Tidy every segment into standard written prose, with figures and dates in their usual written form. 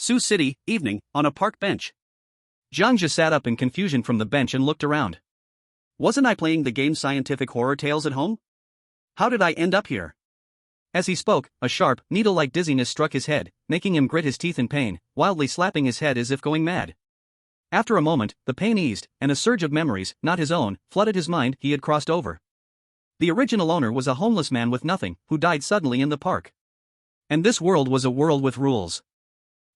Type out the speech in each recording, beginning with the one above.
Sioux City, evening, on a park bench. Jiang Zhe sat up in confusion from the bench and looked around. Wasn't I playing the game Scientific Horror Tales at home? How did I end up here? As he spoke, a sharp, needle-like dizziness struck his head, making him grit his teeth in pain, wildly slapping his head as if going mad. After a moment, the pain eased, and a surge of memories, not his own, flooded his mind. He had crossed over. The original owner was a homeless man with nothing, who died suddenly in the park. And this world was a world with rules.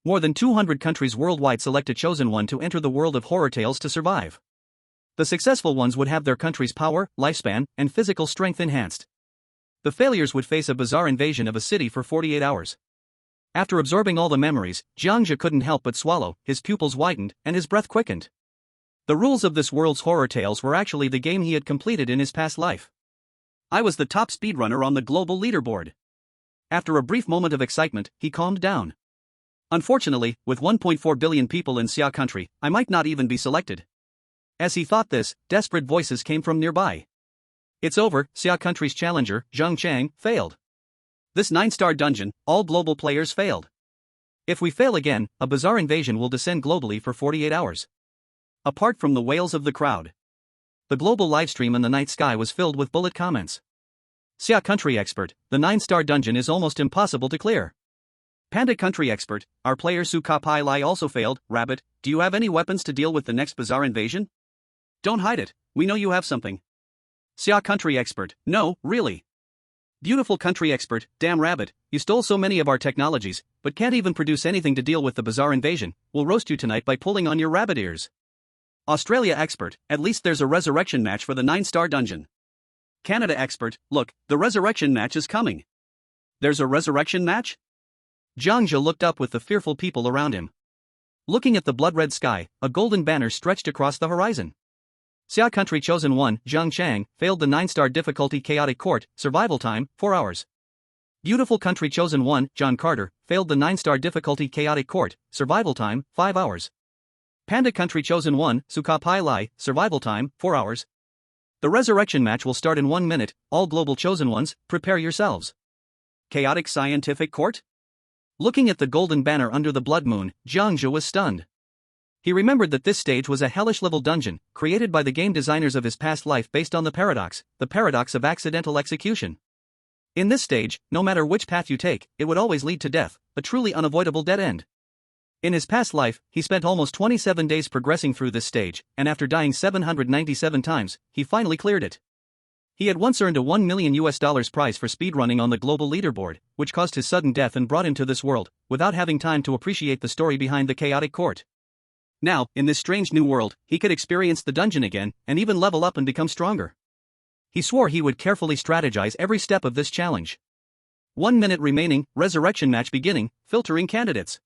More than 200 countries worldwide select a chosen one to enter the world of horror tales to survive. The successful ones would have their country's power, lifespan, and physical strength enhanced. The failures would face a bizarre invasion of a city for 48 hours. After absorbing all the memories, Jiang Zhe couldn't help but swallow, his pupils widened, and his breath quickened. The rules of this world's horror tales were actually the game he had completed in his past life. I was the top speedrunner on the global leaderboard. After a brief moment of excitement, he calmed down. Unfortunately, with 1.4 billion people in Xia country, I might not even be selected. As he thought this, desperate voices came from nearby. It's over, Xia country's challenger, Zhang Chang, failed. This 9-star dungeon, all global players failed. If we fail again, a bizarre invasion will descend globally for 48 hours. Apart from the wails of the crowd, the global livestream in the night sky was filled with bullet comments. Xia country expert, the 9-star dungeon is almost impossible to clear. Panda country expert, our player Su Ka Pai Lai also failed. Rabbit, do you have any weapons to deal with the next bizarre invasion? Don't hide it, we know you have something. Xia country expert, no, really. Beautiful country expert, damn Rabbit, you stole so many of our technologies, but can't even produce anything to deal with the bizarre invasion. We'll roast you tonight by pulling on your rabbit ears. Australia expert, at least there's a resurrection match for the 9-star dungeon. Canada expert, look, the resurrection match is coming. There's a resurrection match? Jiang Zhe looked up with the fearful people around him. Looking at the blood-red sky, a golden banner stretched across the horizon. Xia country chosen one, Zhang Chang, failed the 9-star difficulty chaotic court, survival time, 4 hours. Beautiful country chosen one, John Carter, failed the 9-star difficulty chaotic court, survival time, 5 hours. Panda country chosen one, Su Ka Pai Lai, survival time, 4 hours. The resurrection match will start in 1 minute, all global chosen ones, prepare yourselves. Chaotic scientific court? Looking at the golden banner under the blood moon, Jiang Zhe was stunned. He remembered that this stage was a hellish-level dungeon, created by the game designers of his past life based on the paradox of accidental execution. In this stage, no matter which path you take, it would always lead to death, a truly unavoidable dead end. In his past life, he spent almost 27 days progressing through this stage, and after dying 797 times, he finally cleared it. He had once earned a $1 million prize for speedrunning on the global leaderboard, which caused his sudden death and brought him to this world, without having time to appreciate the story behind the chaotic court. Now, in this strange new world, he could experience the dungeon again, and even level up and become stronger. He swore he would carefully strategize every step of this challenge. 1 minute remaining, resurrection match beginning, filtering candidates.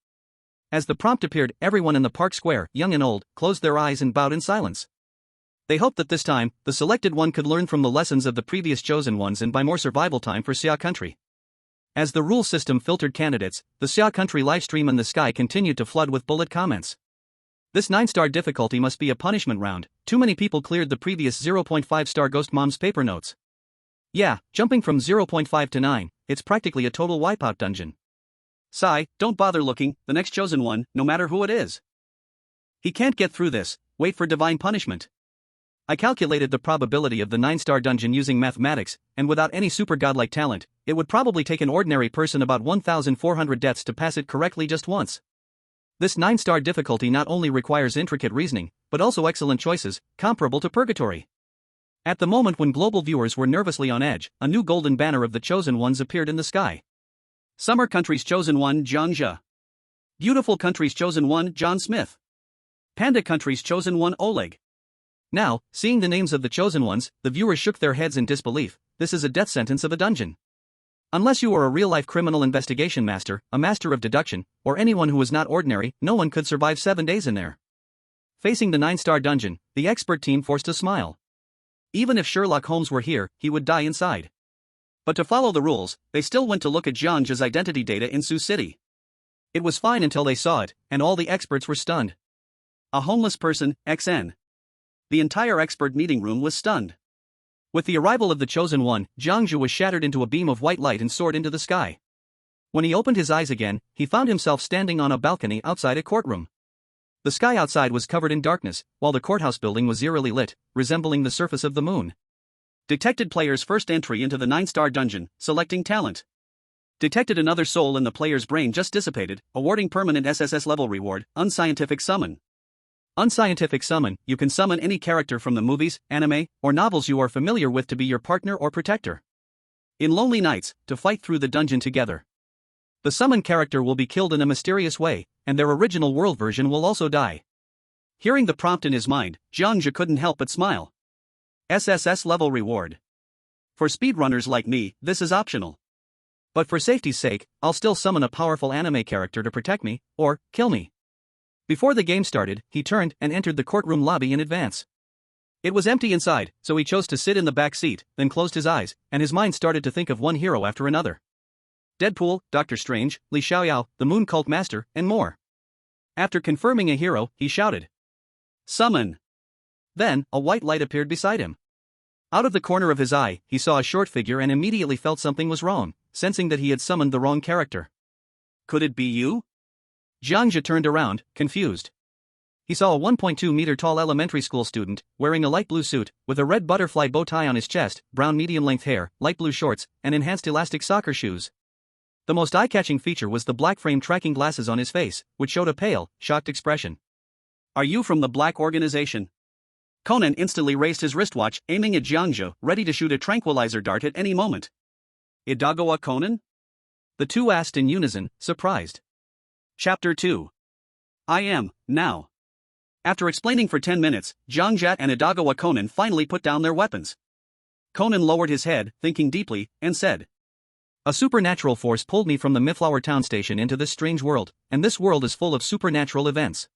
As the prompt appeared, everyone in the park square, young and old, closed their eyes and bowed in silence. They hoped that this time, the selected one could learn from the lessons of the previous chosen ones and buy more survival time for Xia country. As the rule system filtered candidates, the Xia country livestream in the sky continued to flood with bullet comments. This 9-star difficulty must be a punishment round, too many people cleared the previous 0.5-star Ghost Mom's paper notes. Yeah, jumping from 0.5 to 9, it's practically a total wipeout dungeon. Sigh, don't bother looking, the next chosen one, no matter who it is. He can't get through this, wait for divine punishment. I calculated the probability of the 9-star dungeon using mathematics, and without any super godlike talent, it would probably take an ordinary person about 1,400 deaths to pass it correctly just once. This 9-star difficulty not only requires intricate reasoning, but also excellent choices, comparable to Purgatory. At the moment when global viewers were nervously on edge, a new golden banner of the chosen ones appeared in the sky. Summer country's chosen one, Jiang Zhe. Beautiful country's chosen one, John Smith. Panda country's chosen one, Oleg. Now, seeing the names of the chosen ones, the viewers shook their heads in disbelief. This is a death sentence of a dungeon. Unless you are a real-life criminal investigation master, a master of deduction, or anyone who was not ordinary, no one could survive 7 days in there. Facing the 9-star dungeon, the expert team forced a smile. Even if Sherlock Holmes were here, he would die inside. But to follow the rules, they still went to look at Jiang Zhe's identity data in Sioux City. It was fine until they saw it, and all the experts were stunned. A homeless person, XN. The entire expert meeting room was stunned. With the arrival of the chosen one, Jiang Zhe was shattered into a beam of white light and soared into the sky. When he opened his eyes again, he found himself standing on a balcony outside a courtroom. The sky outside was covered in darkness, while the courthouse building was eerily lit, resembling the surface of the moon. Detected player's first entry into the 9-star dungeon, selecting talent. Detected another soul in the player's brain just dissipated, awarding permanent SSS level reward, Unscientific Summon. Unscientific Summon, you can summon any character from the movies, anime, or novels you are familiar with to be your partner or protector. In lonely nights, to fight through the dungeon together. The summoned character will be killed in a mysterious way, and their original world version will also die. Hearing the prompt in his mind, Jiang Zhe couldn't help but smile. SSS level reward. For speedrunners like me, this is optional. But for safety's sake, I'll still summon a powerful anime character to protect me, or kill me. Before the game started, he turned and entered the courtroom lobby in advance. It was empty inside, so he chose to sit in the back seat, then closed his eyes, and his mind started to think of one hero after another. Deadpool, Doctor Strange, Li Xiaoyao, the Moon Cult Master, and more. After confirming a hero, he shouted, "Summon!" Then, a white light appeared beside him. Out of the corner of his eye, he saw a short figure and immediately felt something was wrong, sensing that he had summoned the wrong character. Could it be you? Jiang Zhe turned around, confused. He saw a 1.2-meter-tall elementary school student, wearing a light blue suit, with a red butterfly bow tie on his chest, brown medium-length hair, light blue shorts, and enhanced elastic soccer shoes. The most eye-catching feature was the black frame tracking glasses on his face, which showed a pale, shocked expression. Are you from the Black Organization? Conan instantly raised his wristwatch, aiming at Jiang Zhe, ready to shoot a tranquilizer dart at any moment. Idagawa Conan? The two asked in unison, surprised. Chapter 2. I am, now. After explaining for 10 minutes, Jiang Zhe and Idagawa Conan finally put down their weapons. Conan lowered his head, thinking deeply, and said, "A supernatural force pulled me from the Myflower Town station into this strange world, and this world is full of supernatural events.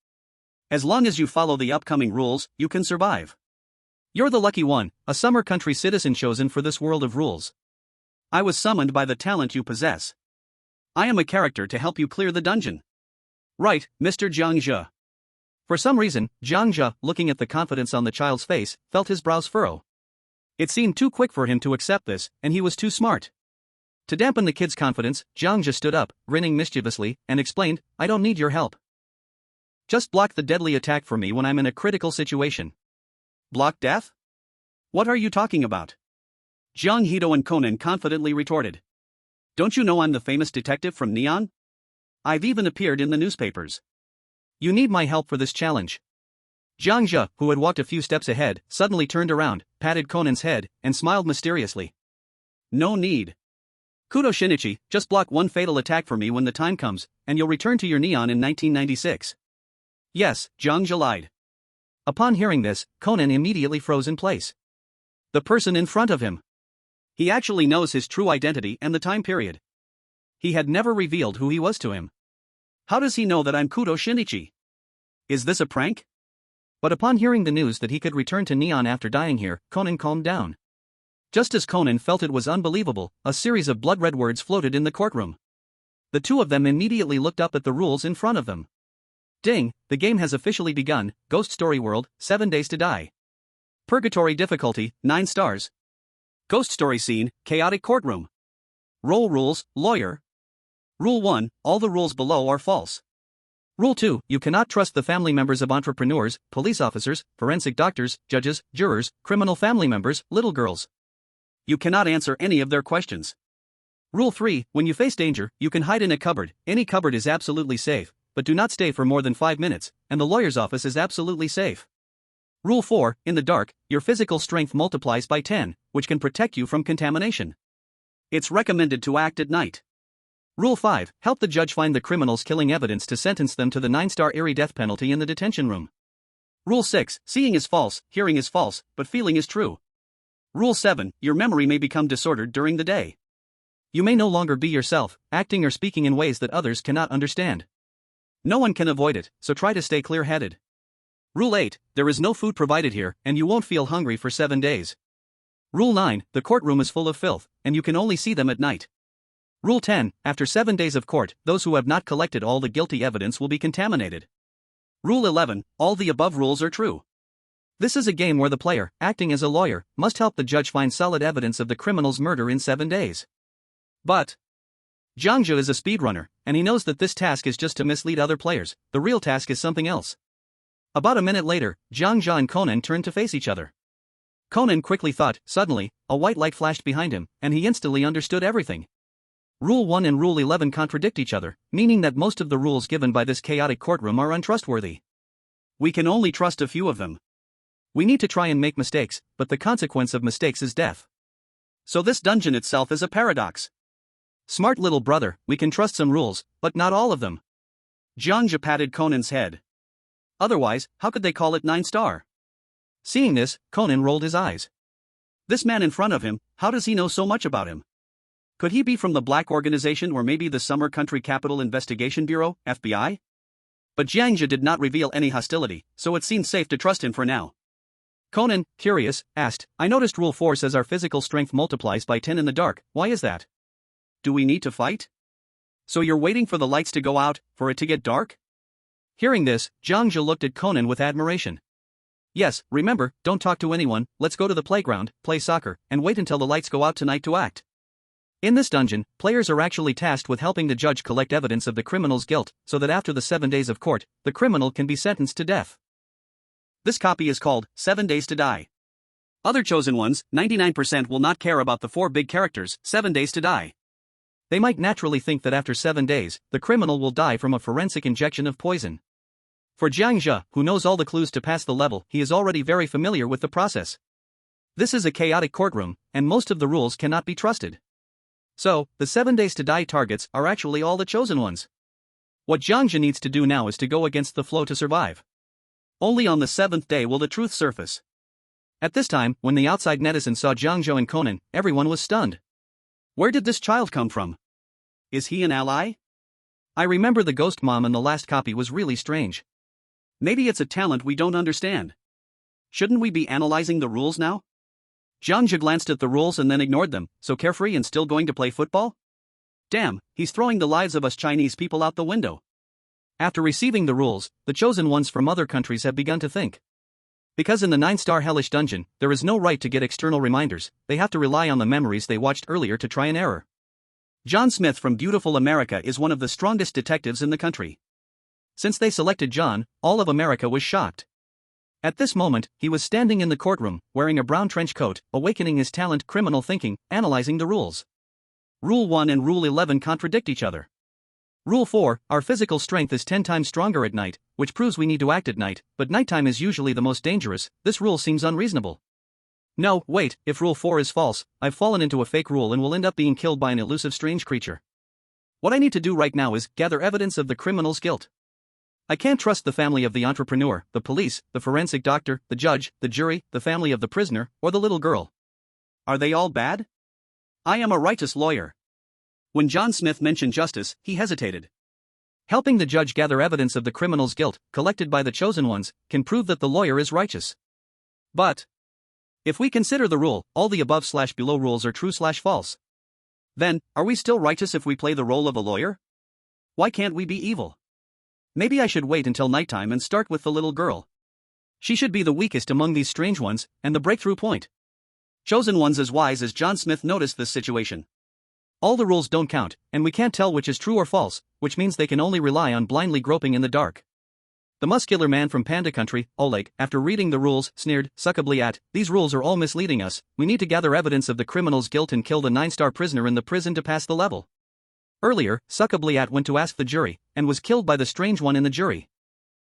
As long as you follow the upcoming rules, you can survive. You're the lucky one, a summer country citizen chosen for this world of rules. I was summoned by the talent you possess. I am a character to help you clear the dungeon. Right, Mr. Jiang Zhe." For some reason, Jiang Zhe, looking at the confidence on the child's face, felt his brows furrow. It seemed too quick for him to accept this, and he was too smart. To dampen the kid's confidence, Jiang Zhe stood up, grinning mischievously, and explained, "I don't need your help. Just block the deadly attack for me when I'm in a critical situation." Block death? What are you talking about? Jiang Hito and Conan confidently retorted. Don't you know I'm the famous detective from Neon? I've even appeared in the newspapers. You need my help for this challenge. Jiang Zhe, who had walked a few steps ahead, suddenly turned around, patted Conan's head, and smiled mysteriously. No need. Kudo Shinichi, just block one fatal attack for me when the time comes, and you'll return to your Neon in 1996. Yes, Jiang Zhe lied. Upon hearing this, Conan immediately froze in place. The person in front of him. He actually knows his true identity and the time period. He had never revealed who he was to him. How does he know that I'm Kudo Shinichi? Is this a prank? But upon hearing the news that he could return to Neon after dying here, Conan calmed down. Just as Conan felt it was unbelievable, a series of blood-red words floated in the courtroom. The two of them immediately looked up at the rules in front of them. Ding, the game has officially begun, Ghost Story World, 7 days to die. Purgatory difficulty, 9 stars. Ghost Story scene, chaotic courtroom. Role rules, lawyer. Rule 1, all the rules below are false. Rule 2, you cannot trust the family members of entrepreneurs, police officers, forensic doctors, judges, jurors, criminal family members, little girls. You cannot answer any of their questions. Rule 3, when you face danger, you can hide in a cupboard. Any cupboard is absolutely safe, but do not stay for more than 5 minutes, and the lawyer's office is absolutely safe. Rule 4, in the dark, your physical strength multiplies by 10, which can protect you from contamination. It's recommended to act at night. Rule 5, help the judge find the criminals killing evidence to sentence them to the 9-star eerie death penalty in the detention room. Rule 6, seeing is false, hearing is false, but feeling is true. Rule 7, your memory may become disordered during the day. You may no longer be yourself, acting or speaking in ways that others cannot understand. No one can avoid it, so try to stay clear-headed. Rule 8, there is no food provided here, and you won't feel hungry for 7 days. Rule 9, the courtroom is full of filth, and you can only see them at night. Rule 10, after 7 days of court, those who have not collected all the guilty evidence will be contaminated. Rule 11, all the above rules are true. This is a game where the player, acting as a lawyer, must help the judge find solid evidence of the criminal's murder in 7 days. But Jiang Zhe is a speedrunner, and he knows that this task is just to mislead other players. The real task is something else. About a minute later, Jiang Zhe and Conan turned to face each other. Conan quickly thought. Suddenly, a white light flashed behind him, and he instantly understood everything. Rule 1 and Rule 11 contradict each other, meaning that most of the rules given by this chaotic courtroom are untrustworthy. We can only trust a few of them. We need to try and make mistakes, but the consequence of mistakes is death. So this dungeon itself is a paradox. Smart little brother, we can trust some rules, but not all of them. Jiang Zhe patted Conan's head. Otherwise, how could they call it 9-star? Seeing this, Conan rolled his eyes. This man in front of him, how does he know so much about him? Could he be from the Black Organization or maybe the Summer Country Capital Investigation Bureau, FBI? But Jiang Zhe did not reveal any hostility, so it seemed safe to trust him for now. Conan, curious, asked, I noticed Rule 4 says our physical strength multiplies by 10 in the dark. Why is that? Do we need to fight? So you're waiting for the lights to go out, for it to get dark? Hearing this, Jiang Zhe looked at Conan with admiration. Yes, remember, don't talk to anyone, let's go to the playground, play soccer, and wait until the lights go out tonight to act. In this dungeon, players are actually tasked with helping the judge collect evidence of the criminal's guilt, so that after the 7 days of court, the criminal can be sentenced to death. This copy is called 7 Days to Die. Other chosen ones, 99% will not care about the 4 big characters, 7 Days to Die. They might naturally think that after 7 days, the criminal will die from a forensic injection of poison. For Jiang Zhe, who knows all the clues to pass the level, he is already very familiar with the process. This is a chaotic courtroom, and most of the rules cannot be trusted. So, the 7 Days to Die targets are actually all the chosen ones. What Jiang Zhe needs to do now is to go against the flow to survive. Only on the 7th day will the truth surface. At this time, when the outside netizens saw Jiang Zhe and Conan, everyone was stunned. Where did this child come from? Is he an ally? I remember the ghost mom in the last copy was really strange. Maybe it's a talent we don't understand. Shouldn't we be analyzing the rules now? Jiang Zhe glanced at the rules and then ignored them, so carefree and still going to play football? Damn, he's throwing the lives of us Chinese people out the window. After receiving the rules, the chosen ones from other countries have begun to think. Because in the 9-star hellish dungeon, there is no right to get external reminders, they have to rely on the memories they watched earlier to try an error. John Smith from beautiful America is one of the strongest detectives in the country. Since they selected John, all of America was shocked. At this moment, he was standing in the courtroom, wearing a brown trench coat, awakening his talent criminal thinking, analyzing the rules. Rule 1 and Rule 11 contradict each other. Rule 4, our physical strength is 10 times stronger at night, which proves we need to act at night, but nighttime is usually the most dangerous. This rule seems unreasonable. No, wait, if Rule 4 is false, I've fallen into a fake rule and will end up being killed by an elusive strange creature. What I need to do right now is gather evidence of the criminal's guilt. I can't trust the family of the entrepreneur, the police, the forensic doctor, the judge, the jury, the family of the prisoner, or the little girl. Are they all bad? I am a righteous lawyer. When John Smith mentioned justice, he hesitated. Helping the judge gather evidence of the criminal's guilt, collected by the chosen ones, can prove that the lawyer is righteous. But if we consider the rule, all the above/below rules are true/false. Then, are we still righteous if we play the role of a lawyer? Why can't we be evil? Maybe I should wait until nighttime and start with the little girl. She should be the weakest among these strange ones, and the breakthrough point. Chosen ones as wise as John Smith noticed this situation. All the rules don't count, and we can't tell which is true or false, which means they can only rely on blindly groping in the dark. The muscular man from Panda Country, Oleg, after reading the rules, sneered, succubly at, these rules are all misleading us, we need to gather evidence of the criminal's guilt and kill the 9-star prisoner in the prison to pass the level. Earlier, Succubliat went to ask the jury, and was killed by the strange one in the jury.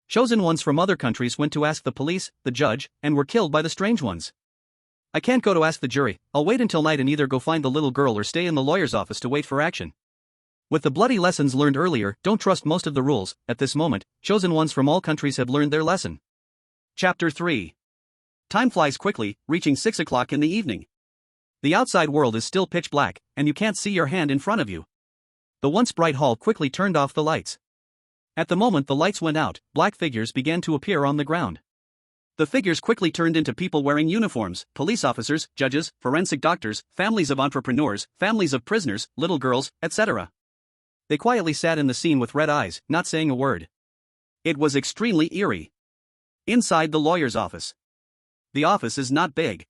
Chosen ones from other countries went to ask the police, the judge, and were killed by the strange ones. I can't go to ask the jury, I'll wait until night and either go find the little girl or stay in the lawyer's office to wait for action. With the bloody lessons learned earlier, don't trust most of the rules. At this moment, chosen ones from all countries have learned their lesson. Chapter 3. Time flies quickly, reaching 6 o'clock in the evening. The outside world is still pitch black, and you can't see your hand in front of you. The once bright hall quickly turned off the lights. At the moment the lights went out, black figures began to appear on the ground. The figures quickly turned into people wearing uniforms, police officers, judges, forensic doctors, families of entrepreneurs, families of prisoners, little girls, etc. They quietly sat in the scene with red eyes, not saying a word. It was extremely eerie. Inside the lawyer's office. The office is not big.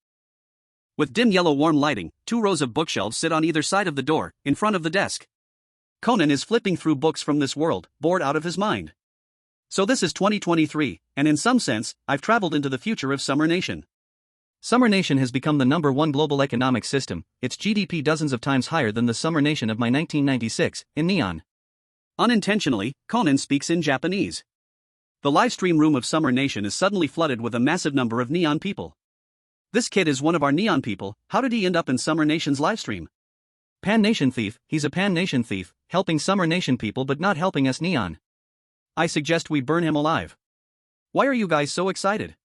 With dim yellow warm lighting, 2 rows of bookshelves sit on either side of the door, in front of the desk. Conan is flipping through books from this world, bored out of his mind. So this is 2023, and in some sense, I've traveled into the future of Summer Nation. Summer Nation has become the #1 global economic system, its GDP dozens of times higher than the Summer Nation of my 1996, in Neon. Unintentionally, Conan speaks in Japanese. The livestream room of Summer Nation is suddenly flooded with a massive number of Neon people. This kid is one of our Neon people. How did he end up in Summer Nation's livestream? Pan Nation thief, he's a Pan Nation thief, helping Summer Nation people but not helping us Neon. I suggest we burn him alive. Why are you guys so excited?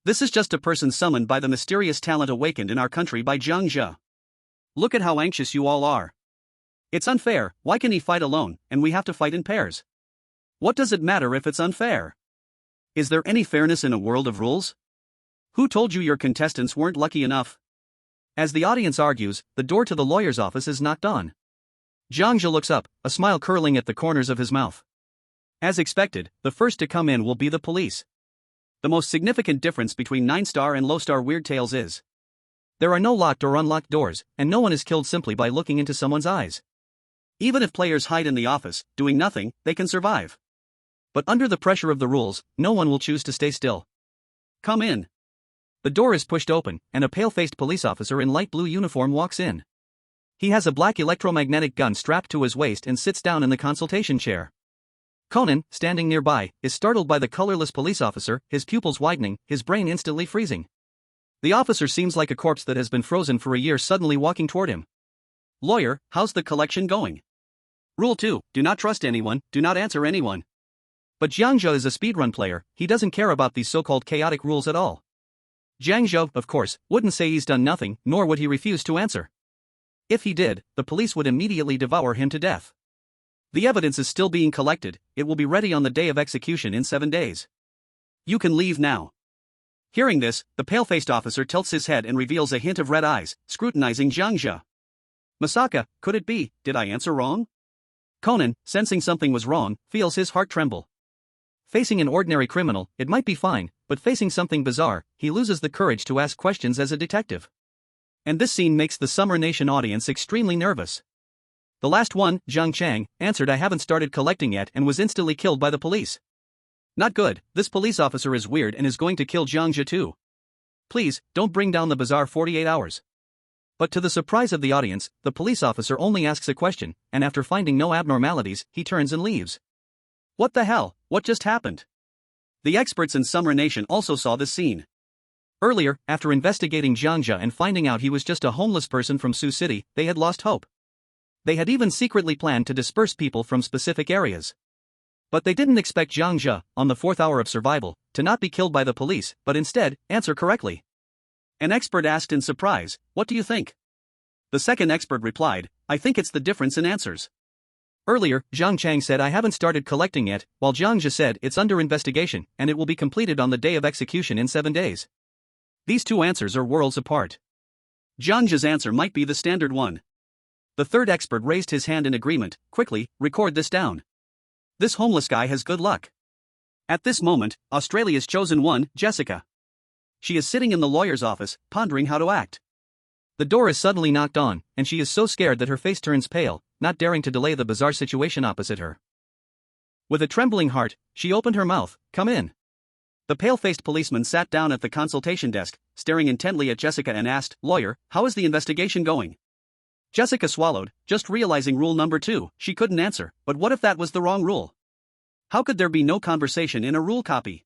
This is just a person summoned by the mysterious talent awakened in our country by Jiang Zhe. Look at how anxious you all are. It's unfair. Why can he fight alone, and we have to fight in pairs? What does it matter if it's unfair? Is there any fairness in a world of rules? Who told you your contestants weren't lucky enough? As the audience argues, the door to the lawyer's office is knocked on. Jiang Zhe looks up, a smile curling at the corners of his mouth. As expected, the first to come in will be the police. The most significant difference between 9-star and low-star Weird Tales is there are no locked or unlocked doors, and no one is killed simply by looking into someone's eyes. Even if players hide in the office, doing nothing, they can survive. But under the pressure of the rules, no one will choose to stay still. Come in. The door is pushed open, and a pale-faced police officer in light blue uniform walks in. He has a black electromagnetic gun strapped to his waist and sits down in the consultation chair. Conan, standing nearby, is startled by the colorless police officer, his pupils widening, his brain instantly freezing. The officer seems like a corpse that has been frozen for a year suddenly walking toward him. Lawyer, how's the collection going? Rule 2, do not trust anyone, do not answer anyone. But Jiang Zhe is a speedrun player, he doesn't care about these so-called chaotic rules at all. Jiang Zhe, of course, wouldn't say he's done nothing, nor would he refuse to answer. If he did, the police would immediately devour him to death. The evidence is still being collected, it will be ready on the day of execution in 7 days. You can leave now. Hearing this, the pale-faced officer tilts his head and reveals a hint of red eyes, scrutinizing Jiang Zhe. Masaka, could it be, did I answer wrong? Conan, sensing something was wrong, feels his heart tremble. Facing an ordinary criminal, it might be fine, but facing something bizarre, he loses the courage to ask questions as a detective. And this scene makes the Summer Nation audience extremely nervous. The last one, Zhang Chang, answered I haven't started collecting yet and was instantly killed by the police. Not good, this police officer is weird and is going to kill Jiang Zhe too. Please, don't bring down the bizarre 48 hours. But to the surprise of the audience, the police officer only asks a question, and after finding no abnormalities, he turns and leaves. What the hell, what just happened? The experts in Summer Nation also saw this scene. Earlier, after investigating Jiang Zhe and finding out he was just a homeless person from Sioux City, they had lost hope. They had even secretly planned to disperse people from specific areas. But they didn't expect Jiang Zhe, on the 4th hour of survival, to not be killed by the police, but instead, answer correctly. An expert asked in surprise, what do you think? The second expert replied, I think it's the difference in answers. Earlier, Zhang Chang said I haven't started collecting yet, while Jiang Zhe said it's under investigation and it will be completed on the day of execution in 7 days. These two answers are worlds apart. Jiang Zhe's answer might be the standard one. The third expert raised his hand in agreement, quickly, record this down. This homeless guy has good luck. At this moment, Australia's chosen one, Jessica. She is sitting in the lawyer's office, pondering how to act. The door is suddenly knocked on, and she is so scared that her face turns pale, not daring to delay the bizarre situation opposite her. With a trembling heart, she opened her mouth, come in. The pale-faced policeman sat down at the consultation desk, staring intently at Jessica and asked, lawyer, how is the investigation going? Jessica swallowed, just realizing rule number 2, she couldn't answer, but what if that was the wrong rule? How could there be no conversation in a rule copy?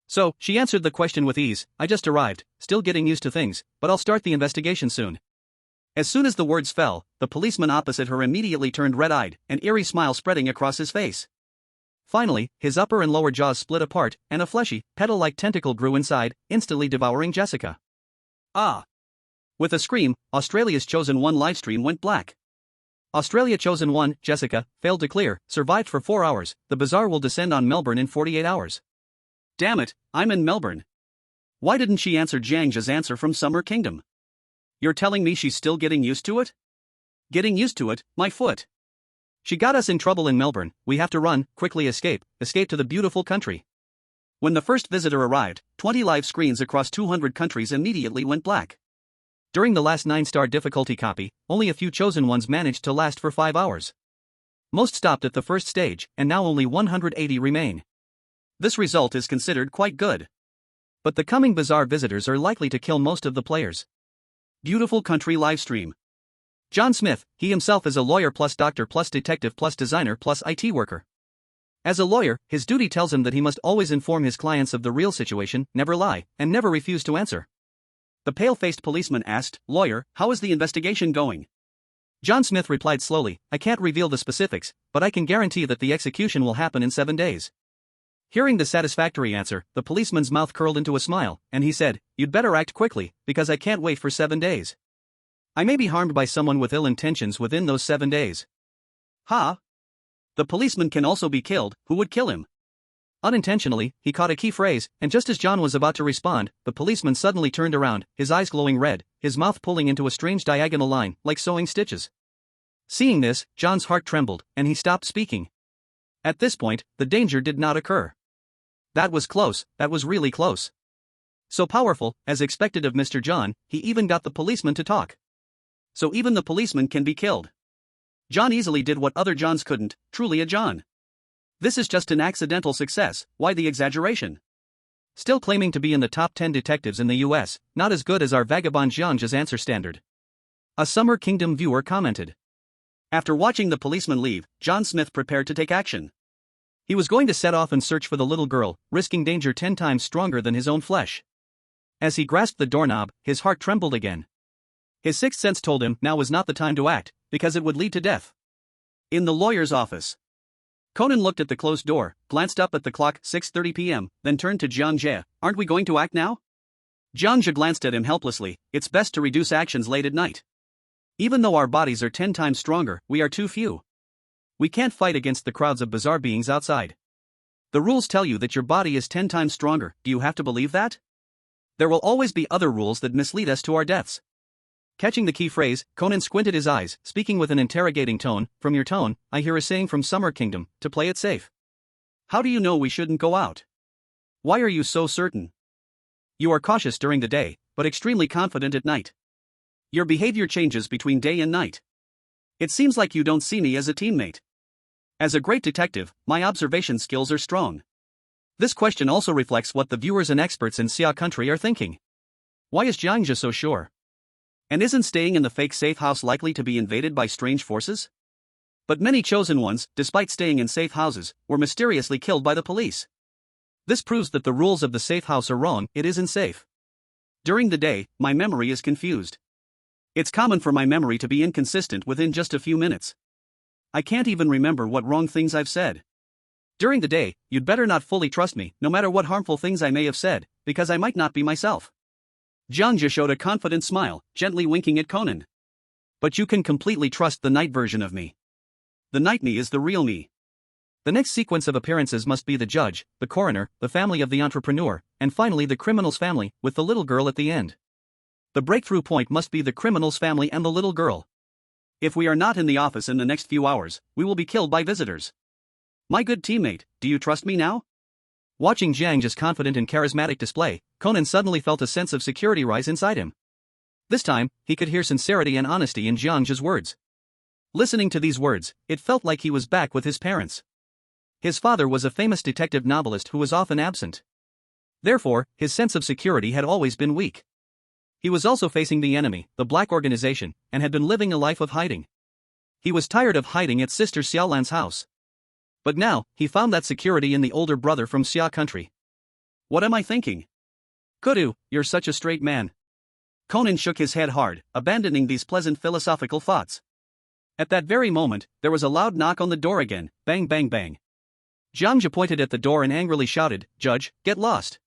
So, she answered the question with ease, I just arrived, still getting used to things, but I'll start the investigation soon. As soon as the words fell, the policeman opposite her immediately turned red-eyed, an eerie smile spreading across his face. Finally, his upper and lower jaws split apart, and a fleshy, petal-like tentacle grew inside, instantly devouring Jessica. Ah! With a scream, Australia's chosen one livestream went black. Australia chosen one, Jessica, failed to clear, survived for 4 hours, the bazaar will descend on Melbourne in 48 hours. Damn it, I'm in Melbourne. Why didn't she answer Jiang Zhe's answer from Summer Kingdom? You're telling me she's still getting used to it? Getting used to it, my foot. She got us in trouble in Melbourne, we have to run, quickly escape to the beautiful country. When the first visitor arrived, 20 live screens across 200 countries immediately went black. During the last 9-star difficulty copy, only a few chosen ones managed to last for 5 hours. Most stopped at the first stage, and now only 180 remain. This result is considered quite good. But the coming bazaar visitors are likely to kill most of the players. Beautiful country livestream. John Smith, he himself is a lawyer plus doctor plus detective plus designer plus IT worker. As a lawyer, his duty tells him that he must always inform his clients of the real situation, never lie, and never refuse to answer. The pale-faced policeman asked, "Lawyer, how is the investigation going?" John Smith replied slowly, "I can't reveal the specifics, but I can guarantee that the execution will happen in 7 days. Hearing the satisfactory answer, the policeman's mouth curled into a smile, and he said, "You'd better act quickly, because I can't wait for 7 days. I may be harmed by someone with ill intentions within those 7 days. Ha! The policeman can also be killed. Who would kill him?" Unintentionally, he caught a key phrase, and just as John was about to respond, the policeman suddenly turned around, his eyes glowing red, his mouth pulling into a strange diagonal line, like sewing stitches. Seeing this, John's heart trembled, and he stopped speaking. At this point, the danger did not occur. That was close, that was really close. So powerful, as expected of Mr. John, he even got the policeman to talk. So even the policeman can be killed. John easily did what other Johns couldn't, truly a John. This is just an accidental success, why the exaggeration? Still claiming to be in the top 10 detectives in the US, not as good as our vagabond Jiang Zhe's answer standard. A Summer Kingdom viewer commented. After watching the policeman leave, John Smith prepared to take action. He was going to set off and search for the little girl, risking danger 10 times stronger than his own flesh. As he grasped the doorknob, his heart trembled again. His sixth sense told him now was not the time to act, because it would lead to death. In the lawyer's office, Conan looked at the closed door, glanced up at the clock, 6:30 p.m., then turned to Jiang Zhe. "Aren't we going to act now?" Jiang Zhe glanced at him helplessly. "It's best to reduce actions late at night. Even though our bodies are 10 times stronger, we are too few. We can't fight against the crowds of bizarre beings outside. The rules tell you that your body is 10 times stronger. Do you have to believe that? There will always be other rules that mislead us to our deaths." Catching the key phrase, Conan squinted his eyes, speaking with an interrogating tone. "From your tone, I hear a saying from Summer Kingdom, to play it safe. How do you know we shouldn't go out? Why are you so certain? You are cautious during the day, but extremely confident at night. Your behavior changes between day and night. It seems like you don't see me as a teammate. As a great detective, my observation skills are strong." This question also reflects what the viewers and experts in Xia country are thinking. Why is Jiang Zhe so sure? And isn't staying in the fake safe house likely to be invaded by strange forces? But many chosen ones, despite staying in safe houses, were mysteriously killed by the police. This proves that the rules of the safe house are wrong. It isn't safe. During the day, my memory is confused. It's common for my memory to be inconsistent within just a few minutes. I can't even remember what wrong things I've said. During the day, you'd better not fully trust me, no matter what harmful things I may have said, because I might not be myself. Jiang Zhe showed a confident smile, gently winking at Conan. But you can completely trust the night version of me. The night me is the real me. The next sequence of appearances must be the judge, the coroner, the family of the entrepreneur, and finally the criminal's family, with the little girl at the end. The breakthrough point must be the criminal's family and the little girl. If we are not in the office in the next few hours, we will be killed by visitors. My good teammate, do you trust me now? Watching Jiang Zhe's confident and charismatic display, Conan suddenly felt a sense of security rise inside him. This time, he could hear sincerity and honesty in Jiang Zhe's words. Listening to these words, it felt like he was back with his parents. His father was a famous detective novelist who was often absent. Therefore, his sense of security had always been weak. He was also facing the enemy, the Black Organization, and had been living a life of hiding. He was tired of hiding at Sister Xiaolan's house. But now, he found that security in the older brother from Xia country. What am I thinking? Kudu, you're such a straight man. Conan shook his head hard, abandoning these pleasant philosophical thoughts. At that very moment, there was a loud knock on the door again, bang bang bang. Jiang Zhe pointed at the door and angrily shouted, "Judge, get lost.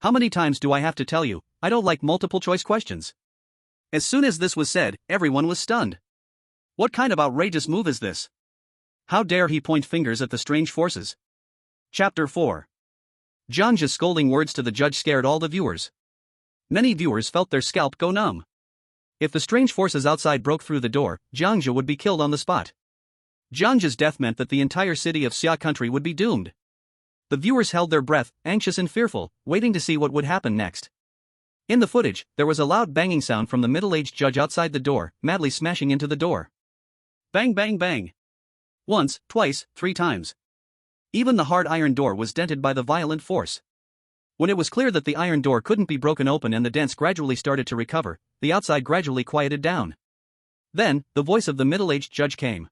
How many times do I have to tell you, I don't like multiple choice questions?" As soon as this was said, everyone was stunned. What kind of outrageous move is this? How dare he point fingers at the strange forces? Chapter 4. Jiang Zhe's scolding words to the judge scared all the viewers. Many viewers felt their scalp go numb. If the strange forces outside broke through the door, Jiang Zhe would be killed on the spot. Jiang Zhe's death meant that the entire city of Xia country would be doomed. The viewers held their breath, anxious and fearful, waiting to see what would happen next. In the footage, there was a loud banging sound from the middle-aged judge outside the door, madly smashing into the door. Bang bang bang. Once, twice, 3 times. Even the hard iron door was dented by the violent force. When it was clear that the iron door couldn't be broken open and the dents gradually started to recover, the outside gradually quieted down. Then, the voice of the middle-aged judge came.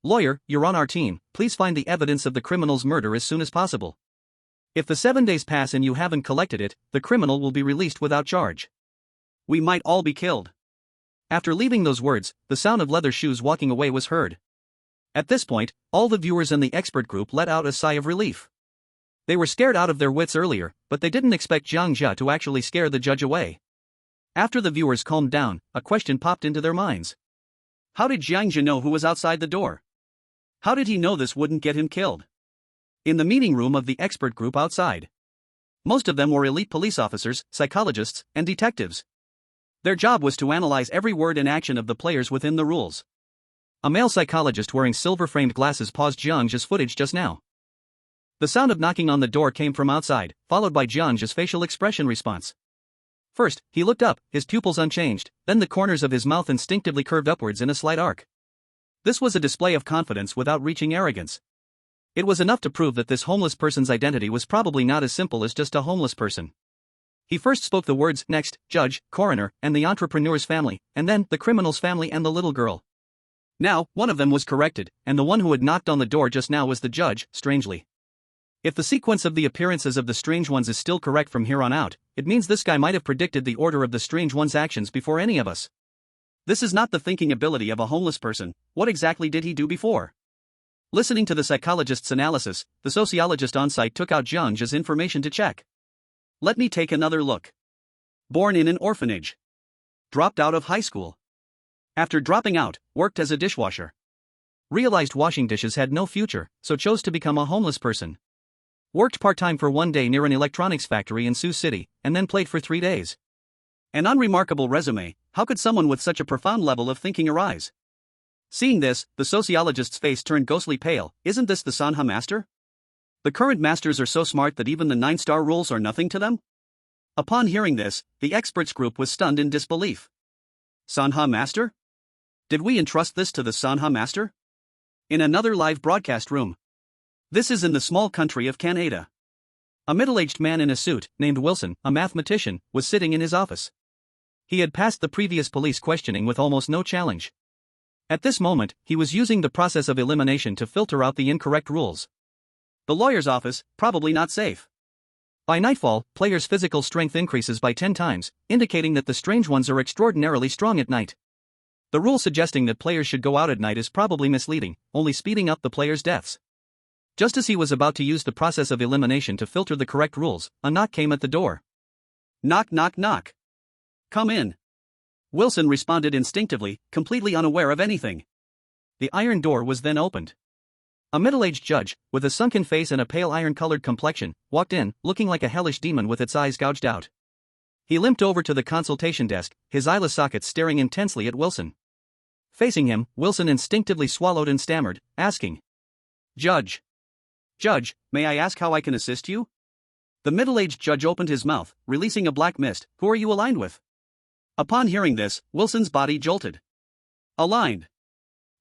"Lawyer, you're on our team, please find the evidence of the criminal's murder as soon as possible. If the 7 days pass and you haven't collected it, the criminal will be released without charge. We might all be killed." After leaving those words, the sound of leather shoes walking away was heard. At this point, all the viewers in the expert group let out a sigh of relief. They were scared out of their wits earlier, but they didn't expect Jiang Zhe to actually scare the judge away. After the viewers calmed down, a question popped into their minds. How did Jiang Zhe know who was outside the door? How did he know this wouldn't get him killed? In the meeting room of the expert group outside, most of them were elite police officers, psychologists, and detectives. Their job was to analyze every word and action of the players within the rules. A male psychologist wearing silver-framed glasses paused Jiang Zhe's footage just now. The sound of knocking on the door came from outside, followed by Jiang Zhe's facial expression response. First, he looked up, his pupils unchanged, then the corners of his mouth instinctively curved upwards in a slight arc. This was a display of confidence without reaching arrogance. It was enough to prove that this homeless person's identity was probably not as simple as just a homeless person. He first spoke the words, next, judge, coroner, and the entrepreneur's family, and then, the criminal's family and the little girl. Now, one of them was corrected, and the one who had knocked on the door just now was the judge, strangely. If the sequence of the appearances of the strange ones is still correct from here on out, it means this guy might have predicted the order of the strange one's actions before any of us. This is not the thinking ability of a homeless person. What exactly did he do before? Listening to the psychologist's analysis, the sociologist on site took out Jiang Zhe's information to check. Let me take another look. Born in an orphanage. Dropped out of high school. After dropping out, worked as a dishwasher. Realized washing dishes had no future, so chose to become a homeless person. Worked part-time for 1 day near an electronics factory in Sioux City, and then played for 3 days. An unremarkable resume. How could someone with such a profound level of thinking arise? Seeing this, the sociologist's face turned ghostly pale. Isn't this the Sanha master? The current masters are so smart that even the 9-star rules are nothing to them? Upon hearing this, the experts group was stunned in disbelief. Sanha master? Did we entrust this to the Sanha master? In another live broadcast room. This is in the small country of Canada. A middle-aged man in a suit, named Wilson, a mathematician, was sitting in his office. He had passed the previous police questioning with almost no challenge. At this moment, he was using the process of elimination to filter out the incorrect rules. The lawyer's office, probably not safe. By nightfall, players' physical strength increases by 10 times, indicating that the strange ones are extraordinarily strong at night. The rule suggesting that players should go out at night is probably misleading, only speeding up the players' deaths. Just as he was about to use the process of elimination to filter the correct rules, a knock came at the door. Knock, knock, knock. Come in. Wilson responded instinctively, completely unaware of anything. The iron door was then opened. A middle-aged judge, with a sunken face and a pale iron-colored complexion, walked in, looking like a hellish demon with its eyes gouged out. He limped over to the consultation desk, his eyeless sockets staring intensely at Wilson. Facing him, Wilson instinctively swallowed and stammered, asking, Judge, may I ask how I can assist you? The middle-aged judge opened his mouth, releasing a black mist. Who are you aligned with? Upon hearing this, Wilson's body jolted. Aligned.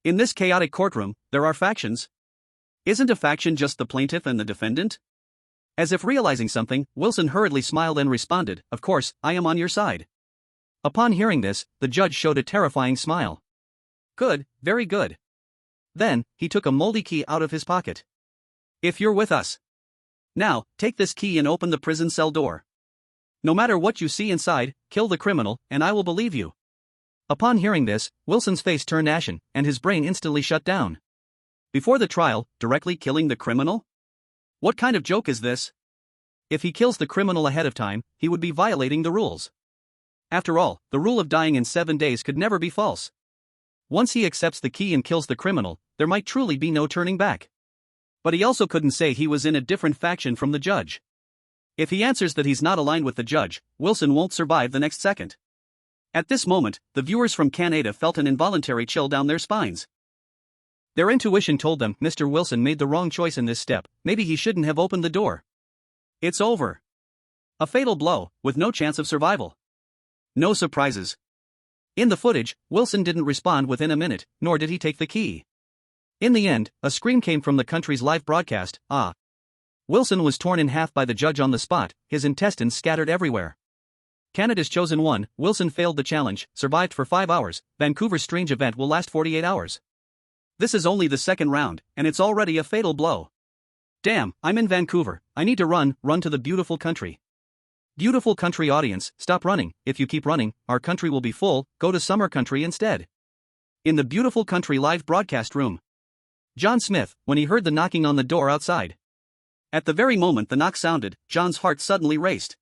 In this chaotic courtroom, there are factions. Isn't a faction just the plaintiff and the defendant? As if realizing something, Wilson hurriedly smiled and responded, Of course, I am on your side. Upon hearing this, the judge showed a terrifying smile. Good, very good. Then, he took a moldy key out of his pocket. If you're with us. Now, take this key and open the prison cell door. No matter what you see inside, kill the criminal, and I will believe you. Upon hearing this, Wilson's face turned ashen, and his brain instantly shut down. Before the trial, directly killing the criminal? What kind of joke is this? If he kills the criminal ahead of time, he would be violating the rules. After all, the rule of dying in 7 days could never be false. Once he accepts the key and kills the criminal, there might truly be no turning back. But he also couldn't say he was in a different faction from the judge. If he answers that he's not aligned with the judge, Wilson won't survive the next second. At this moment, the viewers from Canada felt an involuntary chill down their spines. Their intuition told them Mr. Wilson made the wrong choice in this step, maybe he shouldn't have opened the door. It's over. A fatal blow, with no chance of survival. No surprises. In the footage, Wilson didn't respond within a minute, nor did he take the key. In the end, a scream came from the country's live broadcast. Ah! Wilson was torn in half by the judge on the spot, his intestines scattered everywhere. Canada's chosen one, Wilson failed the challenge, survived for 5 hours. Vancouver's strange event will last 48 hours. This is only the second round, and it's already a fatal blow. Damn, I'm in Vancouver, I need to run to the beautiful country. Beautiful country audience, stop running. If you keep running, our country will be full, go to summer country instead. In the beautiful country live broadcast room. John Smith, when he heard the knocking on the door outside. At the very moment the knock sounded, John's heart suddenly raced.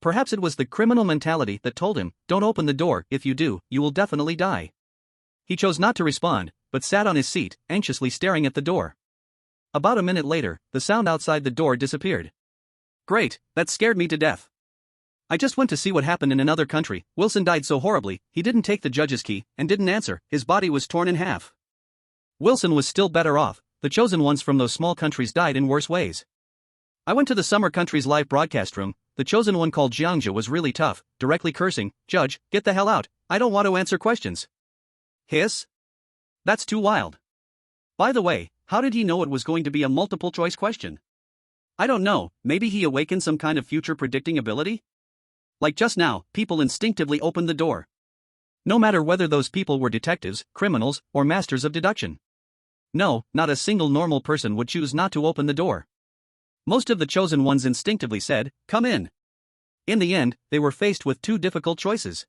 Perhaps it was the criminal mentality that told him, don't open the door, if you do, you will definitely die. He chose not to respond, but sat on his seat, anxiously staring at the door. About a minute later, the sound outside the door disappeared. Great, that scared me to death. I just went to see what happened in another country. Wilson died so horribly, he didn't take the judge's key, and didn't answer, his body was torn in half. Wilson was still better off, the chosen ones from those small countries died in worse ways. I went to the summer country's live broadcast room, the chosen one called Jiang Zhe was really tough, directly cursing, Judge, get the hell out, I don't want to answer questions. Hiss? That's too wild. By the way, how did he know it was going to be a multiple choice question? I don't know, maybe he awakened some kind of future predicting ability? Like just now, people instinctively opened the door. No matter whether those people were detectives, criminals, or masters of deduction. No, not a single normal person would choose not to open the door. Most of the chosen ones instinctively said, come in. In the end, they were faced with two difficult choices.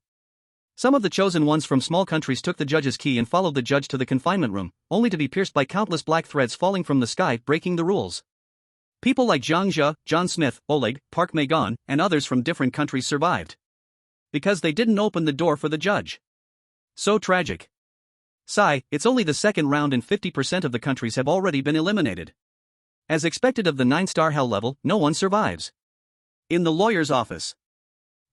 Some of the chosen ones from small countries took the judge's key and followed the judge to the confinement room, only to be pierced by countless black threads falling from the sky, breaking the rules. People like Jiang Zhe, John Smith, Oleg, Park Magon, and others from different countries survived. Because they didn't open the door for the judge. So tragic. Sigh, it's only the second round and 50% of the countries have already been eliminated. As expected of the 9-star hell level, no one survives. In the lawyer's office.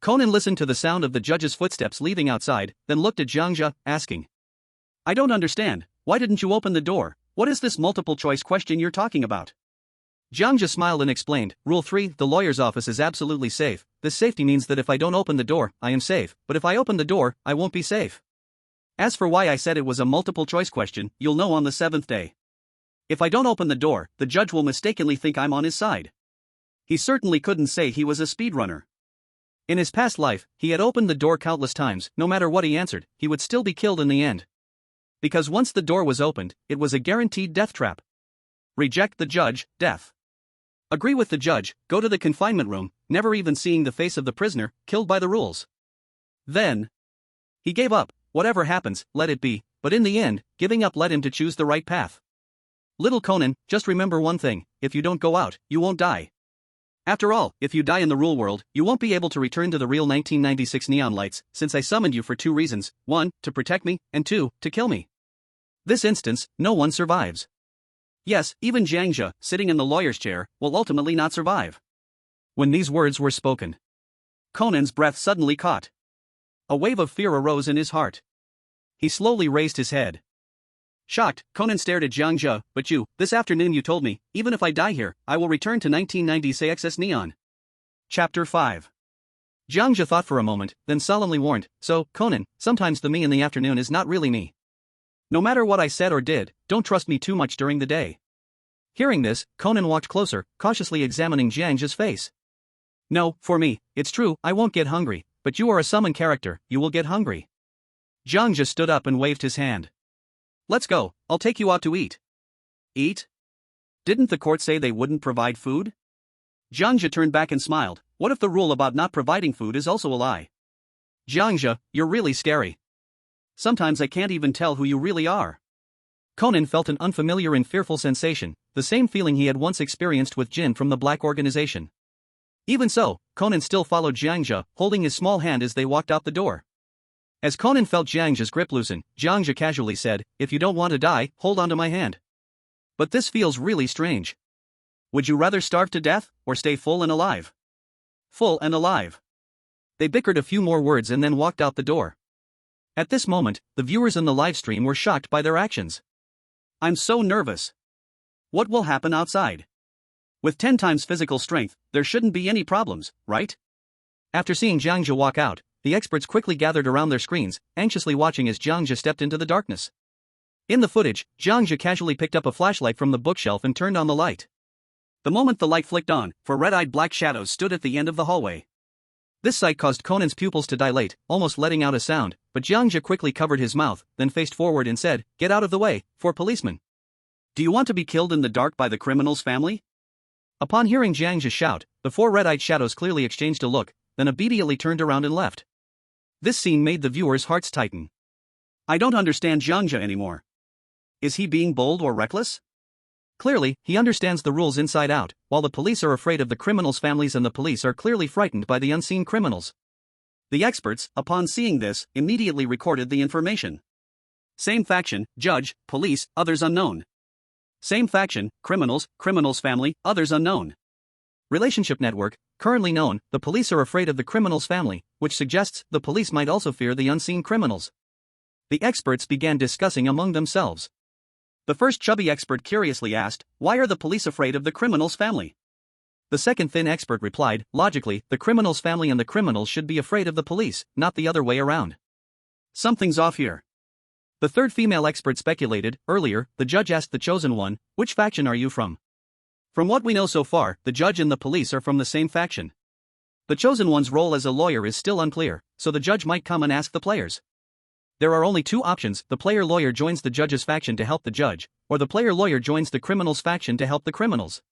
Conan listened to the sound of the judge's footsteps leaving outside, then looked at Jiang Zhe, asking. I don't understand, why didn't you open the door? What is this multiple choice question you're talking about? Jiang Zhe smiled and explained, Rule 3, the lawyer's office is absolutely safe. This safety means that if I don't open the door, I am safe, but if I open the door, I won't be safe. As for why I said it was a multiple choice question, you'll know on the 7th day. If I don't open the door, the judge will mistakenly think I'm on his side. He certainly couldn't say he was a speedrunner. In his past life, he had opened the door countless times, no matter what he answered, he would still be killed in the end. Because once the door was opened, it was a guaranteed death trap. Reject the judge, death. Agree with the judge, go to the confinement room, never even seeing the face of the prisoner, killed by the rules. Then, he gave up, whatever happens, let it be, but in the end, giving up led him to choose the right path. Little Conan, just remember one thing, if you don't go out, you won't die. After all, if you die in the rule world, you won't be able to return to the real 1996 neon lights, since I summoned you for 2 reasons, 1, to protect me, and 2, to kill me. This instance, no one survives. Yes, even Jiang Zhe, sitting in the lawyer's chair, will ultimately not survive. When these words were spoken, Conan's breath suddenly caught. A wave of fear arose in his heart. He slowly raised his head. Shocked, Conan stared at Jiang Zhe, but you, this afternoon you told me, even if I die here, I will return to 1996 neon. Chapter 5. Jiang Zhe thought for a moment, then solemnly warned, so, Conan, sometimes the me in the afternoon is not really me. No matter what I said or did, don't trust me too much during the day. Hearing this, Conan walked closer, cautiously examining Jiang Zhe's face. No, for me, it's true, I won't get hungry, but you are a summon character, you will get hungry. Jiang Zhe stood up and waved his hand. Let's go, I'll take you out to eat. Eat? Didn't the court say they wouldn't provide food? Jiang Zhe turned back and smiled, what if the rule about not providing food is also a lie? Jiang Zhe, you're really scary. Sometimes I can't even tell who you really are. Conan felt an unfamiliar and fearful sensation, the same feeling he had once experienced with Jin from the Black Organization. Even so, Conan still followed Jiang Zhe, holding his small hand as they walked out the door. As Conan felt Jiang Zhe's grip loosen, Jiang Zhe casually said, if you don't want to die, hold on to my hand. But this feels really strange. Would you rather starve to death, or stay full and alive? Full and alive. They bickered a few more words and then walked out the door. At this moment, the viewers in the live stream were shocked by their actions. I'm so nervous. What will happen outside? With 10 times physical strength, there shouldn't be any problems, right? After seeing Jiang Zhe walk out, the experts quickly gathered around their screens, anxiously watching as Jiang Zhe stepped into the darkness. In the footage, Jiang Zhe casually picked up a flashlight from the bookshelf and turned on the light. The moment the light flicked on, four red-eyed black shadows stood at the end of the hallway. This sight caused Conan's pupils to dilate, almost letting out a sound, but Jiang Zhe quickly covered his mouth, then faced forward and said, "Get out of the way, four policemen. Do you want to be killed in the dark by the criminal's family?" Upon hearing Jiang Zhe shout, the four red-eyed shadows clearly exchanged a look, then immediately turned around and left. This scene made the viewers' hearts tighten. I don't understand Jiang Zhe anymore. Is he being bold or reckless? Clearly, he understands the rules inside out, while the police are afraid of the criminals' families and the police are clearly frightened by the unseen criminals. The experts, upon seeing this, immediately recorded the information. Same faction, judge, police, others unknown. Same faction, criminals, criminals' family, others unknown. Relationship network, currently known, the police are afraid of the criminal's family, which suggests the police might also fear the unseen criminals. The experts began discussing among themselves. The first chubby expert curiously asked, "Why are the police afraid of the criminal's family?" The second thin expert replied, "Logically, the criminal's family and the criminals should be afraid of the police, not the other way around. Something's off here." The third female expert speculated. Earlier, the judge asked the chosen one, "Which faction are you from?" From what we know so far, the judge and the police are from the same faction. The chosen one's role as a lawyer is still unclear, so the judge might come and ask the players. There are only two options: the player lawyer joins the judge's faction to help the judge, or the player lawyer joins the criminal's faction to help the criminals.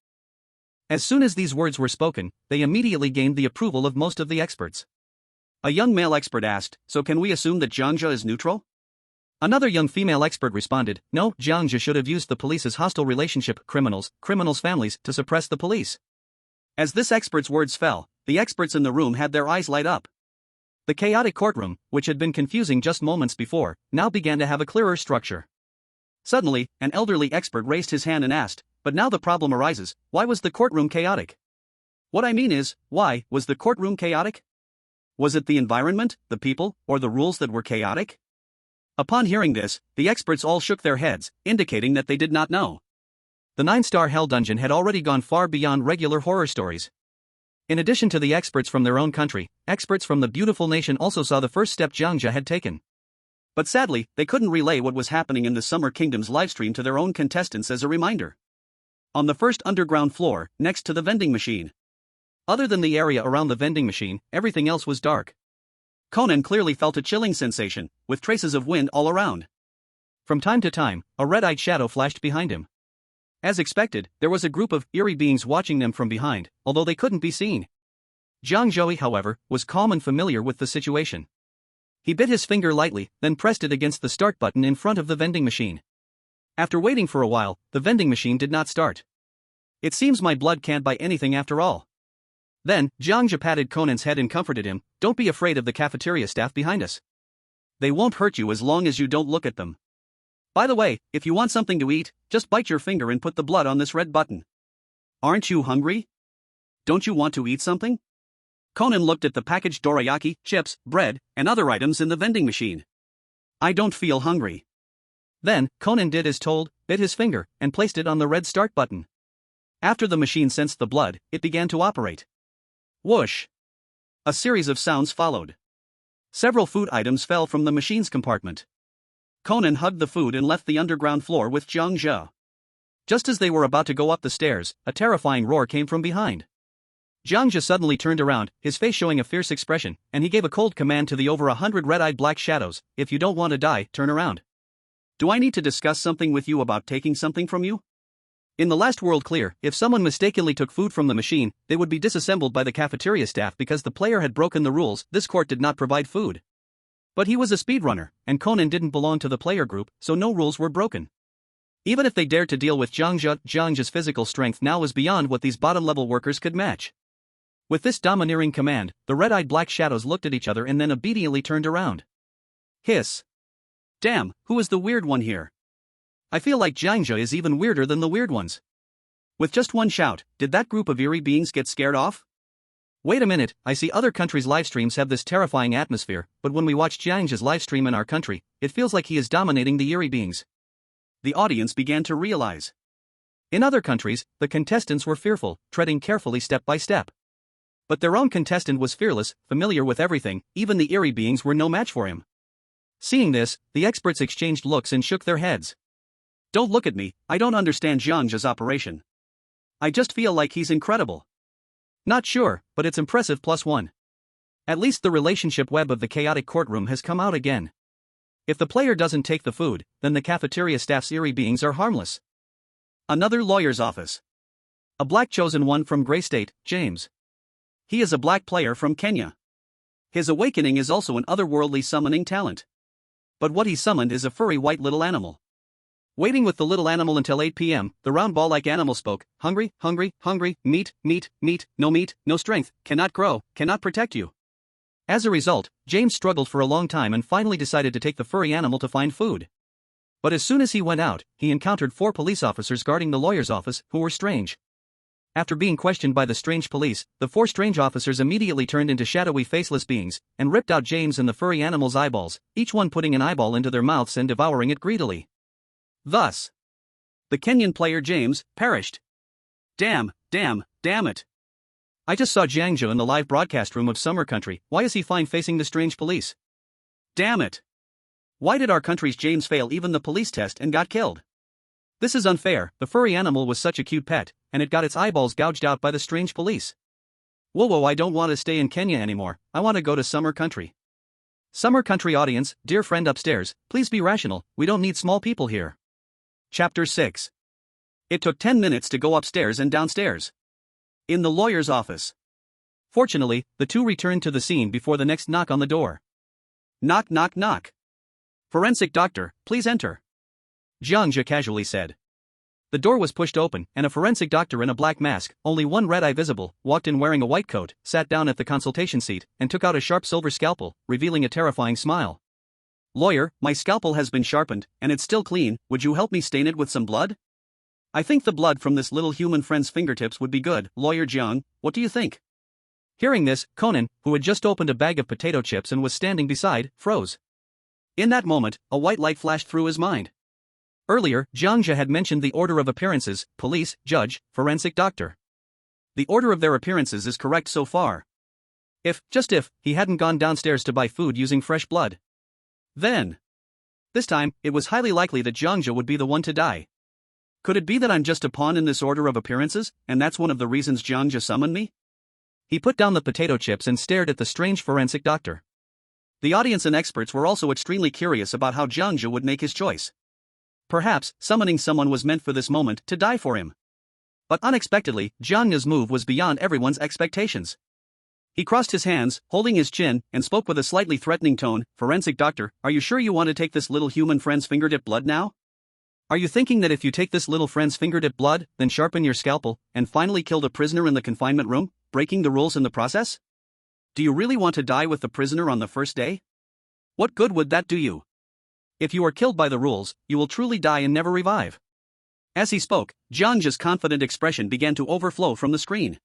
As soon as these words were spoken, they immediately gained the approval of most of the experts. A young male expert asked, "So can we assume that Jiang Zhe is neutral?" Another young female expert responded, "No, Jiang Zhe should have used the police's hostile relationship, criminals' families, to suppress the police." As this expert's words fell, the experts in the room had their eyes light up. The chaotic courtroom, which had been confusing just moments before, now began to have a clearer structure. Suddenly, an elderly expert raised his hand and asked, "But now the problem arises, why was the courtroom chaotic?" What I mean is, why was the courtroom chaotic? Was it the environment, the people, or the rules that were chaotic? Upon hearing this, the experts all shook their heads, indicating that they did not know. The 9-star Hell Dungeon had already gone far beyond regular horror stories. In addition to the experts from their own country, experts from the beautiful nation also saw the first step Jiang Zhe had taken. But sadly, they couldn't relay what was happening in the Summer Kingdom's livestream to their own contestants as a reminder. On the first underground floor, next to the vending machine. Other than the area around the vending machine, everything else was dark. Conan clearly felt a chilling sensation, with traces of wind all around. From time to time, a red-eyed shadow flashed behind him. As expected, there was a group of eerie beings watching them from behind, although they couldn't be seen. Jiang Zhe, however, was calm and familiar with the situation. He bit his finger lightly, then pressed it against the start button in front of the vending machine. After waiting for a while, the vending machine did not start. "It seems my blood can't buy anything after all." Then, Jiang Zhe patted Conan's head and comforted him, "Don't be afraid of the cafeteria staff behind us. They won't hurt you as long as you don't look at them. By the way, if you want something to eat, just bite your finger and put the blood on this red button. Aren't you hungry? Don't you want to eat something?" Conan looked at the packaged dorayaki, chips, bread, and other items in the vending machine. "I don't feel hungry." Then, Conan did as told, bit his finger, and placed it on the red start button. After the machine sensed the blood, it began to operate. Whoosh! A series of sounds followed. Several food items fell from the machine's compartment. Conan hugged the food and left the underground floor with Jiang Zhe. Just as they were about to go up the stairs, a terrifying roar came from behind. Jiang Zhe suddenly turned around, his face showing a fierce expression, and he gave a cold command to the over 100 red-eyed black shadows, "If you don't want to die, turn around. Do I need to discuss something with you about taking something from you?" In the last world clear, if someone mistakenly took food from the machine, they would be disassembled by the cafeteria staff because the player had broken the rules. This court did not provide food. But he was a speedrunner, and Conan didn't belong to the player group, so no rules were broken. Even if they dared to deal with Jiang Zhe's physical strength now was beyond what these bottom-level workers could match. With this domineering command, the red-eyed black shadows looked at each other and then obediently turned around. Hiss. Damn, who is the weird one here? I feel like Jiang Zhe is even weirder than the weird ones. With just one shout, did that group of eerie beings get scared off? Wait a minute, I see other countries' livestreams have this terrifying atmosphere, but when we watch Jiang Zhe's livestream in our country, it feels like he is dominating the eerie beings. The audience began to realize. In other countries, the contestants were fearful, treading carefully step by step. But their own contestant was fearless, familiar with everything, even the eerie beings were no match for him. Seeing this, the experts exchanged looks and shook their heads. Don't look at me, I don't understand Jiang Zhe's operation. I just feel like he's incredible. Not sure, but it's impressive +1. At least the relationship web of the chaotic courtroom has come out again. If the player doesn't take the food, then the cafeteria staff's eerie beings are harmless. Another lawyer's office. A black chosen one from Grey State, James. He is a black player from Kenya. His awakening is also an otherworldly summoning talent. But what he summoned is a furry white little animal. Waiting with the little animal until 8 p.m., the round ball-like animal spoke, hungry, hungry, hungry, meat, meat, meat, no strength, cannot grow, cannot protect you. As a result, James struggled for a long time and finally decided to take the furry animal to find food. But as soon as he went out, he encountered 4 police officers guarding the lawyer's office, who were strange. After being questioned by the strange police, the 4 strange officers immediately turned into shadowy faceless beings, and ripped out James and the furry animal's eyeballs, each one putting an eyeball into their mouths and devouring it greedily. Thus, the Kenyan player James perished. Damn it. I just saw Jiang Zhe in the live broadcast room of Summer Country. Why is he fine facing the strange police? Damn it. Why did our country's James fail even the police test and got killed? This is unfair. The furry animal was such a cute pet, and it got its eyeballs gouged out by the strange police. Whoa, I don't want to stay in Kenya anymore, I want to go to Summer Country. Summer Country audience, dear friend upstairs, please be rational, we don't need small people here. Chapter 6. It took 10 minutes to go upstairs and downstairs. In the lawyer's office. Fortunately, the two returned to the scene before the next knock on the door. Knock. Forensic doctor, please enter. Jiang Zhe casually said. The door was pushed open, and a forensic doctor in a black mask, only one red eye visible, walked in wearing a white coat, sat down at the consultation seat, and took out a sharp silver scalpel, revealing a terrifying smile. Lawyer, my scalpel has been sharpened, and it's still clean, would you help me stain it with some blood? I think the blood from this little human friend's fingertips would be good, Lawyer Jiang, what do you think? Hearing this, Conan, who had just opened a bag of potato chips and was standing beside, froze. In that moment, a white light flashed through his mind. Earlier, Jiang Zhe had mentioned the order of appearances, police, judge, forensic doctor. The order of their appearances is correct so far. Just if, he hadn't gone downstairs to buy food using fresh blood. Then, this time, it was highly likely that Jiang Zhe would be the one to die. Could it be that I'm just a pawn in this order of appearances, and that's one of the reasons Jiang Zhe summoned me? He put down the potato chips and stared at the strange forensic doctor. The audience and experts were also extremely curious about how Jiang Zhe would make his choice. Perhaps, summoning someone was meant for this moment to die for him. But unexpectedly, Jiang Zhe's move was beyond everyone's expectations. He crossed his hands, holding his chin, and spoke with a slightly threatening tone, Forensic doctor, are you sure you want to take this little human friend's fingertip blood now? Are you thinking that if you take this little friend's fingertip blood, then sharpen your scalpel, and finally kill the prisoner in the confinement room, breaking the rules in the process? Do you really want to die with the prisoner on the first day? What good would that do you? If you are killed by the rules, you will truly die and never revive. As he spoke, Jiang Zhe's confident expression began to overflow from the screen.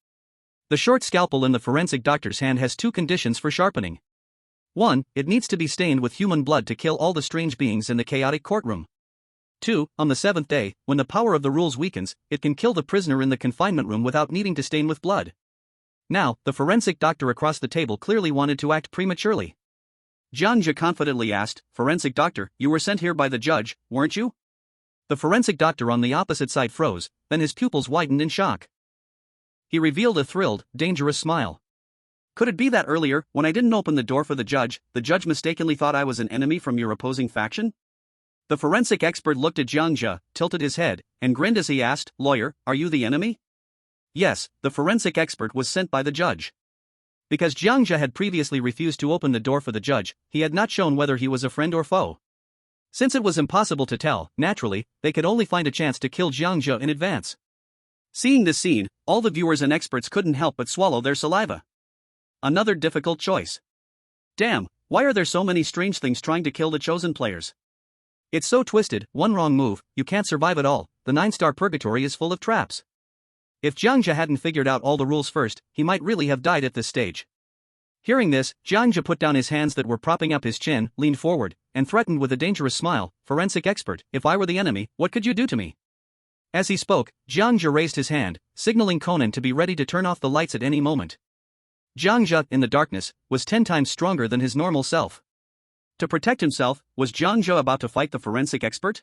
The short scalpel in the forensic doctor's hand has 2 conditions for sharpening. 1, it needs to be stained with human blood to kill all the strange beings in the chaotic courtroom. 2, on the 7th day, when the power of the rules weakens, it can kill the prisoner in the confinement room without needing to stain with blood. Now, the forensic doctor across the table clearly wanted to act prematurely. Jiang Zhe confidently asked, Forensic doctor, you were sent here by the judge, weren't you? The forensic doctor on the opposite side froze, then his pupils widened in shock. He revealed a thrilled, dangerous smile. Could it be that earlier, when I didn't open the door for the judge mistakenly thought I was an enemy from your opposing faction? The forensic expert looked at Jiang Zhe, tilted his head, and grinned as he asked, Lawyer, are you the enemy? Yes, the forensic expert was sent by the judge. Because Jiang Zhe had previously refused to open the door for the judge, he had not shown whether he was a friend or foe. Since it was impossible to tell, naturally, they could only find a chance to kill Jiang Zhe in advance. Seeing this scene, all the viewers and experts couldn't help but swallow their saliva. Another difficult choice. Damn, why are there so many strange things trying to kill the chosen players? It's so twisted, one wrong move, you can't survive at all, the 9-star purgatory is full of traps. If Jiang Zhe hadn't figured out all the rules first, he might really have died at this stage. Hearing this, Jiang Zhe put down his hands that were propping up his chin, leaned forward, and threatened with a dangerous smile, Forensic expert, if I were the enemy, what could you do to me? As he spoke, Jiang Zhe raised his hand, signaling Conan to be ready to turn off the lights at any moment. Jiang Zhe, in the darkness, was 10 times stronger than his normal self. To protect himself, was Jiang Zhe about to fight the forensic expert?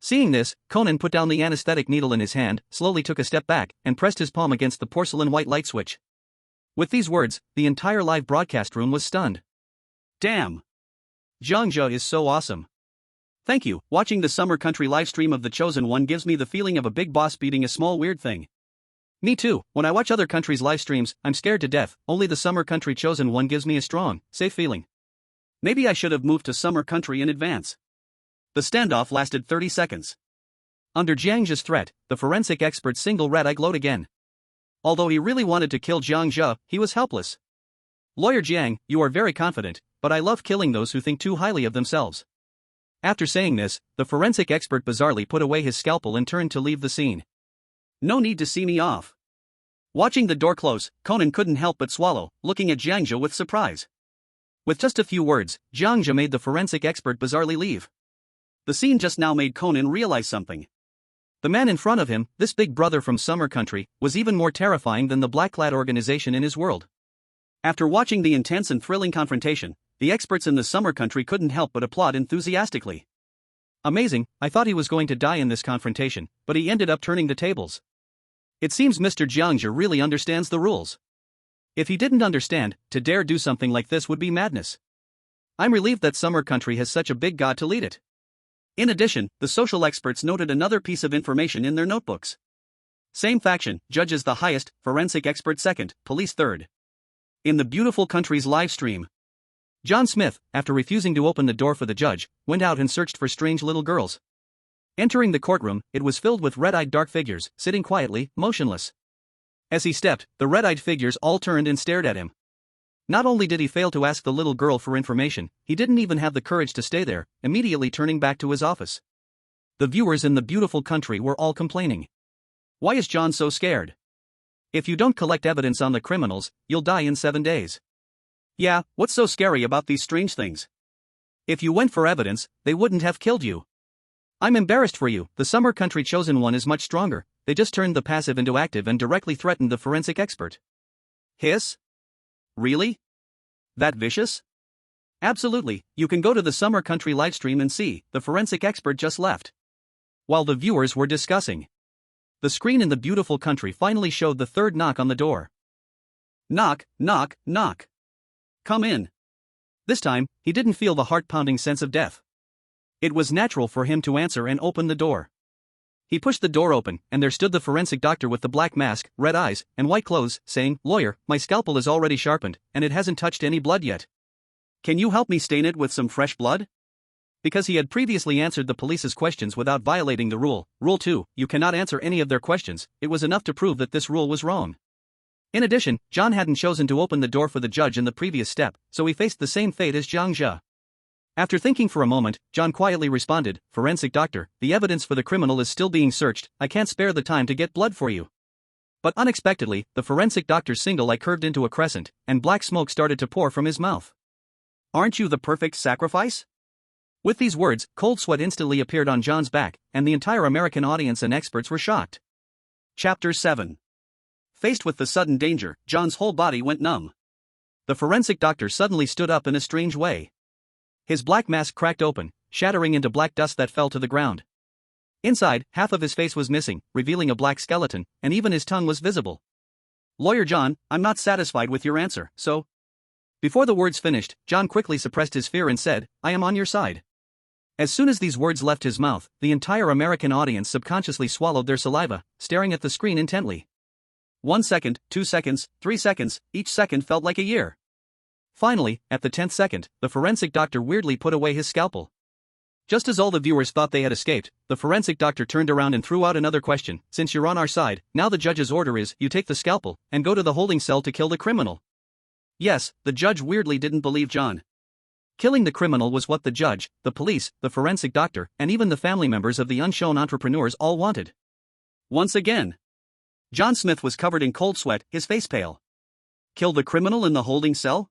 Seeing this, Conan put down the anesthetic needle in his hand, slowly took a step back, and pressed his palm against the porcelain white light switch. With these words, the entire live broadcast room was stunned. Damn! Jiang Zhe is so awesome. Thank you. Watching the Summer Country livestream of The Chosen One gives me the feeling of a big boss beating a small weird thing. Me too. When I watch other countries' live streams, I'm scared to death. Only the Summer Country Chosen One gives me a strong, safe feeling. Maybe I should have moved to Summer Country in advance. The standoff lasted 30 seconds. Under Jiang Zhe's threat, the forensic expert's single red eye glowed again. Although he really wanted to kill Jiang Zhe, he was helpless. Lawyer Jiang, you are very confident, but I love killing those who think too highly of themselves. After saying this, the forensic expert bizarrely put away his scalpel and turned to leave the scene. No need to see me off. Watching the door close, Conan couldn't help but swallow, looking at Jiang Zhe with surprise. With just a few words, Jiang Zhe made the forensic expert bizarrely leave. The scene just now made Conan realize something. The man in front of him, this big brother from Summer Country, was even more terrifying than the black-clad organization in his world. After watching the intense and thrilling confrontation, the experts in the Summer Country couldn't help but applaud enthusiastically. Amazing, I thought he was going to die in this confrontation, but he ended up turning the tables. It seems Mr. Jiang Zhe really understands the rules. If he didn't understand, to dare do something like this would be madness. I'm relieved that Summer Country has such a big god to lead it. In addition, the social experts noted another piece of information in their notebooks. Same faction, judges the highest, forensic expert second, police third. In the beautiful country's live stream, John Smith, after refusing to open the door for the judge, went out and searched for strange little girls. Entering the courtroom, it was filled with red-eyed dark figures, sitting quietly, motionless. As he stepped, the red-eyed figures all turned and stared at him. Not only did he fail to ask the little girl for information, he didn't even have the courage to stay there, immediately turning back to his office. The viewers in the beautiful country were all complaining. Why is John so scared? If you don't collect evidence on the criminals, you'll die in 7 days. Yeah, what's so scary about these strange things? If you went for evidence, they wouldn't have killed you. I'm embarrassed for you. The Summer Country Chosen One is much stronger. They just turned the passive into active and directly threatened the forensic expert. Hiss? Really? That vicious? Absolutely, you can go to the Summer Country livestream and see, the forensic expert just left. While the viewers were discussing, the screen in the beautiful country finally showed the third knock on the door. Knock, knock, knock. Come in. This time, he didn't feel the heart-pounding sense of death. It was natural for him to answer and open the door. He pushed the door open, and there stood the forensic doctor with the black mask, red eyes, and white clothes, saying, "Lawyer, my scalpel is already sharpened, and it hasn't touched any blood yet. Can you help me stain it with some fresh blood?" Because he had previously answered the police's questions without violating the rule, Rule 2, you cannot answer any of their questions, it was enough to prove that this rule was wrong. In addition, John hadn't chosen to open the door for the judge in the previous step, so he faced the same fate as Jiang Zhe. After thinking for a moment, John quietly responded, "Forensic doctor, the evidence for the criminal is still being searched, I can't spare the time to get blood for you." But unexpectedly, the forensic doctor's single eye curved into a crescent, and black smoke started to pour from his mouth. "Aren't you the perfect sacrifice?" With these words, cold sweat instantly appeared on John's back, and the entire American audience and experts were shocked. Chapter 7. Faced with the sudden danger, John's whole body went numb. The forensic doctor suddenly stood up in a strange way. His black mask cracked open, shattering into black dust that fell to the ground. Inside, half of his face was missing, revealing a black skeleton, and even his tongue was visible. "Lawyer John, I'm not satisfied with your answer, so..." Before the words finished, John quickly suppressed his fear and said, "I am on your side." As soon as these words left his mouth, the entire American audience subconsciously swallowed their saliva, staring at the screen intently. 1 second, 2 seconds, 3 seconds, each second felt like a year. Finally, at the 10th second, the forensic doctor weirdly put away his scalpel. Just as all the viewers thought they had escaped, the forensic doctor turned around and threw out another question. "Since you're on our side, now the judge's order is, you take the scalpel, and go to the holding cell to kill the criminal." Yes, the judge weirdly didn't believe John. Killing the criminal was what the judge, the police, the forensic doctor, and even the family members of the unshown entrepreneurs all wanted. Once again, John Smith was covered in cold sweat, his face pale. Kill the criminal in the holding cell?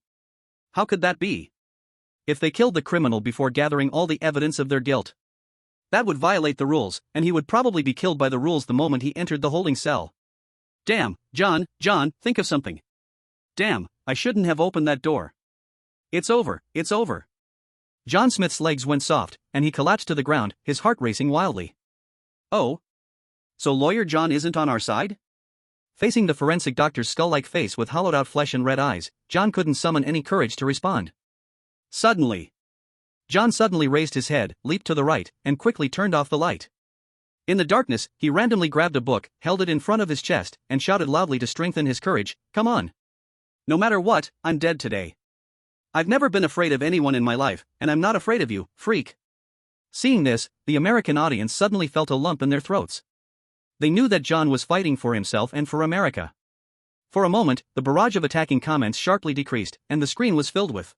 How could that be? If they killed the criminal before gathering all the evidence of their guilt, that would violate the rules, and he would probably be killed by the rules the moment he entered the holding cell. Damn, John, think of something. Damn, I shouldn't have opened that door. It's over, it's over. John Smith's legs went soft, and he collapsed to the ground, his heart racing wildly. Oh? So Lawyer John isn't on our side? Facing the forensic doctor's skull-like face with hollowed-out flesh and red eyes, John couldn't summon any courage to respond. Suddenly, John suddenly raised his head, leaped to the right, and quickly turned off the light. In the darkness, he randomly grabbed a book, held it in front of his chest, and shouted loudly to strengthen his courage, "Come on. No matter what, I'm dead today. I've never been afraid of anyone in my life, and I'm not afraid of you, freak." Seeing this, the American audience suddenly felt a lump in their throats. They knew that John was fighting for himself and for America. For a moment, the barrage of attacking comments sharply decreased, and the screen was filled with,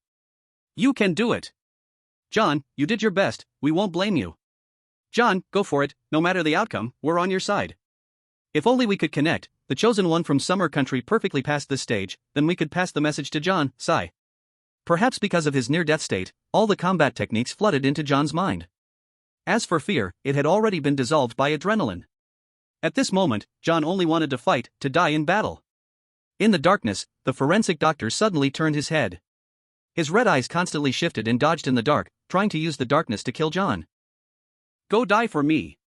"You can do it. John, you did your best, we won't blame you. John, go for it, no matter the outcome, we're on your side. If only we could connect, the chosen one from Summer Country perfectly passed this stage, then we could pass the message to John." Sigh. Perhaps because of his near-death state, all the combat techniques flooded into John's mind. As for fear, it had already been dissolved by adrenaline. At this moment, John only wanted to fight, to die in battle. In the darkness, the forensic doctor suddenly turned his head. His red eyes constantly shifted and dodged in the dark, trying to use the darkness to kill John. "Go die for me."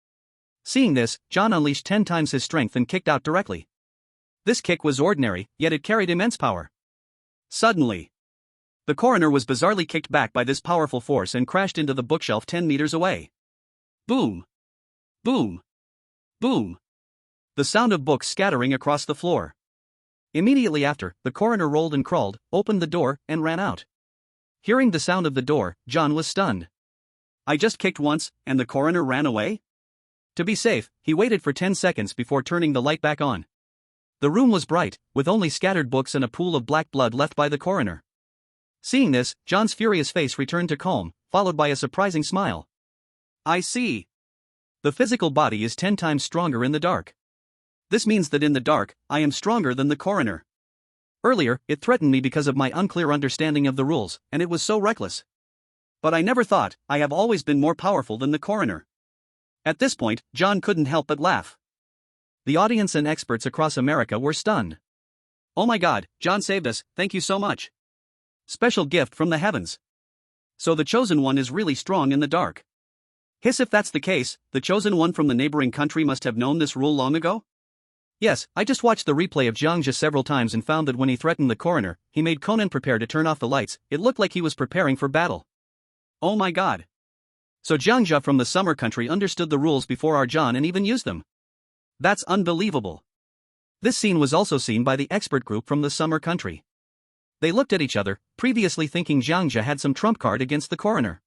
Seeing this, John unleashed 10 times his strength and kicked out directly. This kick was ordinary, yet it carried immense power. Suddenly, the coroner was bizarrely kicked back by this powerful force and crashed into the bookshelf 10 meters away. Boom! Boom! Boom! The sound of books scattering across the floor. Immediately after, the coroner rolled and crawled, opened the door, and ran out. Hearing the sound of the door, John was stunned. I just kicked once, and the coroner ran away? To be safe, he waited for 10 seconds before turning the light back on. The room was bright, with only scattered books and a pool of black blood left by the coroner. Seeing this, John's furious face returned to calm, followed by a surprising smile. I see. The physical body is 10 times stronger in the dark. This means that in the dark, I am stronger than the coroner. Earlier, it threatened me because of my unclear understanding of the rules, and it was so reckless. But I never thought, I have always been more powerful than the coroner. At this point, John couldn't help but laugh. The audience and experts across America were stunned. "Oh my God, John saved us, thank you so much. Special gift from the heavens. So the chosen one is really strong in the dark. Hiss, if that's the case, the chosen one from the neighboring country must have known this rule long ago?" Yes, I just watched the replay of Jiang Zhe several times and found that when he threatened the coroner, he made Conan prepare to turn off the lights. It looked like he was preparing for battle. Oh my God. So Jiang Zhe from the Summer Country understood the rules before our John and even used them. That's unbelievable. This scene was also seen by the expert group from the Summer Country. They looked at each other, previously thinking Jiang Zhe had some trump card against the coroner.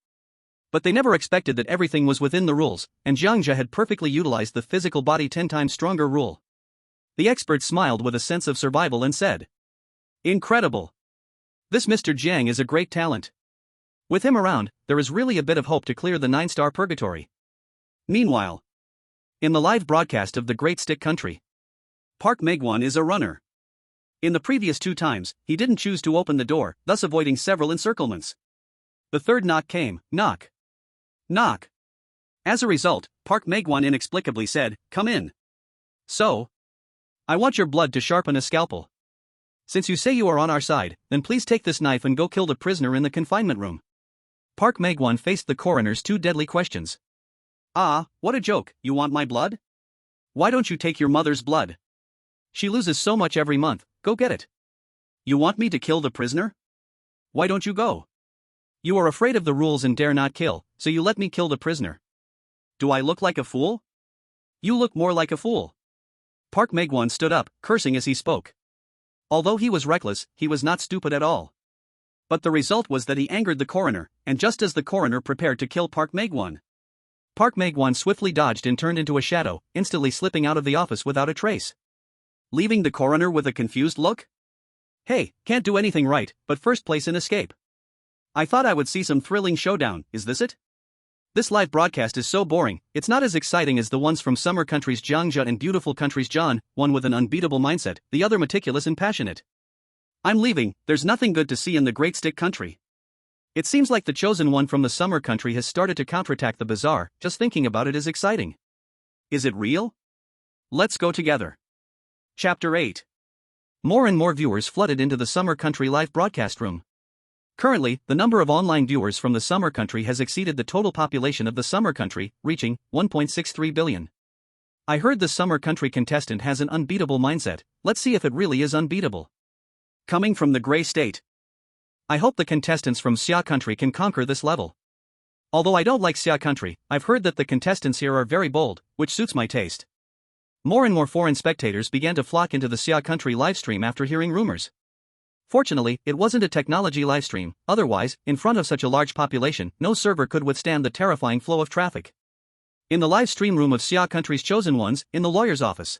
But they never expected that everything was within the rules, and Jiang Zhe had perfectly utilized the physical body 10 times stronger rule. The expert smiled with a sense of survival and said, "Incredible. This Mr. Jiang is a great talent. With him around, there is really a bit of hope to clear the 9-star purgatory." Meanwhile, in the live broadcast of the Great Stick Country, Park Megwan is a runner. In the previous 2 times, he didn't choose to open the door, thus avoiding several encirclements. The third knock came, knock. Knock. As a result, Park Megwan inexplicably said, "Come in." "So? I want your blood to sharpen a scalpel. Since you say you are on our side, then please take this knife and go kill the prisoner in the confinement room." Park Megwan faced the coroner's 2 deadly questions. "Ah, what a joke, you want my blood? Why don't you take your mother's blood? She loses so much every month, go get it. You want me to kill the prisoner? Why don't you go? You are afraid of the rules and dare not kill, so you let me kill the prisoner. Do I look like a fool? You look more like a fool." Park Megwan stood up, cursing as he spoke. Although he was reckless, he was not stupid at all. But the result was that he angered the coroner, and just as the coroner prepared to kill Park Megwan, Park Megwan swiftly dodged and turned into a shadow, instantly slipping out of the office without a trace. Leaving the coroner with a confused look? "Hey, can't do anything right, but first place in escape. I thought I would see some thrilling showdown, is this it? This live broadcast is so boring, it's not as exciting as the ones from Summer Country's Jiang Zhe and Beautiful Country's John, one with an unbeatable mindset, the other meticulous and passionate. I'm leaving, there's nothing good to see in the Great Stick Country. It seems like the chosen one from the Summer Country has started to counterattack the bazaar, just thinking about it is exciting. Is it real? Let's go together." Chapter 8. More and more viewers flooded into the Summer Country live broadcast room. Currently, the number of online viewers from the Summer Country has exceeded the total population of the Summer Country, reaching 1.63 billion. I heard the summer country contestant has an unbeatable mindset. Let's see if it really is unbeatable. Coming from the gray state. I hope the contestants from Xia country can conquer this level. Although I don't like Xia country, I've heard that the contestants here are very bold, which suits my taste. More and more foreign spectators began to flock into the Xia country livestream after hearing rumors. Fortunately, it wasn't a technology livestream, otherwise, in front of such a large population, no server could withstand the terrifying flow of traffic. In the live stream room of Xia country's chosen ones, in the lawyer's office.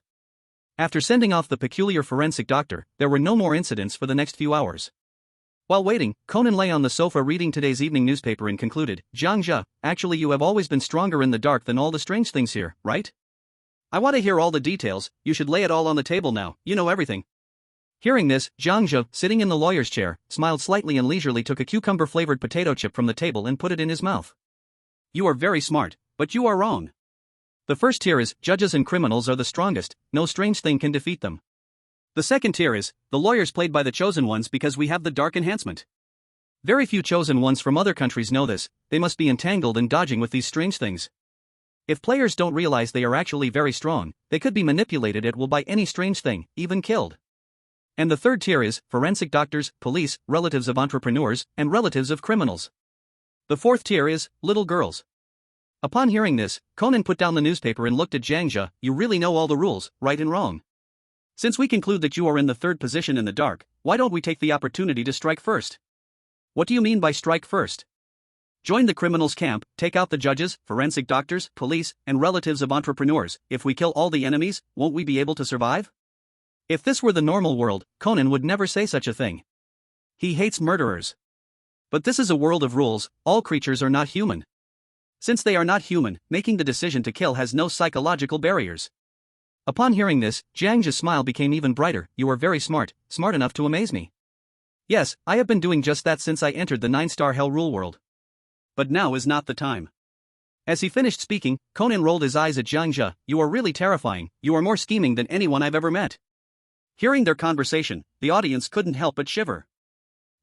After sending off the peculiar forensic doctor, there were no more incidents for the next few hours. While waiting, Conan lay on the sofa reading today's evening newspaper and concluded, Jiang Zhe, actually you have always been stronger in the dark than all the strange things here, right? I want to hear all the details, you should lay it all on the table now, you know everything. Hearing this, Jiang Zhe, sitting in the lawyer's chair, smiled slightly and leisurely took a cucumber-flavored potato chip from the table and put it in his mouth. You are very smart, but you are wrong. The first tier is, judges and criminals are the strongest, no strange thing can defeat them. The second tier is, the lawyers played by the chosen ones because we have the dark enhancement. Very few chosen ones from other countries know this, they must be entangled in dodging with these strange things. If players don't realize they are actually very strong, they could be manipulated at will by any strange thing, even killed. And the third tier is, forensic doctors, police, relatives of entrepreneurs, and relatives of criminals. The fourth tier is, little girls. Upon hearing this, Conan put down the newspaper and looked at Jiang Zhe, you really know all the rules, right and wrong. Since we conclude that you are in the third position in the dark, why don't we take the opportunity to strike first? What do you mean by strike first? Join the criminals' camp, take out the judges, forensic doctors, police, and relatives of entrepreneurs. If we kill all the enemies, won't we be able to survive? If this were the normal world, Conan would never say such a thing. He hates murderers. But this is a world of rules, all creatures are not human. Since they are not human, making the decision to kill has no psychological barriers. Upon hearing this, Jiang Zhe's smile became even brighter. You are very smart, smart enough to amaze me. Yes, I have been doing just that since I entered the 9-star Hell Rule world. But now is not the time. As he finished speaking, Conan rolled his eyes at Jiang Zhe. You are really terrifying, you are more scheming than anyone I've ever met. Hearing their conversation, the audience couldn't help but shiver.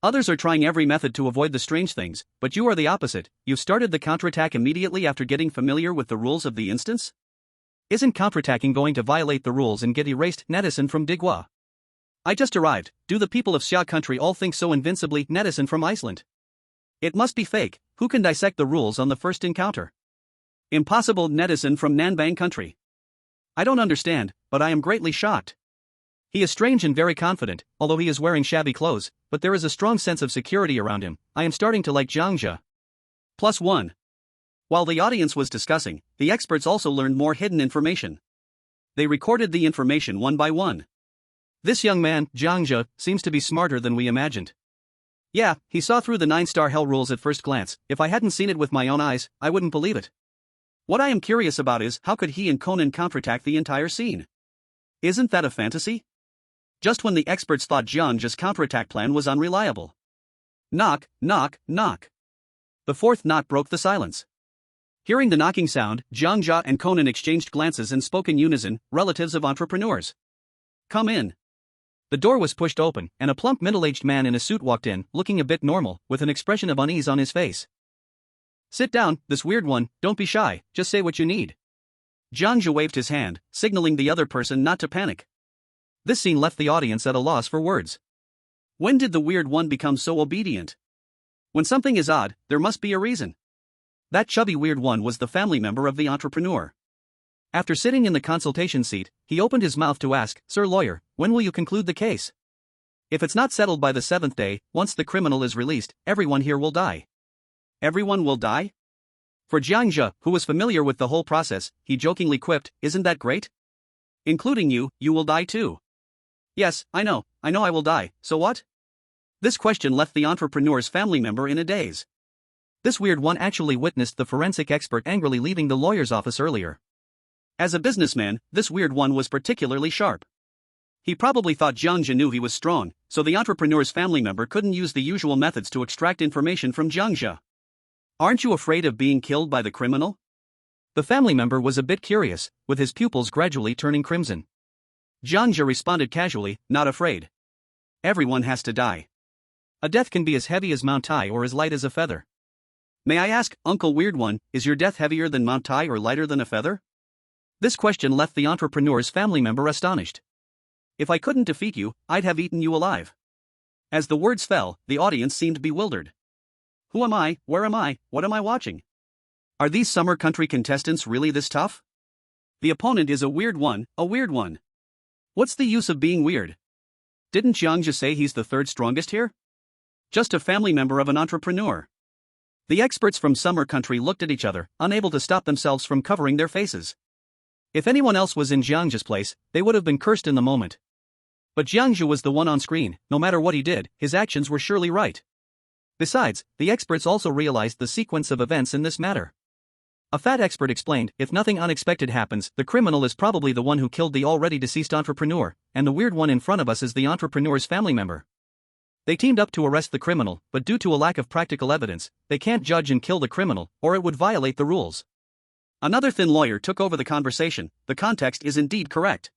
Others are trying every method to avoid the strange things, but you are the opposite. You've started the counterattack immediately after getting familiar with the rules of the instance? Isn't counterattacking going to violate the rules and get erased? Netizen from Digwa. I just arrived. Do the people of Xia country all think so invincibly? Netizen from Iceland. It must be fake. Who can dissect the rules on the first encounter? Impossible. Netizen from Nanbang country. I don't understand, but I am greatly shocked. He is strange and very confident, although he is wearing shabby clothes, but there is a strong sense of security around him. I am starting to like Jiang Zhe. +1. While the audience was discussing, the experts also learned more hidden information. They recorded the information one by one. This young man, Jiang Zhe, seems to be smarter than we imagined. Yeah, he saw through the 9-star Hell rules at first glance. If I hadn't seen it with my own eyes, I wouldn't believe it. What I am curious about is, how could he and Conan counterattack the entire scene? Isn't that a fantasy? Just when the experts thought Jiang Zhe's counterattack plan was unreliable. Knock, knock, knock. The fourth knock broke the silence. Hearing the knocking sound, Jiang Zhe and Conan exchanged glances and spoke in unison, relatives of entrepreneurs. Come in. The door was pushed open, and a plump middle-aged man in a suit walked in, looking a bit normal, with an expression of unease on his face. Sit down, this weird one, don't be shy, just say what you need. Jiang Zhe waved his hand, signaling the other person not to panic. This scene left the audience at a loss for words. When did the weird one become so obedient? When something is odd, there must be a reason. That chubby weird one was the family member of the entrepreneur. After sitting in the consultation seat, he opened his mouth to ask, Sir Lawyer, when will you conclude the case? If it's not settled by the 7th day, once the criminal is released, everyone here will die. Everyone will die? For Jiang Zhe, who was familiar with the whole process, he jokingly quipped, isn't that great? Including you, you will die too. Yes, I know I will die, so what? This question left the entrepreneur's family member in a daze. This weird one actually witnessed the forensic expert angrily leaving the lawyer's office earlier. As a businessman, this weird one was particularly sharp. He probably thought Jiang Zhe knew he was strong, so the entrepreneur's family member couldn't use the usual methods to extract information from Jiang Zhe. Aren't you afraid of being killed by the criminal? The family member was a bit curious, with his pupils gradually turning crimson. Jiang Zhe responded casually, not afraid. Everyone has to die. A death can be as heavy as Mount Tai or as light as a feather. May I ask, Uncle Weird One, is your death heavier than Mount Tai or lighter than a feather? This question left the entrepreneur's family member astonished. If I couldn't defeat you, I'd have eaten you alive. As the words fell, the audience seemed bewildered. Who am I? Where am I? What am I watching? Are these summer country contestants really this tough? The opponent is a weird one, a weird one. What's the use of being weird? Didn't Jiang Zhe say he's the third strongest here? Just a family member of an entrepreneur. The experts from summer country looked at each other, unable to stop themselves from covering their faces. If anyone else was in Jiang Zhe's place, they would have been cursed in the moment. But Jiang Zhe was the one on screen. No matter what he did, his actions were surely right. Besides, the experts also realized the sequence of events in this matter. A fat expert explained, if nothing unexpected happens, the criminal is probably the one who killed the already deceased entrepreneur, and the weird one in front of us is the entrepreneur's family member. They teamed up to arrest the criminal, but due to a lack of practical evidence, they can't judge and kill the criminal, or it would violate the rules. Another thin lawyer took over the conversation. The context is indeed correct.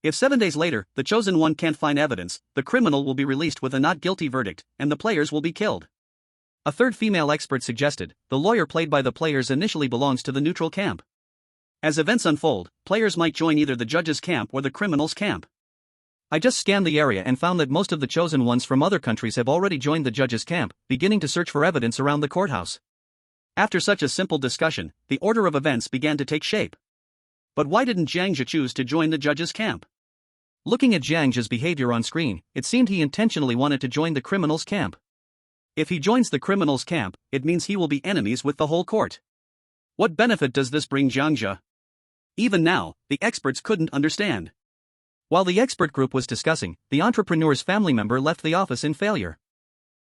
If 7 days later, the chosen one can't find evidence, the criminal will be released with a not guilty verdict, and the players will be killed. A third female expert suggested, the lawyer played by the players initially belongs to the neutral camp. As events unfold, players might join either the judge's camp or the criminal's camp. I just scanned the area and found that most of the chosen ones from other countries have already joined the judge's camp, beginning to search for evidence around the courthouse. After such a simple discussion, the order of events began to take shape. But why didn't Jiang Zhe choose to join the judge's camp? Looking at Jiang Zhe's behavior on screen, it seemed he intentionally wanted to join the criminal's camp. If he joins the criminal's camp, it means he will be enemies with the whole court. What benefit does this bring Jiang Zhe? Even now, the experts couldn't understand. While the expert group was discussing, the entrepreneur's family member left the office in failure.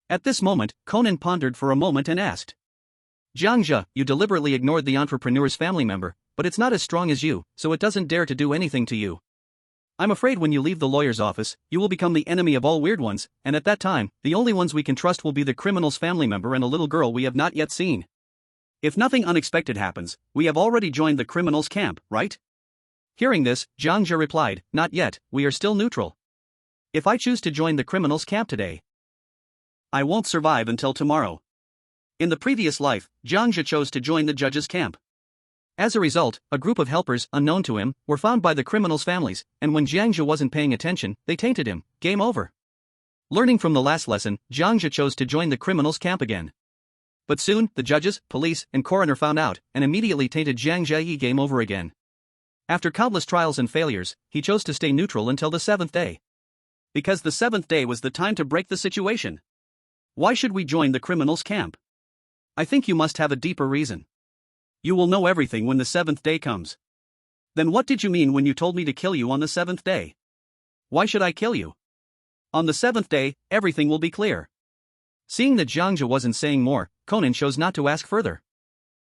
At this moment, Conan pondered for a moment and asked, Jiang Zhe, you deliberately ignored the entrepreneur's family member, but it's not as strong as you, so it doesn't dare to do anything to you. I'm afraid when you leave the lawyer's office, you will become the enemy of all weird ones, and at that time, the only ones we can trust will be the criminal's family member and a little girl we have not yet seen. If nothing unexpected happens, we have already joined the criminal's camp, right? Hearing this, Jiang Zhe replied, not yet, we are still neutral. If I choose to join the criminal's camp today, I won't survive until tomorrow. In the previous life, Jiang Zhe chose to join the judge's camp. As a result, a group of helpers, unknown to him, were found by the criminals' families, and when Jiang Zhe wasn't paying attention, they tainted him. Game over. Learning from the last lesson, Jiang Zhe chose to join the criminals' camp again. But soon, the judges, police, and coroner found out, and immediately tainted Jiang Zhe. Game over again. After countless trials and failures, he chose to stay neutral until the 7th day. Because the 7th day was the time to break the situation. Why should we join the criminals' camp? I think you must have a deeper reason. You will know everything when the 7th day comes. Then what did you mean when you told me to kill you on the 7th day? Why should I kill you? On the 7th day, everything will be clear. Seeing that Jiang Zhe wasn't saying more, Conan chose not to ask further.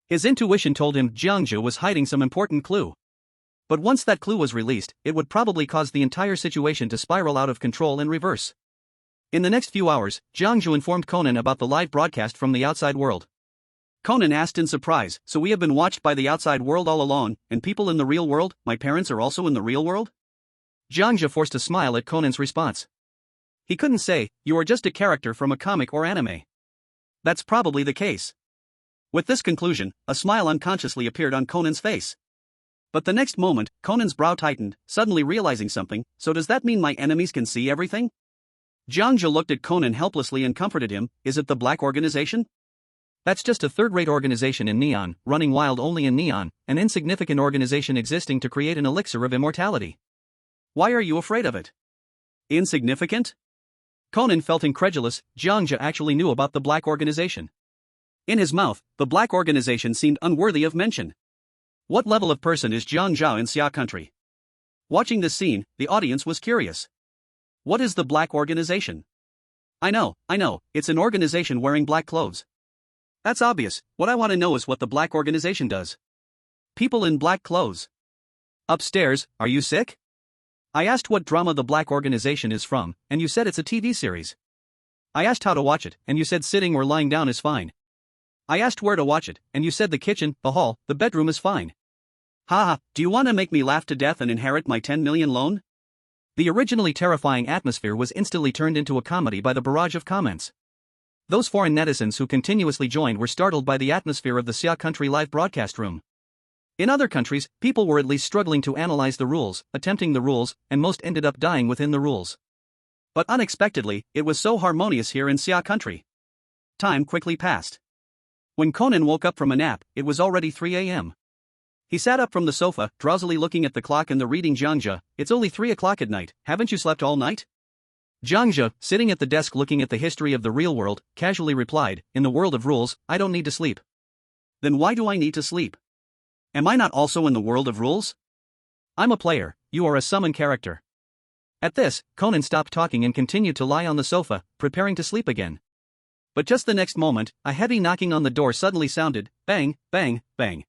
His intuition told him Jiang Zhe was hiding some important clue. But once that clue was released, it would probably cause the entire situation to spiral out of control and reverse. In the next few hours, Jiang Zhe informed Conan about the live broadcast from the outside world. Conan asked in surprise, so we have been watched by the outside world all along, and people in the real world, my parents are also in the real world? Jiang Zhe forced a smile at Conan's response. He couldn't say, you are just a character from a comic or anime. That's probably the case. With this conclusion, a smile unconsciously appeared on Conan's face. But the next moment, Conan's brow tightened, suddenly realizing something, so does that mean my enemies can see everything? Jiang Zhe looked at Conan helplessly and comforted him, is it the Black Organization? That's just a third-rate organization in Neon, running wild only in Neon, an insignificant organization existing to create an elixir of immortality. Why are you afraid of it? Insignificant? Conan felt incredulous. Jiang Zhe actually knew about the Black Organization. In his mouth, the Black Organization seemed unworthy of mention. What level of person is Jiang Zhe in Xia country? Watching this scene, the audience was curious. What is the Black Organization? I know, it's an organization wearing black clothes. That's obvious. What I want to know is what the Black Organization does. People in black clothes. Upstairs, are you sick? I asked what drama the Black Organization is from, and you said it's a TV series. I asked how to watch it, and you said sitting or lying down is fine. I asked where to watch it, and you said the kitchen, the hall, the bedroom is fine. Haha, do you want to make me laugh to death and inherit my 10 million loan? The originally terrifying atmosphere was instantly turned into a comedy by the barrage of comments. Those foreign netizens who continuously joined were startled by the atmosphere of the Xia country live broadcast room. In other countries, people were at least struggling to analyze the rules, attempting the rules, and most ended up dying within the rules. But unexpectedly, it was so harmonious here in Xia country. Time quickly passed. When Conan woke up from a nap, it was already 3 a.m. He sat up from the sofa, drowsily looking at the clock and the reading. Jiang Zhe, it's only 3 o'clock at night, haven't you slept all night? Jiang Zhe, sitting at the desk looking at the history of the real world, casually replied, in the world of rules, I don't need to sleep. Then why do I need to sleep? Am I not also in the world of rules? I'm a player, you are a summon character. At this, Conan stopped talking and continued to lie on the sofa, preparing to sleep again. But just the next moment, a heavy knocking on the door suddenly sounded, bang, bang, bang.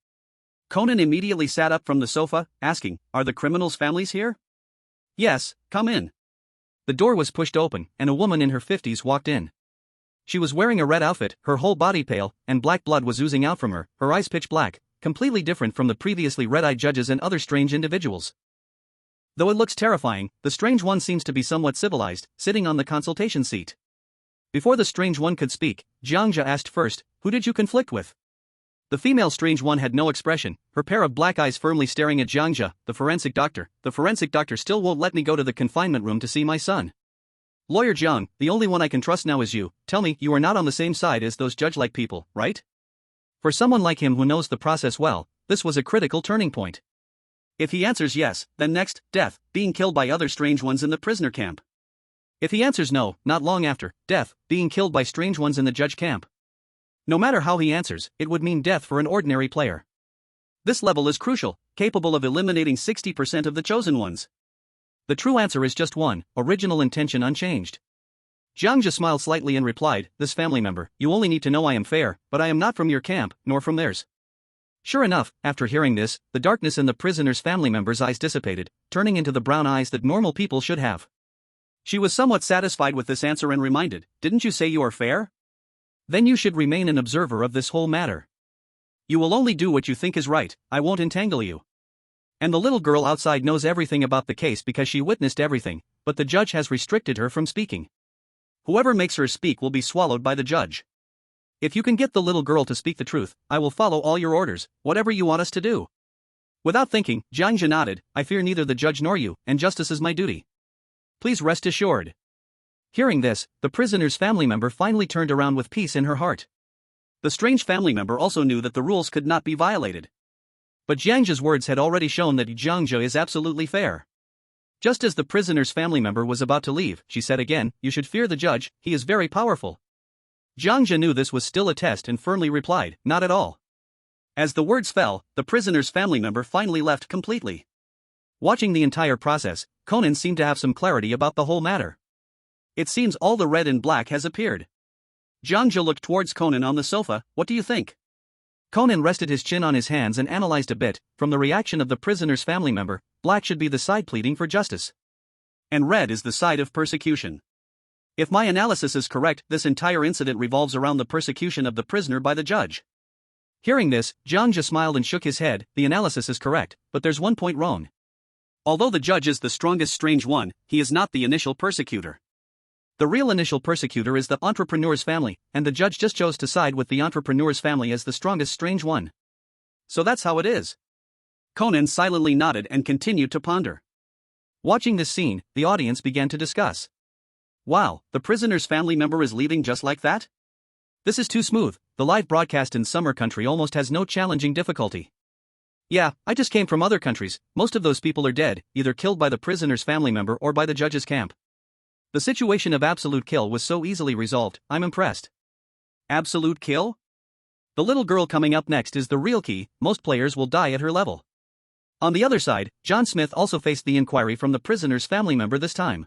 Conan immediately sat up from the sofa, asking, are the criminals' families here? Yes, come in. The door was pushed open, and a woman in her 50s walked in. She was wearing a red outfit, her whole body pale, and black blood was oozing out from her eyes pitch black, completely different from the previously red-eyed judges and other strange individuals. Though it looks terrifying, the strange one seems to be somewhat civilized, sitting on the consultation seat. Before the strange one could speak, Jiang Zhe asked first, who did you conflict with? The female strange one had no expression, her pair of black eyes firmly staring at Jiang Zhe, the forensic doctor still won't let me go to the confinement room to see my son. Lawyer Jiang, the only one I can trust now is you, tell me you are not on the same side as those judge-like people, right? For someone like him who knows the process well, this was a critical turning point. If he answers yes, then next, death, being killed by other strange ones in the prisoner camp. If he answers no, not long after, death, being killed by strange ones in the judge camp. No matter how he answers, it would mean death for an ordinary player. This level is crucial, capable of eliminating 60% of the chosen ones. The true answer is just one, original intention unchanged. Jiang Zhe smiled slightly and replied, this family member, you only need to know I am fair, but I am not from your camp, nor from theirs. Sure enough, after hearing this, the darkness in the prisoner's family member's eyes dissipated, turning into the brown eyes that normal people should have. She was somewhat satisfied with this answer and reminded, didn't you say you are fair? Then you should remain an observer of this whole matter. You will only do what you think is right, I won't entangle you. And the little girl outside knows everything about the case because she witnessed everything, but the judge has restricted her from speaking. Whoever makes her speak will be swallowed by the judge. If you can get the little girl to speak the truth, I will follow all your orders, whatever you want us to do. Without thinking, Jiang Zhe nodded, I fear neither the judge nor you, and justice is my duty. Please rest assured. Hearing this, the prisoner's family member finally turned around with peace in her heart. The strange family member also knew that the rules could not be violated. But Jiang Zhe's words had already shown that Jiang Zhe is absolutely fair. Just as the prisoner's family member was about to leave, she said again, you should fear the judge, he is very powerful. Jiang Zhe knew this was still a test and firmly replied, not at all. As the words fell, the prisoner's family member finally left completely. Watching the entire process, Conan seemed to have some clarity about the whole matter. It seems all the red and black has appeared. Jiang Zhe looked towards Conan on the sofa, what do you think? Conan rested his chin on his hands and analyzed a bit, from the reaction of the prisoner's family member, black should be the side pleading for justice. And red is the side of persecution. If my analysis is correct, this entire incident revolves around the persecution of the prisoner by the judge. Hearing this, Jiang Zhe smiled and shook his head, the analysis is correct, but there's one point wrong. Although the judge is the strongest strange one, he is not the initial persecutor. The real initial persecutor is the entrepreneur's family, and the judge just chose to side with the entrepreneur's family as the strongest strange one. So that's how it is. Conan silently nodded and continued to ponder. Watching this scene, the audience began to discuss. Wow, the prisoner's family member is leaving just like that? This is too smooth, the live broadcast in Summer Country almost has no challenging difficulty. Yeah, I just came from other countries, most of those people are dead, either killed by the prisoner's family member or by the judge's camp. The situation of absolute kill was so easily resolved, I'm impressed. Absolute kill? The little girl coming up next is the real key, most players will die at her level. On the other side, John Smith also faced the inquiry from the prisoner's family member this time.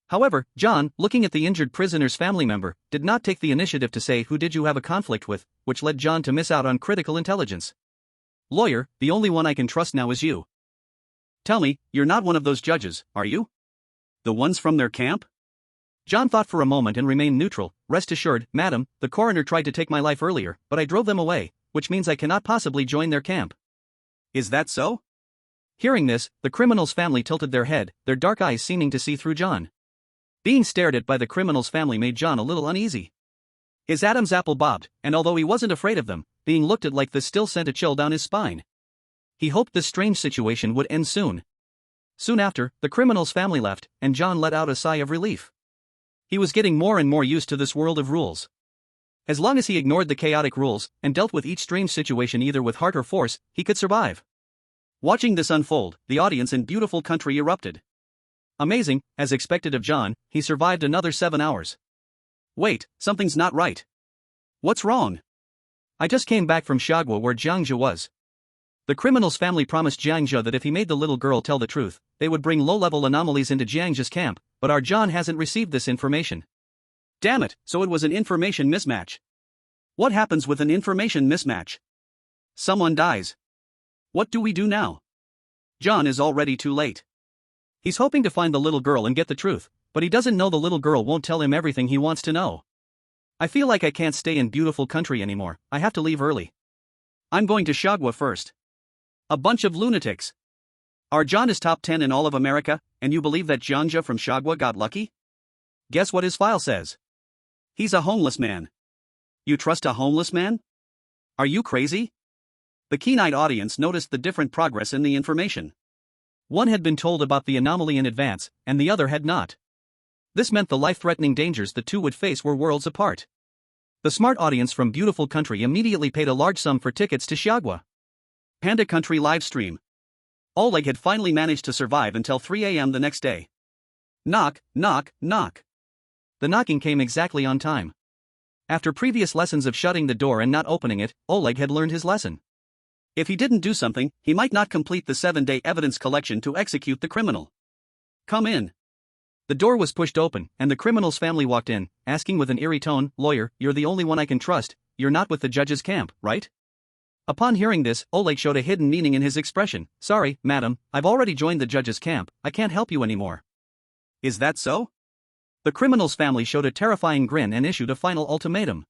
However, John, looking at the injured prisoner's family member, did not take the initiative to say who did you have a conflict with, which led John to miss out on critical intelligence. Lawyer, the only one I can trust now is you. Tell me, you're not one of those judges, are you? The ones from their camp? John thought for a moment and remained neutral, rest assured, madam, the coroner tried to take my life earlier, but I drove them away, which means I cannot possibly join their camp. Is that so? Hearing this, the criminal's family tilted their head, their dark eyes seeming to see through John. Being stared at by the criminal's family made John a little uneasy. His Adam's apple bobbed, and although he wasn't afraid of them, being looked at like this still sent a chill down his spine. He hoped this strange situation would end soon. Soon after, the criminal's family left, and John let out a sigh of relief. He was getting more and more used to this world of rules. As long as he ignored the chaotic rules, and dealt with each strange situation either with heart or force, he could survive. Watching this unfold, the audience in beautiful country erupted. Amazing, as expected of John, he survived another 7 hours. Wait, something's not right. What's wrong? I just came back from Xiagua where Jiang Zhe was. The criminal's family promised Jiang Zhe that if he made the little girl tell the truth, they would bring low-level anomalies into Jiang Zhe's camp, but our John hasn't received this information. Damn it, so it was an information mismatch. What happens with an information mismatch? Someone dies. What do we do now? John is already too late. He's hoping to find the little girl and get the truth, but he doesn't know the little girl won't tell him everything he wants to know. I feel like I can't stay in beautiful country anymore, I have to leave early. I'm going to Xiagua first. A bunch of lunatics. Our John is top 10 in all of America, and you believe that Jiang Zhe from Xiagua got lucky? Guess what his file says? He's a homeless man. You trust a homeless man? Are you crazy? The keen-eyed audience noticed the different progress in the information. One had been told about the anomaly in advance, and the other had not. This meant the life-threatening dangers the two would face were worlds apart. The smart audience from beautiful country immediately paid a large sum for tickets to Xiagua. Panda Country livestream. Oleg had finally managed to survive until 3 a.m. the next day. Knock, knock, knock. The knocking came exactly on time. After previous lessons of shutting the door and not opening it, Oleg had learned his lesson. If he didn't do something, he might not complete the 7-day evidence collection to execute the criminal. Come in. The door was pushed open, and the criminal's family walked in, asking with an eerie tone, "Lawyer, you're the only one I can trust, you're not with the judge's camp, right?" Upon hearing this, Oleg showed a hidden meaning in his expression. "Sorry, madam, I've already joined the judge's camp, I can't help you anymore." Is that so? The criminal's family showed a terrifying grin and issued a final ultimatum.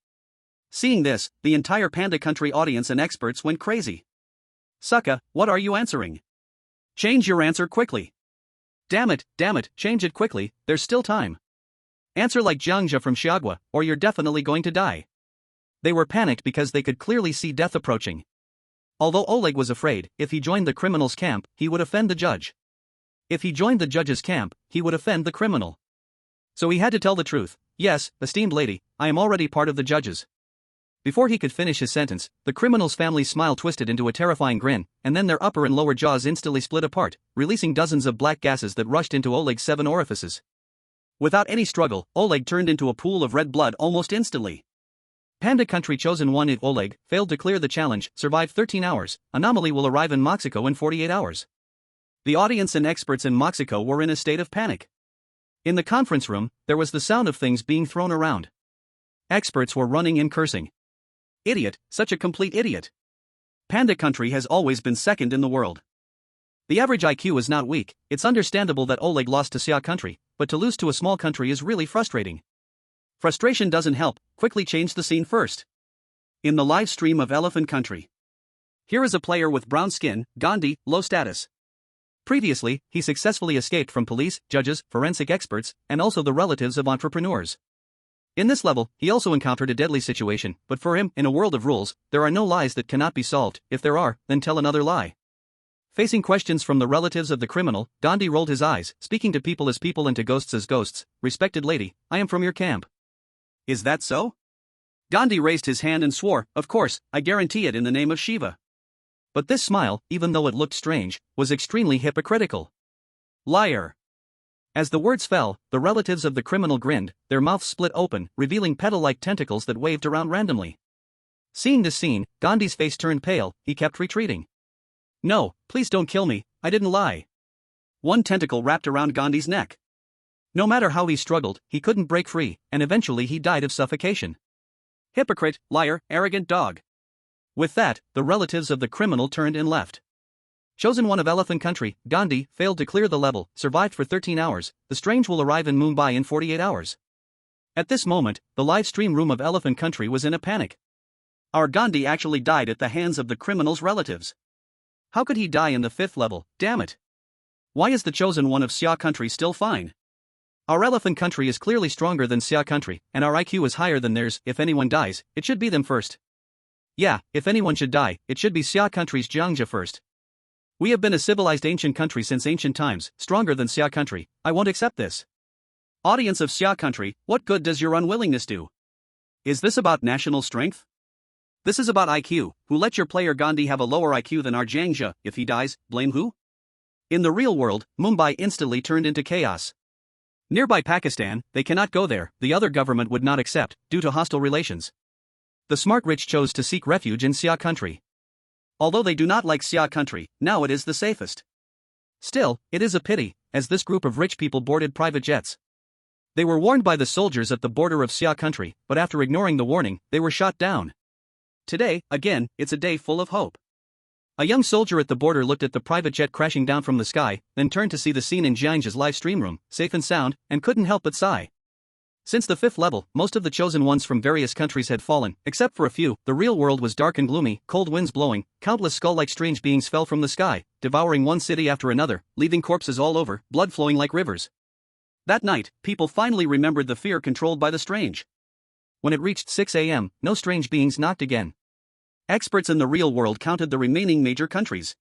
Seeing this, the entire Panda Country audience and experts went crazy. Sucka, what are you answering? Change your answer quickly. Damn it, change it quickly, there's still time. Answer like Jiang Zhe from Xiagua, or you're definitely going to die. They were panicked because they could clearly see death approaching. Although Oleg was afraid, if he joined the criminal's camp, he would offend the judge. If he joined the judge's camp, he would offend the criminal. So he had to tell the truth. "Yes, esteemed lady, I am already part of the judges." Before he could finish his sentence, the criminal's family's smile twisted into a terrifying grin, and then their upper and lower jaws instantly split apart, releasing dozens of black gases that rushed into Oleg's 7 orifices. Without any struggle, Oleg turned into a pool of red blood almost instantly. Panda Country Chosen 1 if Oleg failed to clear the challenge, survived 13 hours, anomaly will arrive in Mexico in 48 hours. The audience and experts in Mexico were in a state of panic. In the conference room, there was the sound of things being thrown around. Experts were running and cursing. Idiot, such a complete idiot. Panda Country has always been second in the world. The average IQ is not weak, it's understandable that Oleg lost to Xia Country, but to lose to a small country is really frustrating. Frustration doesn't help, quickly change the scene first. In the live stream of Elephant Country. Here is a player with brown skin, Gandhi, low status. Previously, he successfully escaped from police, judges, forensic experts, and also the relatives of entrepreneurs. In this level, he also encountered a deadly situation, but for him, in a world of rules, there are no lies that cannot be solved. If there are, then tell another lie. Facing questions from the relatives of the criminal, Gandhi rolled his eyes, speaking to people as people and to ghosts as ghosts. "Respected lady, I am from your camp." Is that so? Gandhi raised his hand and swore, "Of course, I guarantee it in the name of Shiva." But this smile, even though it looked strange, was extremely hypocritical. Liar. As the words fell, the relatives of the criminal grinned, their mouths split open, revealing petal-like tentacles that waved around randomly. Seeing this scene, Gandhi's face turned pale, he kept retreating. "No, please don't kill me, I didn't lie." One tentacle wrapped around Gandhi's neck. No matter how he struggled, he couldn't break free, and eventually he died of suffocation. Hypocrite, liar, arrogant dog. With that, the relatives of the criminal turned and left. Chosen 1 of Elephant Country, Gandhi, failed to clear the level, survived for 13 hours, the strange will arrive in Mumbai in 48 hours. At this moment, the live stream room of Elephant Country was in a panic. Our Gandhi actually died at the hands of the criminal's relatives. How could he die in the 5th level, damn it? Why is the Chosen 1 of Xia Country still fine? Our Elephant Country is clearly stronger than Xia Country, and our IQ is higher than theirs. If anyone dies, it should be them first. Yeah, if anyone should die, it should be Xia Country's Jiang Zhe first. We have been a civilized ancient country since ancient times, stronger than Xia country. I won't accept this. Audience of Xia country, what good does your unwillingness do? Is this about national strength? This is about IQ. Who let your player Gandhi have a lower IQ than our Jiang Zhe? If he dies, blame who? In the real world, Mumbai instantly turned into chaos. Nearby Pakistan, they cannot go there, the other government would not accept, due to hostile relations. The smart rich chose to seek refuge in Xia country. Although they do not like Xia country, now it is the safest. Still, it is a pity, as this group of rich people boarded private jets. They were warned by the soldiers at the border of Xia country, but after ignoring the warning, they were shot down. Today, again, it's a day full of hope. A young soldier at the border looked at the private jet crashing down from the sky, then turned to see the scene in Jiang Zhe's live stream room, safe and sound, and couldn't help but sigh. Since the 5th level, most of the chosen ones from various countries had fallen, except for a few. The real world was dark and gloomy, cold winds blowing, countless skull-like strange beings fell from the sky, devouring one city after another, leaving corpses all over, blood flowing like rivers. That night, people finally remembered the fear controlled by the strange. When it reached 6 a.m., no strange beings knocked again. Experts in the real world counted the remaining major countries.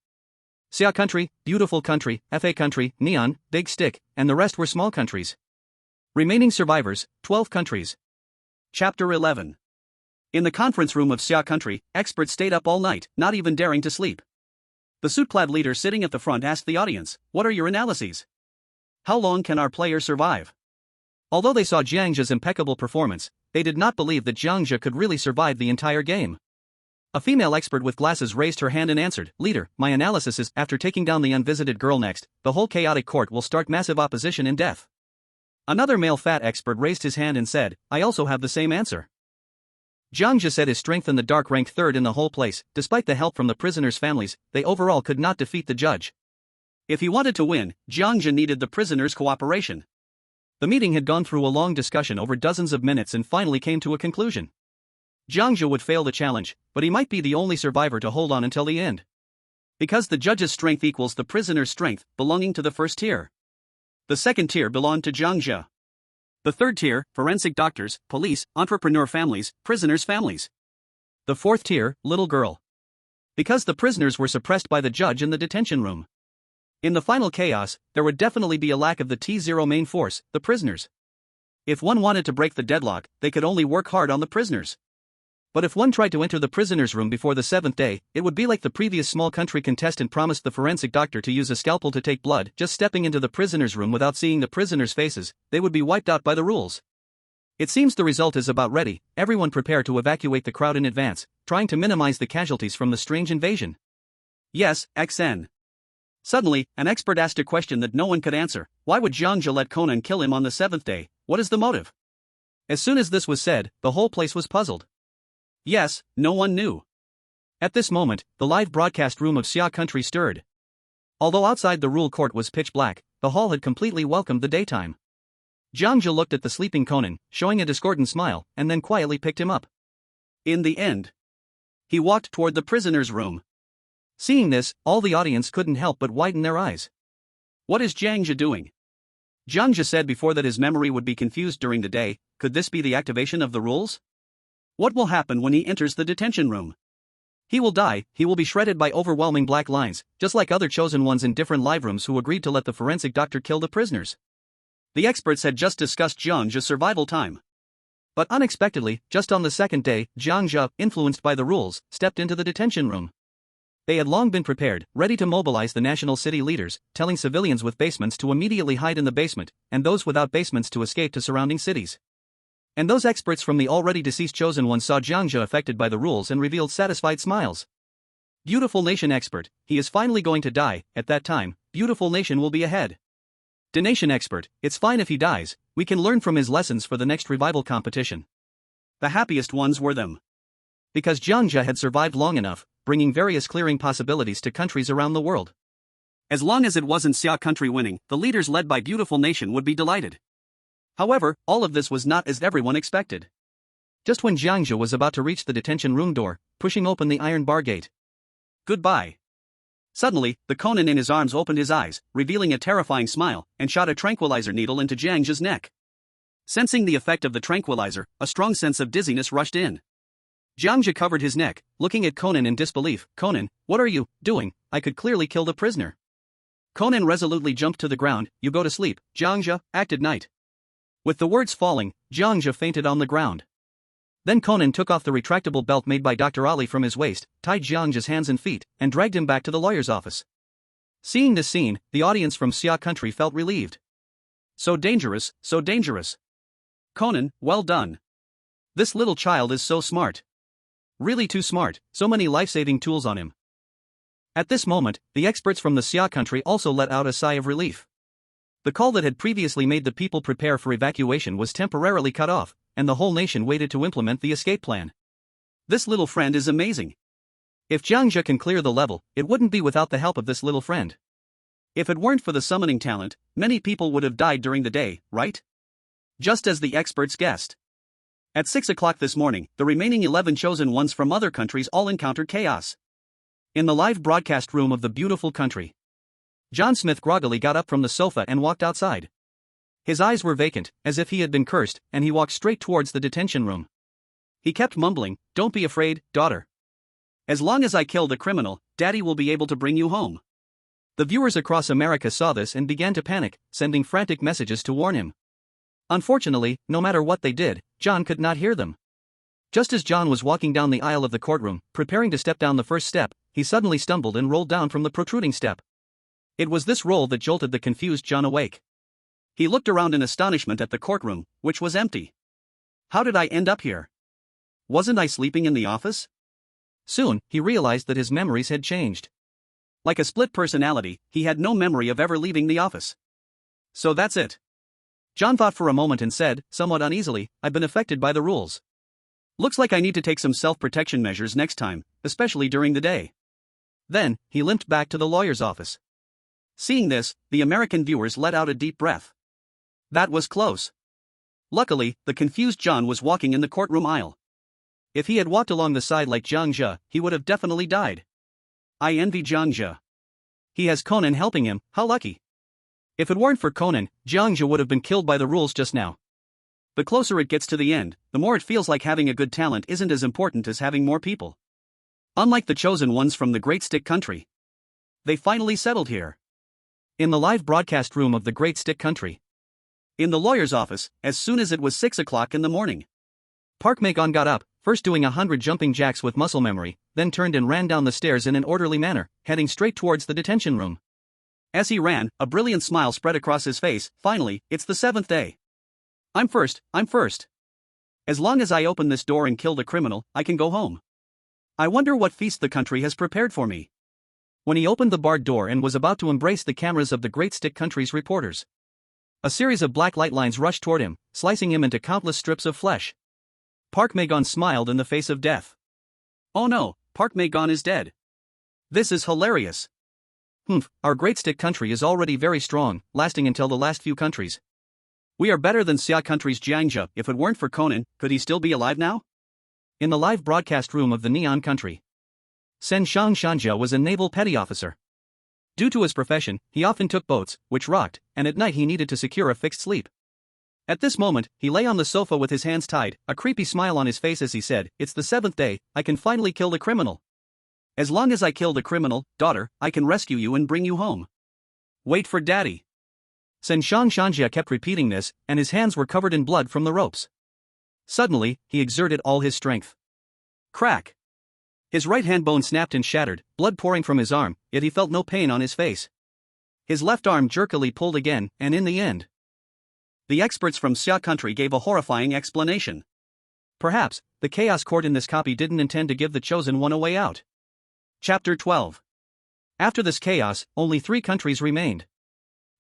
Xia country, beautiful country, Fa country, neon, big stick, and the rest were small countries. Remaining survivors, 12 countries. Chapter 11. In the conference room of Xia country, experts stayed up all night, not even daring to sleep. The suit-clad leader sitting at the front asked the audience, "What are your analyses? How long can our player survive?" Although they saw Jiang Zhe's impeccable performance, they did not believe that Jiang Zhe could really survive the entire game. A female expert with glasses raised her hand and answered, "Leader, my analysis is, after taking down the unvisited girl next, the whole chaotic court will start massive opposition and death." Another male fat expert raised his hand and said, "I also have the same answer." Jiang Zhe said his strength in the dark ranked 3rd in the whole place. Despite the help from the prisoners' families, they overall could not defeat the judge. If he wanted to win, Jiang Zhe needed the prisoners' cooperation. The meeting had gone through a long discussion over dozens of minutes and finally came to a conclusion. Jiang Zhe would fail the challenge, but he might be the only survivor to hold on until the end. Because the judge's strength equals the prisoner's strength, belonging to the 1st tier. The 2nd tier belonged to Jiang Zhe. The 3rd tier, forensic doctors, police, entrepreneur families, prisoners' families. The 4th tier, little girl. Because the prisoners were suppressed by the judge in the detention room. In the final chaos, there would definitely be a lack of the T0 main force, the prisoners. If one wanted to break the deadlock, they could only work hard on the prisoners. But if one tried to enter the prisoner's room before the 7th day, it would be like the previous small country contestant promised the forensic doctor to use a scalpel to take blood. Just stepping into the prisoner's room without seeing the prisoners' faces, they would be wiped out by the rules. It seems the result is about ready. Everyone prepare to evacuate the crowd in advance, trying to minimize the casualties from the strange invasion. Yes, XN. Suddenly, an expert asked a question that no one could answer. Why would Jiang Zhe let Conan kill him on the 7th day? What is the motive? As soon as this was said, the whole place was puzzled. Yes, no one knew. At this moment, the live broadcast room of Xia country stirred. Although outside the rule court was pitch black, the hall had completely welcomed the daytime. Jiang Zhe looked at the sleeping Conan, showing a discordant smile, and then quietly picked him up. In the end, he walked toward the prisoner's room. Seeing this, all the audience couldn't help but widen their eyes. What is Jiang Zhe doing? Jiang Zhe said before that his memory would be confused during the day. Could this be the activation of the rules? What will happen when he enters the detention room? He will die. He will be shredded by overwhelming black lines, just like other chosen ones in different live rooms who agreed to let the forensic doctor kill the prisoners. The experts had just discussed Jiang Zhe's survival time. But unexpectedly, just on the 2nd day, Jiang Zhe, influenced by the rules, stepped into the detention room. They had long been prepared, ready to mobilize the national city leaders, telling civilians with basements to immediately hide in the basement, and those without basements to escape to surrounding cities. And those experts from the already deceased chosen ones saw Jiang Zhe affected by the rules and revealed satisfied smiles. Beautiful nation expert, he is finally going to die. At that time, beautiful nation will be ahead. Donation expert, it's fine if he dies, we can learn from his lessons for the next revival competition. The happiest ones were them. Because Jiang Zhe had survived long enough, bringing various clearing possibilities to countries around the world. As long as it wasn't Xia country winning, the leaders led by beautiful nation would be delighted. However, all of this was not as everyone expected. Just when Jiang Zhe was about to reach the detention room door, pushing open the iron bar gate. Goodbye. Suddenly, the Conan in his arms opened his eyes, revealing a terrifying smile, and shot a tranquilizer needle into Jiang Zhe's neck. Sensing the effect of the tranquilizer, a strong sense of dizziness rushed in. Jiang Zhe covered his neck, looking at Conan in disbelief. Conan, what are you doing? I could clearly kill the prisoner. Conan resolutely jumped to the ground. You go to sleep, Jiang Zhe, acted night. With the words falling, Jiang Zhe fainted on the ground. Then Conan took off the retractable belt made by Dr. Ali from his waist, tied Jiang Zhe's hands and feet, and dragged him back to the lawyer's office. Seeing this scene, the audience from Xia country felt relieved. So dangerous, so dangerous. Conan, well done. This little child is so smart. Really too smart, so many life-saving tools on him. At this moment, the experts from the Xia country also let out a sigh of relief. The call that had previously made the people prepare for evacuation was temporarily cut off, and the whole nation waited to implement the escape plan. This little friend is amazing. If Jiang Zhe can clear the level, it wouldn't be without the help of this little friend. If it weren't for the summoning talent, many people would have died during the day, right? Just as the experts guessed. At 6 o'clock this morning, the remaining 11 chosen ones from other countries all encountered chaos. In the live broadcast room of the beautiful country, John Smith groggily got up from the sofa and walked outside. His eyes were vacant, as if he had been cursed, and he walked straight towards the detention room. He kept mumbling, "Don't be afraid, daughter. As long as I kill the criminal, Daddy will be able to bring you home." The viewers across America saw this and began to panic, sending frantic messages to warn him. Unfortunately, no matter what they did, John could not hear them. Just as John was walking down the aisle of the courtroom, preparing to step down the first step, he suddenly stumbled and rolled down from the protruding step. It was this roll that jolted the confused John awake. He looked around in astonishment at the courtroom, which was empty. How did I end up here? Wasn't I sleeping in the office? Soon, he realized that his memories had changed. Like a split personality, he had no memory of ever leaving the office. So that's it. John thought for a moment and said, somewhat uneasily, I've been affected by the rules. Looks like I need to take some self-protection measures next time, especially during the day. Then, he limped back to the lawyer's office. Seeing this, the American viewers let out a deep breath. That was close. Luckily, the confused John was walking in the courtroom aisle. If he had walked along the side like Jiang Zhe, he would have definitely died. I envy Jiang Zhe. He has Conan helping him, how lucky. If it weren't for Conan, Jiang Zhe would have been killed by the rules just now. The closer it gets to the end, the more it feels like having a good talent isn't as important as having more people. Unlike the chosen ones from the Great Stick Country. They finally settled here. In the live broadcast room of the Great Stick Country. In the lawyer's office, as soon as it was 6 o'clock in the morning. Park Magon got up, first doing 100 jumping jacks with muscle memory, then turned and ran down the stairs in an orderly manner, heading straight towards the detention room. As he ran, a brilliant smile spread across his face. Finally, it's the 7th day. I'm first. As long as I open this door and kill the criminal, I can go home. I wonder what feast the country has prepared for me. When he opened the barred door and was about to embrace the cameras of the Great Stick Country's reporters, a series of black light lines rushed toward him, slicing him into countless strips of flesh. Park Magon smiled in the face of death. Oh no, Park Magon is dead. This is hilarious. Our Great Stick Country is already very strong, lasting until the last few countries. We are better than Xia Country's Jiang Zhe. If it weren't for Conan, could he still be alive now? In the live broadcast room of the Neon Country. Sen Shang Shanja was a naval petty officer. Due to his profession, he often took boats, which rocked, and at night he needed to secure a fixed sleep. At this moment, he lay on the sofa with his hands tied, a creepy smile on his face as he said, it's the 7th day, I can finally kill the criminal. As long as I kill the criminal, daughter, I can rescue you and bring you home. Wait for Daddy. Sen Shang Shanja kept repeating this, and his hands were covered in blood from the ropes. Suddenly, he exerted all his strength. Crack! His right hand bone snapped and shattered, blood pouring from his arm, yet he felt no pain on his face. His left arm jerkily pulled again, and in the end, the experts from Xia Country gave a horrifying explanation. Perhaps, the Chaos Court in this copy didn't intend to give the chosen one a way out. Chapter 12. After this chaos, only 3 countries remained.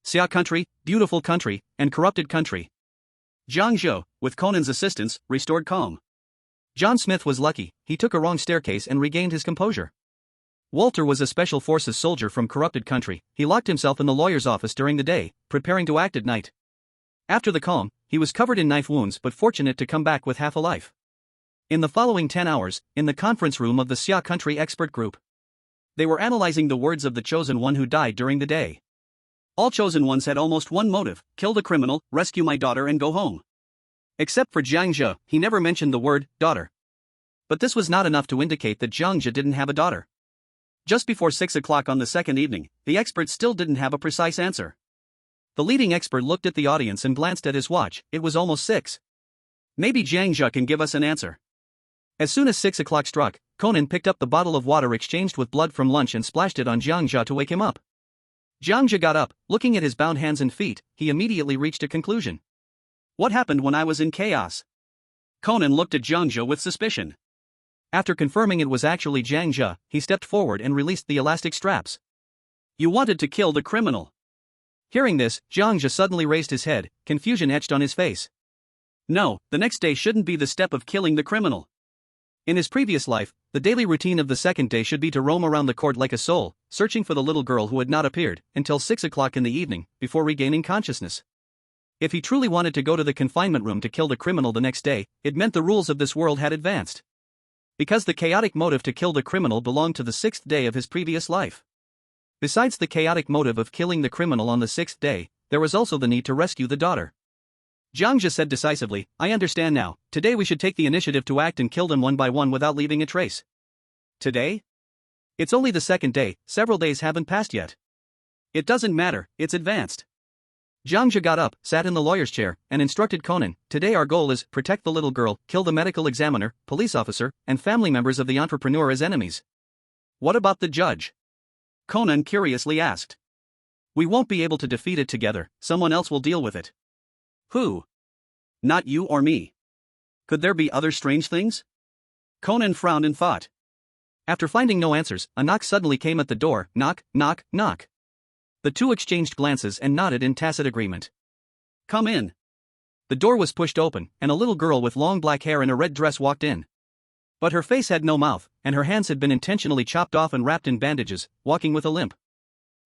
Xia Country, Beautiful Country, and Corrupted Country. Jiang Zhe, with Conan's assistance, restored calm. John Smith was lucky, he took a wrong staircase and regained his composure. Walter was a Special Forces soldier from Corrupted Country. He locked himself in the lawyer's office during the day, preparing to act at night. After the calm, he was covered in knife wounds but fortunate to come back with half a life. In the following 10 hours, in the conference room of the Xia Country expert group, they were analyzing the words of the chosen one who died during the day. All chosen ones had almost one motive: kill the criminal, rescue my daughter and go home. Except for Jiang Zhe, he never mentioned the word daughter. But this was not enough to indicate that Jiang Zhe didn't have a daughter. Just before 6 o'clock on the second evening, the expert still didn't have a precise answer. The leading expert looked at the audience and glanced at his watch. It was almost 6. Maybe Jiang Zhe can give us an answer. As soon as 6 o'clock struck, Conan picked up the bottle of water exchanged with blood from lunch and splashed it on Jiang Zhe to wake him up. Jiang Zhe got up. Looking at his bound hands and feet, he immediately reached a conclusion. What happened when I was in chaos? Conan looked at Jiang Zhe with suspicion. After confirming it was actually Jiang Zhe, he stepped forward and released the elastic straps. You wanted to kill the criminal. Hearing this, Jiang Zhe suddenly raised his head, confusion etched on his face. No, the next day shouldn't be the step of killing the criminal. In his previous life, the daily routine of the second day should be to roam around the court like a soul, searching for the little girl who had not appeared, until 6 o'clock in the evening, before regaining consciousness. If he truly wanted to go to the confinement room to kill the criminal the next day, it meant the rules of this world had advanced. Because the chaotic motive to kill the criminal belonged to the 6th day of his previous life. Besides the chaotic motive of killing the criminal on the 6th day, there was also the need to rescue the daughter. Jiang Zhe said decisively, I understand now. Today we should take the initiative to act and kill them one by one without leaving a trace. Today? It's only the second day, several days haven't passed yet. It doesn't matter, it's advanced. Jiang Zhe got up, sat in the lawyer's chair, and instructed Conan, today our goal is protect the little girl, kill the medical examiner, police officer, and family members of the entrepreneur as enemies. What about the judge? Conan curiously asked. We won't be able to defeat it together, someone else will deal with it. Who? Not you or me. Could there be other strange things? Conan frowned in thought. After finding no answers, a knock suddenly came at the door. Knock, knock, knock. The two exchanged glances and nodded in tacit agreement. Come in. The door was pushed open, and a little girl with long black hair and a red dress walked in. But her face had no mouth, and her hands had been intentionally chopped off and wrapped in bandages, walking with a limp.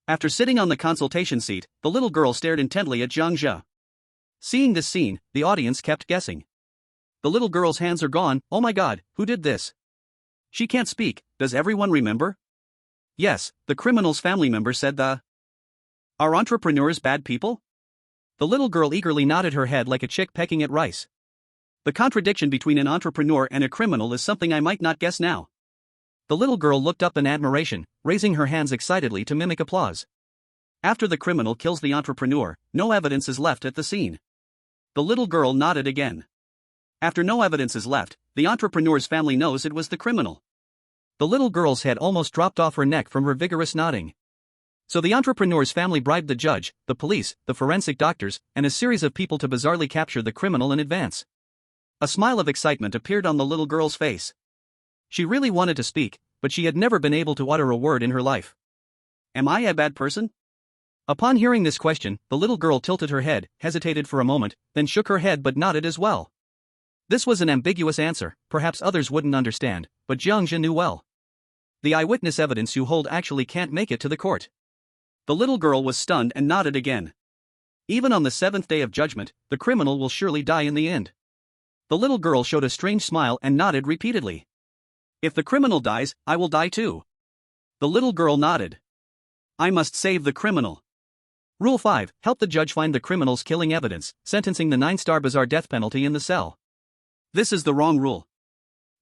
After sitting on the consultation seat, the little girl stared intently at Jiang Zhe. Seeing this scene, the audience kept guessing. The little girl's hands are gone. Oh my god, who did this? She can't speak. Does everyone remember? Yes, the criminal's family member said the. Are entrepreneurs bad people? The little girl eagerly nodded her head like a chick pecking at rice. The contradiction between an entrepreneur and a criminal is something I might not guess now. The little girl looked up in admiration, raising her hands excitedly to mimic applause. After the criminal kills the entrepreneur, no evidence is left at the scene. The little girl nodded again. After no evidence is left, the entrepreneur's family knows it was the criminal. The little girl's head almost dropped off her neck from her vigorous nodding. So the entrepreneur's family bribed the judge, the police, the forensic doctors, and a series of people to bizarrely capture the criminal in advance. A smile of excitement appeared on the little girl's face. She really wanted to speak, but she had never been able to utter a word in her life. Am I a bad person? Upon hearing this question, the little girl tilted her head, hesitated for a moment, then shook her head but nodded as well. This was an ambiguous answer, perhaps others wouldn't understand, but Jiang Zhe knew well. The eyewitness evidence you hold actually can't make it to the court. The little girl was stunned and nodded again. Even on the 7th day of judgment, the criminal will surely die in the end. The little girl showed a strange smile and nodded repeatedly. If the criminal dies, I will die too. The little girl nodded. I must save the criminal. Rule 5. Help the judge find the criminal's killing evidence, sentencing the 9-star bizarre death penalty in the cell. This is the wrong rule.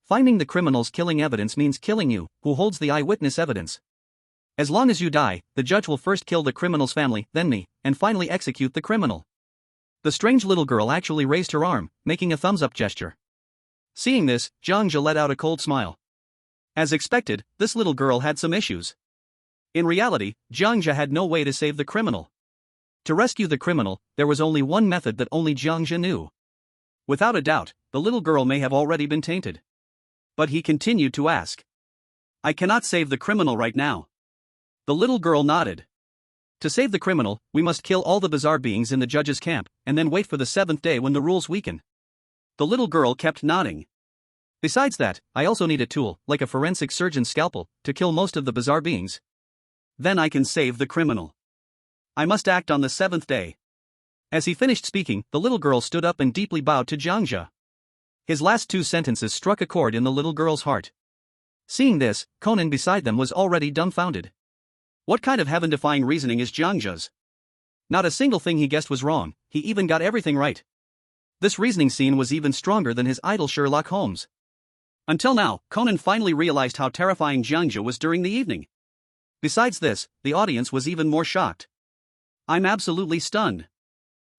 Finding the criminal's killing evidence means killing you, who holds the eyewitness evidence. As long as you die, the judge will first kill the criminal's family, then me, and finally execute the criminal. The strange little girl actually raised her arm, making a thumbs-up gesture. Seeing this, Jiang Zhe let out a cold smile. As expected, this little girl had some issues. In reality, Jiang Zhe had no way to save the criminal. To rescue the criminal, there was only one method that only Jiang Zhe knew. Without a doubt, the little girl may have already been tainted. But he continued to ask. I cannot save the criminal right now. The little girl nodded. To save the criminal, we must kill all the bizarre beings in the judge's camp, and then wait for the 7th day when the rules weaken. The little girl kept nodding. Besides that, I also need a tool, like a forensic surgeon's scalpel, to kill most of the bizarre beings. Then I can save the criminal. I must act on the 7th day. As he finished speaking, the little girl stood up and deeply bowed to Jiang Zhe. His last 2 sentences struck a chord in the little girl's heart. Seeing this, Conan beside them was already dumbfounded. What kind of heaven-defying reasoning is Jiang Zhe's? Not a single thing he guessed was wrong, he even got everything right. This reasoning scene was even stronger than his idol Sherlock Holmes. Until now, Conan finally realized how terrifying Jiang Zhe was during the evening. Besides this, the audience was even more shocked. I'm absolutely stunned.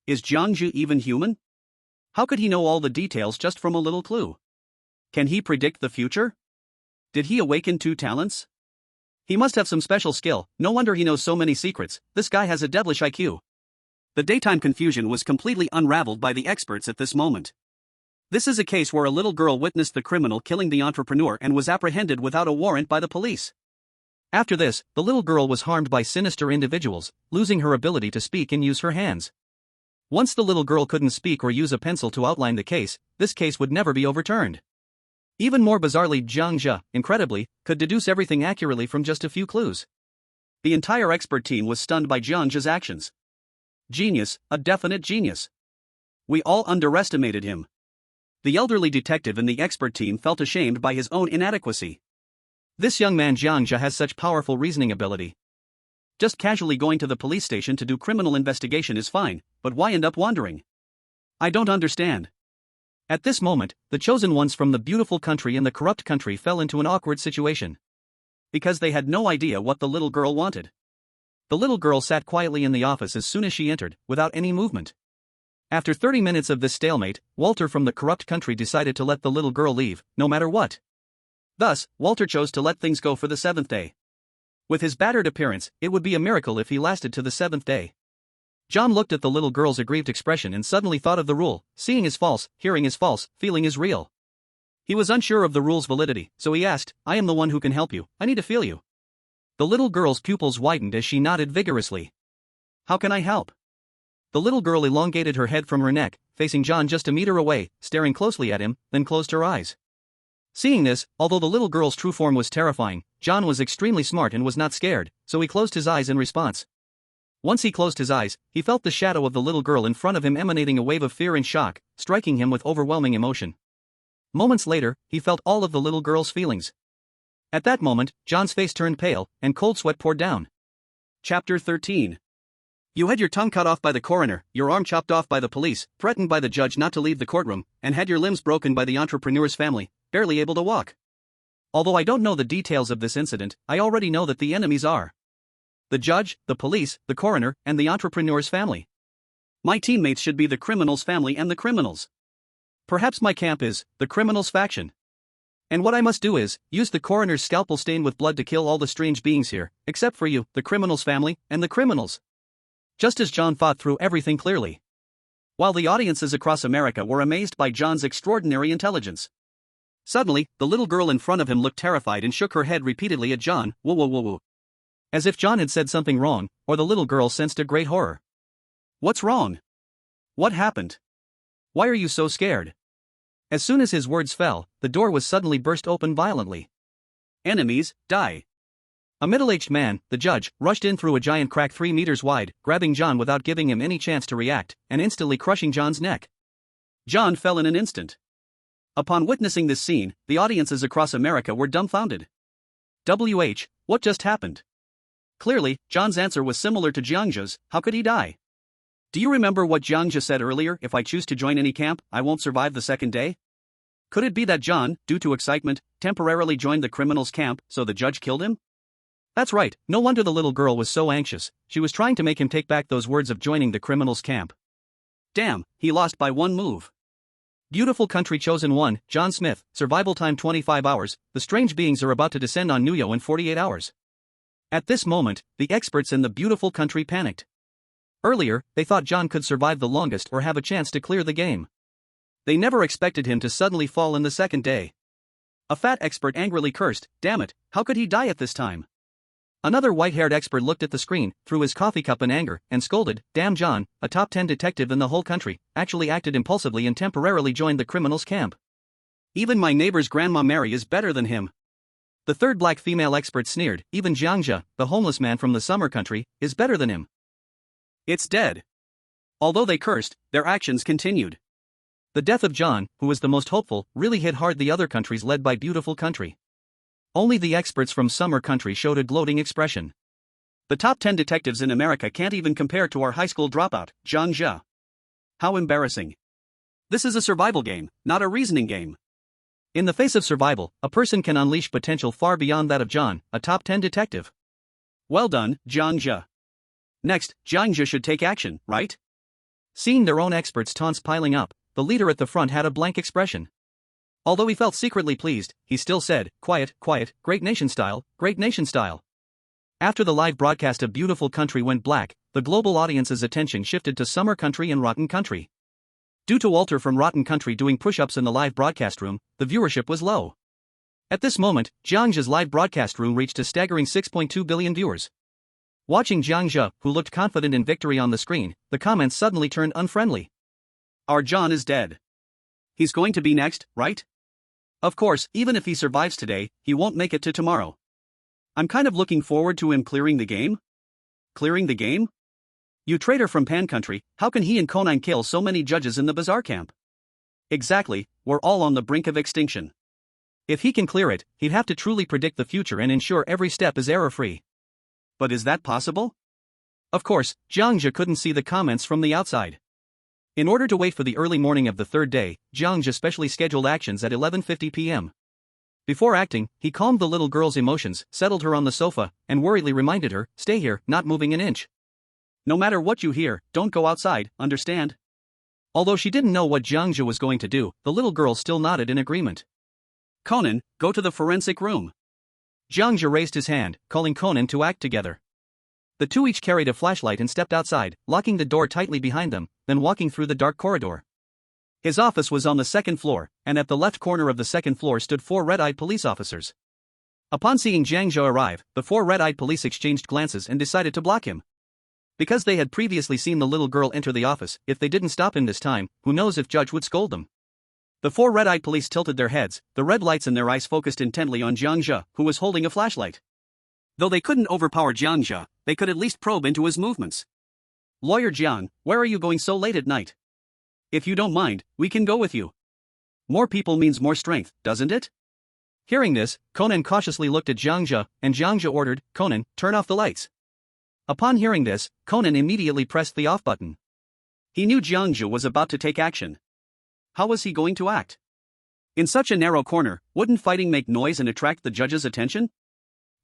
Is Jiang Zhe even human? How could he know all the details just from a little clue? Can he predict the future? Did he awaken 2 talents? He must have some special skill, no wonder he knows so many secrets. This guy has a devilish IQ. The daytime confusion was completely unraveled by the experts at this moment. This is a case where a little girl witnessed the criminal killing the entrepreneur and was apprehended without a warrant by the police. After this, the little girl was harmed by sinister individuals, losing her ability to speak and use her hands. Once the little girl couldn't speak or use a pencil to outline the case, this case would never be overturned. Even more bizarrely, Jiang Zhe, incredibly, could deduce everything accurately from just a few clues. The entire expert team was stunned by Jiang Zhe's actions. Genius, a definite genius. We all underestimated him. The elderly detective in the expert team felt ashamed by his own inadequacy. This young man Jiang Zhe has such powerful reasoning ability. Just casually going to the police station to do criminal investigation is fine, but why end up wandering? I don't understand. At this moment, the chosen ones from the beautiful country and the corrupt country fell into an awkward situation. Because they had no idea what the little girl wanted. The little girl sat quietly in the office as soon as she entered, without any movement. After 30 minutes of this stalemate, Walter from the corrupt country decided to let the little girl leave, no matter what. Thus, Walter chose to let things go for the 7th day. With his battered appearance, it would be a miracle if he lasted to the 7th day. John looked at the little girl's aggrieved expression and suddenly thought of the rule: seeing is false, hearing is false, feeling is real. He was unsure of the rule's validity, so he asked, I am the one who can help you, I need to feel you. The little girl's pupils widened as she nodded vigorously. How can I help? The little girl elongated her head from her neck, facing John just a meter away, staring closely at him, then closed her eyes. Seeing this, although the little girl's true form was terrifying, John was extremely smart and was not scared, so he closed his eyes in response. Once he closed his eyes, he felt the shadow of the little girl in front of him emanating a wave of fear and shock, striking him with overwhelming emotion. Moments later, he felt all of the little girl's feelings. At that moment, John's face turned pale, and cold sweat poured down. Chapter 13. You had your tongue cut off by the coroner, your arm chopped off by the police, threatened by the judge not to leave the courtroom, and had your limbs broken by the entrepreneur's family, barely able to walk. Although I don't know the details of this incident, I already know that the enemies are the judge, the police, the coroner, and the entrepreneur's family. My teammates should be the criminal's family and the criminals. Perhaps my camp is the criminal's faction. And what I must do is use the coroner's scalpel stained with blood to kill all the strange beings here, except for you, the criminal's family, and the criminals. Just as John thought through everything clearly. While the audiences across America were amazed by John's extraordinary intelligence. Suddenly, the little girl in front of him looked terrified and shook her head repeatedly at John, whoa whoa whoa whoa. As if John had said something wrong, or the little girl sensed a great horror. What's wrong? What happened? Why are you so scared? As soon as his words fell, the door was suddenly burst open violently. Enemies, die. A middle-aged man, the judge, rushed in through a giant crack 3 meters wide, grabbing John without giving him any chance to react, and instantly crushing John's neck. John fell in an instant. Upon witnessing this scene, the audiences across America were dumbfounded. What just happened? Clearly, John's answer was similar to Jiang Zhe's. How could he die? Do you remember what Jiang Zhe said earlier? If I choose to join any camp, I won't survive the 2nd day? Could it be that John, due to excitement, temporarily joined the criminal's camp, so the judge killed him? That's right, no wonder the little girl was so anxious. She was trying to make him take back those words of joining the criminal's camp. Damn, he lost by 1 move. Beautiful country chosen 1, John Smith, survival time 25 hours, the strange beings are about to descend on Nuyo in 48 hours. At this moment, the experts in the beautiful country panicked. Earlier, they thought John could survive the longest or have a chance to clear the game. They never expected him to suddenly fall in the 2nd day. A fat expert angrily cursed, damn it, how could he die at this time? Another white-haired expert looked at the screen, threw his coffee cup in anger, and scolded, damn John, a top 10 detective in the whole country, actually acted impulsively and temporarily joined the criminal's camp. Even my neighbor's grandma Mary is better than him. The 3rd black female expert sneered, even Jiang Zhe, the homeless man from the summer country, is better than him. It's dead. Although they cursed, their actions continued. The death of John, who was the most hopeful, really hit hard the other countries led by beautiful country. Only the experts from summer country showed a gloating expression. The top 10 detectives in America can't even compare to our high school dropout, Jiang Zhe. How embarrassing. This is a survival game, not a reasoning game. In the face of survival, a person can unleash potential far beyond that of John, a top 10 detective. Well done, Jiang Zhe. Next, Jiang Zhe should take action, right? Seeing their own experts' taunts piling up, the leader at the front had a blank expression. Although he felt secretly pleased, he still said, "Quiet, quiet, great nation style, great nation style." After the live broadcast of Beautiful Country went black, the global audience's attention shifted to Summer Country and Rotten Country. Due to Walter from Rotten Country doing push-ups in the live broadcast room, the viewership was low. At this moment, Jiang Zhe's live broadcast room reached a staggering 6.2 billion viewers. Watching Jiang Zhe, who looked confident in victory on the screen, the comments suddenly turned unfriendly. Our John is dead. He's going to be next, right? Of course, even if he survives today, he won't make it to tomorrow. I'm kind of looking forward to him clearing the game. Clearing the game? You traitor from Pan Country, how can he and Conan kill so many judges in the Bazaar camp? Exactly, we're all on the brink of extinction. If he can clear it, he'd have to truly predict the future and ensure every step is error-free. But is that possible? Of course, Jiang Zhe couldn't see the comments from the outside. In order to wait for the early morning of the third day, Jiang Zhe specially scheduled actions at 11:50 p.m. Before acting, he calmed the little girl's emotions, settled her on the sofa, and worriedly reminded her, "Stay here, not moving an inch. No matter what you hear, don't go outside, understand?" Although she didn't know what Jiang Zhe was going to do, the little girl still nodded in agreement. Conan, go to the forensic room. Jiang Zhe raised his hand, calling Conan to act together. The two each carried a flashlight and stepped outside, locking the door tightly behind them, then walking through the dark corridor. His office was on the second floor, and at the left corner of the second floor stood 4 red-eyed police officers. Upon seeing Jiang Zhe arrive, the 4 red-eyed police exchanged glances and decided to block him. Because they had previously seen the little girl enter the office, if they didn't stop him this time, who knows if Judge would scold them. The 4 red-eyed police tilted their heads, the red lights in their eyes focused intently on Jiang Zhe, who was holding a flashlight. Though they couldn't overpower Jiang Zhe, they could at least probe into his movements. Lawyer Jiang, where are you going so late at night? If you don't mind, we can go with you. More people means more strength, doesn't it? Hearing this, Conan cautiously looked at Jiang Zhe, and Jiang Zhe ordered, "Conan, turn off the lights." Upon hearing this, Conan immediately pressed the off button. He knew Jiang Zhe was about to take action. How was he going to act? In such a narrow corner, wouldn't fighting make noise and attract the judge's attention?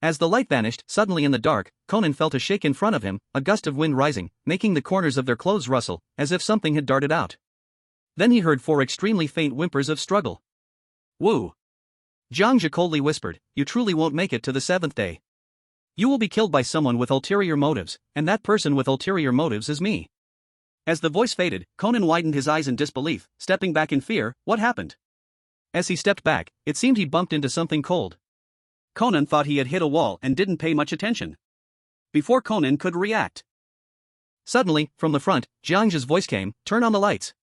As the light vanished, suddenly in the dark, Conan felt a shake in front of him, a gust of wind rising, making the corners of their clothes rustle, as if something had darted out. Then he heard 4 extremely faint whimpers of struggle. Woo! Jiang Zhe coldly whispered, "You truly won't make it to the 7th day. You will be killed by someone with ulterior motives, and that person with ulterior motives is me." As the voice faded, Conan widened his eyes in disbelief, stepping back in fear. What happened? As he stepped back, it seemed he bumped into something cold. Conan thought he had hit a wall and didn't pay much attention. Before Conan could react, suddenly, from the front, Jiang Zhe's voice came, "Turn on the lights."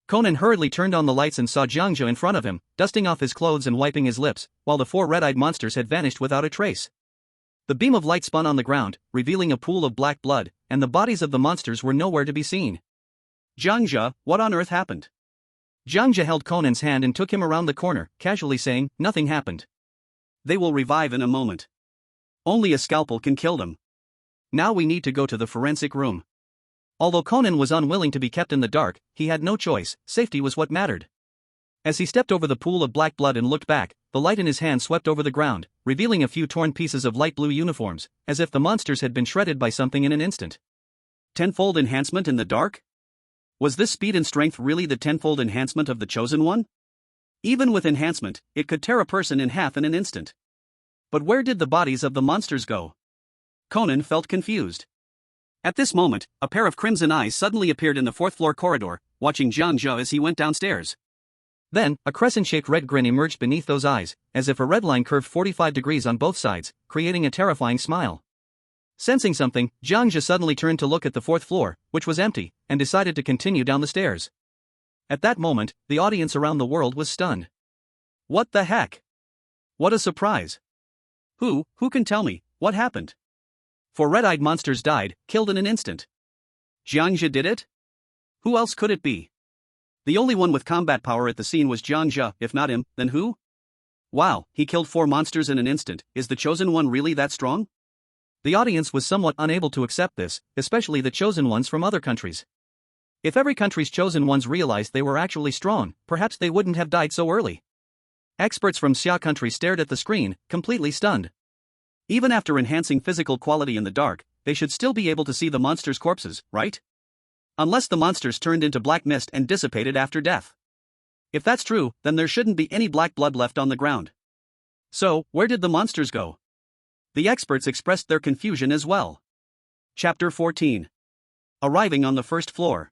Conan hurriedly turned on the lights and saw Jiang Zhe in front of him, dusting off his clothes and wiping his lips, while the 4 red-eyed monsters had vanished without a trace. The beam of light spun on the ground, revealing a pool of black blood, and the bodies of the monsters were nowhere to be seen. Jiang Zhe, what on earth happened? Jiang Zhe held Conan's hand and took him around the corner, casually saying, "Nothing happened. They will revive in a moment. Only a scalpel can kill them. Now we need to go to the forensic room." Although Conan was unwilling to be kept in the dark, he had no choice, safety was what mattered. As he stepped over the pool of black blood and looked back, the light in his hand swept over the ground, revealing a few torn pieces of light blue uniforms, as if the monsters had been shredded by something in an instant. Tenfold enhancement in the dark? Was this speed and strength really the tenfold enhancement of the Chosen One? Even with enhancement, it could tear a person in half in an instant. But where did the bodies of the monsters go? Conan felt confused. At this moment, a pair of crimson eyes suddenly appeared in the 4th-floor corridor, watching Jiang Zhe as he went downstairs. Then, a crescent-shaped red grin emerged beneath those eyes, as if a red line curved 45 degrees on both sides, creating a terrifying smile. Sensing something, Jiang Zhe suddenly turned to look at the 4th floor, which was empty, and decided to continue down the stairs. At that moment, the audience around the world was stunned. What the heck? What a surprise! Who can tell me, what happened? 4 red-eyed monsters died, killed in an instant. Jiang Zhe did it? Who else could it be? The only one with combat power at the scene was Jiang Zhe. If not him, then who? Wow, he killed 4 monsters in an instant. Is the Chosen One really that strong? The audience was somewhat unable to accept this, especially the chosen ones from other countries. If every country's chosen ones realized they were actually strong, perhaps they wouldn't have died so early. Experts from Xia country stared at the screen, completely stunned. Even after enhancing physical quality in the dark, they should still be able to see the monsters' corpses, right? Unless the monsters turned into black mist and dissipated after death. If that's true, then there shouldn't be any black blood left on the ground. So, where did the monsters go? The experts expressed their confusion as well. Chapter 14. Arriving on the first floor.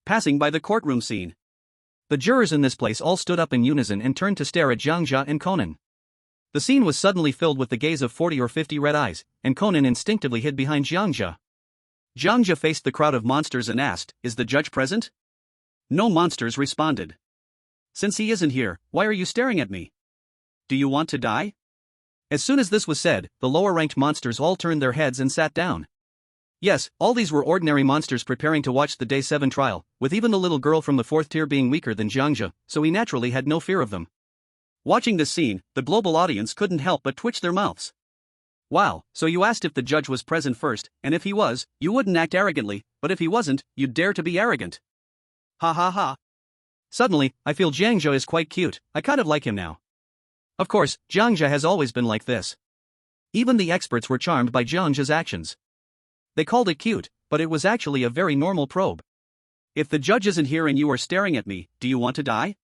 Passing by the courtroom scene. The jurors in this place all stood up in unison and turned to stare at Jiang Zhe and Conan. The scene was suddenly filled with the gaze of 40 or 50 red eyes, and Conan instinctively hid behind Jiang Zhe. Jiang Zhe faced the crowd of monsters and asked, "Is the judge present?" No monsters responded. "Since he isn't here, why are you staring at me? Do you want to die?" As soon as this was said, the lower-ranked monsters all turned their heads and sat down. Yes, all these were ordinary monsters preparing to watch the Day 7 trial, with even the little girl from the 4th tier being weaker than Jiang Zhe, so he naturally had no fear of them. Watching this scene, the global audience couldn't help but twitch their mouths. Wow, so you asked if the judge was present first, and if he was, you wouldn't act arrogantly, but if he wasn't, you'd dare to be arrogant. Ha ha ha. Suddenly, I feel Jiang Zhe is quite cute, I kind of like him now. Of course, Jiang Zhe has always been like this. Even the experts were charmed by Jiang Zhe's actions. They called it cute, but it was actually a very normal probe. If the judge isn't here and you are staring at me, do you want to die?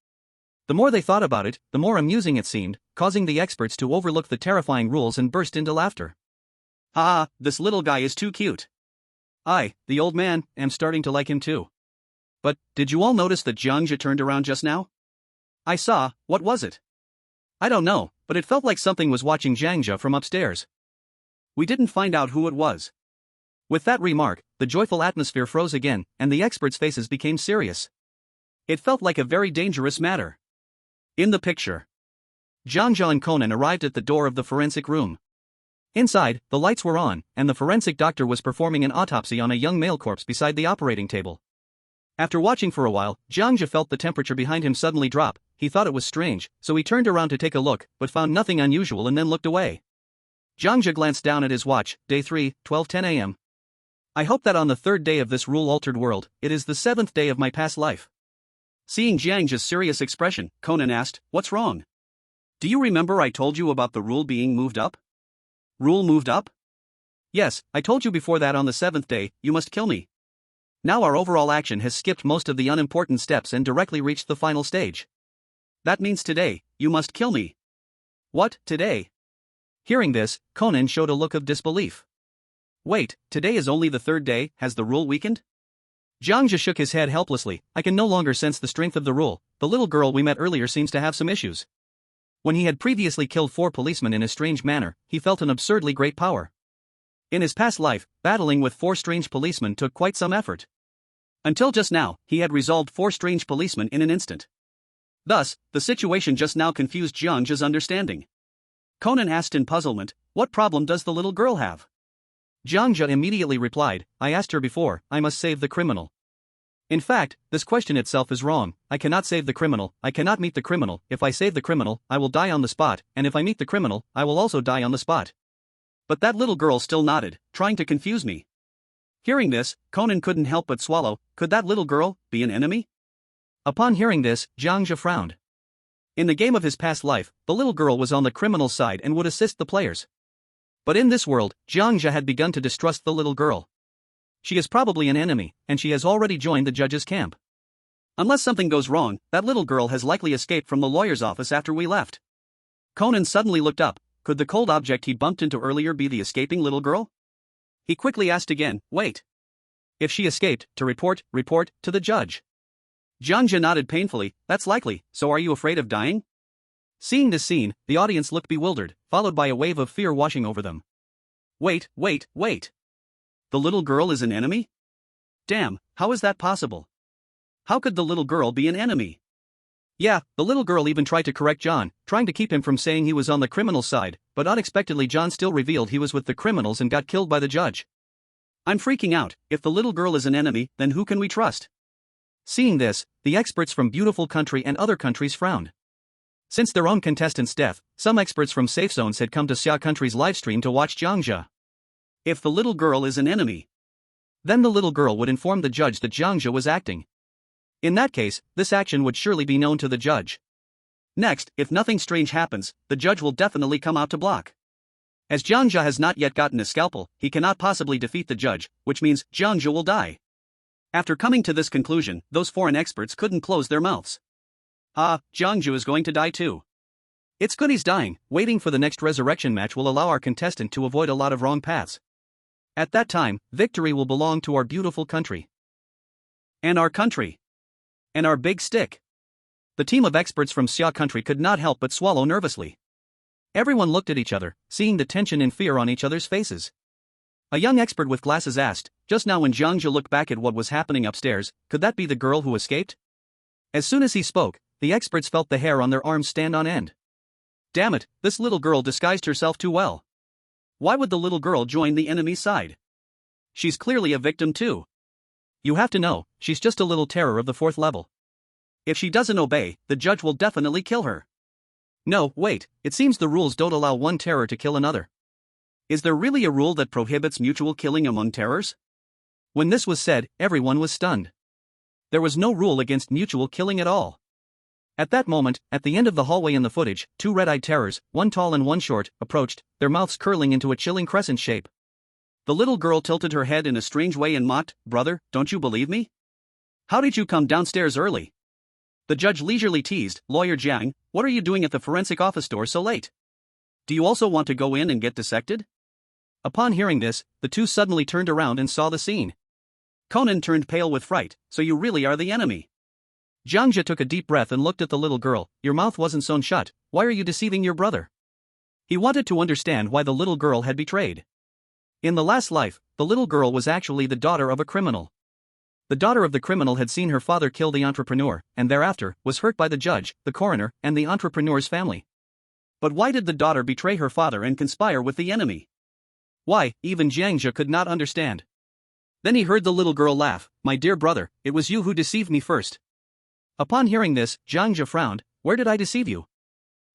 The more they thought about it, the more amusing it seemed, causing the experts to overlook the terrifying rules and burst into laughter. Ha, this little guy is too cute. I, the old man, am starting to like him too. But, did you all notice that Jiang Zhe turned around just now? I saw, what was it? I don't know, but it felt like something was watching Jiang Zhe from upstairs. We didn't find out who it was. With that remark, the joyful atmosphere froze again, and the experts' faces became serious. It felt like a very dangerous matter. In the picture, Jiang Zhe and Conan arrived at the door of the forensic room. Inside, the lights were on, and the forensic doctor was performing an autopsy on a young male corpse beside the operating table. After watching for a while, Jiang Zhe felt the temperature behind him suddenly drop. He thought it was strange, so he turned around to take a look, but found nothing unusual and then looked away. Jiang Zhe glanced down at his watch, day 3, 12:10 a.m. I hope that on the 3rd day of this rule-altered world, it is the 7th day of my past life. Seeing Jiang Zhe's serious expression, Conan asked, "What's wrong? Do you remember I told you about the rule being moved up?" Rule moved up? Yes, I told you before that on the 7th day, you must kill me. Now our overall action has skipped most of the unimportant steps and directly reached the final stage. That means today, you must kill me. What, today? Hearing this, Conan showed a look of disbelief. Wait, today is only the 3rd day, has the rule weakened? Jiang Zhe shook his head helplessly. I can no longer sense the strength of the rule. The little girl we met earlier seems to have some issues. When he had previously killed 4 policemen in a strange manner, he felt an absurdly great power. In his past life, battling with 4 strange policemen took quite some effort. Until just now, he had resolved 4 strange policemen in an instant. Thus, the situation just now confused Jiang Zhe's understanding. Conan asked in puzzlement, "What problem does the little girl have?" Jiang Zhe immediately replied, "I asked her before, I must save the criminal." In fact, this question itself is wrong. I cannot save the criminal, I cannot meet the criminal. If I save the criminal, I will die on the spot, and if I meet the criminal, I will also die on the spot. But that little girl still nodded, trying to confuse me. Hearing this, Conan couldn't help but swallow. Could that little girl be an enemy? Upon hearing this, Jiang Zhe frowned. In the game of his past life, the little girl was on the criminal's side and would assist the players. But in this world, Jiang Zhe had begun to distrust the little girl. She is probably an enemy, and she has already joined the judge's camp. Unless something goes wrong, that little girl has likely escaped from the lawyer's office after we left. Conan suddenly looked up. Could the cold object he bumped into earlier be the escaping little girl? He quickly asked again, "Wait. If she escaped, to report to the judge." Jiang Zhe nodded painfully. "That's likely, so are you afraid of dying?" Seeing this scene, the audience looked bewildered, followed by a wave of fear washing over them. Wait. The little girl is an enemy? Damn, how is that possible? How could the little girl be an enemy? Yeah, the little girl even tried to correct John, trying to keep him from saying he was on the criminal's side, but unexpectedly John still revealed he was with the criminals and got killed by the judge. I'm freaking out. If the little girl is an enemy, then who can we trust? Seeing this, the experts from Beautiful Country and other countries frowned. Since their own contestant's death, some experts from safe zones had come to Xia Country's livestream to watch Jiang Zhe. If the little girl is an enemy, then the little girl would inform the judge that Jiang Zhe was acting. In that case, this action would surely be known to the judge. Next, if nothing strange happens, the judge will definitely come out to block. As Jiang Zhe has not yet gotten a scalpel, he cannot possibly defeat the judge, which means Jiang Zhe will die. After coming to this conclusion, those foreign experts couldn't close their mouths. Jiang Zhe is going to die too. It's good he's dying. Waiting for the next resurrection match will allow our contestant to avoid a lot of wrong paths. At that time, victory will belong to our beautiful country. And our country. And our big stick. The team of experts from Xia country could not help but swallow nervously. Everyone looked at each other, seeing the tension and fear on each other's faces. A young expert with glasses asked, just now when Jiang Zhe looked back at what was happening upstairs, could that be the girl who escaped? As soon as he spoke, the experts felt the hair on their arms stand on end. Damn it, this little girl disguised herself too well. Why would the little girl join the enemy's side? She's clearly a victim too. You have to know, she's just a little terror of the 4th level. If she doesn't obey, the judge will definitely kill her. No, wait, it seems the rules don't allow one terror to kill another. Is there really a rule that prohibits mutual killing among terrors? When this was said, everyone was stunned. There was no rule against mutual killing at all. At that moment, at the end of the hallway in the footage, 2 red-eyed terrors, one tall and one short, approached, their mouths curling into a chilling crescent shape. The little girl tilted her head in a strange way and mocked, "Brother, don't you believe me? How did you come downstairs early?" The judge leisurely teased, "Lawyer Jiang, what are you doing at the forensic office door so late? Do you also want to go in and get dissected?" Upon hearing this, the two suddenly turned around and saw the scene. Conan turned pale with fright. "So you really are the enemy?" Jiang Zhe took a deep breath and looked at the little girl. "Your mouth wasn't sewn shut, why are you deceiving your brother?" He wanted to understand why the little girl had betrayed. In the last life, the little girl was actually the daughter of a criminal. The daughter of the criminal had seen her father kill the entrepreneur, and thereafter, was hurt by the judge, the coroner, and the entrepreneur's family. But why did the daughter betray her father and conspire with the enemy? Why, even Jiang Zhe could not understand. Then he heard the little girl laugh, "My dear brother, it was you who deceived me first." Upon hearing this, Jiang Zhe frowned, "Where did I deceive you?"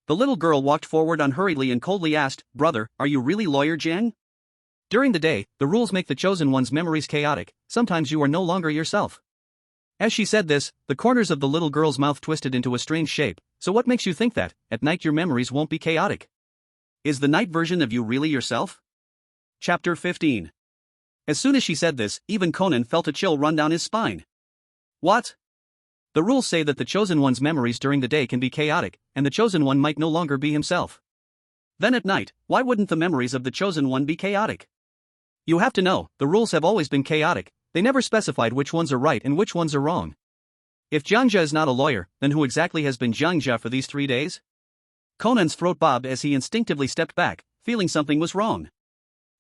The little girl walked forward unhurriedly and coldly asked, "Brother, are you really Lawyer Jiang? During the day, the rules make the chosen one's memories chaotic, sometimes you are no longer yourself." As she said this, the corners of the little girl's mouth twisted into a strange shape. "So what makes you think that, at night your memories won't be chaotic? Is the night version of you really yourself?" Chapter 15. As soon as she said this, even Conan felt a chill run down his spine. What? The rules say that the chosen one's memories during the day can be chaotic, and the chosen one might no longer be himself. Then at night, why wouldn't the memories of the chosen one be chaotic? You have to know, the rules have always been chaotic, they never specified which ones are right and which ones are wrong. If Jiang Zhe is not a lawyer, then who exactly has been Jiang Zhe for these 3 days? Conan's throat bobbed as he instinctively stepped back, feeling something was wrong.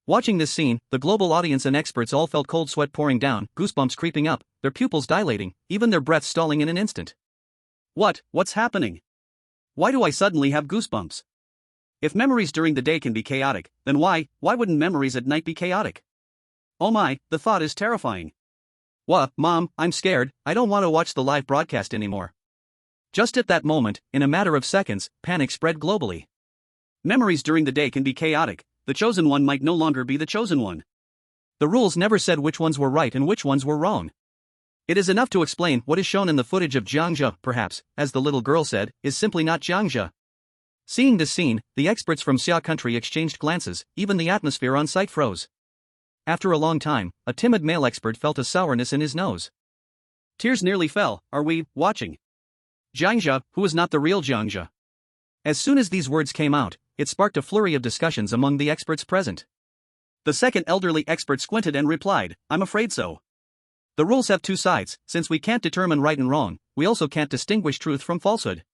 Watching this scene, the global audience and experts all felt cold sweat pouring down, goosebumps creeping up, their pupils dilating, even their breaths stalling in an instant. What's happening? Why do I suddenly have goosebumps? If memories during the day can be chaotic, then why wouldn't memories at night be chaotic? Oh my, the thought is terrifying. Mom, I'm scared, I don't want to watch the live broadcast anymore. Just at that moment, in a matter of seconds, panic spread globally. Memories during the day can be chaotic, the chosen one might no longer be the chosen one. The rules never said which ones were right and which ones were wrong. It is enough to explain what is shown in the footage of Jiang Zhe, perhaps, as the little girl said, is simply not Jiang Zhe. Seeing this scene, the experts from Xia country exchanged glances, even the atmosphere on site froze. After a long time, a timid male expert felt a sourness in his nose. Tears nearly fell. Are we watching Jiang Zhe, who is not the real Jiang Zhe? As soon as these words came out, it sparked a flurry of discussions among the experts present. The second elderly expert squinted and replied, "I'm afraid so. The rules have two sides, since we can't determine right and wrong, we also can't distinguish truth from falsehood."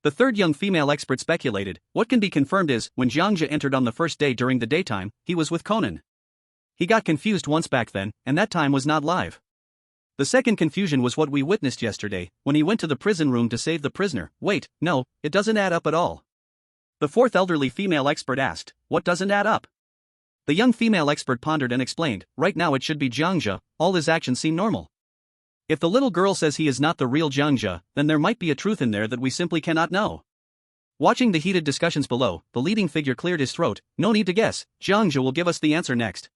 The third young female expert speculated, "What can be confirmed is, when Jiang Zhe entered on the first day during the daytime, he was with Conan. He got confused once back then, and that time was not live. The second confusion was what we witnessed yesterday, when he went to the prison room to save the prisoner. Wait, no, it doesn't add up at all." The fourth elderly female expert asked, "What doesn't add up?" The young female expert pondered and explained, "Right now it should be Jiang Zhe, all his actions seem normal. If the little girl says he is not the real Jiang Zhe, then there might be a truth in there that we simply cannot know." Watching the heated discussions below, the leading figure cleared his throat. "No need to guess, Jiang Zhe will give us the answer next."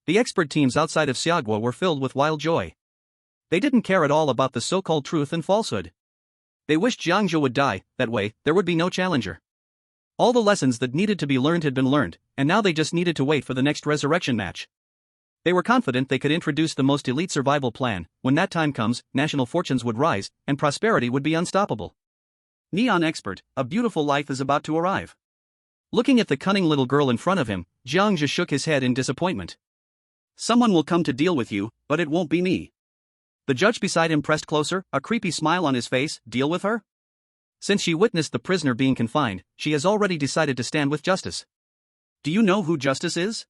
The expert teams outside of Xiagua were filled with wild joy. They didn't care at all about the so-called truth and falsehood. They wished Jiang Zhe would die, that way, there would be no challenger. All the lessons that needed to be learned had been learned, and now they just needed to wait for the next resurrection match. They were confident they could introduce the most elite survival plan. When that time comes, national fortunes would rise, and prosperity would be unstoppable. Neon expert, a beautiful life is about to arrive. Looking at the cunning little girl in front of him, Jiang Zhe shook his head in disappointment. Someone will come to deal with you, but it won't be me. The judge beside him pressed closer, a creepy smile on his face. Deal with her? Since she witnessed the prisoner being confined, she has already decided to stand with justice. Do you know who justice is?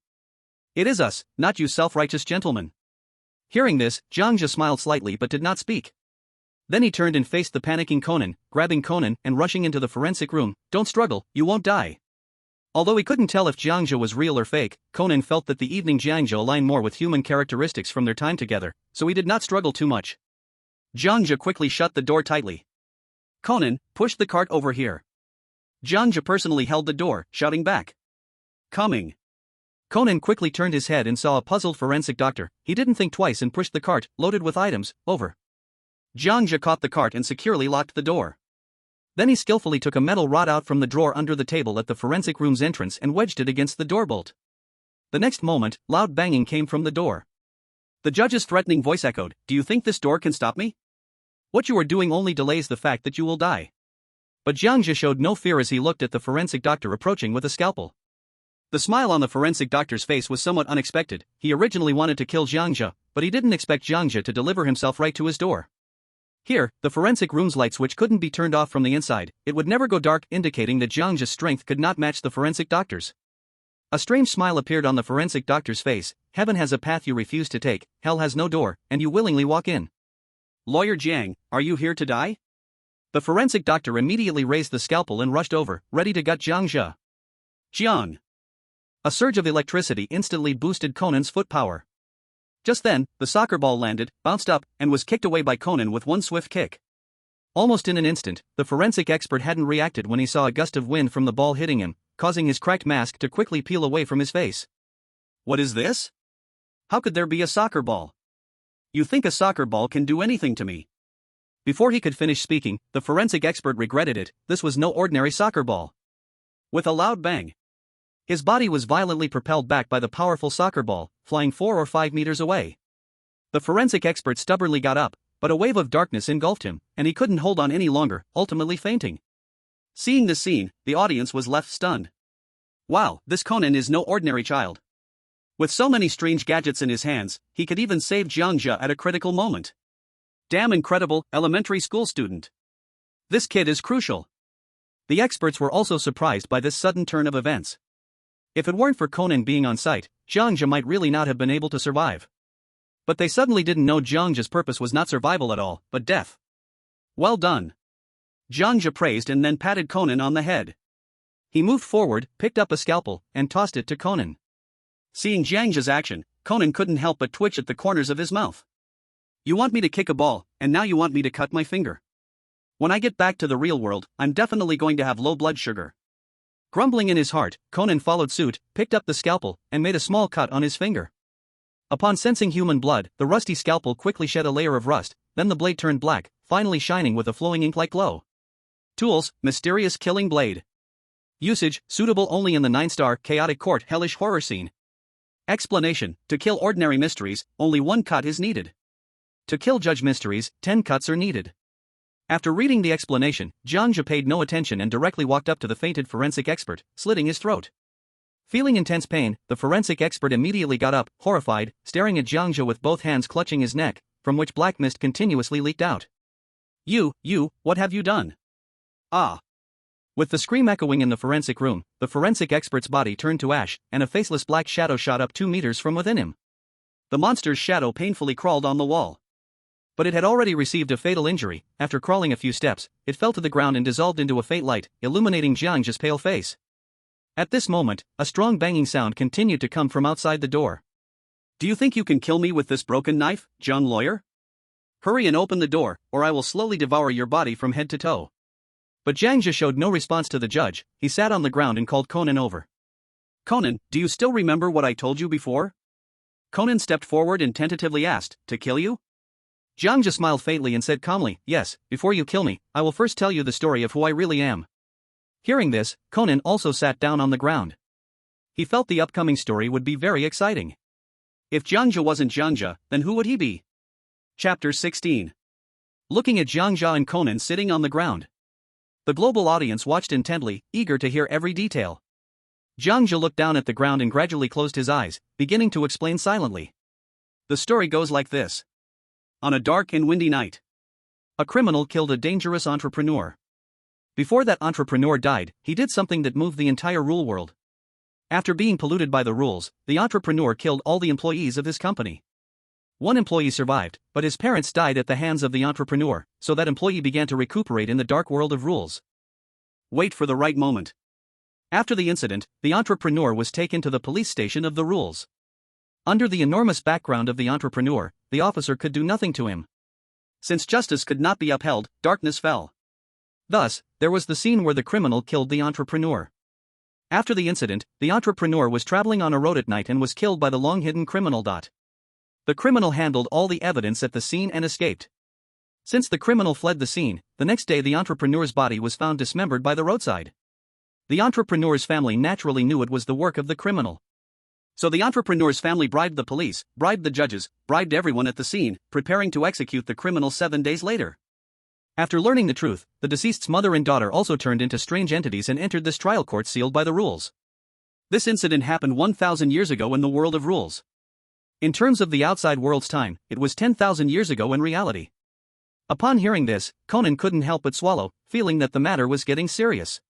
It is us, not you self-righteous gentlemen. Hearing this, Jiang Zhe smiled slightly but did not speak. Then he turned and faced the panicking Conan, grabbing Conan and rushing into the forensic room. Don't struggle, you won't die. Although he couldn't tell if Jiang Zhe was real or fake, Conan felt that the evening Jiang Zhe aligned more with human characteristics from their time together, so he did not struggle too much. Jiang Zhe quickly shut the door tightly. Conan, push the cart over here. Jiang Zhe personally held the door, shouting back. Coming. Conan quickly turned his head and saw a puzzled forensic doctor. He didn't think twice and pushed the cart, loaded with items, over. Jiang Zhe caught the cart and securely locked the door. Then he skillfully took a metal rod out from the drawer under the table at the forensic room's entrance and wedged it against the door bolt. The next moment, loud banging came from the door. The judge's threatening voice echoed, "Do you think this door can stop me? What you are doing only delays the fact that you will die." But Jiang Zhe showed no fear as he looked at the forensic doctor approaching with a scalpel. The smile on the forensic doctor's face was somewhat unexpected. He originally wanted to kill Jiang Zhe, but he didn't expect Jiang Zhe to deliver himself right to his door. Here, the forensic room's light switch couldn't be turned off from the inside. It would never go dark, indicating that Jiang Zhe's strength could not match the forensic doctor's. A strange smile appeared on the forensic doctor's face. Heaven has a path you refuse to take, hell has no door, and you willingly walk in. Lawyer Jiang, are you here to die? The forensic doctor immediately raised the scalpel and rushed over, ready to gut Jiang Zhe. Jiang! A surge of electricity instantly boosted Conan's foot power. Just then, the soccer ball landed, bounced up, and was kicked away by Conan with one swift kick. Almost in an instant, the forensic expert hadn't reacted when he saw a gust of wind from the ball hitting him, causing his cracked mask to quickly peel away from his face. What is this? How could there be a soccer ball? You think a soccer ball can do anything to me? Before he could finish speaking, the forensic expert regretted it. This was no ordinary soccer ball. With a loud bang, his body was violently propelled back by the powerful soccer ball, flying 4 or 5 meters away. The forensic expert stubbornly got up, but a wave of darkness engulfed him, and he couldn't hold on any longer, ultimately fainting. Seeing this scene, the audience was left stunned. Wow, this Conan is no ordinary child. With so many strange gadgets in his hands, he could even save Jiang Zhe at a critical moment. Damn incredible, elementary school student. This kid is crucial. The experts were also surprised by this sudden turn of events. If it weren't for Conan being on site, Jiang Zhe might really not have been able to survive. But they suddenly didn't know Jiang Zhe's purpose was not survival at all, but death. Well done. Jiang Zhe praised and then patted Conan on the head. He moved forward, picked up a scalpel, and tossed it to Conan. Seeing Jiang Zhe's action, Conan couldn't help but twitch at the corners of his mouth. You want me to kick a ball, and now you want me to cut my finger. When I get back to the real world, I'm definitely going to have low blood sugar. Grumbling in his heart, Conan followed suit, picked up the scalpel, and made a small cut on his finger. Upon sensing human blood, the rusty scalpel quickly shed a layer of rust, then the blade turned black, finally shining with a flowing ink-like glow. Tools, mysterious killing blade. Usage, suitable only in the 9-star chaotic court hellish horror scene. Explanation, to kill ordinary mysteries, only 1 cut is needed. To kill judge mysteries, 10 cuts are needed. After reading the explanation, Jiang Zhe paid no attention and directly walked up to the fainted forensic expert, slitting his throat. Feeling intense pain, the forensic expert immediately got up, horrified, staring at Jiang Zhe with both hands clutching his neck, from which black mist continuously leaked out. You, what have you done? Ah! With the scream echoing in the forensic room, the forensic expert's body turned to ash, and a faceless black shadow shot up 2 meters from within him. The monster's shadow painfully crawled on the wall. But it had already received a fatal injury. After crawling a few steps, it fell to the ground and dissolved into a faint light, illuminating Jiang Zhe's pale face. At this moment, a strong banging sound continued to come from outside the door. Do you think you can kill me with this broken knife, Jiang lawyer? Hurry and open the door, or I will slowly devour your body from head to toe. But Jiang Zhe showed no response to the judge. He sat on the ground and called Conan over. Conan, do you still remember what I told you before? Conan stepped forward and tentatively asked, to kill you? Jiang Zhe smiled faintly and said calmly, yes, before you kill me, I will first tell you the story of who I really am. Hearing this, Conan also sat down on the ground. He felt the upcoming story would be very exciting. If Jiang Zhe wasn't Jiang Zhe, then who would he be? Chapter 16. Looking at Jiang Zhe and Conan sitting on the ground. The global audience watched intently, eager to hear every detail. Jiang Zhe looked down at the ground and gradually closed his eyes, beginning to explain silently. The story goes like this. On a dark and windy night, a criminal killed a dangerous entrepreneur. Before that entrepreneur died, he did something that moved the entire rule world. After being polluted by the rules, the entrepreneur killed all the employees of his company. One employee survived, but his parents died at the hands of the entrepreneur, so that employee began to recuperate in the dark world of rules. Wait for the right moment. After the incident, the entrepreneur was taken to the police station of the rules. Under the enormous background of the entrepreneur, the officer could do nothing to him. Since justice could not be upheld, darkness fell. Thus, there was the scene where the criminal killed the entrepreneur. After the incident, the entrepreneur was traveling on a road at night and was killed by the long-hidden criminal. The criminal handled all the evidence at the scene and escaped. Since the criminal fled the scene, the next day the entrepreneur's body was found dismembered by the roadside. The entrepreneur's family naturally knew it was the work of the criminal. So the entrepreneur's family bribed the police, bribed the judges, bribed everyone at the scene, preparing to execute the criminal 7 days later. After learning the truth, the deceased's mother and daughter also turned into strange entities and entered this trial court sealed by the rules. This incident happened 1,000 years ago in the world of rules. In terms of the outside world's time, it was 10,000 years ago in reality. Upon hearing this, Conan couldn't help but swallow, feeling that the matter was getting serious.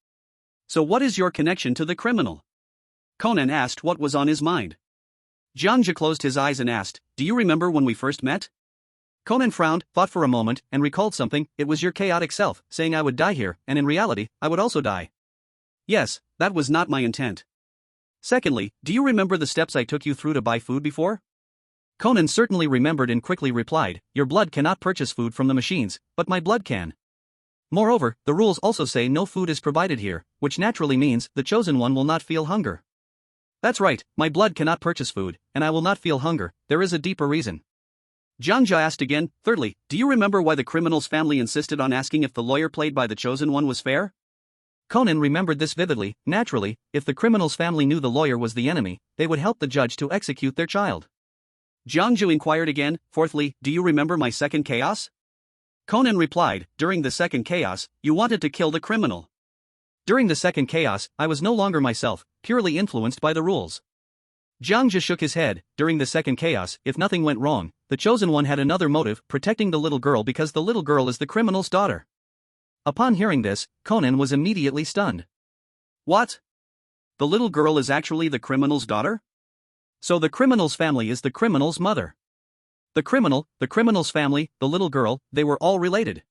So what is your connection to the criminal? Conan asked what was on his mind. Jiang Zhe closed his eyes and asked, do you remember when we first met? Conan frowned, thought for a moment, and recalled something. It was your chaotic self, saying I would die here, and in reality, I would also die. Yes, that was not my intent. Secondly, do you remember the steps I took you through to buy food before? Conan certainly remembered and quickly replied, your blood cannot purchase food from the machines, but my blood can. Moreover, the rules also say no food is provided here, which naturally means the chosen one will not feel hunger. That's right, my blood cannot purchase food, and I will not feel hunger. There is a deeper reason. Jiang Zhe asked again, thirdly, do you remember why the criminal's family insisted on asking if the lawyer played by the chosen one was fair? Conan remembered this vividly. Naturally, if the criminal's family knew the lawyer was the enemy, they would help the judge to execute their child. Jiang Zhe inquired again, fourthly, do you remember my second chaos? Conan replied, during the second chaos, you wanted to kill the criminal. During the second chaos, I was no longer myself, purely influenced by the rules. Jiang Zhe shook his head. During the second chaos, if nothing went wrong, the chosen one had another motive, protecting the little girl because the little girl is the criminal's daughter. Upon hearing this, Conan was immediately stunned. What? The little girl is actually the criminal's daughter? So the criminal's family is the criminal's mother. The criminal's family, the little girl, they were all related.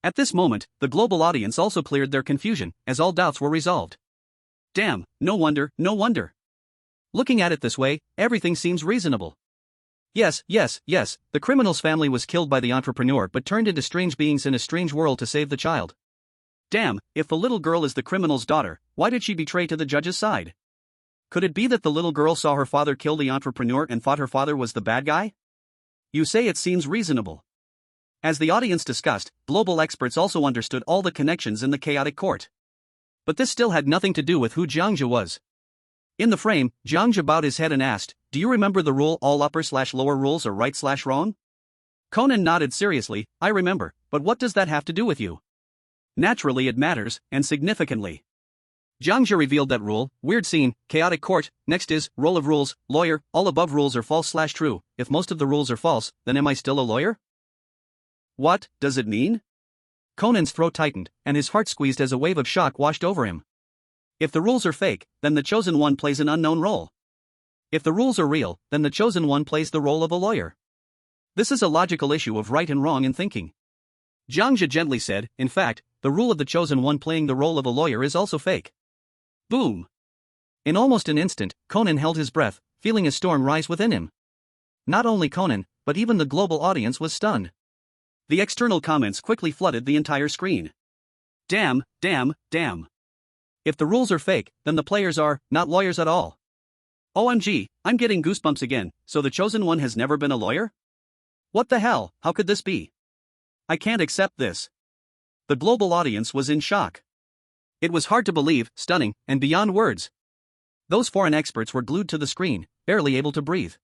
At this moment, the global audience also cleared their confusion, as all doubts were resolved. Damn, no wonder, no wonder. Looking at it this way, everything seems reasonable. Yes, the criminal's family was killed by the entrepreneur but turned into strange beings in a strange world to save the child. Damn, if the little girl is the criminal's daughter, why did she betray to the judge's side? Could it be that the little girl saw her father kill the entrepreneur and thought her father was the bad guy? You say it seems reasonable. As the audience discussed, global experts also understood all the connections in the chaotic court. But this still had nothing to do with who Jiang Zhe was. In the frame, Jiang Zhe bowed his head and asked, do you remember the rule all upper/lower rules are right/wrong? Conan nodded seriously, I remember, but what does that have to do with you? Naturally it matters, and significantly. Jiang Zhe revealed that rule, weird scene, chaotic court, next is, role of rules, lawyer, all above rules are false/true, if most of the rules are false, then am I still a lawyer? What does it mean? Conan's throat tightened, and his heart squeezed as a wave of shock washed over him. If the rules are fake, then the chosen one plays an unknown role. If the rules are real, then the chosen one plays the role of a lawyer. This is a logical issue of right and wrong in thinking. Jiang Zhe gently said, in fact, the rule of the chosen one playing the role of a lawyer is also fake. Boom! In almost an instant, Conan held his breath, feeling a storm rise within him. Not only Conan, but even the global audience was stunned. The external comments quickly flooded the entire screen. Damn. If the rules are fake, then the players are not lawyers at all. OMG, I'm getting goosebumps again, so the chosen one has never been a lawyer? What the hell, how could this be? I can't accept this. The global audience was in shock. It was hard to believe, stunning, and beyond words. Those foreign experts were glued to the screen, barely able to breathe.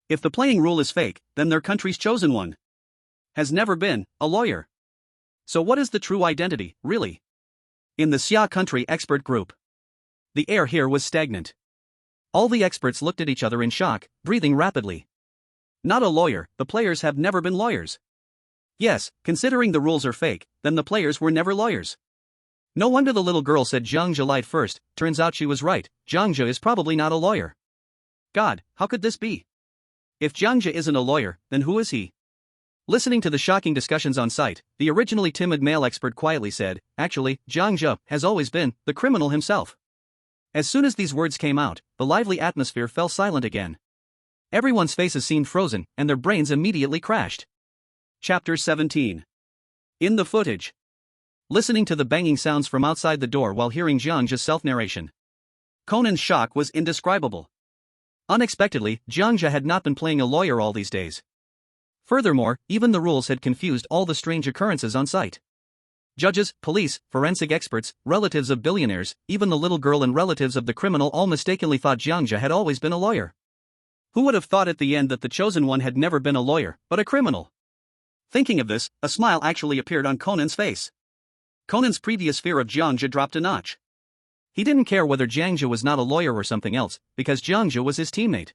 If the playing rule is fake, then their country's chosen one has never been a lawyer. So what is the true identity, really? In the Xia country expert group, the air here was stagnant. All the experts looked at each other in shock, breathing rapidly. Not a lawyer, the players have never been lawyers. Yes, considering the rules are fake, then the players were never lawyers. No wonder the little girl said Jiang Zhe lied first. Turns out she was right, Jiang Zhe is probably not a lawyer. God, how could this be? If Jiang Zhe isn't a lawyer, then who is he? Listening to the shocking discussions on site, the originally timid male expert quietly said, actually, Jiang Zhe has always been the criminal himself. As soon as these words came out, the lively atmosphere fell silent again. Everyone's faces seemed frozen, and their brains immediately crashed. Chapter 17. In the footage. Listening to the banging sounds from outside the door while hearing Jiang Zhe's self-narration, Conan's shock was indescribable. Unexpectedly, Jiang Zhe had not been playing a lawyer all these days. Furthermore, even the rules had confused all the strange occurrences on site. Judges, police, forensic experts, relatives of billionaires, even the little girl and relatives of the criminal all mistakenly thought Jiang Zhe had always been a lawyer. Who would have thought at the end that the chosen one had never been a lawyer, but a criminal? Thinking of this, a smile actually appeared on Conan's face. Conan's previous fear of Jiang Zhe dropped a notch. He didn't care whether Jiang Zhe was not a lawyer or something else, because Jiang Zhe was his teammate.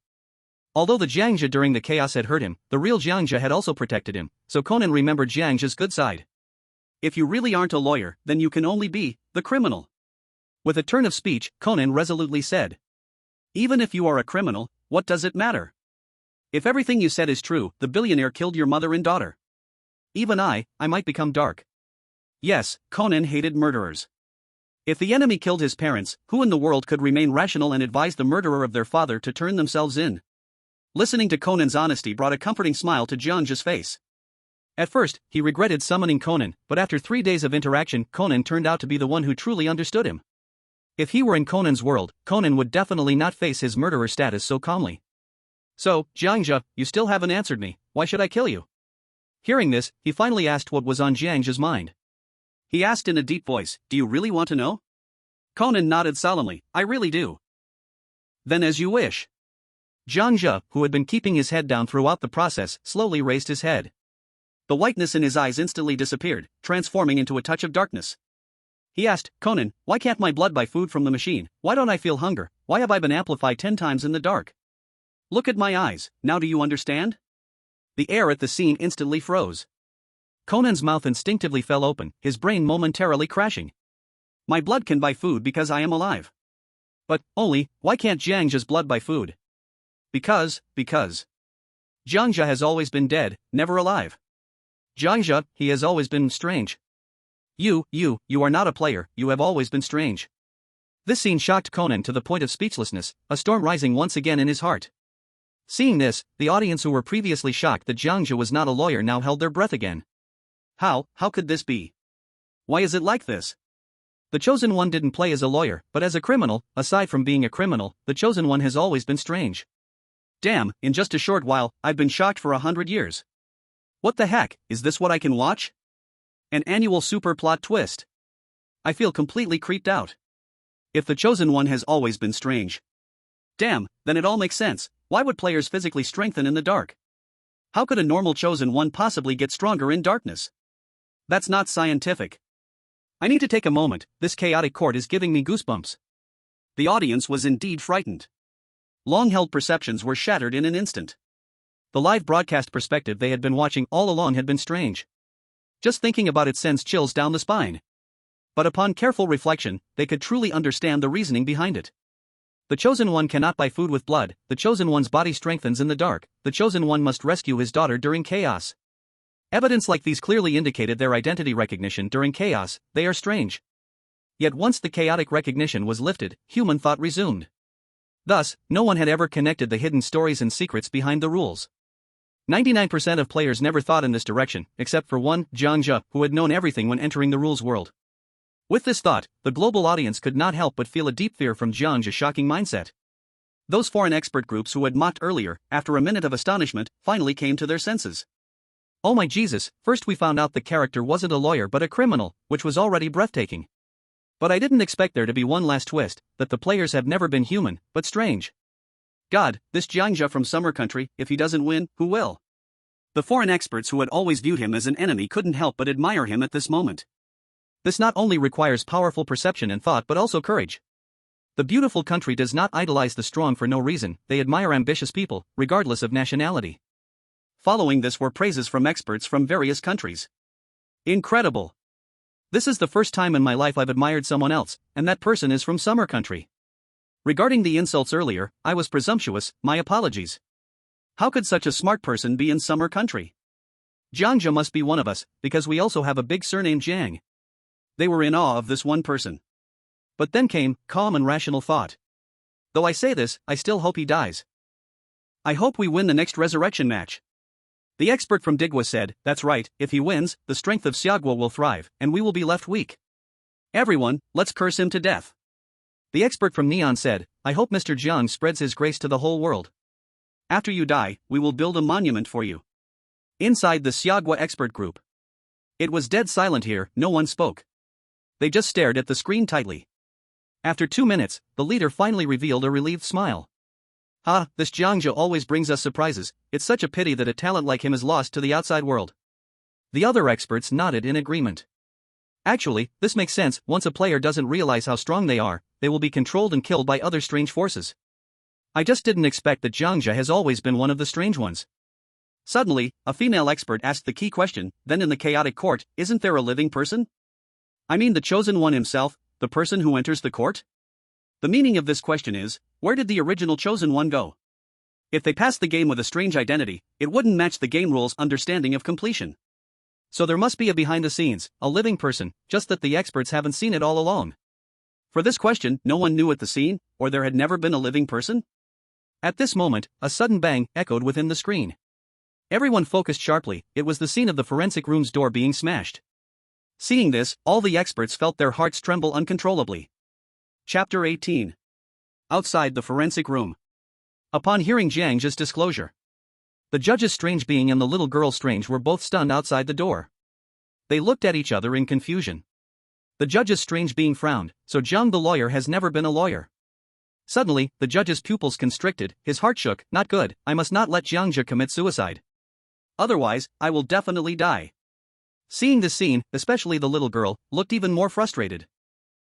Although the Jiang Zhe during the chaos had hurt him, the real Jiang Zhe had also protected him, so Conan remembered Jiang Zhe's good side. If you really aren't a lawyer, then you can only be the criminal. With a turn of speech, Conan resolutely said, even if you are a criminal, what does it matter? If everything you said is true, the billionaire killed your mother and daughter. Even I might become dark. Yes, Conan hated murderers. If the enemy killed his parents, who in the world could remain rational and advise the murderer of their father to turn themselves in? Listening to Conan's honesty brought a comforting smile to Jiang Zhe's face. At first, he regretted summoning Conan, but after 3 days of interaction, Conan turned out to be the one who truly understood him. If he were in Conan's world, Conan would definitely not face his murderer status so calmly. So, Jiang Zhe, you still haven't answered me, why should I kill you? Hearing this, he finally asked what was on Jiang Zhe's mind. He asked in a deep voice, do you really want to know? Conan nodded solemnly, I really do. Then as you wish. Jiang Zhe, who had been keeping his head down throughout the process, slowly raised his head. The whiteness in his eyes instantly disappeared, transforming into a touch of darkness. He asked, Conan, why can't my blood buy food from the machine? Why don't I feel hunger? Why have I been amplified 10 times in the dark? Look at my eyes, now do you understand? The air at the scene instantly froze. Conan's mouth instinctively fell open, his brain momentarily crashing. My blood can buy food because I am alive. But, only, why can't Jiang Zhe's blood buy food? Because. Jiang Zhe has always been dead, never alive. Jiang Zhe, he has always been strange. You are not a player, you have always been strange. This scene shocked Conan to the point of speechlessness, a storm rising once again in his heart. Seeing this, the audience who were previously shocked that Jiang Zhe was not a lawyer now held their breath again. How could this be? Why is it like this? The Chosen One didn't play as a lawyer, but as a criminal. Aside from being a criminal, the Chosen One has always been strange. Damn, in just a short while, I've been shocked for 100 years. What the heck, is this what I can watch? An annual super plot twist. I feel completely creeped out. If the Chosen One has always been strange. Damn, then it all makes sense. Why would players physically strengthen in the dark? How could a normal Chosen One possibly get stronger in darkness? That's not scientific. I need to take a moment, this chaotic court is giving me goosebumps. The audience was indeed frightened. Long-held perceptions were shattered in an instant. The live broadcast perspective they had been watching all along had been strange. Just thinking about it sends chills down the spine. But upon careful reflection, they could truly understand the reasoning behind it. The Chosen One cannot buy food with blood, the Chosen One's body strengthens in the dark, the Chosen One must rescue his daughter during chaos. Evidence like these clearly indicated their identity recognition during chaos, they are strange. Yet once the chaotic recognition was lifted, human thought resumed. Thus, no one had ever connected the hidden stories and secrets behind the rules. 99% of players never thought in this direction, except for one, Jiang Zhe, who had known everything when entering the rules world. With this thought, the global audience could not help but feel a deep fear from Jiang Zhe's shocking mindset. Those foreign expert groups who had mocked earlier, after a minute of astonishment, finally came to their senses. Oh my Jesus, first we found out the character wasn't a lawyer but a criminal, which was already breathtaking. But I didn't expect there to be one last twist, that the players have never been human, but strange. God, this Jiang Zhe from Summer Country, if he doesn't win, who will? The foreign experts who had always viewed him as an enemy couldn't help but admire him at this moment. This not only requires powerful perception and thought but also courage. The beautiful country does not idolize the strong for no reason, they admire ambitious people, regardless of nationality. Following this were praises from experts from various countries. Incredible! This is the first time in my life I've admired someone else, and that person is from Summer Country. Regarding the insults earlier, I was presumptuous, my apologies. How could such a smart person be in Summer Country? Jiang Zhe must be one of us, because we also have a big surname Jiang. They were in awe of this one person. But then came calm and rational thought. Though I say this, I still hope he dies. I hope we win the next resurrection match. The expert from Digwa said, that's right, if he wins, the strength of Xiaoguo will thrive, and we will be left weak. Everyone, let's curse him to death. The expert from Neon said, I hope Mr. Jiang spreads his grace to the whole world. After you die, we will build a monument for you. Inside the Xiaoguo expert group. It was dead silent here, no one spoke. They just stared at the screen tightly. After 2 minutes, the leader finally revealed a relieved smile. This Jiang Zhe always brings us surprises, it's such a pity that a talent like him is lost to the outside world. The other experts nodded in agreement. Actually, this makes sense, once a player doesn't realize how strong they are, they will be controlled and killed by other strange forces. I just didn't expect that Jiang Zhe has always been one of the strange ones. Suddenly, a female expert asked the key question, then in the chaotic court, isn't there a living person? I mean the chosen one himself, the person who enters the court? The meaning of this question is, where did the original chosen one go? If they passed the game with a strange identity, it wouldn't match the game rules' understanding of completion. So there must be a behind the scenes, a living person, just that the experts haven't seen it all along. For this question, no one knew at the scene, or there had never been a living person? At this moment, a sudden bang echoed within the screen. Everyone focused sharply, it was the scene of the forensic room's door being smashed. Seeing this, all the experts felt their hearts tremble uncontrollably. Chapter 18. Outside the forensic room. Upon hearing Jiang Zhe's disclosure, the judge's strange being and the little girl strange were both stunned outside the door. They looked at each other in confusion. The judge's strange being frowned, so Jiang the lawyer has never been a lawyer. Suddenly, the judge's pupils constricted, his heart shook, not good, I must not let Jiang Zhe commit suicide. Otherwise, I will definitely die. Seeing this scene, especially the little girl, looked even more frustrated.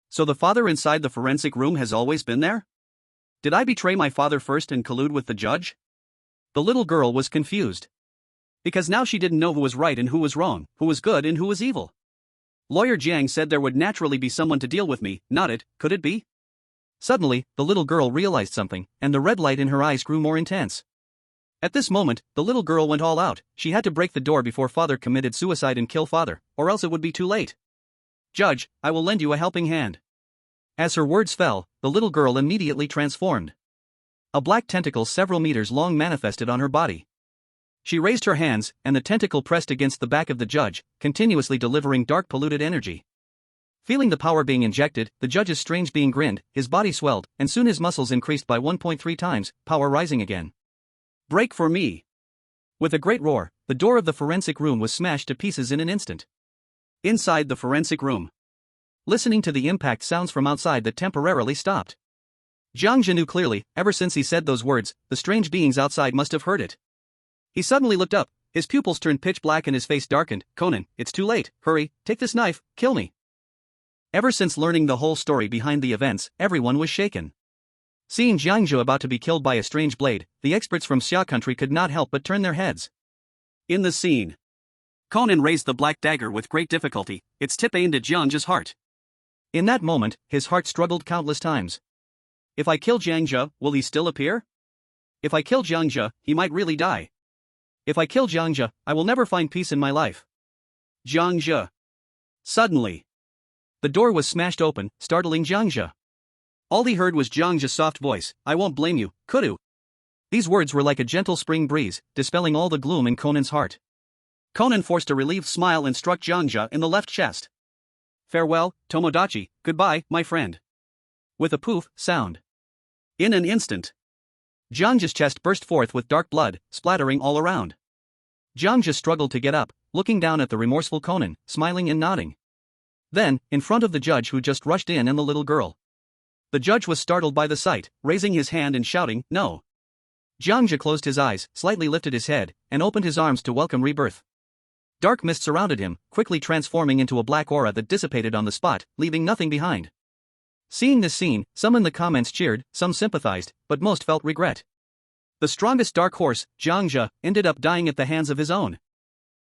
So the father inside the forensic room has always been there? Did I betray my father first and collude with the judge? The little girl was confused. Because now she didn't know who was right and who was wrong, who was good and who was evil. Lawyer Jiang said there would naturally be someone to deal with me, not it, could it be? Suddenly, the little girl realized something, and the red light in her eyes grew more intense. At this moment, the little girl went all out, she had to break the door before father committed suicide and kill father, or else it would be too late. Judge, I will lend you a helping hand. As her words fell, the little girl immediately transformed. A black tentacle several meters long manifested on her body. She raised her hands, and the tentacle pressed against the back of the judge, continuously delivering dark polluted energy. Feeling the power being injected, the judge's strange being grinned, his body swelled, and soon his muscles increased by 1.3 times, power rising again. Break for me! With a great roar, the door of the forensic room was smashed to pieces in an instant. Inside the forensic room. Listening to the impact sounds from outside that temporarily stopped. Jiang Zhe knew clearly, ever since he said those words, the strange beings outside must have heard it. He suddenly looked up, his pupils turned pitch black and his face darkened. Conan, it's too late, hurry, take this knife, kill me. Ever since learning the whole story behind the events, everyone was shaken. Seeing Jiang Zhe about to be killed by a strange blade, the experts from Xia country could not help but turn their heads. In the scene, Conan raised the black dagger with great difficulty, its tip aimed at Jiang Zhe's heart. In that moment, his heart struggled countless times. If I kill Jiang Zhe, will he still appear? If I kill Jiang Zhe, he might really die. If I kill Jiang Zhe, I will never find peace in my life. Jiang Zhe. Suddenly, the door was smashed open, startling Jiang Zhe. All he heard was Jiang Zhe's soft voice, I won't blame you, Kudu. These words were like a gentle spring breeze, dispelling all the gloom in Conan's heart. Conan forced a relieved smile and struck Jiang Zhe in the left chest. Farewell, Tomodachi, goodbye, my friend. With a poof sound. In an instant, Jiang Zhe's chest burst forth with dark blood, splattering all around. Jiang Zhe struggled to get up, looking down at the remorseful Conan, smiling and nodding. Then, in front of the judge who just rushed in and the little girl. The judge was startled by the sight, raising his hand and shouting, "No!" Jiang Zhe closed his eyes, slightly lifted his head, and opened his arms to welcome rebirth. Dark mist surrounded him, quickly transforming into a black aura that dissipated on the spot, leaving nothing behind. Seeing this scene, some in the comments cheered, some sympathized, but most felt regret. The strongest dark horse, Jiang Zhe, ended up dying at the hands of his own.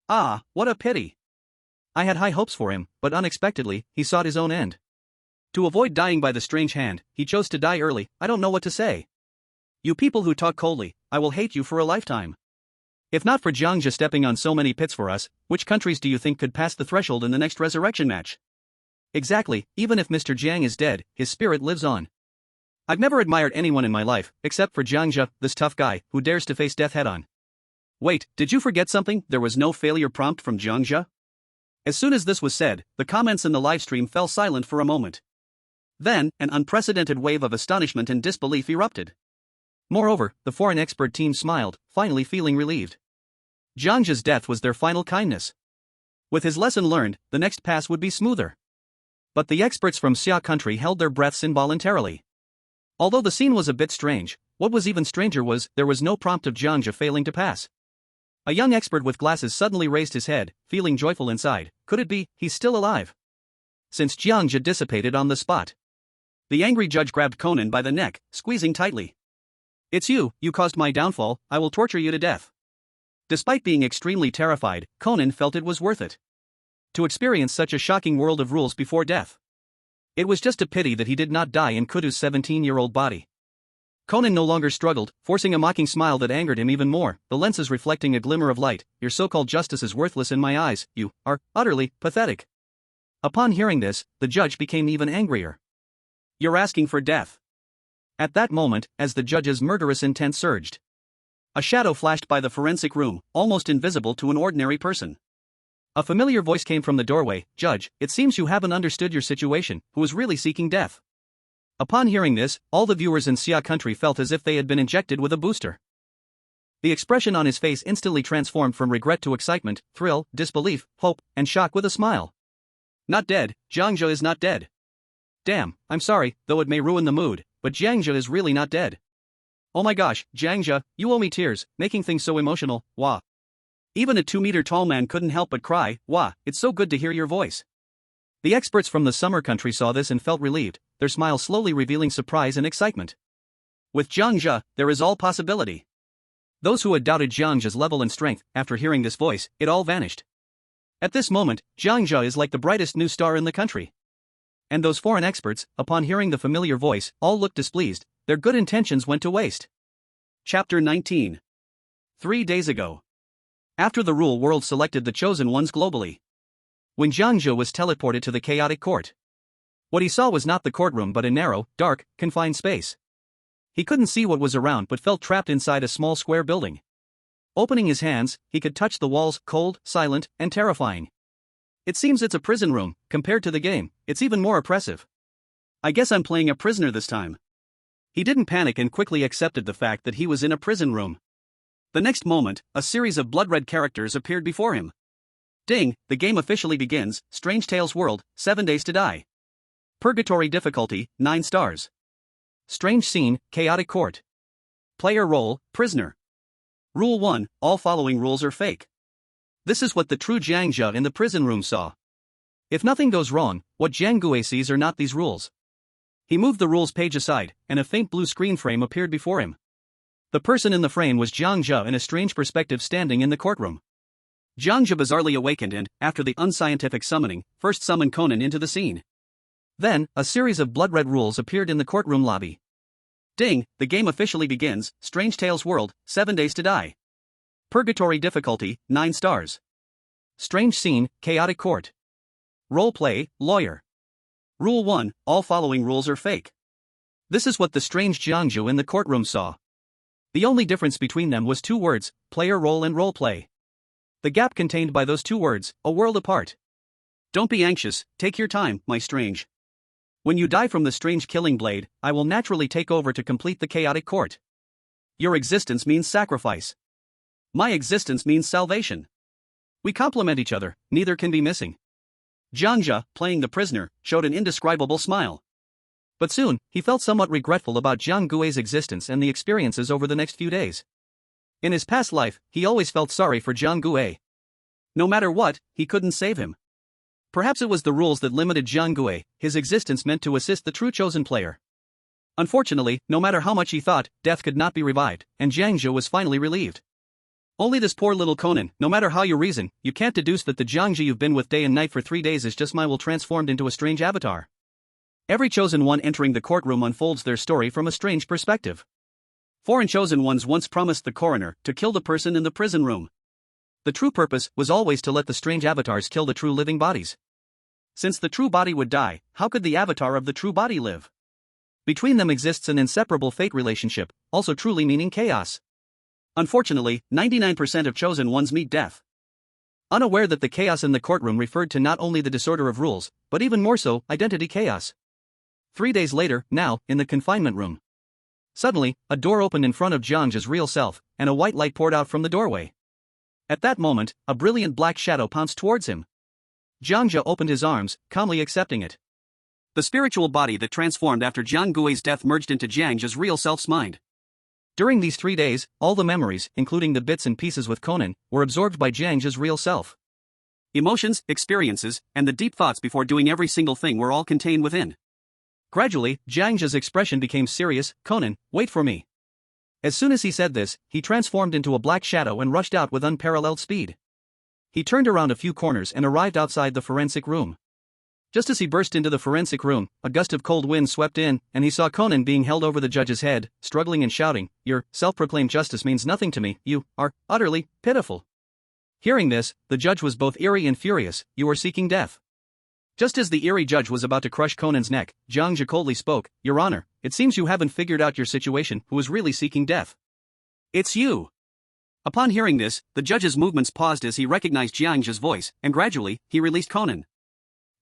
Ah, what a pity! I had high hopes for him, but unexpectedly, he sought his own end. To avoid dying by the strange hand, he chose to die early. I don't know what to say. You people who talk coldly, I will hate you for a lifetime. If not for Jiang Zhe stepping on so many pits for us, which countries do you think could pass the threshold in the next resurrection match? Exactly, even if Mr. Jiang is dead, his spirit lives on. I've never admired anyone in my life, except for Jiang Zhe, this tough guy, who dares to face death head-on. Wait, did you forget something? There was no failure prompt from Jiang Zhe? As soon as this was said, the comments in the livestream fell silent for a moment. Then, an unprecedented wave of astonishment and disbelief erupted. Moreover, the foreign expert team smiled, finally feeling relieved. Jiang Zhe's death was their final kindness. With his lesson learned, the next pass would be smoother. But the experts from Xia country held their breaths involuntarily. Although the scene was a bit strange, what was even stranger was there was no prompt of Jiang Zhe failing to pass. A young expert with glasses suddenly raised his head, feeling joyful inside. Could it be, he's still alive? Since Jiang Zhe dissipated on the spot. The angry judge grabbed Conan by the neck, squeezing tightly. It's you caused my downfall, I will torture you to death. Despite being extremely terrified, Conan felt it was worth it. To experience such a shocking world of rules before death. It was just a pity that he did not die in Kudu's 17-year-old body. Conan no longer struggled, forcing a mocking smile that angered him even more, the lenses reflecting a glimmer of light. Your so-called justice is worthless in my eyes, you are utterly pathetic. Upon hearing this, the judge became even angrier. You're asking for death. At that moment, as the judge's murderous intent surged, a shadow flashed by the forensic room, almost invisible to an ordinary person. A familiar voice came from the doorway. Judge, it seems you haven't understood your situation. Who is really seeking death? Upon hearing this, all the viewers in Xia country felt as if they had been injected with a booster. The expression on his face instantly transformed from regret to excitement, thrill, disbelief, hope, and shock with a smile. Not dead, Jiang Zhe is not dead. Damn, I'm sorry, though it may ruin the mood, but Jiang Zhe is really not dead. Oh my gosh, Jiang Zhe, you owe me tears, making things so emotional, wah. Even a 2-meter-tall man couldn't help but cry, wah, it's so good to hear your voice. The experts from the summer country saw this and felt relieved, their smiles slowly revealing surprise and excitement. With Jiang Zhe, there is all possibility. Those who had doubted Jiang Zhe's level and strength, after hearing this voice, it all vanished. At this moment, Jiang Zhe is like the brightest new star in the country. And those foreign experts, upon hearing the familiar voice, all looked displeased, their good intentions went to waste. Chapter 19. 3 days ago. After the rule world selected the chosen ones globally. When Jiang Zhe was teleported to the chaotic court. What he saw was not the courtroom but a narrow, dark, confined space. He couldn't see what was around but felt trapped inside a small square building. Opening his hands, he could touch the walls, cold, silent, and terrifying. It seems it's a prison room. Compared to the game, it's even more oppressive. I guess I'm playing a prisoner this time. He didn't panic and quickly accepted the fact that he was in a prison room. The next moment, a series of blood-red characters appeared before him. Ding, the game officially begins. Strange Tales World, 7 days to die. Purgatory difficulty, 9 stars. Strange scene, chaotic court. Player role, prisoner. Rule 1, all following rules are fake. This is what the true Jiang Zhe in the prison room saw. If nothing goes wrong, what Jiang Gue sees are not these rules. He moved the rules page aside, and a faint blue screen frame appeared before him. The person in the frame was Jiang Zhe in a strange perspective standing in the courtroom. Jiang Zhe bizarrely awakened and, after the unscientific summoning, first summoned Conan into the scene. Then, a series of blood-red rules appeared in the courtroom lobby. Ding, the game officially begins. Strange Tales World, 7 days to die. Purgatory difficulty, 9 stars. Strange scene, chaotic court. Role play, lawyer. Rule 1, all following rules are fake. This is what the strange Jiang Zhe in the courtroom saw. The only difference between them was 2 words, player role and role play. The gap contained by those 2 words, a world apart. Don't be anxious, take your time, my strange. When you die from the strange killing blade, I will naturally take over to complete the chaotic court. Your existence means sacrifice. My existence means salvation. We complement each other, neither can be missing. Jiang Zhe, playing the prisoner, showed an indescribable smile. But soon, he felt somewhat regretful about Jiang Gui's existence and the experiences over the next few days. In his past life, he always felt sorry for Jiang Gui. No matter what, he couldn't save him. Perhaps it was the rules that limited Jiang Gui, his existence meant to assist the true chosen player. Unfortunately, no matter how much he thought, death could not be revived, and Jiang Zhe was finally relieved. Only this poor little Conan, no matter how you reason, you can't deduce that the Jiang Zhe you've been with day and night for 3 days is just my will transformed into a strange avatar. Every chosen one entering the courtroom unfolds their story from a strange perspective. Foreign chosen ones once promised the coroner to kill the person in the prison room. The true purpose was always to let the strange avatars kill the true living bodies. Since the true body would die, how could the avatar of the true body live? Between them exists an inseparable fate relationship, also truly meaning chaos. Unfortunately, 99% of chosen ones meet death. Unaware that the chaos in the courtroom referred to not only the disorder of rules, but even more so, identity chaos. 3 days later, now, in the confinement room. Suddenly, a door opened in front of Jiang Zhe's real self, and a white light poured out from the doorway. At that moment, a brilliant black shadow pounced towards him. Jiang Zhe opened his arms, calmly accepting it. The spiritual body that transformed after Jiang Gui's death merged into Jiang Zhe's real self's mind. During these 3 days, all the memories, including the bits and pieces with Conan, were absorbed by Jiang Zhe's real self. Emotions, experiences, and the deep thoughts before doing every single thing were all contained within. Gradually, Jiang Zhe's expression became serious. Conan, wait for me. As soon as he said this, he transformed into a black shadow and rushed out with unparalleled speed. He turned around a few corners and arrived outside the forensic room. Just as he burst into the forensic room, a gust of cold wind swept in, and he saw Conan being held over the judge's head, struggling and shouting, "Your self-proclaimed justice means nothing to me, you are utterly pitiful." Hearing this, the judge was both eerie and furious. "You are seeking death." Just as the eerie judge was about to crush Conan's neck, Jiang Zhe coldly spoke, "Your Honor, it seems you haven't figured out your situation. Who is really seeking death? It's you." Upon hearing this, the judge's movements paused as he recognized Jiang Zhe's voice, and gradually, he released Conan.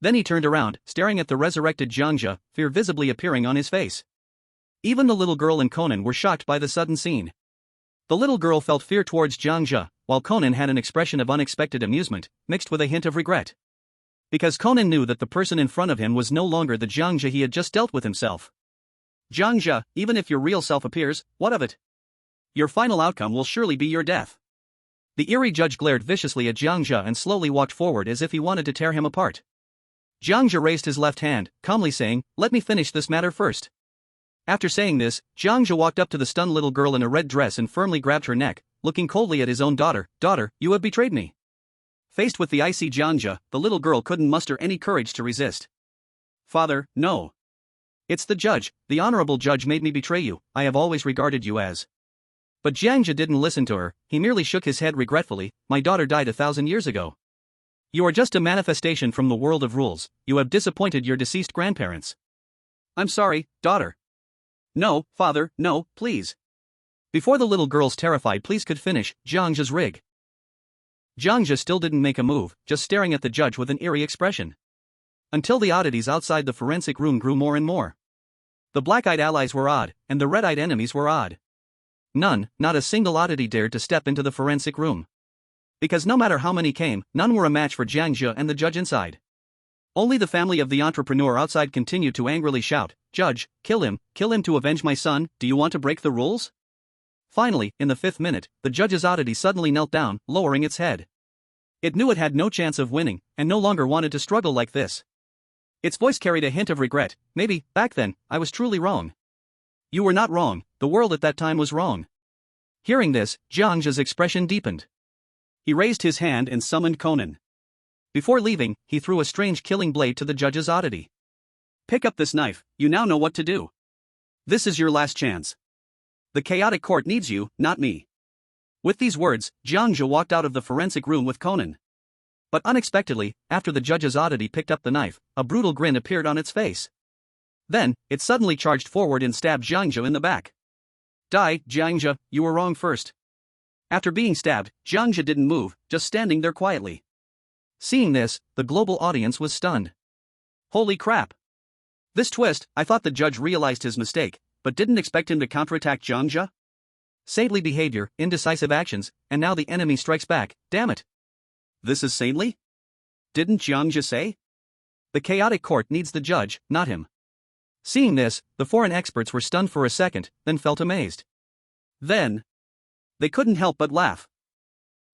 Then he turned around, staring at the resurrected Jiang Zhe, fear visibly appearing on his face. Even the little girl and Conan were shocked by the sudden scene. The little girl felt fear towards Jiang Zhe, while Conan had an expression of unexpected amusement, mixed with a hint of regret. Because Conan knew that the person in front of him was no longer the Jiang Zhe he had just dealt with himself. "Jiang Zhe, even if your real self appears, what of it? Your final outcome will surely be your death." The eerie judge glared viciously at Jiang Zhe and slowly walked forward as if he wanted to tear him apart. Jiang Zhe raised his left hand, calmly saying, "Let me finish this matter first." After saying this, Jiang Zhe walked up to the stunned little girl in a red dress and firmly grabbed her neck, looking coldly at his own daughter. "Daughter, you have betrayed me." Faced with the icy Jiang Zhe, the little girl couldn't muster any courage to resist. "Father, no. It's the judge, the honorable judge made me betray you. I have always regarded you as..." But Jiang Zhe didn't listen to her. He merely shook his head regretfully. "My daughter died 1,000 years ago. You are just a manifestation from the world of rules. You have disappointed your deceased grandparents." "I'm sorry, daughter." "No, father, no, please." Before the little girl's terrified pleas could finish, Jiang Zhe's rig. Jiang Zhe still didn't make a move, just staring at the judge with an eerie expression. Until the oddities outside the forensic room grew more and more. The black-eyed allies were odd, and the red-eyed enemies were odd. None, not a single oddity dared to step into the forensic room. Because no matter how many came, none were a match for Jiang Zhe and the judge inside. Only the family of the entrepreneur outside continued to angrily shout, "Judge, kill him to avenge my son. Do you want to break the rules?" Finally, in the 5th minute, the judge's oddity suddenly knelt down, lowering its head. It knew it had no chance of winning, and no longer wanted to struggle like this. Its voice carried a hint of regret. "Maybe, back then, I was truly wrong." "You were not wrong, the world at that time was wrong." Hearing this, Jiang Zhe's expression deepened. He raised his hand and summoned Conan. Before leaving, he threw a strange killing blade to the judge's oddity. "Pick up this knife, you now know what to do. This is your last chance. The chaotic court needs you, not me." With these words, Jiang Zhe walked out of the forensic room with Conan. But unexpectedly, after the judge's oddity picked up the knife, a brutal grin appeared on its face. Then, it suddenly charged forward and stabbed Jiang Zhe in the back. "Die, Jiang Zhe, you were wrong first." After being stabbed, Jiang Zhe didn't move, just standing there quietly. Seeing this, the global audience was stunned. Holy crap! This twist, I thought the judge realized his mistake, but didn't expect him to counterattack Jiang Zhe? Saintly behavior, indecisive actions, and now the enemy strikes back, damn it. This is saintly? Didn't Jiang Zhe say? The chaotic court needs the judge, not him. Seeing this, the foreign experts were stunned for a second, then felt amazed. Then, they couldn't help but laugh.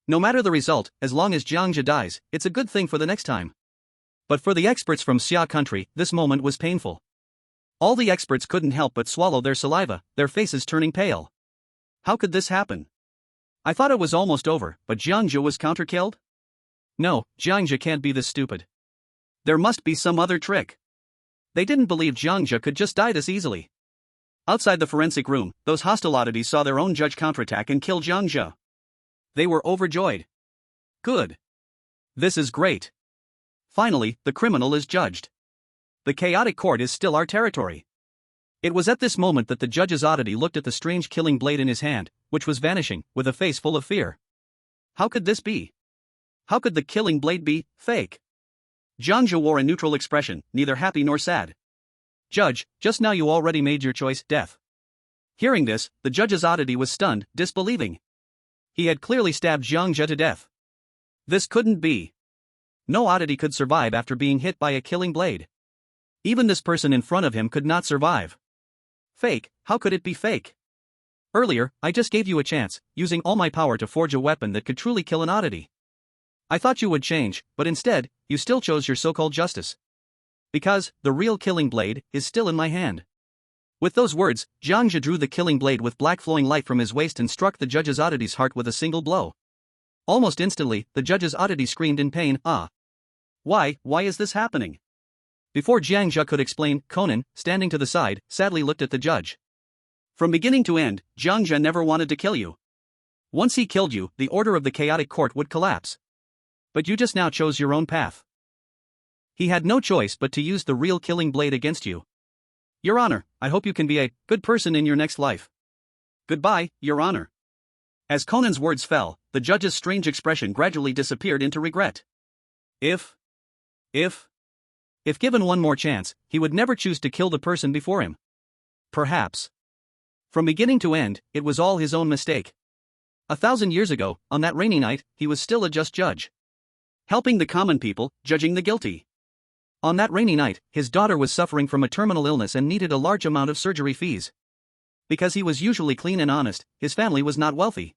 No matter the result, as long as Jiang Zhe dies, it's a good thing for the next time. But for the experts from Xia country, this moment was painful. All the experts couldn't help but swallow their saliva, their faces turning pale. How could this happen? I thought it was almost over, but Jiang Zhe was counter-killed? No, Jiang Zhe can't be this stupid. There must be some other trick. They didn't believe Jiang Zhe could just die this easily. Outside the forensic room, those hostile oddities saw their own judge counterattack and kill Jiang Zhe. They were overjoyed. Good. This is great. Finally, the criminal is judged. The chaotic court is still our territory. It was at this moment that the judge's oddity looked at the strange killing blade in his hand, which was vanishing, with a face full of fear. How could this be? How could the killing blade be fake? Jiang Zhe wore a neutral expression, neither happy nor sad. Judge, just now you already made your choice, death. Hearing this, the judge's oddity was stunned, disbelieving. He had clearly stabbed Jiang Zhe to death. This couldn't be. No oddity could survive after being hit by a killing blade. Even this person in front of him could not survive. Fake, how could it be fake? Earlier, I just gave you a chance, using all my power to forge a weapon that could truly kill an oddity. I thought you would change, but instead, you still chose your so-called justice. Because, the real killing blade is still in my hand. With those words, Jiang Zhe drew the killing blade with black flowing light from his waist and struck the judge's oddity's heart with a single blow. Almost instantly, the judge's oddity screamed in pain, ah. Why is this happening? Before Jiang Zhe could explain, Conan, standing to the side, sadly looked at the judge. From beginning to end, Jiang Zhe never wanted to kill you. Once he killed you, the order of the chaotic court would collapse. But you just now chose your own path. He had no choice but to use the real killing blade against you. Your Honor, I hope you can be a good person in your next life. Goodbye, Your Honor. As Conan's words fell, the judge's strange expression gradually disappeared into regret. If given one more chance, he would never choose to kill the person before him. Perhaps. From beginning to end, it was all his own mistake. 1,000 years ago, on that rainy night, he was still a just judge. Helping the common people, judging the guilty. On that rainy night, his daughter was suffering from a terminal illness and needed a large amount of surgery fees. Because he was usually clean and honest, his family was not wealthy.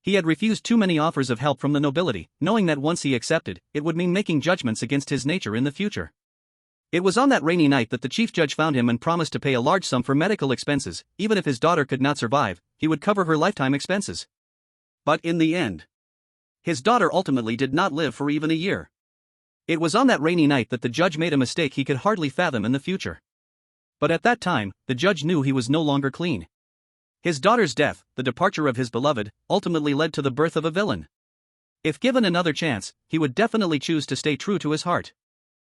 He had refused too many offers of help from the nobility, knowing that once he accepted, it would mean making judgments against his nature in the future. It was on that rainy night that the chief judge found him and promised to pay a large sum for medical expenses. Even if his daughter could not survive, he would cover her lifetime expenses. But in the end, his daughter ultimately did not live for even a year. It was on that rainy night that the judge made a mistake he could hardly fathom in the future. But at that time, the judge knew he was no longer clean. His daughter's death, the departure of his beloved, ultimately led to the birth of a villain. If given another chance, he would definitely choose to stay true to his heart.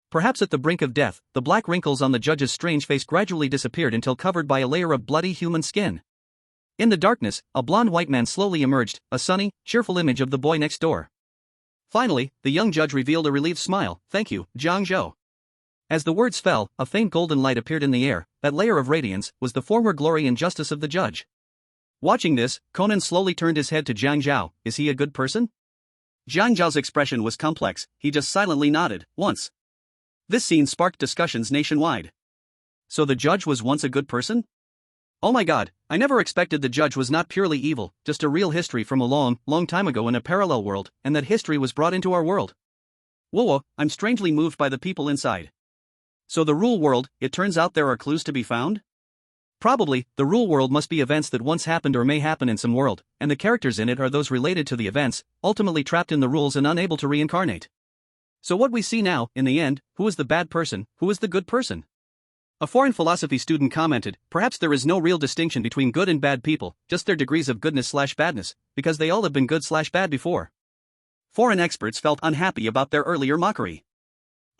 Perhaps at the brink of death, the black wrinkles on the judge's strange face gradually disappeared until covered by a layer of bloody human skin. In the darkness, a blond white man slowly emerged, a sunny, cheerful image of the boy next door. Finally, the young judge revealed a relieved smile. Thank you, Jiang Zhe. As the words fell, a faint golden light appeared in the air. That layer of radiance was the former glory and justice of the judge. Watching this, Conan slowly turned his head to Jiang Zhe. Is he a good person? Jiang Zhe's expression was complex, he just silently nodded, once. This scene sparked discussions nationwide. So the judge was once a good person? Oh my god, I never expected the judge was not purely evil, just a real history from a long, long time ago in a parallel world, and that history was brought into our world. Whoa, I'm strangely moved by the people inside. So the rule world, it turns out there are clues to be found? Probably, the rule world must be events that once happened or may happen in some world, and the characters in it are those related to the events, ultimately trapped in the rules and unable to reincarnate. So what we see now, in the end, who is the bad person, who is the good person? A foreign philosophy student commented, perhaps there is no real distinction between good and bad people, just their degrees of goodness/badness, because they all have been good/bad before. Foreign experts felt unhappy about their earlier mockery.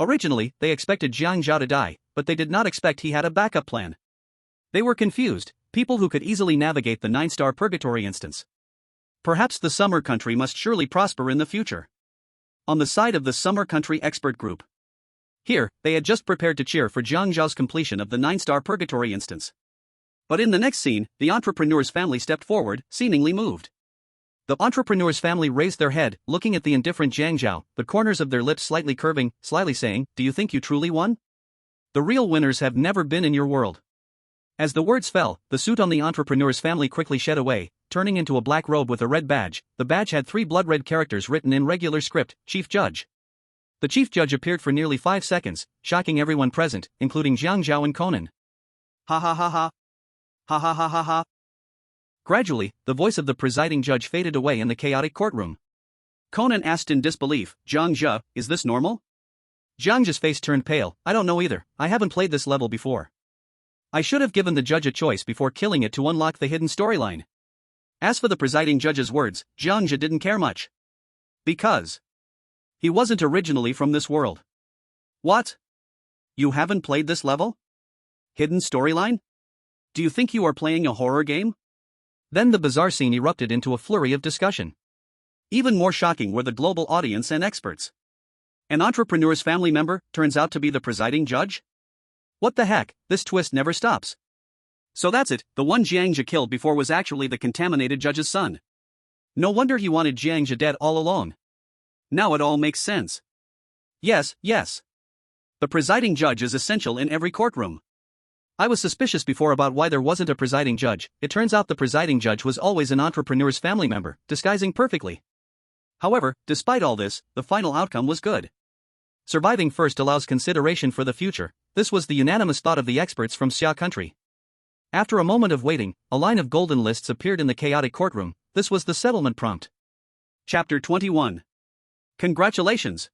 Originally, they expected Jiang Zhe to die, but they did not expect he had a backup plan. They were confused, people who could easily navigate the 9-star Purgatory Instance. Perhaps the Summer Country must surely prosper in the future. On the side of the Summer Country expert group. Here, they had just prepared to cheer for Jiang Zhe's completion of the 9-star Purgatory Instance. But in the next scene, the entrepreneur's family stepped forward, seemingly moved. The entrepreneur's family raised their head, looking at the indifferent Jiang Zhe, the corners of their lips slightly curving, slyly saying, "Do you think you truly won? The real winners have never been in your world." As the words fell, the suit on the entrepreneur's family quickly shed away, turning into a black robe with a red badge. The badge had 3 blood-red characters written in regular script, Chief Judge. The Chief Judge appeared for nearly 5 seconds, shocking everyone present, including Jiang Zhe and Conan. Ha ha ha ha. Ha ha ha ha ha. Gradually, the voice of the presiding judge faded away in the chaotic courtroom. Conan asked in disbelief, "Jiang Zhe, is this normal?" Jiang Zhe's face turned pale. "I don't know either, I haven't played this level before. I should have given the judge a choice before killing it to unlock the hidden storyline." As for the presiding judge's words, Jiang Zhe didn't care much. Because he wasn't originally from this world. What? You haven't played this level? Hidden storyline? Do you think you are playing a horror game? Then the bizarre scene erupted into a flurry of discussion. Even more shocking were the global audience and experts. An entrepreneur's family member turns out to be the presiding judge? What the heck, this twist never stops. So that's it, the one Jiang Zhe killed before was actually the contaminated judge's son. No wonder he wanted Jiang Zhe dead all along. Now it all makes sense. Yes. The presiding judge is essential in every courtroom. I was suspicious before about why there wasn't a presiding judge. It turns out the presiding judge was always an entrepreneur's family member, disguising perfectly. However, despite all this, the final outcome was good. Surviving first allows consideration for the future. This was the unanimous thought of the experts from Xia country. After a moment of waiting, a line of golden lists appeared in the chaotic courtroom. This was the settlement prompt. Chapter 21. Congratulations!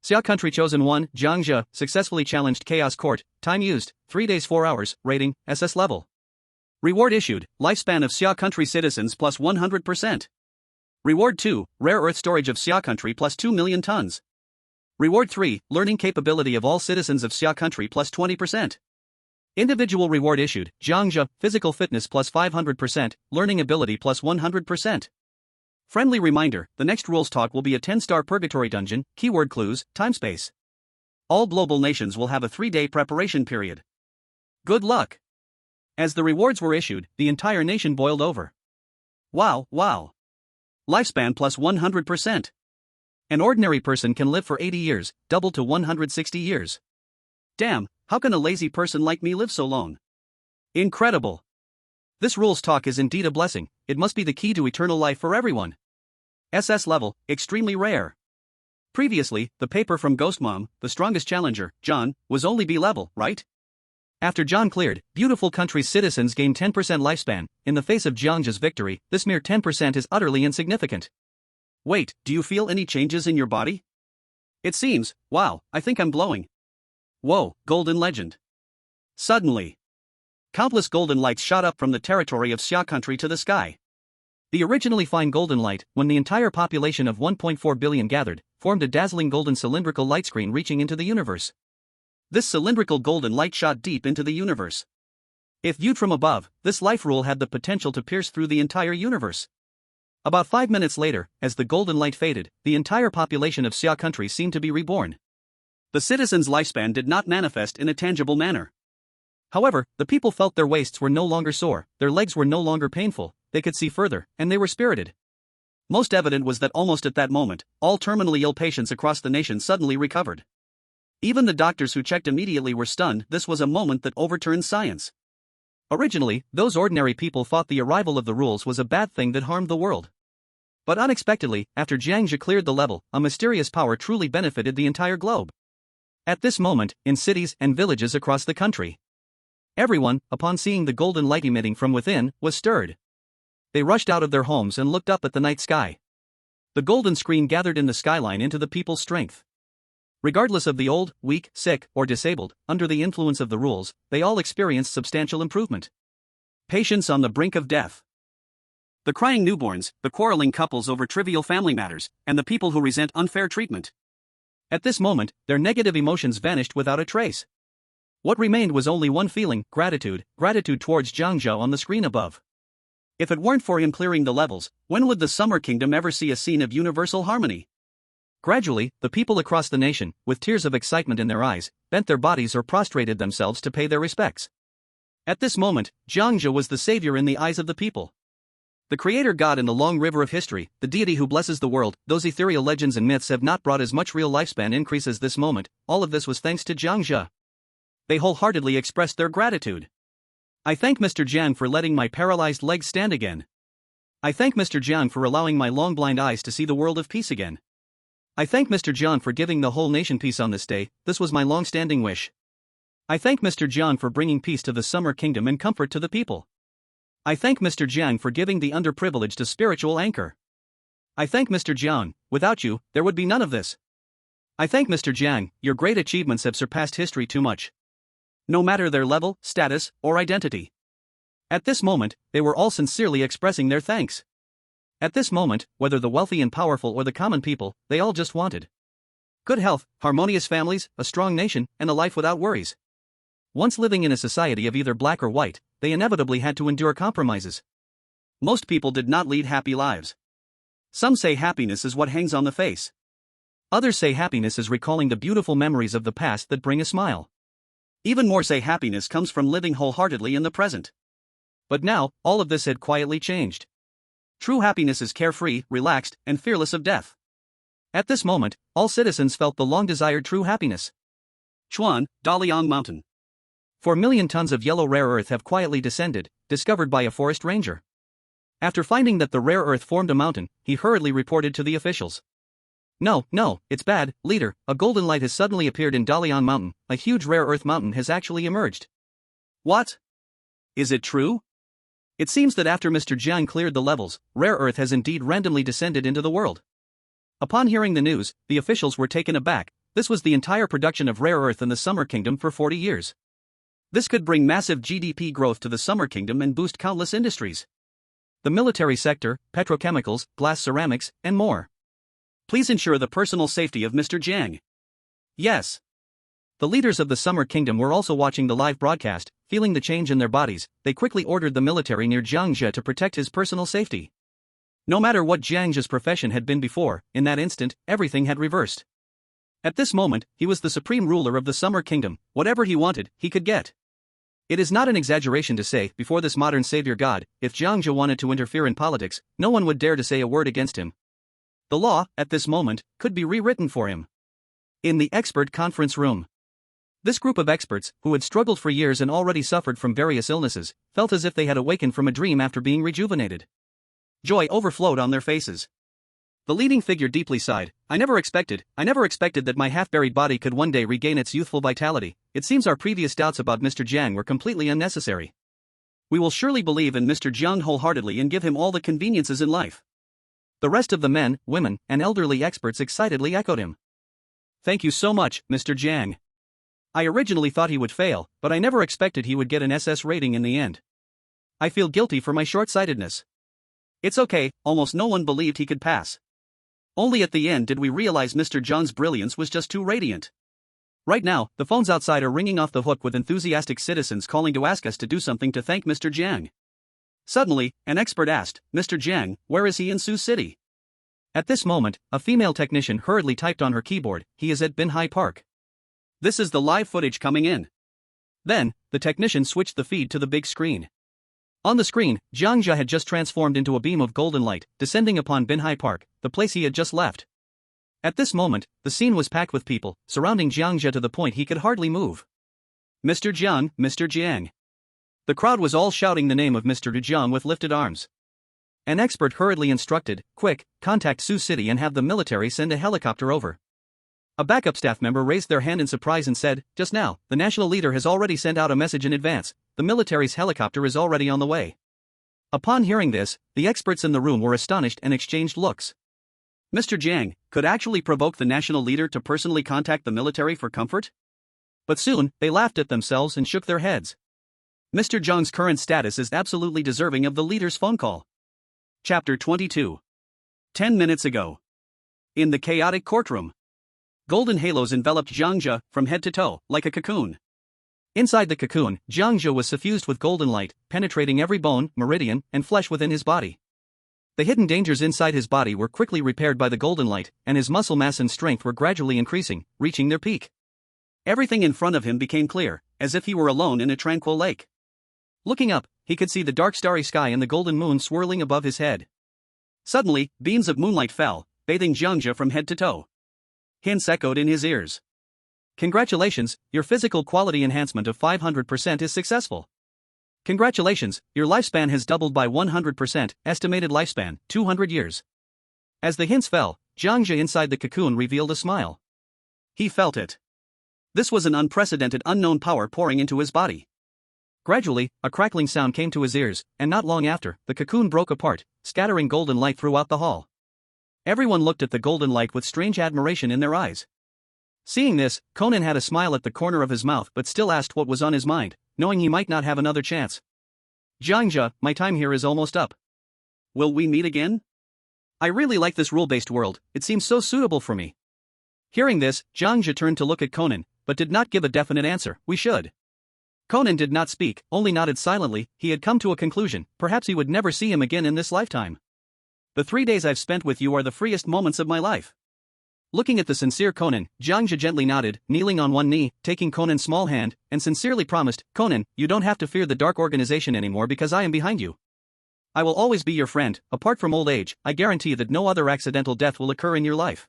Xia country chosen 1, Jiang Zhe, successfully challenged Chaos Court. Time used, 3 days 4 hours. Rating, SS level. Reward issued, lifespan of Xia country citizens plus 100%. Reward 2, rare earth storage of Xia country plus 2 million tons. Reward 3, learning capability of all citizens of Xia country plus 20%. Individual reward issued, Jiang Zhe, physical fitness plus 500%, learning ability plus 100%. Friendly reminder, the next rules talk will be a 10-star purgatory dungeon, keyword clues, timespace. All global nations will have a 3-day preparation period. Good luck! As the rewards were issued, the entire nation boiled over. Wow. Lifespan plus 100%. An ordinary person can live for 80 years, double to 160 years. Damn, how can a lazy person like me live so long? Incredible! This rules talk is indeed a blessing. It must be the key to eternal life for everyone. SS level, extremely rare. Previously, the paper from Ghost Mom, the strongest challenger, John, was only B level, right? After John cleared, beautiful country's citizens gain 10% lifespan. In the face of Jiang Zhe's victory, this mere 10% is utterly insignificant. Wait, do you feel any changes in your body? It seems, wow, I think I'm glowing. Whoa, golden legend. Suddenly, countless golden lights shot up from the territory of Xia country to the sky. The originally fine golden light, when the entire population of 1.4 billion gathered, formed a dazzling golden cylindrical light screen reaching into the universe. This cylindrical golden light shot deep into the universe. If viewed from above, this life rule had the potential to pierce through the entire universe. About 5 minutes later, as the golden light faded, the entire population of Xia country seemed to be reborn. The citizens' lifespan did not manifest in a tangible manner. However, the people felt their waists were no longer sore, their legs were no longer painful, they could see further, and they were spirited. Most evident was that almost at that moment, all terminally ill patients across the nation suddenly recovered. Even the doctors who checked immediately were stunned. This was a moment that overturned science. Originally, those ordinary people thought the arrival of the rules was a bad thing that harmed the world. But unexpectedly, after Jiang Zhe cleared the level, a mysterious power truly benefited the entire globe. At this moment, in cities and villages across the country, everyone, upon seeing the golden light emitting from within, was stirred. They rushed out of their homes and looked up at the night sky. The golden screen gathered in the skyline into the people's strength. Regardless of the old, weak, sick, or disabled, under the influence of the rules, they all experienced substantial improvement. Patients on the brink of death. The crying newborns, the quarreling couples over trivial family matters, and the people who resent unfair treatment. At this moment, their negative emotions vanished without a trace. What remained was only one feeling, gratitude towards Jiang Zhe on the screen above. If it weren't for him clearing the levels, when would the Summer Kingdom ever see a scene of universal harmony? Gradually, the people across the nation, with tears of excitement in their eyes, bent their bodies or prostrated themselves to pay their respects. At this moment, Jiang Zhe was the savior in the eyes of the people. The creator god in the long river of history, the deity who blesses the world. Those ethereal legends and myths have not brought as much real lifespan increase as this moment. All of this was thanks to Jiang Zhe. They wholeheartedly expressed their gratitude. I thank Mr. Jiang for letting my paralyzed legs stand again. I thank Mr. Jiang for allowing my long blind eyes to see the world of peace again. I thank Mr. Jiang for giving the whole nation peace on this day. This was my long-standing wish. I thank Mr. Jiang for bringing peace to the Summer Kingdom and comfort to the people. I thank Mr. Jiang for giving the underprivileged a spiritual anchor. I thank Mr. Jiang. Without you, there would be none of this. I thank Mr. Jiang. Your great achievements have surpassed history too much. No matter their level, status, or identity. At this moment, they were all sincerely expressing their thanks. At this moment, whether the wealthy and powerful or the common people, they all just wanted good health, harmonious families, a strong nation, and a life without worries. Once living in a society of either black or white, they inevitably had to endure compromises. Most people did not lead happy lives. Some say happiness is what hangs on the face. Others say happiness is recalling the beautiful memories of the past that bring a smile. Even more say happiness comes from living wholeheartedly in the present. But now, all of this had quietly changed. True happiness is carefree, relaxed, and fearless of death. At this moment, all citizens felt the long-desired true happiness. Chuan, Daliang Mountain. 4 million tons of yellow rare earth have quietly descended, discovered by a forest ranger. After finding that the rare earth formed a mountain, he hurriedly reported to the officials. No, it's bad, leader, a golden light has suddenly appeared in Daliang Mountain, a huge rare earth mountain has actually emerged. What? Is it true? It seems that after Mr. Jiang cleared the levels, rare earth has indeed randomly descended into the world. Upon hearing the news, the officials were taken aback. This was the entire production of rare earth in the Summer Kingdom for 40 years. This could bring massive GDP growth to the Summer Kingdom and boost countless industries. The military sector, petrochemicals, glass ceramics, and more. Please ensure the personal safety of Mr. Jiang. Yes. The leaders of the Summer Kingdom were also watching the live broadcast, feeling the change in their bodies. They quickly ordered the military near Jiang Zhe to protect his personal safety. No matter what Jiang Zhe's profession had been before, in that instant, everything had reversed. At this moment, he was the supreme ruler of the Summer Kingdom. Whatever he wanted, he could get. It is not an exaggeration to say, before this modern savior god, if Jiang Zhe wanted to interfere in politics, no one would dare to say a word against him. The law, at this moment, could be rewritten for him. In the expert conference room. This group of experts, who had struggled for years and already suffered from various illnesses, felt as if they had awakened from a dream after being rejuvenated. Joy overflowed on their faces. The leading figure deeply sighed. I never expected that my half-buried body could one day regain its youthful vitality. It seems our previous doubts about Mr. Jiang were completely unnecessary. We will surely believe in Mr. Jiang wholeheartedly and give him all the conveniences in life. The rest of the men, women, and elderly experts excitedly echoed him. Thank you so much, Mr. Jiang. I originally thought he would fail, but I never expected he would get an SS rating in the end. I feel guilty for my short-sightedness. It's okay, almost no one believed he could pass. Only at the end did we realize Mr. Jiang's brilliance was just too radiant. Right now, the phones outside are ringing off the hook with enthusiastic citizens calling to ask us to do something to thank Mr. Jiang. Suddenly, an expert asked, Mr. Jiang, where is he in Sioux City? At this moment, a female technician hurriedly typed on her keyboard, he is at Binhai Park. This is the live footage coming in. Then, the technician switched the feed to the big screen. On the screen, Jiang Zhe had just transformed into a beam of golden light, descending upon Binhai Park, the place he had just left. At this moment, the scene was packed with people, surrounding Jiang Zhe to the point he could hardly move. Mr. Jiang, Mr. Jiang. The crowd was all shouting the name of Mr. Jiang with lifted arms. An expert hurriedly instructed, quick, contact Sioux City and have the military send a helicopter over. A backup staff member raised their hand in surprise and said, just now, the national leader has already sent out a message in advance. The military's helicopter is already on the way. Upon hearing this, the experts in the room were astonished and exchanged looks. Mr. Jiang could actually provoke the national leader to personally contact the military for comfort? But soon, they laughed at themselves and shook their heads. Mr. Jiang's current status is absolutely deserving of the leader's phone call. Chapter 22. 10 minutes ago. In the chaotic courtroom. Golden halos enveloped Jiang Zhe from head to toe, like a cocoon. Inside the cocoon, Jiang Zhe was suffused with golden light, penetrating every bone, meridian, and flesh within his body. The hidden dangers inside his body were quickly repaired by the golden light, and his muscle mass and strength were gradually increasing, reaching their peak. Everything in front of him became clear, as if he were alone in a tranquil lake. Looking up, he could see the dark starry sky and the golden moon swirling above his head. Suddenly, beams of moonlight fell, bathing Jiang Zhe from head to toe. Hints echoed in his ears. Congratulations, your physical quality enhancement of 500% is successful. Congratulations, your lifespan has doubled by 100%, estimated lifespan, 200 years. As the hints fell, Jiang Zhe inside the cocoon revealed a smile. He felt it. This was an unprecedented unknown power pouring into his body. Gradually, a crackling sound came to his ears, and not long after, the cocoon broke apart, scattering golden light throughout the hall. Everyone looked at the golden light with strange admiration in their eyes. Seeing this, Conan had a smile at the corner of his mouth but still asked what was on his mind, knowing he might not have another chance. Jiang Zhe, my time here is almost up. Will we meet again? I really like this rule-based world, it seems so suitable for me. Hearing this, Jiang Zhe turned to look at Conan, but did not give a definite answer. We should. Conan did not speak, only nodded silently. He had come to a conclusion, perhaps he would never see him again in this lifetime. The 3 days I've spent with you are the freest moments of my life. Looking at the sincere Conan, Jiang Zhe gently nodded, kneeling on one knee, taking Conan's small hand, and sincerely promised, Conan, you don't have to fear the dark organization anymore because I am behind you. I will always be your friend. Apart from old age, I guarantee that no other accidental death will occur in your life.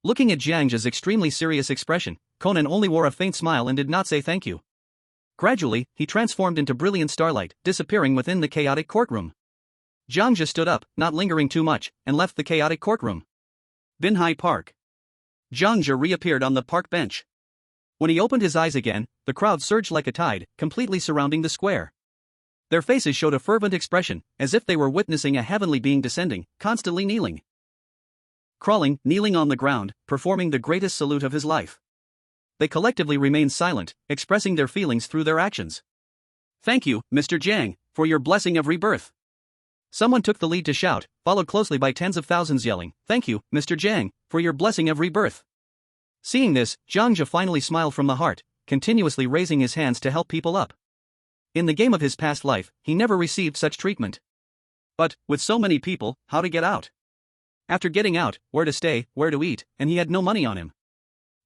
Looking at Jiang Zhe's extremely serious expression, Conan only wore a faint smile and did not say thank you. Gradually, he transformed into brilliant starlight, disappearing within the chaotic courtroom. Jiang Zhe stood up, not lingering too much, and left the chaotic courtroom. Binhai Park. Jiang Zhe reappeared on the park bench. When he opened his eyes again, the crowd surged like a tide, completely surrounding the square. Their faces showed a fervent expression, as if they were witnessing a heavenly being descending, constantly kneeling. Crawling, kneeling on the ground, performing the greatest salute of his life. They collectively remained silent, expressing their feelings through their actions. Thank you, Mr. Jiang, for your blessing of rebirth. Someone took the lead to shout, followed closely by tens of thousands yelling, Thank you, Mr. Jiang, for your blessing of rebirth. Seeing this, Jiang Zhe finally smiled from the heart, continuously raising his hands to help people up. In the game of his past life, he never received such treatment. But, with so many people, how to get out? After getting out, where to stay, where to eat, and he had no money on him.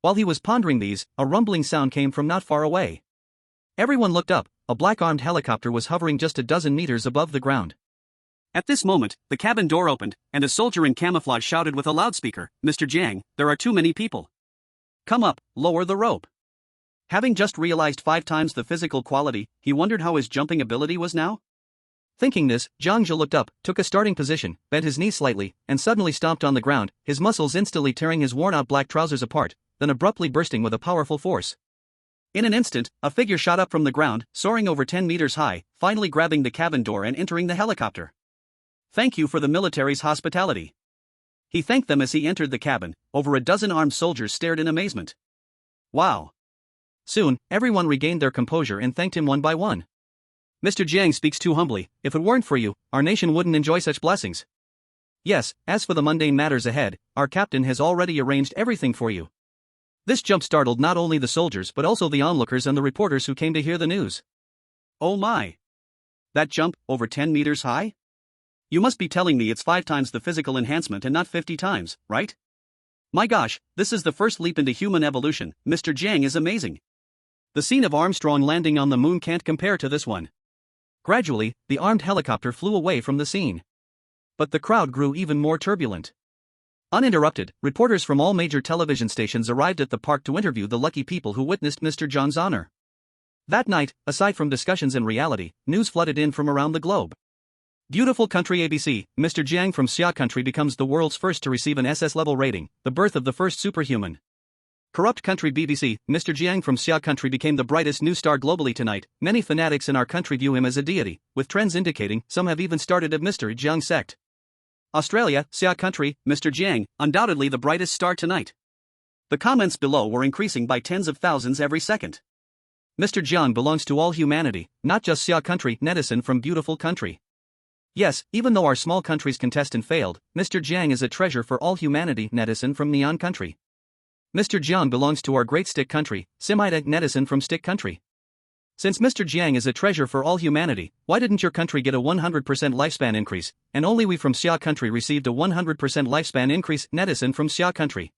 While he was pondering these, a rumbling sound came from not far away. Everyone looked up. A black-armed helicopter was hovering just a dozen meters above the ground. At this moment, the cabin door opened, and a soldier in camouflage shouted with a loudspeaker, Mr. Jiang, there are too many people. Come up, lower the rope. Having just realized 5 times the physical quality, he wondered how his jumping ability was now. Thinking this, Jiang Zhe looked up, took a starting position, bent his knees slightly, and suddenly stomped on the ground, his muscles instantly tearing his worn-out black trousers apart, then abruptly bursting with a powerful force. In an instant, a figure shot up from the ground, soaring over 10 meters high, finally grabbing the cabin door and entering the helicopter. Thank you for the military's hospitality. He thanked them as he entered the cabin. Over a dozen armed soldiers stared in amazement. Wow. Soon, everyone regained their composure and thanked him one by one. Mr. Jiang speaks too humbly. If it weren't for you, our nation wouldn't enjoy such blessings. Yes, as for the mundane matters ahead, our captain has already arranged everything for you. This jump startled not only the soldiers but also the onlookers and the reporters who came to hear the news. Oh my! That jump, over 10 meters high? You must be telling me it's 5 times the physical enhancement and not 50 times, right? My gosh, this is the first leap into human evolution. Mr. Jiang is amazing. The scene of Armstrong landing on the moon can't compare to this one. Gradually, the armed helicopter flew away from the scene. But the crowd grew even more turbulent. Uninterrupted, reporters from all major television stations arrived at the park to interview the lucky people who witnessed Mr. Jiang's honor. That night, aside from discussions in reality, news flooded in from around the globe. Beautiful country ABC, Mr. Jiang from Xia country becomes the world's first to receive an SS-level rating, the birth of the first superhuman. Corrupt country BBC, Mr. Jiang from Xia country became the brightest new star globally tonight. Many fanatics in our country view him as a deity, with trends indicating some have even started a Mr. Jiang sect. Australia, Xia country, Mr. Jiang, undoubtedly the brightest star tonight. The comments below were increasing by tens of thousands every second. Mr. Jiang belongs to all humanity, not just Xia country, netizen from beautiful country. Yes, even though our small country's contestant failed, Mr. Jiang is a treasure for all humanity, netizen from neon country. Mr. Jiang belongs to our great stick country, Simida, netizen from stick country. Since Mr. Jiang is a treasure for all humanity, why didn't your country get a 100% lifespan increase, and only we from Xia country received a 100% lifespan increase, netizen from Xia country?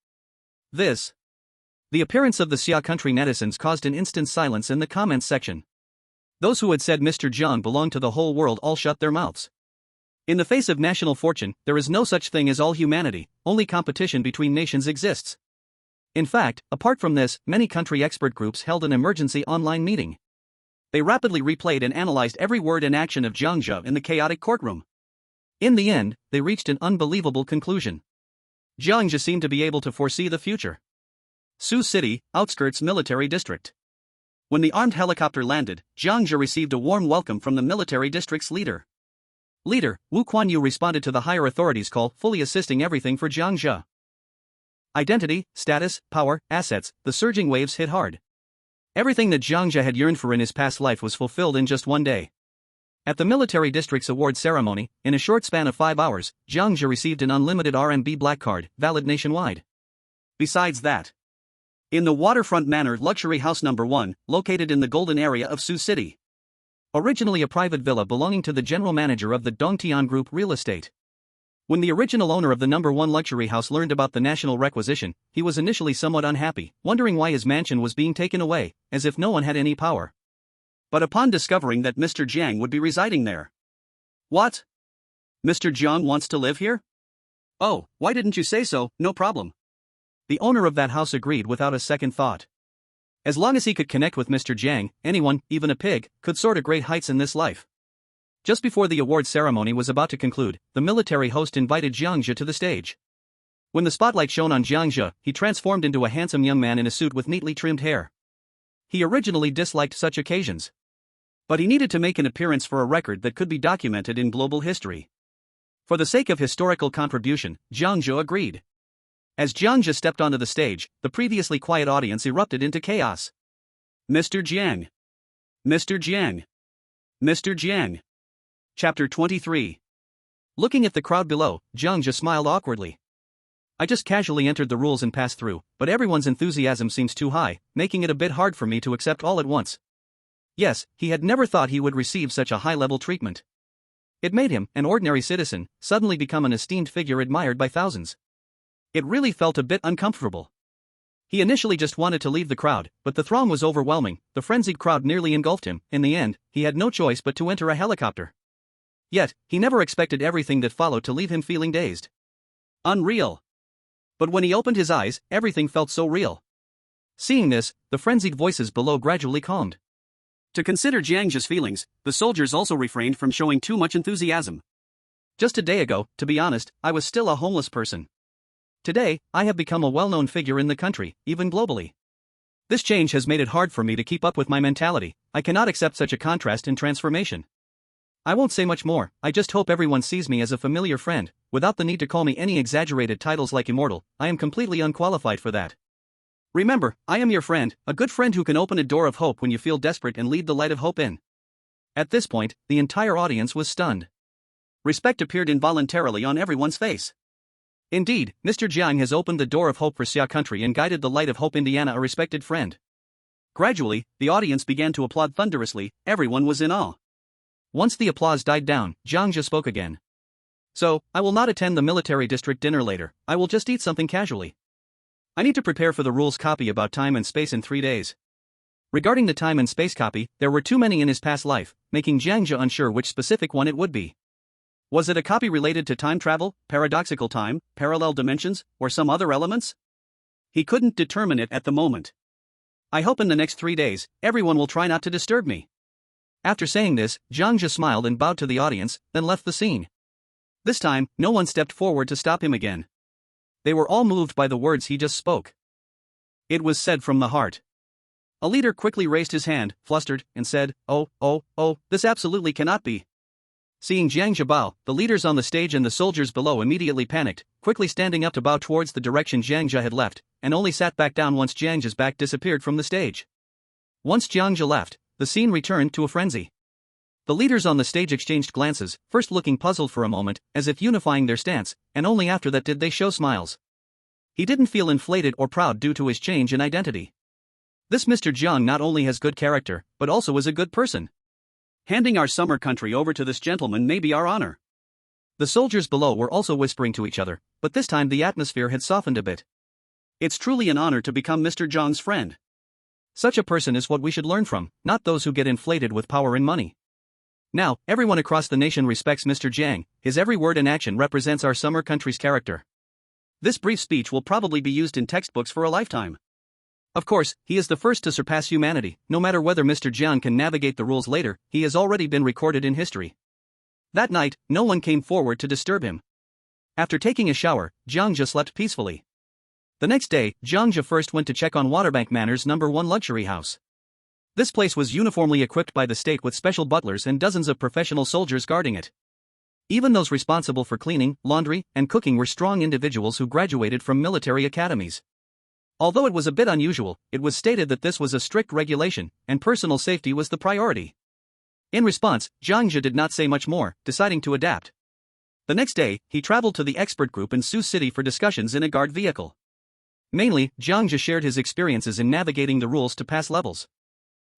The appearance of the Xia country netizens caused an instant silence in the comments section. Those who had said Mr. Jiang belonged to the whole world all shut their mouths. In the face of national fortune, there is no such thing as all humanity, only competition between nations exists. In fact, apart from this, many country expert groups held an emergency online meeting. They rapidly replayed and analyzed every word and action of Jiang Zhe in the chaotic courtroom. In the end, they reached an unbelievable conclusion. Jiang Zhe seemed to be able to foresee the future. Sioux City, outskirts military district. When the armed helicopter landed, Jiang Zhe received a warm welcome from the military district's leader. Leader, Wu Kuan-yu responded to the higher authorities' call, fully assisting everything for Jiang Zhe. Identity, status, power, assets, the surging waves hit hard. Everything that Jiang Zhe had yearned for in his past life was fulfilled in just one day. At the military district's award ceremony, in a short span of 5 hours, Jiang Zhe received an unlimited RMB black card, valid nationwide. Besides that, in the Waterfront Manor Luxury House No. 1, located in the Golden area of Sioux City. Originally a private villa belonging to the general manager of the Dongtian Group Real Estate. When the original owner of the No. 1 luxury house learned about the national requisition, he was initially somewhat unhappy, wondering why his mansion was being taken away, as if no one had any power. But upon discovering that Mr. Jiang would be residing there. What? Mr. Jiang wants to live here? Oh, why didn't you say so? No problem. The owner of that house agreed without a second thought. As long as he could connect with Mr. Jiang, anyone, even a pig, could soar to great heights in this life. Just before the award ceremony was about to conclude, the military host invited Jiang Zhe to the stage. When the spotlight shone on Jiang Zhe, he transformed into a handsome young man in a suit with neatly trimmed hair. He originally disliked such occasions. But he needed to make an appearance for a record that could be documented in global history. For the sake of historical contribution, Jiang Zhe agreed. As Jiang Zhe stepped onto the stage, the previously quiet audience erupted into chaos. Mr. Jiang. Mr. Jiang. Mr. Jiang. Chapter 23. Looking at the crowd below, Jiang Zhe smiled awkwardly. I just casually entered the rules and passed through, but everyone's enthusiasm seems too high, making it a bit hard for me to accept all at once. Yes, he had never thought he would receive such a high-level treatment. It made him, an ordinary citizen, suddenly become an esteemed figure admired by thousands. It really felt a bit uncomfortable. He initially just wanted to leave the crowd, but the throng was overwhelming, the frenzied crowd nearly engulfed him. In the end, he had no choice but to enter a helicopter. Yet, he never expected everything that followed to leave him feeling dazed. Unreal. But when he opened his eyes, everything felt so real. Seeing this, the frenzied voices below gradually calmed. To consider Jiang Zhe's feelings, the soldiers also refrained from showing too much enthusiasm. Just a day ago, to be honest, I was still a homeless person. Today, I have become a well-known figure in the country, even globally. This change has made it hard for me to keep up with my mentality. I cannot accept such a contrast and transformation. I won't say much more, I just hope everyone sees me as a familiar friend, without the need to call me any exaggerated titles like immortal. I am completely unqualified for that. Remember, I am your friend, a good friend who can open a door of hope when you feel desperate and lead the light of hope in. At this point, the entire audience was stunned. Respect appeared involuntarily on everyone's face. Indeed, Mr. Jiang has opened the door of hope for Xia country and guided the light of hope Indiana, a respected friend. Gradually, the audience began to applaud thunderously, everyone was in awe. Once the applause died down, Jiang Zhe spoke again. So, I will not attend the military district dinner later, I will just eat something casually. I need to prepare for the rules copy about time and space in 3 days. Regarding the time and space copy, there were too many in his past life, making Jiang Zhe unsure which specific one it would be. Was it a copy related to time travel, paradoxical time, parallel dimensions, or some other elements? He couldn't determine it at the moment. I hope in the next 3 days, everyone will try not to disturb me. After saying this, Jiang Zhe smiled and bowed to the audience, then left the scene. This time, no one stepped forward to stop him again. They were all moved by the words he just spoke. It was said from the heart. A leader quickly raised his hand, flustered, and said, Oh, this absolutely cannot be. Seeing Jiang Zhe bow, the leaders on the stage and the soldiers below immediately panicked, quickly standing up to bow towards the direction Jiang Zhe had left, and only sat back down once Jiang Zhe's back disappeared from the stage. Once Jiang Zhe left, the scene returned to a frenzy. The leaders on the stage exchanged glances, first looking puzzled for a moment, as if unifying their stance, and only after that did they show smiles. He didn't feel inflated or proud due to his change in identity. This Mr. Jiang not only has good character, but also is a good person. Handing our summer country over to this gentleman may be our honor. The soldiers below were also whispering to each other, but this time the atmosphere had softened a bit. It's truly an honor to become Mr. Jiang's friend. Such a person is what we should learn from, not those who get inflated with power and money. Now, everyone across the nation respects Mr. Jiang. His every word and action represents our summer country's character. This brief speech will probably be used in textbooks for a lifetime. Of course, he is the first to surpass humanity. No matter whether Mr. Jiang can navigate the rules later, he has already been recorded in history. That night, no one came forward to disturb him. After taking a shower, Jiang Zhe slept peacefully. The next day, Jiang Zhe first went to check on Waterbank Manor's #1 luxury house. This place was uniformly equipped by the state with special butlers and dozens of professional soldiers guarding it. Even those responsible for cleaning, laundry, and cooking were strong individuals who graduated from military academies. Although it was a bit unusual, it was stated that this was a strict regulation, and personal safety was the priority. In response, Jiang Zhe did not say much more, deciding to adapt. The next day, he traveled to the expert group in Sioux City for discussions in a guard vehicle. Mainly, Jiang Zhe shared his experiences in navigating the rules to pass levels.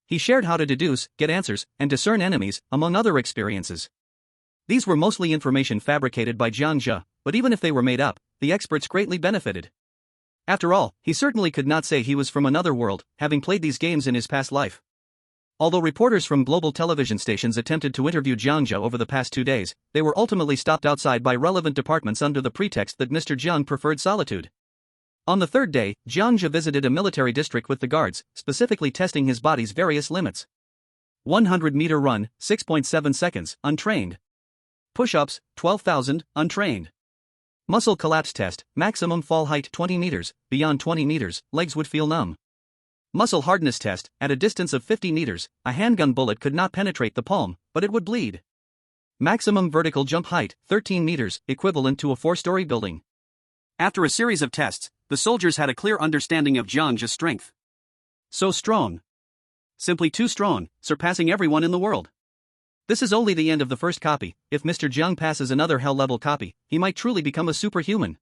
He shared how to deduce, get answers, and discern enemies, among other experiences. These were mostly information fabricated by Jiang Zhe, but even if they were made up, the experts greatly benefited. After all, he certainly could not say he was from another world, having played these games in his past life. Although reporters from global television stations attempted to interview Jiang Zhe over the past 2 days, they were ultimately stopped outside by relevant departments under the pretext that Mr. Jiang preferred solitude. On the third day, Jiang Zhe visited a military district with the guards, specifically testing his body's various limits. 100-meter run, 6.7 seconds, untrained. Push-ups, 12,000, untrained. Muscle collapse test, maximum fall height 20 meters, beyond 20 meters, legs would feel numb. Muscle hardness test, at a distance of 50 meters, a handgun bullet could not penetrate the palm, but it would bleed. Maximum vertical jump height, 13 meters, equivalent to a 4-story building. After a series of tests, the soldiers had a clear understanding of Jiang Zhe's strength. So strong. Simply too strong, surpassing everyone in the world. This is only the end of the first copy. If Mr. Jiang passes another hell-level copy, he might truly become a superhuman.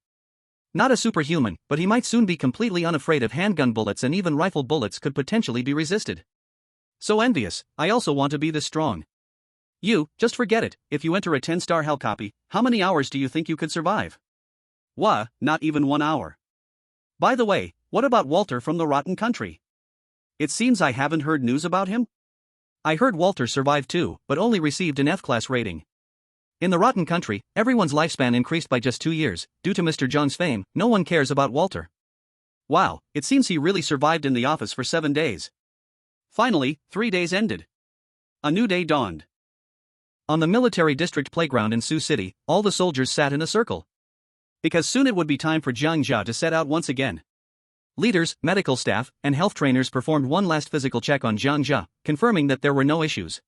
Not a superhuman, but he might soon be completely unafraid of handgun bullets, and even rifle bullets could potentially be resisted. So envious. I also want to be this strong. You, just forget it. If you enter a 10-star hell copy, how many hours do you think you could survive? Not even 1 hour. By the way, what about Walter from the Rotten Country? It seems I haven't heard news about him. I heard Walter survived too, but only received an F-class rating. In the Rotten Country, everyone's lifespan increased by just 2 years. Due to Mr. Jiang's fame, no one cares about Walter. Wow, it seems he really survived in the office for 7 days. Finally, 3 days ended. A new day dawned. On the military district playground in Sioux City, all the soldiers sat in a circle. Because soon it would be time for Jiang Zhe to set out once again. Leaders, medical staff, and health trainers performed one last physical check on Jiang Zhe, confirming that there were no issues.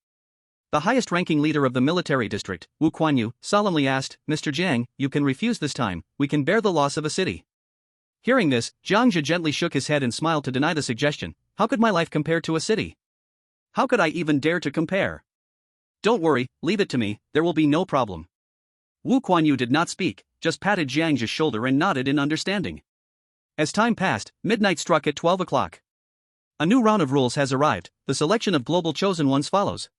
The highest-ranking leader of the military district, Wu Kuan-yu, solemnly asked, "Mr. Jiang, you can refuse this time. We can bear the loss of a city." Hearing this, Jiang Zhe gently shook his head and smiled to deny the suggestion. How could my life compare to a city? How could I even dare to compare? Don't worry, leave it to me, there will be no problem. Wu Kuan-yu did not speak, just patted Jiang Zhe's shoulder and nodded in understanding. As time passed, midnight struck at 12 o'clock. A new round of rules has arrived. The selection of global chosen ones follows.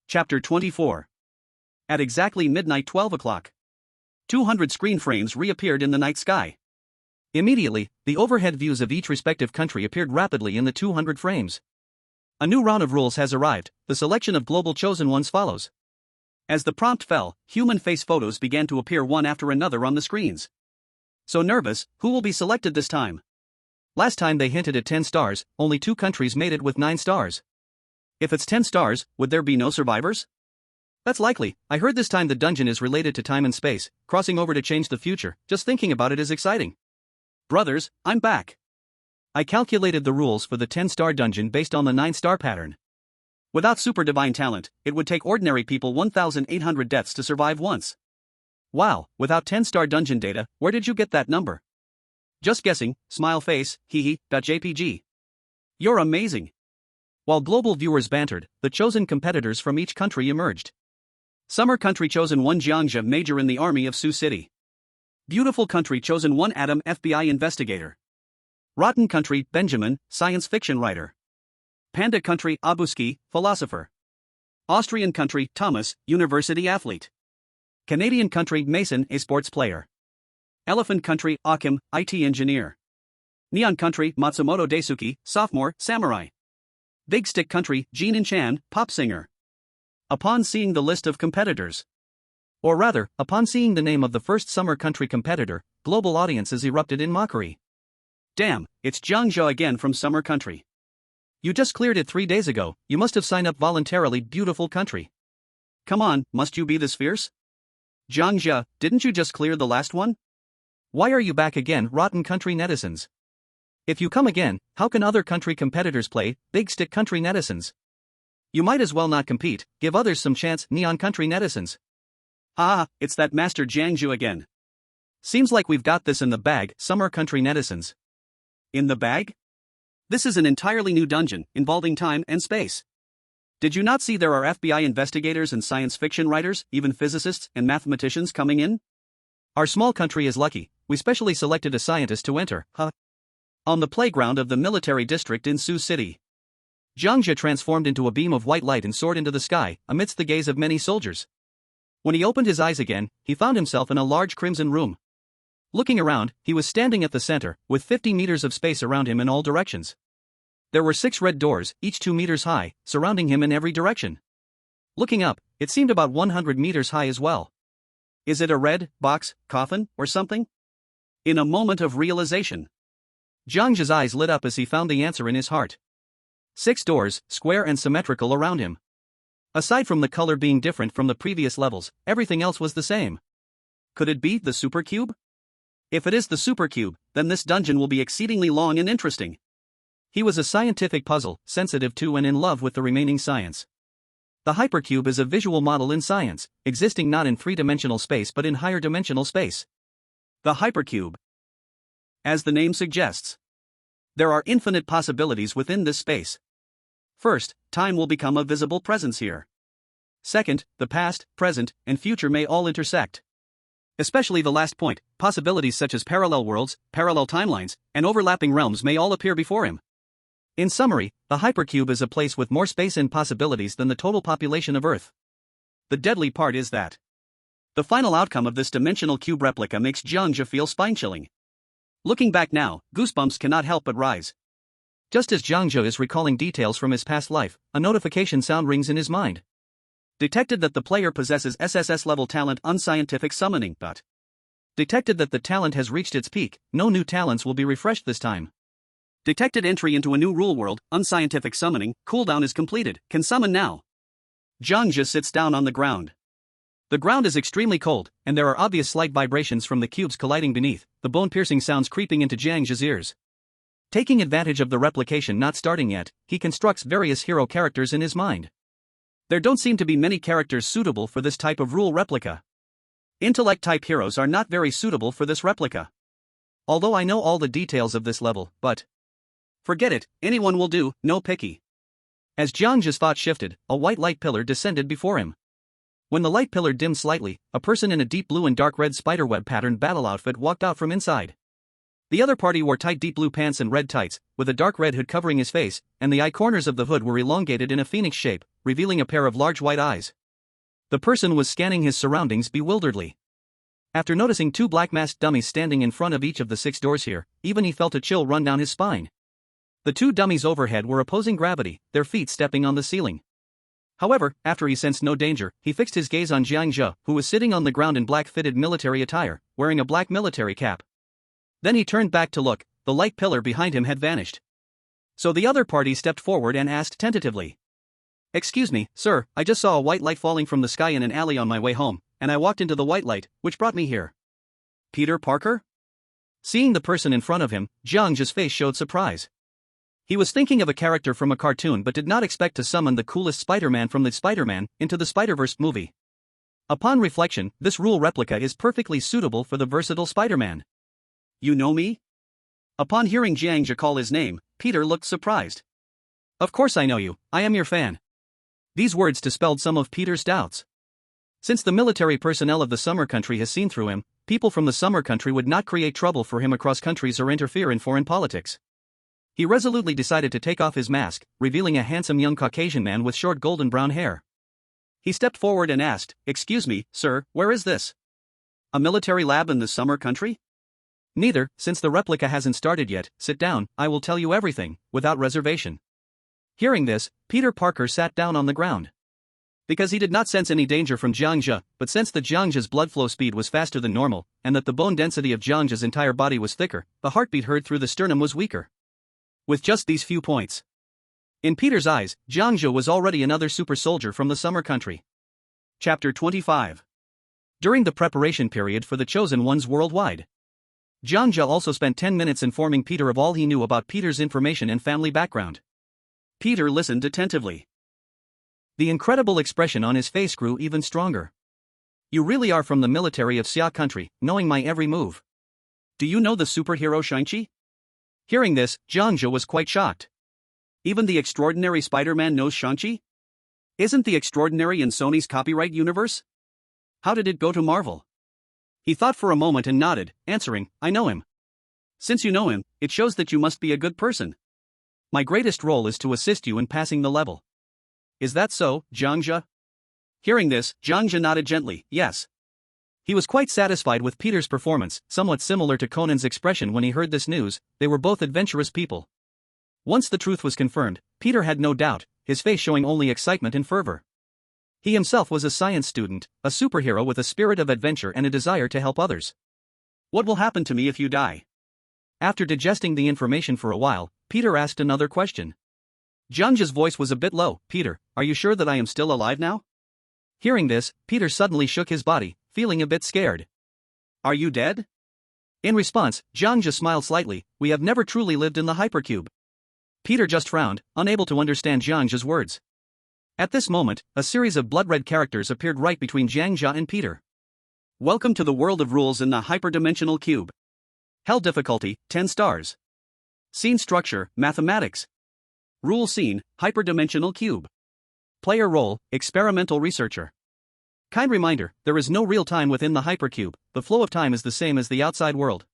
Chapter 24. At exactly midnight 12 o'clock. 200 screen frames reappeared in the night sky. Immediately, the overhead views of each respective country appeared rapidly in the 200 frames. A new round of rules has arrived. The selection of global chosen ones follows. As the prompt fell, human face photos began to appear one after another on the screens. So nervous, who will be selected this time? Last time they hinted at 10 stars, only 2 countries made it with 9 stars. If it's 10 stars, would there be no survivors? That's likely. I heard this time the dungeon is related to time and space, crossing over to change the future. Just thinking about it is exciting. Brothers, I'm back. I calculated the rules for the 10-star dungeon based on the 9-star pattern. Without super divine talent, it would take ordinary people 1,800 deaths to survive once. Wow, without 10-star dungeon data, where did you get that number? Just guessing, smile face, jpg. You're amazing. While global viewers bantered, the chosen competitors from each country emerged. Summer Country chosen 1 Jiang Zhe, Major in the Army of Sioux City. Beautiful Country chosen 1 Adam, FBI investigator. Rotten Country, Benjamin, science fiction writer. Panda Country, Abuski, philosopher. Austrian Country, Thomas, university athlete. Canadian Country, Mason, a sports player. Elephant Country, Akim, IT engineer. Neon Country, Matsumoto Daisuke, sophomore, samurai. Big Stick Country, Jin Chan, pop singer. Upon seeing the list of competitors, or rather, upon seeing the name of the first Summer Country competitor, global audiences erupted in mockery. Damn, it's Jiang Zhe again from Summer Country. You just cleared it 3 days ago, you must have signed up voluntarily, beautiful country. Come on, must you be this fierce? Jiang Zhe, didn't you just clear the last one? Why are you back again, rotten country netizens? If you come again, how can other country competitors play, Big Stick Country netizens? You might as well not compete, give others some chance, neon country netizens. Ah, it's that Master Jiang Zhe again. Seems like we've got this in the bag, Summer Country netizens. In the bag? This is an entirely new dungeon, involving time and space. Did you not see there are FBI investigators and science fiction writers, even physicists and mathematicians coming in? Our small country is lucky, we specially selected a scientist to enter, huh? On the playground of the military district in Sioux City, Jiang Zhe transformed into a beam of white light and soared into the sky, amidst the gaze of many soldiers. When he opened his eyes again, he found himself in a large crimson room. Looking around, he was standing at the center, with 50 meters of space around him in all directions. There were 6 red doors, each 2 meters high, surrounding him in every direction. Looking up, it seemed about 100 meters high as well. Is it a red box, coffin, or something? In a moment of realization, Jiang Zhe's eyes lit up as he found the answer in his heart. 6 doors, square and symmetrical around him. Aside from the color being different from the previous levels, everything else was the same. Could it be the supercube? If it is the supercube, then this dungeon will be exceedingly long and interesting. He was a scientific puzzle, sensitive to and in love with the remaining science. The hypercube is a visual model in science, existing not in 3-dimensional space but in higher dimensional space. The hypercube. As the name suggests, there are infinite possibilities within this space. First, time will become a visible presence here. Second, the past, present, and future may all intersect. Especially the last point, possibilities such as parallel worlds, parallel timelines, and overlapping realms may all appear before him. In summary, the hypercube is a place with more space and possibilities than the total population of Earth. The deadly part is that the final outcome of this dimensional cube replica makes Jiang Zhe feel spine-chilling. Looking back now, goosebumps cannot help but rise. Just as Jiang Zhe is recalling details from his past life, a notification sound rings in his mind. Detected that the player possesses SSS-level talent Unscientific Summoning, but detected that the talent has reached its peak, no new talents will be refreshed this time. Detected entry into a new rule world, Unscientific Summoning, cooldown is completed, can summon now. Jiang Zhe sits down on the ground. The ground is extremely cold, and there are obvious slight vibrations from the cubes colliding beneath, the bone-piercing sounds creeping into Jiang Zhe's ears. Taking advantage of the replication not starting yet, he constructs various hero characters in his mind. There don't seem to be many characters suitable for this type of rule replica. Intellect-type heroes are not very suitable for this replica. Although I know all the details of this level, but forget it, anyone will do, no picky. As Jiang Zhe's thought shifted, a white light pillar descended before him. When the light pillar dimmed slightly, a person in a deep blue and dark red spiderweb patterned battle outfit walked out from inside. The other party wore tight deep blue pants and red tights, with a dark red hood covering his face, and the eye corners of the hood were elongated in a phoenix shape, revealing a pair of large white eyes. The person was scanning his surroundings bewilderedly. After noticing 2 black masked dummies standing in front of each of the 6 doors here, even he felt a chill run down his spine. The 2 dummies overhead were opposing gravity, their feet stepping on the ceiling. However, after he sensed no danger, he fixed his gaze on Jiang Zhe, who was sitting on the ground in black fitted military attire, wearing a black military cap. Then he turned back to look, the light pillar behind him had vanished. So the other party stepped forward and asked tentatively. "Excuse me, sir, I just saw a white light falling from the sky in an alley on my way home, and I walked into the white light, which brought me here." Peter Parker? Seeing the person in front of him, Jiang Zhe's face showed surprise. He was thinking of a character from a cartoon but did not expect to summon the coolest Spider-Man from the Spider-Man into the Spider-Verse movie. Upon reflection, this rule replica is perfectly suitable for the versatile Spider-Man. "You know me?" Upon hearing Jiang Zhe call his name, Peter looked surprised. "Of course I know you, I am your fan." These words dispelled some of Peter's doubts. Since the military personnel of the Summer Country has seen through him, people from the Summer Country would not create trouble for him across countries or interfere in foreign politics. He resolutely decided to take off his mask, revealing a handsome young Caucasian man with short golden brown hair. He stepped forward and asked, "Excuse me, sir, where is this? A military lab in the Summer Country?" "Neither, since the replica hasn't started yet. Sit down, I will tell you everything, without reservation." Hearing this, Peter Parker sat down on the ground. Because he did not sense any danger from Jiang Zhe, but sensed that Jiang Zhe's blood flow speed was faster than normal, and that the bone density of Jiang Zhe's entire body was thicker, the heartbeat heard through the sternum was weaker. With just these few points. In Peter's eyes, Jiang Zhe was already another super soldier from the summer country. Chapter 25. During the preparation period for the Chosen Ones worldwide, Jiang Zhe also spent 10 minutes informing Peter of all he knew about Peter's information and family background. Peter listened attentively. The incredible expression on his face grew even stronger. You really are from the military of Xia country, knowing my every move. Do you know the superhero Shang-Chi? Hearing this, Jiang Zhe was quite shocked. Even the extraordinary Spider-Man knows Shang-Chi? Isn't the extraordinary in Sony's copyright universe? How did it go to Marvel? He thought for a moment and nodded, answering, I know him. Since you know him, it shows that you must be a good person. My greatest role is to assist you in passing the level. Is that so, Jiang Zhe? Hearing this, Jiang Zhe nodded gently, yes. He was quite satisfied with Peter's performance, somewhat similar to Conan's expression when he heard this news. They were both adventurous people. Once the truth was confirmed, Peter had no doubt, his face showing only excitement and fervor. He himself was a science student, a superhero with a spirit of adventure and a desire to help others. What will happen to me if you die? After digesting the information for a while, Peter asked another question. Jiang Zhe's voice was a bit low. Peter, are you sure that I am still alive now? Hearing this, Peter suddenly shook his body, feeling a bit scared. Are you dead? In response, Jiang Zhe smiled slightly. We have never truly lived in the hypercube. Peter just frowned, unable to understand Jiang Zhe's words. At this moment, a series of blood-red characters appeared right between Jiang Zhe and Peter. Welcome to the world of rules in the hyperdimensional cube. Hell difficulty, 10 stars. Scene structure, mathematics. Rule scene, hyperdimensional cube. Player role, experimental researcher. Kind reminder, there is no real time within the hypercube, the flow of time is the same as the outside world.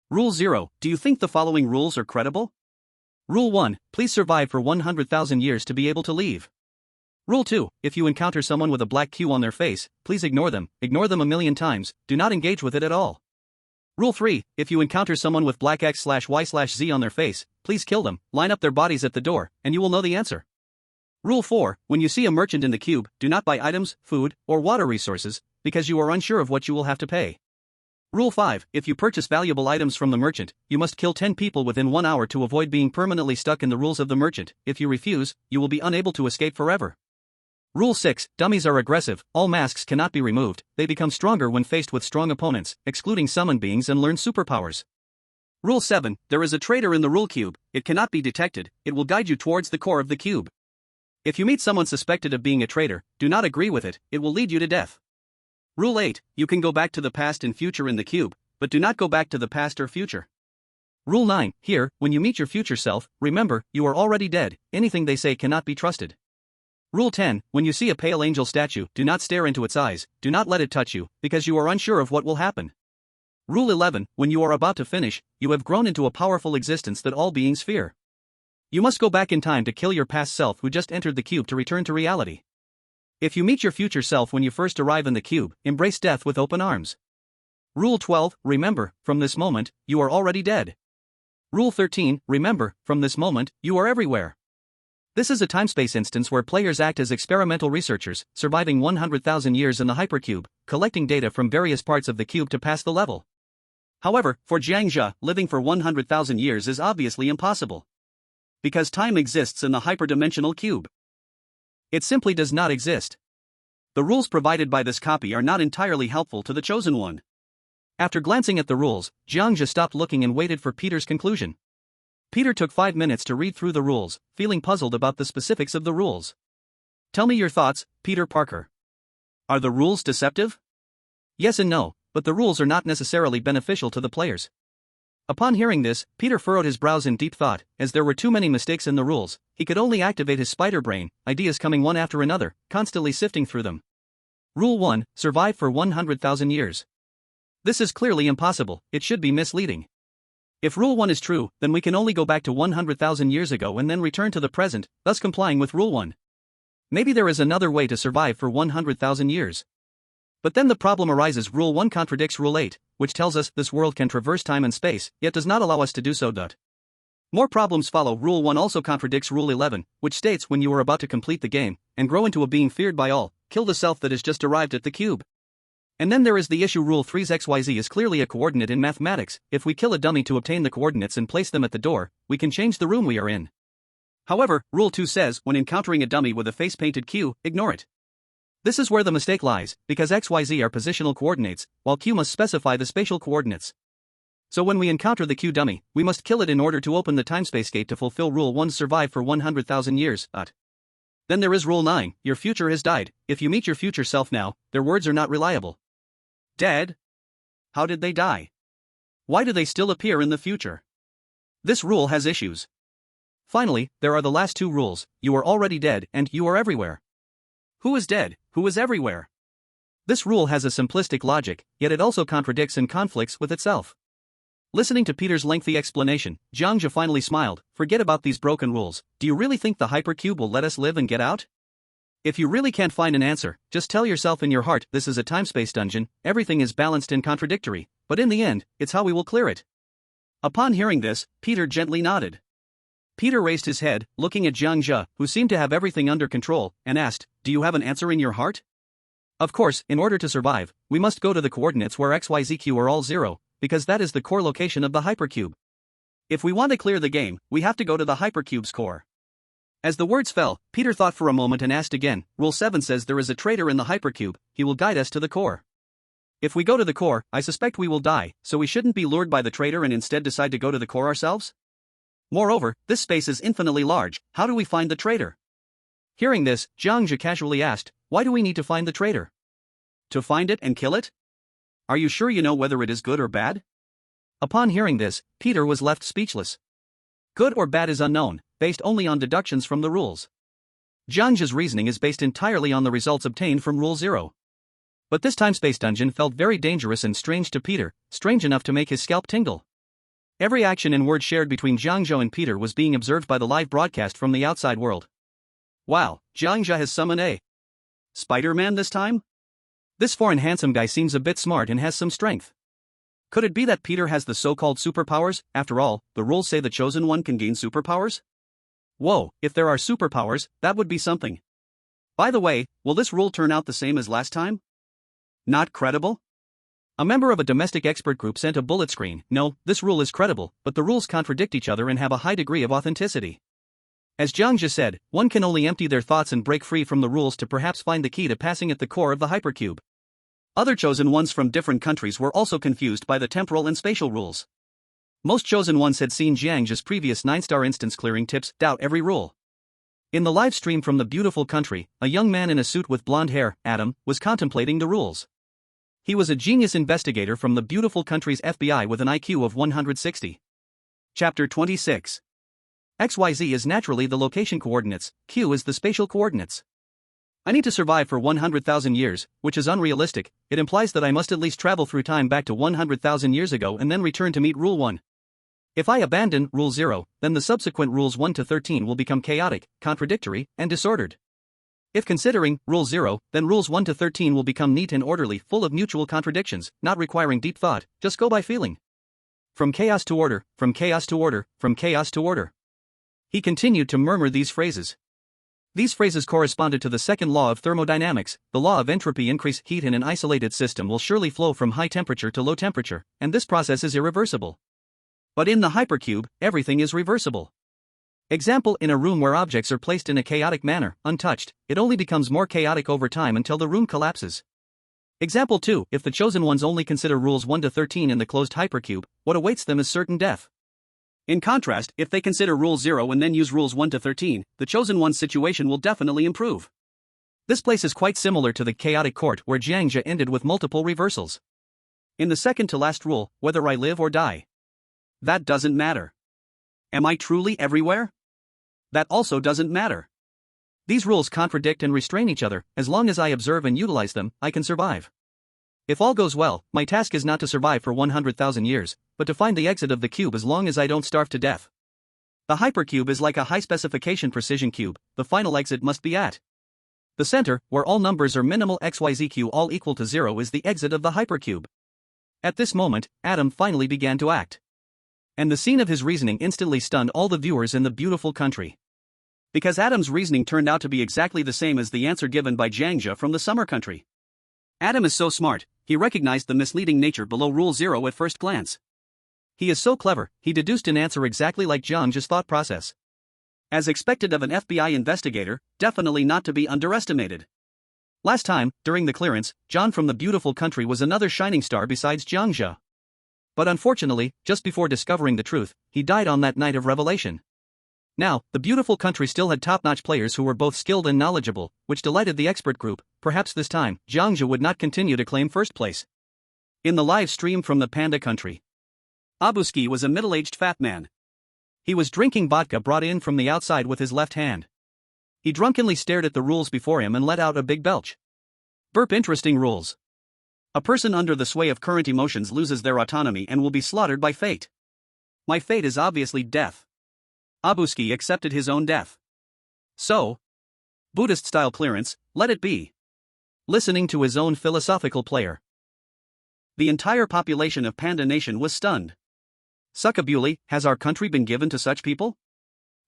Rule 0, do you think the following rules are credible? Rule 1, please survive for 100,000 years to be able to leave. Rule 2, if you encounter someone with a black Q on their face, please ignore them a million times, do not engage with it at all. Rule 3, if you encounter someone with black X/Y/Z on their face, please kill them, line up their bodies at the door, and you will know the answer. Rule 4, when you see a merchant in the cube, do not buy items, food, or water resources, because you are unsure of what you will have to pay. Rule 5, if you purchase valuable items from the merchant, you must kill 10 people within 1 hour to avoid being permanently stuck in the rules of the merchant. If you refuse, you will be unable to escape forever. Rule 6, dummies are aggressive, all masks cannot be removed, they become stronger when faced with strong opponents, excluding summoned beings and learn superpowers. Rule 7, there is a traitor in the rule cube, it cannot be detected, it will guide you towards the core of the cube. If you meet someone suspected of being a traitor, do not agree with it, it will lead you to death. Rule 8, you can go back to the past and future in the cube, but do not go back to the past or future. Rule 9, here, when you meet your future self, remember, you are already dead, anything they say cannot be trusted. Rule 10, when you see a pale angel statue, do not stare into its eyes, do not let it touch you, because you are unsure of what will happen. Rule 11, when you are about to finish, you have grown into a powerful existence that all beings fear. You must go back in time to kill your past self who just entered the cube to return to reality. If you meet your future self when you first arrive in the cube, embrace death with open arms. Rule 12, remember, from this moment, you are already dead. Rule 13, remember, from this moment, you are everywhere. This is a time-space instance where players act as experimental researchers, surviving 100,000 years in the hypercube, collecting data from various parts of the cube to pass the level. However, for Jiang Zhe, living for 100,000 years is obviously impossible. Because time exists in the hyperdimensional cube. It simply does not exist. The rules provided by this copy are not entirely helpful to the Chosen One. After glancing at the rules, Jiang Zhe stopped looking and waited for Peter's conclusion. Peter took 5 minutes to read through the rules, feeling puzzled about the specifics of the rules. Tell me your thoughts, Peter Parker. Are the rules deceptive? Yes and no, but the rules are not necessarily beneficial to the players. Upon hearing this, Peter furrowed his brows in deep thought, as there were too many mistakes in the rules, he could only activate his spider brain, ideas coming one after another, constantly sifting through them. Rule 1, survive for 100,000 years. This is clearly impossible, it should be misleading. If Rule 1 is true, then we can only go back to 100,000 years ago and then return to the present, thus complying with Rule 1. Maybe there is another way to survive for 100,000 years. But then the problem arises: Rule 1 contradicts Rule 8, which tells us this world can traverse time and space, yet does not allow us to do so. More problems follow. Rule 1 also contradicts Rule 11, which states when you are about to complete the game and grow into a being feared by all, kill the self that has just arrived at the cube. And then there is the issue. Rule 3's XYZ is clearly a coordinate in mathematics. If we kill a dummy to obtain the coordinates and place them at the door, we can change the room we are in. However, Rule 2 says when encountering a dummy with a face-painted Q, ignore it. This is where the mistake lies, because XYZ are positional coordinates, while Q must specify the spatial coordinates. So when we encounter the Q dummy, we must kill it in order to open the timespace gate to fulfill Rule 1's survive for 100,000 years. Then there is Rule 9, your future has died. If you meet your future self now, their words are not reliable. Dead? How did they die? Why do they still appear in the future? This rule has issues. Finally, there are the last two rules, you are already dead and you are everywhere. Who is dead, who is everywhere? This rule has a simplistic logic, yet it also contradicts and conflicts with itself. Listening to Peter's lengthy explanation, Jiang Zhe finally smiled. Forget about these broken rules. Do you really think the hypercube will let us live and get out? If you really can't find an answer, just tell yourself in your heart this is a timespace dungeon, everything is balanced and contradictory, but in the end, it's how we will clear it. Upon hearing this, Peter gently nodded. Peter raised his head, looking at Jiang Zhe, who seemed to have everything under control, and asked, do you have an answer in your heart? Of course, in order to survive, we must go to the coordinates where XYZQ are all 0, because that is the core location of the hypercube. If we want to clear the game, we have to go to the hypercube's core. As the words fell, Peter thought for a moment and asked again, Rule 7 says there is a traitor in the hypercube, he will guide us to the core. If we go to the core, I suspect we will die, so we shouldn't be lured by the traitor and instead decide to go to the core ourselves? Moreover, this space is infinitely large, how do we find the traitor? Hearing this, Jiang Zhe casually asked, why do we need to find the traitor? To find it and kill it? Are you sure you know whether it is good or bad? Upon hearing this, Peter was left speechless. Good or bad is unknown, based only on deductions from the rules. Jiang Zhe's reasoning is based entirely on the results obtained from Rule 0. But this timespace dungeon felt very dangerous and strange to Peter, strange enough to make his scalp tingle. Every action and word shared between Jiang Zhe and Peter was being observed by the live broadcast from the outside world. Wow, Jiang Zhe has summoned a Spider-Man this time? This foreign handsome guy seems a bit smart and has some strength. Could it be that Peter has the so-called superpowers? After all, the rules say the chosen one can gain superpowers? Whoa, if there are superpowers, that would be something. By the way, will this rule turn out the same as last time? Not credible? A member of a domestic expert group sent a bullet screen. No, this rule is credible, but the rules contradict each other and have a high degree of authenticity. As Jiang Zhe said, one can only empty their thoughts and break free from the rules to perhaps find the key to passing at the core of the hypercube. Other chosen ones from different countries were also confused by the temporal and spatial rules. Most chosen ones had seen Jiang Zhe's previous 9-star instance clearing tips doubt every rule. In the live stream from the beautiful country, a young man in a suit with blonde hair, Adam, was contemplating the rules. He was a genius investigator from the beautiful country's FBI with an IQ of 160. Chapter 26. XYZ is naturally the location coordinates, Q is the spatial coordinates. I need to survive for 100,000 years, which is unrealistic. It implies that I must at least travel through time back to 100,000 years ago and then return to meet Rule 1. If I abandon Rule 0, then the subsequent Rules 1 to 13 will become chaotic, contradictory, and disordered. If considering Rule 0, then Rules 1 to 13 will become neat and orderly, full of mutual contradictions, not requiring deep thought, just go by feeling. From chaos to order, from chaos to order, from chaos to order. He continued to murmur these phrases. These phrases corresponded to the second law of thermodynamics, the law of entropy increase. Heat in an isolated system will surely flow from high temperature to low temperature, and this process is irreversible. But in the hypercube, everything is reversible. Example, in a room where objects are placed in a chaotic manner, untouched, it only becomes more chaotic over time until the room collapses. Example 2, if the chosen ones only consider Rules 1 to 13 in the closed hypercube, what awaits them is certain death. In contrast, if they consider Rule 0 and then use Rules 1 to 13, the chosen one's situation will definitely improve. This place is quite similar to the chaotic court where Jiang Zhe ended with multiple reversals. In the second to last rule, whether I live or die. That doesn't matter. Am I truly everywhere? That also doesn't matter. These rules contradict and restrain each other. As long as I observe and utilize them, I can survive. If all goes well, my task is not to survive for 100,000 years, but to find the exit of the cube as long as I don't starve to death. The hypercube is like a high-specification precision cube, the final exit must be at the center, where all numbers are minimal. XYZQ all equal to 0 is the exit of the hypercube. At this moment, Adam finally began to act. And the scene of his reasoning instantly stunned all the viewers in the beautiful country. Because Adam's reasoning turned out to be exactly the same as the answer given by Jiang Zhe from the summer country. Adam is so smart, he recognized the misleading nature below Rule 0 at first glance. He is so clever, he deduced an answer exactly like Jiang Zhe's thought process. As expected of an FBI investigator, definitely not to be underestimated. Last time, during the clearance, John from the beautiful country was another shining star besides Jiang Zhe. But unfortunately, just before discovering the truth, he died on that night of revelation. Now, the beautiful country still had top-notch players who were both skilled and knowledgeable, which delighted the expert group. Perhaps this time, Jiang Zhe would not continue to claim first place. In the live stream from the Panda country, Abuski was a middle-aged fat man. He was drinking vodka brought in from the outside with his left hand. He drunkenly stared at the rules before him and let out a big belch. Burp. Interesting rules. A person under the sway of current emotions loses their autonomy and will be slaughtered by fate. My fate is obviously death. Abuski accepted his own death. So, Buddhist-style clearance, let it be. Listening to his own philosophical player. The entire population of Panda Nation was stunned. Succabuli, has our country been given to such people?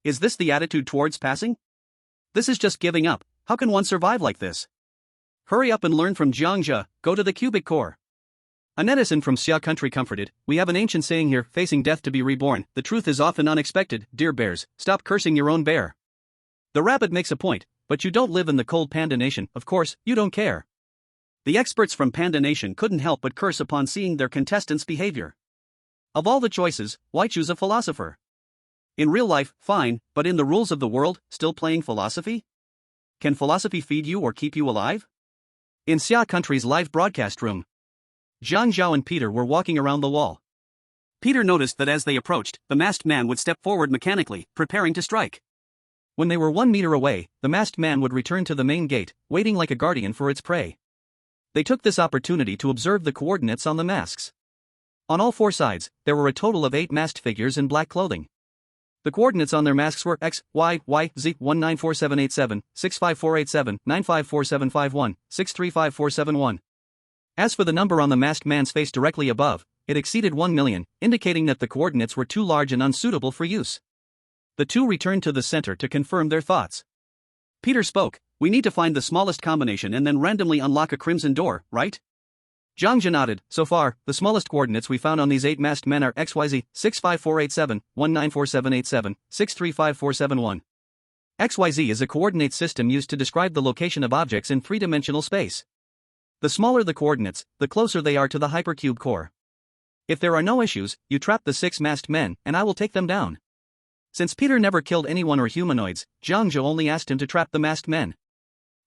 Is this the attitude towards passing? This is just giving up. How can one survive like this? Hurry up and learn from Jiang Zhe, go to the cubic core. A netizen from Xia country comforted, we have an ancient saying here, facing death to be reborn, the truth is often unexpected, dear bears, stop cursing your own bear. The rabbit makes a point, but you don't live in the cold Panda Nation, of course, you don't care. The experts from Panda Nation couldn't help but curse upon seeing their contestants' behavior. Of all the choices, why choose a philosopher? In real life, fine, but in the rules of the world, still playing philosophy? Can philosophy feed you or keep you alive? In Xia country's live broadcast room, Zhang Zhao and Peter were walking around the wall. Peter noticed that as they approached, the masked man would step forward mechanically, preparing to strike. When they were 1 meter away, the masked man would return to the main gate, waiting like a guardian for its prey. They took this opportunity to observe the coordinates on the masks. On all 4 sides, there were a total of 8 masked figures in black clothing. The coordinates on their masks were X, Y, Y, Z, 194787, 65487, 954751, 635471. As for the number on the masked man's face directly above, it exceeded 1 million, indicating that the coordinates were too large and unsuitable for use. The two returned to the center to confirm their thoughts. Peter spoke, we need to find the smallest combination and then randomly unlock a crimson door, right? Jiang Zhe nodded, so far, the smallest coordinates we found on these 8 masked men are XYZ, 65487, 194787, 635471. XYZ is a coordinate system used to describe the location of objects in 3-dimensional space. The smaller the coordinates, the closer they are to the hypercube core. If there are no issues, you trap the 6 masked men, and I will take them down. Since Peter never killed anyone or humanoids, Jiang Zhe only asked him to trap the masked men.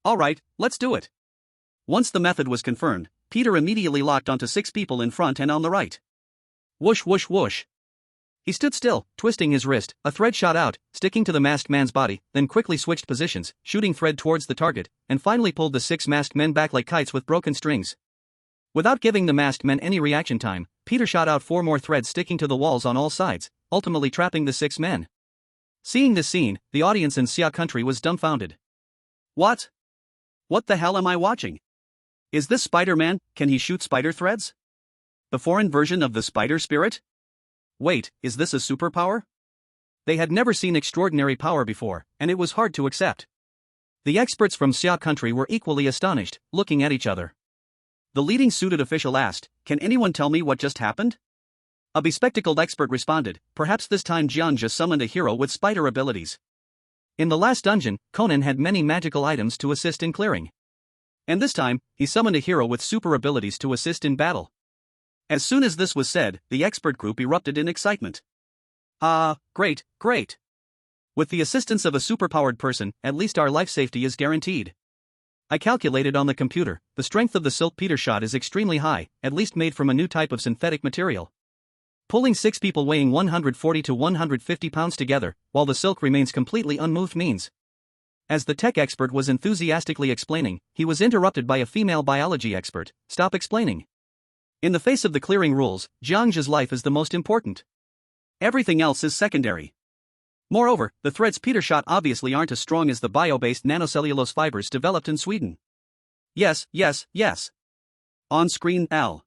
Alright, let's do it. Once the method was confirmed, Peter immediately locked onto 6 people in front and on the right. Whoosh whoosh whoosh. He stood still, twisting his wrist, a thread shot out, sticking to the masked man's body, then quickly switched positions, shooting thread towards the target, and finally pulled the 6 masked men back like kites with broken strings. Without giving the masked men any reaction time, Peter shot out 4 more threads sticking to the walls on all sides, ultimately trapping the 6 men. Seeing this scene, the audience in Xia country was dumbfounded. What? What the hell am I watching? Is this Spider-Man? Can he shoot spider threads? The foreign version of the spider spirit? Wait, is this a superpower? They had never seen extraordinary power before, and it was hard to accept. The experts from Xia country were equally astonished, looking at each other. The leading suited official asked, can anyone tell me what just happened? A bespectacled expert responded, perhaps this time Jiang Zhe summoned a hero with spider abilities. In the last dungeon, Conan had many magical items to assist in clearing. And this time, he summoned a hero with super abilities to assist in battle. As soon as this was said, the expert group erupted in excitement. Great, great. With the assistance of a superpowered person, at least our life safety is guaranteed. I calculated on the computer, the strength of the silk Peter shot is extremely high, at least made from a new type of synthetic material. Pulling 6 people weighing 140 to 150 pounds together, while the silk remains completely unmoved means. As the tech expert was enthusiastically explaining, he was interrupted by a female biology expert. Stop explaining. In the face of the clearing rules, Jiang Zhe's life is the most important. Everything else is secondary. Moreover, the threads Peter shot obviously aren't as strong as the bio-based nanocellulose fibers developed in Sweden. Yes. On screen L.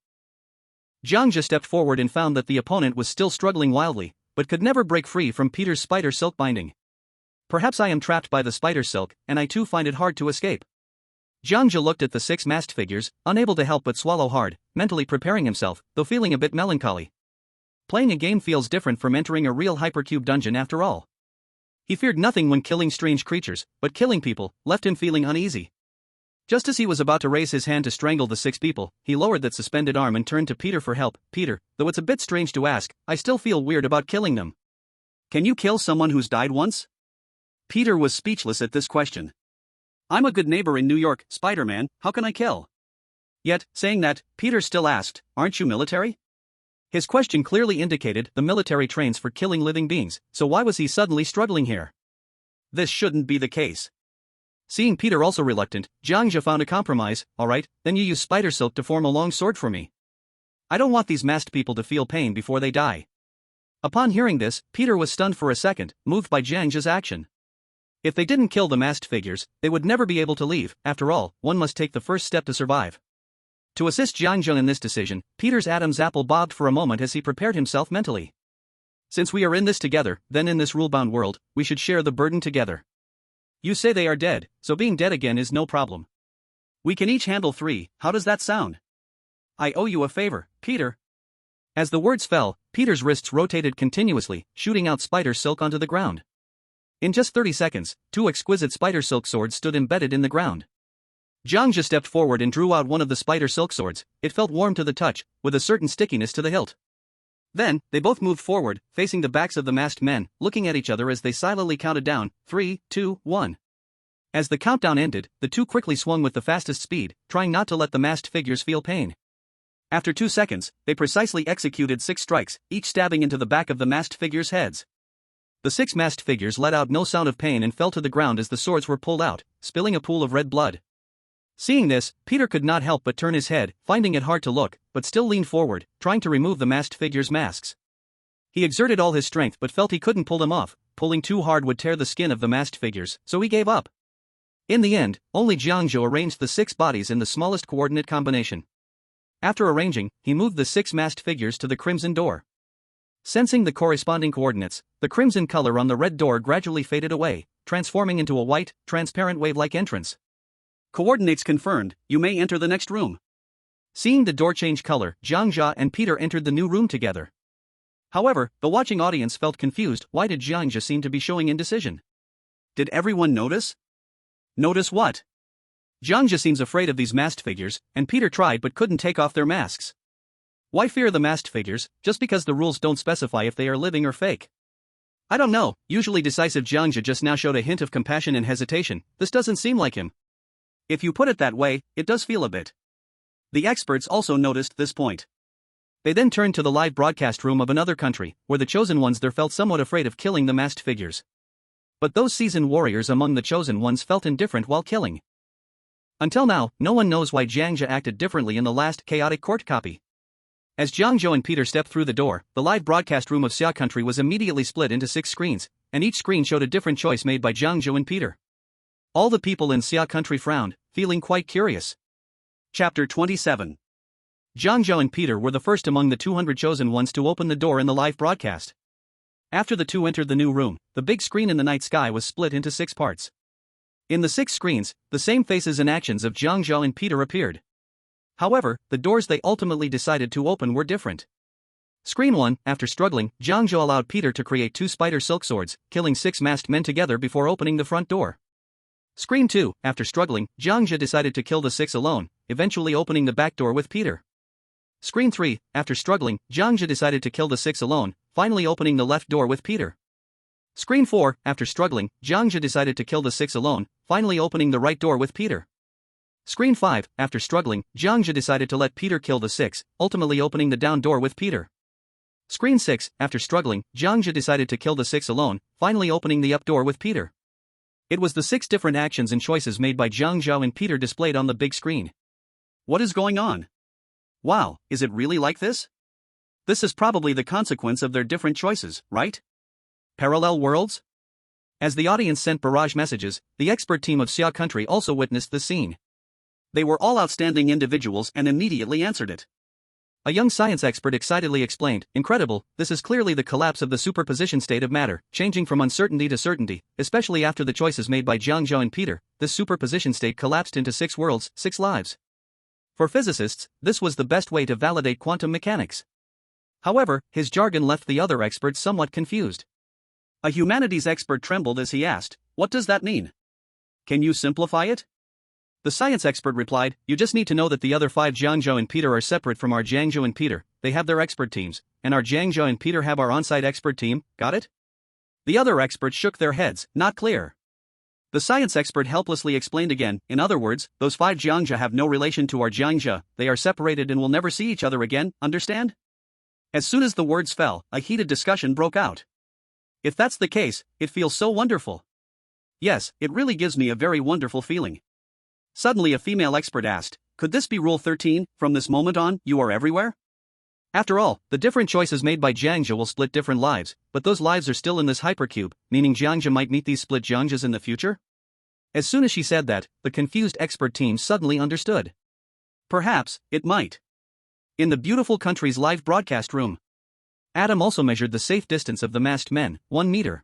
Jiang Zhe stepped forward and found that the opponent was still struggling wildly, but could never break free from Peter's spider silk binding. Perhaps I am trapped by the spider silk, and I too find it hard to escape. Jiang Zhe looked at the 6 masked figures, unable to help but swallow hard, mentally preparing himself, though feeling a bit melancholy. Playing a game feels different from entering a real hypercube dungeon after all. He feared nothing when killing strange creatures, but killing people left him feeling uneasy. Just as he was about to raise his hand to strangle the 6 people, he lowered that suspended arm and turned to Peter for help. Peter, though it's a bit strange to ask, I still feel weird about killing them. Can you kill someone who's died once? Peter was speechless at this question. I'm a good neighbor in New York, Spider-Man, how can I kill? Yet, saying that, Peter still asked, aren't you military? His question clearly indicated the military trains for killing living beings, so why was he suddenly struggling here? This shouldn't be the case. Seeing Peter also reluctant, Jiang Zhe found a compromise. Alright, then you use spider silk to form a long sword for me. I don't want these masked people to feel pain before they die. Upon hearing this, Peter was stunned for a second, moved by Jiang Zhe's action. If they didn't kill the masked figures, they would never be able to leave. After all, one must take the first step to survive. To assist Jiang Zhe in this decision, Peter's Adam's apple bobbed for a moment as he prepared himself mentally. Since we are in this together, then in this rule-bound world, we should share the burden together. You say they are dead, so being dead again is no problem. We can each handle 3, how does that sound? I owe you a favor, Peter. As the words fell, Peter's wrists rotated continuously, shooting out spider silk onto the ground. In just 30 seconds, 2 exquisite spider silk swords stood embedded in the ground. Jiang Zhe stepped forward and drew out one of the spider silk swords. It felt warm to the touch, with a certain stickiness to the hilt. Then, they both moved forward, facing the backs of the masked men, looking at each other as they silently counted down, 3, 2, 1. As the countdown ended, the 2 quickly swung with the fastest speed, trying not to let the masked figures feel pain. After 2 seconds, they precisely executed 6 strikes, each stabbing into the back of the masked figures' heads. The 6 masked figures let out no sound of pain and fell to the ground as the swords were pulled out, spilling a pool of red blood. Seeing this, Peter could not help but turn his head, finding it hard to look, but still leaned forward, trying to remove the masked figures' masks. He exerted all his strength but felt he couldn't pull them off. Pulling too hard would tear the skin of the masked figures, so he gave up. In the end, only Jiang Zhe arranged the 6 bodies in the smallest coordinate combination. After arranging, he moved the 6 masked figures to the crimson door. Sensing the corresponding coordinates, the crimson color on the red door gradually faded away, transforming into a white, transparent wave-like entrance. Coordinates confirmed, you may enter the next room. Seeing the door change color, Jiang Zhe and Peter entered the new room together. However, the watching audience felt confused. Why did Jiang Zhe seem to be showing indecision? Did everyone notice? Notice what? Jiang Zhe seems afraid of these masked figures, and Peter tried but couldn't take off their masks. Why fear the masked figures, just because the rules don't specify if they are living or fake? I don't know, usually decisive Jiang Zhe just now showed a hint of compassion and hesitation. This doesn't seem like him. If you put it that way, it does feel a bit. The experts also noticed this point. They then turned to the live broadcast room of another country, where the chosen ones there felt somewhat afraid of killing the masked figures. But those seasoned warriors among the chosen ones felt indifferent while killing. Until now, no one knows why Jiang Zhe acted differently in the last chaotic court copy. As Jiang Zhe and Peter stepped through the door, the live broadcast room of Xia country was immediately split into 6 screens, and each screen showed a different choice made by Jiang Zhe and Peter. All the people in Xia country frowned, feeling quite curious. Chapter 27. Jiang Zhe and Peter were the first among the 200 chosen ones to open the door in the live broadcast. After the 2 entered the new room, the big screen in the night sky was split into 6 parts. In the 6 screens, the same faces and actions of Jiang Zhe and Peter appeared. However, the doors they ultimately decided to open were different. Screen 1, after struggling, Jiang Zhe allowed Peter to create 2 spider silk swords, killing 6 masked men together before opening the front door. Screen 2, after struggling, Jiang Zhe decided to kill the 6 alone, eventually opening the back door with Peter. Screen 3, after struggling, Jiang Zhe decided to kill the 6 alone, finally opening the left door with Peter. Screen 4, after struggling, Jiang Zhe decided to kill the 6 alone, finally opening the right door with Peter. Screen 5, after struggling, Jiang Zhe decided to let Peter kill the 6, ultimately opening the down door with Peter. Screen 6, after struggling, Jiang Zhe decided to kill the 6 alone, finally opening the up door with Peter. It was the 6 different actions and choices made by Jiang Zhe and Peter displayed on the big screen. What is going on? Wow, is it really like this? This is probably the consequence of their different choices, right? Parallel worlds? As the audience sent barrage messages, the expert team of Xia country also witnessed the scene. They were all outstanding individuals and immediately answered it. A young science expert excitedly explained, "Incredible, this is clearly the collapse of the superposition state of matter, changing from uncertainty to certainty, especially after the choices made by Jiang Zhe and Peter. This superposition state collapsed into 6 worlds, 6 lives." For physicists, this was the best way to validate quantum mechanics. However, his jargon left the other experts somewhat confused. A humanities expert trembled as he asked, "What does that mean? Can you simplify it?" The science expert replied, "You just need to know that the other 5 Jiang Zhe and Peter are separate from our Jiang Zhe and Peter. They have their expert teams, and our Jiang Zhe and Peter have our on-site expert team, got it?" The other experts shook their heads, not clear. The science expert helplessly explained again, "In other words, those 5 Jiang Zhe have no relation to our Jiang Zhe, they are separated and will never see each other again, understand?" As soon as the words fell, a heated discussion broke out. "If that's the case, it feels so wonderful." "Yes, it really gives me a very wonderful feeling." Suddenly a female expert asked, "Could this be Rule 13, from this moment on, you are everywhere?" After all, the different choices made by Jiang Zhe will split different lives, but those lives are still in this hypercube, meaning Jiang Zhe might meet these split Jiang Zhes in the future? As soon as she said that, the confused expert team suddenly understood. Perhaps, it might. In the beautiful country's live broadcast room, Adam also measured the safe distance of the masked men, 1 meter.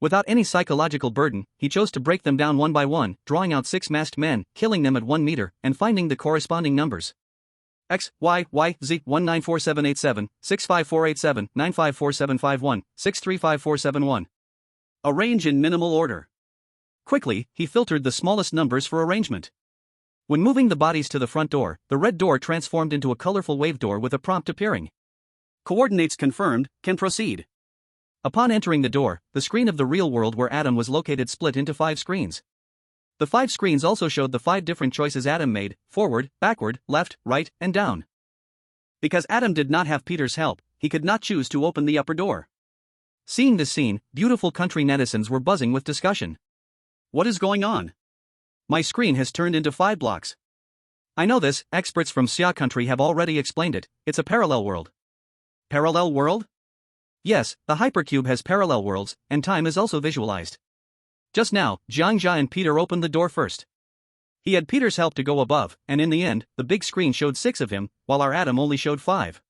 Without any psychological burden, he chose to break them down one by one, drawing out 6 masked men, killing them at 1 meter, and finding the corresponding numbers. X, Y, Y, Z, 194787, 65487, 954751, 635471. Arrange in minimal order. Quickly, he filtered the smallest numbers for arrangement. When moving the bodies to the front door, the red door transformed into a colorful wave door with a prompt appearing. "Coordinates confirmed, can proceed." Upon entering the door, the screen of the real world where Adam was located split into 5 screens. The 5 screens also showed the 5 different choices Adam made: forward, backward, left, right, and down. Because Adam did not have Peter's help, he could not choose to open the upper door. Seeing this scene, beautiful country netizens were buzzing with discussion. "What is going on? My screen has turned into 5 blocks. I know this, experts from Xia country have already explained it, it's a parallel world." Parallel world? Yes, the hypercube has parallel worlds, and time is also visualized. Just now, Jiang Zhe and Peter opened the door first. He had Peter's help to go above, and in the end, the big screen showed 6 of him, while our Adam only showed 5.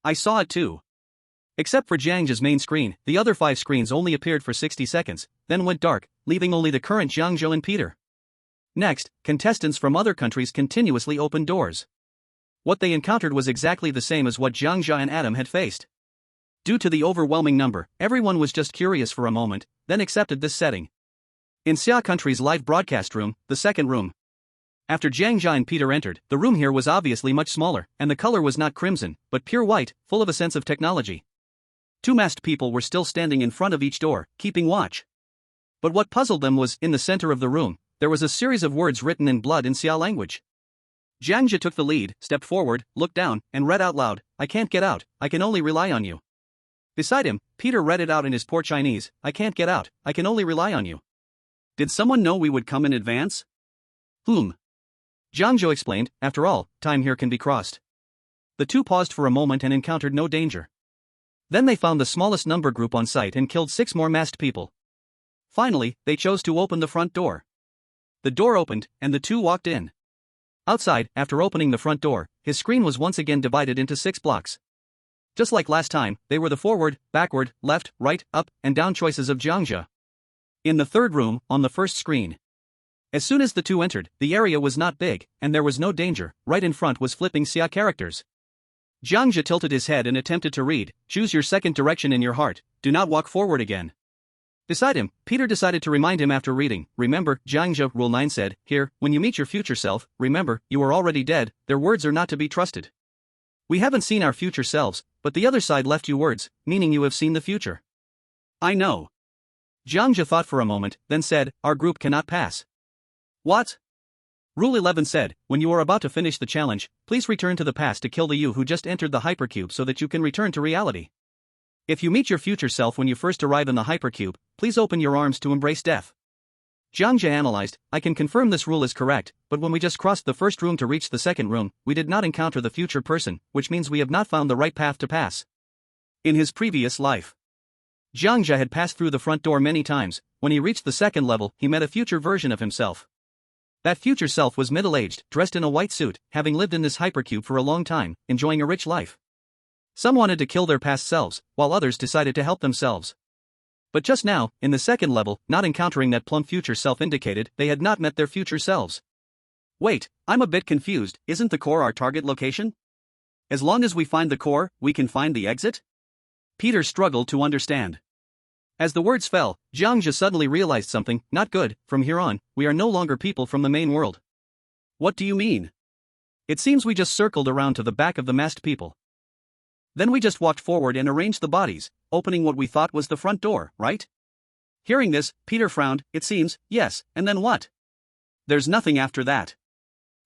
I saw it too. Except for Jiang Zhe's main screen, the other 5 screens only appeared for 60 seconds, then went dark, leaving only the current Jiang Zhe and Peter. Next, contestants from other countries continuously opened doors. What they encountered was exactly the same as what Jiang Zhe and Adam had faced. Due to the overwhelming number, everyone was just curious for a moment, then accepted this setting. In Xia country's live broadcast room, the second room. After Jiang Zhe and Peter entered, the room here was obviously much smaller, and the color was not crimson, but pure white, full of a sense of technology. 2 masked people were still standing in front of each door, keeping watch. But what puzzled them was, in the center of the room, there was a series of words written in blood in Xia language. Jiang Zhe took the lead, stepped forward, looked down, and read out loud, "I can't get out, I can only rely on you." Beside him, Peter read it out in his poor Chinese, "I can't get out, I can only rely on you." Did someone know we would come in advance? Jiang Zhe explained, "After all, time here can be crossed." The 2 paused for a moment and encountered no danger. Then they found the smallest number group on site and killed 6 more masked people. Finally, they chose to open the front door. The door opened, and the 2 walked in. Outside, after opening the front door, his screen was once again divided into 6 blocks. Just like last time, they were the forward, backward, left, right, up, and down choices of Jiang Zhe. In the third room, on the first screen. As soon as the 2 entered, the area was not big, and there was no danger. Right in front was flipping Xia characters. Jiang Zhe tilted his head and attempted to read, "Choose your second direction in your heart, do not walk forward again." Beside him, Peter decided to remind him after reading, "Remember, Jiang Zhe, Rule 9 said, here, when you meet your future self, remember, you are already dead, their words are not to be trusted. We haven't seen our future selves, but the other side left you words, meaning you have seen the future." "I know." Jiang Zhe thought for a moment, then said, "Our group cannot pass." "What?" Rule 11 said, "When you are about to finish the challenge, please return to the past to kill the you who just entered the hypercube so that you can return to reality. If you meet your future self when you first arrive in the hypercube, please open your arms to embrace death." Jiang Zhe analyzed, "I can confirm this rule is correct, but when we just crossed the first room to reach the second room, we did not encounter the future person, which means we have not found the right path to pass." In his previous life, Jiang Zhe had passed through the front door many times. When he reached the second level, he met a future version of himself. That future self was middle-aged, dressed in a white suit, having lived in this hypercube for a long time, enjoying a rich life. Some wanted to kill their past selves, while others decided to help themselves. But just now, in the second level, not encountering that plump future self indicated they had not met their future selves. Wait, I'm a bit confused, isn't the core our target location? As long as we find the core, we can find the exit? Peter struggled to understand. As the words fell, Jiang Zhe suddenly realized something not good. From here on, we are no longer people from the main world. What do you mean? It seems we just circled around to the back of the masked people. Then we just walked forward and arranged the bodies, opening what we thought was the front door, right? Hearing this, Peter frowned. It seems, yes, and then what? There's nothing after that.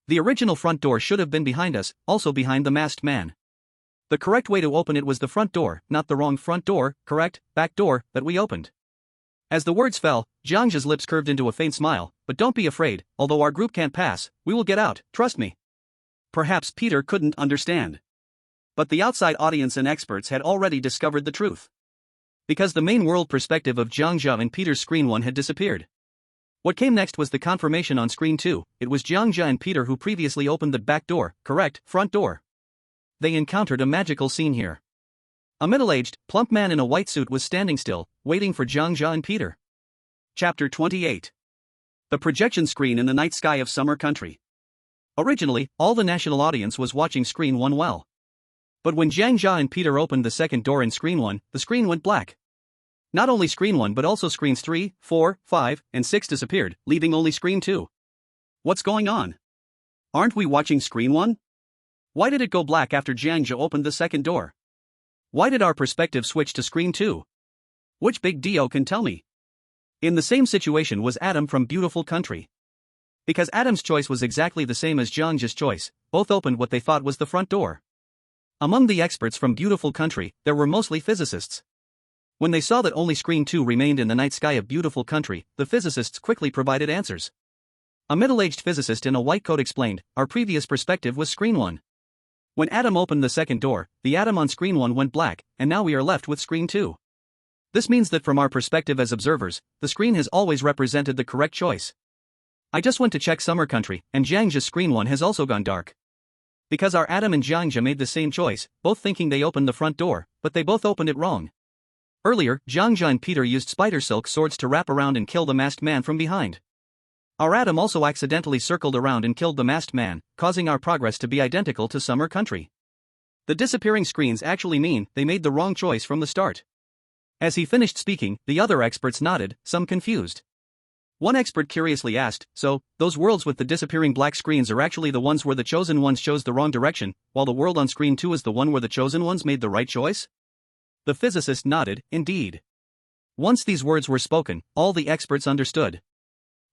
The original front door should have been behind us, also behind the masked man. The correct way to open it was the front door, not the wrong front door, correct, back door, that we opened. As the words fell, Jiang Zhe's lips curved into a faint smile. But don't be afraid, although our group can't pass, we will get out, trust me. Perhaps Peter couldn't understand. But the outside audience and experts had already discovered the truth. Because the main world perspective of Jiang Zhe and Peter's screen 1 had disappeared. What came next was the confirmation on screen 2, it was Jiang Zhe and Peter who previously opened the back door, correct, front door. They encountered a magical scene here. A middle-aged, plump man in a white suit was standing still, waiting for Jiang Zhe and Peter. Chapter 28. The projection screen in the night sky of Summer Country. Originally, all the national audience was watching screen 1 well. But when Jiang Zhe and Peter opened the second door in screen 1, the screen went black. Not only screen 1 but also screens 3, 4, 5, and 6 disappeared, leaving only screen 2. What's going on? Aren't we watching screen 1? Why did it go black after Jiang Zhe opened the second door? Why did our perspective switch to screen 2? Which big Dio can tell me? In the same situation was Adam from Beautiful Country. Because Adam's choice was exactly the same as Jiang Zhe's choice, both opened what they thought was the front door. Among the experts from Beautiful Country, there were mostly physicists. When they saw that only screen 2 remained in the night sky of Beautiful Country, the physicists quickly provided answers. A middle-aged physicist in a white coat explained, our previous perspective was screen 1. When Adam opened the second door, the atom on screen 1 went black, and now we are left with screen 2. This means that from our perspective as observers, the screen has always represented the correct choice. I just went to check Summer Country, and Jiang Zhe's screen 1 has also gone dark. Because our Adam and Jiang Zhe made the same choice, both thinking they opened the front door, but they both opened it wrong. Earlier, Jiang Zhe and Peter used spider silk swords to wrap around and kill the masked man from behind. Our Adam also accidentally circled around and killed the masked man, causing our progress to be identical to Summer Country. The disappearing screens actually mean they made the wrong choice from the start. As he finished speaking, the other experts nodded, some confused. One expert curiously asked, so, those worlds with the disappearing black screens are actually the ones where the chosen ones chose the wrong direction, while the world on screen 2 is the one where the chosen ones made the right choice? The physicist nodded, indeed. Once these words were spoken, all the experts understood.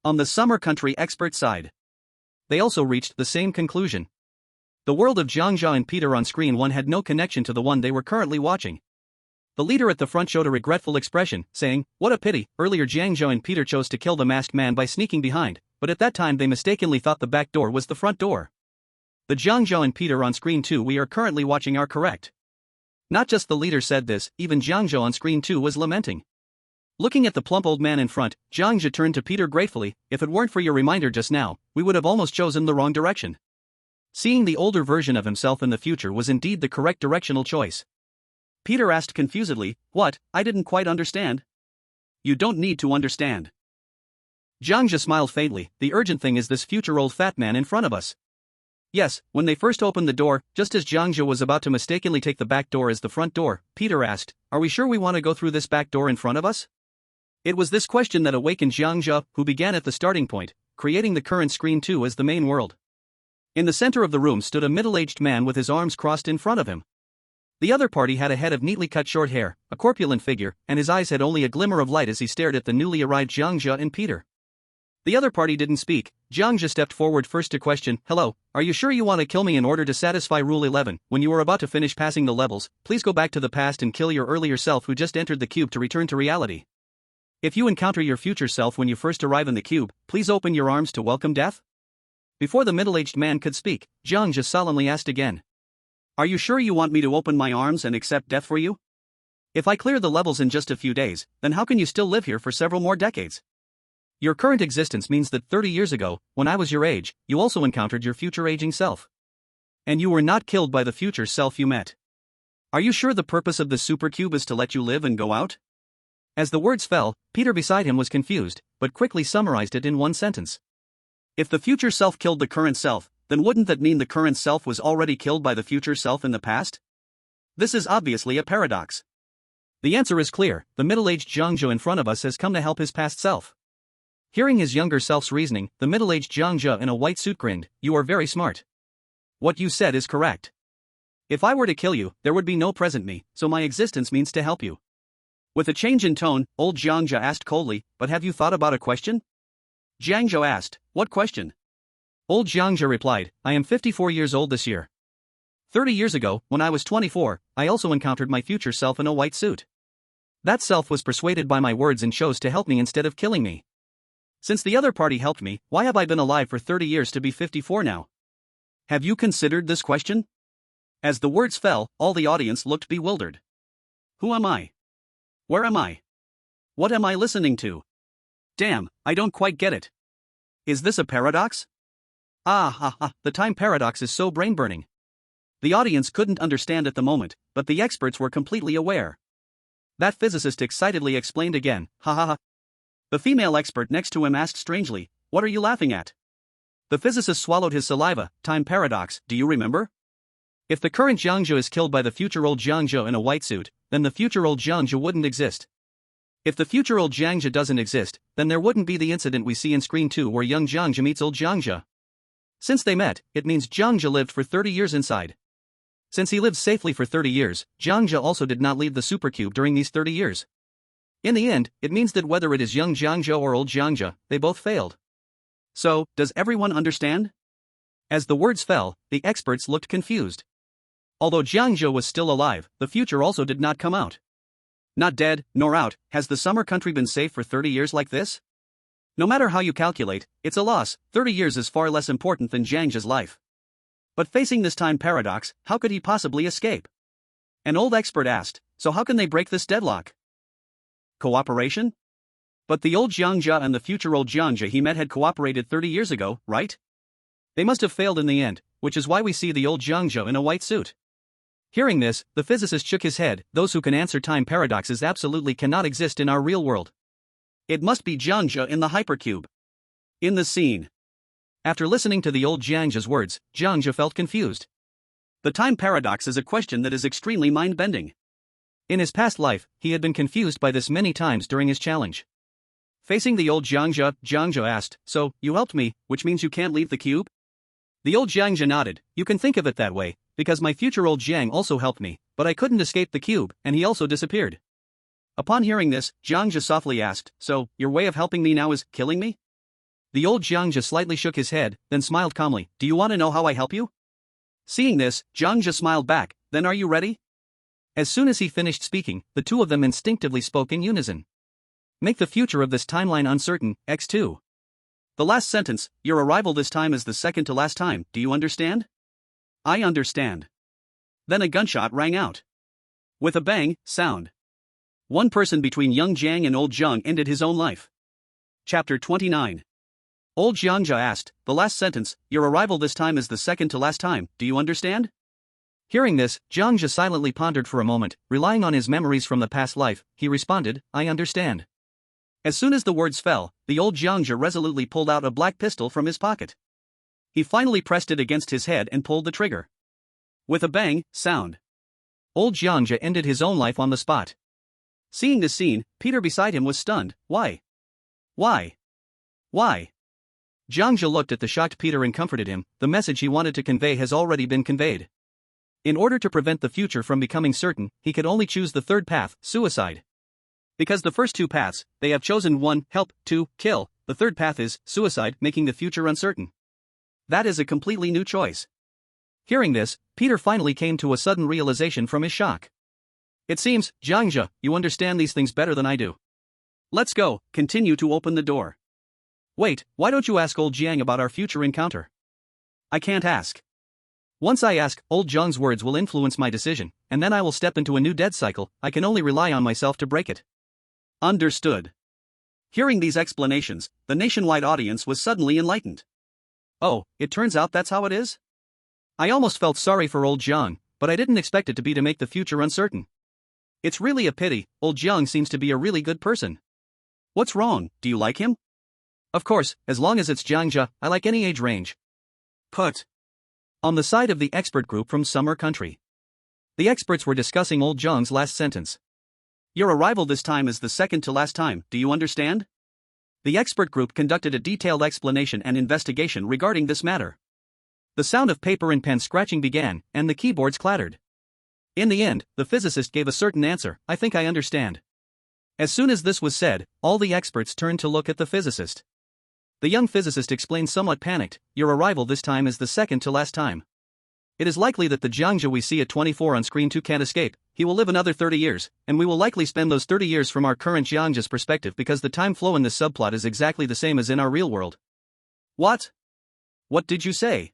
On the Summer Country expert side, they also reached the same conclusion. The world of Jiang Zhe and Peter on screen 1 had no connection to the one they were currently watching. The leader at the front showed a regretful expression, saying, what a pity, earlier Jiang Zhe and Peter chose to kill the masked man by sneaking behind, but at that time they mistakenly thought the back door was the front door. The Jiang Zhe and Peter on screen 2 we are currently watching are correct. Not just the leader said this, even Jiang Zhe on screen 2 was lamenting. Looking at the plump old man in front, Jiang Zhe turned to Peter gratefully, if it weren't for your reminder just now, we would have almost chosen the wrong direction. Seeing the older version of himself in the future was indeed the correct directional choice. Peter asked confusedly, what, I didn't quite understand? You don't need to understand. Jiang Zhe smiled faintly, the urgent thing is this future old fat man in front of us. Yes, when they first opened the door, just as Jiang Zhe was about to mistakenly take the back door as the front door, Peter asked, are we sure we want to go through this back door in front of us? It was this question that awakened Jiang Zhe, who began at the starting point, creating the current screen 2 as the main world. In the center of the room stood a middle-aged man with his arms crossed in front of him. The other party had a head of neatly cut short hair, a corpulent figure, and his eyes had only a glimmer of light as he stared at the newly arrived Jiang Zhe and Peter. The other party didn't speak. Jiang Zhe stepped forward first to question, hello, are you sure you want to kill me in order to satisfy Rule 11? When you are about to finish passing the levels, please go back to the past and kill your earlier self who just entered the cube to return to reality. If you encounter your future self when you first arrive in the cube, please open your arms to welcome death? Before the middle-aged man could speak, Jiang Zhe solemnly asked again. Are you sure you want me to open my arms and accept death for you? If I clear the levels in just a few days, then how can you still live here for several more decades? Your current existence means that 30 years ago, when I was your age, you also encountered your future aging self. And you were not killed by the future self you met. Are you sure the purpose of the supercube is to let you live and go out? As the words fell, Peter beside him was confused, but quickly summarized it in one sentence. If the future self killed the current self, then wouldn't that mean the current self was already killed by the future self in the past? This is obviously a paradox. The answer is clear: the middle-aged Jiang Zhe in front of us has come to help his past self. Hearing his younger self's reasoning, the middle-aged Jiang Zhe in a white suit grinned. You are very smart. What you said is correct. If I were to kill you, there would be no present me, so my existence means to help you. With a change in tone, old Jiang Zhe asked coldly, but have you thought about a question? Jiang Zhe asked, what question? Old Jiang Zhe replied, I am 54 years old this year. 30 years ago, when I was 24, I also encountered my future self in a white suit. That self was persuaded by my words and chose to help me instead of killing me. Since the other party helped me, why have I been alive for 30 years to be 54 now? Have you considered this question? As the words fell, all the audience looked bewildered. Who am I? Where am I? What am I listening to? Damn, I don't quite get it. Is this a paradox? The time paradox is so brain-burning. The audience couldn't understand at the moment, but the experts were completely aware. That physicist excitedly explained again, The female expert next to him asked strangely, what are you laughing at? The physicist swallowed his saliva. Time paradox, do you remember? If the current Jiang Zhe is killed by the future old Jiang Zhe in a white suit, then the future old Jiang Zhe wouldn't exist. If the future old Jiang Zhe doesn't exist, then there wouldn't be the incident we see in Screen 2 where young Jiang Zhe meets old Jiang Zhe. Since they met, it means Jiang Zhe lived for 30 years inside. Since he lived safely for 30 years, Jiang Zhe also did not leave the supercube during these 30 years. In the end, it means that whether it is young Jiang Zhe or old Jiang Zhe, they both failed. So, does everyone understand? As the words fell, the experts looked confused. Although Jiang Zhe was still alive, the future also did not come out. Not dead, nor out. Has the summer country been safe for 30 years like this? No matter how you calculate, it's a loss. 30 years is far less important than Jiang Zhe's life. But facing this time paradox, how could he possibly escape? An old expert asked, so how can they break this deadlock? Cooperation? But the old Jiang Zhe and the future old Jiang Zhe he met had cooperated 30 years ago, right? They must have failed in the end, which is why we see the old Jiang Zhe in a white suit. Hearing this, the physicist shook his head. Those who can answer time paradoxes absolutely cannot exist in our real world. It must be Jiang Zhe in the hypercube. In the scene. After listening to the old Jiang Zhe's words, Jiang Zhe felt confused. The time paradox is a question that is extremely mind-bending. In his past life, he had been confused by this many times during his challenge. Facing the old Jiang Zhe asked, so, you helped me, which means you can't leave the cube? The old Jiang Zhe nodded. You can think of it that way, because my future old Jiang also helped me, but I couldn't escape the cube, and he also disappeared. Upon hearing this, Jiang Zhe softly asked, so, your way of helping me now is killing me? The old Jiang Zhe slightly shook his head, then smiled calmly. Do you want to know how I help you? Seeing this, Jiang Zhe smiled back. Then are you ready? As soon as he finished speaking, the two of them instinctively spoke in unison. Make the future of this timeline uncertain, X2. The last sentence, your arrival this time is the second to last time, do you understand? I understand. Then a gunshot rang out. With a bang, sound. One person between young Jiang and old Jiang ended his own life. Chapter 29. Old Jiang Zhe asked, the last sentence, your arrival this time is the second to last time, do you understand? Hearing this, Jiang Zhe silently pondered for a moment, relying on his memories from the past life. He responded, I understand. As soon as the words fell, the old Jiang Zhe resolutely pulled out a black pistol from his pocket. He finally pressed it against his head and pulled the trigger. With a bang, sound. Old Jiang Zhe ended his own life on the spot. Seeing this scene, Peter beside him was stunned. Why? Why? Why? Jiang Zhe looked at the shocked Peter and comforted him. The message he wanted to convey has already been conveyed. In order to prevent the future from becoming certain, he could only choose the third path, suicide. Because the first two paths, they have chosen 1, help, 2, kill, the third path is suicide, making the future uncertain. That is a completely new choice. Hearing this, Peter finally came to a sudden realization from his shock. It seems, Jiang Zhe, you understand these things better than I do. Let's go, continue to open the door. Wait, why don't you ask old Jiang about our future encounter? I can't ask. Once I ask, old Jiang's words will influence my decision, and then I will step into a new dead cycle. I can only rely on myself to break it. Understood. Hearing these explanations, the nationwide audience was suddenly enlightened. Oh, it turns out that's how it is? I almost felt sorry for old Jiang, but I didn't expect it to be to make the future uncertain. It's really a pity, old Jiang seems to be a really good person. What's wrong, do you like him? Of course, as long as it's Jiang Zhe, I like any age range. Put. On the side of the expert group from Summer Country. The experts were discussing old Jiang's last sentence. Your arrival this time is the second to last time, do you understand? The expert group conducted a detailed explanation and investigation regarding this matter. The sound of paper and pen scratching began, and the keyboards clattered. In the end, the physicist gave a certain answer, I think I understand. As soon as this was said, all the experts turned to look at the physicist. The young physicist explained somewhat panicked, your arrival this time is the second to last time. It is likely that the Jiang Zhe we see at 24 on screen 2 can't escape, he will live another 30 years, and we will likely spend those 30 years from our current Jiang Zhe's perspective because the time flow in this subplot is exactly the same as in our real world. What? What did you say?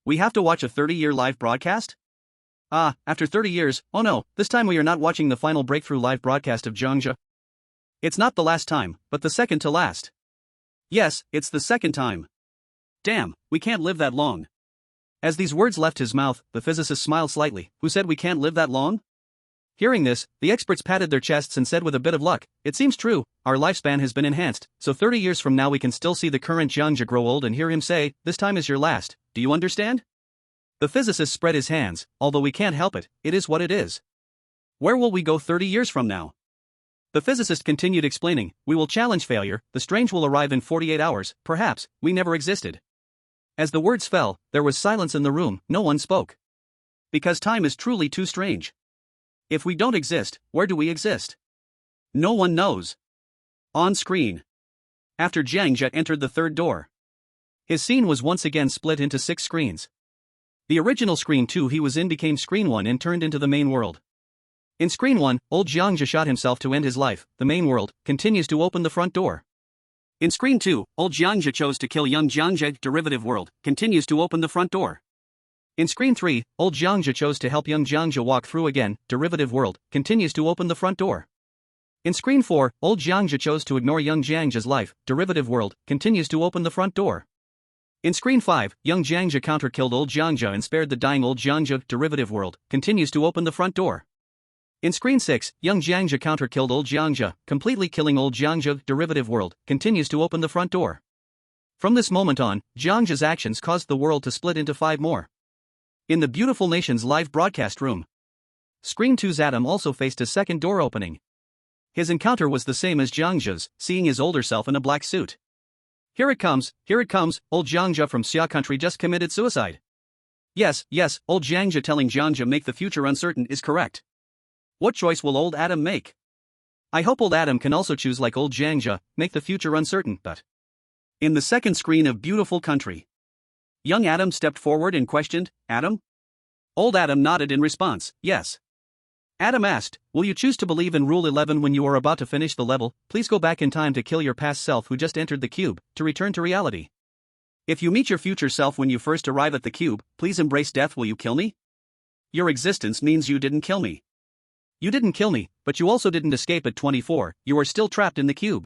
We have to watch a 30-year live broadcast? Ah, after 30 years, oh no, this time we are not watching the final breakthrough live broadcast of Jiang Zhe. It's not the last time, but the second to last. Yes, it's the second time. Damn, we can't live that long. As these words left his mouth, the physicist smiled slightly. Who said we can't live that long? Hearing this, the experts patted their chests and said with a bit of luck, it seems true, our lifespan has been enhanced, so 30 years from now we can still see the current Jiang Zhe grow old and hear him say, this time is your last, do you understand? The physicist spread his hands, although we can't help it, it is what it is. Where will we go 30 years from now? The physicist continued explaining, we will challenge failure, the strange will arrive in 48 hours, perhaps, we never existed. As the words fell, there was silence in the room, no one spoke. Because time is truly too strange. If we don't exist, where do we exist? No one knows. On screen. After Jiang Zhe entered the third door. His scene was once again split into 6 screens. The original screen 2 he was in became screen 1 and turned into the main world. In screen 1, old Jiang Zhe shot himself to end his life, the main world, continues to open the front door. In screen 2, old Jiang Zhe chose to kill young Jiang Zhe, derivative world, continues to open the front door. In screen 3, old Jiang Zhe chose to help young Jiang Zhe walk through again, derivative world, continues to open the front door. In screen 4, old Jiang Zhe chose to ignore young Jiang Zhe's life, derivative world, continues to open the front door. In screen 5, young Jiang Zhe counter-killed old Jiang Zhe and spared the dying old Jiang Zhe, derivative world, continues to open the front door. In screen 6, young Jiang Zhe counter-killed old Jiang Zhe, completely killing old Jiang Zhe, derivative world, continues to open the front door. From this moment on, Jiang Zhe's actions caused the world to split into 5 more. In the beautiful nation's live broadcast room, screen 2's Adam also faced a second door opening. His encounter was the same as Jiang Zhe's, seeing his older self in a black suit. Here it comes, old Jiang Zhe from Xia country just committed suicide. Yes, old Jiang Zhe telling Jiang Zhe make the future uncertain is correct. What choice will old Adam make? I hope old Adam can also choose like old Jiang Zhe, make the future uncertain, but... In the second screen of beautiful country, young Adam stepped forward and questioned, Adam? Old Adam nodded in response, yes. Adam asked, will you choose to believe in Rule 11 when you are about to finish the level? Please go back in time to kill your past self who just entered the cube, to return to reality. If you meet your future self when you first arrive at the cube, please embrace death. Will you kill me? Your existence means you didn't kill me. You didn't kill me, but you also didn't escape at 24, you are still trapped in the cube.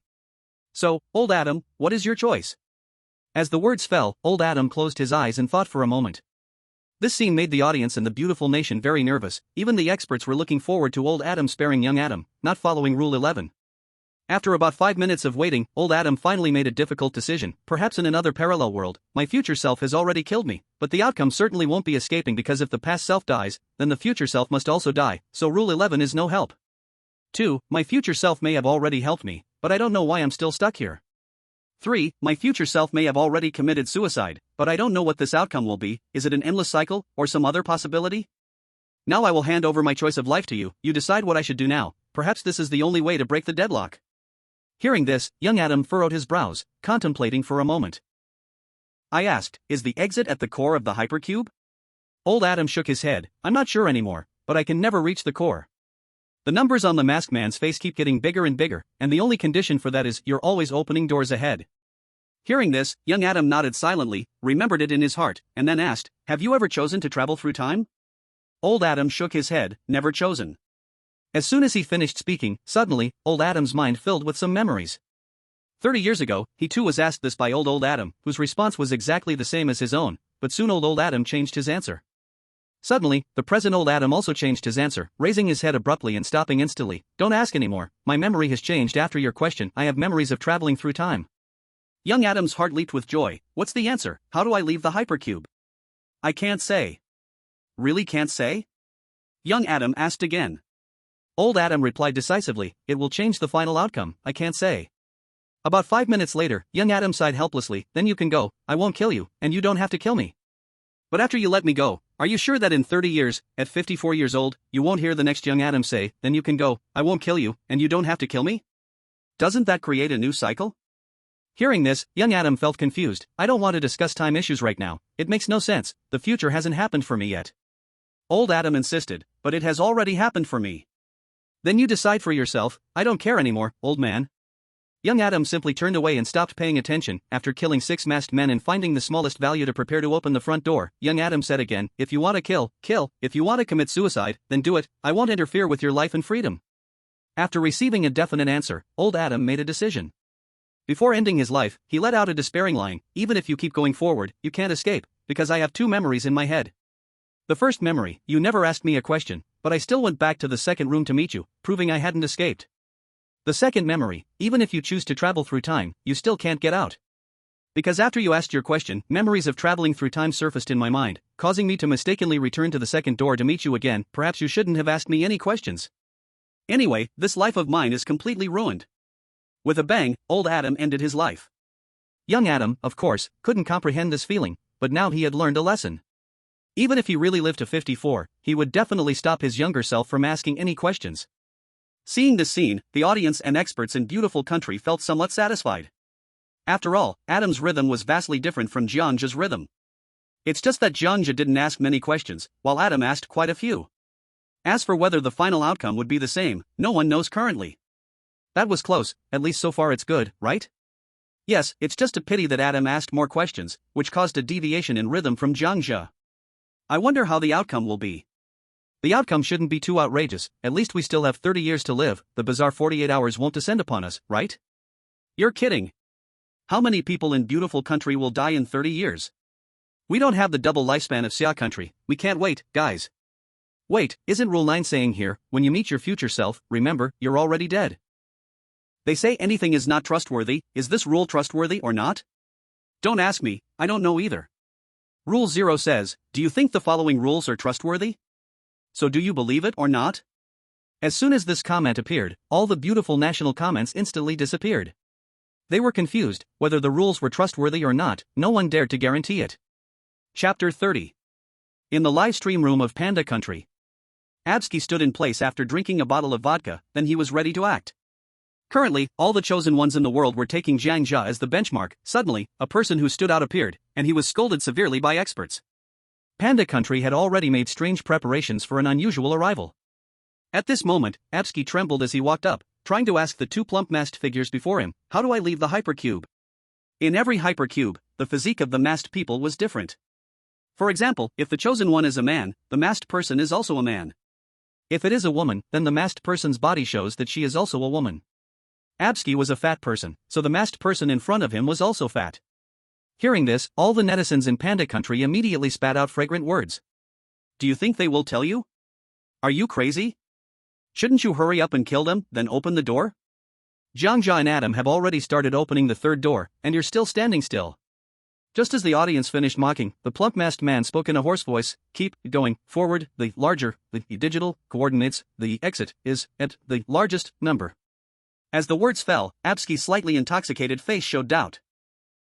So, old Adam, what is your choice? As the words fell, old Adam closed his eyes and thought for a moment. This scene made the audience and the beautiful nation very nervous, even the experts were looking forward to old Adam sparing young Adam, not following Rule 11. After about 5 minutes of waiting, old Adam finally made a difficult decision. Perhaps in another parallel world, my future self has already killed me, but the outcome certainly won't be escaping because if the past self dies, then the future self must also die, so Rule 11 is no help. 2. My future self may have already helped me, but I don't know why I'm still stuck here. 3. My future self may have already committed suicide, but I don't know what this outcome will be. Is it an endless cycle, or some other possibility? Now I will hand over my choice of life to you, you decide what I should do now, perhaps this is the only way to break the deadlock. Hearing this, young Adam furrowed his brows, contemplating for a moment. I asked, is the exit at the core of the hypercube? Old Adam shook his head, I'm not sure anymore, but I can never reach the core. The numbers on the masked man's face keep getting bigger and bigger, and the only condition for that is you're always opening doors ahead. Hearing this, young Adam nodded silently, remembered it in his heart, and then asked, have you ever chosen to travel through time? Old Adam shook his head, never chosen. As soon as he finished speaking, suddenly, old Adam's mind filled with some memories. 30 years ago, he too was asked this by old Adam, whose response was exactly the same as his own, but soon old Adam changed his answer. Suddenly, the present old Adam also changed his answer, raising his head abruptly and stopping instantly. Don't ask anymore, my memory has changed after your question. I have memories of traveling through time. Young Adam's heart leaped with joy. What's the answer? How do I leave the hypercube? I can't say. Really can't say? Young Adam asked again. Old Adam replied decisively, it will change the final outcome, I can't say. About 5 minutes later, young Adam sighed helplessly, then you can go, I won't kill you, and you don't have to kill me. But after you let me go, are you sure that in 30 years, at 54 years old, you won't hear the next young Adam say, then you can go, I won't kill you, and you don't have to kill me? Doesn't that create a new cycle? Hearing this, young Adam felt confused. I don't want to discuss time issues right now, it makes no sense, the future hasn't happened for me yet. Old Adam insisted, but it has already happened for me. Then you decide for yourself, I don't care anymore, old man. Young Adam simply turned away and stopped paying attention. After killing 6 masked men and finding the smallest value to prepare to open the front door, young Adam said again, if you want to kill, kill, if you want to commit suicide, then do it, I won't interfere with your life and freedom. After receiving a definite answer, old Adam made a decision. Before ending his life, he let out a despairing line, even if you keep going forward, you can't escape, because I have 2 memories in my head. The first memory, you never asked me a question, but I still went back to the second room to meet you, proving I hadn't escaped. The second memory, even if you choose to travel through time, you still can't get out. Because after you asked your question, memories of traveling through time surfaced in my mind, causing me to mistakenly return to the second door to meet you again. Perhaps you shouldn't have asked me any questions. Anyway, this life of mine is completely ruined. With a bang, old Adam ended his life. Young Adam, of course, couldn't comprehend this feeling, but now he had learned a lesson. Even if he really lived to 54, he would definitely stop his younger self from asking any questions. Seeing this scene, the audience and experts in Beautiful Country felt somewhat satisfied. After all, Adam's rhythm was vastly different from Jiang Zhe's rhythm. It's just that Jiang Zhe didn't ask many questions, while Adam asked quite a few. As for whether the final outcome would be the same, no one knows currently. That was close, at least so far it's good, right? Yes, it's just a pity that Adam asked more questions, which caused a deviation in rhythm from Jiang Zhe. I wonder how the outcome will be. The outcome shouldn't be too outrageous, at least we still have 30 years to live, the bizarre 48 hours won't descend upon us, right? You're kidding. How many people in Beautiful Country will die in 30 years? We don't have the double lifespan of Xia Country, we can't wait, guys. Wait, isn't Rule 9 saying here, when you meet your future self, remember, you're already dead? They say anything is not trustworthy, is this rule trustworthy or not? Don't ask me, I don't know either. Rule 0 says, do you think the following rules are trustworthy? So do you believe it or not? As soon as this comment appeared, all the beautiful national comments instantly disappeared. They were confused, whether the rules were trustworthy or not, no one dared to guarantee it. Chapter 30. In the live stream room of Panda Country. Absky stood in place after drinking a bottle of vodka, then he was ready to act. Currently, all the chosen ones in the world were taking Jiang Zhe as the benchmark. Suddenly, a person who stood out appeared, and he was scolded severely by experts. Panda Country had already made strange preparations for an unusual arrival. At this moment, Absky trembled as he walked up, trying to ask the 2 plump masked figures before him, how do I leave the hypercube? In every hypercube, the physique of the masked people was different. For example, if the chosen one is a man, the masked person is also a man. If it is a woman, then the masked person's body shows that she is also a woman. Absky was a fat person, so the masked person in front of him was also fat. Hearing this, all the netizens in Panda Country immediately spat out fragrant words. Do you think they will tell you? Are you crazy? Shouldn't you hurry up and kill them, then open the door? Jiang Zhe and Adam have already started opening the third door, and you're still standing still. Just as the audience finished mocking, the plump masked man spoke in a hoarse voice, keep going forward, the larger, the digital coordinates, the exit is at the largest number. As the words fell, Absky's slightly intoxicated face showed doubt.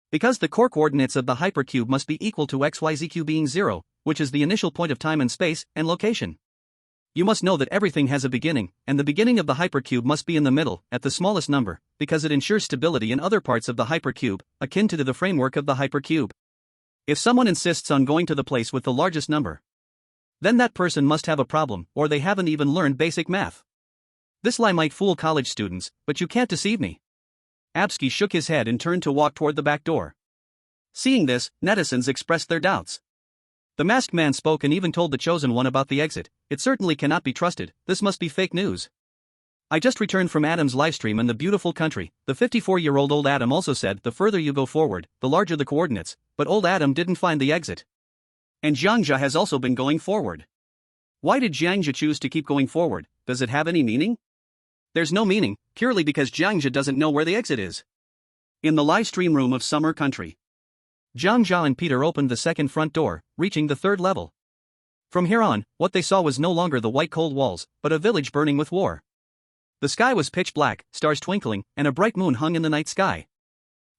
Because the core coordinates of the hypercube must be equal to XYZQ being 0, which is the initial point of time and space, and location. You must know that everything has a beginning, and the beginning of the hypercube must be in the middle, at the smallest number, because it ensures stability in other parts of the hypercube, akin to the framework of the hypercube. If someone insists on going to the place with the largest number, then that person must have a problem, or they haven't even learned basic math. This lie might fool college students, but you can't deceive me. Absky shook his head and turned to walk toward the back door. Seeing this, netizens expressed their doubts. The masked man spoke and even told the chosen one about the exit. It certainly cannot be trusted, this must be fake news. I just returned from Adam's livestream in the beautiful country. The 54-year-old old Adam also said the further you go forward, the larger the coordinates, but old Adam didn't find the exit. And Jiang Zhe has also been going forward. Why did Jiang Zhe choose to keep going forward? Does it have any meaning? There's no meaning, purely because Jiang Zhe doesn't know where the exit is. In the livestream room of Summer Country, Jiang Zhe and Peter opened the second front door, reaching the third level. From here on, what they saw was no longer the white cold walls, but a village burning with war. The sky was pitch black, stars twinkling, and a bright moon hung in the night sky.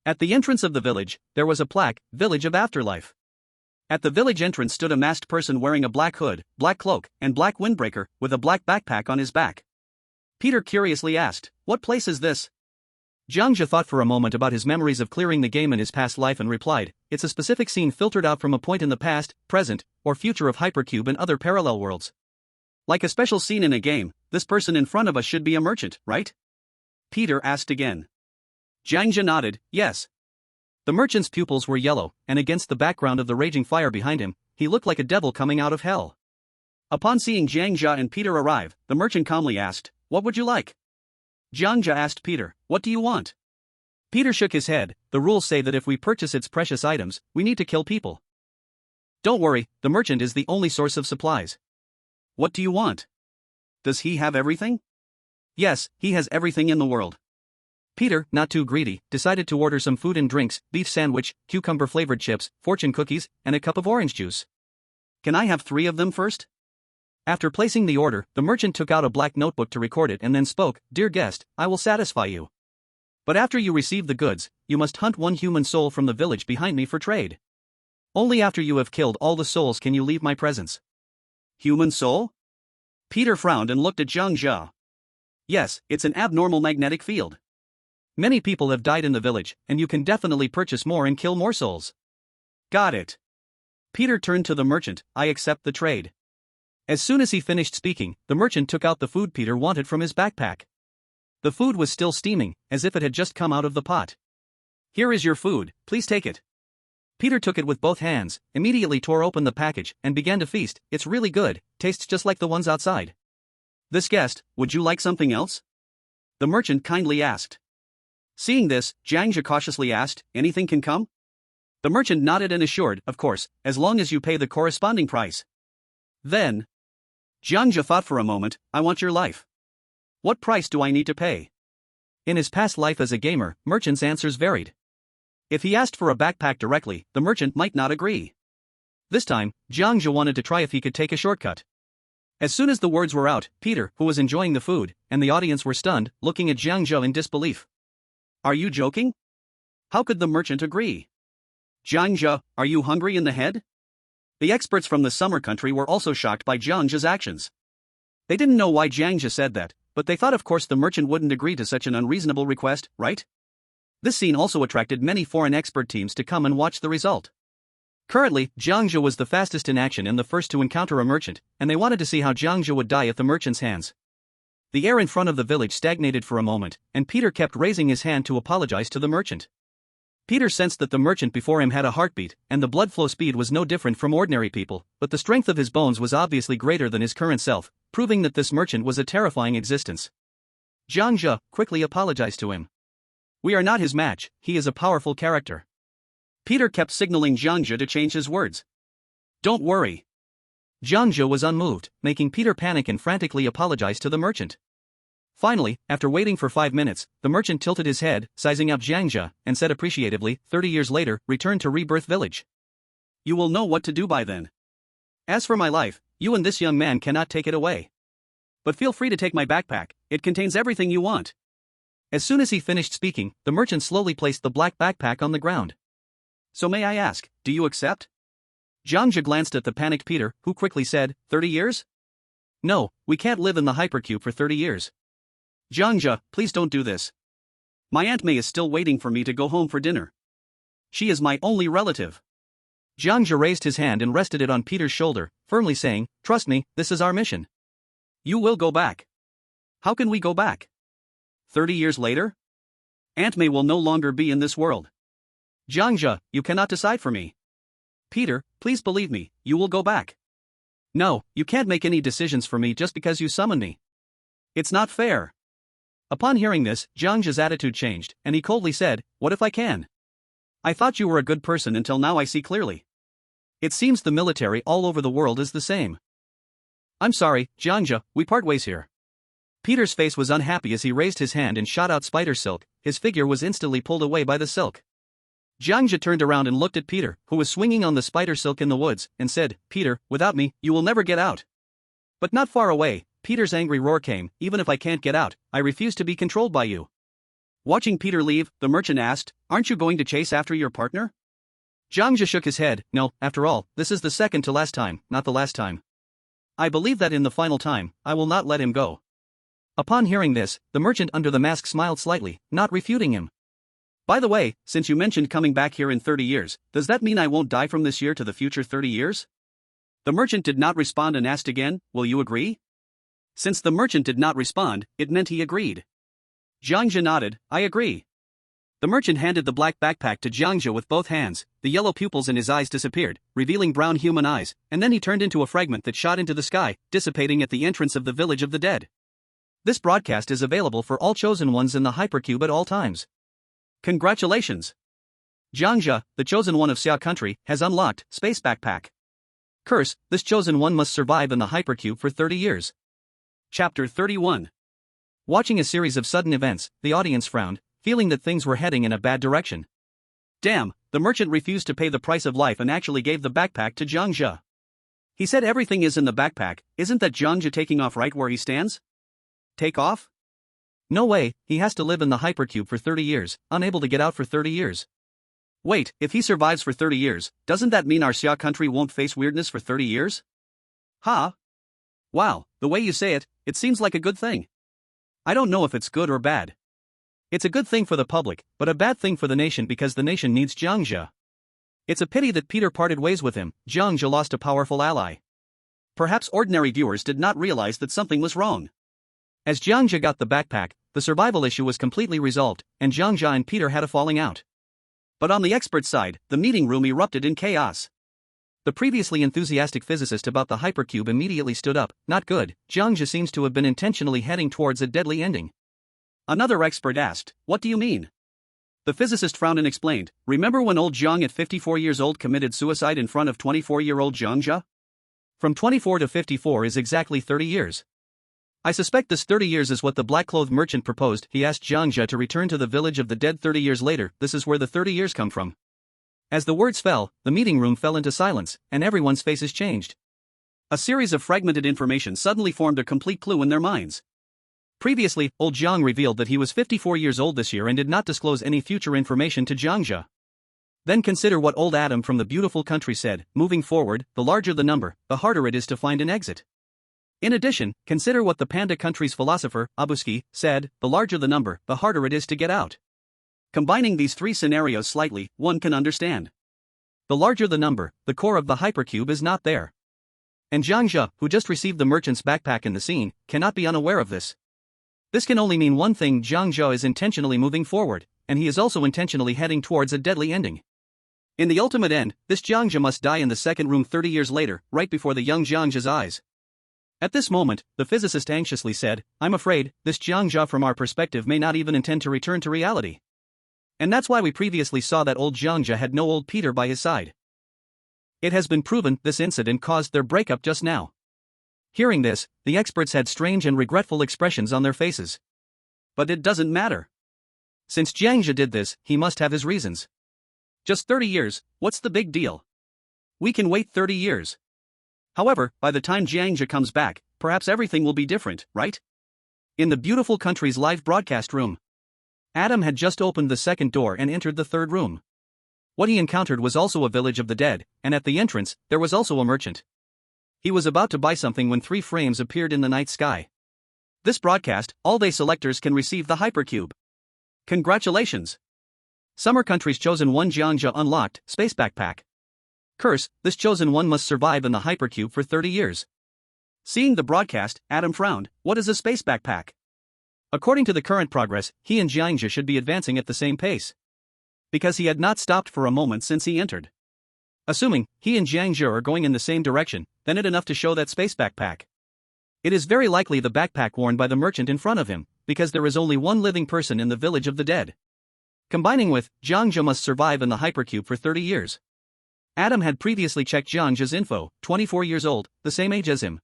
At the entrance of the village, there was a plaque, Village of Afterlife. At the village entrance stood a masked person wearing a black hood, black cloak, and black windbreaker, with a black backpack on his back. Peter curiously asked, "What place is this?" Jiang Zhe thought for a moment about his memories of clearing the game in his past life and replied, "It's a specific scene filtered out from a point in the past, present, or future of Hypercube and other parallel worlds. Like a special scene in a game, this person in front of us should be a merchant, right?" Peter asked again. Jiang Zhe nodded, "Yes." The merchant's pupils were yellow, and against the background of the raging fire behind him, he looked like a devil coming out of hell. Upon seeing Jiang Zhe and Peter arrive, the merchant calmly asked, "What would you like?" Jiang Zhe asked Peter, "What do you want?" Peter shook his head. "The rules say that if we purchase its precious items, we need to kill people." "Don't worry, the merchant is the only source of supplies." "What do you want?" "Does he have everything?" "Yes, he has everything in the world." Peter, not too greedy, decided to order some food and drinks, beef sandwich, cucumber-flavored chips, fortune cookies, and a cup of orange juice. "Can I have 3 of them first?" After placing the order, the merchant took out a black notebook to record it and then spoke, "Dear guest, I will satisfy you. But after you receive the goods, you must hunt 1 human soul from the village behind me for trade. Only after you have killed all the souls can you leave my presence." "Human soul?" Peter frowned and looked at Jiang Zhe. "Yes, it's an abnormal magnetic field. Many people have died in the village, and you can definitely purchase more and kill more souls." "Got it." Peter turned to the merchant, "I accept the trade." As soon as he finished speaking, the merchant took out the food Peter wanted from his backpack. The food was still steaming, as if it had just come out of the pot. "Here is your food, please take it." Peter took it with both hands, immediately tore open the package, and began to feast. "It's really good, tastes just like the ones outside." "This guest, would you like something else?" the merchant kindly asked. Seeing this, Jiang Zhe cautiously asked, "Anything can come?" The merchant nodded and assured, "Of course, as long as you pay the corresponding price." Then, Jiang Zhe thought for a moment, "I want your life. What price do I need to pay?" In his past life as a gamer, merchants' answers varied. If he asked for a backpack directly, the merchant might not agree. This time, Jiang Zhe wanted to try if he could take a shortcut. As soon as the words were out, Peter, who was enjoying the food, and the audience were stunned, looking at Jiang Zhe in disbelief. "Are you joking? How could the merchant agree? Jiang Zhe, are you hungry in the head?" The experts from the Summer Country were also shocked by Jiang Zhe's actions. They didn't know why Jiang Zhe said that, but they thought of course the merchant wouldn't agree to such an unreasonable request, right? This scene also attracted many foreign expert teams to come and watch the result. Currently, Jiang Zhe was the fastest in action and the first to encounter a merchant, and they wanted to see how Jiang Zhe would die at the merchant's hands. The air in front of the village stagnated for a moment, and Peter kept raising his hand to apologize to the merchant. Peter sensed that the merchant before him had a heartbeat, and the blood flow speed was no different from ordinary people, but the strength of his bones was obviously greater than his current self, proving that this merchant was a terrifying existence. Jiang Zhe quickly apologized to him. "We are not his match, he is a powerful character." Peter kept signaling Jiang Zhe to change his words. "Don't worry." Jiang Zhe was unmoved, making Peter panic and frantically apologize to the merchant. Finally, after waiting for 5 minutes, the merchant tilted his head, sizing up Jiang Zhe, and said appreciatively, 30 years later, return to Rebirth Village. You will know what to do by then. As for my life, you and this young man cannot take it away. But feel free to take my backpack, it contains everything you want." As soon as he finished speaking, the merchant slowly placed the black backpack on the ground. "So may I ask, do you accept?" Jiang Zhe glanced at the panicked Peter, who quickly said, 30 years? "No, we can't live in the hypercube for 30 years. Jiang Zhe, please don't do this. My Aunt May is still waiting for me to go home for dinner. She is my only relative." Jiang Zhe raised his hand and rested it on Peter's shoulder, firmly saying, "Trust me, this is our mission. You will go back." "How can we go back? 30 years later? Aunt May will no longer be in this world. Jiang Zhe, you cannot decide for me." "Peter, please believe me, you will go back." "No, you can't make any decisions for me just because you summoned me. It's not fair." Upon hearing this, Jiang Zhe's attitude changed, and he coldly said, "What if I can? I thought you were a good person until now I see clearly. It seems the military all over the world is the same. I'm sorry, Jiang Zhe, we part ways here." Peter's face was unhappy as he raised his hand and shot out spider silk. His figure was instantly pulled away by the silk. Jiang Zhe turned around and looked at Peter, who was swinging on the spider silk in the woods, and said, "Peter, without me, you will never get out." But not far away, Peter's angry roar came, "Even if I can't get out, I refuse to be controlled by you." Watching Peter leave, the merchant asked, "Aren't you going to chase after your partner?" Jiang Zhe shook his head. "No, after all, this is the second to last time, not the last time. I believe that in the final time, I will not let him go." Upon hearing this, the merchant under the mask smiled slightly, not refuting him. "By the way, since you mentioned coming back here in 30 years, does that mean I won't die from this year to the future 30 years? The merchant did not respond and asked again, "Will you agree?" Since the merchant did not respond, it meant he agreed. Jiang Zhe nodded, "I agree." The merchant handed the black backpack to Jiang Zhe with both hands. The yellow pupils in his eyes disappeared, revealing brown human eyes, and then he turned into a fragment that shot into the sky, dissipating at the entrance of the village of the dead. This broadcast is available for all chosen ones in the hypercube at all times. Congratulations! Jiang Zhe, the chosen one of Xia country, has unlocked Space Backpack. Curse, this chosen one must survive in the hypercube for 30 years. Chapter 31. Watching a series of sudden events, the audience frowned, feeling that things were heading in a bad direction. Damn, the merchant refused to pay the price of life and actually gave the backpack to Jiang Zhe. He said everything is in the backpack. Isn't that Jiang Zhe taking off right where he stands? Take off? No way, he has to live in the hypercube for 30 years, unable to get out for 30 years. Wait, if he survives for 30 years, doesn't that mean our Xia country won't face weirdness for 30 years? Huh? Wow, the way you say it, it seems like a good thing. I don't know if it's good or bad. It's a good thing for the public, but a bad thing for the nation because the nation needs Jiang Zhe. It's a pity that Peter parted ways with him. Jiang Zhe lost a powerful ally. Perhaps ordinary viewers did not realize that something was wrong. As Jiang Zhe got the backpack, the survival issue was completely resolved, and Jiang Zhe and Peter had a falling out. But on the expert side, the meeting room erupted in chaos. The previously enthusiastic physicist about the hypercube immediately stood up. Not good, Jiang Zhe seems to have been intentionally heading towards a deadly ending. Another expert asked, "What do you mean?" The physicist frowned and explained, "Remember when old Jiang at 54 years old committed suicide in front of 24-year-old Jiang Zhe? From 24 to 54 is exactly 30 years. I suspect this 30 years is what the black-clothed merchant proposed." He asked Jiang Zhe to return to the village of the dead 30 years later. This is where the 30 years come from. As the words fell, the meeting room fell into silence, and everyone's faces changed. A series of fragmented information suddenly formed a complete clue in their minds. Previously, old Jiang revealed that he was 54 years old this year and did not disclose any future information to Jiang Zhe. Then consider what old Adam from the beautiful country said, "Moving forward, the larger the number, the harder it is to find an exit." In addition, consider what the Panda country's philosopher, Abuski, said, "The larger the number, the harder it is to get out." Combining these three scenarios slightly, one can understand. The larger the number, the core of the hypercube is not there. And Jiang Zhe, who just received the merchant's backpack in the scene, cannot be unaware of this. This can only mean one thing: Jiang Zhe is intentionally moving forward, and he is also intentionally heading towards a deadly ending. In the ultimate end, this Jiang Zhe must die in the second room 30 years later, right before the young Jiang Zhe's eyes. At this moment, the physicist anxiously said, "I'm afraid, this Jiang Zhe from our perspective may not even intend to return to reality. And that's why we previously saw that old Jiang Zhe had no old Peter by his side. It has been proven this incident caused their breakup just now." Hearing this, the experts had strange and regretful expressions on their faces. But it doesn't matter. Since Jiang Zhe did this, he must have his reasons. Just 30 years, what's the big deal? We can wait 30 years. However, by the time Jiang Zhe comes back, perhaps everything will be different, right? In the beautiful country's live broadcast room, Adam had just opened the second door and entered the third room. What he encountered was also a village of the dead, and at the entrance, there was also a merchant. He was about to buy something when 3 frames appeared in the night sky. This broadcast, all-day selectors can receive the hypercube. Congratulations! Summer Country's chosen one Jiang Zhe unlocked Space Backpack. Curse, this chosen one must survive in the hypercube for 30 years. Seeing the broadcast, Adam frowned. What is a space backpack? According to the current progress, he and Jiang Zhe should be advancing at the same pace. Because he had not stopped for a moment since he entered. Assuming he and Jiang Zhe are going in the same direction, then it enough to show that space backpack. It is very likely the backpack worn by the merchant in front of him, because there is only one living person in the village of the dead. Combining with, Jiang Zhe must survive in the hypercube for 30 years. Adam had previously checked Jiang Zhe's info, 24 years old, the same age as him.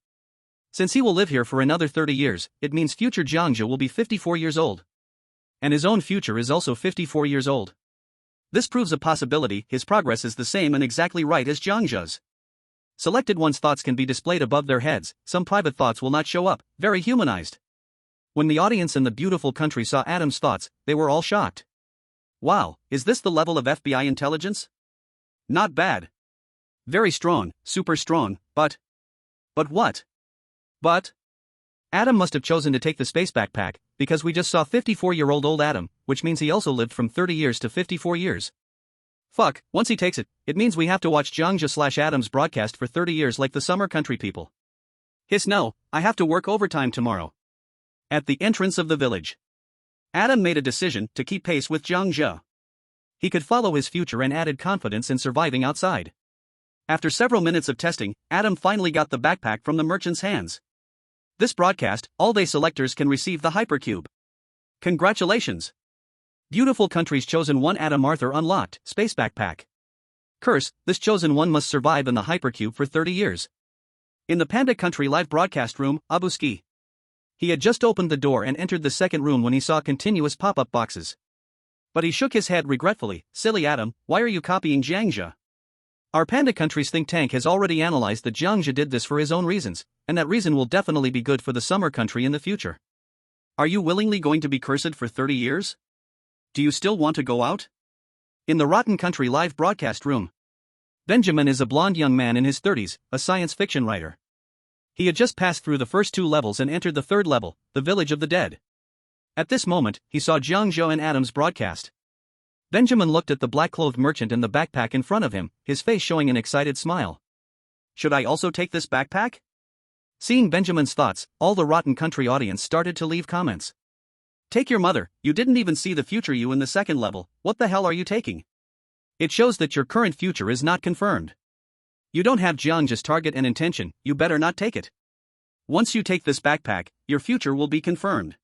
Since he will live here for another 30 years, it means future Jiang Zhe will be 54 years old. And his own future is also 54 years old. This proves a possibility his progress is the same and exactly right as Jiang Zhe's. Selected one's thoughts can be displayed above their heads, some private thoughts will not show up, very humanized. When the audience in the beautiful country saw Adam's thoughts, they were all shocked. Wow, is this the level of FBI intelligence? Not bad. Very strong, super strong, but what? But? Adam must have chosen to take the space backpack, because we just saw 54-year-old Adam, which means he also lived from 30 years to 54 years. Fuck, once he takes it, it means we have to watch Jiang Zhe/Adam's broadcast for 30 years like the summer country people. Hiss no, I have to work overtime tomorrow. At the entrance of the village, Adam made a decision to keep pace with Jiang Zhe. He could follow his future and added confidence in surviving outside. After several minutes of testing, Adam finally got the backpack from the merchant's hands. This broadcast, all-day selectors can receive the hypercube. Congratulations! Beautiful country's chosen one Adam Arthur unlocked, space backpack. Curse, this chosen one must survive in the hypercube for 30 years. In the Panda Country live broadcast room, Abuski. He had just opened the door and entered the second room when he saw continuous pop-up boxes. But he shook his head regretfully. Silly Adam, why are you copying Jiang Zhe? Our Panda Country's think tank has already analyzed that Jiang Zhe did this for his own reasons, and that reason will definitely be good for the summer country in the future. Are you willingly going to be cursed for 30 years? Do you still want to go out? In the Rotten Country live broadcast room, Benjamin is a blonde young man in his 30s, a science fiction writer. He had just passed through the first 2 levels and entered the 3rd level, the village of the dead. At this moment, he saw Jiang Zhe and Adam's broadcast. Benjamin looked at the black-clothed merchant and the backpack in front of him, his face showing an excited smile. Should I also take this backpack? Seeing Benjamin's thoughts, all the Rotten Country audience started to leave comments. Take your mother, you didn't even see the future you in the 2nd level, what the hell are you taking? It shows that your current future is not confirmed. You don't have Jiang Zhe's target and intention, you better not take it. Once you take this backpack, your future will be confirmed.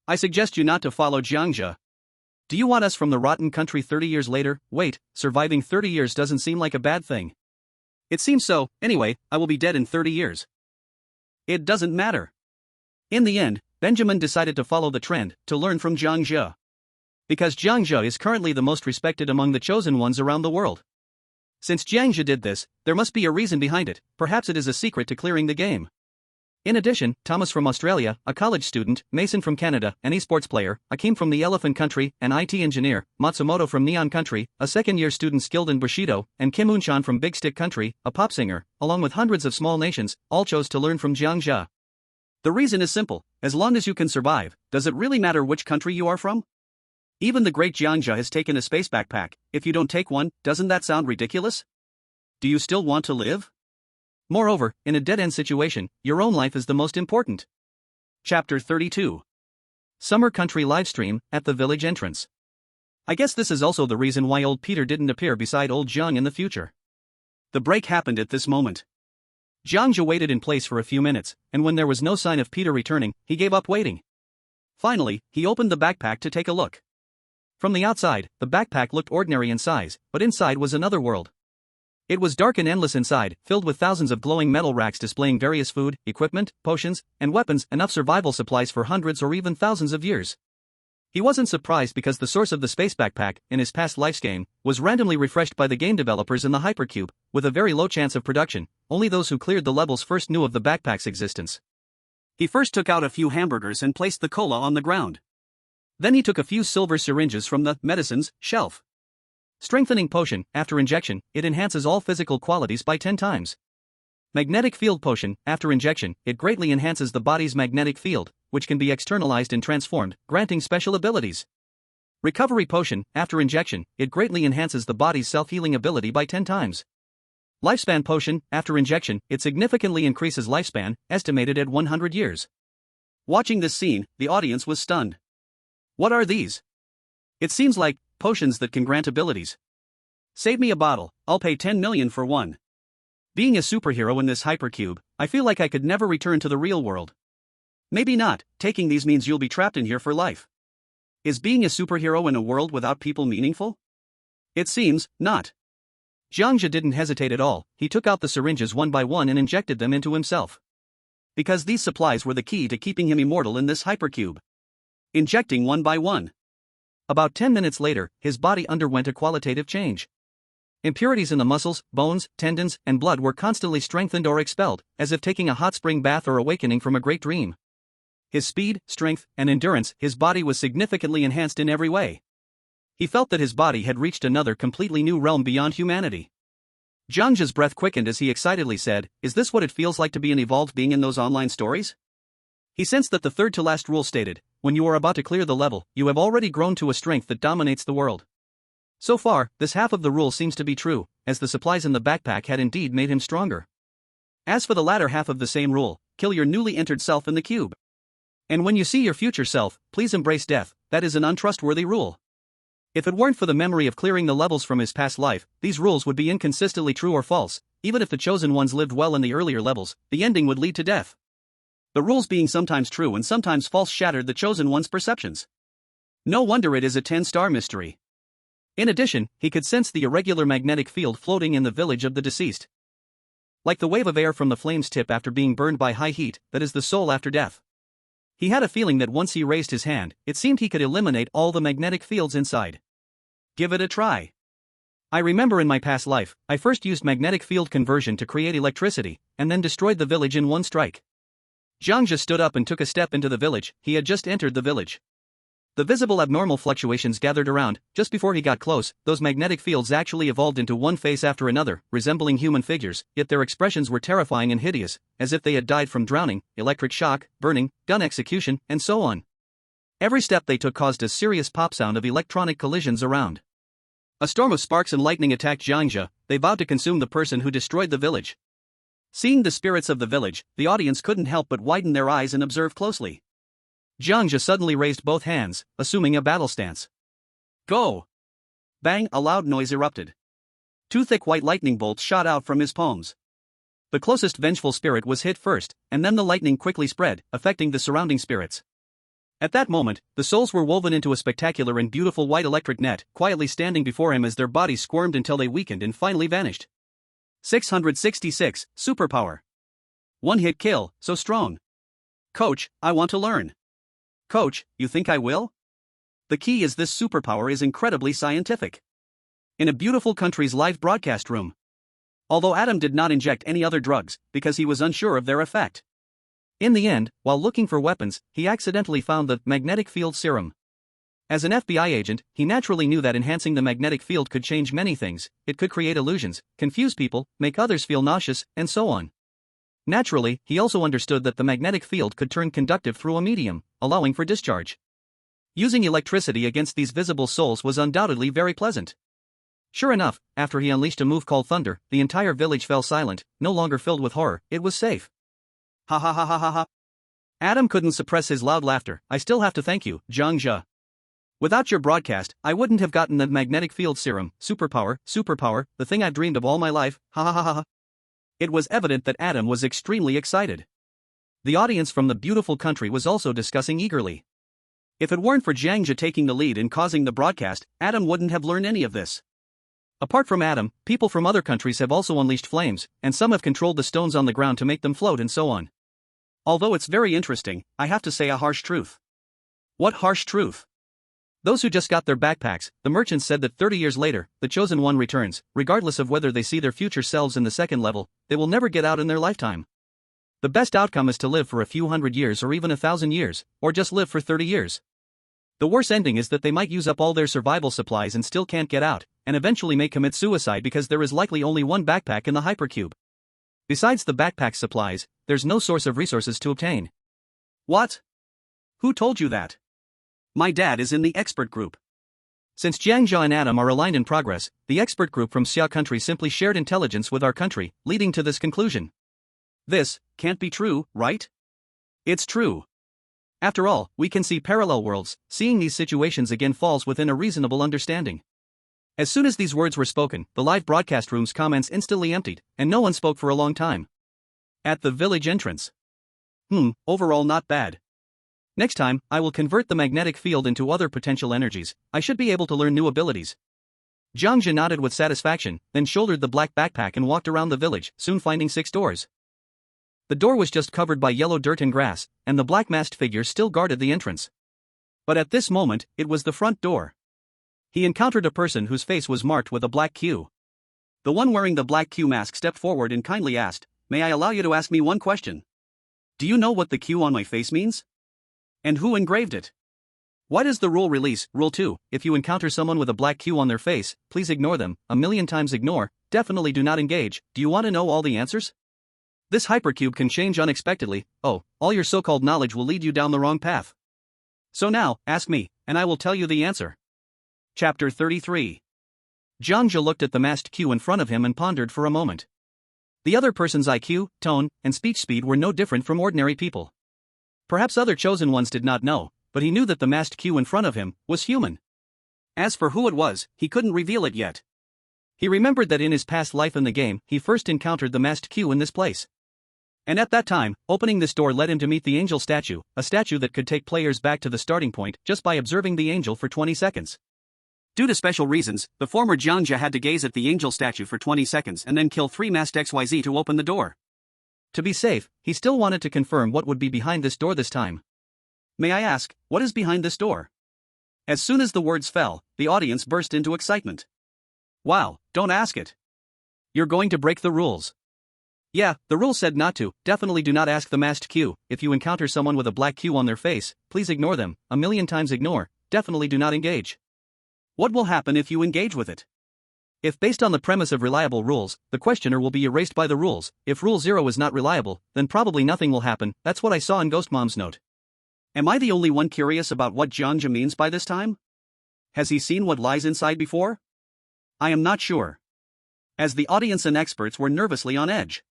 I suggest you not to follow Jiang Zhe. Do you want us from the Rotten Country 30 years later? Wait, surviving 30 years doesn't seem like a bad thing. It seems so, anyway, I will be dead in 30 years. It doesn't matter. In the end, Benjamin decided to follow the trend, to learn from Jiang Zhe. Because Jiang Zhe is currently the most respected among the chosen ones around the world. Since Jiang Zhe did this, there must be a reason behind it, perhaps it is a secret to clearing the game. In addition, Thomas from Australia, a college student, Mason from Canada, an esports player, Akeem from the Elephant Country, an IT engineer, Matsumoto from Neon Country, a second-year student skilled in Bushido, and Kim Unchan from Big Stick Country, a pop singer, along with hundreds of small nations, all chose to learn from Jiang Zhe. The reason is simple, as long as you can survive, does it really matter which country you are from? Even the great Jiang Zhe has taken a space backpack, if you don't take one, doesn't that sound ridiculous? Do you still want to live? Moreover, in a dead-end situation, your own life is the most important. Chapter 32. Summer Country Livestream, at the village entrance. I guess this is also the reason why old Peter didn't appear beside old Jiang in the future. The break happened at this moment. Jiang Zhe waited in place for a few minutes, and when there was no sign of Peter returning, he gave up waiting. Finally, he opened the backpack to take a look. From the outside, the backpack looked ordinary in size, but inside was another world. It was dark and endless inside, filled with thousands of glowing metal racks displaying various food, equipment, potions, and weapons, enough survival supplies for hundreds or even thousands of years. He wasn't surprised because the source of the space backpack, in his past life's game, was randomly refreshed by the game developers in the hypercube, with a very low chance of production. Only those who cleared the levels first knew of the backpack's existence. He first took out a few hamburgers and placed the cola on the ground. Then he took a few silver syringes from the medicines shelf. Strengthening potion, after injection, it enhances all physical qualities by 10 times. Magnetic field potion, after injection, it greatly enhances the body's magnetic field, which can be externalized and transformed, granting special abilities. Recovery potion, after injection, it greatly enhances the body's self-healing ability by 10 times. Lifespan potion, after injection, it significantly increases lifespan, estimated at 100 years. Watching this scene, the audience was stunned. What are these? It seems like potions that can grant abilities. Save me a bottle, I'll pay 10 million for one. Being a superhero in this hypercube, I feel like I could never return to the real world. Maybe not, taking these means you'll be trapped in here for life. Is being a superhero in a world without people meaningful? It seems not. Jiang Zhe didn't hesitate at all, he took out the syringes one by one and injected them into himself. Because these supplies were the key to keeping him immortal in this hypercube. Injecting one by one. About 10 minutes later, his body underwent a qualitative change. Impurities in the muscles, bones, tendons, and blood were constantly strengthened or expelled, as if taking a hot spring bath or awakening from a great dream. His speed, strength, and endurance, his body was significantly enhanced in every way. He felt that his body had reached another completely new realm beyond humanity. Jiang Zhe's breath quickened as he excitedly said, "Is this what it feels like to be an evolved being in those online stories?" He sensed that the third-to-last rule stated, when you are about to clear the level, you have already grown to a strength that dominates the world. So far, this half of the rule seems to be true, as the supplies in the backpack had indeed made him stronger. As for the latter half of the same rule, kill your newly entered self in the cube. And when you see your future self, please embrace death, that is an untrustworthy rule. If it weren't for the memory of clearing the levels from his past life, these rules would be inconsistently true or false. Even if the chosen ones lived well in the earlier levels, the ending would lead to death. The rules being sometimes true and sometimes false shattered the chosen one's perceptions. No wonder it is a 10-star mystery. In addition, he could sense the irregular magnetic field floating in the village of the deceased. Like the wave of air from the flame's tip after being burned by high heat, that is the soul after death. He had a feeling that once he raised his hand, it seemed he could eliminate all the magnetic fields inside. Give it a try. I remember in my past life, I first used magnetic field conversion to create electricity, and then destroyed the village in one strike. Jiang Zhe stood up and took a step into the village. He had just entered the village. The visible abnormal fluctuations gathered around. Just before he got close, those magnetic fields actually evolved into one face after another, resembling human figures, yet their expressions were terrifying and hideous, as if they had died from drowning, electric shock, burning, gun execution, and so on. Every step they took caused a serious pop sound of electronic collisions around. A storm of sparks and lightning attacked Jiang Zhe. They vowed to consume the person who destroyed the village. Seeing the spirits of the village, the audience couldn't help but widen their eyes and observe closely. Jiang Zhe suddenly raised both hands, assuming a battle stance. Go! Bang! A loud noise erupted. Two thick white lightning bolts shot out from his palms. The closest vengeful spirit was hit first, and then the lightning quickly spread, affecting the surrounding spirits. At that moment, the souls were woven into a spectacular and beautiful white electric net, quietly standing before him as their bodies squirmed until they weakened and finally vanished. 666, Superpower. One-hit kill, so strong. Coach, I want to learn. Coach, you think I will? The key is this superpower is incredibly scientific. In a beautiful country's live broadcast room. Although Adam did not inject any other drugs, because he was unsure of their effect. In the end, while looking for weapons, he accidentally found the magnetic field serum. As an FBI agent, he naturally knew that enhancing the magnetic field could change many things. It could create illusions, confuse people, make others feel nauseous, and so on. Naturally, he also understood that the magnetic field could turn conductive through a medium, allowing for discharge. Using electricity against these visible souls was undoubtedly very pleasant. Sure enough, after he unleashed a move called Thunder, the entire village fell silent, no longer filled with horror. It was safe. Ha ha ha ha ha ha. Adam couldn't suppress his loud laughter. I still have to thank you, Jiang Zhe. Without your broadcast, I wouldn't have gotten the magnetic field serum. Superpower, the thing I've dreamed of all my life. Ha ha ha ha ha. It was evident that Adam was extremely excited. The audience from the beautiful country was also discussing eagerly. If it weren't for Jiang Zhe taking the lead in causing the broadcast, Adam wouldn't have learned any of this. Apart from Adam, people from other countries have also unleashed flames, and some have controlled the stones on the ground to make them float and so on. Although it's very interesting, I have to say a harsh truth. What harsh truth? Those who just got their backpacks, the merchants said that 30 years later, the chosen one returns, regardless of whether they see their future selves in the second level, they will never get out in their lifetime. The best outcome is to live for a few hundred years or even 1,000 years, or just live for 30 years. The worst ending is that they might use up all their survival supplies and still can't get out, and eventually may commit suicide because there is likely only one backpack in the hypercube. Besides the backpack supplies, there's no source of resources to obtain. What? Who told you that? My dad is in the expert group. Since Jiang Zhe and Adam are aligned in progress, the expert group from Xia country simply shared intelligence with our country, leading to this conclusion. This can't be true, right? It's true. After all, we can see parallel worlds. Seeing these situations again falls within a reasonable understanding. As soon as these words were spoken, the live broadcast room's comments instantly emptied, and no one spoke for a long time. At the village entrance, Overall not bad. Next time, I will convert the magnetic field into other potential energies. I should be able to learn new abilities. Jiang Zhe nodded with satisfaction, then shouldered the black backpack and walked around the village, soon finding 6 doors. The door was just covered by yellow dirt and grass, and the black masked figure still guarded the entrance. But at this moment, it was the front door. He encountered a person whose face was marked with a black Q. The one wearing the black Q mask stepped forward and kindly asked, "May I allow you to ask me one question? Do you know what the Q on my face means? And who engraved it? Why does the rule release, Rule 2, if you encounter someone with a black Q on their face, please ignore them, a million times ignore, definitely do not engage, do you want to know all the answers? This hypercube can change unexpectedly, all your so-called knowledge will lead you down the wrong path. So now, ask me, and I will tell you the answer." Chapter 33. Jiang Zhe looked at the masked Q in front of him and pondered for a moment. The other person's IQ, tone, and speech speed were no different from ordinary people. Perhaps other chosen ones did not know, but he knew that the masked Q in front of him was human. As for who it was, he couldn't reveal it yet. He remembered that in his past life in the game, he first encountered the masked Q in this place. And at that time, opening this door led him to meet the angel statue, a statue that could take players back to the starting point just by observing the angel for 20 seconds. Due to special reasons, the former Jiang Zhe had to gaze at the angel statue for 20 seconds and then kill 3 masked XYZ to open the door. To be safe, he still wanted to confirm what would be behind this door this time. "May I ask, what is behind this door?" As soon as the words fell, the audience burst into excitement. "Wow, don't ask it. You're going to break the rules." "Yeah, the rule said not to, definitely do not ask the masked Q, if you encounter someone with a black Q on their face, please ignore them, a million times ignore, definitely do not engage." What will happen if you engage with it? If based on the premise of reliable rules, the questioner will be erased by the rules. If rule 0 is not reliable, then probably nothing will happen. That's what I saw in Ghost Mom's note. Am I the only one curious about what Jiang Zhe means by this time? Has he seen what lies inside before? I am not sure. As the audience and experts were nervously on edge.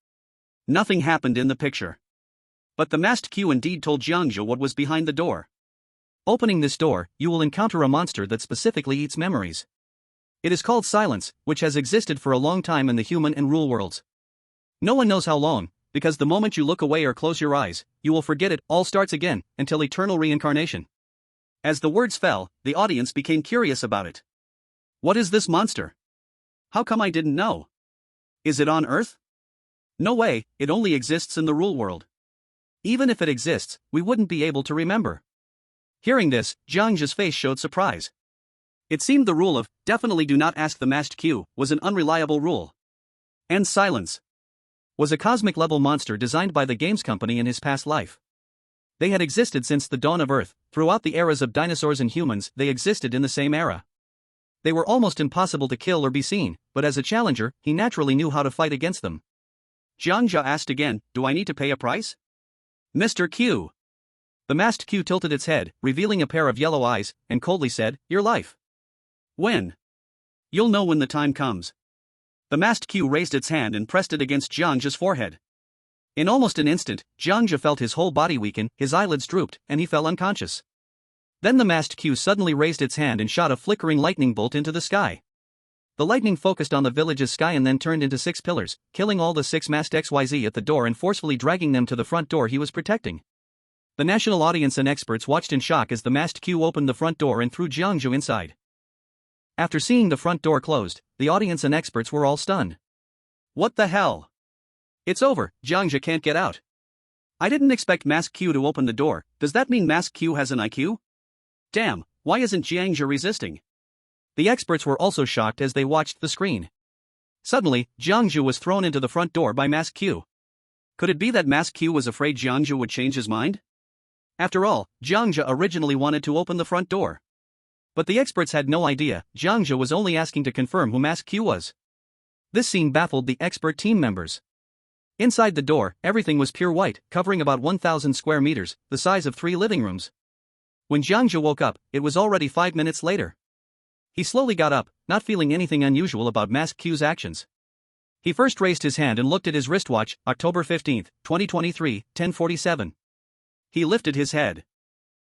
Nothing happened in the picture. But the masked Q indeed told Jiang Zhe what was behind the door. Opening this door, you will encounter a monster that specifically eats memories. It is called silence, which has existed for a long time in the human and rule worlds. No one knows how long, because the moment you look away or close your eyes, you will forget it, all starts again, until eternal reincarnation. As the words fell, the audience became curious about it. What is this monster? How come I didn't know? Is it on Earth? No way, it only exists in the rule world. Even if it exists, we wouldn't be able to remember. Hearing this, Jiang Zhe's face showed surprise. It seemed the rule of, definitely do not ask the masked Q, was an unreliable rule. And silence was a cosmic-level monster designed by the games company in his past life. They had existed since the dawn of Earth. Throughout the eras of dinosaurs and humans, they existed in the same era. They were almost impossible to kill or be seen, but as a challenger, he naturally knew how to fight against them. Jiang Zhe asked again, do I need to pay a price? Mr. Q. The masked Q tilted its head, revealing a pair of yellow eyes, and coldly said, your life. When? You'll know when the time comes. The masked Q raised its hand and pressed it against Jiang Zhe's forehead. In almost an instant, Jiang Zhe felt his whole body weaken, his eyelids drooped, and he fell unconscious. Then the masked Q suddenly raised its hand and shot a flickering lightning bolt into the sky. The lightning focused on the village's sky and then turned into 6 pillars, killing all the 6 masked XYZ at the door and forcefully dragging them to the front door he was protecting. The national audience and experts watched in shock as the masked Q opened the front door and threw Jiang Zhe inside. After seeing the front door closed, the audience and experts were all stunned. What the hell? It's over, Jiang Zhe can't get out. I didn't expect Mask Q to open the door. Does that mean Mask Q has an IQ? Damn, why isn't Jiang Zhe resisting? The experts were also shocked as they watched the screen. Suddenly, Jiang Zhe was thrown into the front door by Mask Q. Could it be that Mask Q was afraid Jiang Zhe would change his mind? After all, Jiang Zhe originally wanted to open the front door. But the experts had no idea, Jiang Zhe was only asking to confirm who Mask Q was. This scene baffled the expert team members. Inside the door, everything was pure white, covering about 1,000 square meters, the size of 3 living rooms. When Jiang Zhe woke up, it was already 5 minutes later. He slowly got up, not feeling anything unusual about Mask Q's actions. He first raised his hand and looked at his wristwatch, October 15, 2023, 10:47. He lifted his head.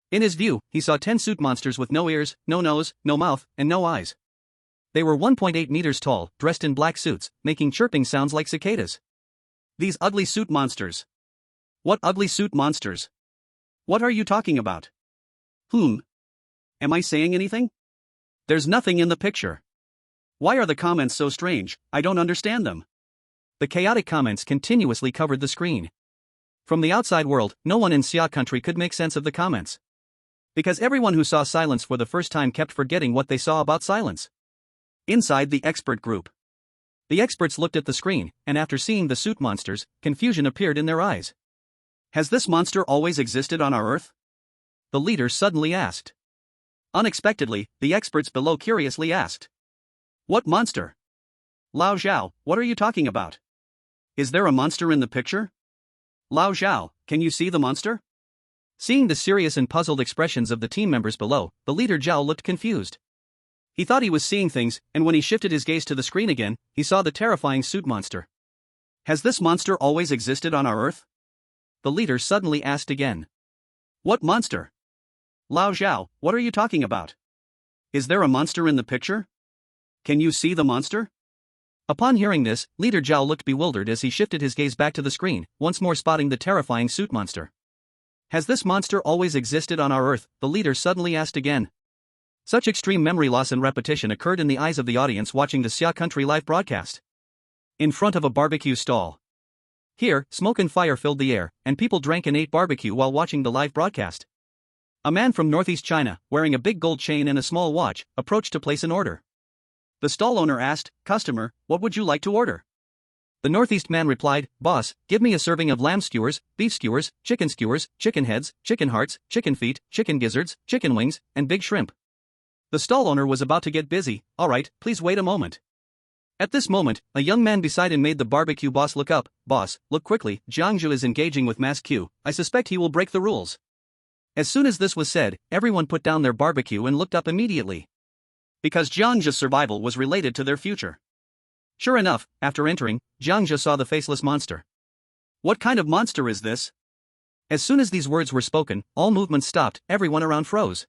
In his view, he saw 10 suit monsters with no ears, no nose, no mouth, and no eyes. They were 1.8 meters tall, dressed in black suits, making chirping sounds like cicadas. These ugly suit monsters. What ugly suit monsters? What are you talking about? Am I saying anything? There's nothing in the picture. Why are the comments so strange? I don't understand them. The chaotic comments continuously covered the screen. From the outside world, no one in Xia country could make sense of the comments. Because everyone who saw silence for the first time kept forgetting what they saw about silence. Inside the expert group, the experts looked at the screen, and after seeing the suit monsters, confusion appeared in their eyes. Has this monster always existed on our Earth? The leader suddenly asked. Unexpectedly, the experts below curiously asked. What monster? Lao Zhao, what are you talking about? Is there a monster in the picture? Lao Zhao, can you see the monster? Seeing the serious and puzzled expressions of the team members below, the leader Zhao looked confused. He thought he was seeing things, and when he shifted his gaze to the screen again, he saw the terrifying suit monster. Has this monster always existed on our Earth? The leader suddenly asked again. What monster? Lao Zhao, what are you talking about? Is there a monster in the picture? Can you see the monster? Upon hearing this, leader Zhao looked bewildered as he shifted his gaze back to the screen, once more spotting the terrifying suit monster. Has this monster always existed on our Earth? The leader suddenly asked again. Such extreme memory loss and repetition occurred in the eyes of the audience watching the Xia Country live broadcast. In front of a barbecue stall. Here, smoke and fire filled the air, and people drank and ate barbecue while watching the live broadcast. A man from northeast China, wearing a big gold chain and a small watch, approached to place an order. The stall owner asked, "Customer, what would you like to order?" The northeast man replied, "Boss, give me a serving of lamb skewers, beef skewers, chicken heads, chicken hearts, chicken feet, chicken gizzards, chicken wings, and big shrimp." The stall owner was about to get busy. "All right, please wait a moment." At this moment, a young man beside him made the barbecue boss look up. "Boss, look quickly, Jiang Zhe is engaging with Mass Q. I suspect he will break the rules." As soon as this was said, everyone put down their barbecue and looked up immediately. Because Jiang Zhe's survival was related to their future. Sure enough, after entering, Jiang Zhe saw the faceless monster. What kind of monster is this? As soon as these words were spoken, all movement stopped, everyone around froze.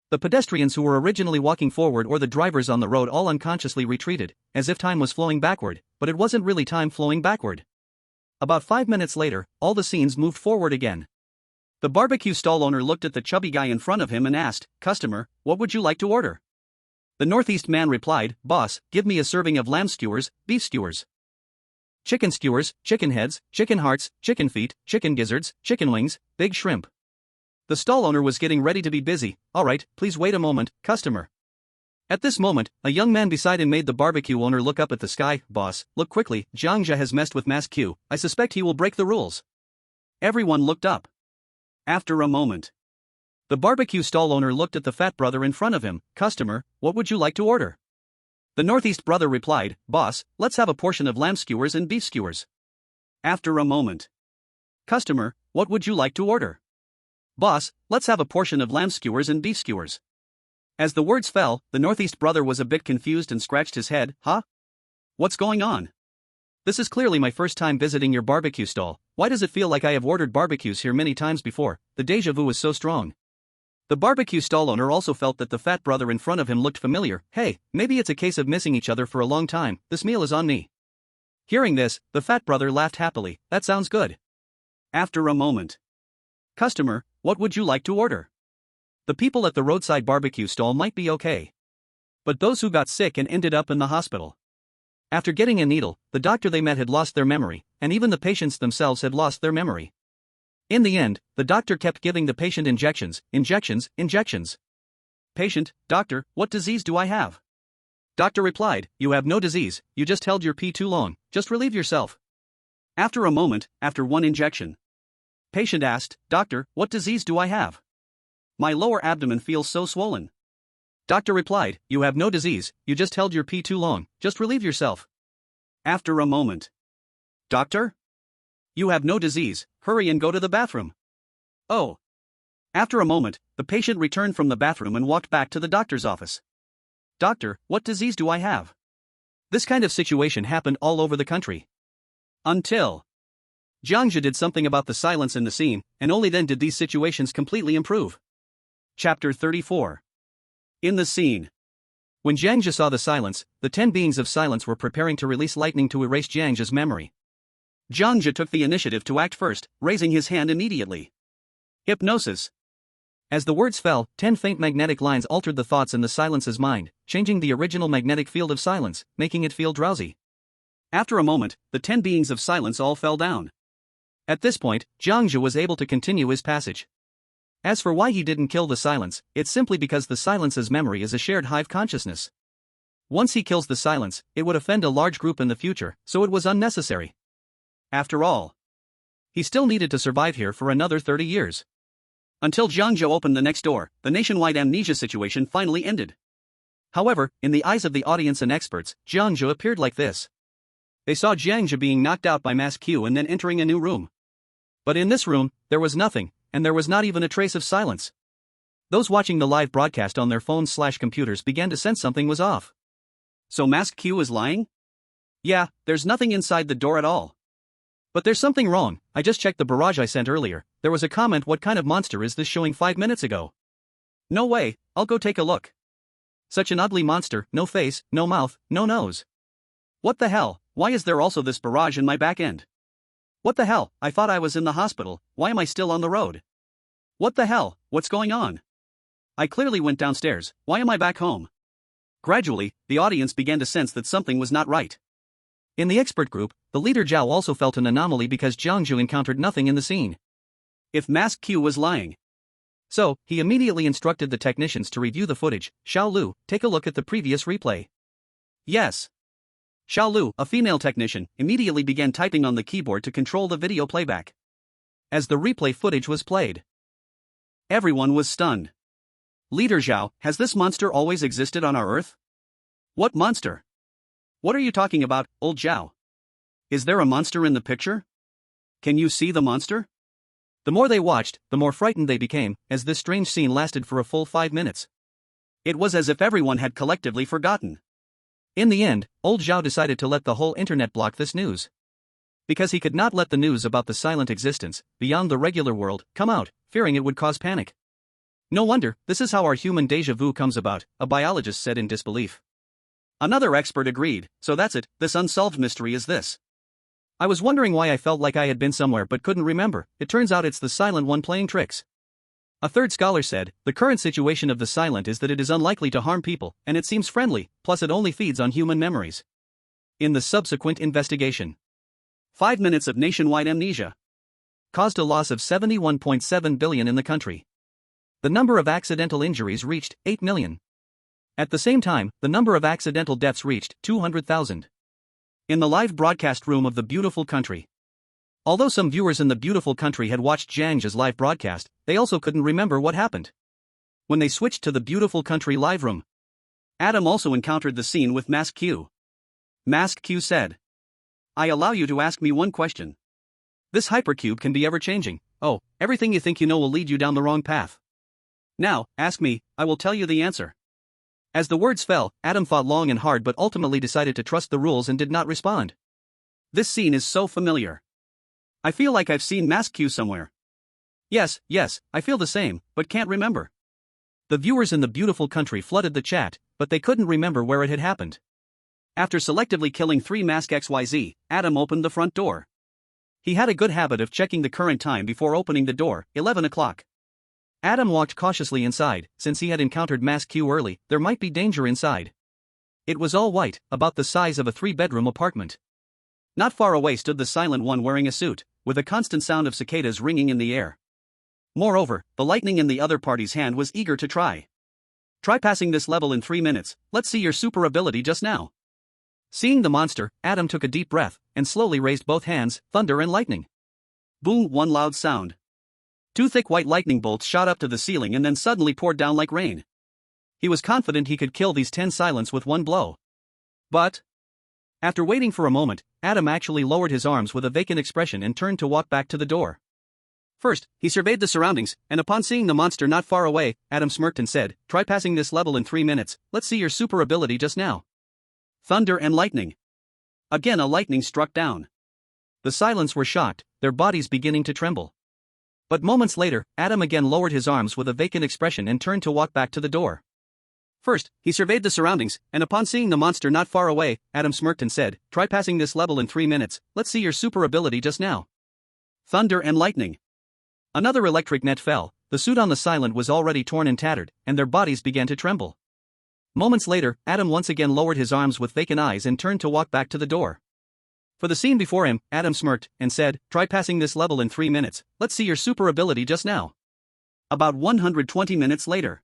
The pedestrians who were originally walking forward or the drivers on the road all unconsciously retreated, as if time was flowing backward, but it wasn't really time flowing backward. About 5 minutes later, all the scenes moved forward again. The barbecue stall owner looked at the chubby guy in front of him and asked, "Customer, what would you like to order?" The northeast man replied, "Boss, give me a serving of lamb skewers, beef skewers, chicken skewers, chicken heads, chicken hearts, chicken feet, chicken gizzards, chicken wings, big shrimp." The stall owner was getting ready to be busy. "All right, please wait a moment, customer." At this moment, a young man beside him made the barbecue owner look up at the sky. "Boss, look quickly, Jiang Zhe has messed with Mass Q. I suspect he will break the rules." Everyone looked up. After a moment, the barbecue stall owner looked at the fat brother in front of him. "Customer, what would you like to order?" The northeast brother replied, "Boss, let's have a portion of lamb skewers and beef skewers." After a moment, "Customer, what would you like to order?" "Boss, let's have a portion of lamb skewers and beef skewers." As the words fell, the northeast brother was a bit confused and scratched his head. "Huh? What's going on? This is clearly my first time visiting your barbecue stall. Why does it feel like I have ordered barbecues here many times before?" The deja vu was so strong. The barbecue stall owner also felt that the fat brother in front of him looked familiar. "Hey, maybe it's a case of missing each other for a long time. This meal is on me." Hearing this, the fat brother laughed happily. "That sounds good." After a moment, "Customer, what would you like to order?" The people at the roadside barbecue stall might be okay, but those who got sick and ended up in the hospital. After getting a needle, the doctor they met had lost their memory, and even the patients themselves had lost their memory. In the end, the doctor kept giving the patient injections. "Patient, doctor, what disease do I have?" Doctor replied, "You have no disease, you just held your pee too long, just relieve yourself." After a moment, after one injection, patient asked, "Doctor, what disease do I have? My lower abdomen feels so swollen." Doctor replied, "You have no disease, you just held your pee too long, just relieve yourself." After a moment, "Doctor? You have no disease, hurry and go to the bathroom." "Oh." After a moment, the patient returned from the bathroom and walked back to the doctor's office. "Doctor, what disease do I have?" This kind of situation happened all over the country. Until Jiang Zhe did something about the silence in the scene, and only then did these situations completely improve. Chapter 34. In the scene. When Jiang Zhe saw the silence, the 10 beings of silence were preparing to release lightning to erase Jiang Zhe's memory. Jiang Zhe took the initiative to act first, raising his hand immediately. Hypnosis. As the words fell, 10 faint magnetic lines altered the thoughts in the silence's mind, changing the original magnetic field of silence, making it feel drowsy. After a moment, the 10 beings of silence all fell down. At this point, Jiang Zhe was able to continue his passage. As for why he didn't kill the silence, it's simply because the silence's memory is a shared hive consciousness. Once he kills the silence, it would offend a large group in the future, so it was unnecessary. After all, he still needed to survive here for another 30 years. Until Jiang Zhe opened the next door, the nationwide amnesia situation finally ended. However, in the eyes of the audience and experts, Jiang Zhe appeared like this. They saw Jiang Zhe being knocked out by Mask Q and then entering a new room. But in this room, there was nothing, and there was not even a trace of silence. Those watching the live broadcast on their phones/computers began to sense something was off. So Mask Q is lying? Yeah, there's nothing inside the door at all. But there's something wrong. I just checked the barrage I sent earlier. There was a comment, what kind of monster is this, showing 5 minutes ago. No way, I'll go take a look. Such an ugly monster, no face, no mouth, no nose. What the hell, why is there also this barrage in my back end? What the hell, I thought I was in the hospital, why am I still on the road? What the hell, what's going on? I clearly went downstairs, why am I back home? Gradually, the audience began to sense that something was not right. In the expert group, the leader Zhao also felt an anomaly because Jiang Zhe encountered nothing in the scene. If Mask Q was lying. So, he immediately instructed the technicians to review the footage. Xiao Lu, take a look at the previous replay. Yes. Xiao Lu, a female technician, immediately began typing on the keyboard to control the video playback. As the replay footage was played, everyone was stunned. Leader Zhao, has this monster always existed on our Earth? What monster? What are you talking about, old Zhao? Is there a monster in the picture? Can you see the monster? The more they watched, the more frightened they became, as this strange scene lasted for a full 5 minutes. It was as if everyone had collectively forgotten. In the end, old Zhao decided to let the whole internet block this news. Because he could not let the news about the silent existence, beyond the regular world, come out, fearing it would cause panic. No wonder, this is how our human déjà vu comes about, a biologist said in disbelief. Another expert agreed, so that's it, this unsolved mystery is this. I was wondering why I felt like I had been somewhere but couldn't remember, it turns out it's the silent one playing tricks. A third scholar said, the current situation of the silent is that it is unlikely to harm people, and it seems friendly, plus it only feeds on human memories. In the subsequent investigation, 5 minutes of nationwide amnesia caused a loss of 71.7 billion in the country. The number of accidental injuries reached 8 million. At the same time, the number of accidental deaths reached 200,000. In the live broadcast room of the beautiful country. Although some viewers in the beautiful country had watched Jiang Zhe's live broadcast, they also couldn't remember what happened. When they switched to the beautiful country live room, Adam also encountered the scene with Mask Q. Mask Q said, I allow you to ask me one question. This hypercube can be ever-changing. Oh, everything you think you know will lead you down the wrong path. Now, ask me, I will tell you the answer. As the words fell, Adam thought long and hard but ultimately decided to trust the rules and did not respond. This scene is so familiar. I feel like I've seen Mask Q somewhere. Yes, I feel the same, but can't remember. The viewers in the beautiful country flooded the chat, but they couldn't remember where it had happened. After selectively killing 3 Mask XYZ, Adam opened the front door. He had a good habit of checking the current time before opening the door, 11 o'clock. Adam walked cautiously inside, since he had encountered Mask Q early, there might be danger inside. It was all white, about the size of a 3-bedroom apartment. Not far away stood the silent one wearing a suit, with a constant sound of cicadas ringing in the air. Moreover, the lightning in the other party's hand was eager to try. Try passing this level in 3 minutes, let's see your super ability just now. Seeing the monster, Adam took a deep breath, and slowly raised both hands, thunder and lightning. Boom, one loud sound. 2 thick white lightning bolts shot up to the ceiling and then suddenly poured down like rain. He was confident he could kill these 10 silents with one blow. But after waiting for a moment, Adam actually lowered his arms with a vacant expression and turned to walk back to the door. First, he surveyed the surroundings, and upon seeing the monster not far away, Adam smirked and said, try passing this level in 3 minutes, let's see your super ability just now. Thunder and lightning. Again a lightning struck down. The silents were shocked, their bodies beginning to tremble. But moments later, Adam again lowered his arms with a vacant expression and turned to walk back to the door. First, he surveyed the surroundings, and upon seeing the monster not far away, Adam smirked and said, "Try passing this level in 3 minutes, let's see your super ability just now." Thunder and lightning. Another electric net fell, the suit on the Silent was already torn and tattered, and their bodies began to tremble. Moments later, Adam once again lowered his arms with vacant eyes and turned to walk back to the door. For the scene before him, Adam smirked and said, "Try passing this level in 3 minutes, let's see your super ability just now." About 120 minutes later,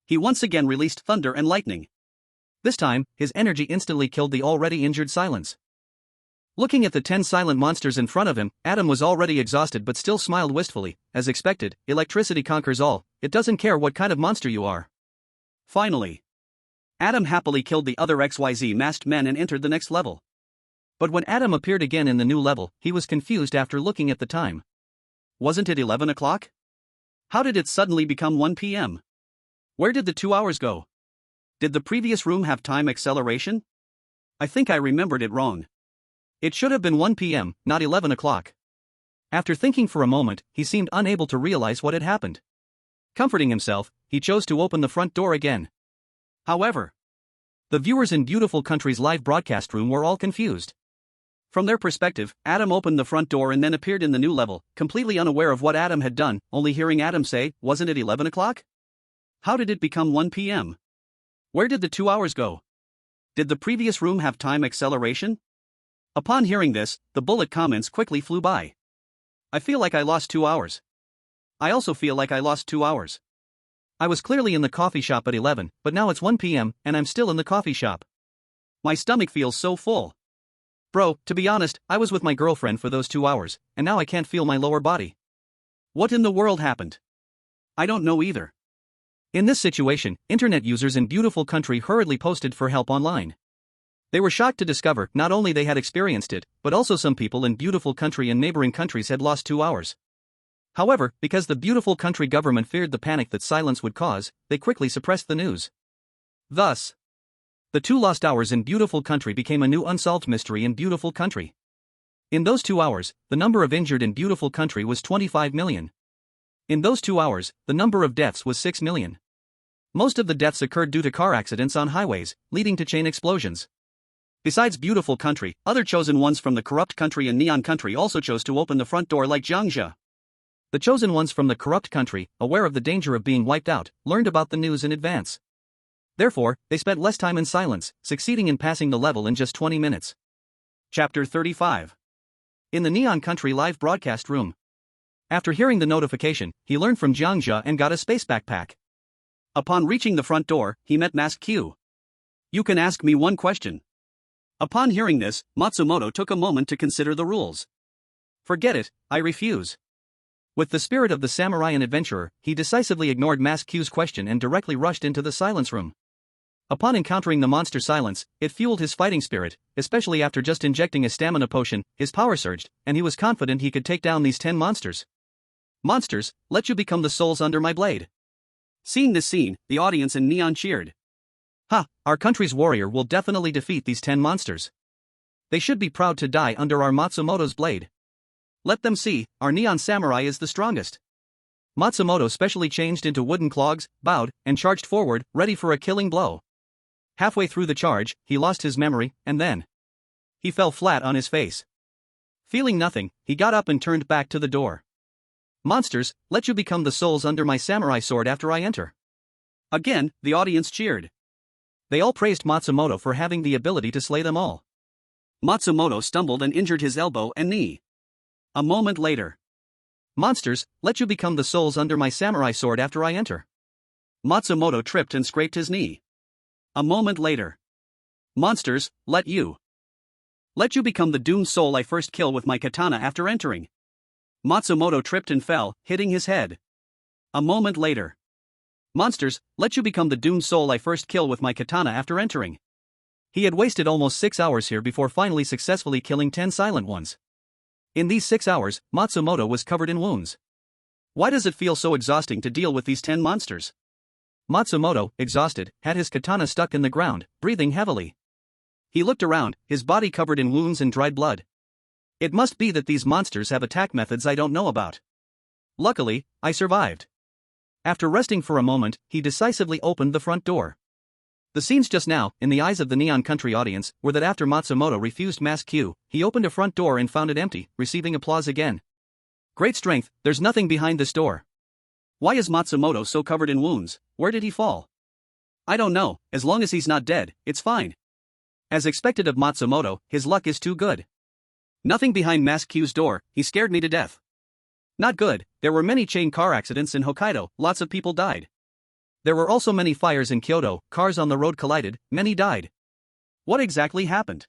he once again released thunder and lightning. This time, his energy instantly killed the already injured Silence. Looking at the 10 silent monsters in front of him, Adam was already exhausted but still smiled wistfully. As expected, electricity conquers all, it doesn't care what kind of monster you are. Finally, Adam happily killed the other XYZ masked men and entered the next level. But when Adam appeared again in the new level, he was confused after looking at the time. Wasn't it 11 o'clock? How did it suddenly become 1 p.m.? Where did the 2 hours go? Did the previous room have time acceleration? I think I remembered it wrong. It should have been 1 p.m., not 11 o'clock. After thinking for a moment, he seemed unable to realize what had happened. Comforting himself, he chose to open the front door again. However, the viewers in Beautiful Country's live broadcast room were all confused. From their perspective, Adam opened the front door and then appeared in the new level, completely unaware of what Adam had done, only hearing Adam say, "Wasn't it 11 o'clock? How did it become 1 p.m.? Where did the 2 hours go? Did the previous room have time acceleration?" Upon hearing this, the bullet comments quickly flew by. "I feel like I lost 2 hours. I also feel like I lost 2 hours. I was clearly in the coffee shop at 11, but now it's 1 p.m. and I'm still in the coffee shop. My stomach feels so full. Bro, to be honest, I was with my girlfriend for those 2 hours, and now I can't feel my lower body. What in the world happened? I don't know either." In this situation, internet users in Beautiful Country hurriedly posted for help online. They were shocked to discover not only they had experienced it, but also some people in Beautiful Country and neighboring countries had lost 2 hours. However, because the Beautiful Country government feared the panic that silence would cause, they quickly suppressed the news. Thus, the 2 lost hours in Beautiful Country became a new unsolved mystery in Beautiful Country. In those 2 hours, the number of injured in Beautiful Country was 25 million. In those 2 hours, the number of deaths was 6 million. Most of the deaths occurred due to car accidents on highways, leading to chain explosions. Besides Beautiful Country, other chosen ones from the Corrupt Country and Neon Country also chose to open the front door like Jiang Zhe. The chosen ones from the Corrupt Country, aware of the danger of being wiped out, learned about the news in advance. Therefore, they spent less time in silence, succeeding in passing the level in just 20 minutes. Chapter 35. In the Neon Country live broadcast room. After hearing the notification, he learned from Jiang Zhe and got a space backpack. Upon reaching the front door, he met Mask Q. "You can ask me one question." Upon hearing this, Matsumoto took a moment to consider the rules. "Forget it, I refuse." With the spirit of the samurai and adventurer, he decisively ignored Mask Q's question and directly rushed into the silence room. Upon encountering the monster Silence, it fueled his fighting spirit, especially after just injecting a stamina potion. His power surged, and he was confident he could take down these 10 monsters. "Monsters, let you become the souls under my blade." Seeing this scene, the audience in Neon cheered. "Ha, our country's warrior will definitely defeat these 10 monsters. They should be proud to die under our Matsumoto's blade. Let them see, our Neon Samurai is the strongest." Matsumoto specially changed into wooden clogs, bowed, and charged forward, ready for a killing blow. Halfway through the charge, he lost his memory, and then he fell flat on his face. Feeling nothing, he got up and turned back to the door. "Monsters, let you become the souls under my samurai sword after I enter." Again, the audience cheered. They all praised Matsumoto for having the ability to slay them all. Matsumoto stumbled and injured his elbow and knee. A moment later. "Monsters, let you become the souls under my samurai sword after I enter." Matsumoto tripped and scraped his knee. A moment later. "Monsters, let you become the doomed soul I first kill with my katana after entering." Matsumoto tripped and fell, hitting his head. A moment later. "Monsters, let you become the doomed soul I first kill with my katana after entering." He had wasted almost 6 hours here before finally successfully killing 10 silent ones. In these 6 hours, Matsumoto was covered in wounds. Why does it feel so exhausting to deal with these 10 monsters? Matsumoto, exhausted, had his katana stuck in the ground, breathing heavily. He looked around, his body covered in wounds and dried blood. It must be that these monsters have attack methods I don't know about. Luckily, I survived. After resting for a moment, he decisively opened the front door. The scenes just now, in the eyes of the Neon Country audience, were that after Matsumoto refused mask Q, he opened a front door and found it empty, receiving applause again. Great strength, there's nothing behind this door. Why is Matsumoto so covered in wounds? Where did he fall? I don't know, as long as he's not dead, it's fine. As expected of Matsumoto, his luck is too good. Nothing behind mask Q's door, he scared me to death. Not good, there were many chain car accidents in Hokkaido, lots of people died. There were also many fires in Kyoto, cars on the road collided, many died. What exactly happened?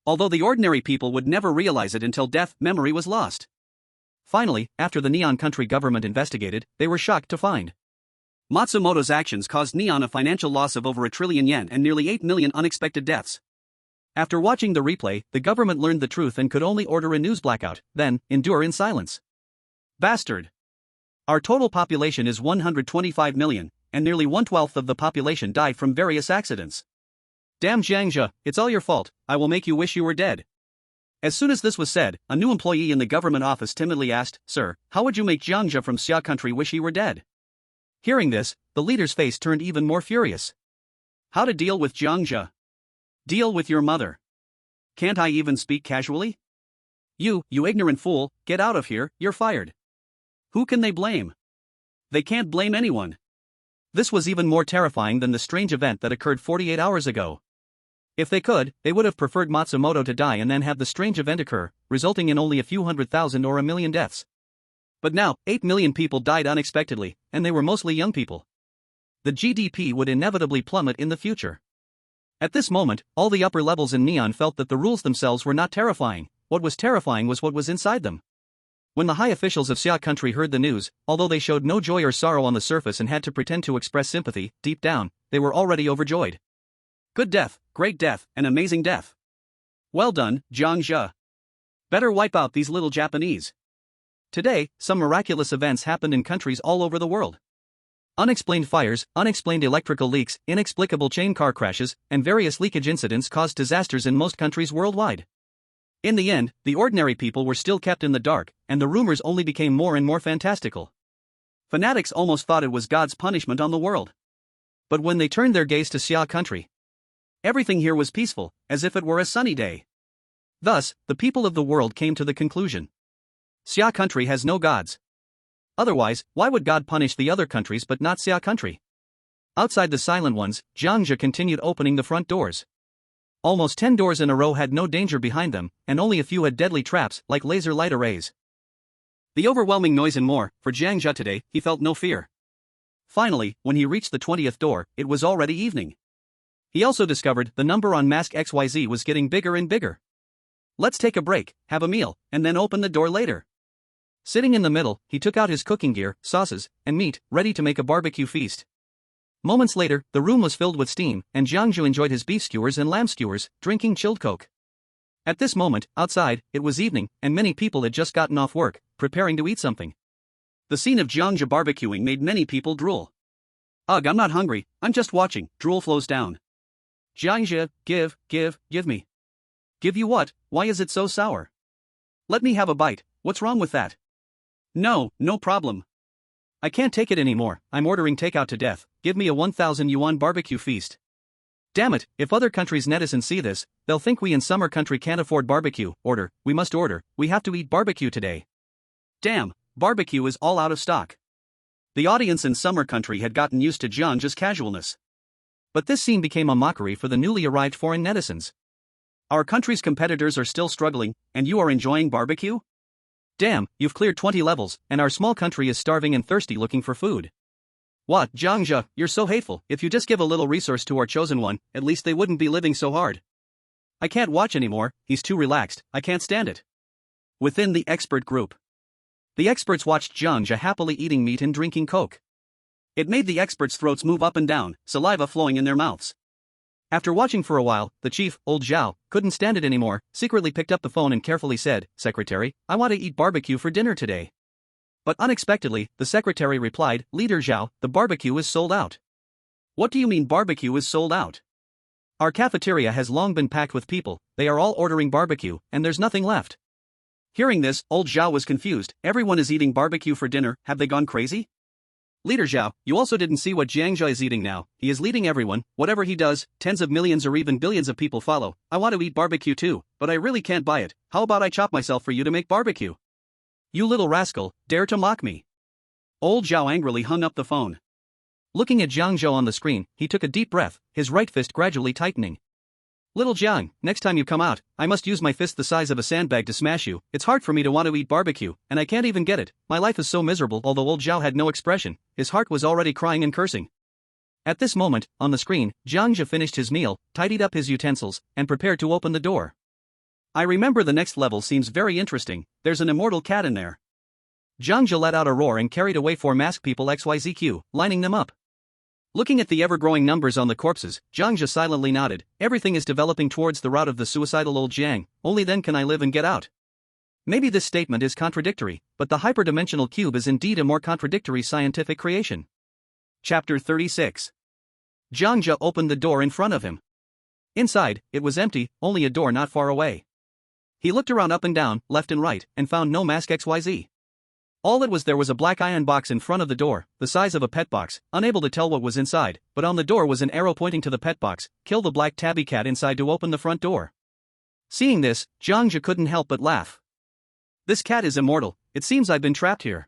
Although the ordinary people would never realize it until death, memory was lost. Finally, after the Neon Country government investigated, they were shocked to find Matsumoto's actions caused Neon a financial loss of over 1 trillion yen and nearly 8 million unexpected deaths. After watching the replay, the government learned the truth and could only order a news blackout, then endure in silence. Bastard. Our total population is 125 million, and nearly 1/12 of the population died from various accidents. Damn Jiang Zhe, it's all your fault, I will make you wish you were dead. As soon as this was said, a new employee in the government office timidly asked, Sir, how would you make Jiang Zhe from Xia Country wish he were dead? Hearing this, the leader's face turned even more furious. How to deal with Jiang Zhe? Deal with your mother. Can't I even speak casually? You ignorant fool, get out of here, you're fired. Who can they blame? They can't blame anyone. This was even more terrifying than the strange event that occurred 48 hours ago. If they could, they would have preferred Matsumoto to die and then have the strange event occur, resulting in only a few 100,000 or 1 million deaths. But now, 8 million people died unexpectedly, and they were mostly young people. The GDP would inevitably plummet in the future. At this moment, all the upper levels in Neon felt that the rules themselves were not terrifying. What was terrifying was what was inside them. When the high officials of Xia Country heard the news, although they showed no joy or sorrow on the surface and had to pretend to express sympathy, deep down, they were already overjoyed. Good death, great death, an amazing death. Well done, Jiang Zhe. Better wipe out these little Japanese. Today, some miraculous events happened in countries all over the world. Unexplained fires, unexplained electrical leaks, inexplicable chain car crashes, and various leakage incidents caused disasters in most countries worldwide. In the end, the ordinary people were still kept in the dark, and the rumors only became more and more fantastical. Fanatics almost thought it was God's punishment on the world. But when they turned their gaze to Xia Country, everything here was peaceful, as if it were a sunny day. Thus, the people of the world came to the conclusion: Xia Country has no gods. Otherwise, why would God punish the other countries but not Xia Country? Outside the silent ones, Jiang Zhe continued opening the front doors. Almost 10 doors in a row had no danger behind them, and only a few had deadly traps, like laser light arrays. The overwhelming noise and more, for Jiang Zhe today, he felt no fear. Finally, when he reached the 20th door, it was already evening. He also discovered the number on mask XYZ was getting bigger and bigger. Let's take a break, have a meal, and then open the door later. Sitting in the middle, he took out his cooking gear, sauces, and meat, ready to make a barbecue feast. Moments later, the room was filled with steam, and Jiang Zhe enjoyed his beef skewers and lamb skewers, drinking chilled Coke. At this moment, outside, it was evening, and many people had just gotten off work, preparing to eat something. The scene of Jiang Zhe barbecuing made many people drool. Ugh, I'm not hungry, I'm just watching, drool flows down. Jiang Zhe, give me. Give you what? Why is it so sour? Let me have a bite, what's wrong with that? No problem. I can't take it anymore, I'm ordering takeout to death, give me a 1,000 yuan barbecue feast. Damn it, if other countries' netizens see this, they'll think we in Summer Country can't afford barbecue. We must order, we have to eat barbecue today. Damn, barbecue is all out of stock. The audience in Summer Country had gotten used to Jiang Zhe's casualness. But this scene became a mockery for the newly arrived foreign netizens. Our country's competitors are still struggling, and you are enjoying barbecue? Damn, you've cleared 20 levels, and our small country is starving and thirsty looking for food. What, Jiang Zhe, you're so hateful, if you just give a little resource to our chosen one, at least they wouldn't be living so hard. I can't watch anymore, he's too relaxed, I can't stand it. Within the expert group. The experts watched Jiang Zhe happily eating meat and drinking Coke. It made the experts' throats move up and down, saliva flowing in their mouths. After watching for a while, the chief, old Zhao, couldn't stand it anymore, secretly picked up the phone and carefully said, Secretary, I want to eat barbecue for dinner today. But unexpectedly, the secretary replied, Leader Zhao, the barbecue is sold out. What do you mean barbecue is sold out? Our cafeteria has long been packed with people, they are all ordering barbecue, and there's nothing left. Hearing this, old Zhao was confused, everyone is eating barbecue for dinner, have they gone crazy? Leader Zhao, you also didn't see what Jiang Zhe is eating now. He is leading everyone, whatever he does, tens of millions or even billions of people follow. I want to eat barbecue too, but I really can't buy it. How about I chop myself for you to make barbecue? You little rascal, dare to mock me. Old Zhao angrily hung up the phone. Looking at Jiang Zhe on the screen, he took a deep breath, his right fist gradually tightening. Little Jiang, next time you come out, I must use my fist the size of a sandbag to smash you. It's hard for me to want to eat barbecue, and I can't even get it. My life is so miserable. Although old Zhao had no expression, his heart was already crying and cursing. At this moment, on the screen, Jiang Zhe finished his meal, tidied up his utensils, and prepared to open the door. I remember the next level seems very interesting. There's an immortal cat in there. Jiang Zhe let out a roar and carried away 4 masked people XYZQ, lining them up. Looking at the ever-growing numbers on the corpses, Jiang Zhe silently nodded. Everything is developing towards the route of the suicidal old Jiang, only then can I live and get out. Maybe this statement is contradictory, but the hyperdimensional cube is indeed a more contradictory scientific creation. Chapter 36. Jiang Zhe opened the door in front of him. Inside, it was empty, only a door not far away. He looked around up and down, left and right, and found no mask XYZ. All it was there was a black iron box in front of the door, the size of a pet box, unable to tell what was inside, but on the door was an arrow pointing to the pet box. Kill the black tabby cat inside to open the front door. Seeing this, Jiang Zhe couldn't help but laugh. This cat is immortal, it seems I've been trapped here.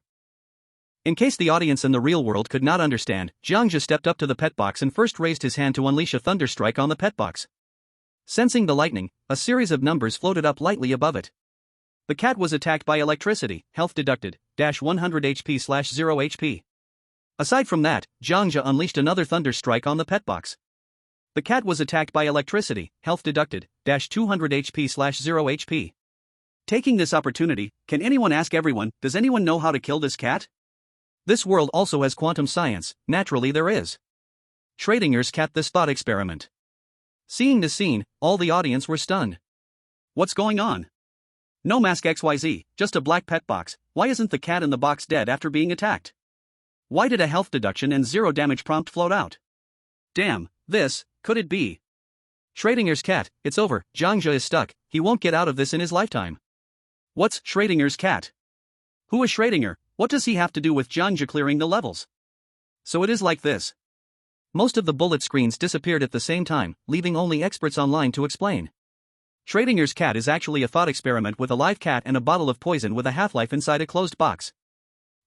In case the audience in the real world could not understand, Jiang Zhe stepped up to the pet box and first raised his hand to unleash a thunder strike on the pet box. Sensing the lightning, a series of numbers floated up lightly above it. The cat was attacked by electricity, health deducted, -100 HP/0 HP. Aside from that, Jiang Zhe unleashed another thunder strike on the pet box. The cat was attacked by electricity, health deducted, -200 HP/0 HP. Taking this opportunity, can anyone ask everyone, does anyone know how to kill this cat? This world also has quantum science, naturally there is. Schrodinger's cat. This thought experiment. Seeing this scene, all the audience were stunned. What's going on? No mask XYZ, just a black pet box. Why isn't the cat in the box dead after being attacked? Why did a health deduction and 0 damage prompt float out? Damn, could it be? Schrodinger's cat, it's over, Jiang Zhe is stuck, he won't get out of this in his lifetime. What's Schrodinger's cat? Who is Schrödinger? What does he have to do with Jiang Zhe clearing the levels? So it is like this. Most of the bullet screens disappeared at the same time, leaving only experts online to explain. Schrödinger's cat is actually a thought experiment with a live cat and a bottle of poison with a half-life inside a closed box.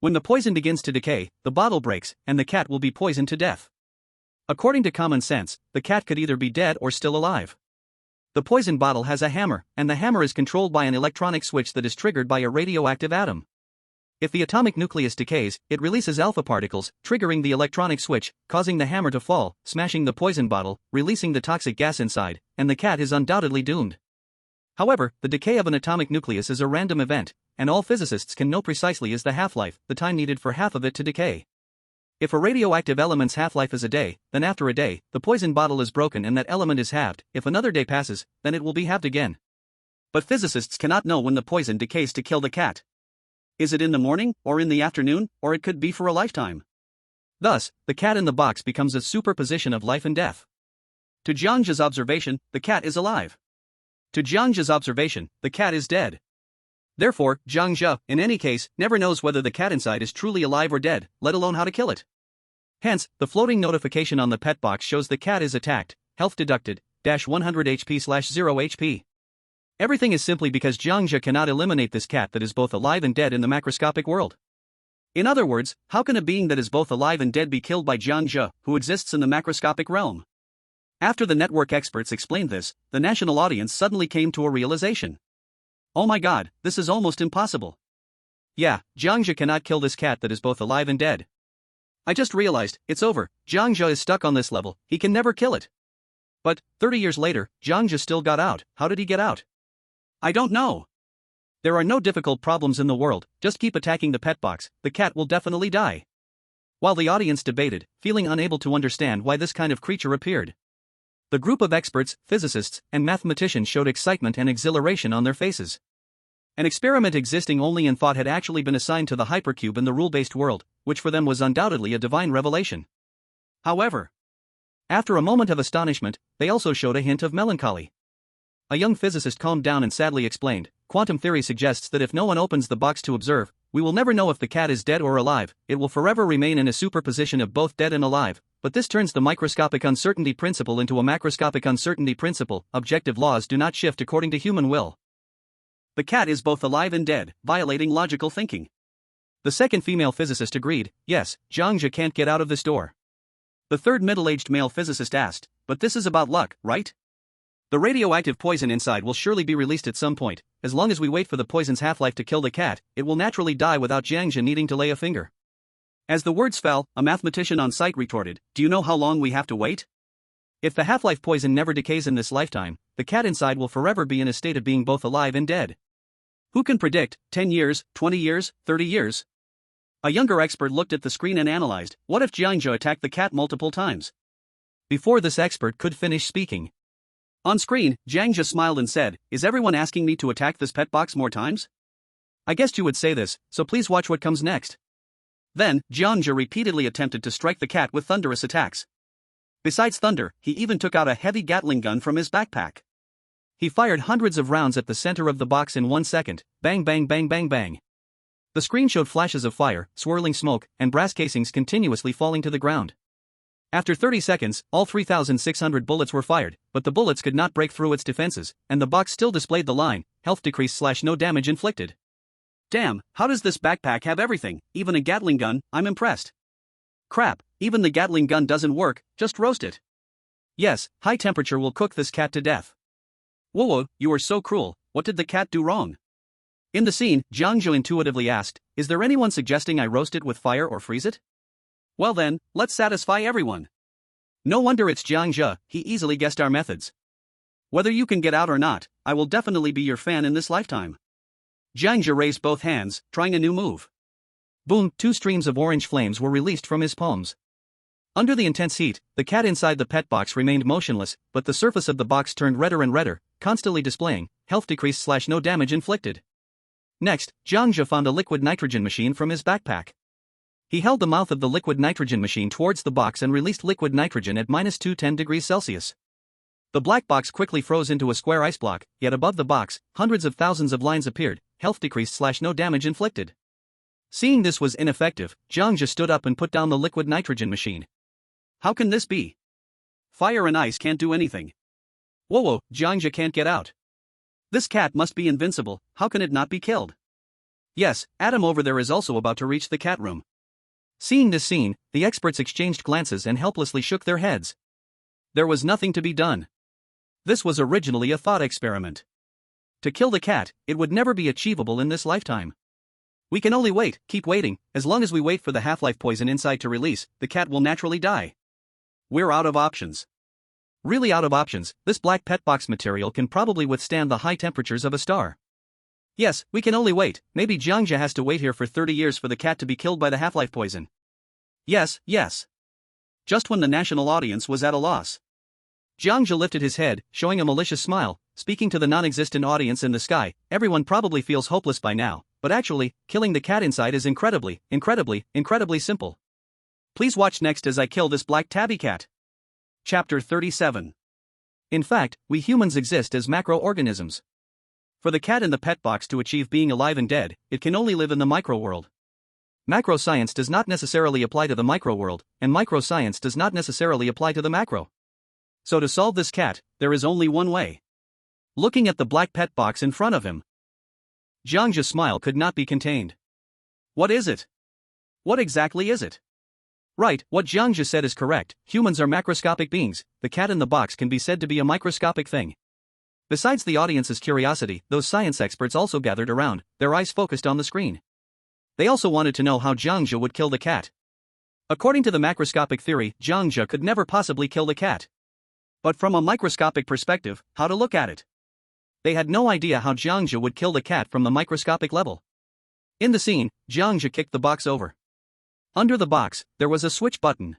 When the poison begins to decay, the bottle breaks, and the cat will be poisoned to death. According to common sense, the cat could either be dead or still alive. The poison bottle has a hammer, and the hammer is controlled by an electronic switch that is triggered by a radioactive atom. If the atomic nucleus decays, it releases alpha particles, triggering the electronic switch, causing the hammer to fall, smashing the poison bottle, releasing the toxic gas inside, and the cat is undoubtedly doomed. However, the decay of an atomic nucleus is a random event, and all physicists can know precisely is the half-life, the time needed for half of it to decay. If a radioactive element's half-life is a day, then after a day, the poison bottle is broken and that element is halved. If another day passes, then it will be halved again. But physicists cannot know when the poison decays to kill the cat. Is it in the morning, or in the afternoon, or it could be for a lifetime? Thus, the cat in the box becomes a superposition of life and death. To Jiang Zhe's observation, the cat is alive. To Jiang Zhe's observation, the cat is dead. Therefore, Jiang Zhe, in any case, never knows whether the cat inside is truly alive or dead, let alone how to kill it. Hence, the floating notification on the pet box shows the cat is attacked, health deducted, -100 HP/0 HP. Everything is simply because Jiang Zhe cannot eliminate this cat that is both alive and dead in the macroscopic world. In other words, how can a being that is both alive and dead be killed by Jiang Zhe, who exists in the macroscopic realm? After the network experts explained this, the national audience suddenly came to a realization. Oh my god, this is almost impossible. Yeah, Jiang Zhe cannot kill this cat that is both alive and dead. I just realized, it's over, Jiang Zhe is stuck on this level, he can never kill it. But, 30 years later, Jiang Zhe still got out. How did he get out? I don't know. There are no difficult problems in the world, just keep attacking the pet box, the cat will definitely die. While the audience debated, feeling unable to understand why this kind of creature appeared, the group of experts, physicists, and mathematicians showed excitement and exhilaration on their faces. An experiment existing only in thought had actually been assigned to the hypercube in the rule-based world, which for them was undoubtedly a divine revelation. However, after a moment of astonishment, they also showed a hint of melancholy. A young physicist calmed down and sadly explained, quantum theory suggests that if no one opens the box to observe, we will never know if the cat is dead or alive, it will forever remain in a superposition of both dead and alive, but this turns the microscopic uncertainty principle into a macroscopic uncertainty principle. Objective laws do not shift according to human will. The cat is both alive and dead, violating logical thinking. The second female physicist agreed, yes, Jiang Zhe can't get out of this door. The third middle-aged male physicist asked, but this is about luck, right? The radioactive poison inside will surely be released at some point. As long as we wait for the poison's half-life to kill the cat, it will naturally die without Jiang Zhe needing to lay a finger. As the words fell, a mathematician on site retorted, do you know how long we have to wait? If the half-life poison never decays in this lifetime, the cat inside will forever be in a state of being both alive and dead. Who can predict, 10 years, 20 years, 30 years? A younger expert looked at the screen and analyzed, what if Jiang Zhe attacked the cat multiple times? Before this expert could finish speaking, on screen, Jiang Zhe smiled and said, is everyone asking me to attack this pet box more times? I guessed you would say this, so please watch what comes next. Then, Jiang Zhe repeatedly attempted to strike the cat with thunderous attacks. Besides thunder, he even took out a heavy Gatling gun from his backpack. He fired hundreds of rounds at the center of the box in 1 second, bang bang bang bang bang. The screen showed flashes of fire, swirling smoke, and brass casings continuously falling to the ground. After 30 seconds, all 3,600 bullets were fired, but the bullets could not break through its defenses, and the box still displayed the line, health decrease / no damage inflicted. Damn, how does this backpack have everything, even a Gatling gun? I'm impressed. Crap, even the Gatling gun doesn't work, just roast it. Yes, high temperature will cook this cat to death. Whoa, you are so cruel, what did the cat do wrong? In the scene, Jiang Zhe intuitively asked, is there anyone suggesting I roast it with fire or freeze it? Well then, let's satisfy everyone. No wonder it's Jiang Zhe, he easily guessed our methods. Whether you can get out or not, I will definitely be your fan in this lifetime. Jiang Zhe raised both hands, trying a new move. Boom, 2 streams of orange flames were released from his palms. Under the intense heat, the cat inside the pet box remained motionless, but the surface of the box turned redder and redder, constantly displaying, health decrease / no damage inflicted. Next, Jiang Zhe found a liquid nitrogen machine from his backpack. He held the mouth of the liquid nitrogen machine towards the box and released liquid nitrogen at -210 degrees Celsius. The black box quickly froze into a square ice block, yet above the box, hundreds of thousands of lines appeared, health decrease / no damage inflicted. Seeing this was ineffective, Jiang Zhe stood up and put down the liquid nitrogen machine. How can this be? Fire and ice can't do anything. Whoa, Jiang Zhe can't get out. This cat must be invincible, how can it not be killed? Yes, Adam over there is also about to reach the cat room. Seeing this scene, the experts exchanged glances and helplessly shook their heads. There was nothing to be done. This was originally a thought experiment. To kill the cat, it would never be achievable in this lifetime. We can only wait, keep waiting, as long as we wait for the half-life poison inside to release, the cat will naturally die. We're out of options. Really out of options, this black pet box material can probably withstand the high temperatures of a star. Yes, we can only wait, maybe Jiang Zhe has to wait here for 30 years for the cat to be killed by the half-life poison. Yes. Just when the national audience was at a loss, Jiang Zhe lifted his head, showing a malicious smile, speaking to the non-existent audience in the sky. Everyone probably feels hopeless by now, but actually, killing the cat inside is incredibly simple. Please watch next as I kill this black tabby cat. Chapter 37. In fact, we humans exist as macroorganisms. For the cat in the pet box to achieve being alive and dead, it can only live in the micro-world. Macro-science does not necessarily apply to the micro-world, and micro-science does not necessarily apply to the macro. So to solve this cat, there is only one way. Looking at the black pet box in front of him, Jiang Zhe's smile could not be contained. What is it? What exactly is it? Right, what Jiang Zhe said is correct, humans are macroscopic beings, the cat in the box can be said to be a microscopic thing. Besides the audience's curiosity, those science experts also gathered around, their eyes focused on the screen. They also wanted to know how Jiang Zhe would kill the cat. According to the macroscopic theory, Jiang Zhe could never possibly kill the cat. But from a microscopic perspective, how to look at it? They had no idea how Jiang Zhe would kill the cat from the microscopic level. In the scene, Jiang Zhe kicked the box over. Under the box, there was a switch button.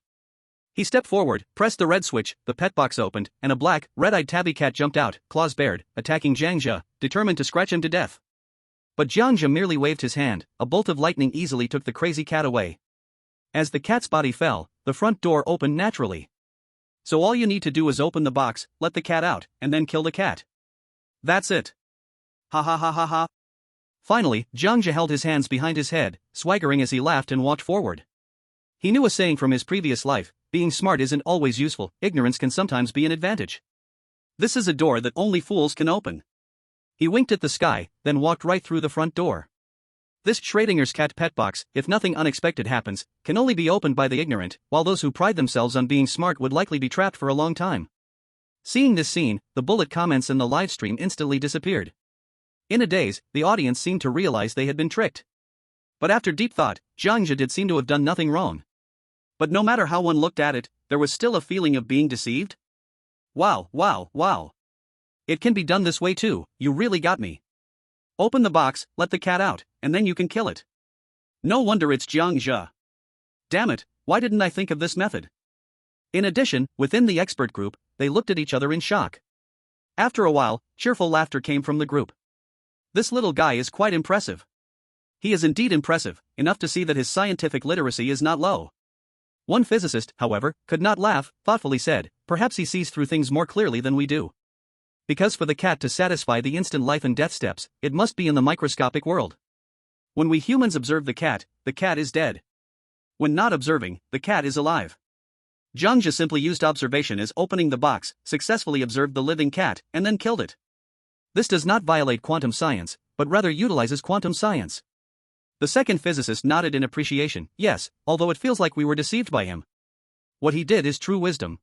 He stepped forward, pressed the red switch, the pet box opened, and a black, red-eyed tabby cat jumped out, claws bared, attacking Jiang Zhe, determined to scratch him to death. But Jiang Zhe merely waved his hand, a bolt of lightning easily took the crazy cat away. As the cat's body fell, the front door opened naturally. So all you need to do is open the box, let the cat out, and then kill the cat. That's it. Ha ha ha ha ha. Finally, Jiang Zhe held his hands behind his head, swaggering as he laughed and walked forward. He knew a saying from his previous life: being smart isn't always useful, ignorance can sometimes be an advantage. This is a door that only fools can open. He winked at the sky, then walked right through the front door. This Schrodinger's cat pet box, if nothing unexpected happens, can only be opened by the ignorant, while those who pride themselves on being smart would likely be trapped for a long time. Seeing this scene, the bullet comments in the live stream instantly disappeared. In a daze, the audience seemed to realize they had been tricked. But after deep thought, Jiang Zhe did seem to have done nothing wrong. But no matter how one looked at it, there was still a feeling of being deceived. Wow, wow, wow. It can be done this way too, you really got me. Open the box, let the cat out, and then you can kill it. No wonder it's Jiang Zhe. Damn it, why didn't I think of this method? In addition, within the expert group, they looked at each other in shock. After a while, cheerful laughter came from the group. This little guy is quite impressive. He is indeed impressive, enough to see that his scientific literacy is not low. One physicist, however, could not laugh, thoughtfully said, perhaps he sees through things more clearly than we do. Because for the cat to satisfy the instant life and death steps, it must be in the microscopic world. When we humans observe the cat is dead. When not observing, the cat is alive. Jiang Zhe simply used observation as opening the box, successfully observed the living cat, and then killed it. This does not violate quantum science, but rather utilizes quantum science. The second physicist nodded in appreciation, yes, although it feels like we were deceived by him. What he did is true wisdom.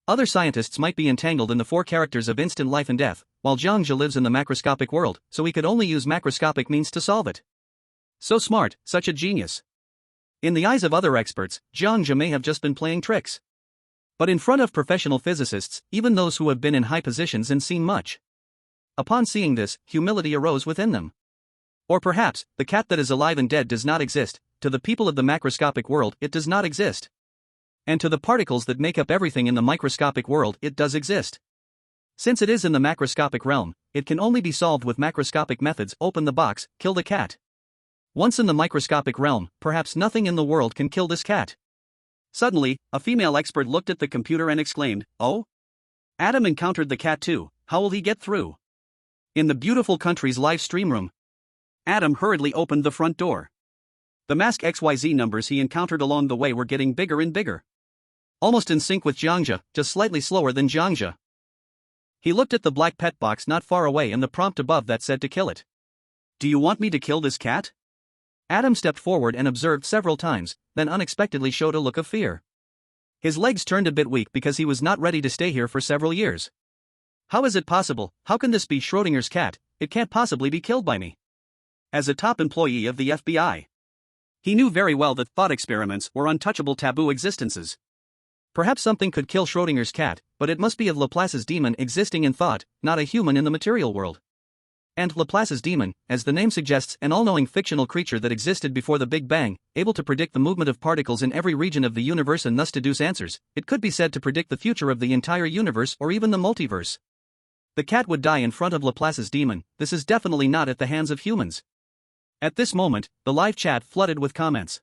Other scientists might be entangled in the four characters of instant life and death, while Jiang Zhe lives in the macroscopic world, so he could only use macroscopic means to solve it. So smart, such a genius. In the eyes of other experts, Jiang Zhe may have just been playing tricks. But in front of professional physicists, even those who have been in high positions and seen much. Upon seeing this, humility arose within them. Or perhaps, the cat that is alive and dead does not exist, to the people of the macroscopic world it does not exist. And to the particles that make up everything in the microscopic world it does exist. Since it is in the macroscopic realm, it can only be solved with macroscopic methods: open the box, kill the cat. Once in the microscopic realm, perhaps nothing in the world can kill this cat. Suddenly, a female expert looked at the computer and exclaimed, "Oh? Adam encountered the cat too, how will he get through?" In the beautiful country's live stream room, Adam hurriedly opened the front door. The mask XYZ numbers he encountered along the way were getting bigger and bigger. Almost in sync with Jiang Zhe, just slightly slower than Jiang Zhe. He looked at the black pet box not far away and the prompt above that said to kill it. "Do you want me to kill this cat?" Adam stepped forward and observed several times, then unexpectedly showed a look of fear. His legs turned a bit weak because he was not ready to stay here for several years. How is it possible? How can this be Schrodinger's cat? It can't possibly be killed by me. As a top employee of the FBI, he knew very well that thought experiments were untouchable taboo existences. Perhaps something could kill Schrodinger's cat, but it must be of Laplace's demon existing in thought, not a human in the material world. And Laplace's demon, as the name suggests, an all-knowing fictional creature that existed before the Big Bang, able to predict the movement of particles in every region of the universe and thus deduce answers, it could be said to predict the future of the entire universe or even the multiverse. The cat would die in front of Laplace's demon. This is definitely not at the hands of humans. At this moment, the live chat flooded with comments.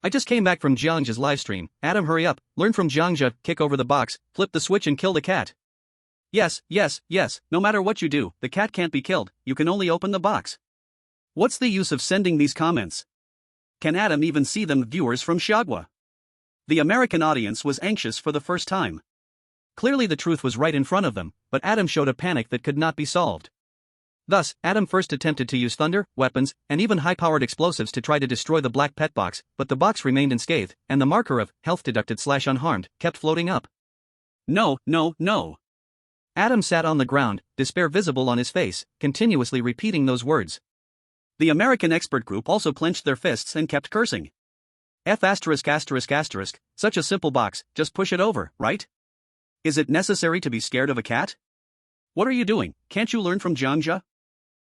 "I just came back from Jiang Zhe's livestream. Adam, hurry up, learn from Jiang Zhe, kick over the box, flip the switch and kill the cat. Yes, yes, yes, no matter what you do, the cat can't be killed, you can only open the box." What's the use of sending these comments? Can Adam even see them? Viewers from Shagwa. The American audience was anxious for the first time. Clearly the truth was right in front of them, but Adam showed a panic that could not be solved. Thus, Adam first attempted to use thunder, weapons, and even high-powered explosives to try to destroy the black pet box, but the box remained unscathed, and the marker of health deducted/unharmed kept floating up. No, no, no. Adam sat on the ground, despair visible on his face, continuously repeating those words. The American expert group also clenched their fists and kept cursing. F******, such a simple box, just push it over, right? Is it necessary to be scared of a cat? What are you doing, can't you learn from Jiang Zhe?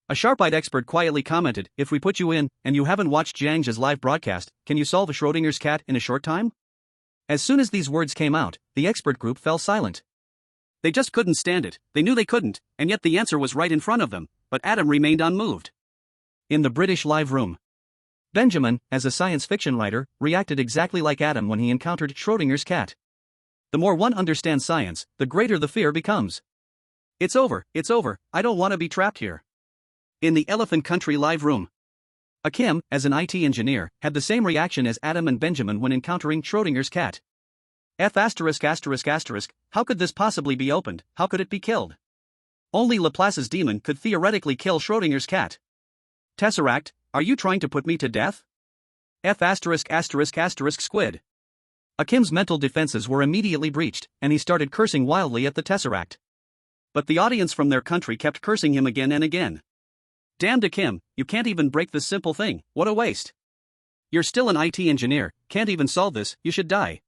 A sharp-eyed expert quietly commented, "If we put you in, and you haven't watched Jiang Zhe's live broadcast, can you solve a Schrodinger's cat in a short time?" As soon as these words came out, the expert group fell silent. They just couldn't stand it, they knew they couldn't, and yet the answer was right in front of them, but Adam remained unmoved. In the British live room, Benjamin, as a science fiction writer, reacted exactly like Adam when he encountered Schrodinger's cat. The more one understands science, the greater the fear becomes. It's over, I don't want to be trapped here. In the Elephant Country live room. Akim, as an IT engineer, had the same reaction as Adam and Benjamin when encountering Schrodinger's cat. How could this possibly be opened? How could it be killed? Only Laplace's demon could theoretically kill Schrodinger's cat. Tesseract, are you trying to put me to death? Squid. Akim's mental defenses were immediately breached, and he started cursing wildly at the Tesseract. But the audience from their country kept cursing him again and again. Damned Akim, you can't even break this simple thing, what a waste. You're still an IT engineer, can't even solve this, you should die.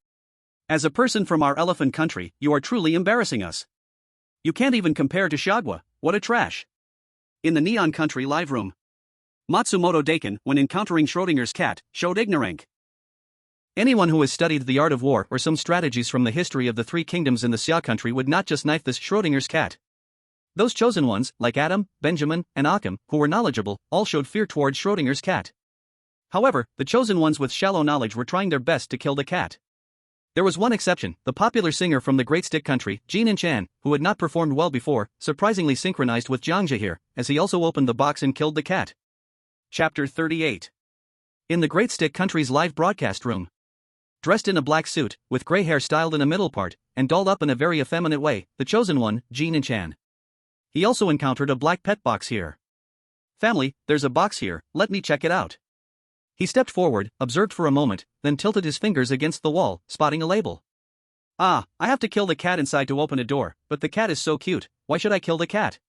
As a person from our elephant country, you are truly embarrassing us. You can't even compare to Shagwa, what a trash. In the Neon Country live room. Matsumoto Daikon, when encountering Schrodinger's cat, showed ignorance. Anyone who has studied the art of war or some strategies from the history of the three kingdoms in the Xia country would not just knife this Schrodinger's cat. Those chosen ones, like Adam, Benjamin, and Akim, who were knowledgeable, all showed fear towards Schrodinger's cat. However, the chosen ones with shallow knowledge were trying their best to kill the cat. There was one exception, the popular singer from the Great Stick Country, Jiang Zhe, who had not performed well before, surprisingly synchronized with Jiang Zhe here, as he also opened the box and killed the cat. Chapter 38. In the Great Stick Country's live broadcast room. Dressed in a black suit, with gray hair styled in a middle part, and dolled up in a very effeminate way, the chosen one, Jiang Zhe. He also encountered a black pet box here. Family, there's a box here, let me check it out. He stepped forward, observed for a moment, then tilted his fingers against the wall, spotting a label. I have to kill the cat inside to open a door, but the cat is so cute, why should I kill the cat?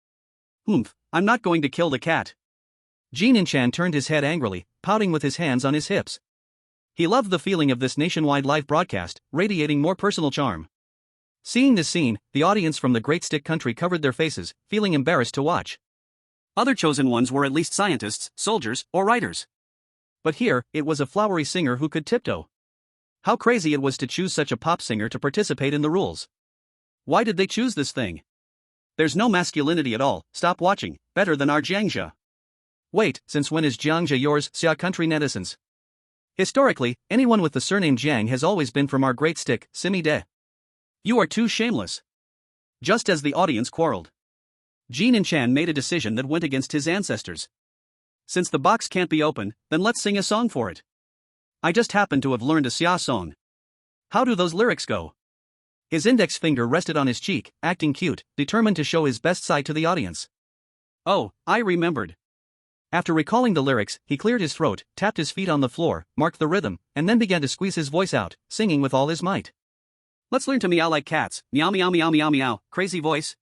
I'm not going to kill the cat. Jiang Zhe turned his head angrily, pouting with his hands on his hips. He loved the feeling of this nationwide live broadcast, radiating more personal charm. Seeing this scene, the audience from the Great Stick Country covered their faces, feeling embarrassed to watch. Other chosen ones were at least scientists, soldiers, or writers. But here, it was a flowery singer who could tiptoe. How crazy it was to choose such a pop singer to participate in the rules. Why did they choose this thing? There's no masculinity at all, stop watching, better than our Jiang Zhe. Wait, since when is Jiang Zhe yours, Xia country netizens? Historically, anyone with the surname Jiang has always been from our Great Stick, Simi De. You are too shameless. Just as the audience quarreled, Jiang Zhe made a decision that went against his ancestors. Since the box can't be opened, then let's sing a song for it. I just happen to have learned a Xia song. How do those lyrics go? His index finger rested on his cheek, acting cute, determined to show his best side to the audience. Oh, I remembered. After recalling the lyrics, he cleared his throat, tapped his feet on the floor, marked the rhythm, and then began to squeeze his voice out, singing with all his might. Let's learn to meow like cats, meow meow meow meow meow, crazy voice.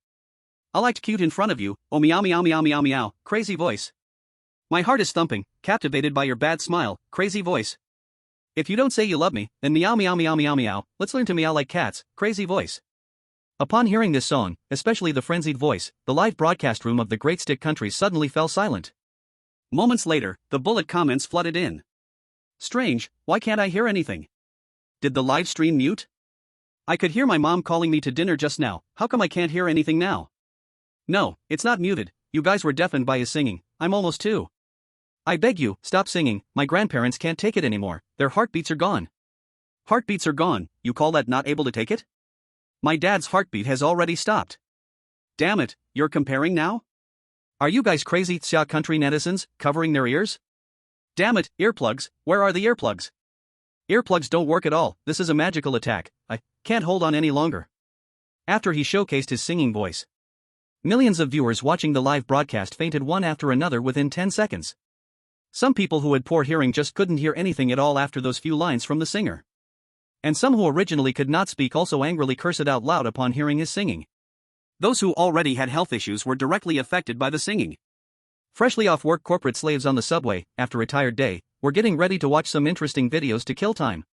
I liked cute in front of you, oh meow meow meow meow meow, crazy voice. My heart is thumping, captivated by your bad smile, crazy voice. If you don't say you love me, then meow meow meow meow meow, let's learn to meow like cats, crazy voice. Upon hearing this song, especially the frenzied voice, the live broadcast room of the Great Stick Country suddenly fell silent. Moments later, the bullet comments flooded in. Strange, why can't I hear anything? Did the live stream mute? I could hear my mom calling me to dinner just now, how come I can't hear anything now? No, it's not muted, you guys were deafened by his singing, I'm almost 2. I beg you, stop singing, my grandparents can't take it anymore, their heartbeats are gone. Heartbeats are gone, you call that not able to take it? My dad's heartbeat has already stopped. Damn it, you're comparing now? Are you guys crazy Xia country netizens, covering their ears? Damn it, earplugs, where are the earplugs? Earplugs don't work at all, this is a magical attack, I can't hold on any longer. After he showcased his singing voice, millions of viewers watching the live broadcast fainted one after another within 10 seconds. Some people who had poor hearing just couldn't hear anything at all after those few lines from the singer. And some who originally could not speak also angrily cursed out loud upon hearing his singing. Those who already had health issues were directly affected by the singing. Freshly off work corporate slaves on the subway, after a tired day, were getting ready to watch some interesting videos to kill time.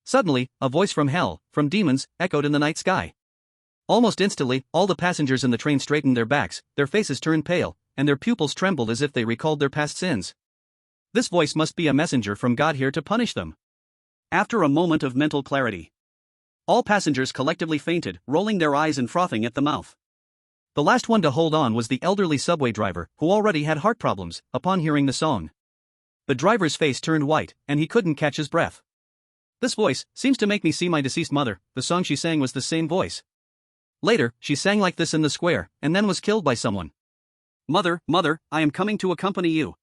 Suddenly, a voice from hell, from demons, echoed in the night sky. Almost instantly, all the passengers in the train straightened their backs, their faces turned pale, and their pupils trembled as if they recalled their past sins. This voice must be a messenger from God here to punish them. After a moment of mental clarity, all passengers collectively fainted, rolling their eyes and frothing at the mouth. The last one to hold on was the elderly subway driver, who already had heart problems, upon hearing the song. The driver's face turned white, and he couldn't catch his breath. This voice seems to make me see my deceased mother, the song she sang was the same voice. Later, she sang like this in the square, and then was killed by someone. Mother, I am coming to accompany you.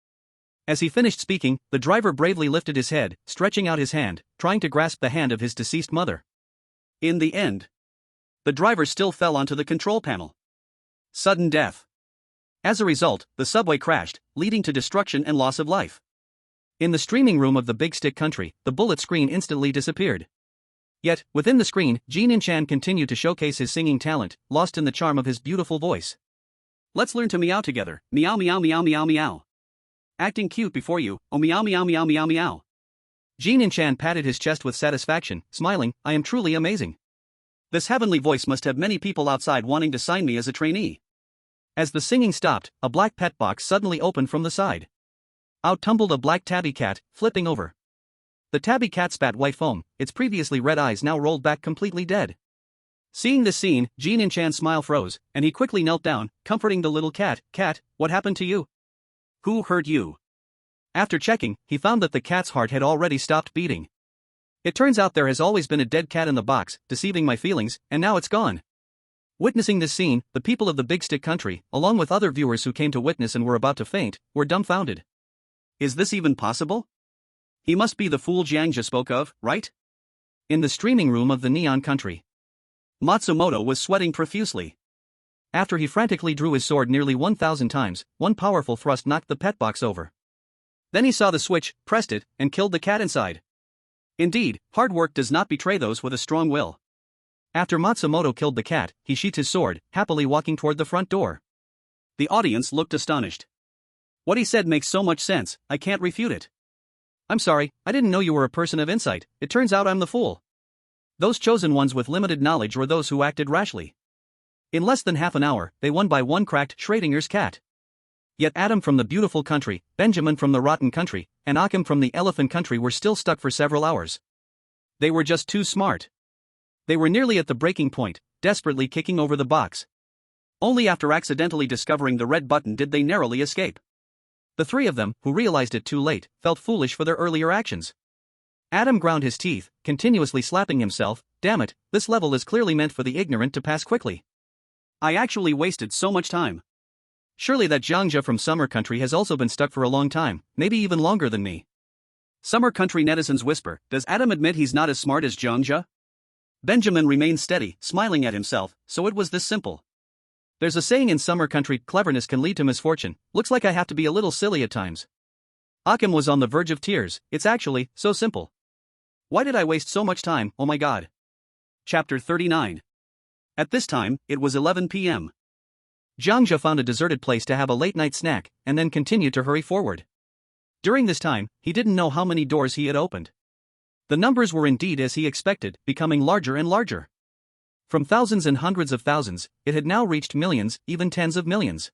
As he finished speaking, the driver bravely lifted his head, stretching out his hand, trying to grasp the hand of his deceased mother. In the end, the driver still fell onto the control panel. Sudden death. As a result, the subway crashed, leading to destruction and loss of life. In the streaming room of the Big Stick Country, the bullet screen instantly disappeared. Yet, within the screen, Jiang Zhe continued to showcase his singing talent, lost in the charm of his beautiful voice. Let's learn to meow together. Meow meow meow meow meow. Acting cute before you. Oh meow meow meow meow meow. Jiang Zhe patted his chest with satisfaction, smiling, I am truly amazing. This heavenly voice must have many people outside wanting to sign me as a trainee. As the singing stopped, a black pet box suddenly opened from the side. Out tumbled a black tabby cat, flipping over. The tabby cat spat white foam, its previously red eyes now rolled back completely dead. Seeing this scene, Jiang Zhe's smile froze, and he quickly knelt down, comforting the little cat. Cat, what happened to you? Who hurt you? After checking, he found that the cat's heart had already stopped beating. It turns out there has always been a dead cat in the box, deceiving my feelings, and now it's gone. Witnessing this scene, the people of the Big Stick Country, along with other viewers who came to witness and were about to faint, were dumbfounded. Is this even possible? He must be the fool Jiang Zhe spoke of, right? In the streaming room of the Neon Country, Matsumoto was sweating profusely. After he frantically drew his sword nearly 1,000 times, one powerful thrust knocked the pet box over. Then he saw the switch, pressed it, and killed the cat inside. Indeed, hard work does not betray those with a strong will. After Matsumoto killed the cat, he sheathed his sword, happily walking toward the front door. The audience looked astonished. What he said makes so much sense, I can't refute it. I'm sorry, I didn't know you were a person of insight, it turns out I'm the fool. Those chosen ones with limited knowledge were those who acted rashly. In less than half an hour, they one by one cracked Schrodinger's cat. Yet Adam from the beautiful country, Benjamin from the rotten country, and Achim from the elephant country were still stuck for several hours. They were just too smart. They were nearly at the breaking point, desperately kicking over the box. Only after accidentally discovering the red button did they narrowly escape. The three of them, who realized it too late, felt foolish for their earlier actions. Adam ground his teeth, continuously slapping himself. Damn it, this level is clearly meant for the ignorant to pass quickly. I actually wasted so much time. Surely that Jiang Zhe from Summer Country has also been stuck for a long time, maybe even longer than me. Summer Country netizens whisper, does Adam admit he's not as smart as Jiang Zhe? Benjamin remained steady, smiling at himself, so it was this simple. There's a saying in Summer Country, cleverness can lead to misfortune. Looks like I have to be a little silly at times. Achim was on the verge of tears, it's actually so simple. Why did I waste so much time, oh my god. Chapter 39. At this time, it was 11 p.m. Jiang Zhe found a deserted place to have a late-night snack, and then continued to hurry forward. During this time, he didn't know how many doors he had opened. The numbers were indeed as he expected, becoming larger and larger. From thousands and hundreds of thousands, it had now reached millions, even tens of millions.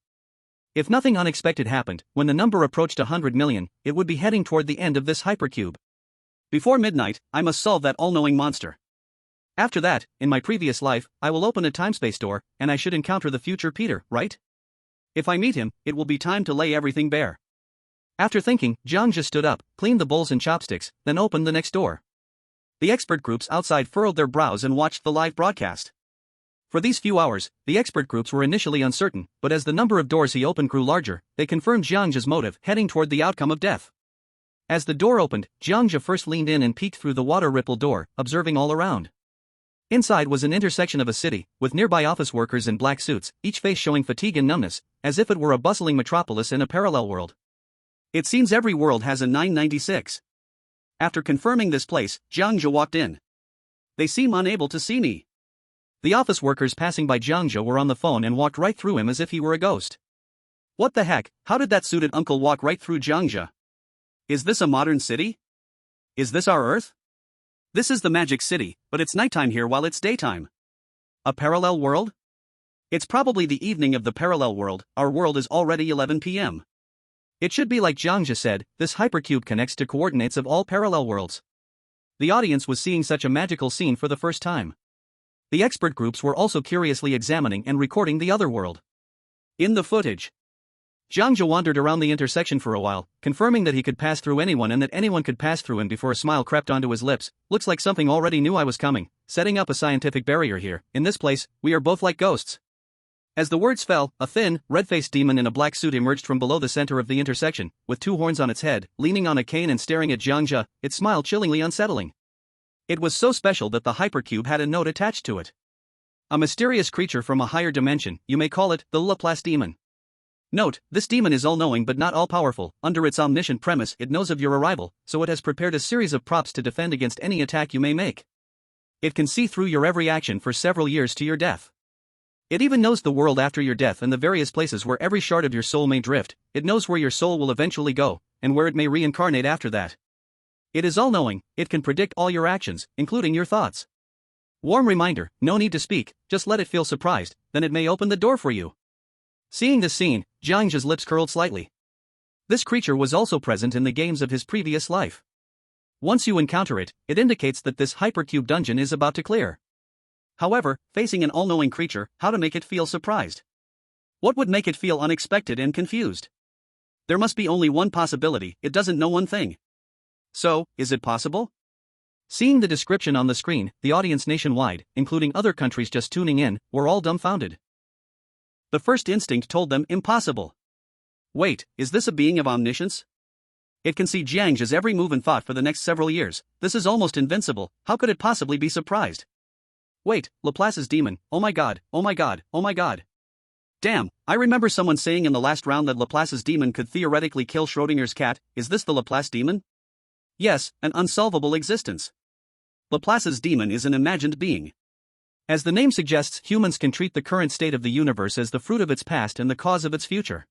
If nothing unexpected happened, when the number approached 100 million, it would be heading toward the end of this hypercube. Before midnight, I must solve that all-knowing monster. After that, in my previous life, I will open a time-space door, and I should encounter the future Peter, right? If I meet him, it will be time to lay everything bare. After thinking, Jiang Zhe stood up, cleaned the bowls and chopsticks, then opened the next door. The expert groups outside furrowed their brows and watched the live broadcast. For these few hours, the expert groups were initially uncertain, but as the number of doors he opened grew larger, they confirmed Jiang Zhe's motive, heading toward the outcome of death. As the door opened, Jiang Zhe first leaned in and peeked through the water-rippled door, observing all around. Inside was an intersection of a city, with nearby office workers in black suits, each face showing fatigue and numbness, as if it were a bustling metropolis in a parallel world. It seems every world has a 996. After confirming this place, Jiang Zhe walked in. They seem unable to see me. The office workers passing by Jiang Zhe were on the phone and walked right through him as if he were a ghost. What the heck, how did that suited uncle walk right through Jiang Zhe? Is this a modern city? Is this our Earth? This is the Magic City, but it's nighttime here while it's daytime. A parallel world? It's probably the evening of the parallel world, our world is already 11 p.m. It should be like Jiang Zhe said, this hypercube connects to coordinates of all parallel worlds. The audience was seeing such a magical scene for the first time. The expert groups were also curiously examining and recording the other world. In the footage, Jiang Zhe wandered around the intersection for a while, confirming that he could pass through anyone and that anyone could pass through him before a smile crept onto his lips. Looks like something already knew I was coming, setting up a scientific barrier here. In this place, we are both like ghosts. As the words fell, a thin, red-faced demon in a black suit emerged from below the center of the intersection, with two horns on its head, leaning on a cane and staring at Jiang Zhe, its smile chillingly unsettling. It was so special that the hypercube had a note attached to it. A mysterious creature from a higher dimension, you may call it the Laplace demon. Note, this demon is all-knowing but not all-powerful. Under its omniscient premise, it knows of your arrival, so it has prepared a series of props to defend against any attack you may make. It can see through your every action for several years to your death. It even knows the world after your death and the various places where every shard of your soul may drift. It knows where your soul will eventually go, and where it may reincarnate after that. It is all-knowing, it can predict all your actions, including your thoughts. Warm reminder, no need to speak, just let it feel surprised, then it may open the door for you. Seeing this scene, Jiang Zhe's lips curled slightly. This creature was also present in the games of his previous life. Once you encounter it, it indicates that this hypercube dungeon is about to clear. However, facing an all-knowing creature, how to make it feel surprised? What would make it feel unexpected and confused? There must be only one possibility, it doesn't know one thing. So, is it possible? Seeing the description on the screen, the audience nationwide, including other countries just tuning in, were all dumbfounded. The first instinct told them impossible. Wait, is this a being of omniscience? It can see Jiang Zhe's every move and thought for the next several years. This is almost invincible. How could it possibly be surprised? Wait, Laplace's demon, oh my god, oh my god, oh my god. Damn, I remember someone saying in the last round that Laplace's demon could theoretically kill Schrödinger's cat. Is this the Laplace demon? Yes, an unsolvable existence. Laplace's demon is an imagined being. As the name suggests, humans can treat the current state of the universe as the fruit of its past and the cause of its future.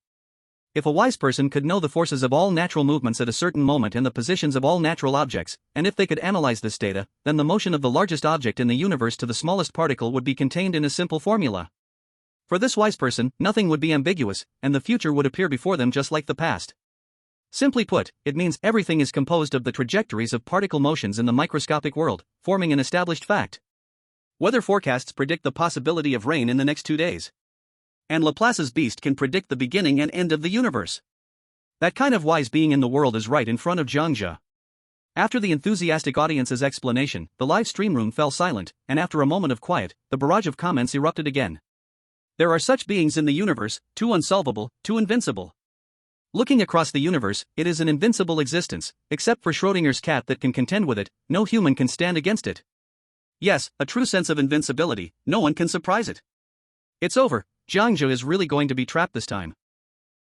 If a wise person could know the forces of all natural movements at a certain moment and the positions of all natural objects, and if they could analyze this data, then the motion of the largest object in the universe to the smallest particle would be contained in a simple formula. For this wise person, nothing would be ambiguous, and the future would appear before them just like the past. Simply put, it means everything is composed of the trajectories of particle motions in the microscopic world, forming an established fact. Weather forecasts predict the possibility of rain in the next 2 days. And Laplace's beast can predict the beginning and end of the universe. That kind of wise being in the world is right in front of Jiang Zhe. After the enthusiastic audience's explanation, the live stream room fell silent, and after a moment of quiet, the barrage of comments erupted again. There are such beings in the universe, too unsolvable, too invincible. Looking across the universe, it is an invincible existence, except for Schrödinger's cat that can contend with it. No human can stand against it. Yes, a true sense of invincibility, no one can surprise it. It's over, Jiang Zhe is really going to be trapped this time.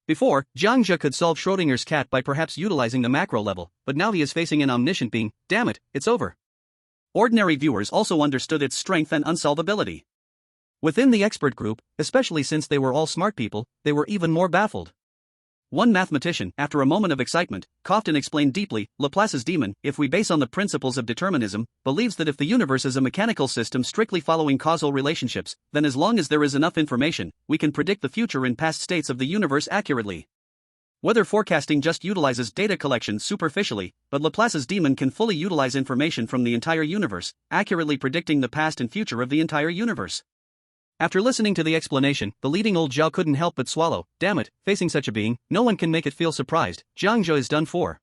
Before, Jiang Zhe could solve Schrödinger's cat by perhaps utilizing the macro level, but now he is facing an omniscient being. Damn it, it's over. Ordinary viewers also understood its strength and unsolvability. Within the expert group, especially since they were all smart people, they were even more baffled. One mathematician, after a moment of excitement, coughed and explained deeply, Laplace's demon, if we base on the principles of determinism, believes that if the universe is a mechanical system strictly following causal relationships, then as long as there is enough information, we can predict the future and past states of the universe accurately. Weather forecasting just utilizes data collection superficially, but Laplace's demon can fully utilize information from the entire universe, accurately predicting the past and future of the entire universe. After listening to the explanation, the leading old Zhao couldn't help but swallow. Damn it, facing such a being, no one can make it feel surprised. Jiang Zhe is done for.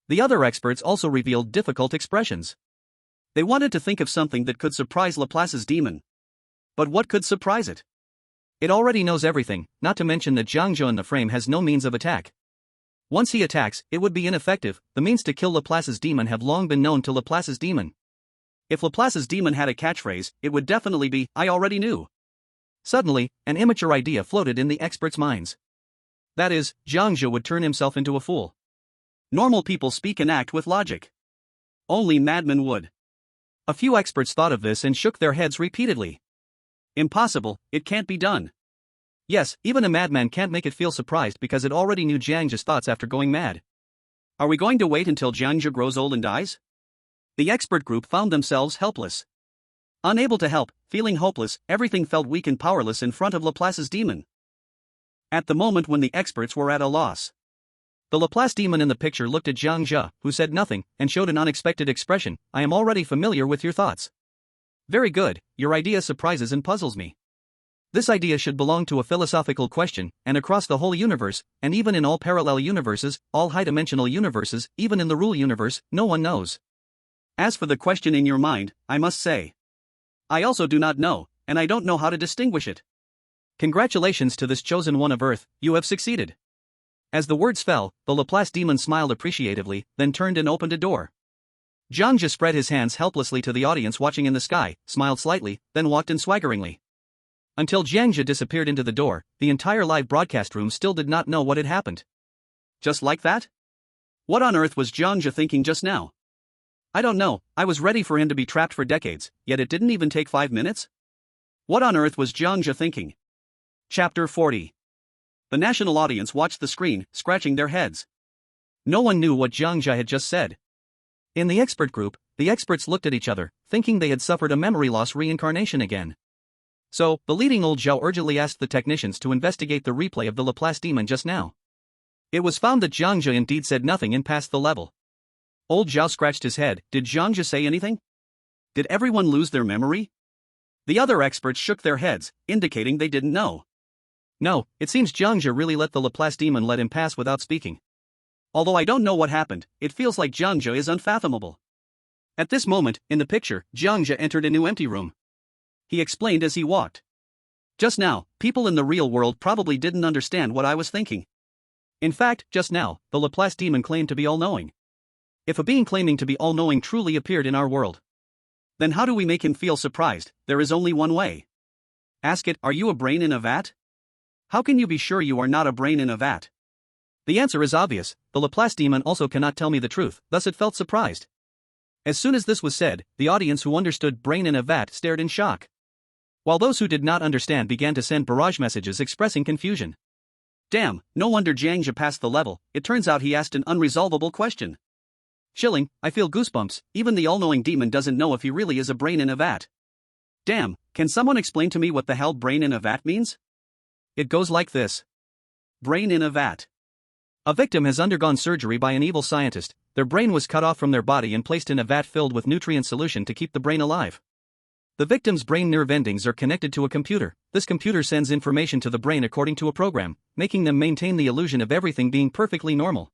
The other experts also revealed difficult expressions. They wanted to think of something that could surprise Laplace's demon. But what could surprise it? It already knows everything, not to mention that Jiang Zhe in the frame has no means of attack. Once he attacks, it would be ineffective. The means to kill Laplace's demon have long been known to Laplace's demon. If Laplace's demon had a catchphrase, it would definitely be, I already knew. Suddenly, an immature idea floated in the experts' minds. That is, Jiang Zhe would turn himself into a fool. Normal people speak and act with logic. Only madmen would. A few experts thought of this and shook their heads repeatedly. Impossible, it can't be done. Yes, even a madman can't make it feel surprised because it already knew Jiang Zhe's thoughts after going mad. Are we going to wait until Jiang Zhe grows old and dies? The expert group found themselves helpless. Unable to help, feeling hopeless, everything felt weak and powerless in front of Laplace's demon. At the moment when the experts were at a loss, the Laplace demon in the picture looked at Jiang Zhe, who said nothing, and showed an unexpected expression. I am already familiar with your thoughts. Very good, your idea surprises and puzzles me. This idea should belong to a philosophical question, and across the whole universe, and even in all parallel universes, all high-dimensional universes, even in the rule universe, no one knows. As for the question in your mind, I must say, I also do not know, and I don't know how to distinguish it. Congratulations to this chosen one of Earth, you have succeeded. As the words fell, the Laplace demon smiled appreciatively, then turned and opened a door. Jiang Zhe spread his hands helplessly to the audience watching in the sky, smiled slightly, then walked in swaggeringly. Until Jiang Zhe disappeared into the door, the entire live broadcast room still did not know what had happened. Just like that? What on earth was Jiang Zhe thinking just now? I don't know, I was ready for him to be trapped for decades, yet it didn't even take 5 minutes? What on earth was Jiang Zhe thinking? Chapter 40. The national audience watched the screen, scratching their heads. No one knew what Jiang Zhe had just said. In the expert group, the experts looked at each other, thinking they had suffered a memory loss reincarnation again. So, the leading old Zhao urgently asked the technicians to investigate the replay of the Laplace demon just now. It was found that Jiang Zhe indeed said nothing and passed the level. Old Zhao scratched his head. Did Jiang Zhe say anything? Did everyone lose their memory? The other experts shook their heads, indicating they didn't know. No, it seems Jiang Zhe really let the Laplace demon let him pass without speaking. Although I don't know what happened, it feels like Jiang Zhe is unfathomable. At this moment, in the picture, Jiang Zhe entered a new empty room. He explained as he walked. Just now, people in the real world probably didn't understand what I was thinking. In fact, just now, the Laplace demon claimed to be all-knowing. If a being claiming to be all-knowing truly appeared in our world, then how do we make him feel surprised? There is only one way. Ask it, are you a brain in a vat? How can you be sure you are not a brain in a vat? The answer is obvious, the Laplace demon also cannot tell me the truth, thus it felt surprised. As soon as this was said, the audience who understood brain in a vat stared in shock, while those who did not understand began to send barrage messages expressing confusion. Damn, no wonder Jiang Zhe passed the level, it turns out he asked an unresolvable question. Chilling, I feel goosebumps, even the all-knowing demon doesn't know if he really is a brain in a vat. Damn, can someone explain to me what the hell brain in a vat means? It goes like this. Brain in a vat. A victim has undergone surgery by an evil scientist, their brain was cut off from their body and placed in a vat filled with nutrient solution to keep the brain alive. The victim's brain nerve endings are connected to a computer, this computer sends information to the brain according to a program, making them maintain the illusion of everything being perfectly normal.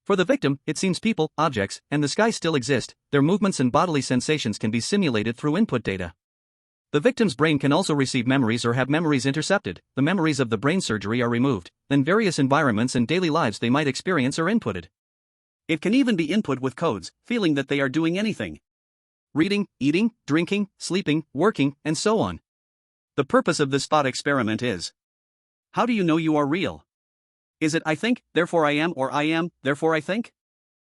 For the victim, it seems people, objects, and the sky still exist, their movements and bodily sensations can be simulated through input data. The victim's brain can also receive memories or have memories intercepted, the memories of the brain surgery are removed, then various environments and daily lives they might experience are inputted. It can even be input with codes, feeling that they are doing anything. Reading, eating, drinking, sleeping, working, and so on. The purpose of this thought experiment is: how do you know you are real? Is it I think, therefore I am, or I am, therefore I think?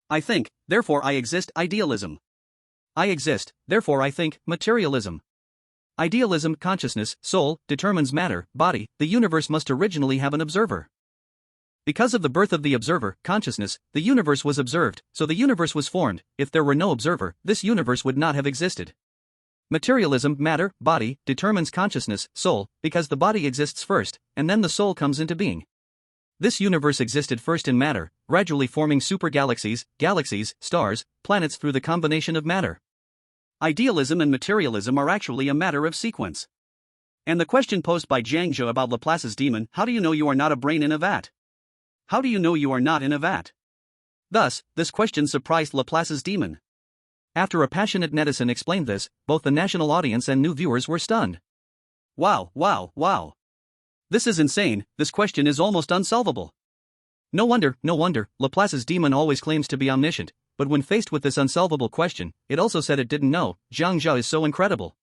I think, therefore I exist, idealism. I exist, therefore I think, materialism. Idealism, consciousness, soul, determines matter, body, the universe must originally have an observer. Because of the birth of the observer, consciousness, the universe was observed, so the universe was formed. If there were no observer, this universe would not have existed. Materialism, matter, body, determines consciousness, soul, because the body exists first, and then the soul comes into being. This universe existed first in matter, gradually forming supergalaxies, galaxies, stars, planets through the combination of matter. Idealism and materialism are actually a matter of sequence. And the question posed by Jiang Zhe about Laplace's demon, how do you know you are not a brain in a vat? How do you know you are not in a vat? Thus, this question surprised Laplace's demon. After a passionate netizen explained this, both the national audience and new viewers were stunned. Wow, wow, wow. This is insane, this question is almost unsolvable. No wonder, Laplace's demon always claims to be omniscient, but when faced with this unsolvable question, it also said it didn't know. Jiang Zhe is so incredible.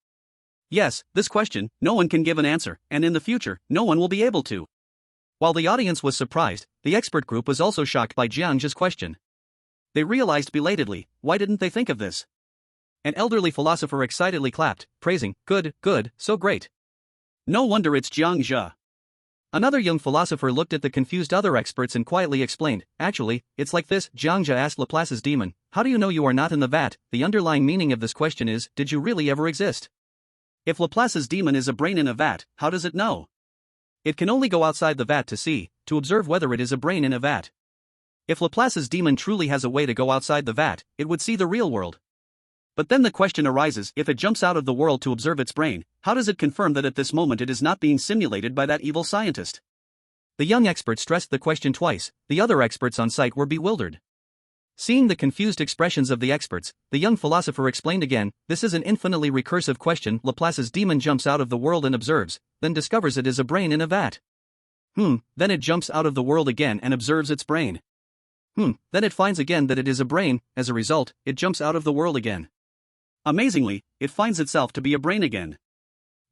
Yes, this question, no one can give an answer, and in the future, no one will be able to. While the audience was surprised, the expert group was also shocked by Jiang Zhe's question. They realized belatedly, why didn't they think of this? An elderly philosopher excitedly clapped, praising, good, so great. No wonder it's Jiang Zhe. Another young philosopher looked at the confused other experts and quietly explained, actually, it's like this. Jiang Zhe asked Laplace's demon, how do you know you are not in the vat? The underlying meaning of this question is, did you really ever exist? If Laplace's demon is a brain in a vat, how does it know? It can only go outside the vat to see, to observe whether it is a brain in a vat. If Laplace's demon truly has a way to go outside the vat, it would see the real world. But then the question arises, if it jumps out of the world to observe its brain, how does it confirm that at this moment it is not being simulated by that evil scientist? The young expert stressed the question twice, the other experts on site were bewildered. Seeing the confused expressions of the experts, the young philosopher explained again, this is an infinitely recursive question. Laplace's demon jumps out of the world and observes, then discovers it is a brain in a vat. Then it jumps out of the world again and observes its brain. Then it finds again that it is a brain, as a result, it jumps out of the world again. Amazingly, it finds itself to be a brain again.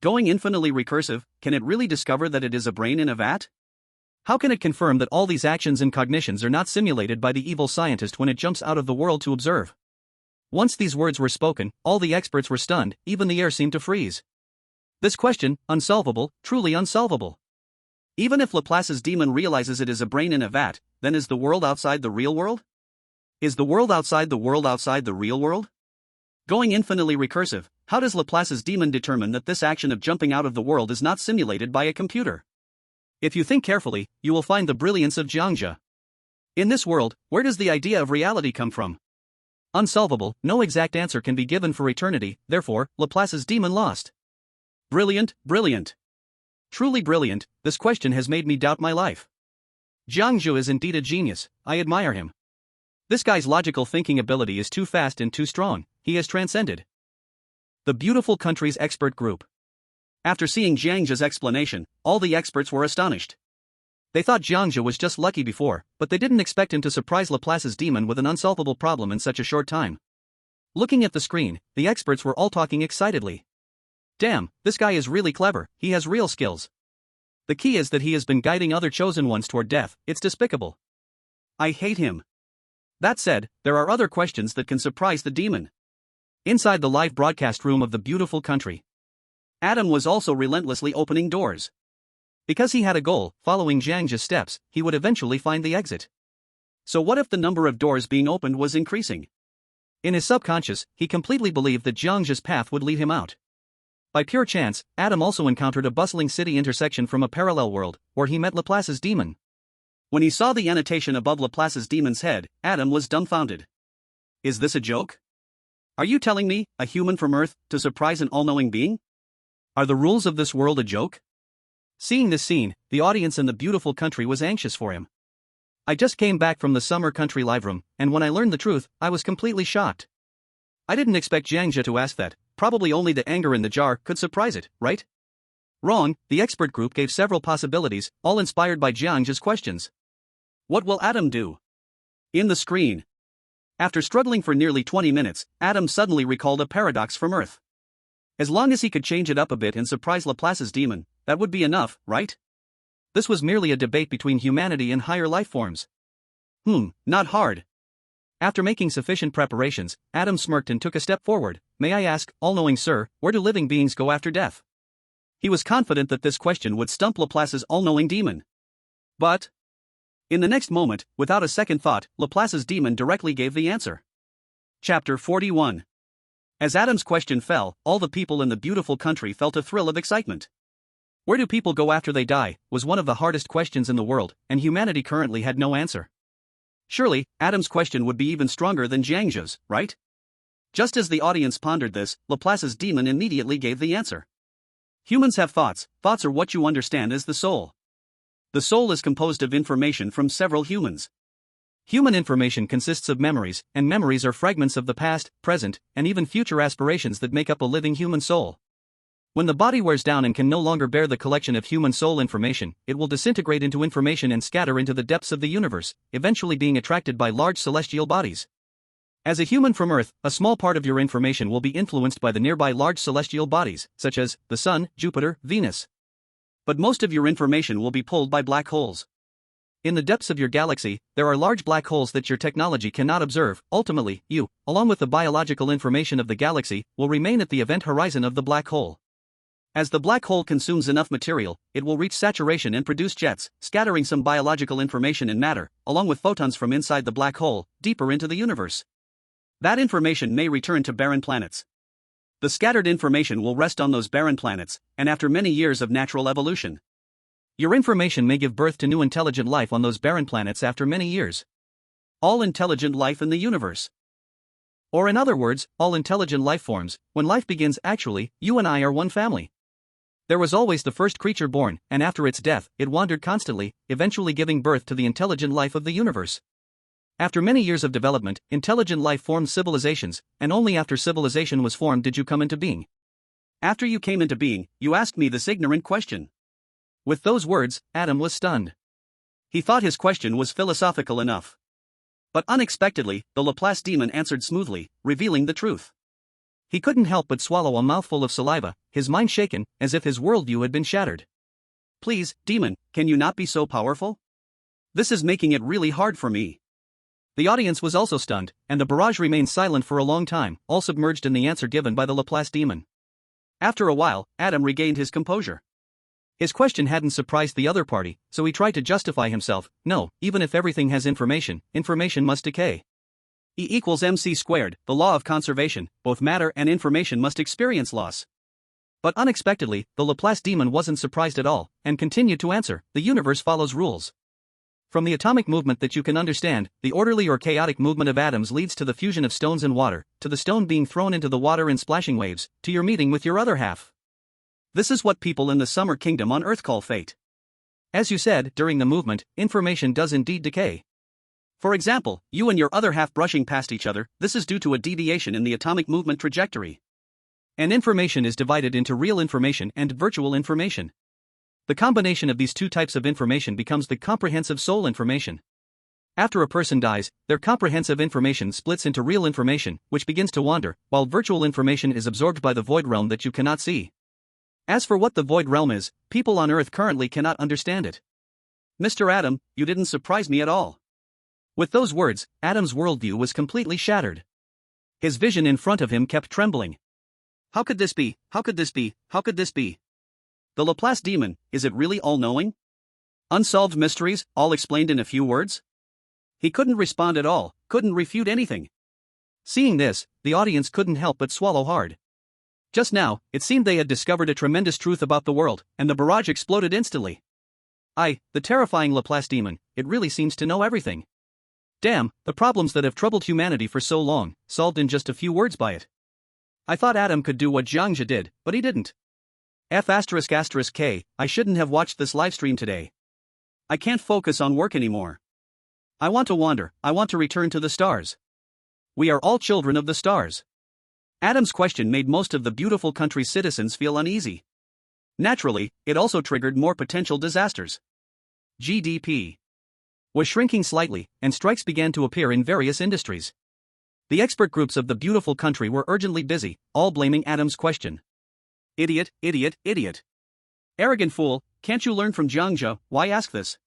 Going infinitely recursive, can it really discover that it is a brain in a vat? How can it confirm that all these actions and cognitions are not simulated by the evil scientist when it jumps out of the world to observe? Once these words were spoken, all the experts were stunned, even the air seemed to freeze. This question, unsolvable, truly unsolvable. Even if Laplace's demon realizes it is a brain in a vat, then is the world outside the real world? Is the world outside the world outside the real world? Going infinitely recursive, how does Laplace's demon determine that this action of jumping out of the world is not simulated by a computer? If you think carefully, you will find the brilliance of Jiang Zhe. In this world, where does the idea of reality come from? Unsolvable, no exact answer can be given for eternity, therefore, Laplace's demon lost. Brilliant, brilliant. Truly brilliant, this question has made me doubt my life. Jiang Zhe is indeed a genius, I admire him. This guy's logical thinking ability is too fast and too strong, he has transcended the beautiful country's expert group. After seeing Jiang Zhe's explanation, all the experts were astonished. They thought Jiang Zhe was just lucky before, but they didn't expect him to surprise Laplace's demon with an unsolvable problem in such a short time. Looking at the screen, the experts were all talking excitedly. Damn, this guy is really clever, he has real skills. The key is that he has been guiding other chosen ones toward death, it's despicable. I hate him. That said, there are other questions that can surprise the demon. Inside the live broadcast room of the beautiful country, Adam was also relentlessly opening doors. Because he had a goal, following Jiang Zhe's steps, he would eventually find the exit. So what if the number of doors being opened was increasing? In his subconscious, he completely believed that Jiang Zhe's path would lead him out. By pure chance, Adam also encountered a bustling city intersection from a parallel world, where he met Laplace's demon. When he saw the annotation above Laplace's demon's head, Adam was dumbfounded. Is this a joke? Are you telling me, a human from Earth, to surprise an all-knowing being? Are the rules of this world a joke? Seeing this scene, the audience in the beautiful country was anxious for him. I just came back from the summer country live room, and when I learned the truth, I was completely shocked. I didn't expect Jiang Zhe to ask that, probably only the anger in the jar could surprise it, right? Wrong, the expert group gave several possibilities, all inspired by Jiang Zhe's questions. What will Adam do? In the screen. After struggling for nearly 20 minutes, Adam suddenly recalled a paradox from Earth. As long as he could change it up a bit and surprise Laplace's demon, that would be enough, right? This was merely a debate between humanity and higher life forms. Not hard. After making sufficient preparations, Adam smirked and took a step forward. May I ask, all-knowing sir, where do living beings go after death? He was confident that this question would stump Laplace's all-knowing demon. But in the next moment, without a second thought, Laplace's demon directly gave the answer. Chapter 41. As Adam's question fell, all the people in the beautiful country felt a thrill of excitement. Where do people go after they die, was one of the hardest questions in the world, and humanity currently had no answer. Surely, Adam's question would be even stronger than Jiang Zhe's, right? Just as the audience pondered this, Laplace's demon immediately gave the answer. Humans have thoughts, thoughts are what you understand as the soul. The soul is composed of information from several humans. Human information consists of memories, and memories are fragments of the past, present, and even future aspirations that make up a living human soul. When the body wears down and can no longer bear the collection of human soul information, it will disintegrate into information and scatter into the depths of the universe, eventually being attracted by large celestial bodies. As a human from Earth, a small part of your information will be influenced by the nearby large celestial bodies, such as the Sun, Jupiter, Venus. But most of your information will be pulled by black holes. In the depths of your galaxy, there are large black holes that your technology cannot observe. Ultimately, you, along with the biological information of the galaxy, will remain at the event horizon of the black hole. As the black hole consumes enough material, it will reach saturation and produce jets, scattering some biological information and matter, along with photons from inside the black hole, deeper into the universe. That information may return to barren planets. The scattered information will rest on those barren planets, and after many years of natural evolution, your information may give birth to new intelligent life on those barren planets after many years. All intelligent life in the universe. Or in other words, all intelligent life forms. When life begins, actually, you and I are one family. There was always the first creature born, and after its death, it wandered constantly, eventually giving birth to the intelligent life of the universe. After many years of development, intelligent life formed civilizations, and only after civilization was formed did you come into being. After you came into being, you asked me this ignorant question. With those words, Adam was stunned. He thought his question was philosophical enough. But unexpectedly, the Laplace demon answered smoothly, revealing the truth. He couldn't help but swallow a mouthful of saliva, his mind shaken, as if his worldview had been shattered. Please, demon, can you not be so powerful? This is making it really hard for me. The audience was also stunned, and the barrage remained silent for a long time, all submerged in the answer given by the Laplace demon. After a while, Adam regained his composure. His question hadn't surprised the other party, so he tried to justify himself. No, even if everything has information, information must decay. E equals mc squared, the law of conservation, both matter and information must experience loss. But unexpectedly, the Laplace demon wasn't surprised at all, and continued to answer, the universe follows rules. From the atomic movement that you can understand, the orderly or chaotic movement of atoms leads to the fusion of stones and water, to the stone being thrown into the water in splashing waves, to your meeting with your other half. This is what people in the summer kingdom on Earth call fate. As you said, during the movement, information does indeed decay. For example, you and your other half brushing past each other, this is due to a deviation in the atomic movement trajectory. And information is divided into real information and virtual information. The combination of these two types of information becomes the comprehensive soul information. After a person dies, their comprehensive information splits into real information, which begins to wander, while virtual information is absorbed by the void realm that you cannot see. As for what the void realm is, people on Earth currently cannot understand it. Mr. Adam, you didn't surprise me at all. With those words, Adam's worldview was completely shattered. His vision in front of him kept trembling. How could this be? How could this be? How could this be? The Laplace demon, is it really all-knowing? Unsolved mysteries, all explained in a few words? He couldn't respond at all, couldn't refute anything. Seeing this, the audience couldn't help but swallow hard. Just now, it seemed they had discovered a tremendous truth about the world, and the barrage exploded instantly. The terrifying Laplace demon, it really seems to know everything. Damn, the problems that have troubled humanity for so long, solved in just a few words by it. I thought Adam could do what Jiang Zhe did, but he didn't. F***K, I shouldn't have watched this livestream today. I can't focus on work anymore. I want to wander, I want to return to the stars. We are all children of the stars. Adam's question made most of the beautiful country's citizens feel uneasy. Naturally, it also triggered more potential disasters. GDP was shrinking slightly, and strikes began to appear in various industries. The expert groups of the beautiful country were urgently busy, all blaming Adam's question. Idiot, idiot, idiot. Arrogant fool, can't you learn from Jiang Zhe? Why ask this?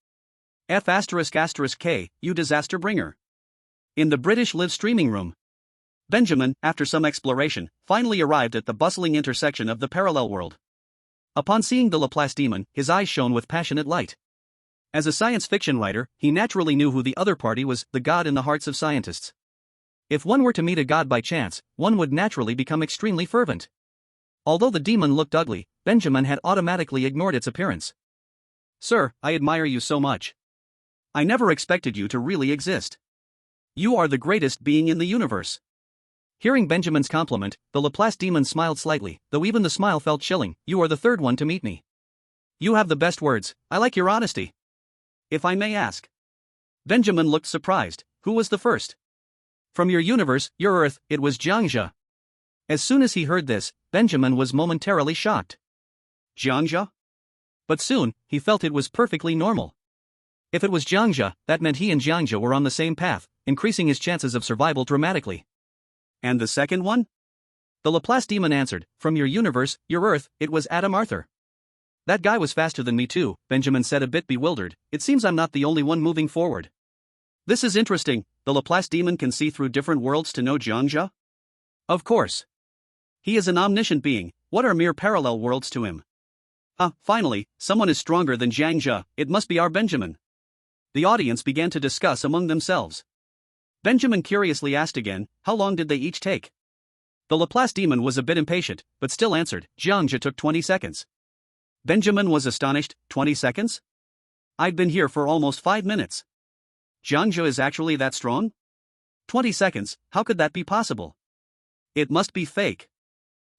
F***K, you disaster bringer. In the British live streaming room, Benjamin, after some exploration, finally arrived at the bustling intersection of the parallel world. Upon seeing the Laplace demon, his eyes shone with passionate light. As a science fiction writer, he naturally knew who the other party was, the god in the hearts of scientists. If one were to meet a god by chance, one would naturally become extremely fervent. Although the demon looked ugly, Benjamin had automatically ignored its appearance. Sir, I admire you so much. I never expected you to really exist. You are the greatest being in the universe. Hearing Benjamin's compliment, the Laplace demon smiled slightly, though even the smile felt chilling. You are the third one to meet me. You have the best words, I like your honesty. If I may ask. Benjamin looked surprised. Who was the first? From your universe, your Earth, it was Jiang Zhe. As soon as he heard this, Benjamin was momentarily shocked. Jiang Zhe? But soon, he felt it was perfectly normal. If it was Jiang Zhe, that meant he and Jiang Zhe were on the same path, increasing his chances of survival dramatically. And the second one? The Laplace demon answered, from your universe, your Earth, it was Adam Arthur. That guy was faster than me too, Benjamin said a bit bewildered. It seems I'm not the only one moving forward. This is interesting, the Laplace demon can see through different worlds to know Jiang Zhe? Of course. He is an omniscient being, what are mere parallel worlds to him? Finally, someone is stronger than Jiang Zhe, it must be our Benjamin. The audience began to discuss among themselves. Benjamin curiously asked again, how long did they each take? The Laplace demon was a bit impatient, but still answered, Jiang Zhe took 20 seconds. Benjamin was astonished, 20 seconds? I'd been here for almost 5 minutes. Jiang Zhe is actually that strong? 20 seconds, how could that be possible? It must be fake.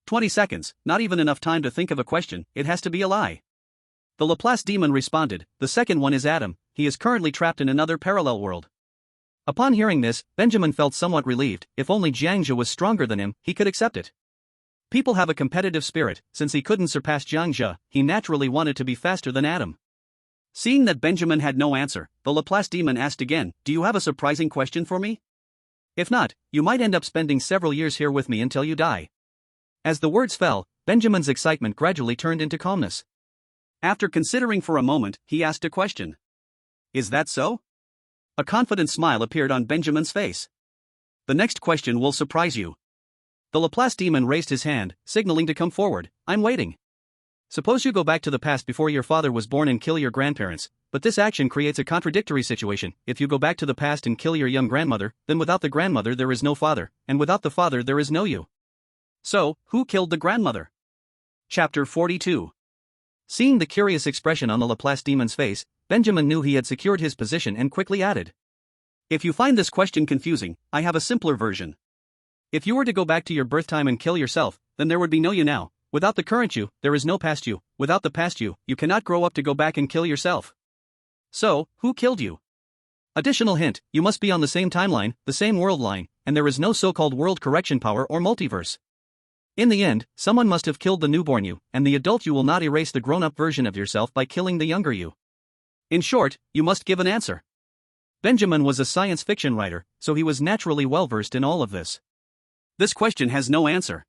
20 seconds, not even enough time to think of a question, it has to be a lie. The Laplace demon responded, the second one is Adam, he is currently trapped in another parallel world. Upon hearing this, Benjamin felt somewhat relieved. If only Jiang Zhe was stronger than him, he could accept it. People have a competitive spirit. Since he couldn't surpass Jiang Zhe, he naturally wanted to be faster than Adam. Seeing that Benjamin had no answer, the Laplace demon asked again, "Do you have a surprising question for me? If not, you might end up spending several years here with me until you die." As the words fell, Benjamin's excitement gradually turned into calmness. After considering for a moment, he asked a question. "Is that so?" A confident smile appeared on Benjamin's face. "The next question will surprise you." The Laplace demon raised his hand, signaling to come forward. "I'm waiting. Suppose you go back to the past before your father was born and kill your grandparents, but this action creates a contradictory situation. If you go back to the past and kill your young grandmother, then without the grandmother there is no father, and without the father there is no you. So, who killed the grandmother?" Chapter 42. Seeing the curious expression on the Laplace demon's face, Benjamin knew he had secured his position and quickly added, "If you find this question confusing, I have a simpler version. If you were to go back to your birth time and kill yourself, then there would be no you now. Without the current you, there is no past you. Without the past you cannot grow up to go back and kill yourself. So, who killed you? Additional hint, you must be on the same timeline, the same world line, and there is no so-called world correction power or multiverse. In the end, someone must have killed the newborn you, and the adult you will not erase the grown-up version of yourself by killing the younger you. In short, you must give an answer." Benjamin was a science fiction writer, so he was naturally well-versed in all of this. This question has no answer.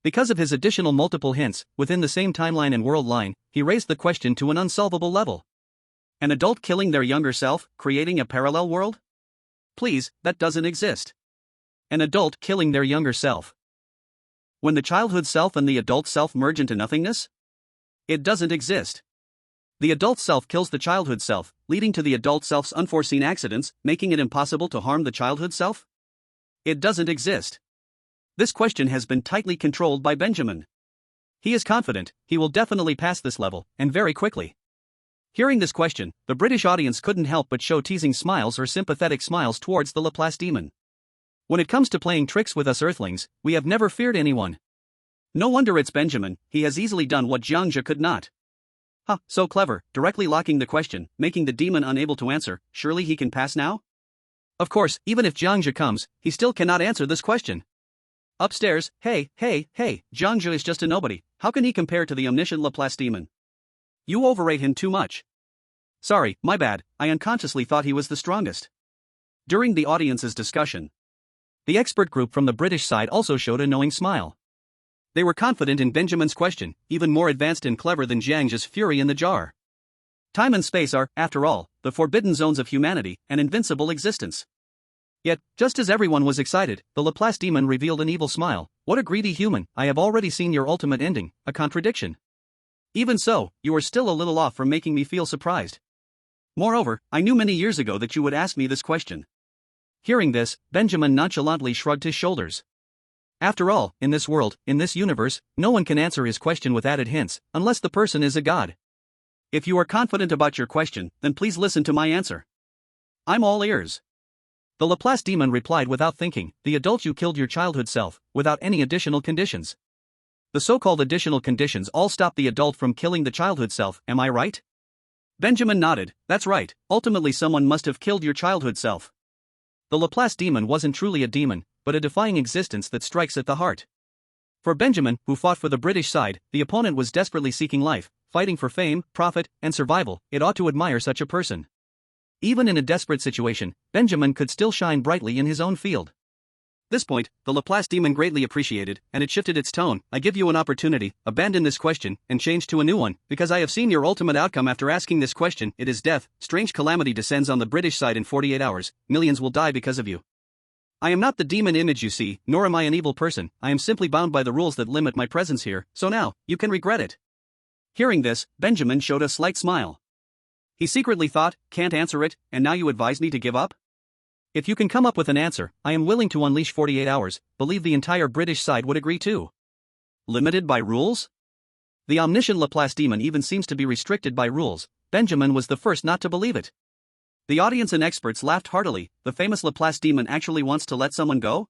Because of his additional multiple hints, within the same timeline and world line, he raised the question to an unsolvable level. An adult killing their younger self, creating a parallel world? Please, that doesn't exist. An adult killing their younger self. When the childhood self and the adult self merge into nothingness? It doesn't exist. The adult self kills the childhood self, leading to the adult self's unforeseen accidents, making it impossible to harm the childhood self? It doesn't exist. This question has been tightly controlled by Benjamin. He is confident he will definitely pass this level, and very quickly. Hearing this question, the British audience couldn't help but show teasing smiles or sympathetic smiles towards the Laplace demon. When it comes to playing tricks with us Earthlings, we have never feared anyone. No wonder it's Benjamin, he has easily done what Jiang Zhe could not. So clever, directly locking the question, making the demon unable to answer. Surely he can pass now? Of course, even if Jiang Zhe comes, he still cannot answer this question. Upstairs, hey, Jiang Zhe is just a nobody. How can he compare to the omniscient Laplace demon? You overrate him too much. Sorry, my bad, I unconsciously thought he was the strongest. During the audience's discussion, the expert group from the British side also showed a knowing smile. They were confident in Benjamin's question, even more advanced and clever than Jiang Zhe's fury in the jar. Time and space are, after all, the forbidden zones of humanity, an invincible existence. Yet, just as everyone was excited, the Laplace demon revealed an evil smile. What a greedy human, I have already seen your ultimate ending, a contradiction. Even so, you are still a little off from making me feel surprised. Moreover, I knew many years ago that you would ask me this question. Hearing this, Benjamin nonchalantly shrugged his shoulders. After all, in this world, in this universe, no one can answer his question with added hints, unless the person is a god. If you are confident about your question, then please listen to my answer. I'm all ears. The Laplace demon replied without thinking, the adult you killed your childhood self, without any additional conditions. The so-called additional conditions all stop the adult from killing the childhood self, am I right? Benjamin nodded, that's right, ultimately someone must have killed your childhood self. The Laplace demon wasn't truly a demon, but a defying existence that strikes at the heart. For Benjamin, who fought for the British side, the opponent was desperately seeking life, fighting for fame, profit, and survival. It ought to admire such a person. Even in a desperate situation, Benjamin could still shine brightly in his own field. This point, the Laplace demon greatly appreciated, and it shifted its tone. I give you an opportunity, abandon this question, and change to a new one, because I have seen your ultimate outcome after asking this question, it is death. Strange calamity descends on the British side in 48 hours, millions will die because of you. I am not the demon image you see, nor am I an evil person, I am simply bound by the rules that limit my presence here, so now, you can regret it. Hearing this, Benjamin showed a slight smile. He secretly thought, can't answer it, and now you advise me to give up? If you can come up with an answer, I am willing to unleash 48 hours, believe the entire British side would agree too. Limited by rules? The omniscient Laplace demon even seems to be restricted by rules. Benjamin was the first not to believe it. The audience and experts laughed heartily. The famous Laplace demon actually wants to let someone go?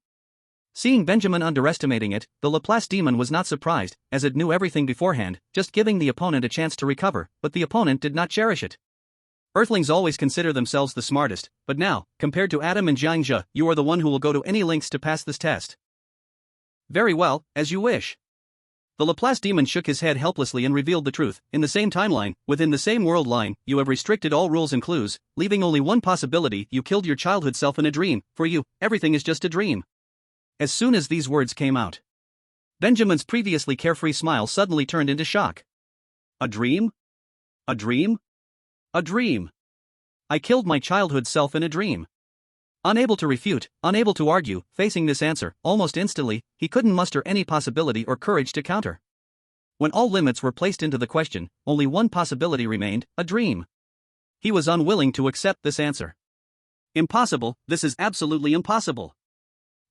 Seeing Benjamin underestimating it, the Laplace demon was not surprised, as it knew everything beforehand, just giving the opponent a chance to recover, but the opponent did not cherish it. Earthlings always consider themselves the smartest, but now, compared to Adam and Jiang Zhe, you are the one who will go to any lengths to pass this test. Very well, as you wish. The Laplace demon shook his head helplessly and revealed the truth. In the same timeline, within the same world line, you have restricted all rules and clues, leaving only one possibility: you killed your childhood self in a dream. For you, everything is just a dream. As soon as these words came out, Benjamin's previously carefree smile suddenly turned into shock. A dream? A dream? A dream. I killed my childhood self in a dream. Unable to refute, unable to argue, facing this answer, almost instantly, he couldn't muster any possibility or courage to counter. When all limits were placed into the question, only one possibility remained: a dream. He was unwilling to accept this answer. Impossible, this is absolutely impossible.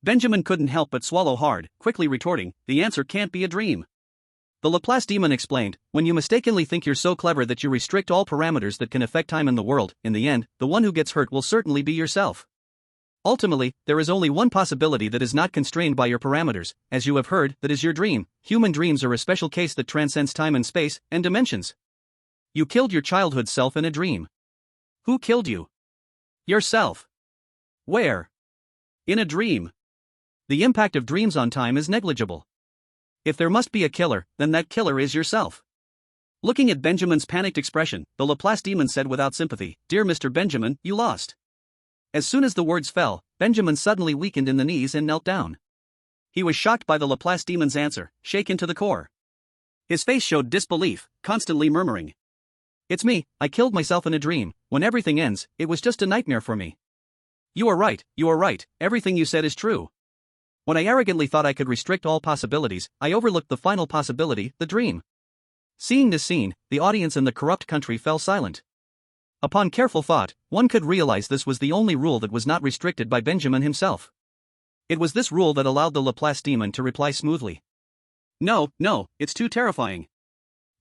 Benjamin couldn't help but swallow hard, quickly retorting, the answer can't be a dream. The Laplace demon explained, when you mistakenly think you're so clever that you restrict all parameters that can affect time in the world, in the end, the one who gets hurt will certainly be yourself. Ultimately, there is only one possibility that is not constrained by your parameters, as you have heard, that is your dream. Human dreams are a special case that transcends time and space, and dimensions. You killed your childhood self in a dream. Who killed you? Yourself. Where? In a dream. The impact of dreams on time is negligible. If there must be a killer, then that killer is yourself. Looking at Benjamin's panicked expression, the Laplace demon said without sympathy, Dear Mr. Benjamin, you lost. As soon as the words fell, Benjamin suddenly weakened in the knees and knelt down. He was shocked by the Laplace demon's answer, shaken to the core. His face showed disbelief, constantly murmuring, It's me, I killed myself in a dream. When everything ends, it was just a nightmare for me. You are right, everything you said is true. When I arrogantly thought I could restrict all possibilities, I overlooked the final possibility, the dream. Seeing this scene, the audience in the corrupt country fell silent. Upon careful thought, one could realize this was the only rule that was not restricted by Benjamin himself. It was this rule that allowed the Laplace demon to reply smoothly. No, it's too terrifying.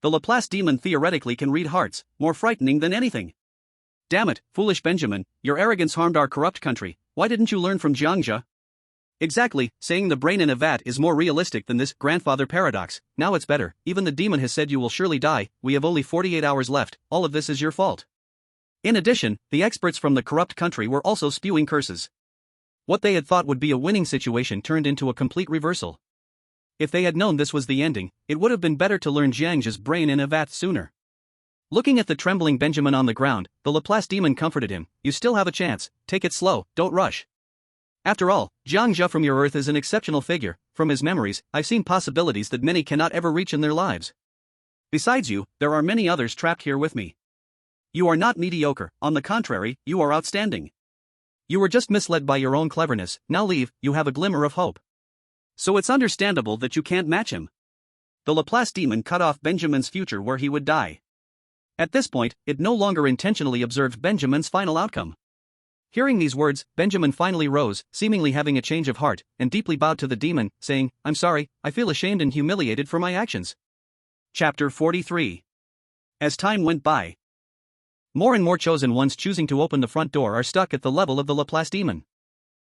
The Laplace demon theoretically can read hearts, more frightening than anything. Damn it, foolish Benjamin, your arrogance harmed our corrupt country. Why didn't you learn from Jiang Zhe? Exactly, saying the brain in a vat is more realistic than this grandfather paradox. Now it's better, even the demon has said you will surely die, we have only 48 hours left, all of this is your fault. In addition, the experts from the corrupt country were also spewing curses. What they had thought would be a winning situation turned into a complete reversal. If they had known this was the ending, it would have been better to learn Jiang Zhe's brain in a vat sooner. Looking at the trembling Benjamin on the ground, the Laplace demon comforted him, You still have a chance, take it slow, don't rush. After all, Jiang Zhe from your Earth is an exceptional figure. From his memories, I've seen possibilities that many cannot ever reach in their lives. Besides you, there are many others trapped here with me. You are not mediocre, on the contrary, you are outstanding. You were just misled by your own cleverness, now leave, you have a glimmer of hope. So it's understandable that you can't match him. The Laplace demon cut off Benjamin's future where he would die. At this point, it no longer intentionally observed Benjamin's final outcome. Hearing these words, Benjamin finally rose, seemingly having a change of heart, and deeply bowed to the demon, saying, I'm sorry, I feel ashamed and humiliated for my actions. Chapter 43. As time went by, more and more chosen ones choosing to open the front door are stuck at the level of the Laplace demon.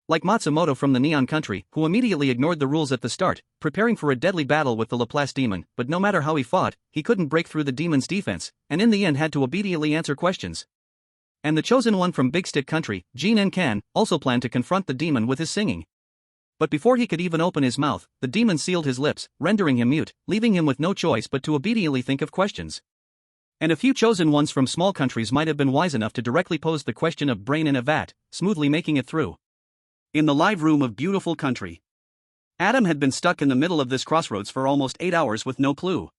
Like Matsumoto from the Neon Country, who immediately ignored the rules at the start, preparing for a deadly battle with the Laplace demon, but no matter how he fought, he couldn't break through the demon's defense, and in the end had to obediently answer questions. And the chosen one from Big Stick Country, Jean and Can, also planned to confront the demon with his singing. But before he could even open his mouth, the demon sealed his lips, rendering him mute, leaving him with no choice but to obediently think of questions. And a few chosen ones from small countries might have been wise enough to directly pose the question of brain in a vat, smoothly making it through. In the live room of Beautiful Country, Adam had been stuck in the middle of this crossroads for almost 8 hours with no clue.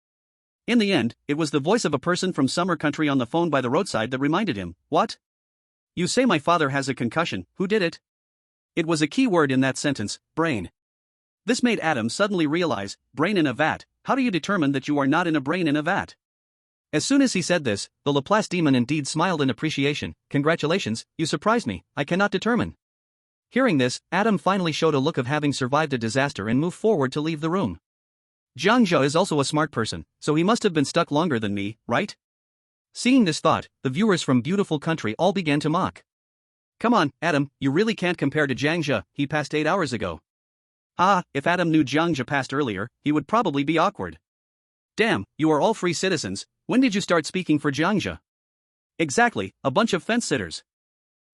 In the end, it was the voice of a person from Summer Country on the phone by the roadside that reminded him, What? You say my father has a concussion, who did it? It was a key word in that sentence, brain. This made Adam suddenly realize, brain in a vat, how do you determine that you are not in a brain in a vat? As soon as he said this, the Laplace demon indeed smiled in appreciation. Congratulations, you surprised me, I cannot determine. Hearing this, Adam finally showed a look of having survived a disaster and moved forward to leave the room. Jiang Zhe is also a smart person, so he must have been stuck longer than me, right? Seeing this thought, the viewers from Beautiful Country all began to mock. Come on, Adam, you really can't compare to Jiang Zhe, he passed 8 hours ago. Ah, if Adam knew Jiang Zhe passed earlier, he would probably be awkward. Damn, you are all free citizens, when did you start speaking for Jiang Zhe? Exactly, a bunch of fence-sitters.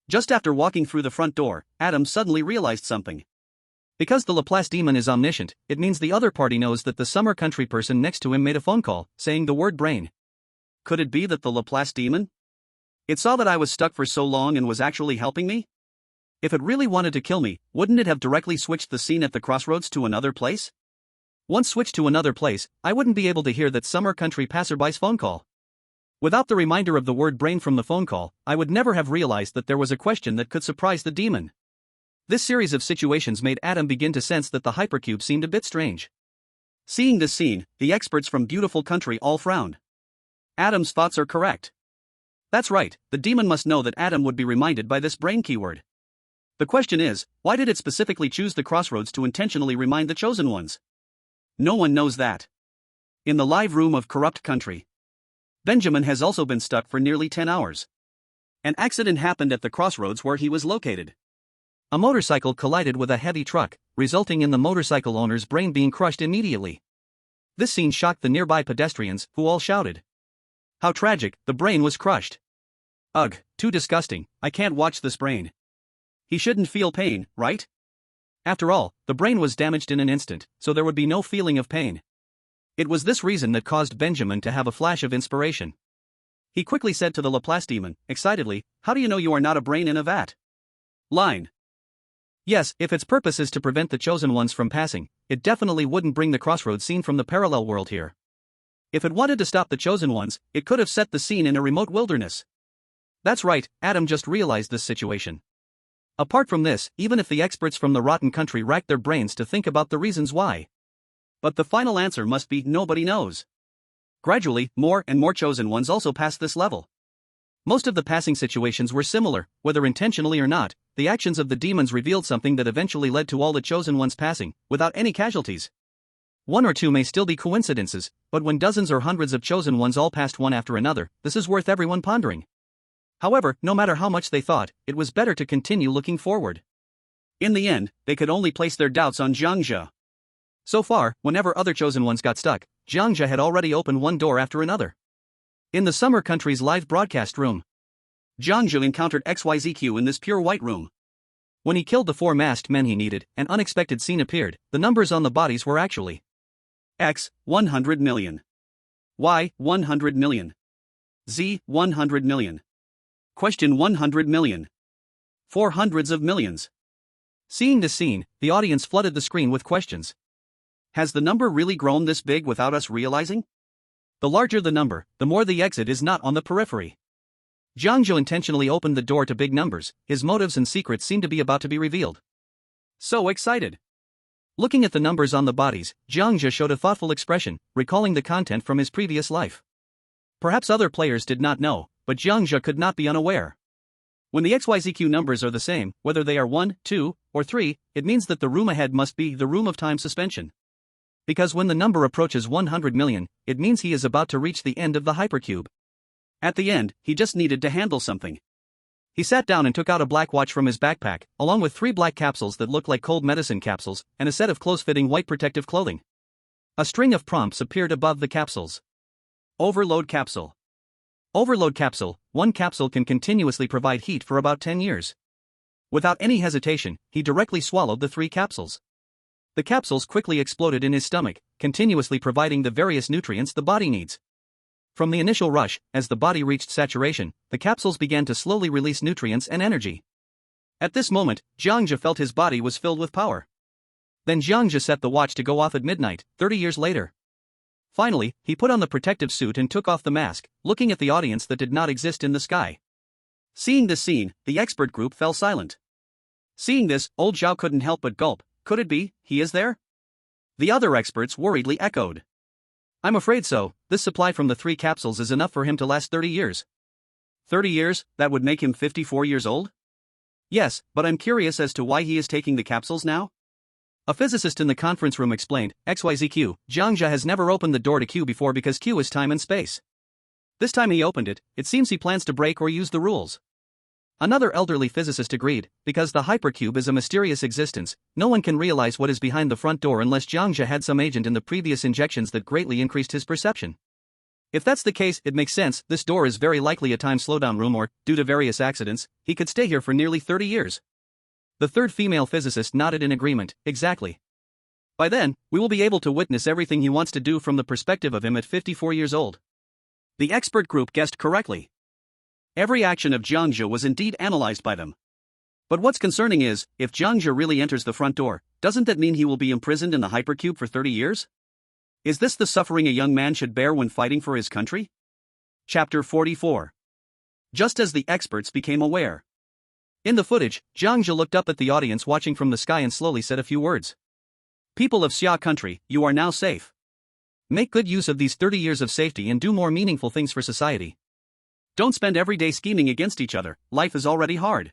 Just after walking through the front door, Adam suddenly realized something. Because the Laplace demon is omniscient, it means the other party knows that the summer country person next to him made a phone call, saying the word brain. Could it be that the Laplace demon? It saw that I was stuck for so long and was actually helping me? If it really wanted to kill me, wouldn't it have directly switched the scene at the crossroads to another place? Once switched to another place, I wouldn't be able to hear that summer country passerby's phone call. Without the reminder of the word brain from the phone call, I would never have realized that there was a question that could surprise the demon. This series of situations made Adam begin to sense that the hypercube seemed a bit strange. Seeing this scene, the experts from Beautiful Country all frowned. Adam's thoughts are correct. That's right, the demon must know that Adam would be reminded by this brain keyword. The question is, why did it specifically choose the crossroads to intentionally remind the chosen ones? No one knows that. In the live room of Corrupt Country, Benjamin has also been stuck for nearly 10 hours. An accident happened at the crossroads where he was located. A motorcycle collided with a heavy truck, resulting in the motorcycle owner's brain being crushed immediately. This scene shocked the nearby pedestrians, who all shouted. How tragic, the brain was crushed. Ugh, too disgusting, I can't watch this brain. He shouldn't feel pain, right? After all, the brain was damaged in an instant, so there would be no feeling of pain. It was this reason that caused Benjamin to have a flash of inspiration. He quickly said to the Laplace demon, excitedly, how do you know you are not a brain in a vat? Line. Yes, if its purpose is to prevent the chosen ones from passing, it definitely wouldn't bring the crossroads scene from the parallel world here. If it wanted to stop the chosen ones, it could have set the scene in a remote wilderness. That's right, Adam just realized this situation. Apart from this, even if the experts from the rotten country racked their brains to think about the reasons why. But the final answer must be nobody knows. Gradually, more and more chosen ones also passed this level. Most of the passing situations were similar, whether intentionally or not. The actions of the demons revealed something that eventually led to all the chosen ones passing, without any casualties. One or two may still be coincidences, but when dozens or hundreds of chosen ones all passed one after another, this is worth everyone pondering. However, no matter how much they thought, it was better to continue looking forward. In the end, they could only place their doubts on Jiang Zhe. So far, whenever other chosen ones got stuck, Jiang Zhe had already opened one door after another. In the Summer Country's live broadcast room, Jiang Zhe encountered XYZQ in this pure white room. When he killed the 4 masked men he needed, an unexpected scene appeared. The numbers on the bodies were actually X, 100 million. Y, 100 million. Z, 100 million. Question 100 million. 4 hundreds of millions. Seeing this scene, the audience flooded the screen with questions. Has the number really grown this big without us realizing? The larger the number, the more the exit is not on the periphery. Jiang Zhe intentionally opened the door to big numbers. His motives and secrets seemed to be about to be revealed. So excited. Looking at the numbers on the bodies, Jiang Zhe showed a thoughtful expression, recalling the content from his previous life. Perhaps other players did not know, but Jiang Zhe could not be unaware. When the XYZQ numbers are the same, whether they are 1, 2, or 3, it means that the room ahead must be the room of time suspension. Because when the number approaches 100 million, it means he is about to reach the end of the hypercube. At the end, he just needed to handle something. He sat down and took out a black watch from his backpack, along with 3 black capsules that looked like cold medicine capsules, and a set of close-fitting white protective clothing. A string of prompts appeared above the capsules. Overload capsule. Overload capsule. 1 capsule can continuously provide heat for about 10 years. Without any hesitation, he directly swallowed the 3 capsules. The capsules quickly exploded in his stomach, continuously providing the various nutrients the body needs. From the initial rush, as the body reached saturation, the capsules began to slowly release nutrients and energy. At this moment, Jiang Zhe felt his body was filled with power. Then Jiang Zhe set the watch to go off at midnight, 30 years later. Finally, he put on the protective suit and took off the mask, looking at the audience that did not exist in the sky. Seeing this scene, the expert group fell silent. Seeing this, old Zhao couldn't help but gulp. Could it be, he is there? The other experts worriedly echoed. I'm afraid so. This supply from the 3 capsules is enough for him to last 30 years. 30 years, that would make him 54 years old? Yes, but I'm curious as to why he is taking the capsules now? A physicist in the conference room explained, XYZQ, Jiang Zhe has never opened the door to Q before because Q is time and space. This time he opened it, it seems he plans to break or use the rules. Another elderly physicist agreed, because the hypercube is a mysterious existence, no one can realize what is behind the front door unless Jiang Zhe had some agent in the previous injections that greatly increased his perception. If that's the case, it makes sense. This door is very likely a time slowdown room or, due to various accidents, he could stay here for nearly 30 years. The third female physicist nodded in agreement. Exactly. By then, we will be able to witness everything he wants to do from the perspective of him at 54 years old. The expert group guessed correctly. Every action of Jiang Zhe was indeed analyzed by them. But what's concerning is, if Jiang Zhe really enters the front door, doesn't that mean he will be imprisoned in the hypercube for 30 years? Is this the suffering a young man should bear when fighting for his country? Chapter 44. Just as the experts became aware. In the footage, Jiang Zhe looked up at the audience watching from the sky and slowly said a few words. People of Xia country, you are now safe. Make good use of these 30 years of safety and do more meaningful things for society. Don't spend every day scheming against each other, life is already hard.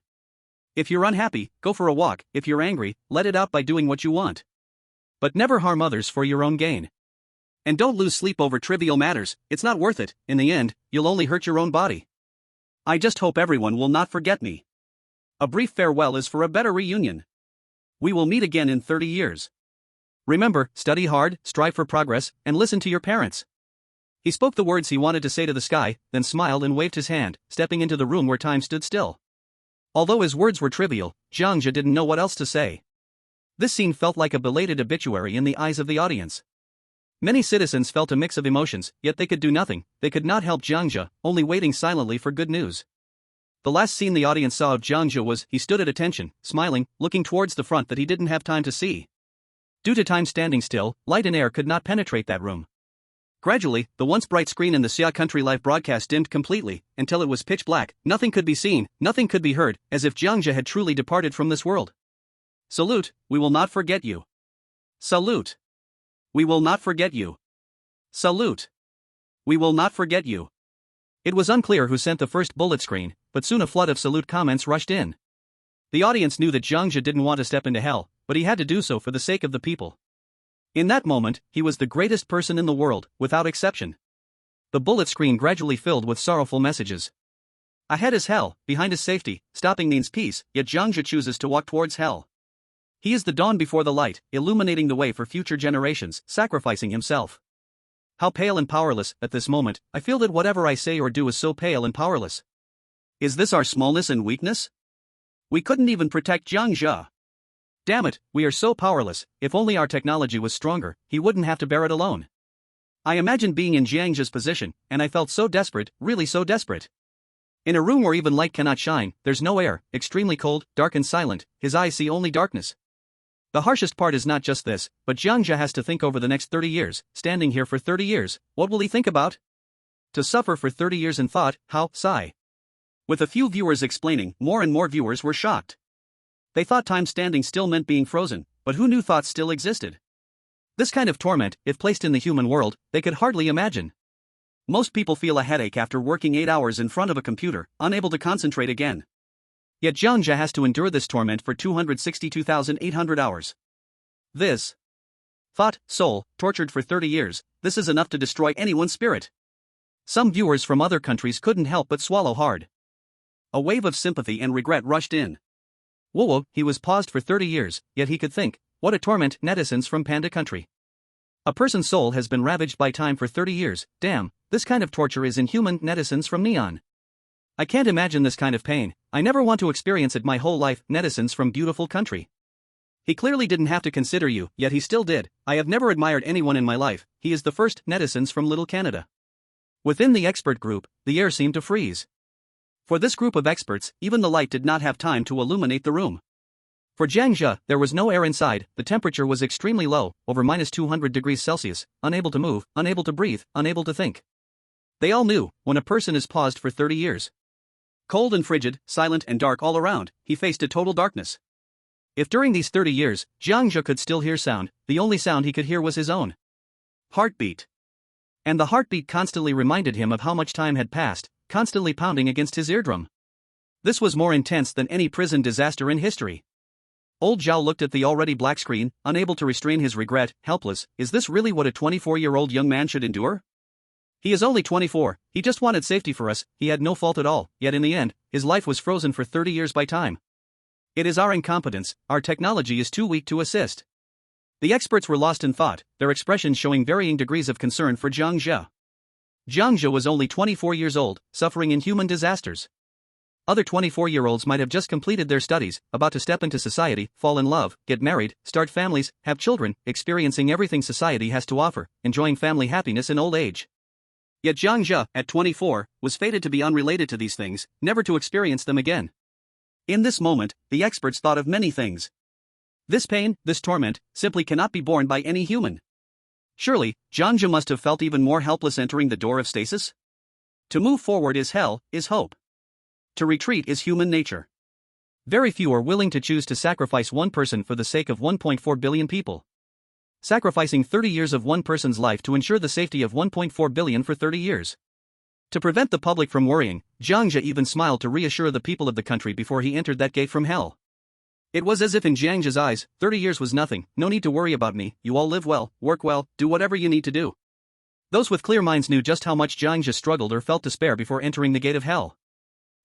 If you're unhappy, go for a walk. If you're angry, let it out by doing what you want. But never harm others for your own gain. And don't lose sleep over trivial matters, it's not worth it. In the end, you'll only hurt your own body. I just hope everyone will not forget me. A brief farewell is for a better reunion. We will meet again in 30 years. Remember, study hard, strive for progress, and listen to your parents. He spoke the words he wanted to say to the sky, then smiled and waved his hand, stepping into the room where time stood still. Although his words were trivial, Jiang Zhe didn't know what else to say. This scene felt like a belated obituary in the eyes of the audience. Many citizens felt a mix of emotions, yet they could do nothing. They could not help Jiang Zhe, only waiting silently for good news. The last scene the audience saw of Jiang Zhe was, he stood at attention, smiling, looking towards the front that he didn't have time to see. Due to time standing still, light and air could not penetrate that room. Gradually, the once bright screen in the Xia Country live broadcast dimmed completely, until it was pitch black. Nothing could be seen, nothing could be heard, as if Jiang Zhe had truly departed from this world. Salute, we will not forget you. Salute. We will not forget you. Salute. We will not forget you. It was unclear who sent the first bullet screen, but soon a flood of salute comments rushed in. The audience knew that Jiang Zhe didn't want to step into hell, but he had to do so for the sake of the people. In that moment, he was the greatest person in the world, without exception. The bullet screen gradually filled with sorrowful messages. Ahead is hell, behind is safety, stopping means peace, yet Jiang Zhe chooses to walk towards hell. He is the dawn before the light, illuminating the way for future generations, sacrificing himself. How pale and powerless, at this moment, I feel that whatever I say or do is so pale and powerless. Is this our smallness and weakness? We couldn't even protect Jiang Zhe. Damn it, we are so powerless. If only our technology was stronger, he wouldn't have to bear it alone. I imagined being in Jiang Zhe's position, and I felt so desperate, really so desperate. In a room where even light cannot shine, there's no air, extremely cold, dark and silent, his eyes see only darkness. The harshest part is not just this, but Jiang Zhe has to think over the next 30 years, standing here for 30 years, what will he think about? To suffer for 30 years in thought, how, sigh. With a few viewers explaining, more and more viewers were shocked. They thought time standing still meant being frozen, but who knew thoughts still existed? This kind of torment, if placed in the human world, they could hardly imagine. Most people feel a headache after working 8 hours in front of a computer, unable to concentrate again. Yet Jiang Zhe has to endure this torment for 262,800 hours. This thought, soul, tortured for 30 years, this is enough to destroy anyone's spirit. Some viewers from other countries couldn't help but swallow hard. A wave of sympathy and regret rushed in. Whoa, he was paused for 30 years, yet he could think, what a torment, netizens from Panda Country. A person's soul has been ravaged by time for 30 years, damn, this kind of torture is inhuman, netizens from Neon. I can't imagine this kind of pain, I never want to experience it my whole life, netizens from Beautiful Country. He clearly didn't have to consider you, yet he still did. I have never admired anyone in my life, he is the first, netizens from Little Canada. Within the expert group, the air seemed to freeze. For this group of experts, even the light did not have time to illuminate the room. For Jiang Zhe, there was no air inside, the temperature was extremely low, over -200 degrees Celsius, unable to move, unable to breathe, unable to think. They all knew, when a person is paused for 30 years. Cold and frigid, silent and dark all around, he faced a total darkness. If during these 30 years, Jiang Zhe could still hear sound, the only sound he could hear was his own heartbeat. And the heartbeat constantly reminded him of how much time had passed, constantly pounding against his eardrum. This was more intense than any prison disaster in history. Old Zhao looked at the already black screen, unable to restrain his regret, helpless. Is this really what a 24-year-old young man should endure? He is only 24, he just wanted safety for us, he had no fault at all, yet in the end, his life was frozen for 30 years by time. It is our incompetence, our technology is too weak to assist. The experts were lost in thought, their expressions showing varying degrees of concern for Jiang Zhe. Jiang Zhe was only 24 years old, suffering inhuman disasters. Other 24-year-olds might have just completed their studies, about to step into society, fall in love, get married, start families, have children, experiencing everything society has to offer, enjoying family happiness in old age. Yet Jiang Zhe, at 24, was fated to be unrelated to these things, never to experience them again. In this moment, the experts thought of many things. This pain, this torment, simply cannot be borne by any human. Surely, Jiang Zhe must have felt even more helpless entering the door of stasis? To move forward is hell, is hope. To retreat is human nature. Very few are willing to choose to sacrifice one person for the sake of 1.4 billion people. Sacrificing 30 years of one person's life to ensure the safety of 1.4 billion for 30 years. To prevent the public from worrying, Jiang Zhe even smiled to reassure the people of the country before he entered that gate from hell. It was as if in Jiang Zhe's eyes, 30 years was nothing, no need to worry about me, you all live well, work well, do whatever you need to do. Those with clear minds knew just how much Jiang Zhe struggled or felt despair before entering the gate of hell.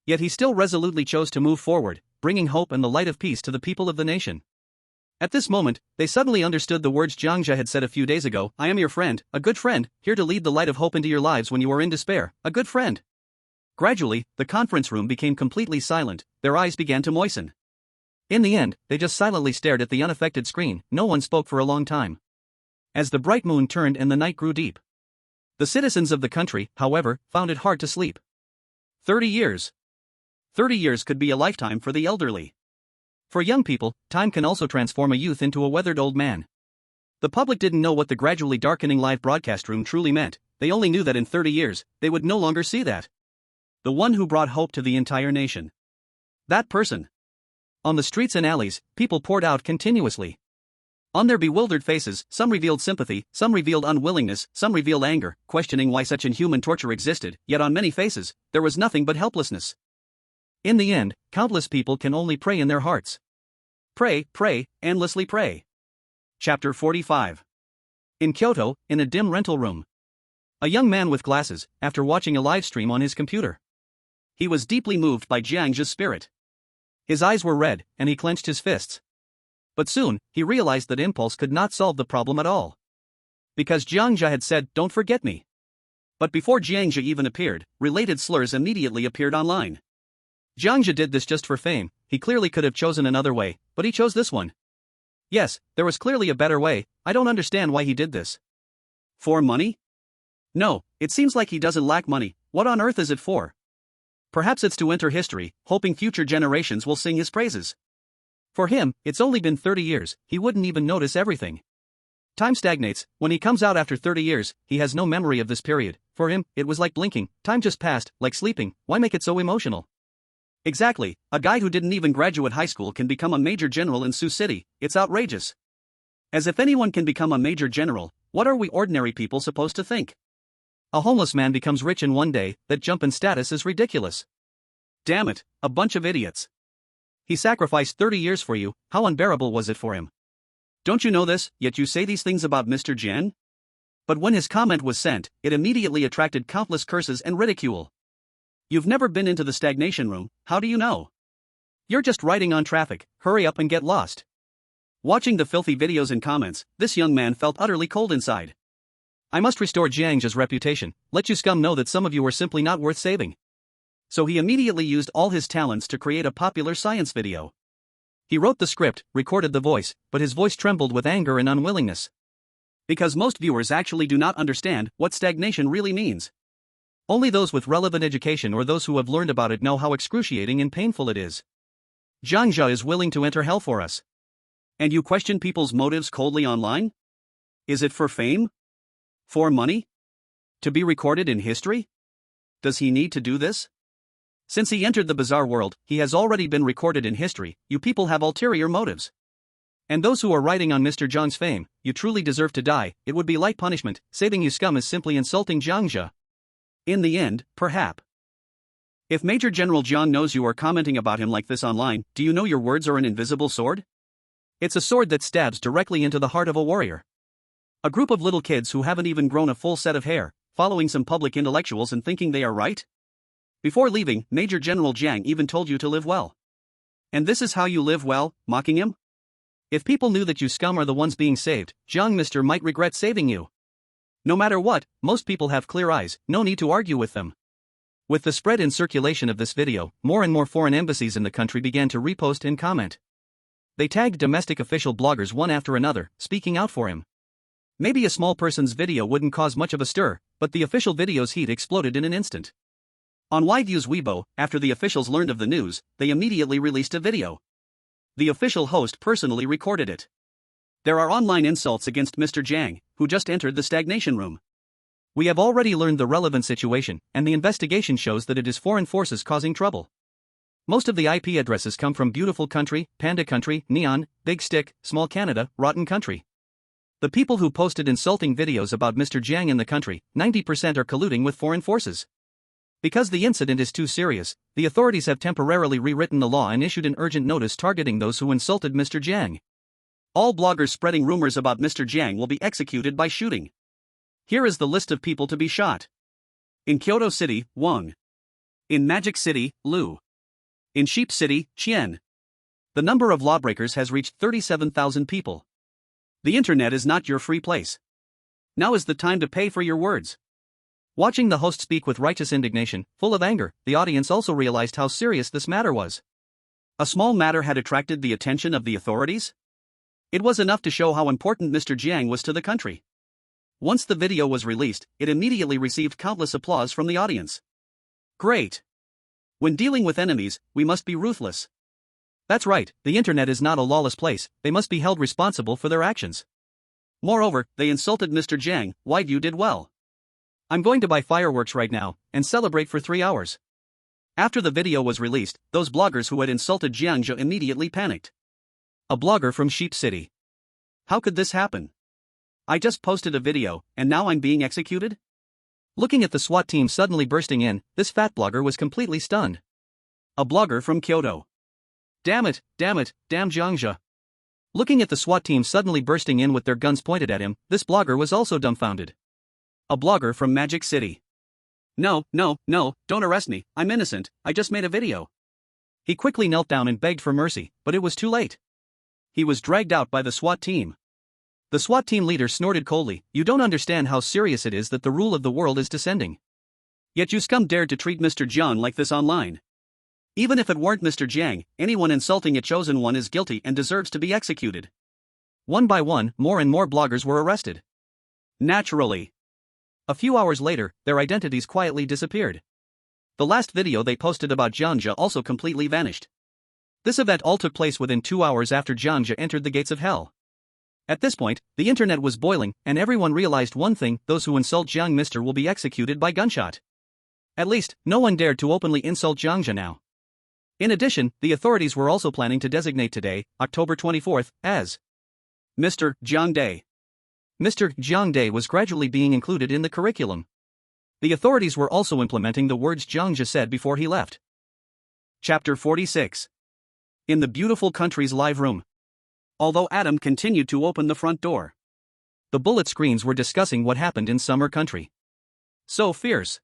Yet he still resolutely chose to move forward, bringing hope and the light of peace to the people of the nation. At this moment, they suddenly understood the words Jiang Zhe had said a few days ago, I am your friend, a good friend, here to lead the light of hope into your lives when you are in despair, a good friend. Gradually, the conference room became completely silent, their eyes began to moisten. In the end, they just silently stared at the unaffected screen, no one spoke for a long time. As the bright moon turned and the night grew deep. The citizens of the country, however, found it hard to sleep. 30 years. 30 years could be a lifetime for the elderly. For young people, time can also transform a youth into a weathered old man. The public didn't know what the gradually darkening live broadcast room truly meant, they only knew that in 30 years, they would no longer see that. The one who brought hope to the entire nation. That person. On the streets and alleys, people poured out continuously. On their bewildered faces, some revealed sympathy, some revealed unwillingness, some revealed anger, questioning why such inhuman torture existed, yet on many faces, there was nothing but helplessness. In the end, countless people can only pray in their hearts. Pray, pray, endlessly pray. Chapter 45. In Kyoto, in a dim rental room. A young man with glasses, after watching a live stream on his computer. He was deeply moved by Jiang Zhe's spirit. His eyes were red, and he clenched his fists. But soon, he realized that impulse could not solve the problem at all. Because Jiang Zhe had said, don't forget me. But before Jiang Zhe even appeared, related slurs immediately appeared online. Jiang Zhe did this just for fame, he clearly could have chosen another way, but he chose this one. Yes, there was clearly a better way, I don't understand why he did this. For money? No, it seems like he doesn't lack money, what on earth is it for? Perhaps it's to enter history, hoping future generations will sing his praises. For him, it's only been 30 years, he wouldn't even notice everything. Time stagnates, when he comes out after 30 years, he has no memory of this period, for him, it was like blinking, time just passed, like sleeping, why make it so emotional? Exactly, a guy who didn't even graduate high school can become a major general in Sioux City, it's outrageous. As if anyone can become a major general, what are we ordinary people supposed to think? A homeless man becomes rich in one day, that jump in status is ridiculous. Damn it, a bunch of idiots. He sacrificed 30 years for you, how unbearable was it for him? Don't you know this, yet you say these things about Mr. Jian? But when his comment was sent, it immediately attracted countless curses and ridicule. You've never been into the stagnation room, how do you know? You're just riding on traffic, hurry up and get lost. Watching the filthy videos and comments, this young man felt utterly cold inside. I must restore Jiang Zhe's reputation, let you scum know that some of you are simply not worth saving. So he immediately used all his talents to create a popular science video. He wrote the script, recorded the voice, but his voice trembled with anger and unwillingness. Because most viewers actually do not understand what stagnation really means. Only those with relevant education or those who have learned about it know how excruciating and painful it is. Jiang Zhe is willing to enter hell for us. And you question people's motives coldly online? Is it for fame? For money? To be recorded in history? Does he need to do this? Since he entered the bizarre world, he has already been recorded in history, you people have ulterior motives. And those who are writing on Mr. Jiang's fame, you truly deserve to die, it would be light punishment, saving you scum is simply insulting Jiang Zhe. In the end, perhaps. If Major General Jiang knows you are commenting about him like this online, do you know your words are an invisible sword? It's a sword that stabs directly into the heart of a warrior. A group of little kids who haven't even grown a full set of hair, following some public intellectuals and thinking they are right? Before leaving, Major General Jiang even told you to live well. And this is how you live well, mocking him? If people knew that you scum are the ones being saved, Jiang Mister might regret saving you. No matter what, most people have clear eyes, no need to argue with them. With the spread in circulation of this video, more and more foreign embassies in the country began to repost and comment. They tagged domestic official bloggers one after another, speaking out for him. Maybe a small person's video wouldn't cause much of a stir, but the official video's heat exploded in an instant. On YView's Weibo, after the officials learned of the news, they immediately released a video. The official host personally recorded it. There are online insults against Mr. Jiang, who just entered the stagnation room. We have already learned the relevant situation, and the investigation shows that it is foreign forces causing trouble. Most of the IP addresses come from Beautiful Country, Panda Country, Neon, Big Stick, Small Canada, Rotten Country. The people who posted insulting videos about Mr. Jiang in the country, 90% are colluding with foreign forces. Because the incident is too serious, the authorities have temporarily rewritten the law and issued an urgent notice targeting those who insulted Mr. Jiang. All bloggers spreading rumors about Mr. Jiang will be executed by shooting. Here is the list of people to be shot. In Kyoto City, Wang. In Magic City, Liu. In Sheep City, Qian. The number of lawbreakers has reached 37,000 people. The internet is not your free place. Now is the time to pay for your words. Watching the host speak with righteous indignation, full of anger, the audience also realized how serious this matter was. A small matter had attracted the attention of the authorities? It was enough to show how important Mr. Jiang was to the country. Once the video was released, it immediately received countless applause from the audience. Great! When dealing with enemies, we must be ruthless. That's right, the internet is not a lawless place, they must be held responsible for their actions. Moreover, they insulted Mr. Jiang, YView did well. I'm going to buy fireworks right now, and celebrate for 3 hours. After the video was released, those bloggers who had insulted Jiang Zhe immediately panicked. A blogger from Sheep City. How could this happen? I just posted a video, and now I'm being executed? Looking at the SWAT team suddenly bursting in, this fat blogger was completely stunned. A blogger from Kyoto. Damn it, damn Jiang Zhe. Looking at the SWAT team suddenly bursting in with their guns pointed at him, this blogger was also dumbfounded. A blogger from Magic City. No, don't arrest me, I'm innocent, I just made a video. He quickly knelt down and begged for mercy, but it was too late. He was dragged out by the SWAT team. The SWAT team leader snorted coldly, "You don't understand how serious it is that the rule of the world is descending. Yet you scum dared to treat Mr. Jiang like this online. Even if it weren't Mr. Jiang, anyone insulting a chosen one is guilty and deserves to be executed." One by one, more and more bloggers were arrested. Naturally. A few hours later, their identities quietly disappeared. The last video they posted about Jiang Zhe also completely vanished. This event all took place within 2 hours after Jiang Zhe entered the gates of hell. At this point, the internet was boiling, and everyone realized one thing: those who insult Jiang Mr. will be executed by gunshot. At least, no one dared to openly insult Jiang Zhe now. In addition, the authorities were also planning to designate today, October 24th, as Mr. Jiang Day. Mr. Jiang Day was gradually being included in the curriculum. The authorities were also implementing the words Jiang Zhe said before he left. Chapter 46. In the Beautiful Country's live room. Although Adam continued to open the front door, the bullet screens were discussing what happened in Summer Country. So fierce.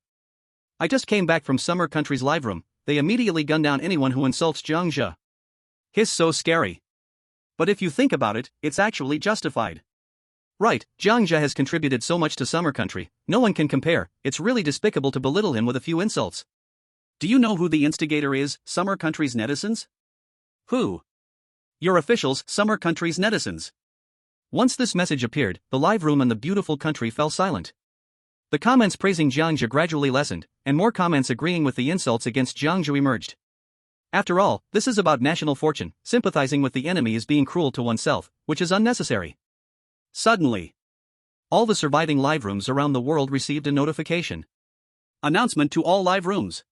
I just came back from Summer Country's live room. They immediately gun down anyone who insults Jiang Zhe. Hiss, so scary. But if you think about it, it's actually justified. Right, Jiang Zhe has contributed so much to Summer Country, no one can compare. It's really despicable to belittle him with a few insults. Do you know who the instigator is, Summer Country's netizens? Who? Your officials, Summer Country's netizens. Once this message appeared, the live room and the Beautiful Country fell silent. The comments praising Jiang Zhe gradually lessened, and more comments agreeing with the insults against Jiang Zhe emerged. After all, this is about national fortune. Sympathizing with the enemy is being cruel to oneself, which is unnecessary. Suddenly, all the surviving live rooms around the world received a notification. Announcement to all live rooms.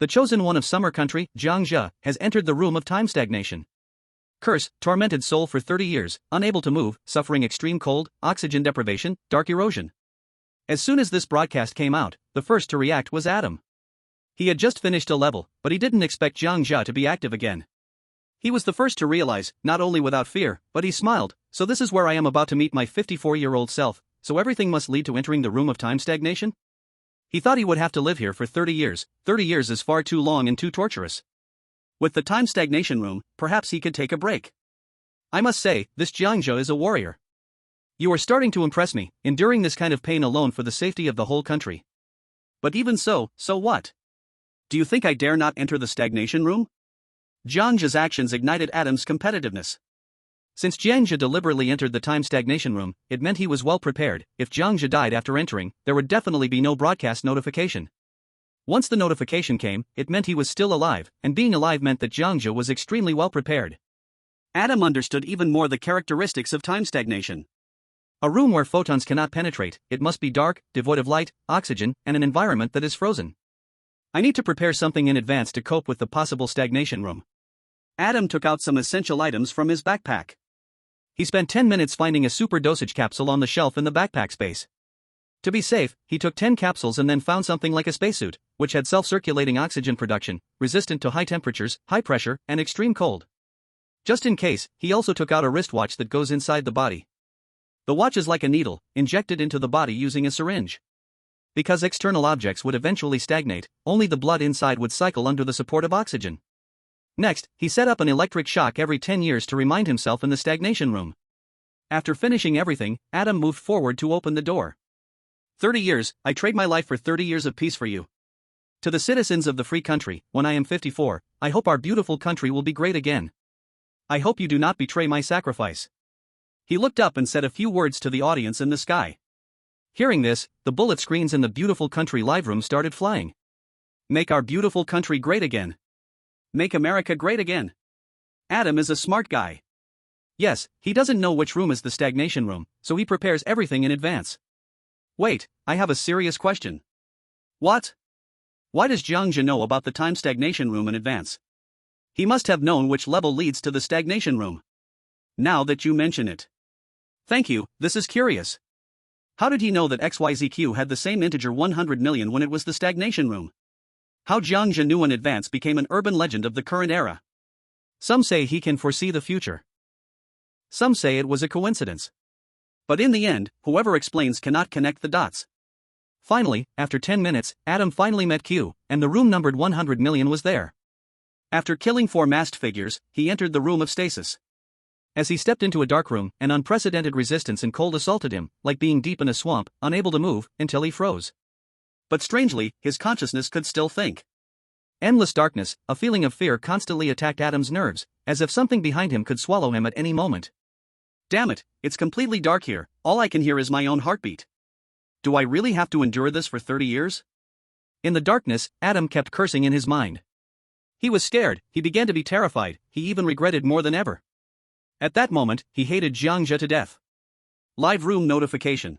The chosen one of Summer Country, Jiang Zhe, has entered the room of time stagnation. Curse, tormented soul for 30 years, unable to move, suffering extreme cold, oxygen deprivation, dark erosion. As soon as this broadcast came out, the first to react was Adam. He had just finished a level, but he didn't expect Jiang Zhe to be active again. He was the first to realize, not only without fear, but he smiled, so this is where I am about to meet my 54-year-old self, so everything must lead to entering the room of time stagnation? He thought he would have to live here for 30 years, 30 years is far too long and too torturous. With the time stagnation room, perhaps he could take a break. I must say, this Jiang Zhe is a warrior. You are starting to impress me, enduring this kind of pain alone for the safety of the whole country. But even so what? Do you think I dare not enter the stagnation room? Jiang Zhe's actions ignited Adam's competitiveness. Since Jiang Zhe deliberately entered the time stagnation room, it meant he was well prepared. If Jiang Zhe died after entering, there would definitely be no broadcast notification. Once the notification came, it meant he was still alive, and being alive meant that Jiang Zhe was extremely well prepared. Adam understood even more the characteristics of time stagnation. A room where photons cannot penetrate, it must be dark, devoid of light, oxygen, and an environment that is frozen. I need to prepare something in advance to cope with the possible stagnation room. Adam took out some essential items from his backpack. He spent 10 minutes finding a super dosage capsule on the shelf in the backpack space. To be safe, he took 10 capsules and then found something like a spacesuit, which had self-circulating oxygen production, resistant to high temperatures, high pressure, and extreme cold. Just in case, he also took out a wristwatch that goes inside the body. The watch is like a needle, injected into the body using a syringe. Because external objects would eventually stagnate, only the blood inside would cycle under the support of oxygen. Next, he set up an electric shock every 10 years to remind himself in the stagnation room. After finishing everything, Adam moved forward to open the door. 30 years, I trade my life for 30 years of peace for you. To the citizens of the free country, when I am 54, I hope our beautiful country will be great again. I hope you do not betray my sacrifice. He looked up and said a few words to the audience in the sky. Hearing this, the bullet screens in the beautiful country live room started flying. Make our beautiful country great again. Make America great again. Adam is a smart guy. Yes, he doesn't know which room is the stagnation room, so he prepares everything in advance. Wait, I have a serious question. What? Why does Jiang Zhe know about the time stagnation room in advance? He must have known which level leads to the stagnation room. Now that you mention it. Thank you, this is curious. How did he know that XYZQ had the same integer 100 million when it was the stagnation room? How Jiang Zhe knew in advance became an urban legend of the current era. Some say he can foresee the future. Some say it was a coincidence. But in the end, whoever explains cannot connect the dots. Finally, after 10 minutes, Adam finally met Q, and the room numbered 100 million was there. After killing 4 masked figures, he entered the room of stasis. As he stepped into a dark room, an unprecedented resistance and cold assaulted him, like being deep in a swamp, unable to move, until he froze. But strangely, his consciousness could still think. Endless darkness, a feeling of fear constantly attacked Adam's nerves, as if something behind him could swallow him at any moment. Damn it, it's completely dark here, all I can hear is my own heartbeat. Do I really have to endure this for 30 years? In the darkness, Adam kept cursing in his mind. He was scared, he began to be terrified, he even regretted more than ever. At that moment, he hated Jiang Zhe to death. Live room notification.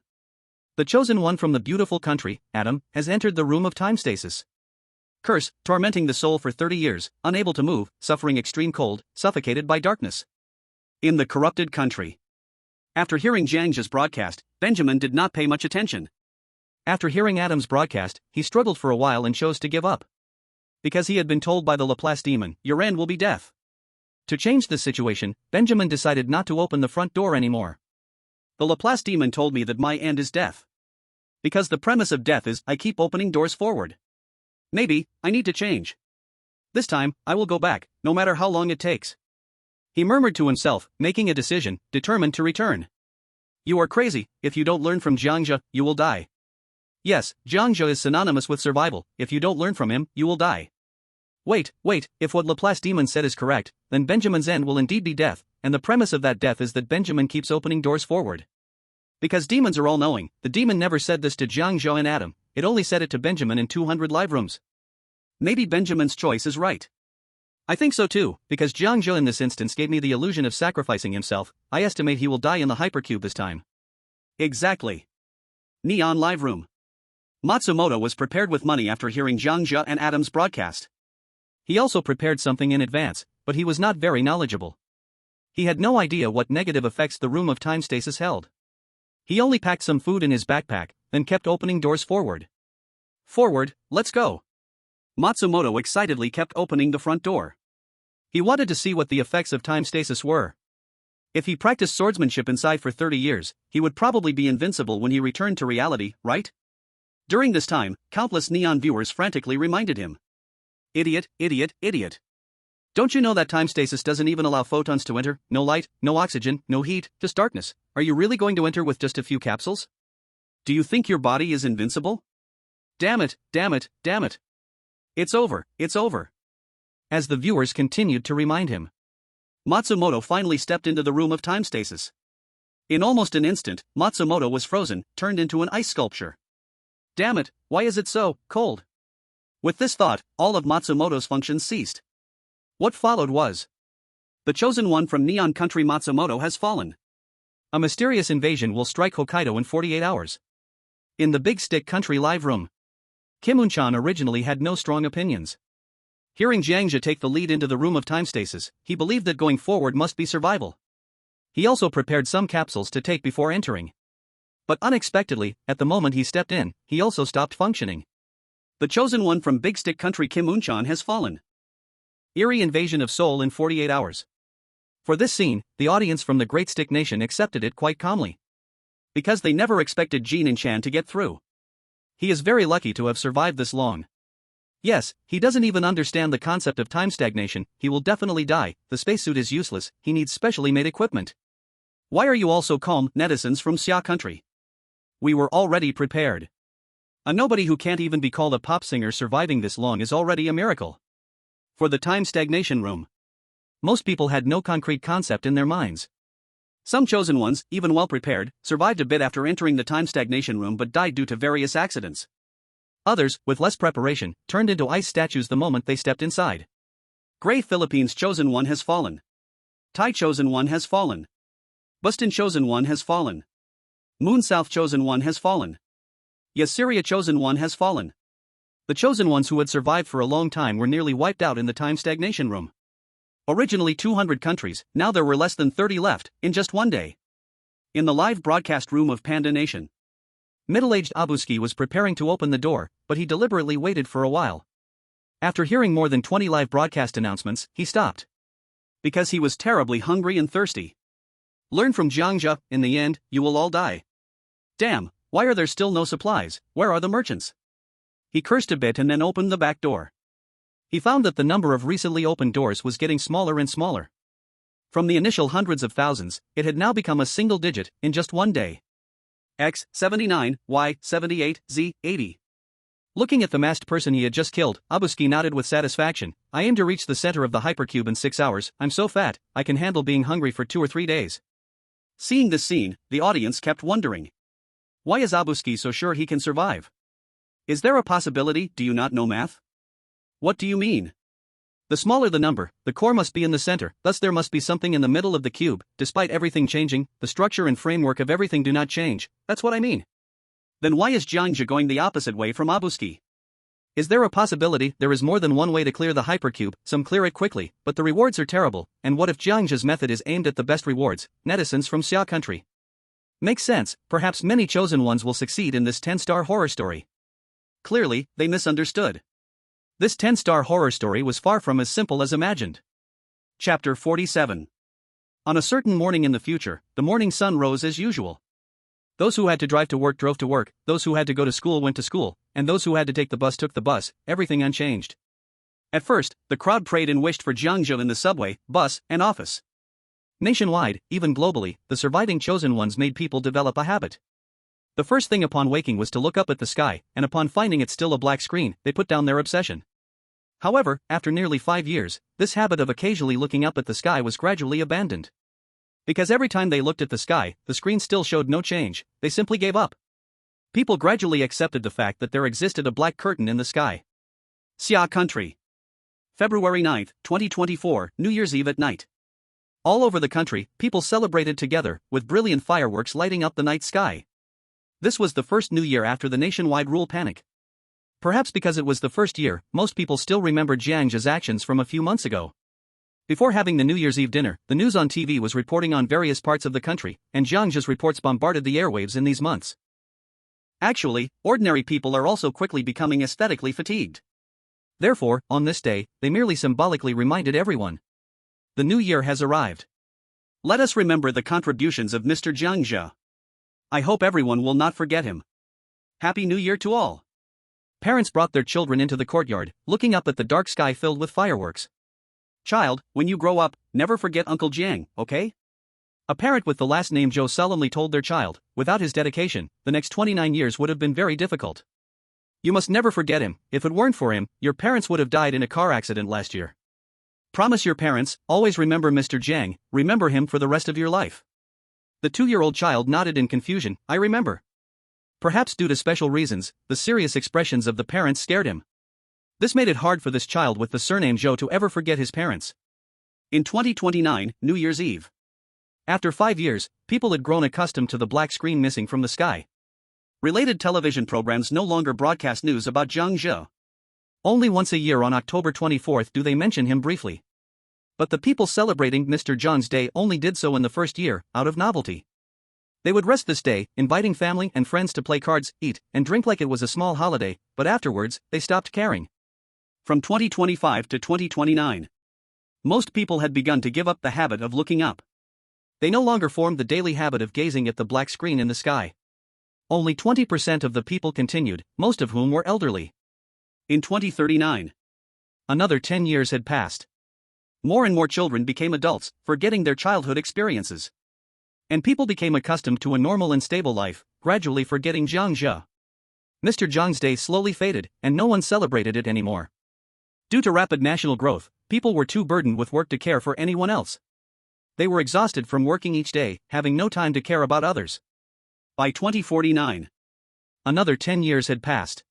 The chosen one from the beautiful country, Adam, has entered the room of time stasis. Curse, tormenting the soul for 30 years, unable to move, suffering extreme cold, suffocated by darkness. In the corrupted country. After hearing Jiang Zhe's broadcast, Benjamin did not pay much attention. After hearing Adam's broadcast, he struggled for a while and chose to give up. Because he had been told by the Laplace demon, your end will be death. To change the situation, Benjamin decided not to open the front door anymore. The Laplace demon told me that my end is death. Because the premise of death is, I keep opening doors forward. Maybe, I need to change. This time, I will go back, no matter how long it takes. He murmured to himself, making a decision, determined to return. You are crazy, if you don't learn from Jiang Zhe, you will die. Yes, Jiang Zhe is synonymous with survival, if you don't learn from him, you will die. Wait, if what Laplace demon said is correct, then Benjamin's end will indeed be death, and the premise of that death is that Benjamin keeps opening doors forward. Because demons are all-knowing, the demon never said this to Jiang Zhe and Adam, it only said it to Benjamin in 200 live rooms. Maybe Benjamin's choice is right. I think so too, because Jiang Zhe in this instance gave me the illusion of sacrificing himself. I estimate he will die in the hypercube this time. Exactly. Neon live room. Matsumoto was prepared with money after hearing Jiang Zhe and Adam's broadcast. He also prepared something in advance, but he was not very knowledgeable. He had no idea what negative effects the room of time stasis held. He only packed some food in his backpack, then kept opening doors forward. Forward, let's go. Matsumoto excitedly kept opening the front door. He wanted to see what the effects of time stasis were. If he practiced swordsmanship inside for 30 years, he would probably be invincible when he returned to reality, right? During this time, countless neon viewers frantically reminded him. Idiot, idiot, idiot. Don't you know that time stasis doesn't even allow photons to enter? No light, no oxygen, no heat, just darkness. Are you really going to enter with just a few capsules? Do you think your body is invincible? Damn it, damn it, damn it. It's over, it's over. As the viewers continued to remind him, Matsumoto finally stepped into the room of time stasis. In almost an instant, Matsumoto was frozen, turned into an ice sculpture. Damn it, why is it so cold? With this thought, all of Matsumoto's functions ceased. What followed was, the chosen one from Neon Country Matsumoto has fallen. A mysterious invasion will strike Hokkaido in 48 hours. In the Big Stick Country live room, Kim Un-chan originally had no strong opinions. Hearing Jiang Zhe take the lead into the room of time stasis, he believed that going forward must be survival. He also prepared some capsules to take before entering. But unexpectedly, at the moment he stepped in, he also stopped functioning. The chosen one from Big Stick Country Kim Un-chan has fallen. Eerie invasion of Seoul in 48 hours. For this scene, the audience from the Great Stick Nation accepted it quite calmly. Because they never expected Jin In-chan to get through. He is very lucky to have survived this long. Yes, he doesn't even understand the concept of time stagnation, he will definitely die, the spacesuit is useless, he needs specially made equipment. Why are you all so calm, netizens from Xia Country? We were already prepared. A nobody who can't even be called a pop singer surviving this long is already a miracle. For the time stagnation room, most people had no concrete concept in their minds. Some chosen ones, even well prepared, survived a bit after entering the time stagnation room but died due to various accidents. Others, with less preparation, turned into ice statues the moment they stepped inside. Grey Philippines chosen one has fallen. Thai chosen one has fallen. Buston chosen one has fallen. Moon South chosen one has fallen. Yassyria chosen one has fallen. The chosen ones who had survived for a long time were nearly wiped out in the time stagnation room. Originally 200 countries, now there were less than 30 left, in just one day. In the live broadcast room of Panda Nation, middle-aged Abuski was preparing to open the door, but he deliberately waited for a while. After hearing more than 20 live broadcast announcements, he stopped. Because he was terribly hungry and thirsty. Learn from Jiang Zhe, in the end, you will all die. Damn, why are there still no supplies, where are the merchants? He cursed a bit and then opened the back door. He found that the number of recently opened doors was getting smaller and smaller. From the initial hundreds of thousands, it had now become a single digit, in just one day. X, 79, Y, 78, Z, 80. Looking at the masked person he had just killed, Abuski nodded with satisfaction. I aim to reach the center of the hypercube in 6 hours, I'm so fat, I can handle being hungry for 2 or 3 days. Seeing this scene, the audience kept wondering. Why is Abuski so sure he can survive? Is there a possibility, do you not know math? What do you mean? The smaller the number, the core must be in the center, thus there must be something in the middle of the cube, despite everything changing, the structure and framework of everything do not change, that's what I mean. Then why is Jiang Zhe going the opposite way from Abuski? Is there a possibility there is more than one way to clear the hypercube, some clear it quickly, but the rewards are terrible, and what if Jiang Zhe's method is aimed at the best rewards, netizens from Xia Country? Makes sense, perhaps many chosen ones will succeed in this 10-star horror story. Clearly, they misunderstood. This 10-star horror story was far from as simple as imagined. Chapter 47. On a certain morning in the future, the morning sun rose as usual. Those who had to drive to work drove to work, those who had to go to school went to school, and those who had to take the bus took the bus, everything unchanged. At first, the crowd prayed and wished for Jiang Zhe in the subway, bus, and office. Nationwide, even globally, the surviving chosen ones made people develop a habit. The first thing upon waking was to look up at the sky, and upon finding it still a black screen, they put down their obsession. However, after nearly 5 years, this habit of occasionally looking up at the sky was gradually abandoned. Because every time they looked at the sky, the screen still showed no change, they simply gave up. People gradually accepted the fact that there existed a black curtain in the sky. Xia Country. February 9, 2024, New Year's Eve at night. All over the country, people celebrated together, with brilliant fireworks lighting up the night sky. This was the first New Year after the nationwide rule panic. Perhaps because it was the first year, most people still remembered Jiang Zhe's actions from a few months ago. Before having the New Year's Eve dinner, the news on TV was reporting on various parts of the country, and Jiang Zhe's reports bombarded the airwaves in these months. Actually, ordinary people are also quickly becoming aesthetically fatigued. Therefore, on this day, they merely symbolically reminded everyone. The new year has arrived. Let us remember the contributions of Mr. Jiang Zhe. I hope everyone will not forget him. Happy New Year to all. Parents brought their children into the courtyard, looking up at the dark sky filled with fireworks. Child, when you grow up, never forget Uncle Jiang, okay? A parent with the last name Zhou solemnly told their child, without his dedication, the next 29 years would have been very difficult. You must never forget him. If it weren't for him, your parents would have died in a car accident last year. Promise your parents, always remember Mr. Jiang, remember him for the rest of your life. The 2-year-old child nodded in confusion. I remember. Perhaps due to special reasons, the serious expressions of the parents scared him. This made it hard for this child with the surname Zhou to ever forget his parents. In 2029, New Year's Eve. After 5 years, people had grown accustomed to the black screen missing from the sky. Related television programs no longer broadcast news about Jiang Zhe. Only once a year on October 24 do they mention him briefly. But the people celebrating Mr. Jiang's day only did so in the first year, out of novelty. They would rest this day, inviting family and friends to play cards, eat, and drink like it was a small holiday, but afterwards, they stopped caring. From 2025 to 2029. Most people had begun to give up the habit of looking up. They no longer formed the daily habit of gazing at the black screen in the sky. Only 20% of the people continued, most of whom were elderly. In 2039. Another 10 years had passed. More and more children became adults, forgetting their childhood experiences. And people became accustomed to a normal and stable life, gradually forgetting Jiang Zhe. Mr. Jiang's day slowly faded, and no one celebrated it anymore. Due to rapid national growth, people were too burdened with work to care for anyone else. They were exhausted from working each day, having no time to care about others. By 2049. Another 10 years had passed.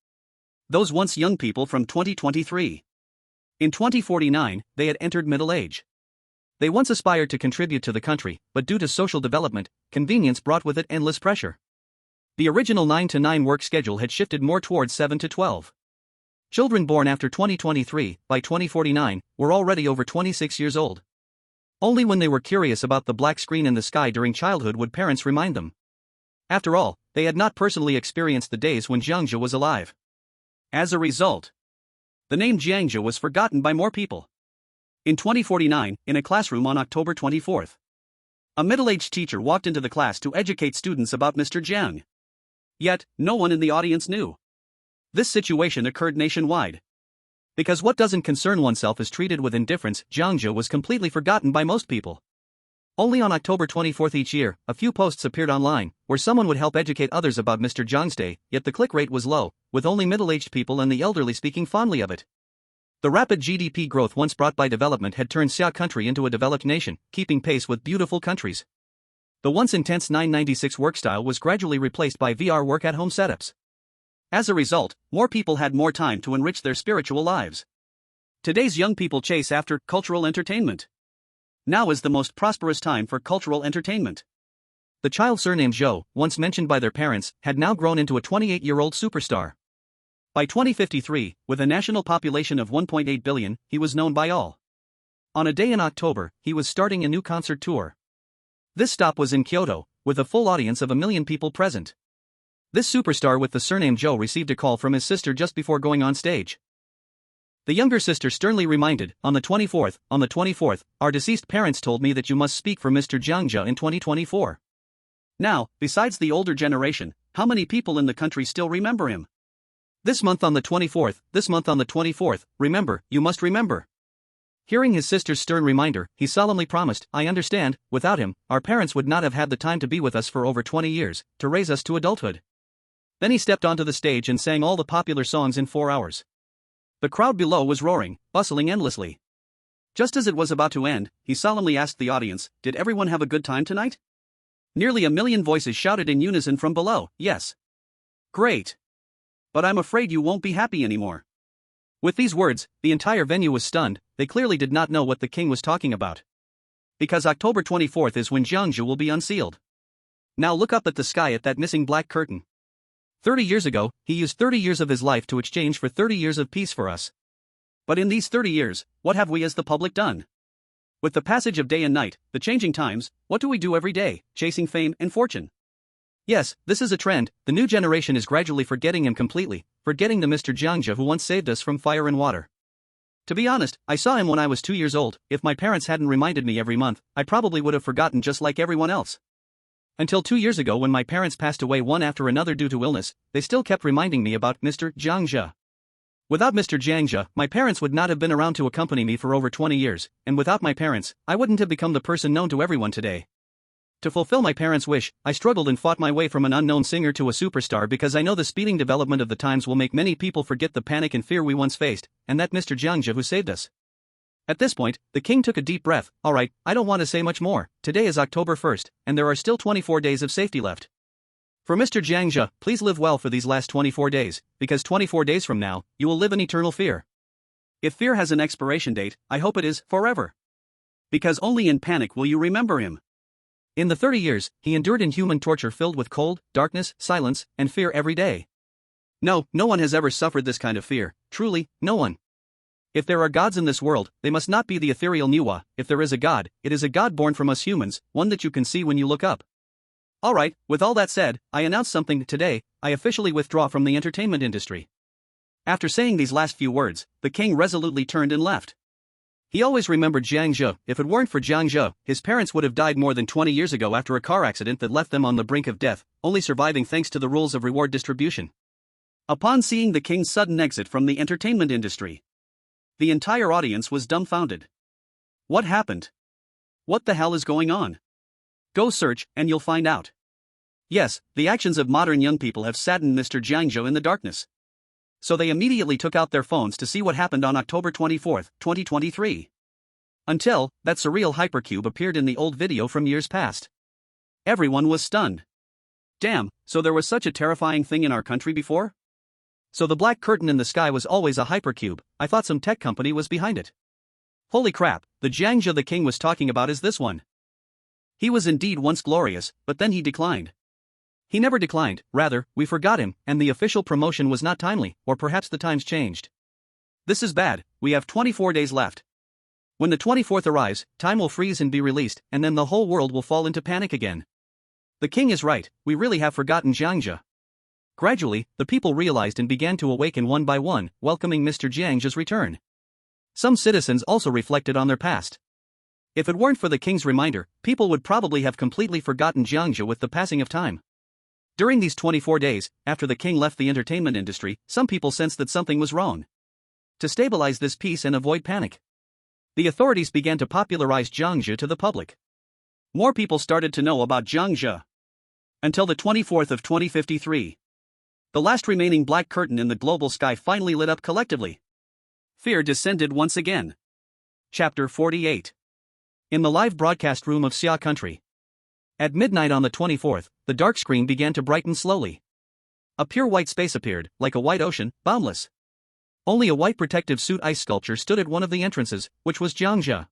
Those once young people from 2023. In 2049, they had entered middle age. They once aspired to contribute to the country, but due to social development, convenience brought with it endless pressure. The original 9-to-9 work schedule had shifted more towards 7-to-12. Children born after 2023, by 2049, were already over 26 years old. Only when they were curious about the black screen in the sky during childhood would parents remind them. After all, they had not personally experienced the days when Jiang Zhe was alive. As a result, the name Jiang Zhe was forgotten by more people. In 2049, in a classroom on October 24, a middle-aged teacher walked into the class to educate students about Mr. Jiang. Yet, no one in the audience knew. This situation occurred nationwide. Because what doesn't concern oneself is treated with indifference, Jiang Zhe was completely forgotten by most people. Only on October 24 each year, a few posts appeared online, where someone would help educate others about Mr. Jiang's day, yet the click rate was low, with only middle-aged people and the elderly speaking fondly of it. The rapid GDP growth once brought by development had turned Xia country into a developed nation, keeping pace with beautiful countries. The once intense 996 work style was gradually replaced by VR work-at-home setups. As a result, more people had more time to enrich their spiritual lives. Today's young people chase after cultural entertainment. Now is the most prosperous time for cultural entertainment. The child surnamed Zhou, once mentioned by their parents, had now grown into a 28-year-old superstar. By 2053, with a national population of 1.8 billion, he was known by all. On a day in October, he was starting a new concert tour. This stop was in Kyoto, with a full audience of 1 million people present. This superstar with the surname Zhou received a call from his sister just before going on stage. The younger sister sternly reminded, on the 24th, our deceased parents told me that you must speak for Mr. Jiang Zhe in 2024. Now, besides the older generation, how many people in the country still remember him? This month on the 24th, remember, you must remember. Hearing his sister's stern reminder, he solemnly promised, I understand, without him, our parents would not have had the time to be with us for over 20 years, to raise us to adulthood. Then he stepped onto the stage and sang all the popular songs in 4 hours. The crowd below was roaring, bustling endlessly. Just as it was about to end, he solemnly asked the audience, did everyone have a good time tonight? Nearly 1 million voices shouted in unison from below, yes. Great. But I'm afraid you won't be happy anymore. With these words, the entire venue was stunned. They clearly did not know what the king was talking about. Because October 24th is when Jiang Zhe will be unsealed. Now look up at the sky at that missing black curtain. 30 years ago, he used 30 years of his life to exchange for 30 years of peace for us. But in these 30 years, what have we as the public done? With the passage of day and night, the changing times, what do we do every day, chasing fame and fortune? Yes, this is a trend. The new generation is gradually forgetting him completely, forgetting the Mr. Jiang Zhe who once saved us from fire and water. To be honest, I saw him when I was 2 years old. If my parents hadn't reminded me every month, I probably would have forgotten just like everyone else. Until 2 years ago when my parents passed away one after another due to illness, they still kept reminding me about Mr. Jiang Zhe. Without Mr. Jiang Zhe, my parents would not have been around to accompany me for over 20 years, and without my parents, I wouldn't have become the person known to everyone today. To fulfill my parents' wish, I struggled and fought my way from an unknown singer to a superstar because I know the speeding development of the times will make many people forget the panic and fear we once faced, and that Mr. Jiang Zhe who saved us. At this point, the king took a deep breath. Alright, I don't want to say much more. Today is October 1st, and there are still 24 days of safety left. For Mr. Jiang Zhe, please live well for these last 24 days, because 24 days from now, you will live in eternal fear. If fear has an expiration date, I hope it is forever. Because only in panic will you remember him. In the 30 years, he endured inhuman torture filled with cold, darkness, silence, and fear every day. No one has ever suffered this kind of fear, truly, no one. If there are gods in this world, they must not be the ethereal Niwa. If there is a god, it is a god born from us humans, one that you can see when you look up. Alright, with all that said, I announce something today. I officially withdraw from the entertainment industry. After saying these last few words, the king resolutely turned and left. He always remembered Jiang Zhe. If it weren't for Jiang Zhe, his parents would have died more than 20 years ago after a car accident that left them on the brink of death, only surviving thanks to the rules of reward distribution. Upon seeing the king's sudden exit from the entertainment industry, the entire audience was dumbfounded. What happened? What the hell is going on? Go search, and you'll find out. Yes, the actions of modern young people have saddened Mr. Jiang Zhe in the darkness. So they immediately took out their phones to see what happened on October 24, 2023. Until, that surreal hypercube appeared in the old video from years past. Everyone was stunned. Damn, so there was such a terrifying thing in our country before? So the black curtain in the sky was always a hypercube. I thought some tech company was behind it. Holy crap, the Jiang Zhe the king was talking about is this one. He was indeed once glorious, but then he declined. He never declined, rather, we forgot him, and the official promotion was not timely, or perhaps the times changed. This is bad, we have 24 days left. When the 24th arrives, time will freeze and be released, and then the whole world will fall into panic again. The king is right, we really have forgotten Jiang Zhe. Gradually, the people realized and began to awaken one by one, welcoming Mr. Jiang Zhe's return. Some citizens also reflected on their past. If it weren't for the king's reminder, people would probably have completely forgotten Jiang Zhe with the passing of time. During these 24 days, after the king left the entertainment industry, some people sensed that something was wrong. To stabilize this peace and avoid panic, the authorities began to popularize Jiang Zhe to the public. More people started to know about Jiang Zhe. Until the 24th of 2053. The last remaining black curtain in the global sky finally lit up collectively. Fear descended once again. Chapter 48. In the live broadcast room of Xia country. At midnight on the 24th, the dark screen began to brighten slowly. A pure white space appeared, like a white ocean, boundless. Only a white protective suit ice sculpture stood at one of the entrances, which was Jiang Zhe.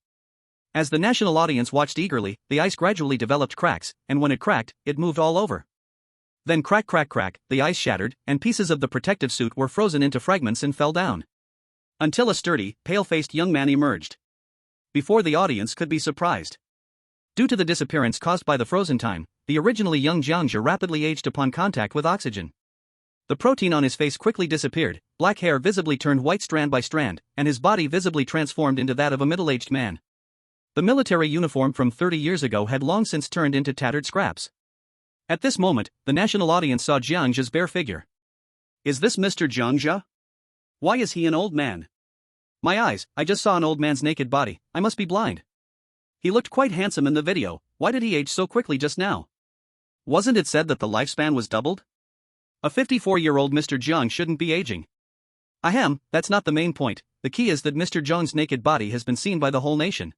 As the national audience watched eagerly, the ice gradually developed cracks, and when it cracked, it moved all over. Then crack, the ice shattered, and pieces of the protective suit were frozen into fragments and fell down. Until a sturdy, pale-faced young man emerged. Before the audience could be surprised. Due to the disappearance caused by the frozen time, the originally young Jiang Zhe rapidly aged upon contact with oxygen. The protein on his face quickly disappeared, black hair visibly turned white strand by strand, and his body visibly transformed into that of a middle-aged man. The military uniform from 30 years ago had long since turned into tattered scraps. At this moment, the national audience saw Jiang Zhe's bare figure. Is this Mr. Jiang Zhe? Why is he an old man? My eyes, I just saw an old man's naked body, I must be blind. He looked quite handsome in the video, why did he age so quickly just now? Wasn't it said that the lifespan was doubled? A 54-year-old Mr. Jiang shouldn't be aging. Ahem, that's not the main point, the key is that Mr. Jiang's naked body has been seen by the whole nation.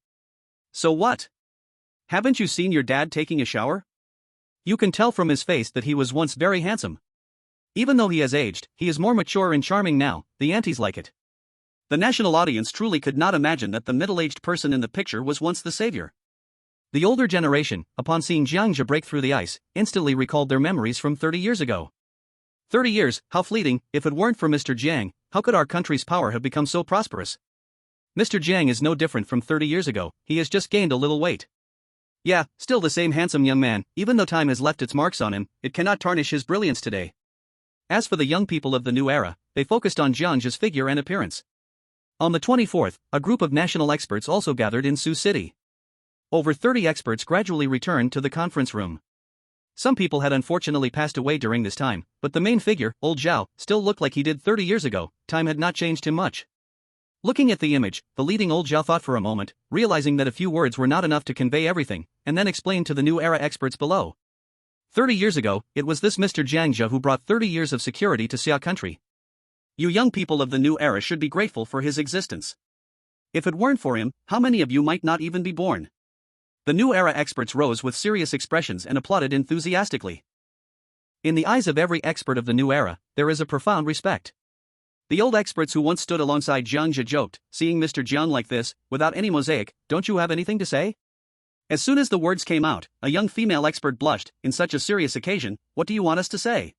So what? Haven't you seen your dad taking a shower? You can tell from his face that he was once very handsome. Even though he has aged, he is more mature and charming now, the aunties like it. The national audience truly could not imagine that the middle-aged person in the picture was once the savior. The older generation, upon seeing Jiang Zhe break through the ice, instantly recalled their memories from 30 years ago. 30 years, how fleeting, if it weren't for Mr. Jiang, how could our country's power have become so prosperous? Mr. Jiang is no different from 30 years ago, he has just gained a little weight. Yeah, still the same handsome young man, even though time has left its marks on him, it cannot tarnish his brilliance today. As for the young people of the new era, they focused on Jiang Zhe's figure and appearance. On the 24th, a group of national experts also gathered in Sioux City. Over 30 experts gradually returned to the conference room. Some people had unfortunately passed away during this time, but the main figure, old Zhao, still looked like he did 30 years ago. Time had not changed him much. Looking at the image, the leading old Zhao thought for a moment, realizing that a few words were not enough to convey everything, and then explained to the new era experts below. 30 years ago, it was this Mr. Jiang Zhe who brought 30 years of security to Xia country. You young people of the new era should be grateful for his existence. If it weren't for him, how many of you might not even be born? The new era experts rose with serious expressions and applauded enthusiastically. In the eyes of every expert of the new era, there is a profound respect. The old experts who once stood alongside Jiang Zhe joked, seeing Mr. Jiang like this, without any mosaic, don't you have anything to say? As soon as the words came out, a young female expert blushed, in such a serious occasion, what do you want us to say?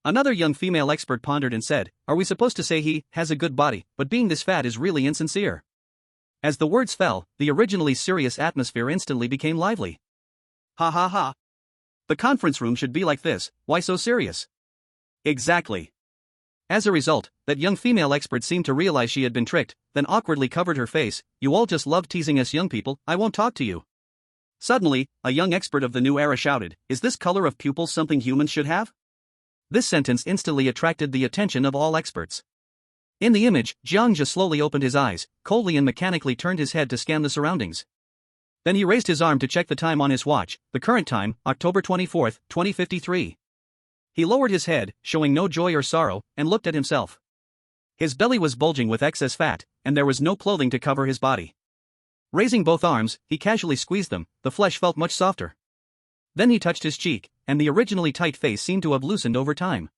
Another young female expert pondered and said, are we supposed to say he has a good body, but being this fat is really insincere? As the words fell, the originally serious atmosphere instantly became lively. Ha ha ha. The conference room should be like this, why so serious? Exactly. As a result, that young female expert seemed to realize she had been tricked, then awkwardly covered her face, you all just love teasing us young people, I won't talk to you. Suddenly, a young expert of the new era shouted, is this color of pupils something humans should have? This sentence instantly attracted the attention of all experts. In the image, Jiang Zhe slowly opened his eyes, coldly and mechanically turned his head to scan the surroundings. Then he raised his arm to check the time on his watch, the current time, October 24, 2053. He lowered his head, showing no joy or sorrow, and looked at himself. His belly was bulging with excess fat, and there was no clothing to cover his body. Raising both arms, he casually squeezed them, the flesh felt much softer. Then he touched his cheek, and the originally tight face seemed to have loosened over time.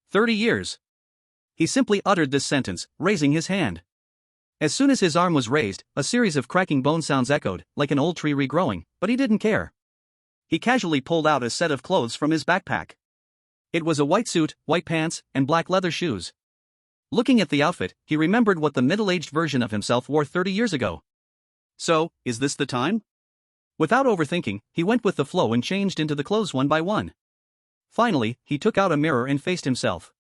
30 years. He simply uttered this sentence, raising his hand. As soon as his arm was raised, a series of cracking bone sounds echoed, like an old tree regrowing, but he didn't care. He casually pulled out a set of clothes from his backpack. It was a white suit, white pants, and black leather shoes. Looking at the outfit, he remembered what the middle-aged version of himself wore 30 years ago. So, is this the time? Without overthinking, he went with the flow and changed into the clothes one by one. Finally, he took out a mirror and faced himself.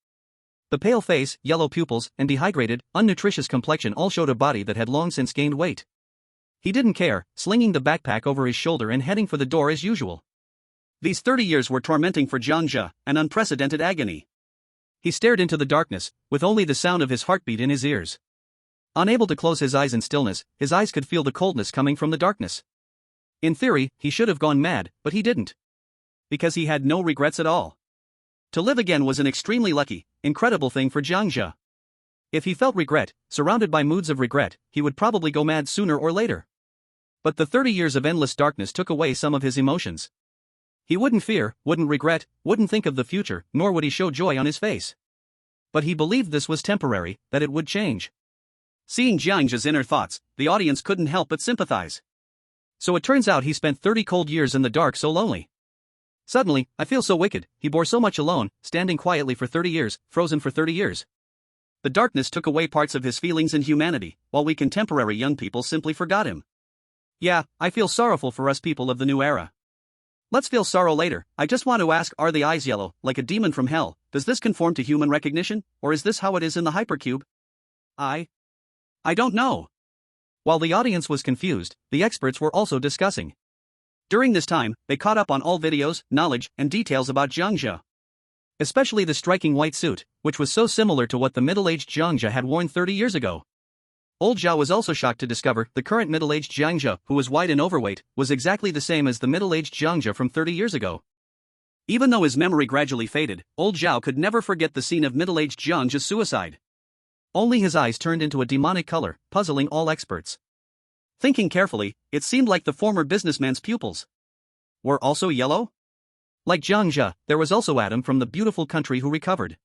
The pale face, yellow pupils, and dehydrated, unnutritious complexion all showed a body that had long since gained weight. He didn't care, slinging the backpack over his shoulder and heading for the door as usual. These 30 years were tormenting for Jiang Zhe, an unprecedented agony. He stared into the darkness, with only the sound of his heartbeat in his ears. Unable to close his eyes in stillness, his eyes could feel the coldness coming from the darkness. In theory, he should have gone mad, but he didn't. Because he had no regrets at all. To live again was an extremely lucky, incredible thing for Jiang Zhe. If he felt regret, surrounded by moods of regret, he would probably go mad sooner or later. But the 30 years of endless darkness took away some of his emotions. He wouldn't fear, wouldn't regret, wouldn't think of the future, nor would he show joy on his face. But he believed this was temporary, that it would change. Seeing Jiang Zhe's inner thoughts, the audience couldn't help but sympathize. So it turns out he spent 30 cold years in the dark so lonely. Suddenly, I feel so wicked, he bore so much alone, standing quietly for 30 years, frozen for 30 years. The darkness took away parts of his feelings and humanity, while we contemporary young people simply forgot him. Yeah, I feel sorrowful for us people of the new era. Let's feel sorrow later. I just want to ask, are the eyes yellow, like a demon from hell? Does this conform to human recognition, or is this how it is in the hypercube? I don't know. While the audience was confused, the experts were also discussing. During this time, they caught up on all videos, knowledge, and details about Jiang Zhe. Especially the striking white suit, which was so similar to what the middle-aged Jiang Zhe had worn 30 years ago. Old Zhao was also shocked to discover the current middle-aged Jiang Zhe, who was wide and overweight, was exactly the same as the middle-aged Jiang Zhe from 30 years ago. Even though his memory gradually faded, old Zhao could never forget the scene of middle-aged Jiang Zhe's suicide. Only his eyes turned into a demonic color, puzzling all experts. Thinking carefully, it seemed like the former businessman's pupils were also yellow? Like Jiang Zhe, there was also Adam from the beautiful country who recovered.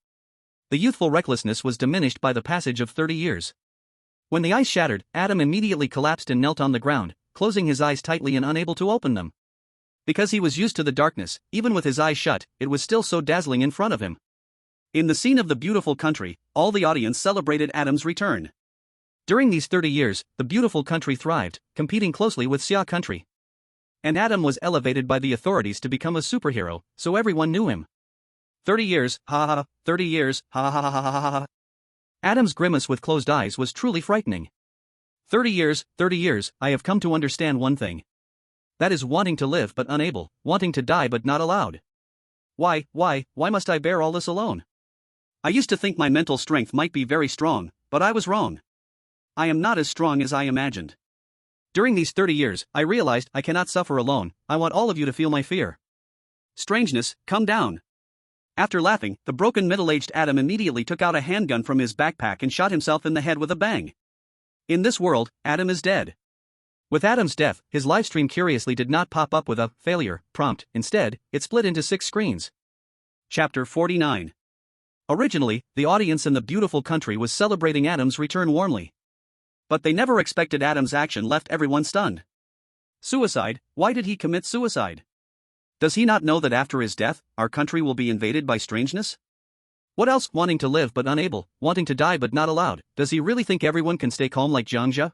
The youthful recklessness was diminished by the passage of 30 years. When the ice shattered, Adam immediately collapsed and knelt on the ground, closing his eyes tightly and unable to open them. Because he was used to the darkness, even with his eyes shut, it was still so dazzling in front of him. In the scene of the beautiful country, all the audience celebrated Adam's return. During these 30 years, the beautiful country thrived, competing closely with Xia country. And Adam was elevated by the authorities to become a superhero, so everyone knew him. 30 years, ha ha ha, 30 years, ha ha ha ha ha ha ha. Adam's grimace with closed eyes was truly frightening. 30 years, I have come to understand one thing. That is wanting to live but unable, wanting to die but not allowed. Why must I bear all this alone? I used to think my mental strength might be very strong, but I was wrong. I am not as strong as I imagined. During these 30 years, I realized I cannot suffer alone. I want all of you to feel my fear. Strangeness, come down. After laughing, the broken middle-aged Adam immediately took out a handgun from his backpack and shot himself in the head with a bang. In this world, Adam is dead. With Adam's death, his livestream curiously did not pop up with a failure prompt. Instead, it split into 6 screens. Chapter 49. Originally, the audience in the beautiful country was celebrating Adam's return warmly. But they never expected Adam's action left everyone stunned. Suicide? Why did he commit suicide? Does he not know that after his death, our country will be invaded by strangeness? What else? Wanting to live but unable, wanting to die but not allowed. Does he really think everyone can stay calm like Jiang Zhe?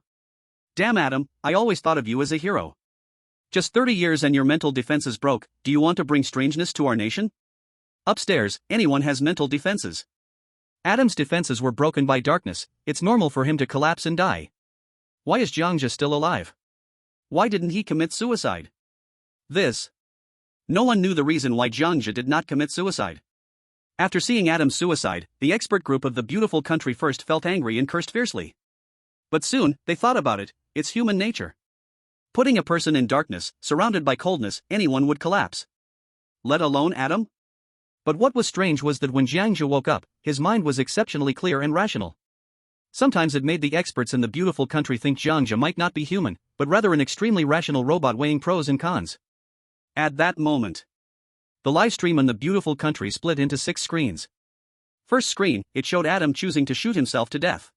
Damn Adam, I always thought of you as a hero. Just 30 years and your mental defenses broke. Do you want to bring strangeness to our nation? Upstairs, anyone has mental defenses. Adam's defenses were broken by darkness. It's normal for him to collapse and die. Why is Jiang Zhe still alive? Why didn't he commit suicide? No one knew the reason why Jiang Zhe did not commit suicide. After seeing Adam's suicide, the expert group of the beautiful country first felt angry and cursed fiercely. But soon, they thought about it. It's human nature. Putting a person in darkness, surrounded by coldness, anyone would collapse. Let alone Adam? But what was strange was that when Jiang Zhe woke up, his mind was exceptionally clear and rational. Sometimes it made the experts in the beautiful country think Jiang Zhe might not be human, but rather an extremely rational robot weighing pros and cons. At that moment, the live stream in the beautiful country split into 6 screens. First screen, it showed Adam choosing to shoot himself to death.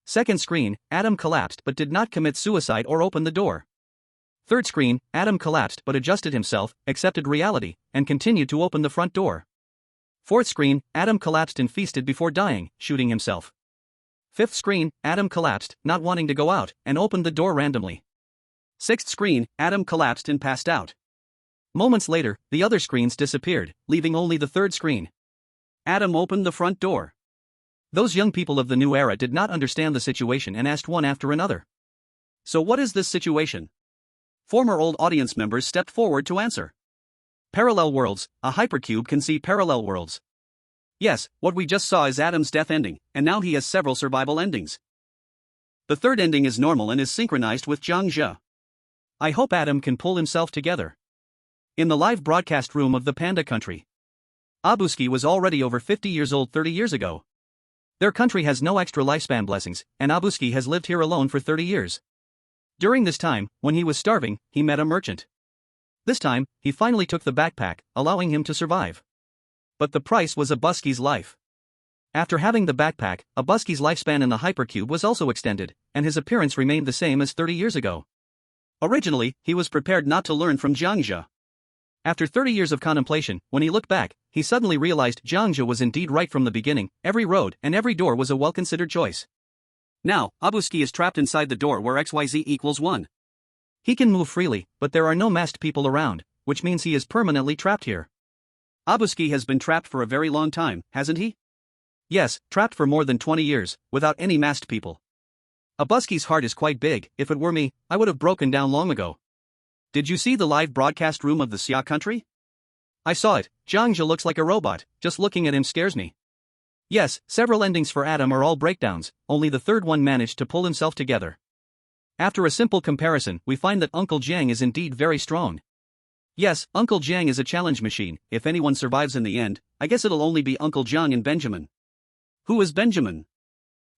Second screen, Adam collapsed but did not commit suicide or open the door. Third screen, Adam collapsed but adjusted himself, accepted reality, and continued to open the front door. Fourth screen, Adam collapsed and feasted before dying, shooting himself. Fifth screen, Adam collapsed, not wanting to go out, and opened the door randomly. Sixth screen, Adam collapsed and passed out. Moments later, the other screens disappeared, leaving only the third screen. Adam opened the front door. Those young people of the new era did not understand the situation and asked one after another. So what is this situation? Former old audience members stepped forward to answer. Parallel worlds, a hypercube can see parallel worlds. Yes, what we just saw is Adam's death ending, and now he has several survival endings. The third ending is normal and is synchronized with Jiang Zhe. I hope Adam can pull himself together. In the live broadcast room of the Panda country, Abuski was already over 50 years old 30 years ago. Their country has no extra lifespan blessings, and Abuski has lived here alone for 30 years. During this time, when he was starving, he met a merchant. This time, he finally took the backpack, allowing him to survive. But the price was Abuski's life. After having the backpack, Abuski's lifespan in the hypercube was also extended, and his appearance remained the same as 30 years ago. Originally, he was prepared not to learn from Jiang Zhe. After 30 years of contemplation, when he looked back, he suddenly realized Jiang Zhe was indeed right from the beginning. Every road and every door was a well-considered choice. Now, Abuski is trapped inside the door where XYZ equals 1. He can move freely, but there are no masked people around, which means he is permanently trapped here. Abuski has been trapped for a very long time, hasn't he? Yes, trapped for more than 20 years, without any masked people. Abuski's heart is quite big. If it were me, I would have broken down long ago. Did you see the live broadcast room of the Xia country? I saw it. Jiang Zhe looks like a robot. Just looking at him scares me. Yes, several endings for Adam are all breakdowns, only the third one managed to pull himself together. After a simple comparison, we find that Uncle Jiang is indeed very strong. Yes, Uncle Jiang is a challenge machine. If anyone survives in the end, I guess it'll only be Uncle Jiang and Benjamin. Who is Benjamin?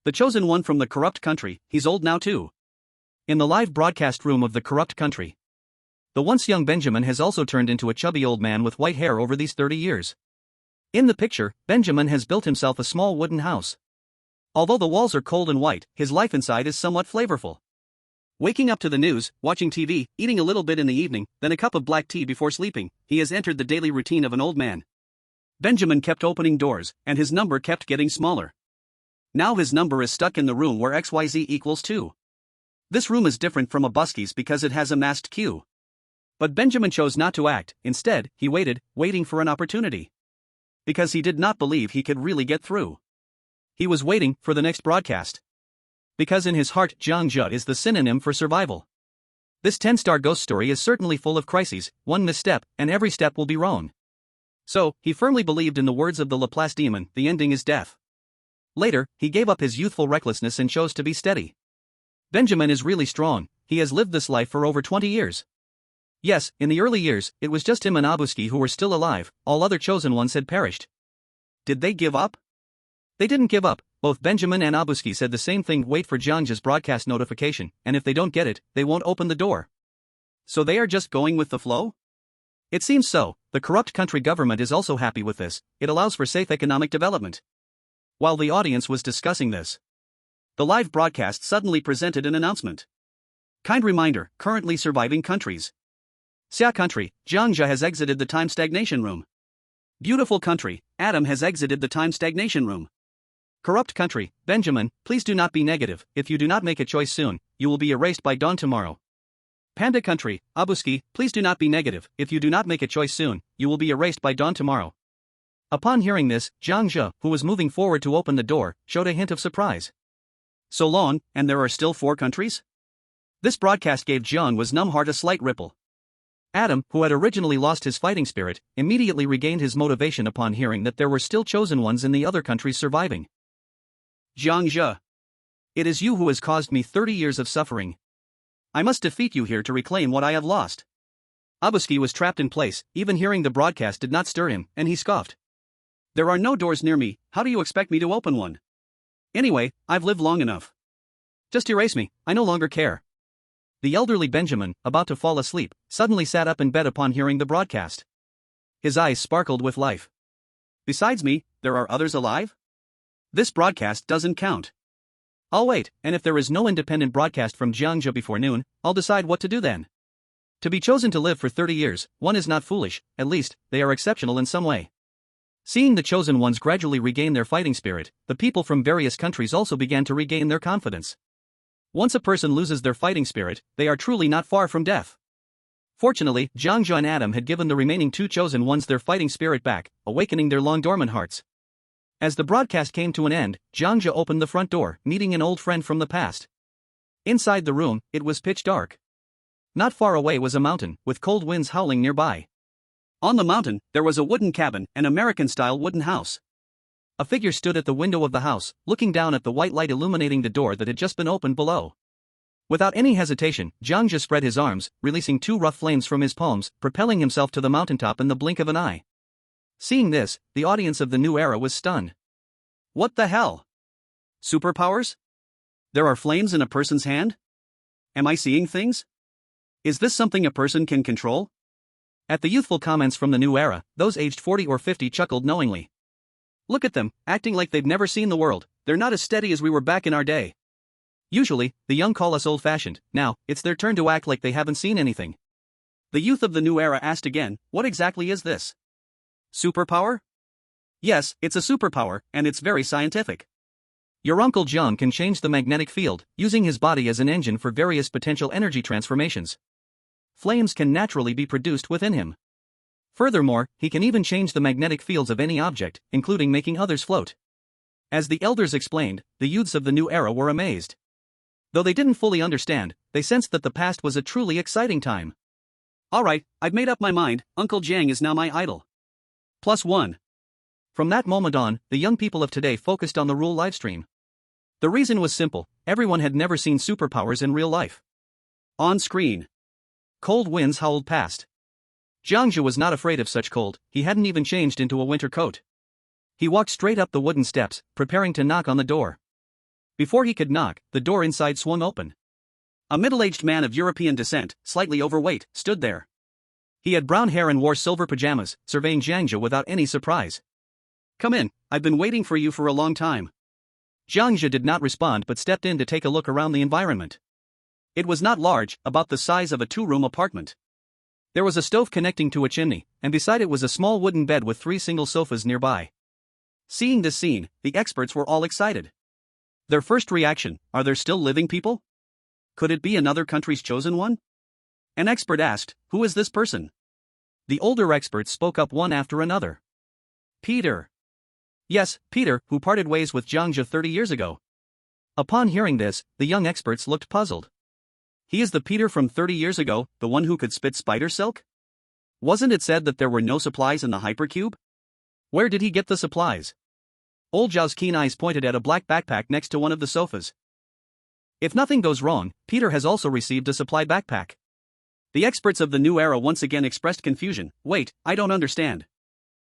The chosen one from the corrupt country. He's old now too. In the live broadcast room of the corrupt country, the once young Benjamin has also turned into a chubby old man with white hair over these 30 years. In the picture, Benjamin has built himself a small wooden house. Although the walls are cold and white, his life inside is somewhat flavorful. Waking up to the news, watching TV, eating a little bit in the evening, then a cup of black tea before sleeping, he has entered the daily routine of an old man. Benjamin kept opening doors, and his number kept getting smaller. Now his number is stuck in the room where XYZ equals 2. This room is different from Abuski's because it has a masked queue. But Benjamin chose not to act. Instead, he waited, waiting for an opportunity. Because he did not believe he could really get through. He was waiting for the next broadcast. Because in his heart, Jiang Zhe is the synonym for survival. This 10-star ghost story is certainly full of crises, one misstep, and every step will be wrong. So, he firmly believed in the words of the Laplace demon, the ending is death. Later, he gave up his youthful recklessness and chose to be steady. Benjamin is really strong, he has lived this life for over 20 years. Yes, in the early years, it was just him and Abuski who were still alive, all other chosen ones had perished. Did they give up? They didn't give up. Both Benjamin and Abuski said the same thing: wait for Jiang Zhe's broadcast notification, and if they don't get it, they won't open the door. So they are just going with the flow? It seems so. The corrupt country government is also happy with this, it allows for safe economic development. While the audience was discussing this, the live broadcast suddenly presented an announcement. Kind reminder, currently surviving countries. Xia country, Jiang Zhe has exited the time stagnation room. Beautiful country, Adam has exited the time stagnation room. Corrupt country, Benjamin, please do not be negative, if you do not make a choice soon, you will be erased by dawn tomorrow. Panda country, Abuski, please do not be negative, if you do not make a choice soon, you will be erased by dawn tomorrow. Upon hearing this, Jiang Zhe, who was moving forward to open the door, showed a hint of surprise. So long, and there are still 4 countries? This broadcast gave Jiang Zhe's numb heart a slight ripple. Adam, who had originally lost his fighting spirit, immediately regained his motivation upon hearing that there were still chosen ones in the other countries surviving. Jiang Zhe. It is you who has caused me 30 years of suffering. I must defeat you here to reclaim what I have lost. Abuski was trapped in place, even hearing the broadcast did not stir him, and he scoffed. There are no doors near me, how do you expect me to open one? Anyway, I've lived long enough. Just erase me, I no longer care. The elderly Benjamin, about to fall asleep, suddenly sat up in bed upon hearing the broadcast. His eyes sparkled with life. Besides me, there are others alive? This broadcast doesn't count. I'll wait, and if there is no independent broadcast from Jiang Zhe before noon, I'll decide what to do then. To be chosen to live for 30 years, one is not foolish, at least, they are exceptional in some way. Seeing the chosen ones gradually regain their fighting spirit, the people from various countries also began to regain their confidence. Once a person loses their fighting spirit, they are truly not far from death. Fortunately, Jiang Zhe and Adam had given the remaining 2 chosen ones their fighting spirit back, awakening their long-dormant hearts. As the broadcast came to an end, Jiang Zhe opened the front door, meeting an old friend from the past. Inside the room, it was pitch dark. Not far away was a mountain, with cold winds howling nearby. On the mountain, there was a wooden cabin, an American-style wooden house. A figure stood at the window of the house, looking down at the white light illuminating the door that had just been opened below. Without any hesitation, Jiang Zhe spread his arms, releasing 2 rough flames from his palms, propelling himself to the mountaintop in the blink of an eye. Seeing this, the audience of the new era was stunned. What the hell? Superpowers? There are flames in a person's hand? Am I seeing things? Is this something a person can control? At the youthful comments from the new era, those aged 40 or 50 chuckled knowingly. Look at them, acting like they've never seen the world, they're not as steady as we were back in our day. Usually, the young call us old-fashioned, now, it's their turn to act like they haven't seen anything. The youth of the new era asked again, what exactly is this? Superpower? Yes, it's a superpower, and it's very scientific. Your Uncle Jiang can change the magnetic field, using his body as an engine for various potential energy transformations. Flames can naturally be produced within him. Furthermore, he can even change the magnetic fields of any object, including making others float. As the elders explained, the youths of the new era were amazed. Though they didn't fully understand, they sensed that the past was a truly exciting time. Alright, I've made up my mind, Uncle Jiang is now my idol. +1. From that moment on, the young people of today focused on the Rule livestream. The reason was simple, everyone had never seen superpowers in real life. On screen. Cold winds howled past. Jiang Zhe was not afraid of such cold, he hadn't even changed into a winter coat. He walked straight up the wooden steps, preparing to knock on the door. Before he could knock, the door inside swung open. A middle-aged man of European descent, slightly overweight, stood there. He had brown hair and wore silver pajamas, surveying Jiang Zhe without any surprise. Come in, I've been waiting for you for a long time. Jiang Zhe did not respond but stepped in to take a look around the environment. It was not large, about the size of a 2-room apartment. There was a stove connecting to a chimney, and beside it was a small wooden bed with 3 single sofas nearby. Seeing this scene, the experts were all excited. Their first reaction, are there still living people? Could it be another country's chosen one? An expert asked, who is this person? The older experts spoke up one after another. Peter. Yes, Peter, who parted ways with Jiang Zhe 30 years ago. Upon hearing this, the young experts looked puzzled. He is the Peter from 30 years ago, the one who could spit spider silk? Wasn't it said that there were no supplies in the hypercube? Where did he get the supplies? Old Zhao's keen eyes pointed at a black backpack next to one of the sofas. If nothing goes wrong, Peter has also received a supply backpack. The experts of the new era once again expressed confusion. Wait, I don't understand.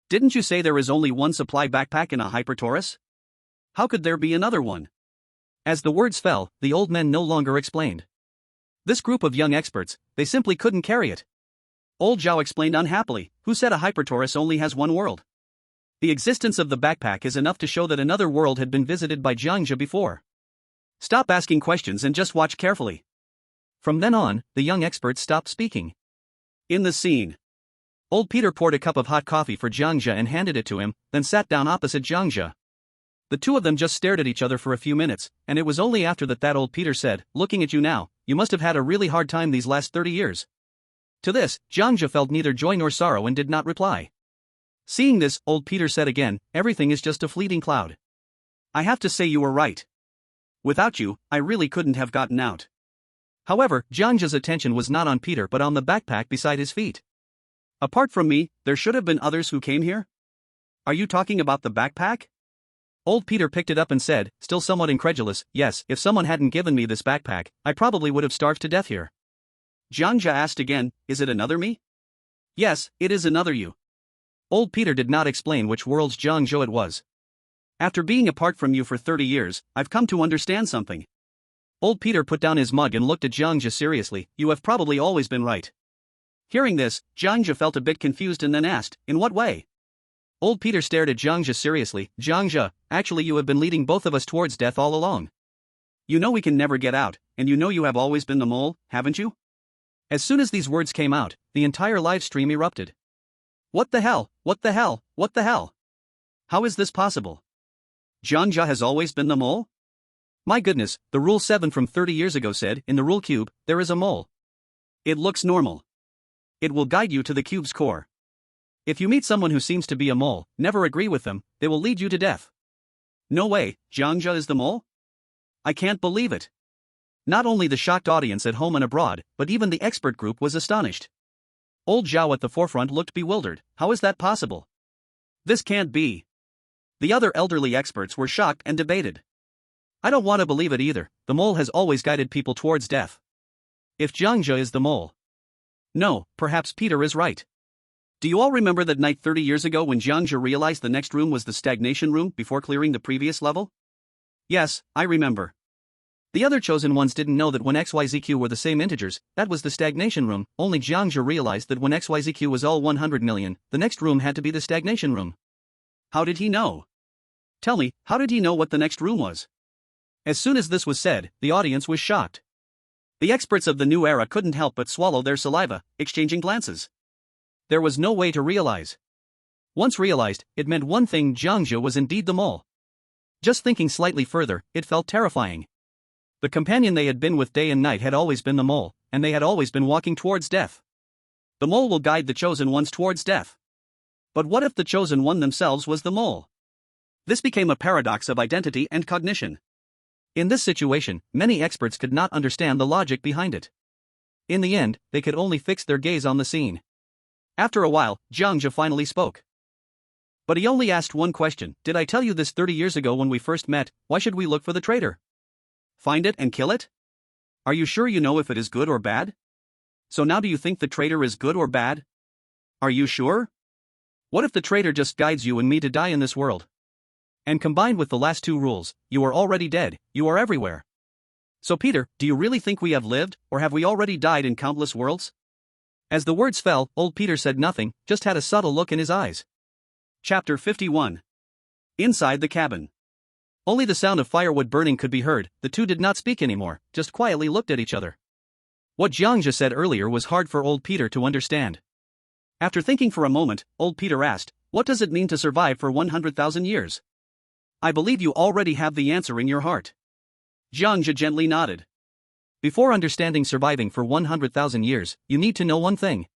Didn't you say there is only one supply backpack in a Hypertaurus? How could there be another one? As the words fell, the old men no longer explained. This group of young experts, they simply couldn't carry it. Old Zhao explained unhappily, who said a Hypertaurus only has one world? The existence of the backpack is enough to show that another world had been visited by Jiang Zhe before. Stop asking questions and just watch carefully. From then on, the young experts stopped speaking. In the scene, old Peter poured a cup of hot coffee for Jiang Zhe and handed it to him, then sat down opposite Jiang Zhe. The two of them just stared at each other for a few minutes, and it was only after that old Peter said, "Looking at you now, you must have had a really hard time these last 30 years. To this, Jiang Zhe felt neither joy nor sorrow and did not reply. Seeing this, old Peter said again, "Everything is just a fleeting cloud. I have to say you were right. Without you, I really couldn't have gotten out." However, Jiang Zhe's attention was not on Peter but on the backpack beside his feet. "Apart from me, there should have been others who came here? Are you talking about the backpack?" Old Peter picked it up and said, still somewhat incredulous, "Yes, if someone hadn't given me this backpack, I probably would have starved to death here." Jiang Zhe asked again, "Is it another me?" "Yes, it is another you." Old Peter did not explain which world's Jiang Zhe it was. "After being apart from you for 30 years, I've come to understand something." Old Peter put down his mug and looked at Jiang Zhe seriously. "You have probably always been right." Hearing this, Jiang Zhe felt a bit confused and then asked, "In what way?" Old Peter stared at Jiang Zhe seriously. "Jiang Zhe, actually you have been leading both of us towards death all along. You know we can never get out, and you know you have always been the mole, haven't you?" As soon as these words came out, the entire live stream erupted. "What the hell, what the hell, what the hell? How is this possible? Jiang Zhe has always been the mole? My goodness, the Rule 7 from 30 years ago said, in the rule cube, there is a mole. It looks normal. It will guide you to the cube's core. If you meet someone who seems to be a mole, never agree with them, they will lead you to death. No way, Jiang Zhe is the mole? I can't believe it." Not only the shocked audience at home and abroad, but even the expert group was astonished. Old Zhao at the forefront looked bewildered. How is that possible? This can't be. The other elderly experts were shocked and debated. I don't want to believe it either. The mole has always guided people towards death. If Jiang Zhe is the mole. No, perhaps Peter is right. Do you all remember that night 30 years ago when Jiang Zhe realized the next room was the stagnation room before clearing the previous level? Yes, I remember. The other chosen ones didn't know that when XYZQ were the same integers, that was the stagnation room. Only Jiang Zhe realized that when XYZQ was all 100 million, the next room had to be the stagnation room. How did he know? Tell me, how did he know what the next room was? As soon as this was said, the audience was shocked. The experts of the new era couldn't help but swallow their saliva, exchanging glances. There was no way to realize. Once realized, it meant one thing: Jiang Zhe was indeed the mole. Just thinking slightly further, it felt terrifying. The companion they had been with day and night had always been the mole, and they had always been walking towards death. The mole will guide the chosen ones towards death. But what if the chosen one themselves was the mole? This became a paradox of identity and cognition. In this situation, many experts could not understand the logic behind it. In the end, they could only fix their gaze on the scene. After a while, Jiang Zhe finally spoke. But he only asked one question: "Did I tell you this 30 years ago when we first met? Why should we look for the traitor? Find it and kill it? Are you sure you know if it is good or bad? So now do you think the traitor is good or bad? Are you sure? What if the traitor just guides you and me to die in this world? And combined with the last two rules, you are already dead, you are everywhere. So Peter, do you really think we have lived, or have we already died in countless worlds?" As the words fell, old Peter said nothing, just had a subtle look in his eyes. Chapter 51. Inside the cabin. Only the sound of firewood burning could be heard. The two did not speak anymore, just quietly looked at each other. What Jiang Zhe said earlier was hard for old Peter to understand. After thinking for a moment, old Peter asked, "What does it mean to survive for 100,000 years? I believe you already have the answer in your heart." Jiang Zhe gently nodded. Before understanding surviving for 100,000 years, you need to know one thing.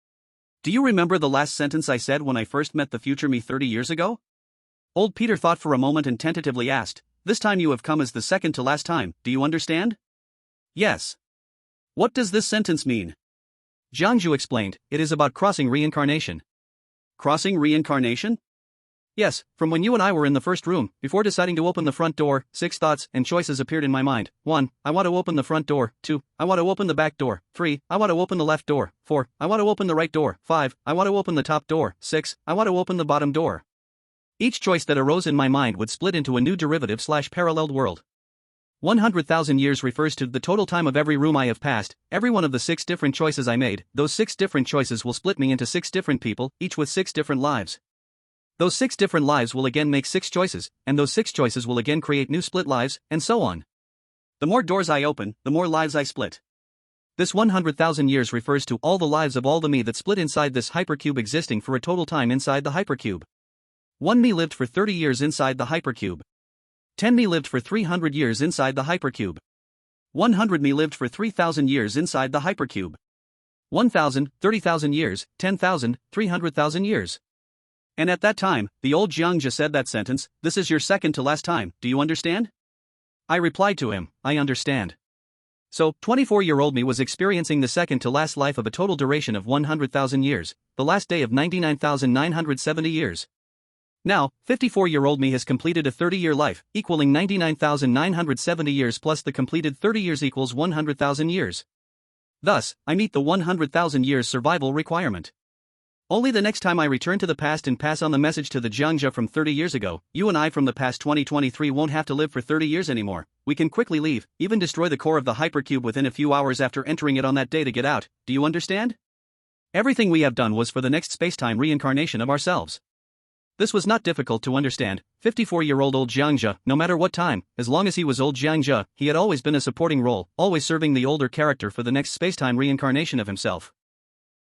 Do you remember the last sentence I said when I first met the future me 30 years ago? Old Peter thought for a moment and tentatively asked, "This time you have come as the second to last time, do you understand?" "Yes." What does this sentence mean? Jiang Zhe explained, it is about crossing reincarnation. Crossing reincarnation? Yes, from when you and I were in the first room, before deciding to open the front door, 6 thoughts and choices appeared in my mind. 1. I want to open the front door. 2. I want to open the back door. 3. I want to open the left door. 4. I want to open the right door. 5. I want to open the top door. 6. I want to open the bottom door. Each choice that arose in my mind would split into a new derivative/paralleled world. 100,000 years refers to the total time of every room I have passed. Every one of the 6 different choices I made, those 6 different choices will split me into 6 different people, each with 6 different lives. Those 6 different lives will again make 6 choices, and those 6 choices will again create new split lives, and so on. The more doors I open, the more lives I split. This 100,000 years refers to all the lives of all the me that split inside this hypercube existing for a total time inside the hypercube. 1 me lived for 30 years inside the hypercube. 10 me lived for 300 years inside the hypercube. 100 me lived for 3,000 years inside the hypercube. 1,000, 30,000 years, 10,000, 300,000 years. And at that time, the old Jiang Zhe said that sentence, this is your second to last time, do you understand? I replied to him, I understand. So, 24-year-old me was experiencing the second to last life of a total duration of 100,000 years, the last day of 99,970 years. Now, 54-year-old me has completed a 30-year life, equaling 99,970 years plus the completed 30 years equals 100,000 years. Thus, I meet the 100,000 years survival requirement. Only the next time I return to the past and pass on the message to the Jiang Zhe from 30 years ago, you and I from the past 2023 won't have to live for 30 years anymore. We can quickly leave, even destroy the core of the hypercube within a few hours after entering it on that day to get out. Do you understand? Everything we have done was for the next space-time reincarnation of ourselves. This was not difficult to understand. 54-year-old old Jiang Zhe, no matter what time, as long as he was old Jiang Zhe, he had always been a supporting role, always serving the older character for the next space-time reincarnation of himself.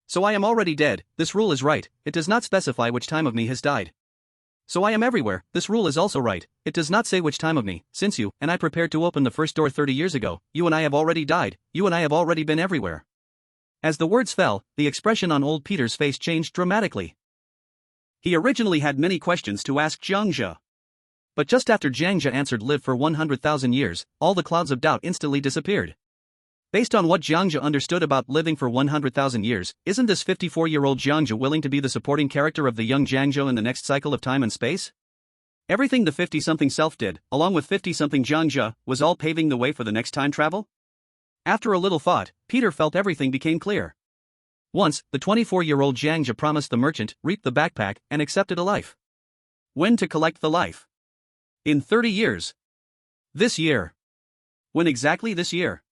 So I am already dead, this rule is right, it does not specify which time of me has died. So I am everywhere, this rule is also right, it does not say which time of me, since you and I prepared to open the first door 30 years ago, you and I have already died, you and I have already been everywhere. As the words fell, the expression on old Peter's face changed dramatically. He originally had many questions to ask Jiang Zhe. But just after Jiang Zhe answered live for 100,000 years, all the clouds of doubt instantly disappeared. Based on what Jiang Zhe understood about living for 100,000 years, isn't this 54-year-old Jiang Zhe willing to be the supporting character of the young Jiang Zhe in the next cycle of time and space? Everything the 50-something self did, along with 50-something Jiang Zhe, was all paving the way for the next time travel? After a little thought, Peter felt everything became clear. Once, the 24-year-old Jiang Zhe promised the merchant, reap the backpack, and accepted a life. When to collect the life? In 30 years. This year. When exactly this year?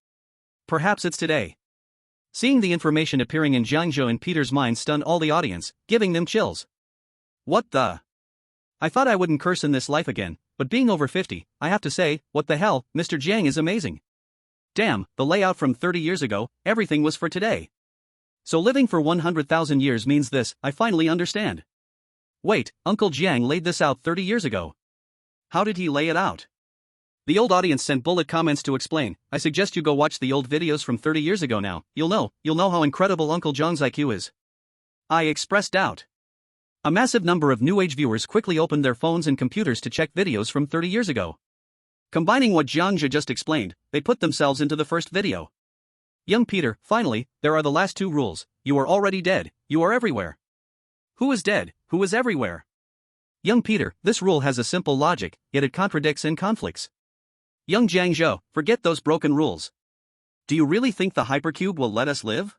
Perhaps it's today. Seeing the information appearing in Jiang Zhe and Peter's mind stunned all the audience, giving them chills. What the? I thought I wouldn't curse in this life again, but being over 50, I have to say, what the hell, Mr. Jiang is amazing. Damn, the layout from 30 years ago, everything was for today. So living for 100,000 years means this, I finally understand. Wait, Uncle Jiang laid this out 30 years ago. How did he lay it out? The old audience sent bullet comments to explain. I suggest you go watch the old videos from 30 years ago now, you'll know how incredible Uncle Jiang's IQ is. I expressed doubt. A massive number of New Age viewers quickly opened their phones and computers to check videos from 30 years ago. Combining what Jiang Zhe just explained, they put themselves into the first video. Young Peter, finally, there are the last 2 rules. You are already dead, you are everywhere. Who is dead, who is everywhere? Young Peter, this rule has a simple logic, yet it contradicts and conflicts. Young Jiang Zhe, forget those broken rules. Do you really think the hypercube will let us live?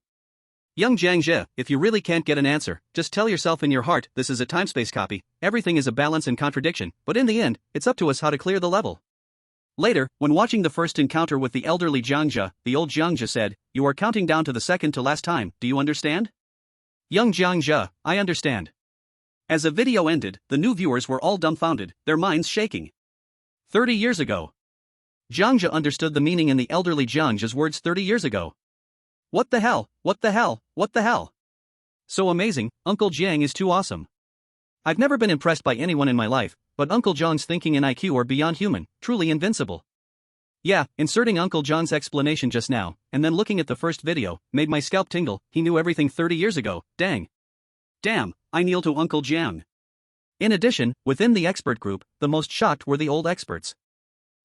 Young Jiang Zhe, if you really can't get an answer, just tell yourself in your heart this is a time-space copy, everything is a balance and contradiction, but in the end, it's up to us how to clear the level. Later, when watching the first encounter with the elderly Jiang Zhe, the old Jiang Zhe said, you are counting down to the second to last time, do you understand? Young Jiang Zhe, I understand. As the video ended, the new viewers were all dumbfounded, their minds shaking. 30 years ago. Jiang Zhe understood the meaning in the elderly Jiang Zhe's words 30 years ago. What the hell, what the hell, what the hell? So amazing, Uncle Jiang is too awesome. I've never been impressed by anyone in my life, but Uncle Jiang's thinking and IQ are beyond human, truly invincible. Yeah, inserting Uncle Jiang's explanation just now, and then looking at the first video, made my scalp tingle, he knew everything 30 years ago, dang. Damn, I kneel to Uncle Jiang. In addition, within the expert group, the most shocked were the old experts.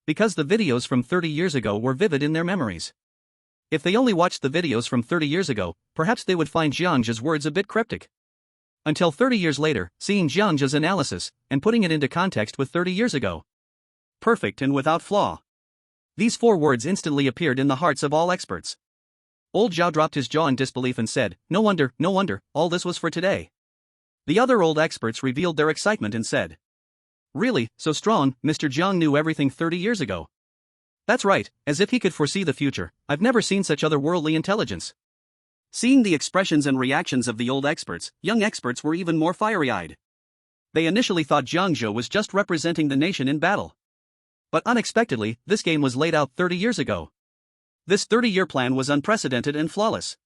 Because the videos from 30 years ago were vivid in their memories. If they only watched the videos from 30 years ago, perhaps they would find Jiang Zhe's words a bit cryptic. Until 30 years later, seeing Jiang Zhe's analysis, and putting it into context with 30 years ago. Perfect and without flaw. These 4 words instantly appeared in the hearts of all experts. Old Zhao dropped his jaw in disbelief and said, no wonder, all this was for today. The other old experts revealed their excitement and said, really, so strong, Mr. Jiang knew everything 30 years ago. That's right, as if he could foresee the future. I've never seen such otherworldly intelligence. Seeing the expressions and reactions of the old experts, young experts were even more fiery-eyed. They initially thought Jiang Zhe was just representing the nation in battle. But unexpectedly, this game was laid out 30 years ago. This 30-year plan was unprecedented and flawless.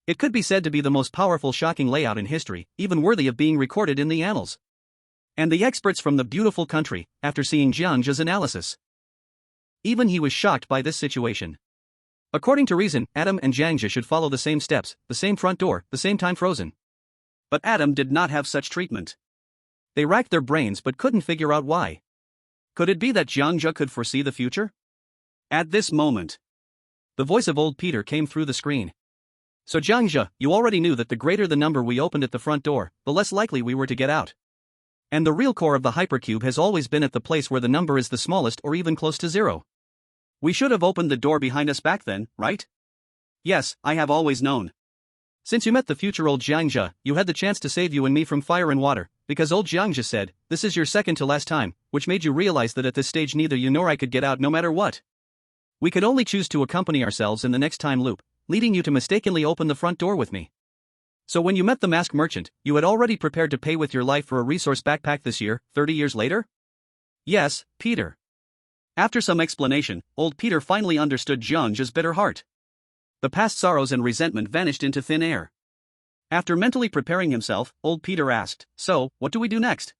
It could be said to be the most powerful, shocking layout in history, even worthy of being recorded in the annals. And the experts from the beautiful country, after seeing Jiang Zhe's analysis, even he was shocked by this situation. According to reason, Adam and Jiang Zhe should follow the same steps, the same front door, the same time frozen. But Adam did not have such treatment. They racked their brains but couldn't figure out why. Could it be that Jiang Zhe could foresee the future? At this moment, the voice of old Peter came through the screen. So Jiang Zhe, you already knew that the greater the number we opened at the front door, the less likely we were to get out. And the real core of the hypercube has always been at the place where the number is the smallest or even close to 0. We should have opened the door behind us back then, right? Yes, I have always known. Since you met the future old Jiang Zhe, you had the chance to save you and me from fire and water, because old Jiang Zhe said, this is your second to last time, which made you realize that at this stage neither you nor I could get out no matter what. We could only choose to accompany ourselves in the next time loop, leading you to mistakenly open the front door with me. So when you met the mask merchant, you had already prepared to pay with your life for a resource backpack this year, 30 years later? Yes, Peter. After some explanation, old Peter finally understood Jiang Zhe's bitter heart. The past sorrows and resentment vanished into thin air. After mentally preparing himself, old Peter asked, so, what do we do next?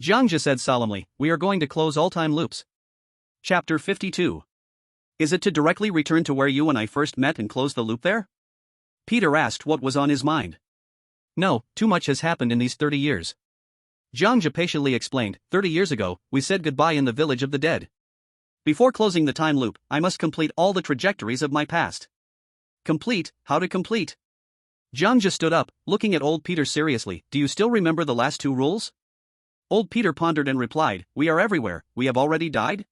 Jiang Zhe said solemnly, we are going to close all time loops. Chapter 52. Is it to directly return to where you and I first met and close the loop there? Peter asked what was on his mind. No, too much has happened in these 30 years. Jiang Zhe patiently explained, 30 years ago, we said goodbye in the village of the dead. Before closing the time loop, I must complete all the trajectories of my past. Complete? How to complete? Jiang Zhe stood up, looking at old Peter seriously. Do you still remember the last 2 rules? Old Peter pondered and replied, we are everywhere, we have already died?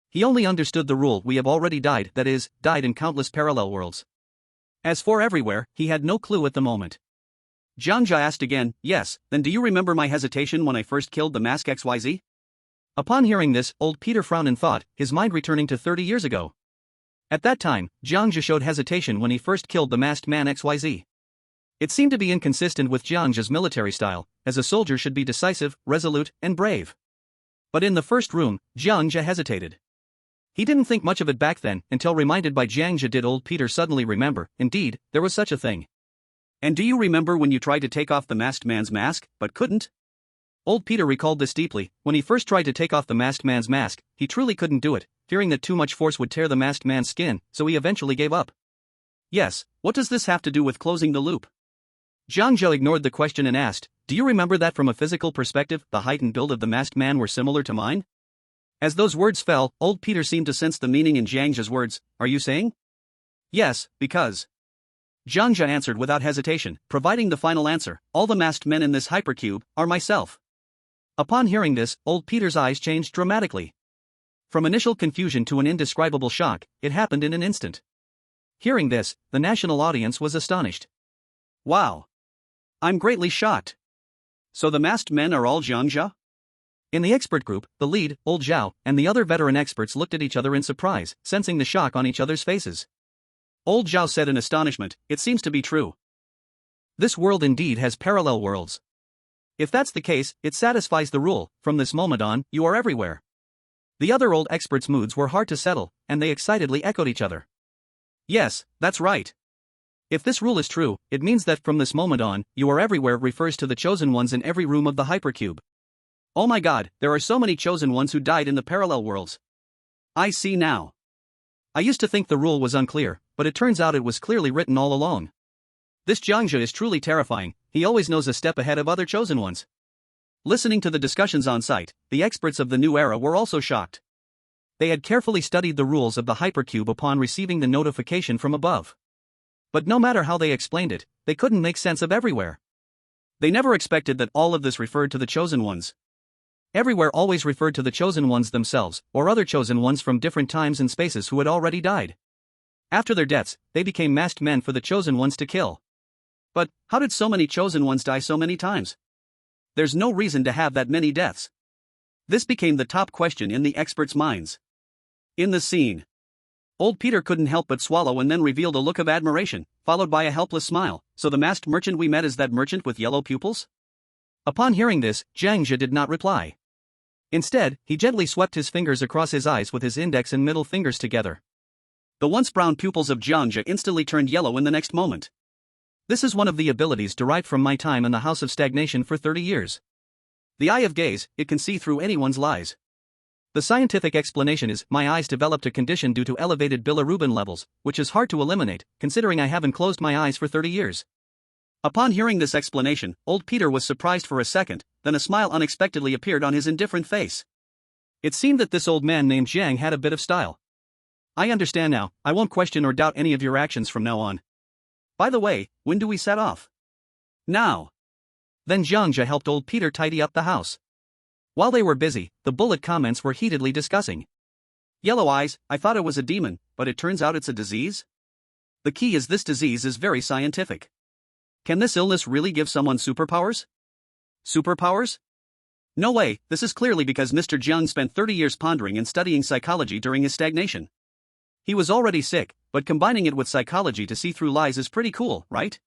He only understood the rule we have already died, that is, died in countless parallel worlds. As for everywhere, he had no clue at the moment. Jiang Zhe asked again, yes, then do you remember my hesitation when I first killed the mask XYZ? Upon hearing this, old Peter frowned in thought, his mind returning to 30 years ago. At that time, Jiang Zhe showed hesitation when he first killed the masked man XYZ. It seemed to be inconsistent with Jiang Zhe's military style, as a soldier should be decisive, resolute, and brave. But in the first room, Jiang Zhe hesitated. He didn't think much of it back then, until reminded by Jiang Zhe did old Peter suddenly remember, indeed, there was such a thing. And do you remember when you tried to take off the masked man's mask, but couldn't? Old Peter recalled this deeply. When he first tried to take off the masked man's mask, he truly couldn't do it, fearing that too much force would tear the masked man's skin, so he eventually gave up. Yes, what does this have to do with closing the loop? Jiang Zhe ignored the question and asked, do you remember that from a physical perspective, the height and build of the masked man were similar to mine? As those words fell, old Peter seemed to sense the meaning in Jiang Zhe's words. Are you saying? Yes, because. Jiang Zhe answered without hesitation, providing the final answer, all the masked men in this hypercube are myself. Upon hearing this, old Peter's eyes changed dramatically. From initial confusion to an indescribable shock, it happened in an instant. Hearing this, the national audience was astonished. Wow! I'm greatly shocked. So the masked men are all Jiang Zhe? In the expert group, the lead, old Zhao, and the other veteran experts looked at each other in surprise, sensing the shock on each other's faces. Old Zhao said in astonishment, it seems to be true. This world indeed has parallel worlds. If that's the case, it satisfies the rule, from this moment on, you are everywhere. The other old experts' moods were hard to settle, and they excitedly echoed each other. Yes, that's right. If this rule is true, it means that from this moment on, you are everywhere refers to the chosen ones in every room of the hypercube. Oh my god, there are so many chosen ones who died in the parallel worlds. I see now. I used to think the rule was unclear, but it turns out it was clearly written all along. This Jiang Zhe is truly terrifying, he always knows a step ahead of other chosen ones. Listening to the discussions on site, the experts of the new era were also shocked. They had carefully studied the rules of the hypercube upon receiving the notification from above. But no matter how they explained it, they couldn't make sense of everywhere. They never expected that all of this referred to the Chosen Ones. Everywhere always referred to the Chosen Ones themselves, or other Chosen Ones from different times and spaces who had already died. After their deaths, they became masked men for the Chosen Ones to kill. But how did so many Chosen Ones die so many times? There's no reason to have that many deaths. This became the top question in the experts' minds. In the scene, old Peter couldn't help but swallow and then revealed a look of admiration, followed by a helpless smile. So the masked merchant we met is that merchant with yellow pupils? Upon hearing this, Jiang Zhe did not reply. Instead, he gently swept his fingers across his eyes with his index and middle fingers together. The once brown pupils of Jiang Zhe instantly turned yellow in the next moment. This is one of the abilities derived from my time in the House of Stagnation for 30 years. The eye of gaze, it can see through anyone's lies. The scientific explanation is, my eyes developed a condition due to elevated bilirubin levels, which is hard to eliminate, considering I haven't closed my eyes for 30 years. Upon hearing this explanation, old Peter was surprised for a second, then a smile unexpectedly appeared on his indifferent face. It seemed that this old man named Jiang had a bit of style. I understand now, I won't question or doubt any of your actions from now on. By the way, when do we set off? Now. Then Jiang Zhe helped old Peter tidy up the house. While they were busy, the bullet comments were heatedly discussing. Yellow eyes, I thought it was a demon, but it turns out it's a disease? The key is this disease is very scientific. Can this illness really give someone superpowers? Superpowers? No way, this is clearly because Mr. Jiang spent 30 years pondering and studying psychology during his stagnation. He was already sick, but combining it with psychology to see through lies is pretty cool, right?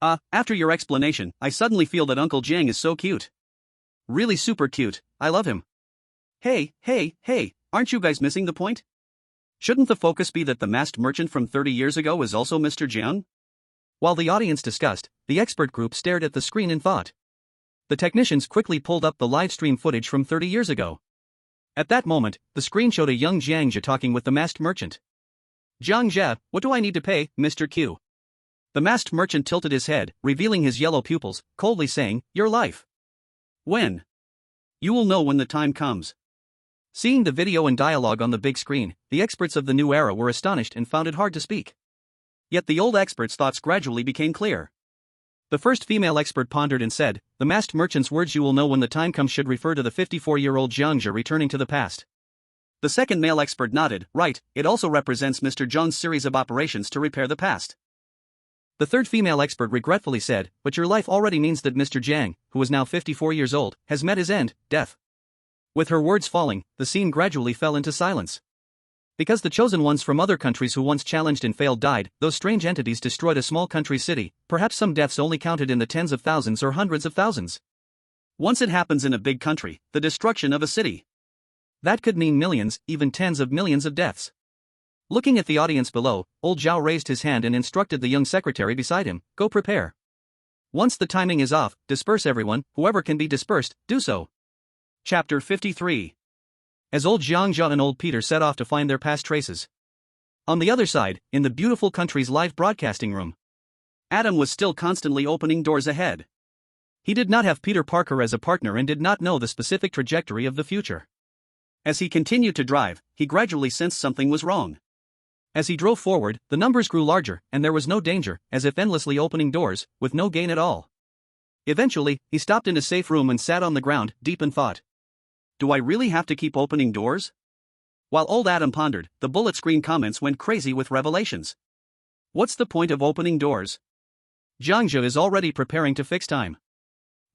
After your explanation, I suddenly feel that Uncle Jiang is so cute. Really super cute, I love him. Hey, aren't you guys missing the point? Shouldn't the focus be that the masked merchant from 30 years ago is also Mr. Jiang? While the audience discussed, the expert group stared at the screen in thought. The technicians quickly pulled up the live stream footage from 30 years ago. At that moment, the screen showed a young Jiang Zhe talking with the masked merchant. Jiang Zhe, what do I need to pay, Mr. Q? The masked merchant tilted his head, revealing his yellow pupils, coldly saying, your life. When? You will know when the time comes. Seeing the video and dialogue on the big screen, the experts of the new era were astonished and found it hard to speak. Yet the old experts' thoughts gradually became clear. The first female expert pondered and said, the masked merchant's words you will know when the time comes should refer to the 54-year-old Jiang Zhe returning to the past. The second male expert nodded, right, it also represents Mr. Zhang's series of operations to repair the past. The third female expert regretfully said, but your life already means that Mr. Jiang, who is now 54 years old, has met his end, death. With her words falling, the scene gradually fell into silence. Because the chosen ones from other countries who once challenged and failed died, those strange entities destroyed a small country city, perhaps some deaths only counted in the tens of thousands or hundreds of thousands. Once it happens in a big country, the destruction of a city. That could mean millions, even tens of millions of deaths. Looking at the audience below, old Zhao raised his hand and instructed the young secretary beside him, go prepare. Once the timing is off, disperse everyone, whoever can be dispersed, do so. Chapter 53. As old Jiang Zhe and old Peter set off to find their past traces. On the other side, in the beautiful country's live broadcasting room, Adam was still constantly opening doors ahead. He did not have Peter Parker as a partner and did not know the specific trajectory of the future. As he continued to drive, he gradually sensed something was wrong. As he drove forward, the numbers grew larger, and there was no danger, as if endlessly opening doors, with no gain at all. Eventually, he stopped in a safe room and sat on the ground, deep in thought. Do I really have to keep opening doors? While old Adam pondered, the bullet screen comments went crazy with revelations. What's the point of opening doors? Jiang Zhe is already preparing to fix time.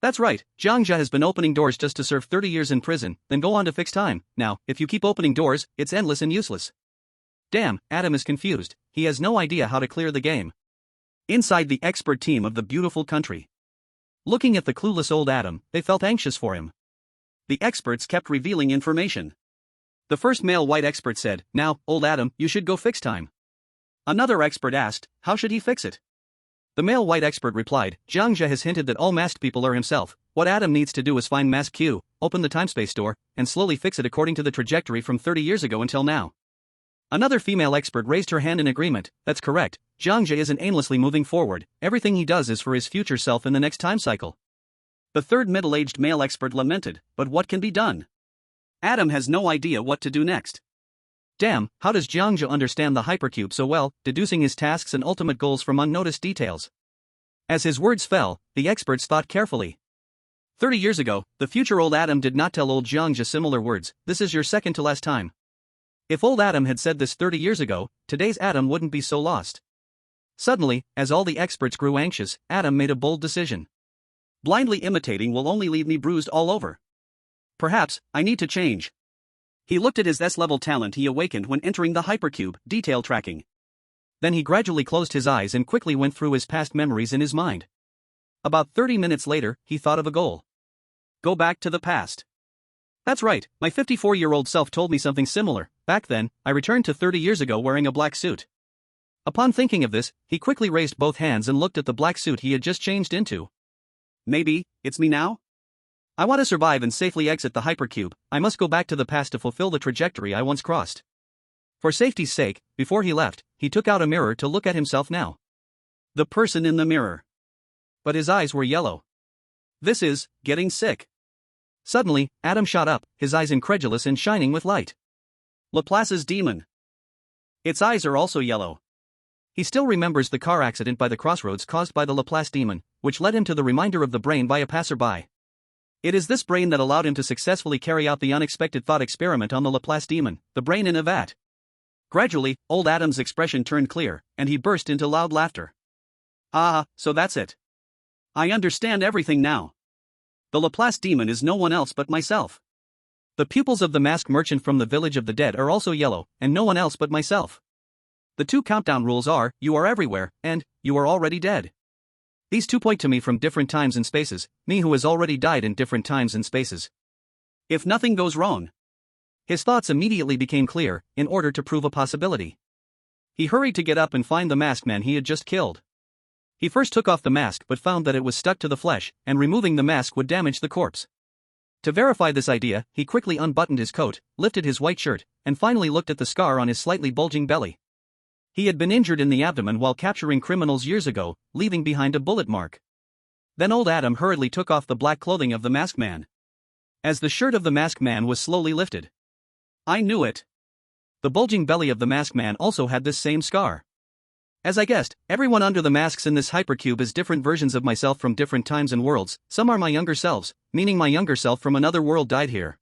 That's right, Jiang Zhe has been opening doors just to serve 30 years in prison, then go on to fix time. Now, if you keep opening doors, it's endless and useless. Damn, Adam is confused, he has no idea how to clear the game. Inside the expert team of the beautiful country. Looking at the clueless old Adam, they felt anxious for him. The experts kept revealing information. The first male white expert said, now, old Adam, you should go fix time. Another expert asked, how should he fix it? The male white expert replied, Jiang Zhe has hinted that all masked people are himself. What Adam needs to do is find Mask Q, open the time-space door, and slowly fix it according to the trajectory from 30 years ago until now. Another female expert raised her hand in agreement, that's correct, Jiang Zhe isn't aimlessly moving forward, everything he does is for his future self in the next time cycle. The third middle-aged male expert lamented, but what can be done? Adam has no idea what to do next. Damn, how does Jiang Zhe understand the hypercube so well, deducing his tasks and ultimate goals from unnoticed details? As his words fell, the experts thought carefully. 30 years ago, the future old Adam did not tell old Jiang Zhe similar words. This is your second to last time. If old Adam had said this 30 years ago, today's Adam wouldn't be so lost. Suddenly, as all the experts grew anxious, Adam made a bold decision. Blindly imitating will only leave me bruised all over. Perhaps, I need to change. He looked at his S-level talent he awakened when entering the hypercube, detail tracking. Then he gradually closed his eyes and quickly went through his past memories in his mind. About 30 minutes later, he thought of a goal. Go back to the past. That's right, my 54-year-old self told me something similar. Back then, I returned to 30 years ago wearing a black suit. Upon thinking of this, he quickly raised both hands and looked at the black suit he had just changed into. Maybe, it's me now? I want to survive and safely exit the hypercube. I must go back to the past to fulfill the trajectory I once crossed. For safety's sake, before he left, he took out a mirror to look at himself now. The person in the mirror. But his eyes were yellow. This is getting sick. Suddenly, Adam shot up, his eyes incredulous and shining with light. Laplace's demon. Its eyes are also yellow. He still remembers the car accident by the crossroads caused by the Laplace demon, which led him to the reminder of the brain by a passerby. It is this brain that allowed him to successfully carry out the unexpected thought experiment on the Laplace demon, the brain in a vat. Gradually, old Adam's expression turned clear, and he burst into loud laughter. Ah, so that's it. I understand everything now. The Laplace demon is no one else but myself. The pupils of the masked merchant from the village of the dead are also yellow, and no one else but myself. The two countdown rules are, you are everywhere, and, you are already dead. These two point to me from different times and spaces, me who has already died in different times and spaces. If nothing goes wrong. His thoughts immediately became clear, in order to prove a possibility. He hurried to get up and find the masked man he had just killed. He first took off the mask but found that it was stuck to the flesh, and removing the mask would damage the corpse. To verify this idea, he quickly unbuttoned his coat, lifted his white shirt, and finally looked at the scar on his slightly bulging belly. He had been injured in the abdomen while capturing criminals years ago, leaving behind a bullet mark. Then old Adam hurriedly took off the black clothing of the masked man. As the shirt of the masked man was slowly lifted. I knew it. The bulging belly of the masked man also had this same scar. As I guessed, everyone under the masks in this hypercube is different versions of myself from different times and worlds. Some are my younger selves, meaning my younger self from another world died here.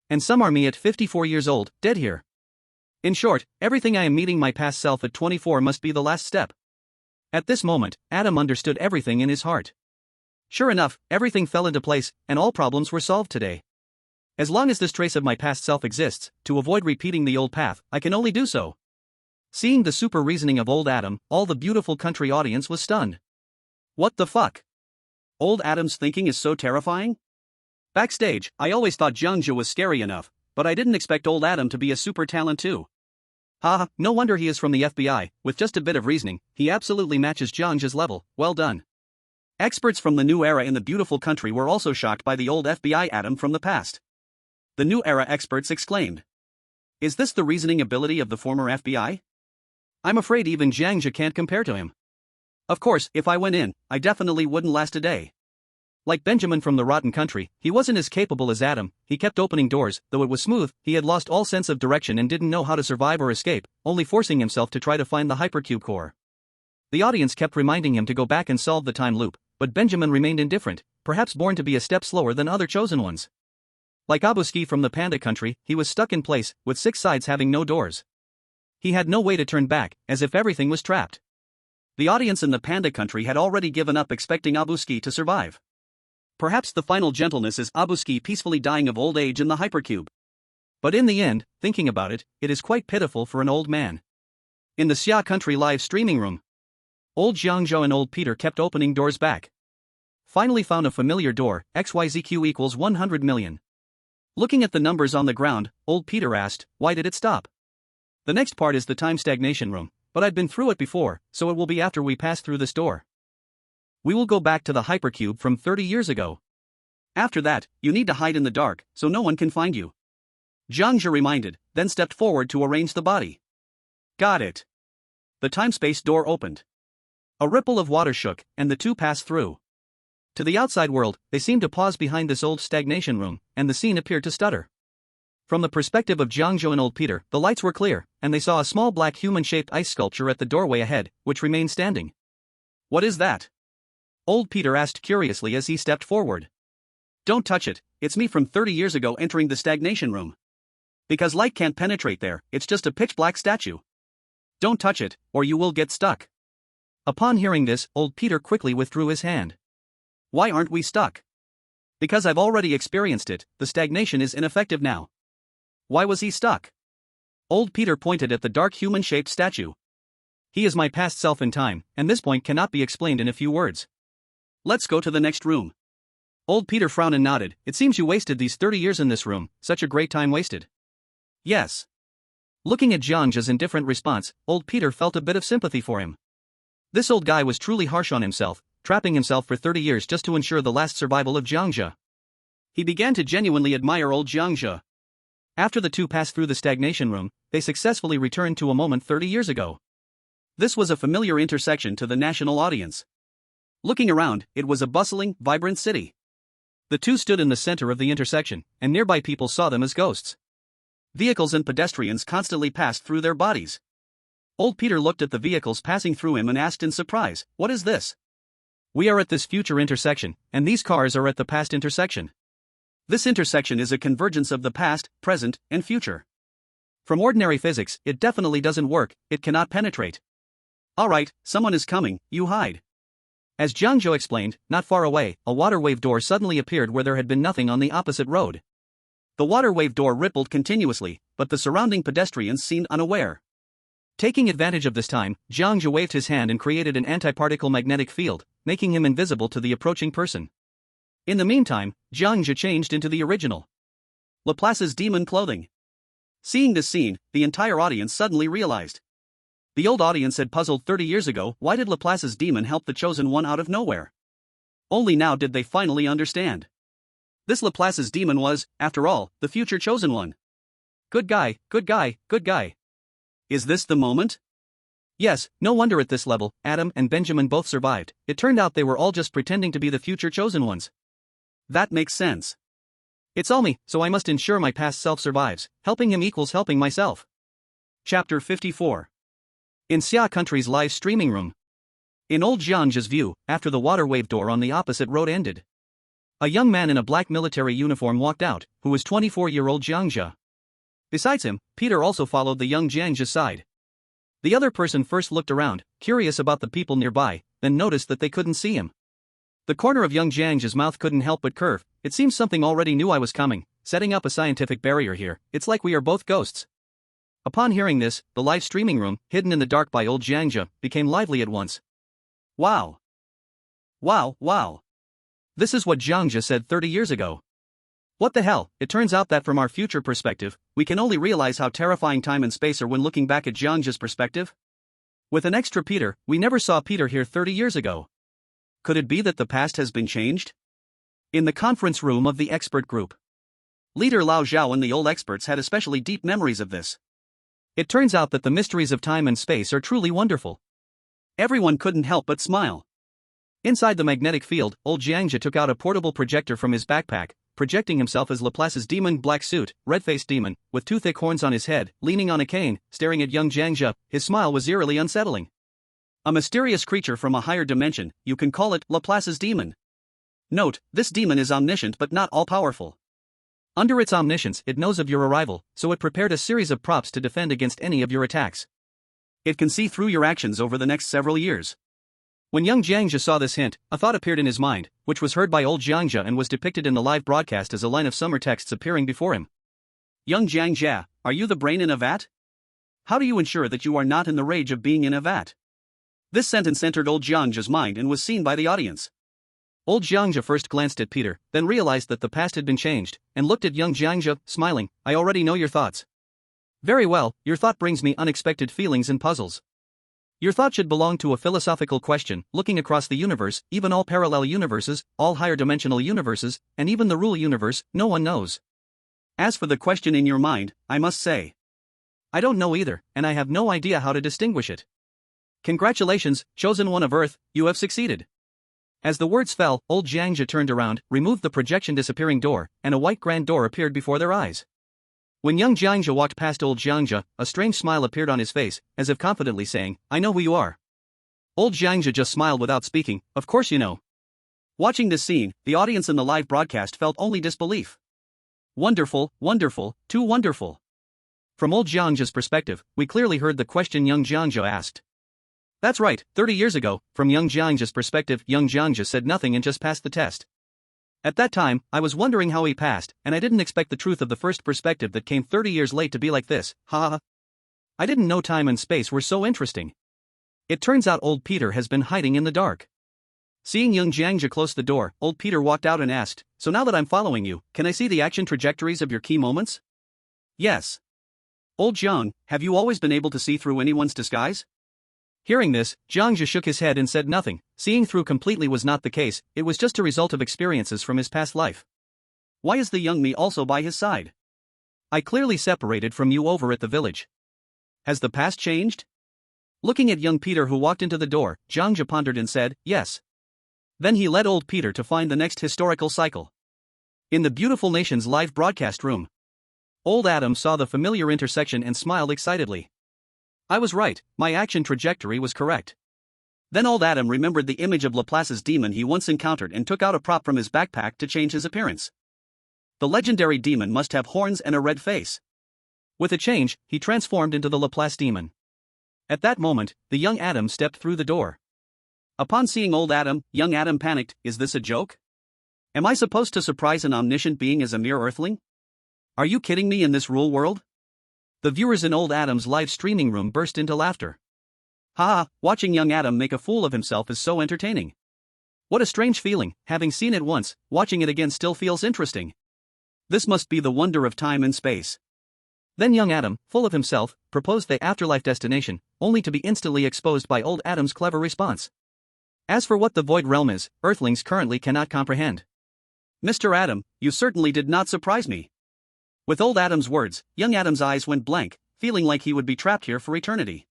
And some are me at 54 years old, dead here. In short, everything I am meeting my past self at 24 must be the last step. At this moment, Adam understood everything in his heart. Sure enough, everything fell into place, and all problems were solved today. As long as this trace of my past self exists, to avoid repeating the old path, I can only do so. Seeing the super reasoning of old Adam, all the beautiful country audience was stunned. What the fuck? Old Adam's thinking is so terrifying? Backstage, I always thought Jiang Zhe was scary enough, but I didn't expect old Adam to be a super talent too. Haha, no wonder he is from the FBI. With just a bit of reasoning, he absolutely matches Jiang Zhe's level. Well done. Experts from the new era in the beautiful country were also shocked by the old FBI Adam from the past. The new era experts exclaimed. Is this the reasoning ability of the former FBI? I'm afraid even Jiang Zhe can't compare to him. Of course, if I went in, I definitely wouldn't last a day. Like Benjamin from the rotten country, he wasn't as capable as Adam. He kept opening doors, though it was smooth. He had lost all sense of direction and didn't know how to survive or escape, only forcing himself to try to find the hypercube core. The audience kept reminding him to go back and solve the time loop, but Benjamin remained indifferent, perhaps born to be a step slower than other chosen ones. Like Abuski from the panda country, he was stuck in place, with 6 sides having no doors. He had no way to turn back, as if everything was trapped. The audience in the panda country had already given up expecting Abuski to survive. Perhaps the final gentleness is Abuski peacefully dying of old age in the hypercube. But in the end, thinking about it, it is quite pitiful for an old man. In the Xia country live streaming room, old Jiang Zhe and old Peter kept opening doors back. Finally found a familiar door, XYZQ equals 100 million. Looking at the numbers on the ground, old Peter asked, why did it stop? The next part is the time stagnation room, but I'd been through it before, so it will be after we pass through this door. We will go back to the hypercube from 30 years ago. After that, you need to hide in the dark, so no one can find you. Jiang Zhe reminded, then stepped forward to arrange the body. Got it. The time-space door opened. A ripple of water shook, and the two passed through. To the outside world, they seemed to pause behind this old stagnation room, and the scene appeared to stutter. From the perspective of Jiang Zhe and old Peter, the lights were clear, and they saw a small black human-shaped ice sculpture at the doorway ahead, which remained standing. What is that? Old Peter asked curiously as he stepped forward. Don't touch it, it's me from 30 years ago entering the stagnation room. Because light can't penetrate there, it's just a pitch-black statue. Don't touch it, or you will get stuck. Upon hearing this, old Peter quickly withdrew his hand. Why aren't we stuck? Because I've already experienced it, the stagnation is ineffective now. Why was he stuck? Old Peter pointed at the dark human-shaped statue. He is my past self in time, and this point cannot be explained in a few words. Let's go to the next room. Old Peter frowned and nodded. It seems you wasted these 30 years in this room, such a great time wasted. Yes. Looking at Jiang Zhe's indifferent response, old Peter felt a bit of sympathy for him. This old guy was truly harsh on himself, trapping himself for 30 years just to ensure the last survival of Jiang Zhe. He began to genuinely admire old Jiang Zhe. After the two passed through the stagnation room, they successfully returned to a moment 30 years ago. This was a familiar intersection to the national audience. Looking around, it was a bustling, vibrant city. The two stood in the center of the intersection, and nearby people saw them as ghosts. Vehicles and pedestrians constantly passed through their bodies. Old Peter looked at the vehicles passing through him and asked in surprise, "What is this?" "We are at this future intersection, and these cars are at the past intersection. This intersection is a convergence of the past, present, and future. From ordinary physics, it definitely doesn't work, it cannot penetrate. Alright, someone is coming, you hide." As Jiang Zhe explained, not far away, a water wave door suddenly appeared where there had been nothing on the opposite road. The water wave door rippled continuously, but the surrounding pedestrians seemed unaware. Taking advantage of this time, Jiang Zhe waved his hand and created an antiparticle magnetic field, making him invisible to the approaching person. In the meantime, Jiang Zhe changed into the original Laplace's demon clothing. Seeing this scene, the entire audience suddenly realized. The old audience had puzzled 30 years ago, why did Laplace's demon help the chosen one out of nowhere? Only now did they finally understand. This Laplace's demon was, after all, the future chosen one. Good guy, good guy, good guy. Is this the moment? Yes, no wonder at this level, Adam and Benjamin both survived. It turned out they were all just pretending to be the future chosen ones. That makes sense. It's all me, so I must ensure my past self survives. Helping him equals helping myself. Chapter 54. In Xia Country's live streaming room. In old Jiang Zhe's view, after the water wave door on the opposite road ended, a young man in a black military uniform walked out, who was 24-year-old Jiang Zhe. Besides him, Peter also followed the young Jiang Zhe's side. The other person first looked around, curious about the people nearby, then noticed that they couldn't see him. The corner of young Jiang Zhe's mouth couldn't help but curve. It seems something already knew I was coming, setting up a scientific barrier here. It's like we are both ghosts. Upon hearing this, the live streaming room, hidden in the dark by old Jiang Zhe, became lively at once. Wow. Wow, wow. This is what Jiang Zhe said 30 years ago. What the hell, it turns out that from our future perspective, we can only realize how terrifying time and space are when looking back at Jiang Zhe's perspective. With an extra Peter, we never saw Peter here 30 years ago. Could it be that the past has been changed? In the conference room of the expert group, Leader Lao Zhao and the old experts had especially deep memories of this. It turns out that the mysteries of time and space are truly wonderful. Everyone couldn't help but smile. Inside the magnetic field, old Jiang Zhe took out a portable projector from his backpack, projecting himself as Laplace's demon, black suit, red-faced demon, with two thick horns on his head, leaning on a cane, staring at young Jiang Zhe. His smile was eerily unsettling. A mysterious creature from a higher dimension, you can call it Laplace's demon. Note, this demon is omniscient but not all-powerful. Under its omniscience, it knows of your arrival, so it prepared a series of props to defend against any of your attacks. It can see through your actions over the next several years. When young Jiang Zhe saw this hint, a thought appeared in his mind, which was heard by old Jiang Zhe and was depicted in the live broadcast as a line of summer texts appearing before him. Young Jiang Zhe, are you the brain in a vat? How do you ensure that you are not in the rage of being in a vat? This sentence entered old Jiang Zhe's mind and was seen by the audience. Old Jiang Zhe first glanced at Peter, then realized that the past had been changed, and looked at young Jiang Zhe, smiling. I already know your thoughts. Very well, your thought brings me unexpected feelings and puzzles. Your thought should belong to a philosophical question, looking across the universe, even all parallel universes, all higher dimensional universes, and even the rule universe, no one knows. As for the question in your mind, I must say, I don't know either, and I have no idea how to distinguish it. Congratulations, chosen one of Earth, you have succeeded. As the words fell, old Jiang Zhe turned around, removed the projection disappearing door, and a white grand door appeared before their eyes. When young Jiang Zhe walked past old Jiang Zhe, a strange smile appeared on his face, as if confidently saying, "I know who you are." Old Jiang Zhe just smiled without speaking, "Of course you know." Watching this scene, the audience in the live broadcast felt only disbelief. Wonderful, wonderful, too wonderful. From old Jiang Zhe's perspective, we clearly heard the question young Jiang Zhe asked. That's right, 30 years ago, from young Jiang Zhe's perspective, young Jiang Zhe said nothing and just passed the test. At that time, I was wondering how he passed, and I didn't expect the truth of the first perspective that came 30 years late to be like this, ha ha. I didn't know time and space were so interesting. It turns out old Peter has been hiding in the dark. Seeing young Jiang Zhe close the door, old Peter walked out and asked, "So now that I'm following you, can I see the action trajectories of your key moments?" "Yes." "Old Jiang, have you always been able to see through anyone's disguise?" Hearing this, Jiang Zhe shook his head and said nothing. Seeing through completely was not the case, it was just a result of experiences from his past life. "Why is the young me also by his side? I clearly separated from you over at the village. Has the past changed?" Looking at young Peter who walked into the door, Jiang Zhe pondered and said, "Yes." Then he led old Peter to find the next historical cycle. In the beautiful nation's live broadcast room, old Adam saw the familiar intersection and smiled excitedly. I was right, my action trajectory was correct. Then old Adam remembered the image of Laplace's demon he once encountered and took out a prop from his backpack to change his appearance. The legendary demon must have horns and a red face. With a change, he transformed into the Laplace demon. At that moment, the young Adam stepped through the door. Upon seeing old Adam, young Adam panicked, "Is this a joke? Am I supposed to surprise an omniscient being as a mere earthling? Are you kidding me in this rule world?" The viewers in old Adam's live streaming room burst into laughter. Ha ha, watching young Adam make a fool of himself is so entertaining. What a strange feeling, having seen it once, watching it again still feels interesting. This must be the wonder of time and space. Then young Adam, full of himself, proposed the afterlife destination, only to be instantly exposed by old Adam's clever response. As for what the void realm is, earthlings currently cannot comprehend. "Mr. Adam, you certainly did not surprise me." With old Adam's words, young Adam's eyes went blank, feeling like he would be trapped here for eternity.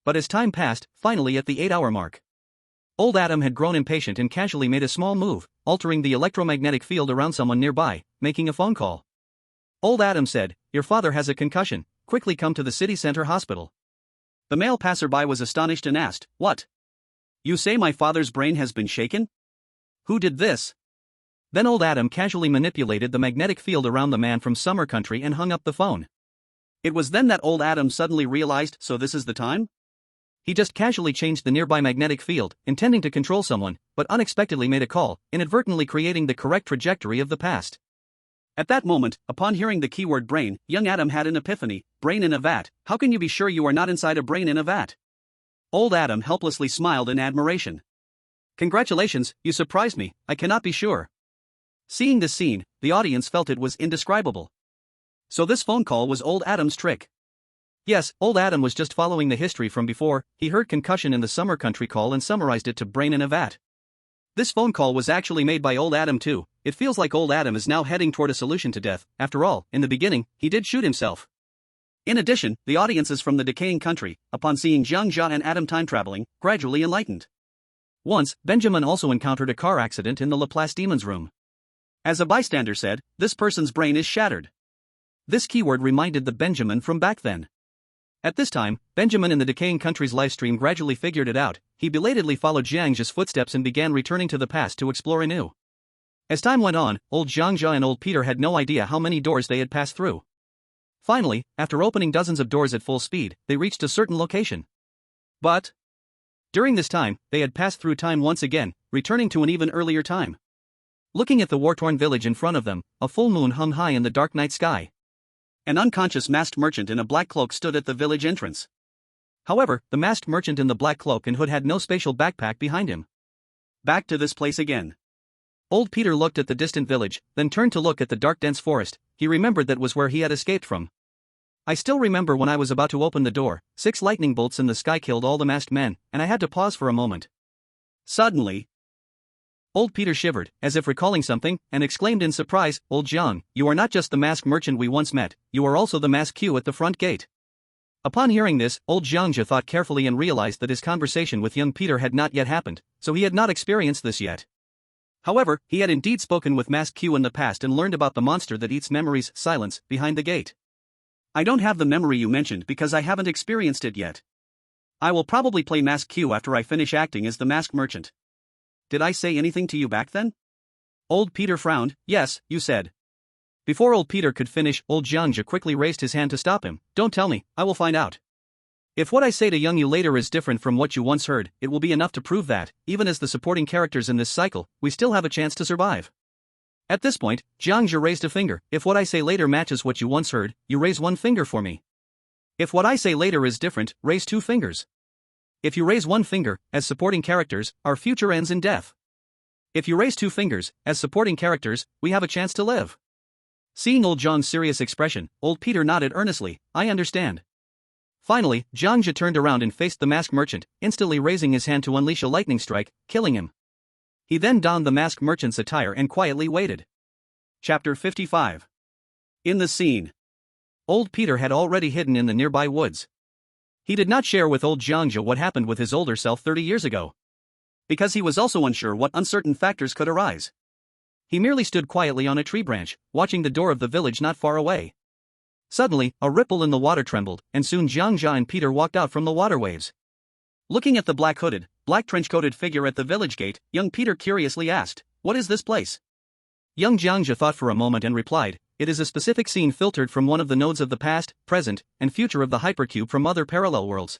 But as time passed, finally at the 8-hour mark, old Adam had grown impatient and casually made a small move, altering the electromagnetic field around someone nearby, making a phone call. Old Adam said, "Your father has a concussion, quickly come to the city center hospital." The male passerby was astonished and asked, "What? You say my father's brain has been shaken? Who did this?" Then old Adam casually manipulated the magnetic field around the man from Summer Country and hung up the phone. It was then that old Adam suddenly realized, so this is the time? He just casually changed the nearby magnetic field, intending to control someone, but unexpectedly made a call, inadvertently creating the correct trajectory of the past. At that moment, upon hearing the keyword brain, young Adam had an epiphany. Brain in a vat, how can you be sure you are not inside a brain in a vat? Old Adam helplessly smiled in admiration. "Congratulations, you surprised me, I cannot be sure." Seeing this scene, the audience felt it was indescribable. So this phone call was old Adam's trick. Yes, old Adam was just following the history from before. He heard concussion in the Summer Country call and summarized it to brain in a vat. This phone call was actually made by old Adam too. It feels like old Adam is now heading toward a solution to death. After all, in the beginning, he did shoot himself. In addition, the audiences from the decaying country, upon seeing Jiang Zhe and Adam time traveling, gradually enlightened. Once, Benjamin also encountered a car accident in the Laplace demon's room. As a bystander said, "This person's brain is shattered." This keyword reminded the Benjamin from back then. At this time, Benjamin in the decaying country's livestream gradually figured it out. He belatedly followed Jiang Zhe's footsteps and began returning to the past to explore anew. As time went on, old Jiang Zhe and old Peter had no idea how many doors they had passed through. Finally, after opening dozens of doors at full speed, they reached a certain location. But during this time, they had passed through time once again, returning to an even earlier time. Looking at the war-torn village in front of them, a full moon hung high in the dark night sky. An unconscious masked merchant in a black cloak stood at the village entrance. However, the masked merchant in the black cloak and hood had no spatial backpack behind him. Back to this place again. Old Peter looked at the distant village, then turned to look at the dark dense forest. He remembered that was where he had escaped from. "I still remember when I was about to open the door, 6 lightning bolts in the sky killed all the masked men, and I had to pause for a moment." Suddenly, old Peter shivered, as if recalling something, and exclaimed in surprise, "Old Jiang, you are not just the masked merchant we once met, you are also the masked Q at the front gate." Upon hearing this, old Jiang Zhe thought carefully and realized that his conversation with young Peter had not yet happened, so he had not experienced this yet. However, he had indeed spoken with masked Q in the past and learned about the monster that eats memories, silence, behind the gate. I don't have the memory you mentioned because I haven't experienced it yet. I will probably play Mask Q after I finish acting as the masked merchant. Did I say anything to you back then? Old Peter frowned. Yes, you said. Before old Peter could finish, old Jiang Zhe quickly raised his hand to stop him. Don't tell me, I will find out. If what I say to young you later is different from what you once heard, it will be enough to prove that, even as the supporting characters in this cycle, we still have a chance to survive. At this point, Jiang Zhe raised a finger. If what I say later matches what you once heard, you raise one finger for me. If what I say later is different, raise two fingers. If you raise one finger, as supporting characters, our future ends in death. If you raise two fingers, as supporting characters, we have a chance to live. Seeing old Jiang's serious expression, old Peter nodded earnestly. I understand. Finally, Jiang Zhe turned around and faced the masked merchant, instantly raising his hand to unleash a lightning strike, killing him. He then donned the masked merchant's attire and quietly waited. Chapter 55. In the scene. Old Peter had already hidden in the nearby woods. He did not share with old Jiang Zhe what happened with his older self 30 years ago. Because he was also unsure what uncertain factors could arise. He merely stood quietly on a tree branch, watching the door of the village not far away. Suddenly, a ripple in the water trembled, and soon Jiang Zhe and Peter walked out from the water waves. Looking at the black-hooded, black trench-coated figure at the village gate, young Peter curiously asked, "What is this place?" Young Jiang Zhe thought for a moment and replied, "It is a specific scene filtered from one of the nodes of the past, present, and future of the hypercube from other parallel worlds.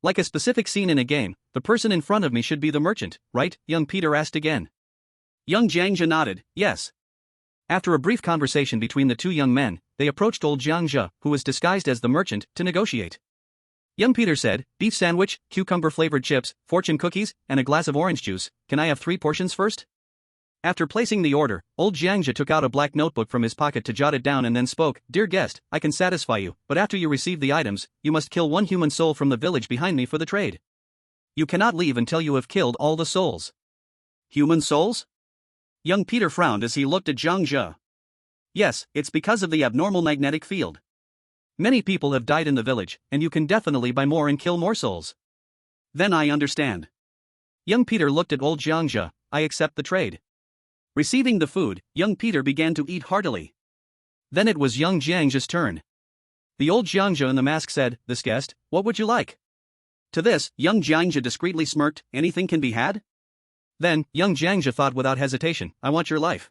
Like a specific scene in a game, the person in front of me should be the merchant, right?" young Peter asked again. Young Jiang Zhe nodded, yes. After a brief conversation between the two young men, they approached old Jiang Zhe, who was disguised as the merchant, to negotiate. Young Peter said, "Beef sandwich, cucumber-flavored chips, fortune cookies, and a glass of orange juice. Can I have 3 portions first?" After placing the order, old Jiang Zhe took out a black notebook from his pocket to jot it down and then spoke, "Dear guest, I can satisfy you, but after you receive the items, you must kill 1 human soul from the village behind me for the trade. You cannot leave until you have killed all the souls." Human souls? Young Peter frowned as he looked at Jiang Zhe. Yes, it's because of the abnormal magnetic field. Many people have died in the village, and you can definitely buy more and kill more souls. Then I understand. Young Peter looked at old Jiang Zhe. I accept the trade. Receiving the food, young Peter began to eat heartily. Then it was young Jiang Zhe's turn. The old Jiang Zhe in the mask said, "This guest, what would you like?" To this, young Jiang Zhe discreetly smirked, "Anything can be had?" Then, young Jiang Zhe thought without hesitation, "I want your life.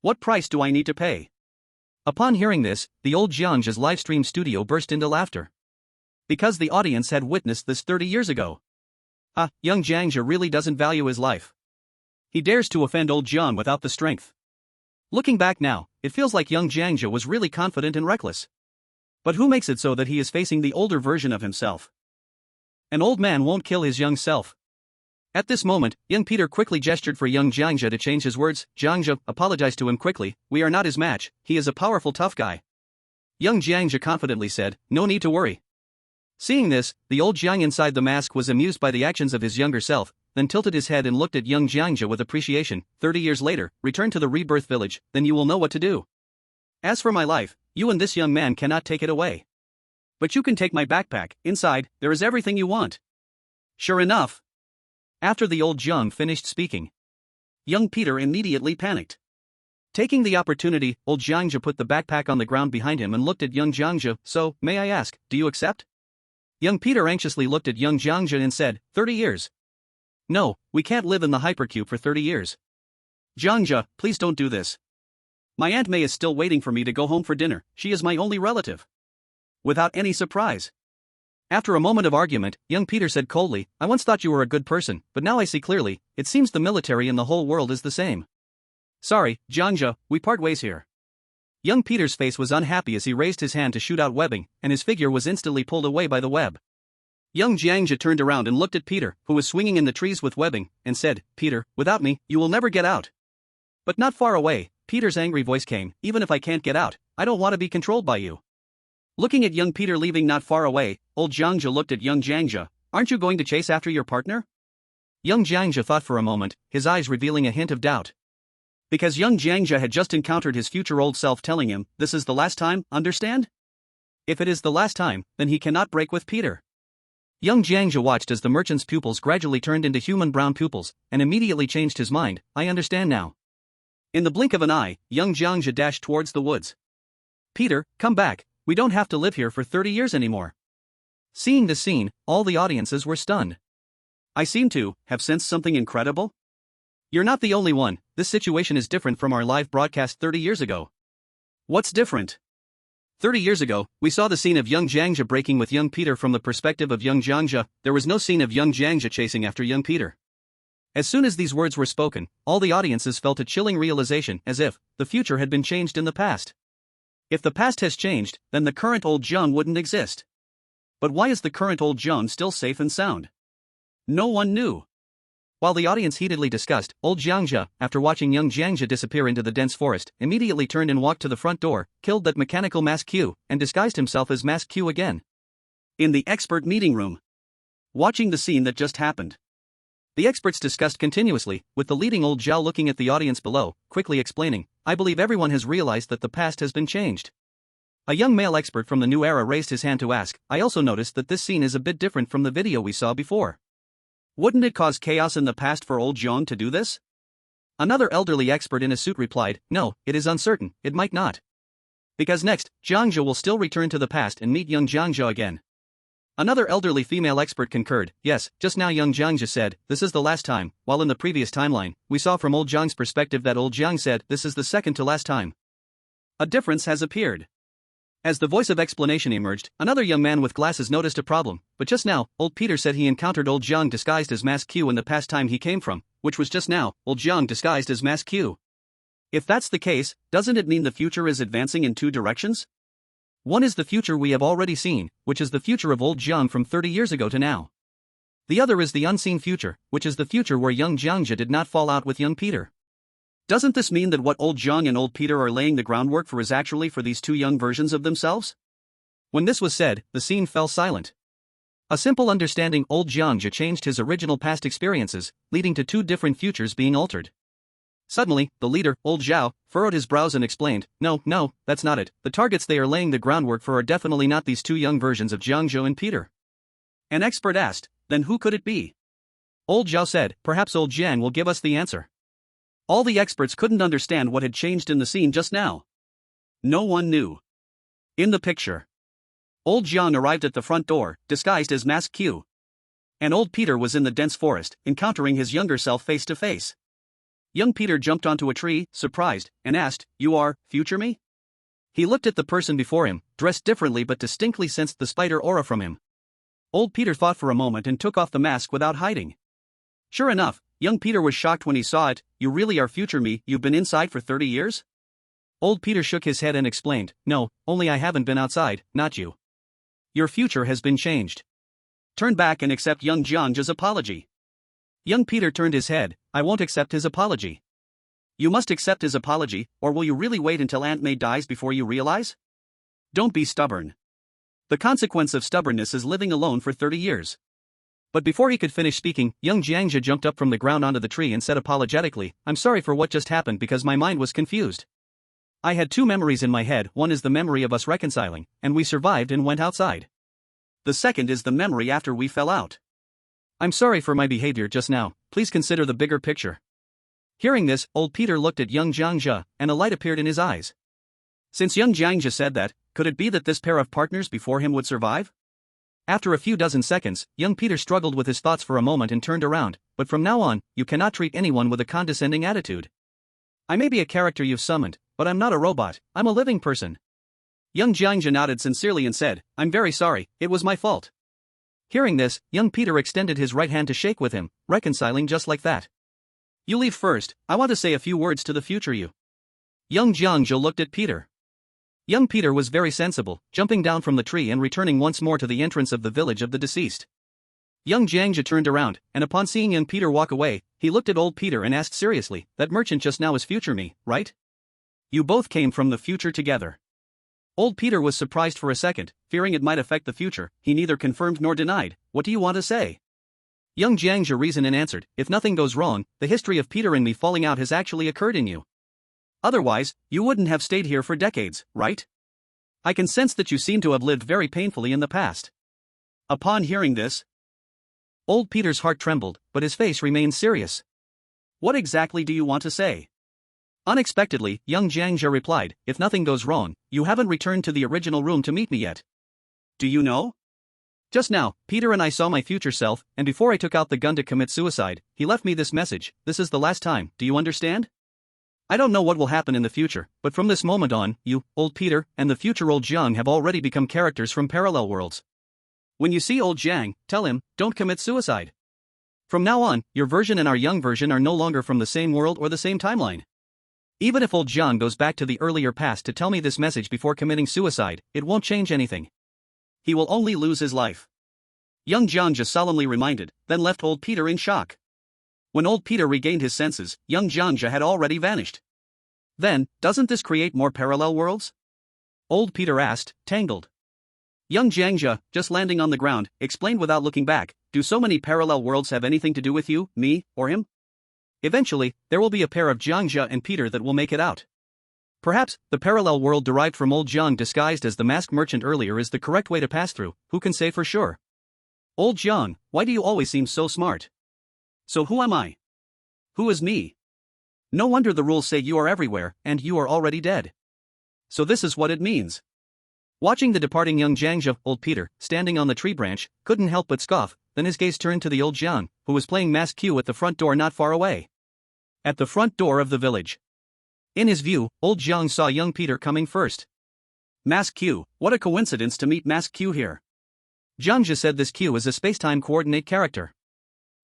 What price do I need to pay?" Upon hearing this, the old Jiang Zhe's livestream studio burst into laughter. Because the audience had witnessed this 30 years ago. Young Jiang Zhe really doesn't value his life. He dares to offend old Jiang without the strength. Looking back now, it feels like young Jiang Zhe was really confident and reckless. But who makes it so that he is facing the older version of himself? An old man won't kill his young self. At this moment, young Peter quickly gestured for young Jiang Zhe to change his words. Jiang Zhe apologized to him quickly, "We are not his match, he is a powerful tough guy." Young Jiang Zhe confidently said, "No need to worry." Seeing this, the old Jiang inside the mask was amused by the actions of his younger self, then tilted his head and looked at young Jiang Zhe with appreciation. 30 years later, return to the rebirth village, then you will know what to do. As for my life, you and this young man cannot take it away. But you can take my backpack. Inside, there is everything you want. Sure enough. After the old Jiang finished speaking, young Peter immediately panicked. Taking the opportunity, old Jiang Zhe put the backpack on the ground behind him and looked at young Jiang Zhe. "So, may I ask, do you accept?" Young Peter anxiously looked at young Jiang Zhe and said, 30 years. "No, we can't live in the hypercube for 30 years. Jiang Zhe, please don't do this. My Aunt May is still waiting for me to go home for dinner, she is my only relative." Without any surprise. After a moment of argument, young Peter said coldly, "I once thought you were a good person, but now I see clearly, it seems the military in the whole world is the same. Sorry, Jiang Zhe, we part ways here." Young Peter's face was unhappy as he raised his hand to shoot out webbing, and his figure was instantly pulled away by the web. Young Jiang Zhe turned around and looked at Peter, who was swinging in the trees with webbing, and said, "Peter, without me, you will never get out." But not far away, Peter's angry voice came, "Even if I can't get out, I don't want to be controlled by you." Looking at young Peter leaving not far away, old Jiang Zhe looked at young Jiang Zhe. "Aren't you going to chase after your partner?" Young Jiang Zhe thought for a moment, his eyes revealing a hint of doubt. Because young Jiang Zhe had just encountered his future old self telling him, "This is the last time, understand?" If it is the last time, then he cannot break with Peter. Young Jiang Zhe watched as the merchant's pupils gradually turned into human brown pupils, and immediately changed his mind. "I understand now." In the blink of an eye, young Jiang Zhe dashed towards the woods. "Peter, come back, We don't have to live here for 30 years anymore. Seeing this scene, all the audiences were stunned. I seem to have sensed something incredible. You're not the only one. This situation is different from our live broadcast 30 years ago. What's different? 30 years ago, we saw the scene of young Jiang Zhe breaking with young Peter from the perspective of young Jiang Zhe. There was no scene of young Jiang Zhe chasing after young Peter. As soon as these words were spoken, all the audiences felt a chilling realization, as if the future had been changed in the past. If the past has changed, then the current old Jiang wouldn't exist. But why is the current old Jiang still safe and sound? No one knew. While the audience heatedly discussed, old Jiang Zhe, after watching young Jiang Zhe disappear into the dense forest, immediately turned and walked to the front door, killed that mechanical Mask Q, and disguised himself as Mask Q again. In the expert meeting room, watching the scene that just happened, the experts discussed continuously, with the leading old Zhao looking at the audience below, quickly explaining, I believe everyone has realized that the past has been changed. A young male expert from the new era raised his hand to ask, I also noticed that this scene is a bit different from the video we saw before. Wouldn't it cause chaos in the past for old Jiang to do this? Another elderly expert in a suit replied, no, it is uncertain, it might not. Because next, Jiang Zhe will still return to the past and meet young Jiang Zhe again. Another elderly female expert concurred, yes, just now young Jiang Zhe said, this is the last time, while in the previous timeline, we saw from old Jiang's perspective that old Jiang said, this is the second to last time. A difference has appeared. As the voice of explanation emerged, another young man with glasses noticed a problem, but just now, old Peter said he encountered old Jiang disguised as Mask Q in the past time he came from, which was just now, old Jiang disguised as Mask Q. If that's the case, doesn't it mean the future is advancing in two directions? One is the future we have already seen, which is the future of old Jiang from 30 years ago to now. The other is the unseen future, which is the future where young Jiang Zhe did not fall out with young Peter. Doesn't this mean that what old Jiang and old Peter are laying the groundwork for is actually for these two young versions of themselves? When this was said, the scene fell silent. A simple understanding, old Jiang Zhe changed his original past experiences, leading to two different futures being altered. Suddenly, the leader, old Zhao, furrowed his brows and explained, no, that's not it. The targets they are laying the groundwork for are definitely not these two young versions of Jiang Zhe and Peter. An expert asked, then who could it be? Old Zhao said, perhaps old Jiang will give us the answer. All the experts couldn't understand what had changed in the scene just now. No one knew. In the picture, old Jiang arrived at the front door, disguised as Mask Q. And old Peter was in the dense forest, encountering his younger self face to face. Young Peter jumped onto a tree, surprised, and asked, you are, future me? He looked at the person before him, dressed differently but distinctly sensed the spider aura from him. Old Peter thought for a moment and took off the mask without hiding. Sure enough, young Peter was shocked when he saw it. You really are future me, you've been inside for 30 years? Old Peter shook his head and explained, no, only I haven't been outside, not you. Your future has been changed. Turn back and accept young Jiang Zhe's apology. Young Peter turned his head, I won't accept his apology. You must accept his apology, or will you really wait until Aunt May dies before you realize? Don't be stubborn. The consequence of stubbornness is living alone for 30 years. But before he could finish speaking, young Jiang Zhe jumped up from the ground onto the tree and said apologetically, I'm sorry for what just happened because my mind was confused. I had two memories in my head, one is the memory of us reconciling, and we survived and went outside. The second is the memory after we fell out. I'm sorry for my behavior just now, please consider the bigger picture. Hearing this, old Peter looked at young Jiang Zhe, and a light appeared in his eyes. Since young Jiang Zhe said that, could it be that this pair of partners before him would survive? After a few dozen seconds, young Peter struggled with his thoughts for a moment and turned around, but from now on, you cannot treat anyone with a condescending attitude. I may be a character you've summoned, but I'm not a robot, I'm a living person. Young Jiang Zhe nodded sincerely and said, I'm very sorry, it was my fault. Hearing this, young Peter extended his right hand to shake with him, reconciling just like that. You leave first, I want to say a few words to the future you. Young Jiang Zhe looked at Peter. Young Peter was very sensible, jumping down from the tree and returning once more to the entrance of the village of the deceased. Young Jiang Zhe turned around, and upon seeing young Peter walk away, he looked at old Peter and asked seriously, that merchant just now is future me, right? You both came from the future together. Old Peter was surprised for a second, fearing it might affect the future. He neither confirmed nor denied. What do you want to say? Young Jiang Zhe reasoned and answered, if nothing goes wrong, the history of Peter and me falling out has actually occurred in you. Otherwise, you wouldn't have stayed here for decades, right? I can sense that you seem to have lived very painfully in the past. Upon hearing this, old Peter's heart trembled, but his face remained serious. What exactly do you want to say? Unexpectedly, young Jiang Zhe replied, if nothing goes wrong, you haven't returned to the original room to meet me yet. Do you know? Just now, Peter and I saw my future self, and before I took out the gun to commit suicide, he left me this message, this is the last time, do you understand? I don't know what will happen in the future, but from this moment on, you, old Peter, and the future old Jiang have already become characters from parallel worlds. When you see old Jiang, tell him, don't commit suicide. From now on, your version and our young version are no longer from the same world or the same timeline. Even if old Jiang goes back to the earlier past to tell me this message before committing suicide, it won't change anything. He will only lose his life. Young Jiang just solemnly reminded, then left old Peter in shock. When old Peter regained his senses, young Jiang Zhe had already vanished. Then, doesn't this create more parallel worlds? Old Peter asked, tangled. Young Jiang Zhe, just landing on the ground, explained without looking back, do so many parallel worlds have anything to do with you, me, or him? Eventually, there will be a pair of Jiang Zhe and Peter that will make it out. Perhaps, the parallel world derived from old Jiang disguised as the masked merchant earlier is the correct way to pass through, who can say for sure? Old Jiang, why do you always seem so smart? So who am I? Who is me? No wonder the rules say you are everywhere, and you are already dead. So this is what it means. Watching the departing young Jiang Zhe, old Peter, standing on the tree branch, couldn't help but scoff, then his gaze turned to the old Jiang, who was playing mask Q at the front door not far away. At the front door of the village. In his view, old Jiang saw young Peter coming first. Mask Q, what a coincidence to meet Mask Q here. Jiang Zhe said this Q is a spacetime coordinate character.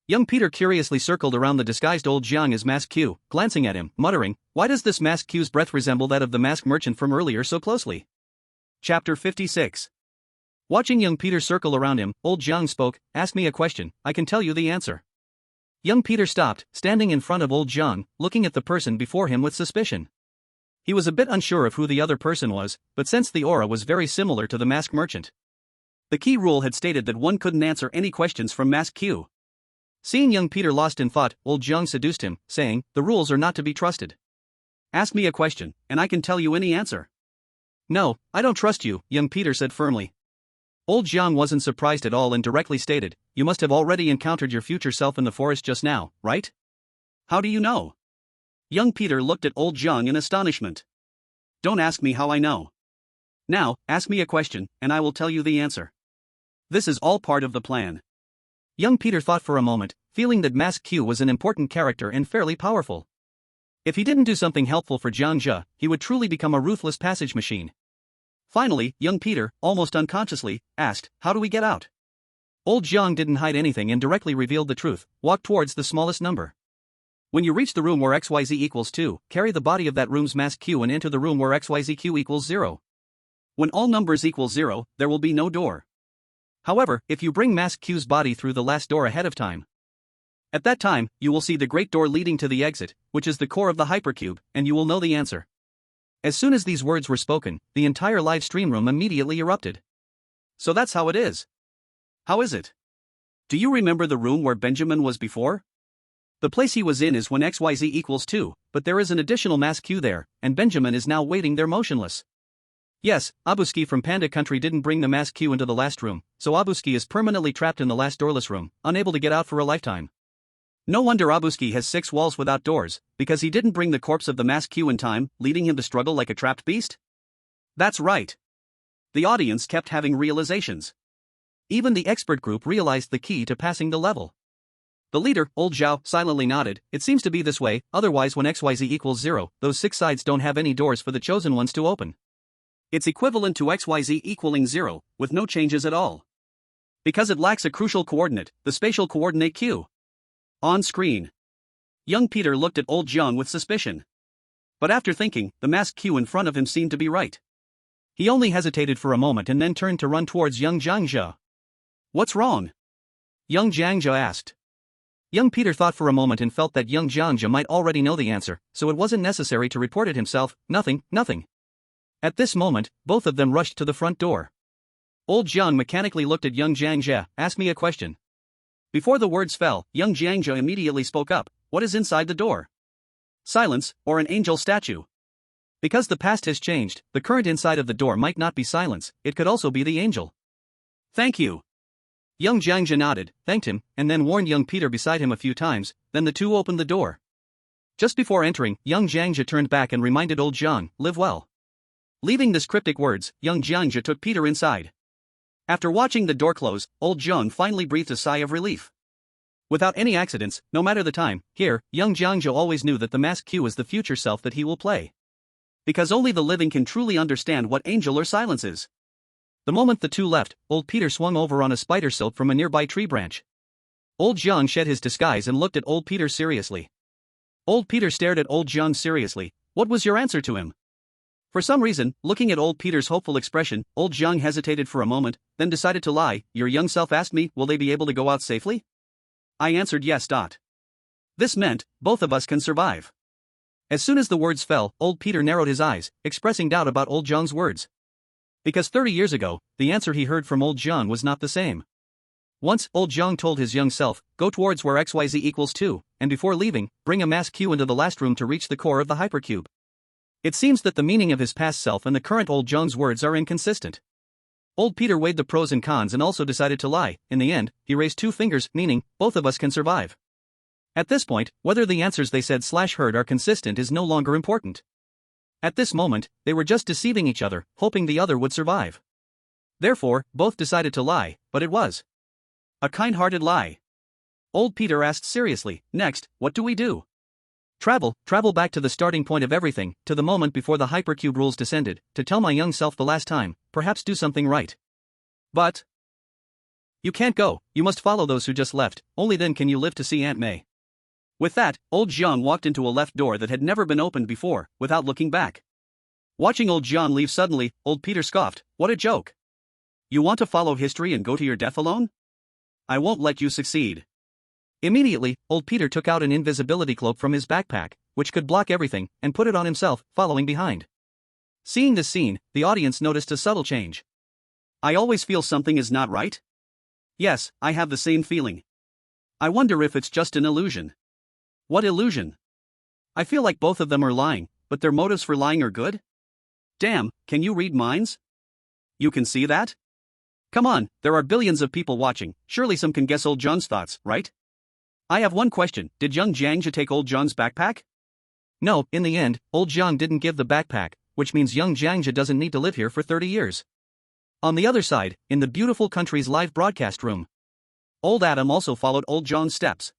Young Peter curiously circled around the disguised old Jiang as Mask Q, glancing at him, muttering, why does this Mask Q's breath resemble that of the masked merchant from earlier so closely? Chapter 56. Watching young Peter circle around him, old Jiang spoke, ask me a question, I can tell you the answer. Young Peter stopped, standing in front of old Jiang, looking at the person before him with suspicion. He was a bit unsure of who the other person was, but sensed the aura was very similar to the masked merchant. The key rule had stated that one couldn't answer any questions from Mask Q. Seeing young Peter lost in thought, old Jiang seduced him, saying, the rules are not to be trusted. Ask me a question, and I can tell you any answer. No, I don't trust you, young Peter said firmly. Old Jiang wasn't surprised at all and directly stated, you must have already encountered your future self in the forest just now, right? How do you know? Young Peter looked at old Jiang in astonishment. Don't ask me how I know. Now, ask me a question, and I will tell you the answer. This is all part of the plan. Young Peter thought for a moment, feeling that Mask Q was an important character and fairly powerful. If he didn't do something helpful for Jiang Zhe, he would truly become a ruthless passage machine. Finally, young Peter, almost unconsciously, asked, how do we get out? Old Jiang didn't hide anything and directly revealed the truth, walk towards the smallest number. When you reach the room where XYZ equals 2, carry the body of that room's Mask Q and enter the room where XYZQ equals 0. When all numbers equal 0, there will be no door. However, if you bring Mask Q's body through the last door ahead of time, at that time, you will see the great door leading to the exit, which is the core of the hypercube, and you will know the answer. As soon as these words were spoken, the entire live stream room immediately erupted. So that's how it is. How is it? Do you remember the room where Benjamin was before? The place he was in is when XYZ equals 2, but there is an additional Mask Q there, and Benjamin is now waiting there motionless. Yes, Abuski from Panda Country didn't bring the Mask Q into the last room, so Abuski is permanently trapped in the last doorless room, unable to get out for a lifetime. No wonder Abuski has 6 walls without doors, because he didn't bring the corpse of the Mask Q in time, leading him to struggle like a trapped beast? That's right. The audience kept having realizations. Even the expert group realized the key to passing the level. The leader, old Zhao, silently nodded, it seems to be this way, otherwise when XYZ equals 0, those 6 sides don't have any doors for the chosen ones to open. It's equivalent to XYZ equaling 0, with no changes at all. Because it lacks a crucial coordinate, the spatial coordinate Q. On screen. Young Peter looked at old Jiang with suspicion. But after thinking, the Mask Q in front of him seemed to be right. He only hesitated for a moment and then turned to run towards young Jiang Zhe. What's wrong? Young Jiang Zhe asked. Young Peter thought for a moment and felt that young Jiang Zhe might already know the answer, so it wasn't necessary to report it himself, nothing. At this moment, both of them rushed to the front door. Old Jiang mechanically looked at young Jiang Zhe, ask me a question. Before the words fell, young Jiang Zhe immediately spoke up, what is inside the door? Silence, or an angel statue? Because the past has changed, the current inside of the door might not be silence, it could also be the angel. Thank you. Young Jiang Zhe nodded, thanked him, and then warned young Peter beside him a few times, then the two opened the door. Just before entering, young Jiang Zhe turned back and reminded old Jiang, live well. Leaving the cryptic words, young Jiang Zhe took Peter inside. After watching the door close, old Jiang finally breathed a sigh of relief. Without any accidents, no matter the time, here, young Jiang Zhe always knew that the mask Q is the future self that he will play. Because only the living can truly understand what angel or silence is. The moment the two left, old Peter swung over on a spider silk from a nearby tree branch. Old Jiang shed his disguise and looked at old Peter seriously. Old Peter stared at old Jiang seriously. What was your answer to him? For some reason, looking at old Peter's hopeful expression, old Jiang hesitated for a moment, then decided to lie. Your young self asked me, will they be able to go out safely? I answered yes. This meant, both of us can survive. As soon as the words fell, old Peter narrowed his eyes, expressing doubt about old Jiang's words. Because 30 years ago, the answer he heard from old Jiang was not the same. Once, old Jiang told his young self, go towards where XYZ equals 2, and before leaving, bring a mass Q into the last room to reach the core of the hypercube. It seems that the meaning of his past self and the current old Jiang's words are inconsistent. Old Peter weighed the pros and cons and also decided to lie. In the end, he raised 2 fingers, meaning, both of us can survive. At this point, whether the answers they said/heard are consistent is no longer important. At this moment, they were just deceiving each other, hoping the other would survive. Therefore, both decided to lie, but it was a kind-hearted lie. Old Peter asked seriously, next, what do we do? Travel back to the starting point of everything, to the moment before the hypercube rules descended, to tell my young self the last time, perhaps do something right. But you can't go, you must follow those who just left, only then can you live to see Aunt May. With that, old Jiang walked into a left door that had never been opened before, without looking back. Watching old Jiang leave suddenly, old Peter scoffed, what a joke. You want to follow history and go to your death alone? I won't let you succeed. Immediately, old Peter took out an invisibility cloak from his backpack, which could block everything, and put it on himself, following behind. Seeing this scene, the audience noticed a subtle change. I always feel something is not right? Yes, I have the same feeling. I wonder if it's just an illusion. What illusion? I feel like both of them are lying, but their motives for lying are good? Damn, can you read minds? You can see that? Come on, there are billions of people watching, surely some can guess old Jiang's thoughts, right? I have one question, did young Jiang Zhe take old Jiang's backpack? No, in the end, old Jiang didn't give the backpack, which means young Jiang Zhe doesn't need to live here for 30 years. On the other side, in the beautiful country's live broadcast room, old Adam also followed old Jiang's steps.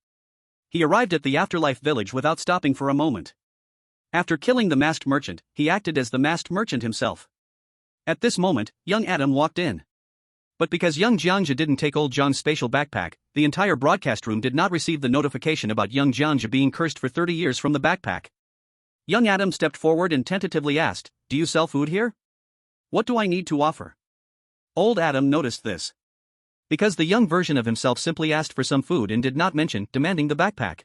He arrived at the afterlife village without stopping for a moment. After killing the masked merchant, he acted as the masked merchant himself. At this moment, young Adam walked in. But because young Jiang Zhe didn't take old Jiang's spatial backpack, the entire broadcast room did not receive the notification about young Jiang Zhe being cursed for 30 years from the backpack. Young Adam stepped forward and tentatively asked, do you sell food here? What do I need to offer? Old Adam noticed this. Because the young version of himself simply asked for some food and did not mention demanding the backpack.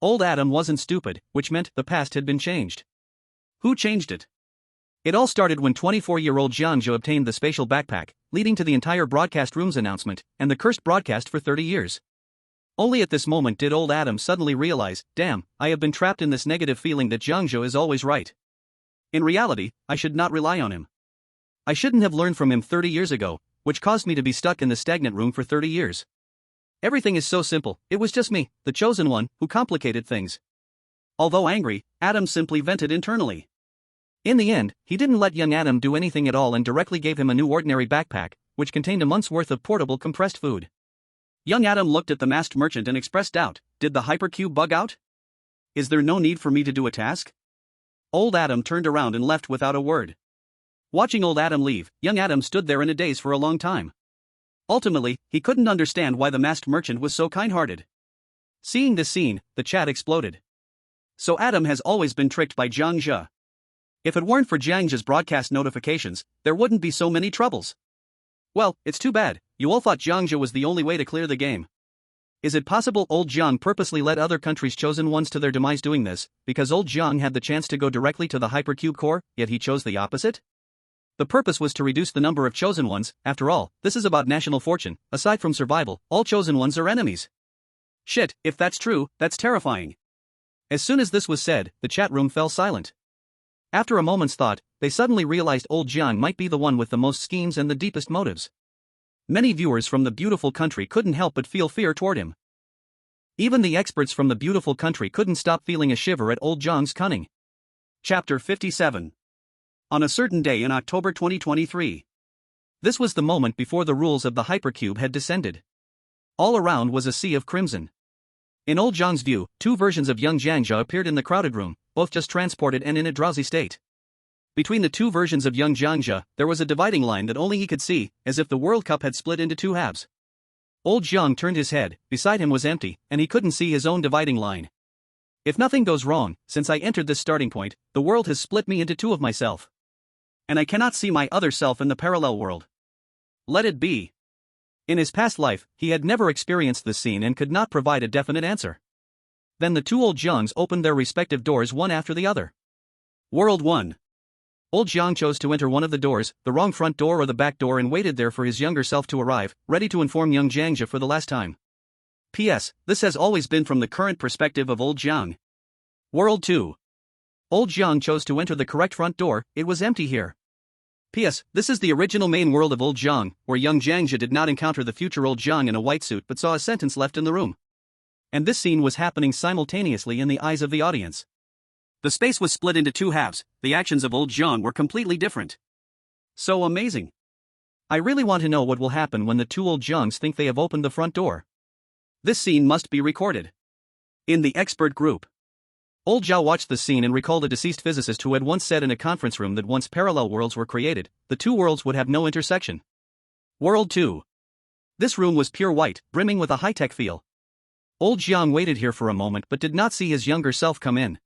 Old Adam wasn't stupid, which meant the past had been changed. Who changed it? It all started when 24-year-old Jiang Zhe obtained the spatial backpack, leading to the entire broadcast room's announcement, and the cursed broadcast for 30 years. Only at this moment did old Adam suddenly realize, damn, I have been trapped in this negative feeling that Jiang Zhe is always right. In reality, I should not rely on him. I shouldn't have learned from him 30 years ago, which caused me to be stuck in the stagnant room for 30 years. Everything is so simple, it was just me, the chosen one, who complicated things. Although angry, Adam simply vented internally. In the end, he didn't let young Adam do anything at all and directly gave him a new ordinary backpack, which contained a month's worth of portable compressed food. Young Adam looked at the masked merchant and expressed doubt, did the hypercube bug out? Is there no need for me to do a task? Old Adam turned around and left without a word. Watching old Adam leave, young Adam stood there in a daze for a long time. Ultimately, he couldn't understand why the masked merchant was so kind-hearted. Seeing this scene, the chat exploded. So Adam has always been tricked by Jiang Zhe. If it weren't for Jiang Zhe's broadcast notifications, there wouldn't be so many troubles. Well, it's too bad, you all thought Jiang Zhe was the only way to clear the game. Is it possible old Jiang purposely led other countries' chosen ones to their demise doing this, because old Jiang had the chance to go directly to the hypercube core, yet he chose the opposite? The purpose was to reduce the number of chosen ones, after all, this is about national fortune, aside from survival, all chosen ones are enemies. Shit, if that's true, that's terrifying. As soon as this was said, the chat room fell silent. After a moment's thought, they suddenly realized old Jiang might be the one with the most schemes and the deepest motives. Many viewers from the beautiful country couldn't help but feel fear toward him. Even the experts from the beautiful country couldn't stop feeling a shiver at old Jiang's cunning. Chapter 57. On a certain day in October 2023. This was the moment before the rules of the hypercube had descended. All around was a sea of crimson. In old Jiang's view, two versions of young Jiang Zhe appeared in the crowded room, both just transported and in a drowsy state. Between the two versions of young Jiang Zhe, there was a dividing line that only he could see, as if the World Cup had split into two halves. Old Jiang turned his head, beside him was empty, and he couldn't see his own dividing line. If nothing goes wrong, since I entered this starting point, the world has split me into two of myself. And I cannot see my other self in the parallel world. Let it be. In his past life, he had never experienced this scene and could not provide a definite answer. Then the two old Jiangs opened their respective doors one after the other. World 1. Old Jiang chose to enter one of the doors, the wrong front door or the back door, and waited there for his younger self to arrive, ready to inform young Jiang Zhe for the last time. P.S. This has always been from the current perspective of old Jiang. World 2. Old Jiang chose to enter the correct front door, it was empty here. P.S. This is the original main world of old Jiang, where young Jiang Zhe did not encounter the future old Jiang in a white suit but saw a sentence left in the room. And this scene was happening simultaneously in the eyes of the audience. The space was split into two halves, the actions of old Jiang were completely different. So amazing. I really want to know what will happen when the two old Jiangs think they have opened the front door. This scene must be recorded. In the expert group. Old Zhao watched the scene and recalled a deceased physicist who had once said in a conference room that once parallel worlds were created, the two worlds would have no intersection. World 2. This room was pure white, brimming with a high-tech feel. Old Jiang waited here for a moment but did not see his younger self come in.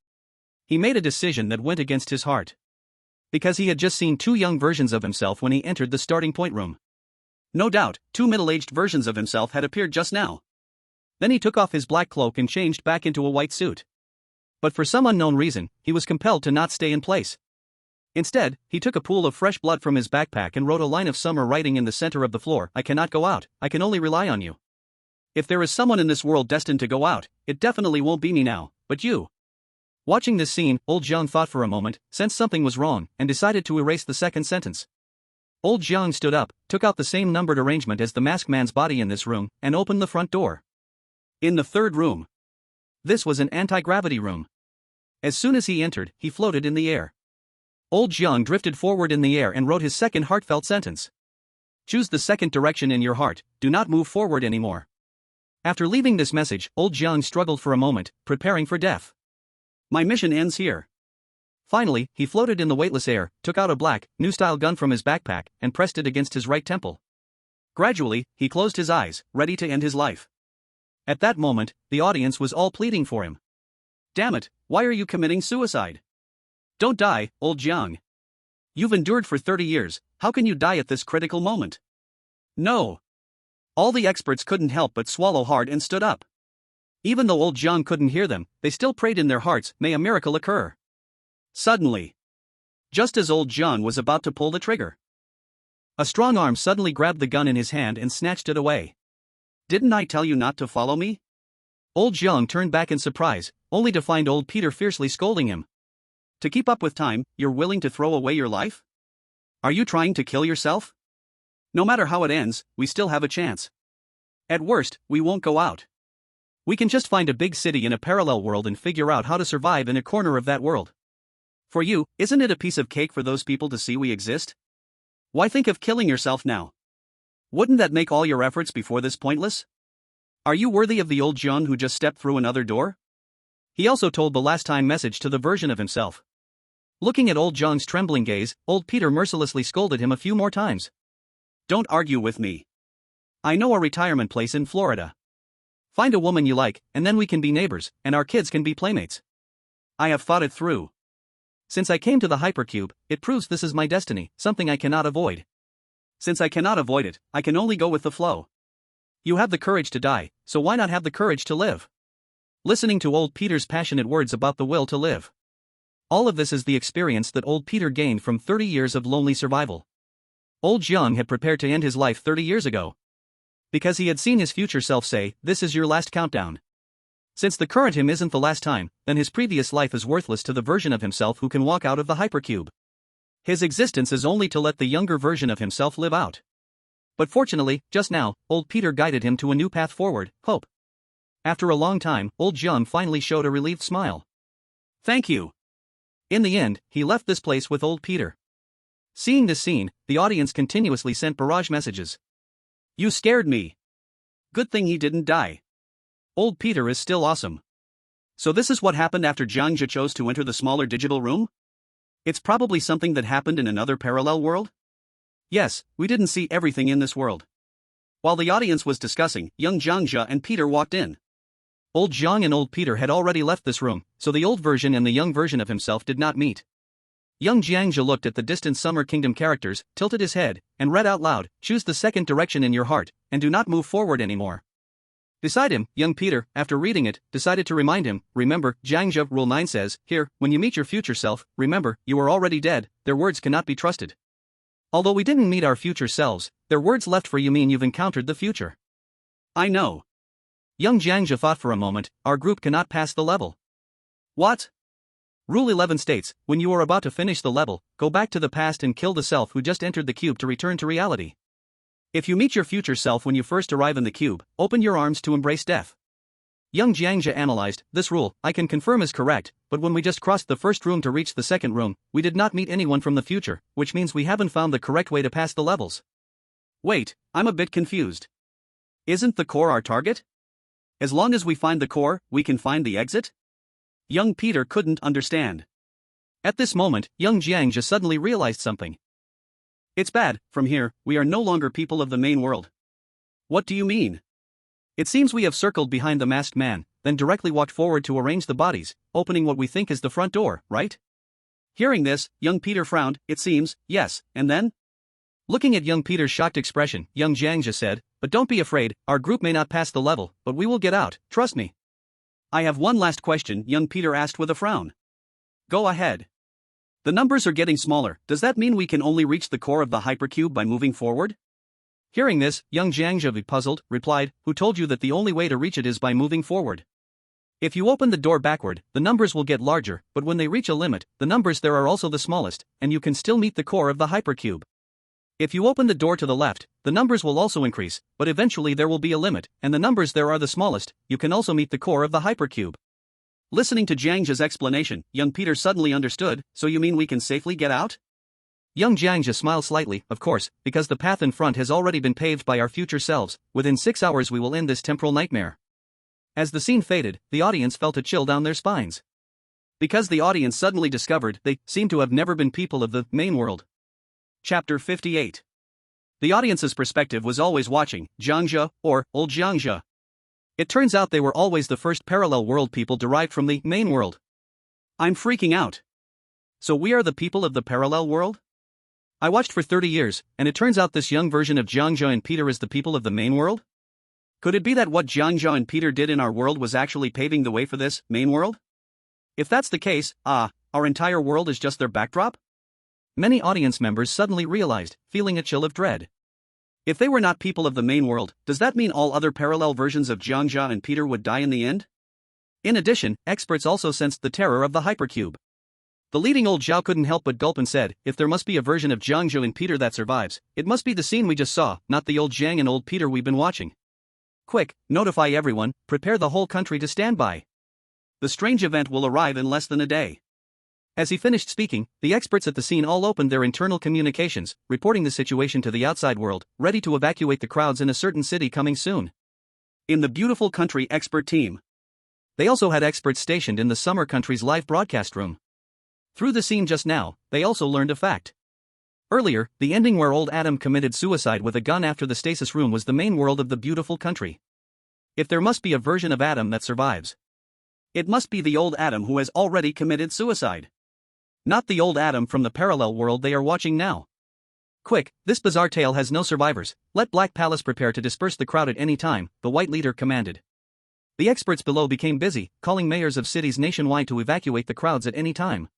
He made a decision that went against his heart. Because he had just seen two young versions of himself when he entered the starting point room. No doubt, two middle-aged versions of himself had appeared just now. Then he took off his black cloak and changed back into a white suit. But for some unknown reason, he was compelled to not stay in place. Instead, he took a pool of fresh blood from his backpack and wrote a line of summer writing in the center of the floor. I cannot go out, I can only rely on you. If there is someone in this world destined to go out, it definitely won't be me now, but you. Watching this scene, old Jiang thought for a moment, sensed something was wrong, and decided to erase the second sentence. Old Jiang stood up, took out the same numbered arrangement as the masked man's body in this room, and opened the front door. In the third room. This was an anti-gravity room. As soon as he entered, he floated in the air. Old Jiang drifted forward in the air and wrote his second heartfelt sentence. Choose the second direction in your heart, do not move forward anymore. After leaving this message, old Jiang struggled for a moment, preparing for death. My mission ends here. Finally, he floated in the weightless air, took out a black, new-style gun from his backpack, and pressed it against his right temple. Gradually, he closed his eyes, ready to end his life. At that moment, the audience was all pleading for him. Damn it, why are you committing suicide? Don't die, old Jiang. You've endured for 30 years, how can you die at this critical moment? No. All the experts couldn't help but swallow hard and stood up. Even though old Jiang couldn't hear them, they still prayed in their hearts, may a miracle occur. Suddenly. Just as old Jiang was about to pull the trigger. A strong arm suddenly grabbed the gun in his hand and snatched it away. Didn't I tell you not to follow me? Old Jiang turned back in surprise, only to find old Peter fiercely scolding him. To keep up with time, you're willing to throw away your life? Are you trying to kill yourself? No matter how it ends, we still have a chance. At worst, we won't go out. We can just find a big city in a parallel world and figure out how to survive in a corner of that world. For you, isn't it a piece of cake for those people to see we exist? Why think of killing yourself now? Wouldn't that make all your efforts before this pointless? Are you worthy of the old Jiang who just stepped through another door? He also told the last time message to the version of himself. Looking at old Jiang's trembling gaze, old Peter mercilessly scolded him a few more times. Don't argue with me. I know a retirement place in Florida. Find a woman you like, and then we can be neighbors, and our kids can be playmates. I have thought it through. Since I came to the hypercube, it proves this is my destiny, something I cannot avoid. Since I cannot avoid it, I can only go with the flow. You have the courage to die, so why not have the courage to live? Listening to old Peter's passionate words about the will to live. All of this is the experience that old Peter gained from 30 years of lonely survival. Old Jiang had prepared to end his life 30 years ago. Because he had seen his future self say, this is your last countdown. Since the current him isn't the last time, then his previous life is worthless to the version of himself who can walk out of the hypercube. His existence is only to let the younger version of himself live out. But fortunately, just now, old Peter guided him to a new path forward, hope. After a long time, old Jiang finally showed a relieved smile. Thank you. In the end, he left this place with old Peter. Seeing this scene, the audience continuously sent barrage messages. You scared me. Good thing he didn't die. Old Peter is still awesome. So this is what happened after Jiang Zhe chose to enter the smaller digital room? It's probably something that happened in another parallel world? Yes, we didn't see everything in this world. While the audience was discussing, young Jiang Zhe and Peter walked in. Old Jiang and old Peter had already left this room, so the old version and the young version of himself did not meet. Young Jiang Zhe looked at the distant Summer Kingdom characters, tilted his head, and read out loud, "Choose the second direction in your heart, and do not move forward anymore." Beside him, young Peter, after reading it, decided to remind him, "Remember, Jiang Zhe Rule 9 says, here, when you meet your future self, remember, you are already dead, their words cannot be trusted." Although we didn't meet our future selves, their words left for you mean you've encountered the future. I know. Young Jiang Zhe thought for a moment, our group cannot pass the level. What? Rule 11 states, when you are about to finish the level, go back to the past and kill the self who just entered the cube to return to reality. If you meet your future self when you first arrive in the cube, open your arms to embrace death. Young Jiang Zhe analyzed, this rule, I can confirm is correct, but when we just crossed the first room to reach the second room, we did not meet anyone from the future, which means we haven't found the correct way to pass the levels. Wait, I'm a bit confused. Isn't the core our target? As long as we find the core, we can find the exit? Young Peter couldn't understand. At this moment, young Jiang Zhe suddenly realized something. It's bad, from here, we are no longer people of the main world. What do you mean? It seems we have circled behind the masked man, then directly walked forward to arrange the bodies, opening what we think is the front door, right? Hearing this, young Peter frowned, it seems, yes, and then? Looking at young Peter's shocked expression, young Jiang Zhe said, but don't be afraid, our group may not pass the level, but we will get out, trust me. I have one last question, young Peter asked with a frown. Go ahead. The numbers are getting smaller, does that mean we can only reach the core of the hypercube by moving forward? Hearing this, young Jiang Zhe, puzzled, replied, who told you that the only way to reach it is by moving forward? If you open the door backward, the numbers will get larger, but when they reach a limit, the numbers there are also the smallest, and you can still meet the core of the hypercube. If you open the door to the left, the numbers will also increase, but eventually there will be a limit, and the numbers there are the smallest, you can also meet the core of the hypercube. Listening to Jiang Zhe's explanation, young Peter suddenly understood, so you mean we can safely get out? Young Jiang Zhe smiled slightly, of course, because the path in front has already been paved by our future selves, within 6 hours we will end this temporal nightmare. As the scene faded, the audience felt a chill down their spines. Because the audience suddenly discovered they seemed to have never been people of the main world. Chapter 58. The audience's perspective was always watching Jiang Zhe, or old Jiang Zhe. It turns out they were always the first parallel world people derived from the main world. I'm freaking out. So we are the people of the parallel world? I watched for 30 years, and it turns out this young version of Jiang Zhe and Peter is the people of the main world? Could it be that what Jiang Zhe and Peter did in our world was actually paving the way for this main world? If that's the case, our entire world is just their backdrop? Many audience members suddenly realized, feeling a chill of dread. If they were not people of the main world, does that mean all other parallel versions of Jiang Zhe and Peter would die in the end? In addition, experts also sensed the terror of the hypercube. The leading old Zhao couldn't help but gulp and said, if there must be a version of Jiang Zhe and Peter that survives, it must be the scene we just saw, not the old Jiang and old Peter we've been watching. Quick, notify everyone, prepare the whole country to stand by. The strange event will arrive in less than a day. As he finished speaking, the experts at the scene all opened their internal communications, reporting the situation to the outside world, ready to evacuate the crowds in a certain city coming soon. In the beautiful country expert team. They also had experts stationed in the summer country's live broadcast room. Through the scene just now, they also learned a fact. Earlier, the ending where old Adam committed suicide with a gun after the stasis room was the main world of the beautiful country. If there must be a version of Adam that survives, it must be the old Adam who has already committed suicide. Not the old Adam from the parallel world they are watching now. Quick, this bizarre tale has no survivors, let Black Palace prepare to disperse the crowd at any time, the white leader commanded. The experts below became busy, calling mayors of cities nationwide to evacuate the crowds at any time.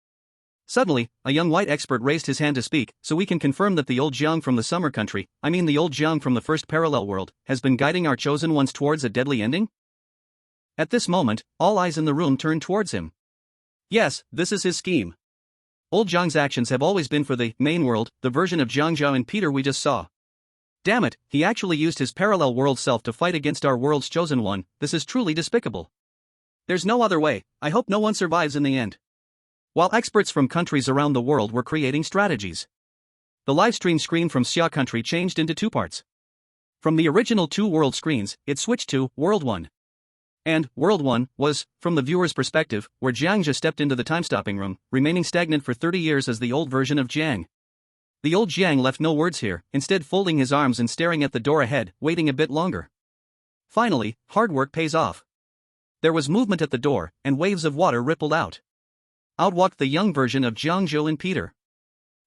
Suddenly, a young white expert raised his hand to speak, so we can confirm that the old Jiang from the summer country, the old Jiang from the first parallel world, has been guiding our chosen ones towards a deadly ending? At this moment, all eyes in the room turned towards him. Yes, this is his scheme. Old Jiang's actions have always been for the main world, the version of Jiang Zhe and Peter we just saw. Damn it, he actually used his parallel world self to fight against our world's chosen one. This is truly despicable. There's no other way. I hope no one survives in the end. While experts from countries around the world were creating strategies, the livestream screen from Xia country changed into two parts. From the original two world screens, it switched to World 1. And World 1 was, from the viewer's perspective, where Jiang Zhe stepped into the time-stopping room, remaining stagnant for 30 years as the old version of Jiang. The old Jiang left no words here, instead folding his arms and staring at the door ahead, waiting a bit longer. Finally, hard work pays off. There was movement at the door, and waves of water rippled out. Out walked the young version of Jiang Zhe and Peter.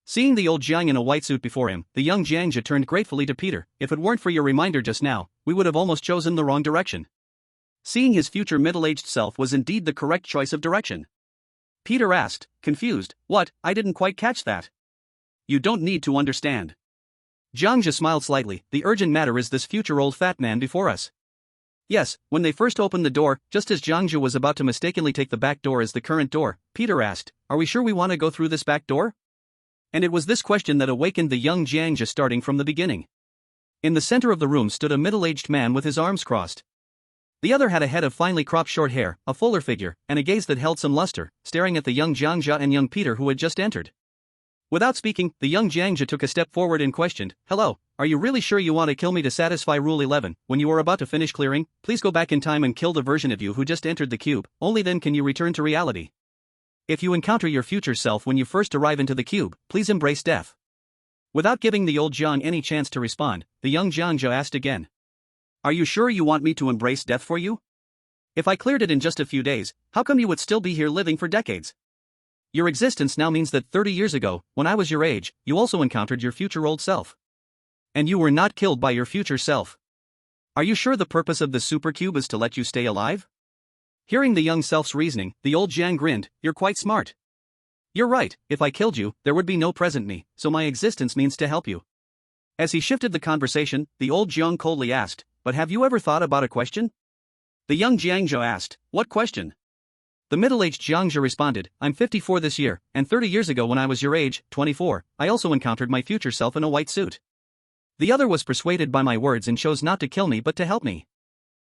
Seeing the old Jiang in a white suit before him, the young Jiang Zhe turned gratefully to Peter. If it weren't for your reminder just now, we would have almost chosen the wrong direction. Seeing his future middle-aged self was indeed the correct choice of direction. Peter asked, confused, what? I didn't quite catch that. You don't need to understand. Jiang Zhe smiled slightly. The urgent matter is this future old fat man before us. Yes, when they first opened the door, just as Jiang Zhe was about to mistakenly take the back door as the current door, Peter asked, are we sure we want to go through this back door? And it was this question that awakened the young Jiang Zhe starting from the beginning. In the center of the room stood a middle-aged man with his arms crossed. The other had a head of finely cropped short hair, a fuller figure, and a gaze that held some luster, staring at the young Jiang Zhe and young Peter who had just entered. Without speaking, the young Jiang Zhe took a step forward and questioned, hello, are you really sure you want to kill me to satisfy Rule 11? When you are about to finish clearing, please go back in time and kill the version of you who just entered the cube, only then can you return to reality. If you encounter your future self when you first arrive into the cube, please embrace death. Without giving the old Jiang any chance to respond, the young Jiang Zhe asked again. Are you sure you want me to embrace death for you? If I cleared it in just a few days, how come you would still be here living for decades? Your existence now means that 30 years ago, when I was your age, you also encountered your future old self. And you were not killed by your future self. Are you sure the purpose of the supercube is to let you stay alive? Hearing the young self's reasoning, the old Jiang grinned, you're quite smart. You're right, if I killed you, there would be no present me, so my existence means to help you. As he shifted the conversation, the old Jiang coldly asked, but have you ever thought about a question? The young Jiang Zhe asked, what question? The middle-aged Jiang Zhe responded, I'm 54 this year, and 30 years ago when I was your age, 24, I also encountered my future self in a white suit. The other was persuaded by my words and chose not to kill me but to help me.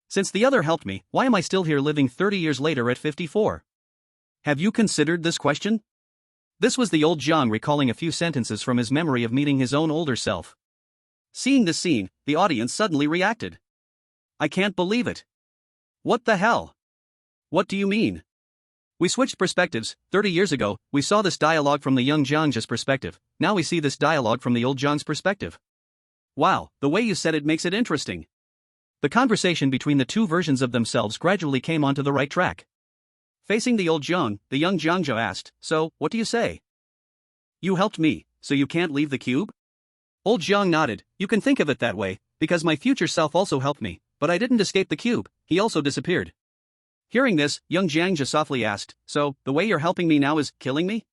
Since the other helped me, why am I still here living 30 years later at 54? Have you considered this question? This was the old Jiang recalling a few sentences from his memory of meeting his own older self. Seeing this scene, the audience suddenly reacted. I can't believe it. What the hell? What do you mean? We switched perspectives. 30 years ago, we saw this dialogue from the young Jiang Zhe's perspective. Now we see this dialogue from the old Jiang's perspective. Wow, the way you said it makes it interesting. The conversation between the two versions of themselves gradually came onto the right track. Facing the old Jiang, the young Jiang Zhe asked, so, what do you say? You helped me, so you can't leave the cube? Old Jiang nodded, you can think of it that way, because my future self also helped me, but I didn't escape the cube, he also disappeared. Hearing this, young Jiang Zhe softly asked, so, the way you're helping me now is killing me?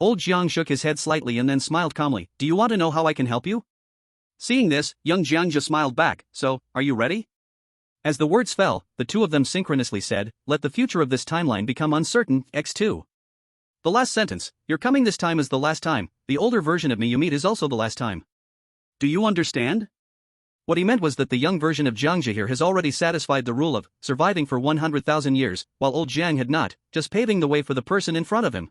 Old Jiang shook his head slightly and then smiled calmly, do you want to know how I can help you? Seeing this, young Jiang Zhe smiled back, so, are you ready? As the words fell, the two of them synchronously said, let the future of this timeline become uncertain, X2. The last sentence, you're coming this time is the last time, the older version of me you meet is also the last time. Do you understand? What he meant was that the young version of Jiang Zhe here has already satisfied the rule of surviving for 100,000 years, while old Jiang had not, just paving the way for the person in front of him.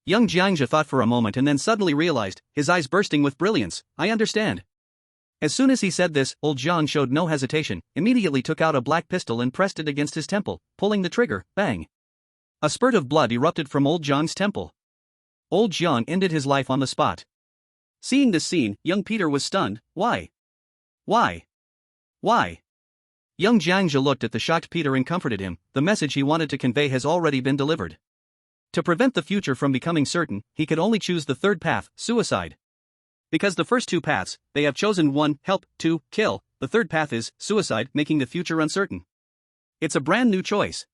Young Jiang Zhe thought for a moment and then suddenly realized, his eyes bursting with brilliance, I understand. As soon as he said this, old Jiang showed no hesitation, immediately took out a black pistol and pressed it against his temple, pulling the trigger, bang. A spurt of blood erupted from old Jiang's temple. Old Jiang ended his life on the spot. Seeing this scene, young Peter was stunned, why? Why? Why? Young Jiang Zhe looked at the shocked Peter and comforted him, the message he wanted to convey has already been delivered. To prevent the future from becoming certain, he could only choose the third path, suicide. Because the first two paths, they have chosen 1, help, 2, kill, the third path is, suicide, making the future uncertain. It's a brand new choice.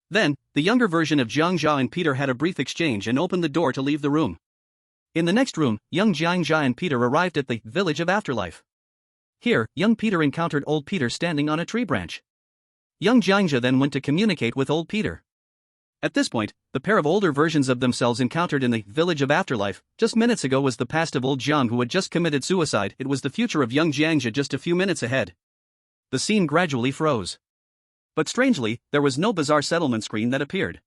Then, the younger version of Jiang Zhe and Peter had a brief exchange and opened the door to leave the room. In the next room, young Jiang Zhe and Peter arrived at the village of afterlife. Here, young Peter encountered old Peter standing on a tree branch. Young Jiang Zhe then went to communicate with old Peter. At this point, the pair of older versions of themselves encountered in the village of afterlife. Just minutes ago was the past of old Jiang, who had just committed suicide. It was the future of young Jiang Zhe just a few minutes ahead. The scene gradually froze. But strangely, there was no bizarre settlement screen that appeared.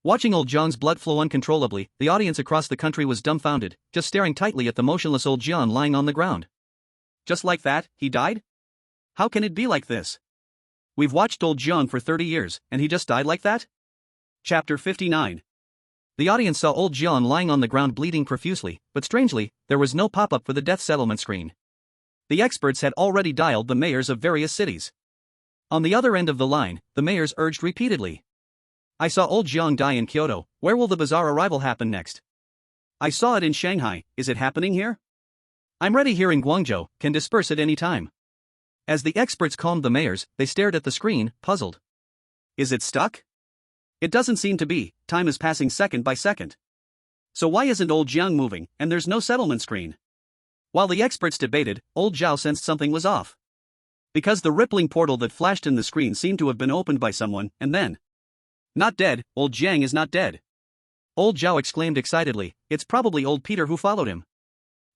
Watching old Jiang's blood flow uncontrollably, the audience across the country was dumbfounded, just staring tightly at the motionless old Jiang lying on the ground. Just like that, he died? How can it be like this? We've watched old Jiang for 30 years, and he just died like that? Chapter 59. The audience saw old Jiang lying on the ground bleeding profusely, but strangely, there was no pop-up for the death settlement screen. The experts had already dialed the mayors of various cities. On the other end of the line, the mayors urged repeatedly. I saw old Jiang die in Kyoto. Where will the bizarre arrival happen next? I saw it in Shanghai. Is it happening here? I'm ready here in Guangzhou, can disperse at any time. As the experts calmed the mayors, they stared at the screen, puzzled. Is it stuck? It doesn't seem to be. Time is passing second by second. So why isn't old Jiang moving, and there's no settlement screen? While the experts debated, old Zhao sensed something was off. Because the rippling portal that flashed in the screen seemed to have been opened by someone, and then... Not dead, old Jiang is not dead. Old Zhao exclaimed excitedly, it's probably old Peter who followed him.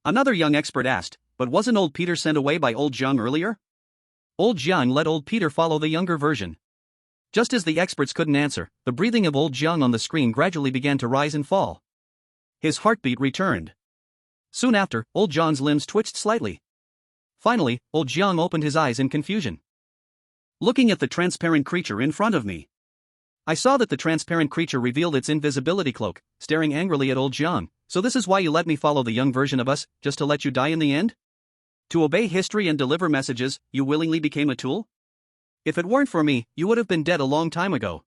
Another young expert asked, but wasn't old Peter sent away by old Jiang earlier? Old Jiang let old Peter follow the younger version. Just as the experts couldn't answer, the breathing of old Jiang on the screen gradually began to rise and fall. His heartbeat returned. Soon after, old Jiang's limbs twitched slightly. Finally, old Jiang opened his eyes in confusion. Looking at the transparent creature in front of me, I saw that the transparent creature revealed its invisibility cloak, staring angrily at old Jiang. So this is why you let me follow the young version of us, just to let you die in the end? To obey history and deliver messages, you willingly became a tool? If it weren't for me, you would have been dead a long time ago.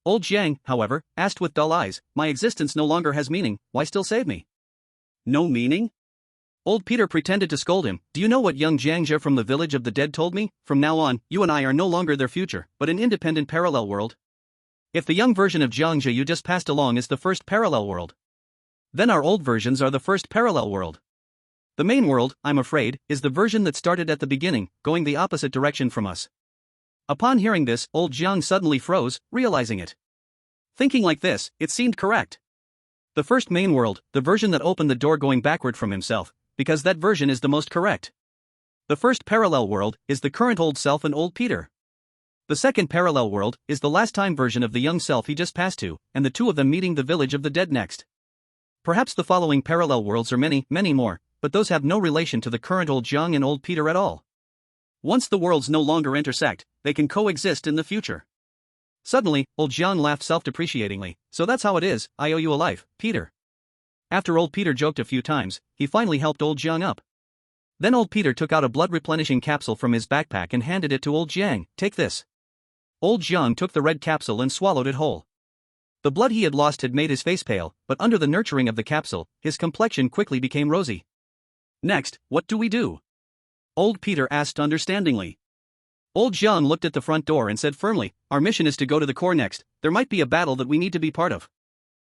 Old Jiang, however, asked with dull eyes, my existence no longer has meaning, why still save me? No meaning? Old Peter pretended to scold him. Do you know what young Jiang Zhe from the village of the dead told me? From now on, you and I are no longer their future, but an independent parallel world. If the young version of Jiang Zhe you just passed along is the first parallel world, then our old versions are the first parallel world. The main world, I'm afraid, is the version that started at the beginning, going the opposite direction from us. Upon hearing this, old Jiang suddenly froze, realizing it. Thinking like this, it seemed correct. The first main world, the version that opened the door going backward from himself, because that version is the most correct. The first parallel world is the current old self and old Peter. The second parallel world is the last time version of the young self he just passed to, and the two of them meeting the village of the dead next. Perhaps the following parallel worlds are many, many more, but those have no relation to the current old Jiang and old Peter at all. Once the worlds no longer intersect, they can coexist in the future. Suddenly, old Jiang laughed self-depreciatingly. So that's how it is, I owe you a life, Peter. After old Peter joked a few times, he finally helped old Jiang up. Then old Peter took out a blood-replenishing capsule from his backpack and handed it to old Jiang. Take this. Old Jiang took the red capsule and swallowed it whole. The blood he had lost had made his face pale, but under the nurturing of the capsule, his complexion quickly became rosy. Next, what do we do? Old Peter asked understandingly. Old Jiang looked at the front door and said firmly, our mission is to go to the core next, there might be a battle that we need to be part of.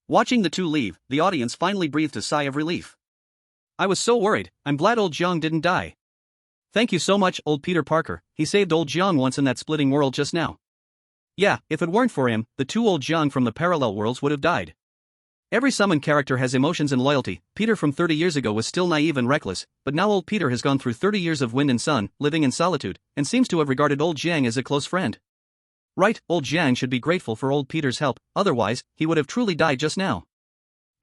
Watching the two leave, the audience finally breathed a sigh of relief. I was so worried, I'm glad old Jiang didn't die. Thank you so much, old Peter Parker, he saved old Jiang once in that splitting world just now. Yeah, if it weren't for him, the two old Jiang from the parallel worlds would have died. Every summoned character has emotions and loyalty. Peter from 30 years ago was still naive and reckless, but now old Peter has gone through 30 years of wind and sun, living in solitude, and seems to have regarded old Jiang as a close friend. Right, old Jiang should be grateful for old Peter's help, otherwise, he would have truly died just now.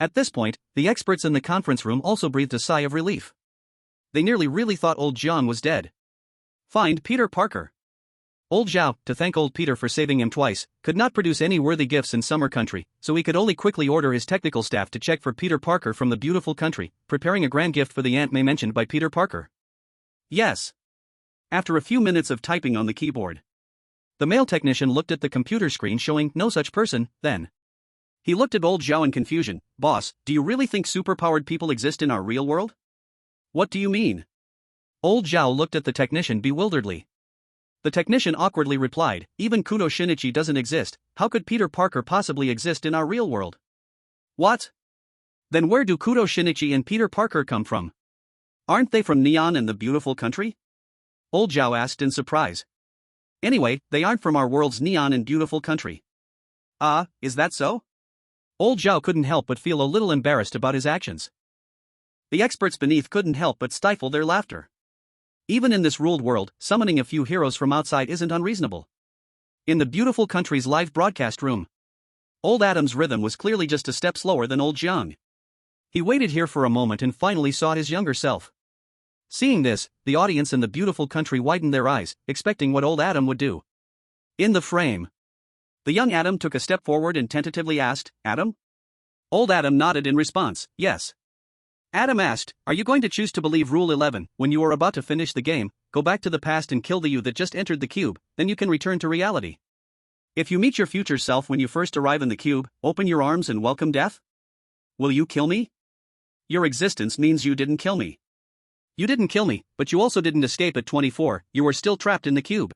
At this point, the experts in the conference room also breathed a sigh of relief. They nearly really thought old Jiang was dead. Find Peter Parker. Old Zhao, to thank old Peter for saving him twice, could not produce any worthy gifts in Summer Country, so he could only quickly order his technical staff to check for Peter Parker from the beautiful country, preparing a grand gift for the Aunt May mentioned by Peter Parker. Yes. After a few minutes of typing on the keyboard, the male technician looked at the computer screen showing no such person, then. He looked at old Zhao in confusion. Boss, do you really think superpowered people exist in our real world? What do you mean? Old Zhao looked at the technician bewilderedly. The technician awkwardly replied, even Kudo Shinichi doesn't exist, how could Peter Parker possibly exist in our real world? What? Then where do Kudo Shinichi and Peter Parker come from? Aren't they from Neon and the beautiful country? Old Zhao asked in surprise. Anyway, they aren't from our world's Neon and beautiful country. Ah, is that so? Old Zhao couldn't help but feel a little embarrassed about his actions. The experts beneath couldn't help but stifle their laughter. Even in this ruled world, summoning a few heroes from outside isn't unreasonable. In the beautiful country's live broadcast room, old Adam's rhythm was clearly just a step slower than old Jiang. He waited here for a moment and finally saw his younger self. Seeing this, the audience in the beautiful country widened their eyes, expecting what old Adam would do. In the frame, the young Adam took a step forward and tentatively asked, "Adam?" Old Adam nodded in response, "Yes." Adam asked, "Are you going to choose to believe Rule 11, when you are about to finish the game, go back to the past and kill the you that just entered the cube, then you can return to reality? If you meet your future self when you first arrive in the cube, open your arms and welcome death? Will you kill me? Your existence means you didn't kill me. You didn't kill me, but you also didn't escape at 24, you were still trapped in the cube.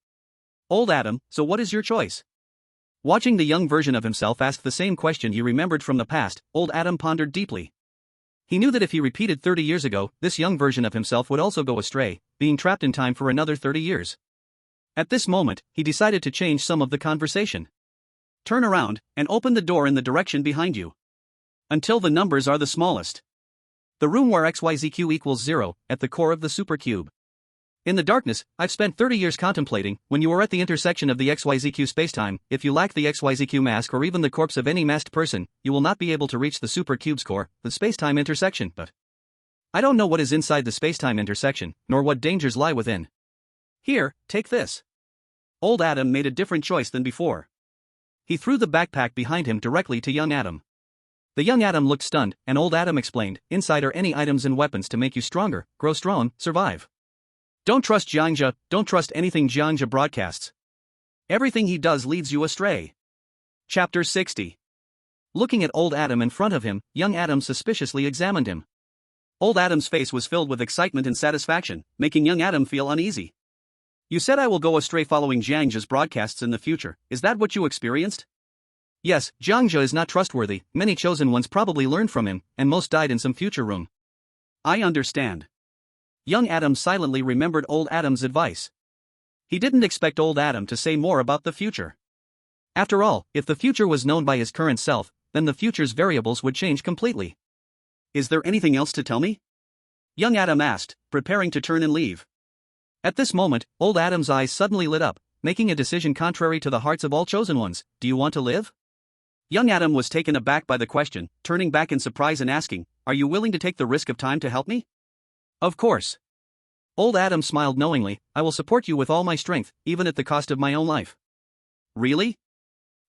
Old Adam, so what is your choice?" Watching the young version of himself ask the same question he remembered from the past, old Adam pondered deeply. He knew that if he repeated 30 years ago, this young version of himself would also go astray, being trapped in time for another 30 years. At this moment, he decided to change some of the conversation. Turn around, and open the door in the direction behind you. Until the numbers are the smallest. The room where XYZQ equals 0, at the core of the supercube. In the darkness, I've spent 30 years contemplating, when you are at the intersection of the XYZQ spacetime, if you lack the XYZQ mask or even the corpse of any masked person, you will not be able to reach the supercube's core, the spacetime intersection, but I don't know what is inside the spacetime intersection, nor what dangers lie within. Here, take this. Old Adam made a different choice than before. He threw the backpack behind him directly to young Adam. The young Adam looked stunned, and old Adam explained, "Inside are any items and weapons to make you stronger, grow strong, survive. Don't trust Jiang Zhe, don't trust anything Jiang Zhe broadcasts. Everything he does leads you astray." Chapter 60. Looking at old Adam in front of him, young Adam suspiciously examined him. Old Adam's face was filled with excitement and satisfaction, making young Adam feel uneasy. "You said I will go astray following Jiang Zhe's broadcasts in the future, is that what you experienced?" "Yes, Jiang Zhe is not trustworthy, many chosen ones probably learned from him, and most died in some future room." "I understand." Young Adam silently remembered old Adam's advice. He didn't expect old Adam to say more about the future. After all, if the future was known by his current self, then the future's variables would change completely. "Is there anything else to tell me?" Young Adam asked, preparing to turn and leave. At this moment, old Adam's eyes suddenly lit up, making a decision contrary to the hearts of all chosen ones. "Do you want to live?" Young Adam was taken aback by the question, turning back in surprise and asking, "Are you willing to take the risk of time to help me?" "Of course." Old Adam smiled knowingly, "I will support you with all my strength, even at the cost of my own life." "Really?"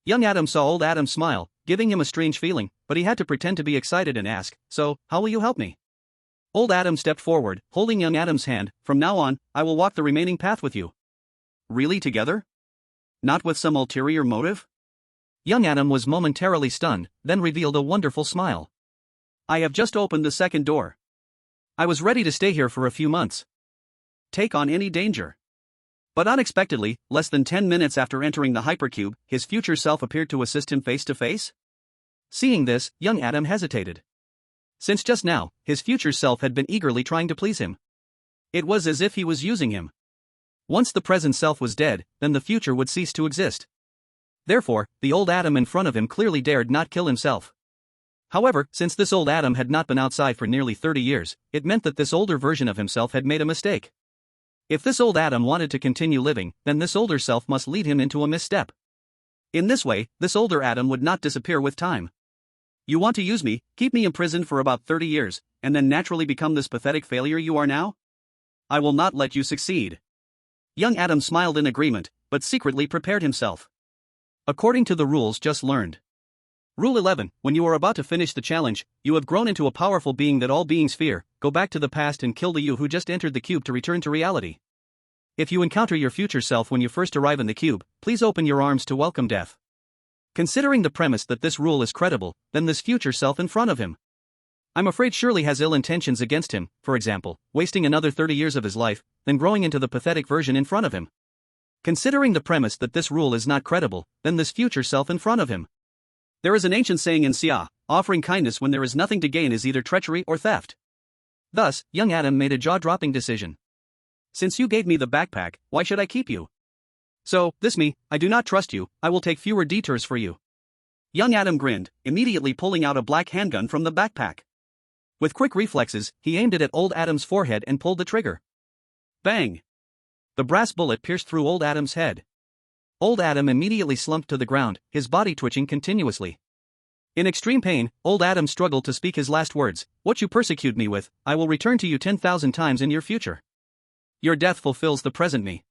Young Adam saw old Adam smile, giving him a strange feeling, but he had to pretend to be excited and ask, "So, how will you help me?" Old Adam stepped forward, holding young Adam's hand. "From now on, I will walk the remaining path with you." "Really, together? Not with some ulterior motive?" Young Adam was momentarily stunned, then revealed a wonderful smile. "I have just opened the second door. I was ready to stay here for a few months. Take on any danger." But unexpectedly, less than 10 minutes after entering the hypercube, his future self appeared to assist him face to face. Seeing this, young Adam hesitated. Since just now, his future self had been eagerly trying to please him. It was as if he was using him. Once the present self was dead, then the future would cease to exist. Therefore, the old Adam in front of him clearly dared not kill himself. However, since this old Adam had not been outside for nearly 30 years, it meant that this older version of himself had made a mistake. If this old Adam wanted to continue living, then this older self must lead him into a misstep. In this way, this older Adam would not disappear with time. "You want to use me, keep me imprisoned for about 30 years, and then naturally become this pathetic failure you are now? I will not let you succeed." Young Adam smiled in agreement, but secretly prepared himself. According to the rules just learned. Rule 11, when you are about to finish the challenge, you have grown into a powerful being that all beings fear, go back to the past and kill the you who just entered the cube to return to reality. If you encounter your future self when you first arrive in the cube, please open your arms to welcome death. Considering the premise that this rule is credible, then this future self in front of him, I'm afraid surely has ill intentions against him, for example, wasting another 30 years of his life, then growing into the pathetic version in front of him. Considering the premise that this rule is not credible, then this future self in front of him. There is an ancient saying in Xia, offering kindness when there is nothing to gain is either treachery or theft. Thus, young Adam made a jaw-dropping decision. Since you gave me the backpack, why should I keep you? So, this me, I do not trust you, I will take fewer detours for you. Young Adam grinned, immediately pulling out a black handgun from the backpack. With quick reflexes, he aimed it at old Adam's forehead and pulled the trigger. Bang! The brass bullet pierced through old Adam's head. Old Adam immediately slumped to the ground, his body twitching continuously. In extreme pain, old Adam struggled to speak his last words. What you persecute me with, I will return to you 10,000 times in your future. Your death fulfills the present me.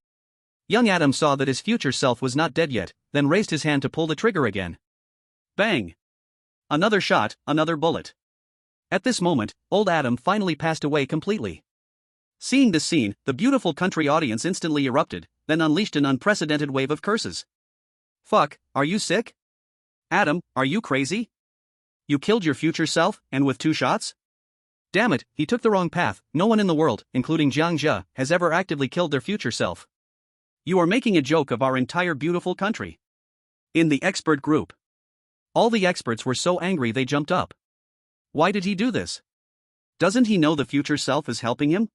Young Adam saw that his future self was not dead yet, then raised his hand to pull the trigger again. Bang! Another shot, another bullet. At this moment, old Adam finally passed away completely. Seeing this scene, the beautiful country audience instantly erupted, then unleashed an unprecedented wave of curses. Fuck, are you sick? Adam, are you crazy? You killed your future self, and with 2 shots? Damn it, he took the wrong path. No one in the world, including Jiang Zhe, has ever actively killed their future self. You are making a joke of our entire beautiful country. In the expert group. All the experts were so angry they jumped up. Why did he do this? Doesn't he know the future self is helping him?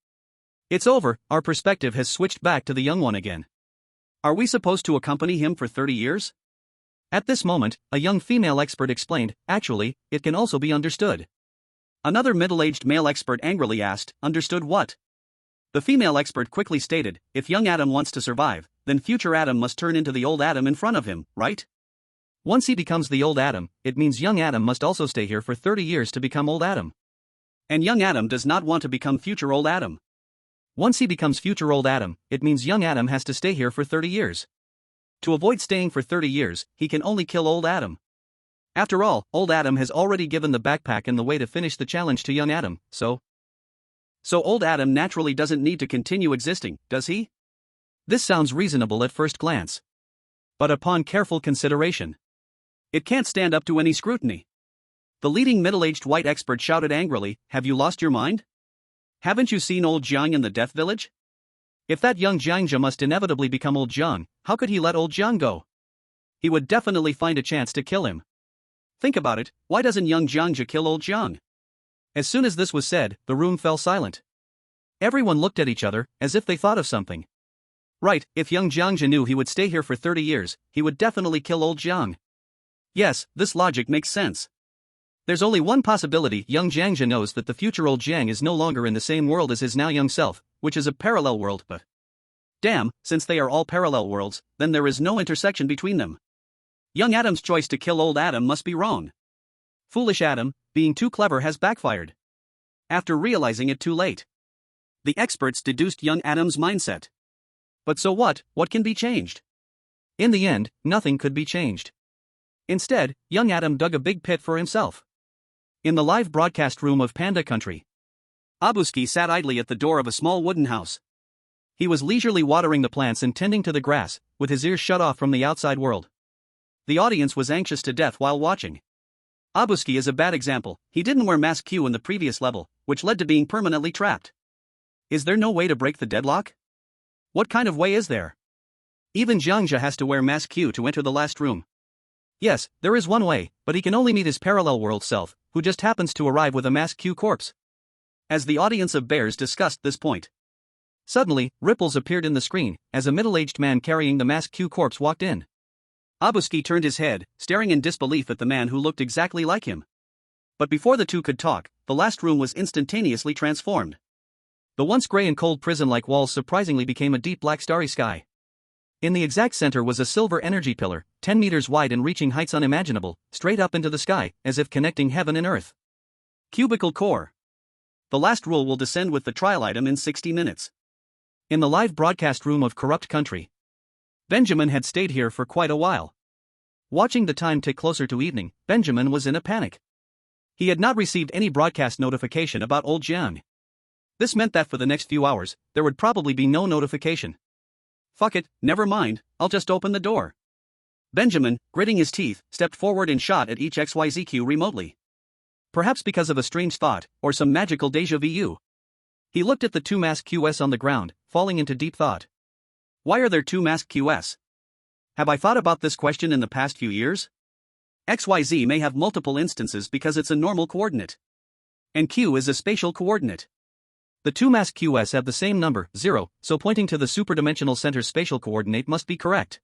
It's over, our perspective has switched back to the young one again. Are we supposed to accompany him for 30 years? At this moment, a young female expert explained, actually, it can also be understood. Another middle-aged male expert angrily asked, understood what? The female expert quickly stated, if young Adam wants to survive, then future Adam must turn into the old Adam in front of him, right? Once he becomes the old Adam, it means young Adam must also stay here for 30 years to become old Adam. And young Adam does not want to become future old Adam. Once he becomes future old Adam, it means young Adam has to stay here for 30 years. To avoid staying for 30 years, he can only kill old Adam. After all, old Adam has already given the backpack and the way to finish the challenge to young Adam, so old Adam naturally doesn't need to continue existing, does he? This sounds reasonable at first glance. But upon careful consideration, it can't stand up to any scrutiny. The leading middle-aged white expert shouted angrily, have you lost your mind? Haven't you seen old Jiang in the Death Village? If that young Jiang Zhe must inevitably become old Jiang, how could he let old Jiang go? He would definitely find a chance to kill him. Think about it, why doesn't young Jiang Zhe kill old Jiang? As soon as this was said, the room fell silent. Everyone looked at each other, as if they thought of something. Right, if young Jiang Zhe knew he would stay here for 30 years, he would definitely kill old Jiang. Yes, this logic makes sense. There's only one possibility, young Jiang Zhe knows that the future old Jiang is no longer in the same world as his now young self, which is a parallel world, but damn, since they are all parallel worlds, then there is no intersection between them. Young Adam's choice to kill old Adam must be wrong. Foolish Adam, being too clever has backfired. After realizing it too late, the experts deduced young Adam's mindset. But so what can be changed? In the end, nothing could be changed. Instead, young Adam dug a big pit for himself. In the live broadcast room of Panda Country, Abuski sat idly at the door of a small wooden house. He was leisurely watering the plants and tending to the grass, with his ears shut off from the outside world. The audience was anxious to death while watching. Abuski is a bad example, he didn't wear Mask Q in the previous level, which led to being permanently trapped. Is there no way to break the deadlock? What kind of way is there? Even Jiang Zhe has to wear Mask Q to enter the last room. Yes, there is one way, but he can only meet his parallel world self, who just happens to arrive with a Mask Q corpse. As the audience of bears discussed this point, suddenly, ripples appeared in the screen, as a middle-aged man carrying the Mask Q corpse walked in. Abuski turned his head, staring in disbelief at the man who looked exactly like him. But before the two could talk, the last room was instantaneously transformed. The once gray and cold prison-like walls surprisingly became a deep black starry sky. In the exact center was a silver energy pillar, 10 meters wide and reaching heights unimaginable, straight up into the sky, as if connecting heaven and earth. Cubicle core. The last rule will descend with the trial item in 60 minutes. In the live broadcast room of Corrupt Country, Benjamin had stayed here for quite a while. Watching the time tick closer to evening, Benjamin was in a panic. He had not received any broadcast notification about old Jiang. This meant that for the next few hours, there would probably be no notification. Fuck it, never mind, I'll just open the door. Benjamin, gritting his teeth, stepped forward and shot at each XYZQ remotely. Perhaps because of a strange thought, or some magical déjà vu. He looked at the two Mask QS on the ground, falling into deep thought. Why are there two Mask QS? Have I thought about this question in the past few years? XYZ may have multiple instances because it's a normal coordinate. And Q is a spatial coordinate. The two Mask QS have the same number, 0, so pointing to the superdimensional center's spatial coordinate must be correct.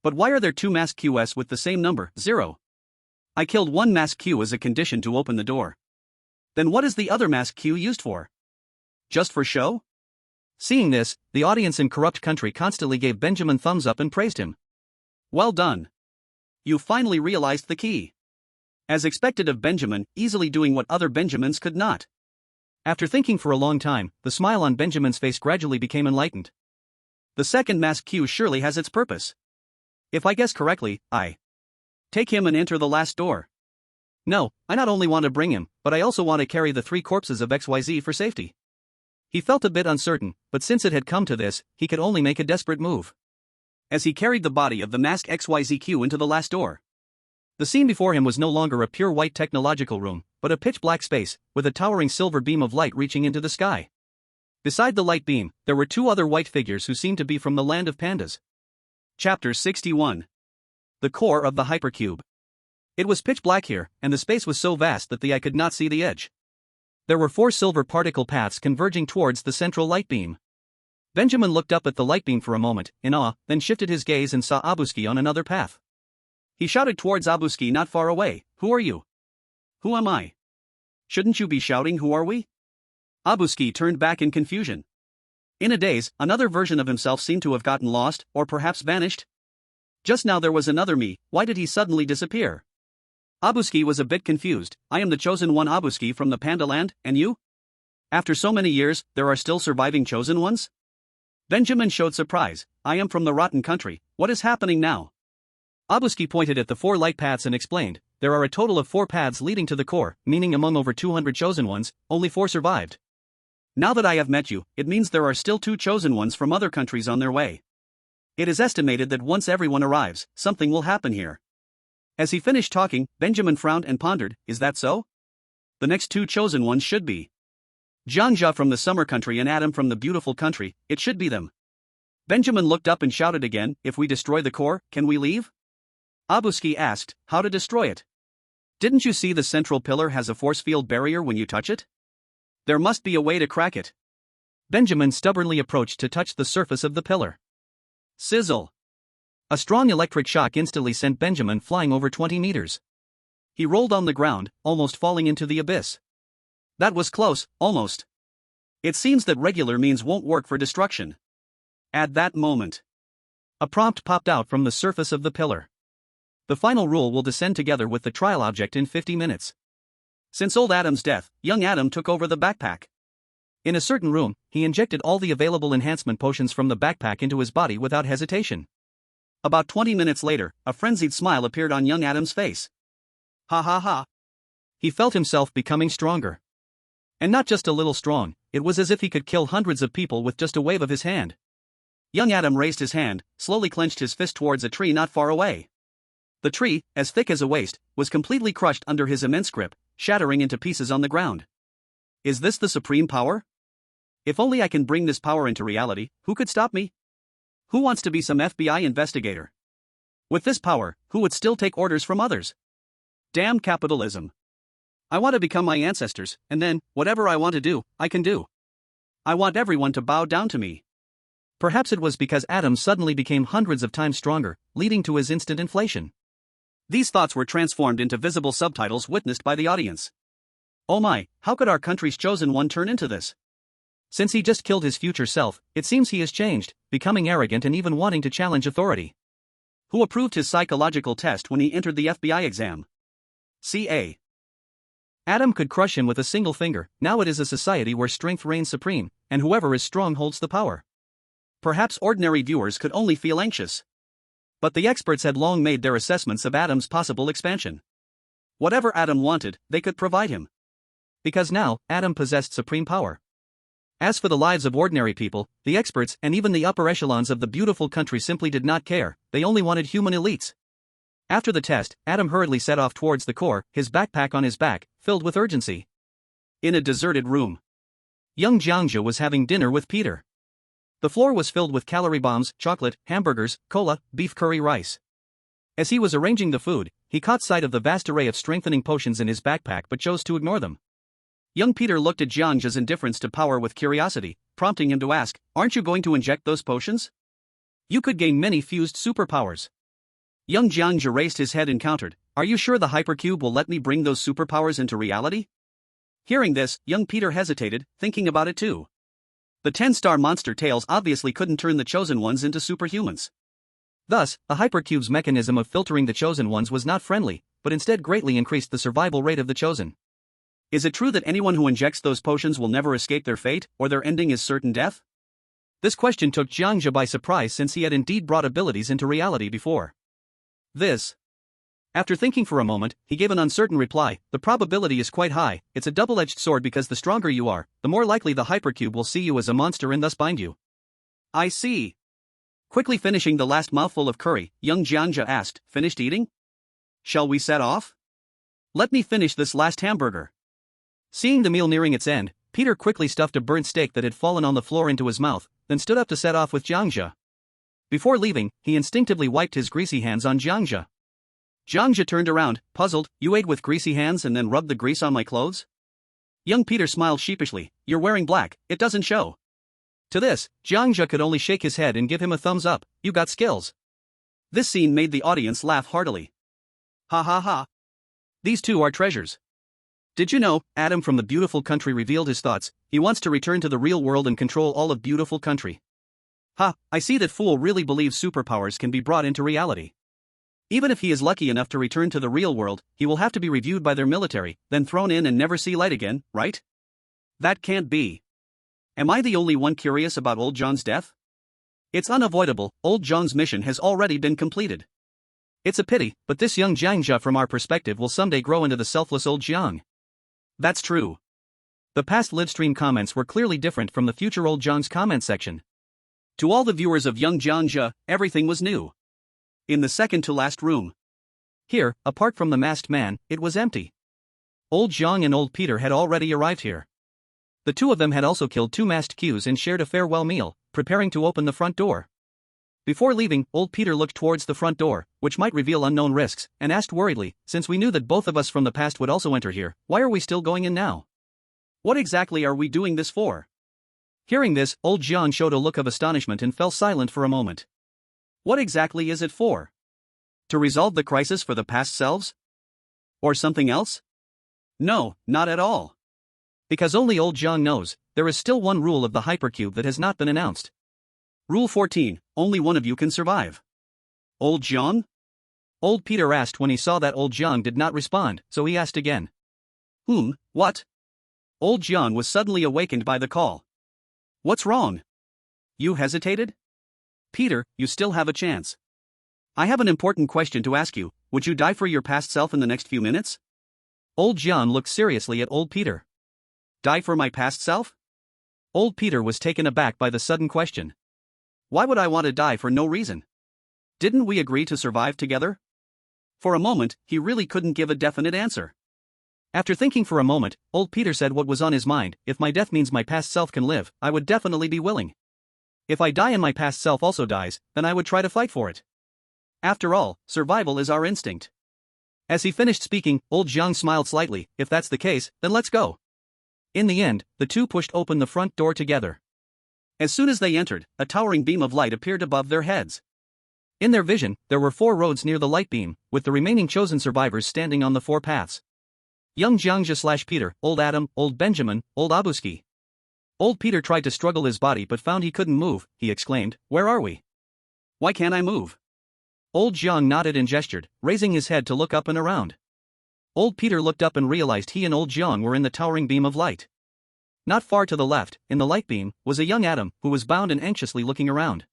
But why are there two Mask QS with the same number, 0? I killed one mask Q as a condition to open the door. Then what is the other mask Q used for? Just for show? Seeing this, the audience in Corrupt Country constantly gave Benjamin thumbs up and praised him. Well done. You finally realized the key. As expected of Benjamin, easily doing what other Benjamins could not. After thinking for a long time, the smile on Benjamin's face gradually became enlightened. The second mask Q surely has its purpose. If I guess correctly, I take him and enter the last door. No, I not only want to bring him, but I also want to carry the 3 corpses of XYZ for safety. He felt a bit uncertain, but since it had come to this, he could only make a desperate move. As he carried the body of the masked XYZQ into the last door. The scene before him was no longer a pure white technological room, but a pitch-black space, with a towering silver beam of light reaching into the sky. Beside the light beam, there were 2 other white figures who seemed to be from the land of pandas. Chapter 61. The core of the hypercube. It was pitch black here, and the space was so vast that the eye could not see the edge. There were 4 silver particle paths converging towards the central light beam. Benjamin looked up at the light beam for a moment, in awe, then shifted his gaze and saw Abuski on another path. He shouted towards Abuski not far away, "Who are you?" "Who am I?" "Shouldn't you be shouting, 'Who are we?'" Abuski turned back in confusion. In a daze, another version of himself seemed to have gotten lost, or perhaps vanished. Just now there was another me, why did he suddenly disappear? Abuski was a bit confused. "I am the chosen one Abuski from the Panda Land, and you? After so many years, there are still surviving chosen ones?" Benjamin showed surprise. "I am from the Rotten Country, what is happening now?" Abuski pointed at the 4 light paths and explained, "There are a total of 4 paths leading to the core, meaning among over 200 chosen ones, only 4 survived. Now that I have met you, it means there are still 2 chosen ones from other countries on their way. It is estimated that once everyone arrives, something will happen here." As he finished talking, Benjamin frowned and pondered, "Is that so? The next 2 chosen ones should be Jiang Zhe from the Summer Country and Adam from the Beautiful Country, it should be them." Benjamin looked up and shouted again, "If we destroy the core, can we leave?" Abuski asked, "How to destroy it? Didn't you see the central pillar has a force field barrier when you touch it? There must be a way to crack it." Benjamin stubbornly approached to touch the surface of the pillar. Sizzle! A strong electric shock instantly sent Benjamin flying over 20 meters. He rolled on the ground, almost falling into the abyss. That was close, almost. It seems that regular means won't work for destruction. At that moment, a prompt popped out from the surface of the pillar. The final rule will descend together with the trial object in 50 minutes. Since old Adam's death, young Adam took over the backpack. In a certain room, he injected all the available enhancement potions from the backpack into his body without hesitation. About 20 minutes later, a frenzied smile appeared on young Adam's face. Ha ha ha. He felt himself becoming stronger. And not just a little strong, it was as if he could kill hundreds of people with just a wave of his hand. Young Adam raised his hand, slowly clenched his fist towards a tree not far away. The tree, as thick as a waist, was completely crushed under his immense grip, shattering into pieces on the ground. Is this the supreme power? If only I can bring this power into reality, who could stop me? Who wants to be some FBI investigator? With this power, who would still take orders from others? Damn capitalism. I want to become my ancestors, and then, whatever I want to do, I can do. I want everyone to bow down to me. Perhaps it was because Adam suddenly became hundreds of times stronger, leading to his instant inflation. These thoughts were transformed into visible subtitles witnessed by the audience. Oh my, how could our country's chosen one turn into this? Since he just killed his future self, it seems he has changed, becoming arrogant and even wanting to challenge authority. Who approved his psychological test when he entered the FBI exam? CA. Adam could crush him with a single finger. Now it is a society where strength reigns supreme, and whoever is strong holds the power. Perhaps ordinary viewers could only feel anxious. But the experts had long made their assessments of Adam's possible expansion. Whatever Adam wanted, they could provide him. Because now, Adam possessed supreme power. As for the lives of ordinary people, the experts and even the upper echelons of the beautiful country simply did not care, they only wanted human elites. After the test, Adam hurriedly set off towards the core, his backpack on his back, filled with urgency. In a deserted room, young Jiang Zhe was having dinner with Peter. The floor was filled with calorie bombs, chocolate, hamburgers, cola, beef curry rice. As he was arranging the food, he caught sight of the vast array of strengthening potions in his backpack but chose to ignore them. Young Peter looked at Jiang Zhe's indifference to power with curiosity, prompting him to ask, "Aren't you going to inject those potions? You could gain many fused superpowers." Young Jiang Zhe raised his head and countered, "Are you sure the hypercube will let me bring those superpowers into reality?" Hearing this, young Peter hesitated, thinking about it too. The 10-star monster tails obviously couldn't turn the chosen ones into superhumans. Thus, the hypercube's mechanism of filtering the chosen ones was not friendly, but instead greatly increased the survival rate of the chosen. Is it true that anyone who injects those potions will never escape their fate, or their ending is certain death? This question took Jiang Zhe by surprise since he had indeed brought abilities into reality before. After thinking for a moment, he gave an uncertain reply, "The probability is quite high. It's a double-edged sword because the stronger you are, the more likely the hypercube will see you as a monster and thus bind you." I see. Quickly finishing the last mouthful of curry, young Jiang Zhe asked, "Finished eating? Shall we set off? Let me finish this last hamburger." Seeing the meal nearing its end, Peter quickly stuffed a burnt steak that had fallen on the floor into his mouth, then stood up to set off with Jiang Zhe. Before leaving, he instinctively wiped his greasy hands on Jiang Zhe. Jiang Zhe turned around, puzzled, "You ate with greasy hands and then rubbed the grease on my clothes?" Young Peter smiled sheepishly, "You're wearing black, it doesn't show." To this, Jiang Zhe could only shake his head and give him a thumbs up, "You got skills." This scene made the audience laugh heartily. Ha ha ha. These two are treasures. Did you know, Adam from the Beautiful Country revealed his thoughts, he wants to return to the real world and control all of Beautiful Country. Ha, I see that fool really believes superpowers can be brought into reality. Even if he is lucky enough to return to the real world, he will have to be reviewed by their military, then thrown in and never see light again, right? That can't be. Am I the only one curious about old John's death? It's unavoidable, old John's mission has already been completed. It's a pity, but this young Jiang Zhe from our perspective will someday grow into the selfless old Jiang. That's true. The past livestream comments were clearly different from the future old Jiang's comment section. To all the viewers of young Jiang Zhe, everything was new. In the second-to-last room. Here, apart from the masked man, it was empty. Old Jiang and old Peter had already arrived here. The two of them had also killed two masked Qs and shared a farewell meal, preparing to open the front door. Before leaving, old Peter looked towards the front door, which might reveal unknown risks, and asked worriedly, "Since we knew that both of us from the past would also enter here, why are we still going in now? What exactly are we doing this for?" Hearing this, old Jiang showed a look of astonishment and fell silent for a moment. What exactly is it for? To resolve the crisis for the past selves? Or something else? No, not at all. Because only old Jiang knows, there is still one rule of the hypercube that has not been announced. Rule 14, only one of you can survive. Old Jiang? Old Peter asked when he saw that old Jiang did not respond, so he asked again. What? Old Jiang was suddenly awakened by the call. What's wrong? You hesitated? Peter, you still have a chance. I have an important question to ask you, would you die for your past self in the next few minutes? Old Jiang looked seriously at old Peter. Die for my past self? Old Peter was taken aback by the sudden question. Why would I want to die for no reason? Didn't we agree to survive together? For a moment, he really couldn't give a definite answer. After thinking for a moment, old Peter said what was on his mind, if my death means my past self can live, I would definitely be willing. If I die and my past self also dies, then I would try to fight for it. After all, survival is our instinct. As he finished speaking, old Jiang smiled slightly, if that's the case, then let's go. In the end, the two pushed open the front door together. As soon as they entered, a towering beam of light appeared above their heads. In their vision, there were 4 roads near the light beam, with the remaining chosen survivors standing on the 4 paths. Young Jiang Zhe / Peter, old Adam, old Benjamin, old Abuski. Old Peter tried to struggle his body but found he couldn't move. He exclaimed, "Where are we? Why can't I move?" Old Jiang nodded and gestured, raising his head to look up and around. Old Peter looked up and realized he and old Jiang were in the towering beam of light. Not far to the left, in the light beam, was a young Adam, who was bound and anxiously looking around.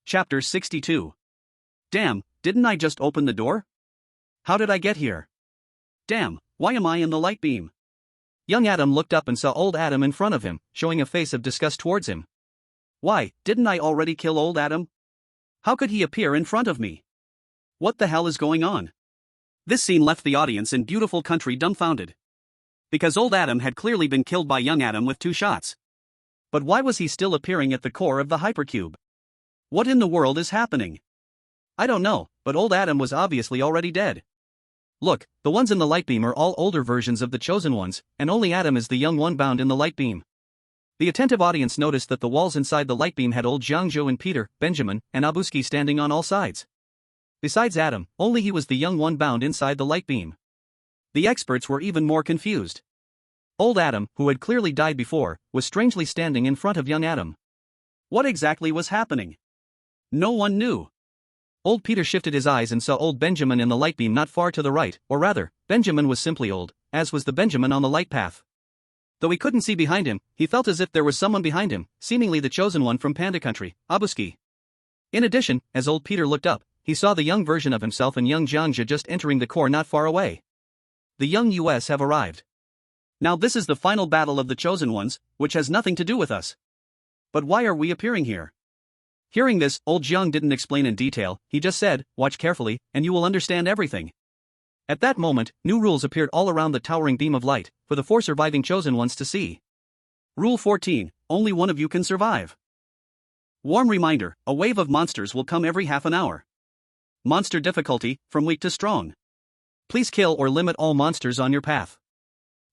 Chapter 62. Damn, didn't I just open the door? How did I get here? Damn, why am I in the light beam? Young Adam looked up and saw old Adam in front of him, showing a face of disgust towards him. Why, didn't I already kill old Adam? How could he appear in front of me? What the hell is going on? This scene left the audience in Beautiful Country dumbfounded. Because old Adam had clearly been killed by young Adam with 2 shots. But why was he still appearing at the core of the hypercube? What in the world is happening? I don't know, but old Adam was obviously already dead. Look, the ones in the light beam are all older versions of the chosen ones, and only Adam is the young one bound in the light beam. The attentive audience noticed that the walls inside the light beam had old Jiang Zhe and Peter, Benjamin, and Abuski standing on all sides. Besides Adam, only he was the young one bound inside the light beam. The experts were even more confused. Old Adam, who had clearly died before, was strangely standing in front of young Adam. What exactly was happening? No one knew. Old Peter shifted his eyes and saw old Benjamin in the light beam not far to the right, or rather, Benjamin was simply old, as was the Benjamin on the light path. Though he couldn't see behind him, he felt as if there was someone behind him, seemingly the chosen one from Panda Country, Abuski. In addition, as old Peter looked up, he saw the young version of himself and young Jiang Zhe just entering the core not far away. The young US have arrived. Now this is the final battle of the chosen ones, which has nothing to do with us. But why are we appearing here? Hearing this, old Jiang didn't explain in detail, he just said, watch carefully, and you will understand everything. At that moment, new rules appeared all around the towering beam of light, for the 4 surviving chosen ones to see. Rule 14, only one of you can survive. Warm reminder, a wave of monsters will come every half an hour. Monster difficulty, from weak to strong. Please kill or limit all monsters on your path.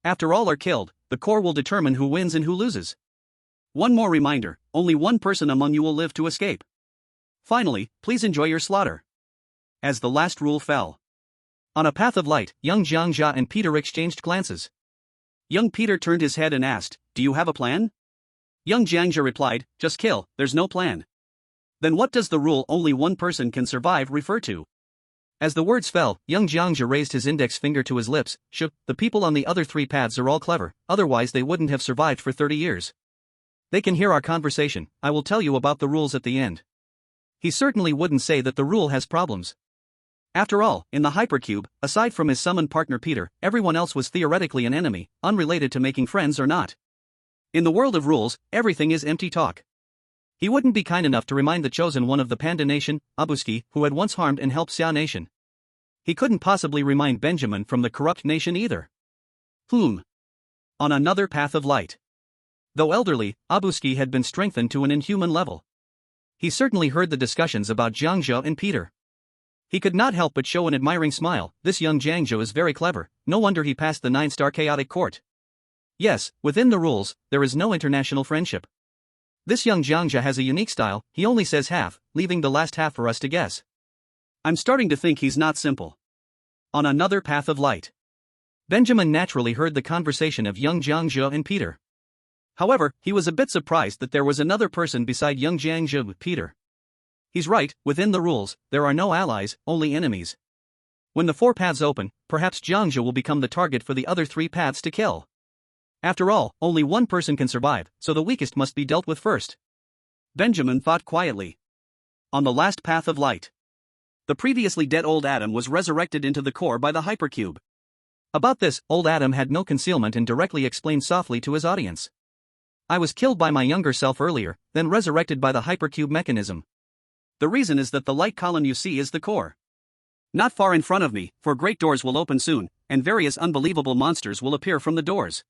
After all are killed, the core will determine who wins and who loses. One more reminder, only one person among you will live to escape. Finally, please enjoy your slaughter. As the last rule fell. On a path of light, young Jiang Zhe and Peter exchanged glances. Young Peter turned his head and asked, do you have a plan? Young Jiang Zhe replied, just kill, there's no plan. Then what does the rule only one person can survive refer to? As the words fell, young Jiang Zhe raised his index finger to his lips, shook, the people on the other 3 paths are all clever, otherwise they wouldn't have survived for 30 years. They can hear our conversation, I will tell you about the rules at the end. He certainly wouldn't say that the rule has problems. After all, in the hypercube, aside from his summoned partner Peter, everyone else was theoretically an enemy, unrelated to making friends or not. In the world of rules, everything is empty talk. He wouldn't be kind enough to remind the chosen one of the Panda Nation, Abuski, who had once harmed and helped Xia Nation. He couldn't possibly remind Benjamin from the corrupt nation either. On another path of light. Though elderly, Abuski had been strengthened to an inhuman level. He certainly heard the discussions about Jiang Zhe and Peter. He could not help but show an admiring smile, this young Jiang Zhe is very clever, no wonder he passed the 9-star chaotic court. Yes, within the rules, there is no international friendship. This young Jiang Zhe has a unique style, he only says half, leaving the last half for us to guess. I'm starting to think he's not simple. On another path of light. Benjamin naturally heard the conversation of young Jiang Zhe and Peter. However, he was a bit surprised that there was another person beside young Jiang Zhe with Peter. He's right, within the rules, there are no allies, only enemies. When the 4 paths open, perhaps Jiang Zhe will become the target for the other 3 paths to kill. After all, only one person can survive, so the weakest must be dealt with first. Benjamin thought quietly. On the last path of light. The previously dead old Adam was resurrected into the core by the hypercube. About this, old Adam had no concealment and directly explained softly to his audience. I was killed by my younger self earlier, then resurrected by the hypercube mechanism. The reason is that the light column you see is the core. Not far in front of me, for great doors will open soon, and various unbelievable monsters will appear from the doors.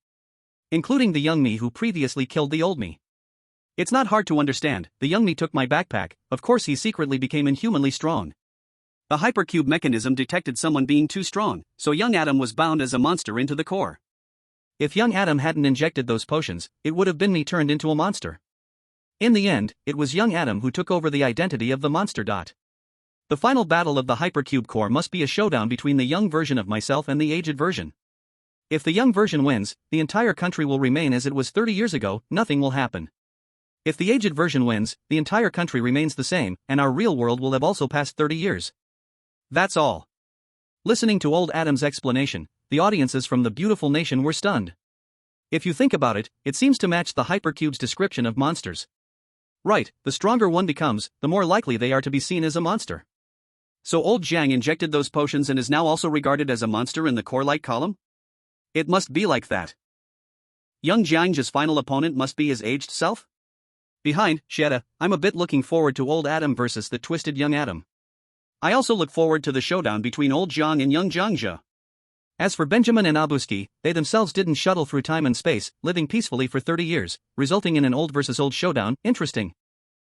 Including the young me who previously killed the old me. It's not hard to understand, the young me took my backpack, of course he secretly became inhumanly strong. The hypercube mechanism detected someone being too strong, so young Adam was bound as a monster into the core. If young Adam hadn't injected those potions, it would have been me turned into a monster. In the end, it was young Adam who took over the identity of the monster. The final battle of the hypercube core must be a showdown between the young version of myself and the aged version. If the young version wins, the entire country will remain as it was 30 years ago, nothing will happen. If the aged version wins, the entire country remains the same, and our real world will have also passed 30 years. That's all. Listening to old Adam's explanation, the audiences from the beautiful nation were stunned. If you think about it, it seems to match the hypercube's description of monsters. Right, the stronger one becomes, the more likely they are to be seen as a monster. So old Jiang injected those potions and is now also regarded as a monster in the core light column? It must be like that. Young Jiang Zhe's final opponent must be his aged self? Behind, Sheta, I'm a bit looking forward to old Adam versus the twisted young Adam. I also look forward to the showdown between old Jiang and young Jiang Zhe. As for Benjamin and Abuski, they themselves didn't shuttle through time and space, living peacefully for 30 years, resulting in an old versus old showdown. Interesting.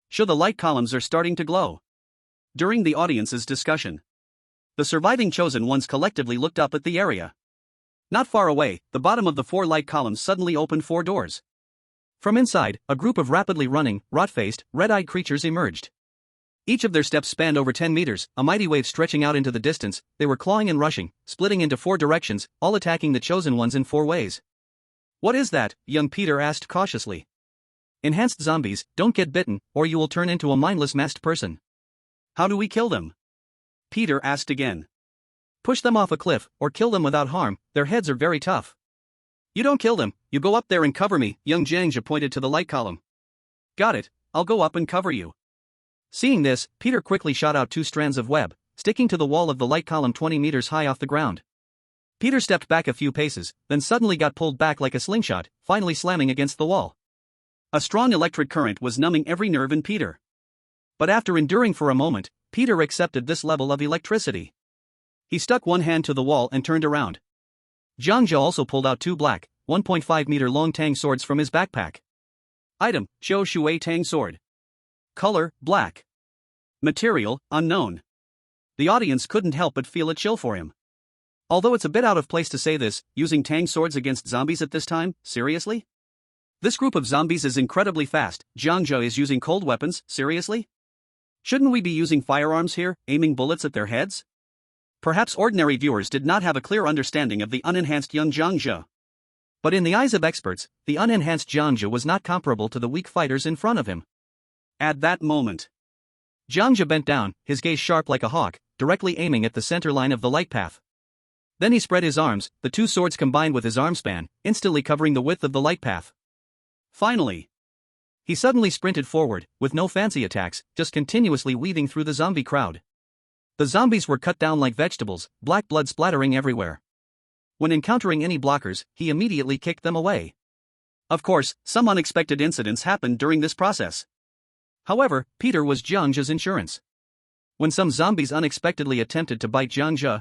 Sure, the light columns are starting to glow. During the audience's discussion, the surviving chosen ones collectively looked up at the area. Not far away, the bottom of the 4 light columns suddenly opened 4 doors. From inside, a group of rapidly running, rot-faced, red-eyed creatures emerged. Each of their steps spanned over 10 meters, a mighty wave stretching out into the distance. They were clawing and rushing, splitting into 4 directions, all attacking the chosen ones in 4 ways. What is that? Young Peter asked cautiously. Enhanced zombies, don't get bitten, or you will turn into a mindless masked person. How do we kill them? Peter asked again. Push them off a cliff, or kill them without harm, their heads are very tough. You don't kill them, you go up there and cover me, young Jiang Zhe pointed to the light column. Got it, I'll go up and cover you. Seeing this, Peter quickly shot out 2 strands of web, sticking to the wall of the light column 20 meters high off the ground. Peter stepped back a few paces, then suddenly got pulled back like a slingshot, finally slamming against the wall. A strong electric current was numbing every nerve in Peter. But after enduring for a moment, Peter accepted this level of electricity. He stuck one hand to the wall and turned around. Jiang Zhe also pulled out 2 black, 1.5 meter long tang swords from his backpack. Item, Zhou Shui Tang Sword. Color, black. Material, unknown. The audience couldn't help but feel a chill for him. Although it's a bit out of place to say this, using tang swords against zombies at this time, seriously? This group of zombies is incredibly fast. Jiang Zhe is using cold weapons, seriously? Shouldn't we be using firearms here, aiming bullets at their heads? Perhaps ordinary viewers did not have a clear understanding of the unenhanced young Jiang Zhe. But in the eyes of experts, the unenhanced Jiang Zhe was not comparable to the weak fighters in front of him. At that moment, Jiang Zhe bent down, his gaze sharp like a hawk, directly aiming at the center line of the light path. Then he spread his arms, the 2 swords combined with his arm span, instantly covering the width of the light path. Finally, he suddenly sprinted forward, with no fancy attacks, just continuously weaving through the zombie crowd. The zombies were cut down like vegetables, black blood splattering everywhere. When encountering any blockers, he immediately kicked them away. Of course, some unexpected incidents happened during this process. However, Peter was Jiang Zhe's insurance. When some zombies unexpectedly attempted to bite Jiang Zhe,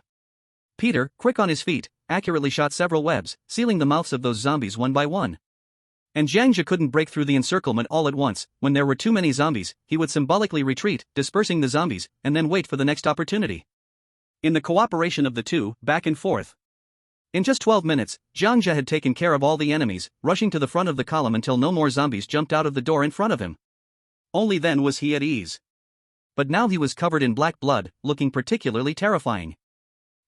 Peter, quick on his feet, accurately shot several webs, sealing the mouths of those zombies one by one. And Jiang Zhe couldn't break through the encirclement all at once. When there were too many zombies, he would symbolically retreat, dispersing the zombies, and then wait for the next opportunity. In the cooperation of the two, back and forth. In just 12 minutes, Jiang Zhe had taken care of all the enemies, rushing to the front of the column until no more zombies jumped out of the door in front of him. Only then was he at ease. But now he was covered in black blood, looking particularly terrifying.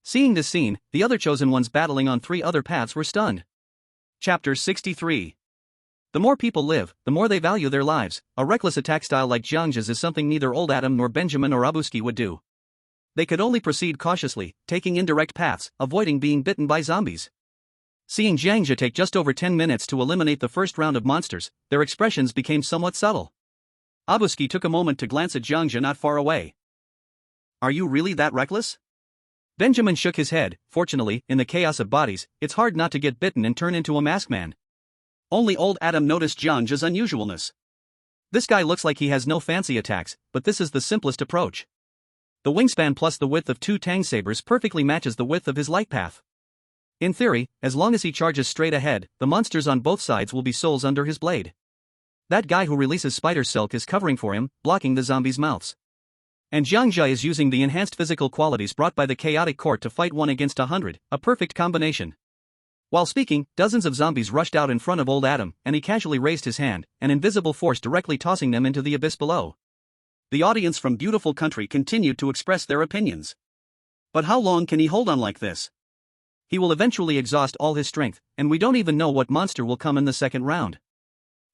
Seeing this scene, the other chosen ones battling on 3 other paths were stunned. Chapter 63. The more people live, the more they value their lives. A reckless attack style like Jiang Zhe's is something neither old Adam nor Benjamin or Abuski would do. They could only proceed cautiously, taking indirect paths, avoiding being bitten by zombies. Seeing Jiang Zhe take just over 10 minutes to eliminate the first round of monsters, their expressions became somewhat subtle. Abuski took a moment to glance at Jiang Zhe not far away. Are you really that reckless? Benjamin shook his head. Fortunately, in the chaos of bodies, it's hard not to get bitten and turn into a masked man. Only old Adam noticed Jiang Zhe's unusualness. This guy looks like he has no fancy attacks, but this is the simplest approach. The wingspan plus the width of 2 tang sabers perfectly matches the width of his light path. In theory, as long as he charges straight ahead, the monsters on both sides will be souls under his blade. That guy who releases spider silk is covering for him, blocking the zombies' mouths. And Jiang Zhe is using the enhanced physical qualities brought by the chaotic court to fight 1 against 100, a perfect combination. While speaking, dozens of zombies rushed out in front of old Adam, and he casually raised his hand, an invisible force directly tossing them into the abyss below. The audience from Beautiful Country continued to express their opinions. But how long can he hold on like this? He will eventually exhaust all his strength, and we don't even know what monster will come in the second round.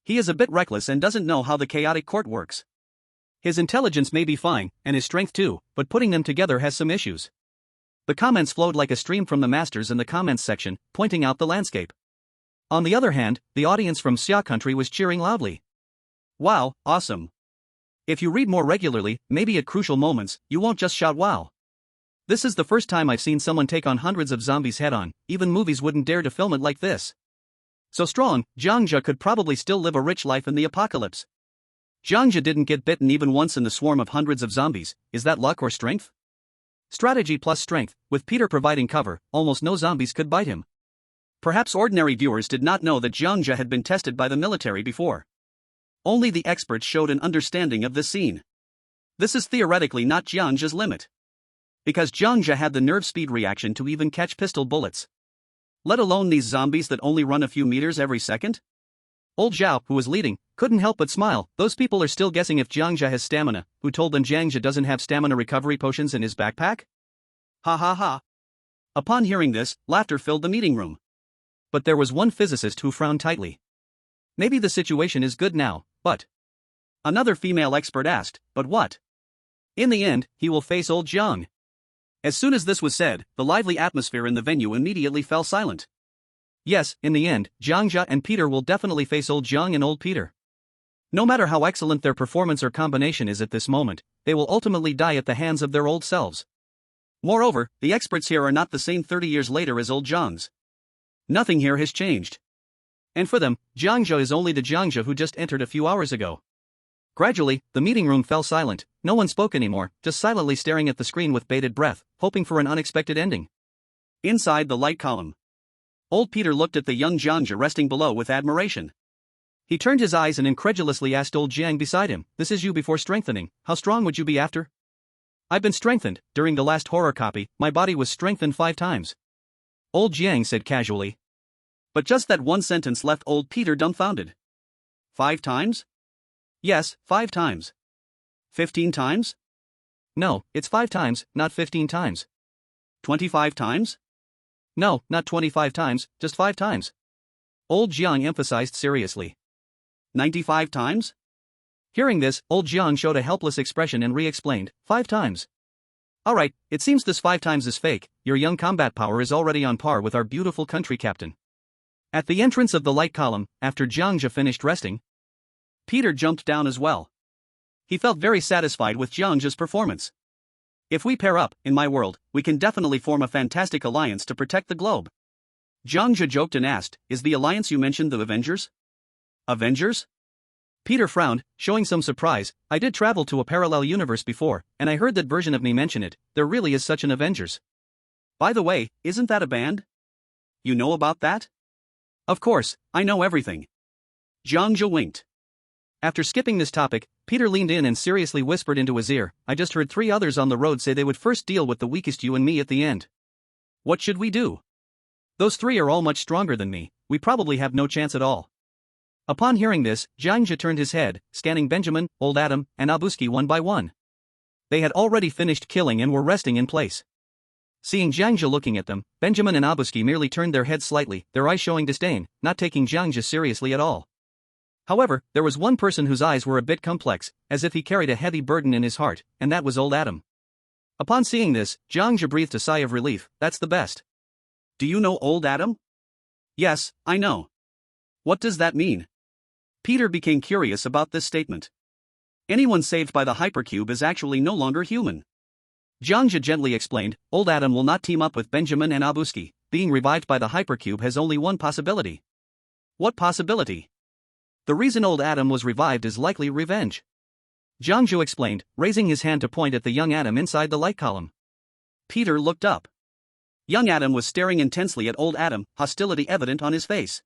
He is a bit reckless and doesn't know how the chaotic court works. His intelligence may be fine, and his strength too, but putting them together has some issues. The comments flowed like a stream from the masters in the comments section, pointing out the landscape. On the other hand, the audience from Xia Country was cheering loudly. Wow, awesome. If you read more regularly, maybe at crucial moments, you won't just shout wow. This is the first time I've seen someone take on hundreds of zombies head-on. Even movies wouldn't dare to film it like this. So strong, Jiang Zhe could probably still live a rich life in the apocalypse. Jiang Zhe didn't get bitten even once in the swarm of hundreds of zombies. Is that luck or strength? Strategy plus strength. With Peter providing cover, almost no zombies could bite him. Perhaps ordinary viewers did not know that Jiang Zhe had been tested by the military before. Only the experts showed an understanding of this scene. This is theoretically not Jiang Zhe's limit. Because Jiang Zhe had the nerve speed reaction to even catch pistol bullets. Let alone these zombies that only run a few meters every second? Old Zhao, who was leading, couldn't help but smile. Those people are still guessing if Jiang Zhe has stamina. Who told them Jiang Zhe doesn't have stamina recovery potions in his backpack? Ha ha ha. Upon hearing this, laughter filled the meeting room. But there was one physicist who frowned tightly. Maybe the situation is good now, but... Another female expert asked, but what? In the end, he will face old Jiang. As soon as this was said, the lively atmosphere in the venue immediately fell silent. Yes, in the end, Jiang Zhe and Peter will definitely face old Jiang and old Peter. No matter how excellent their performance or combination is at this moment, they will ultimately die at the hands of their old selves. Moreover, the experts here are not the same 30 years later as old Jiang's. Nothing here has changed. And for them, Jiang Zhe is only the Jiang Zhe who just entered a few hours ago. Gradually, the meeting room fell silent. No one spoke anymore, just silently staring at the screen with bated breath, hoping for an unexpected ending. Inside the light column, old Peter looked at the young Jiang Zhe resting below with admiration. He turned his eyes and incredulously asked old Jiang beside him, "This is you before strengthening, how strong would you be after?" "I've been strengthened. During the last horror copy, my body was strengthened 5 times. Old Jiang said casually. But just that one sentence left old Peter dumbfounded. 5 times? Yes, 5 times. 15 times? No, it's 5 times, not 15 times. 25 times? No, not 25 times, just 5 times. Old Jiang emphasized seriously. 95 times? Hearing this, old Jiang showed a helpless expression and re-explained, 5 times. Alright, it seems this 5 times is fake. Your young combat power is already on par with our beautiful country captain. At the entrance of the light column, after Jiang Zhe finished resting, Peter jumped down as well. He felt very satisfied with Jiang Zhe's performance. If we pair up, in my world, we can definitely form a fantastic alliance to protect the globe. Jiang Zhe joked and asked, "Is the alliance you mentioned the Avengers?" Avengers? Peter frowned, showing some surprise. "I did travel to a parallel universe before, and I heard that version of me mention it. There really is such an Avengers. By the way, isn't that a band? You know about that?" "Of course, I know everything." Jiang Zhe winked. After skipping this topic, Peter leaned in and seriously whispered into his ear, "I just heard 3 others on the road say they would first deal with the weakest, you and me, at the end. What should we do? Those 3 are all much stronger than me. We probably have no chance at all." Upon hearing this, Jiang Zhe turned his head, scanning Benjamin, Old Adam, and Abuski one by one. They had already finished killing and were resting in place. Seeing Jiang Zhe looking at them, Benjamin and Abuski merely turned their heads slightly, their eyes showing disdain, not taking Jiang Zhe seriously at all. However, there was one person whose eyes were a bit complex, as if he carried a heavy burden in his heart, and that was Old Adam. Upon seeing this, Jiang Zhe breathed a sigh of relief. "That's the best." "Do you know Old Adam?" "Yes, I know." "What does that mean?" Peter became curious about this statement. "Anyone saved by the hypercube is actually no longer human." Jiang Zhe gently explained, "Old Adam will not team up with Benjamin and Abuski. Being revived by the hypercube has only one possibility." "What possibility?" "The reason Old Adam was revived is likely revenge." Jiang Zhe explained, raising his hand to point at the young Adam inside the light column. Peter looked up. Young Adam was staring intensely at Old Adam, hostility evident on his face.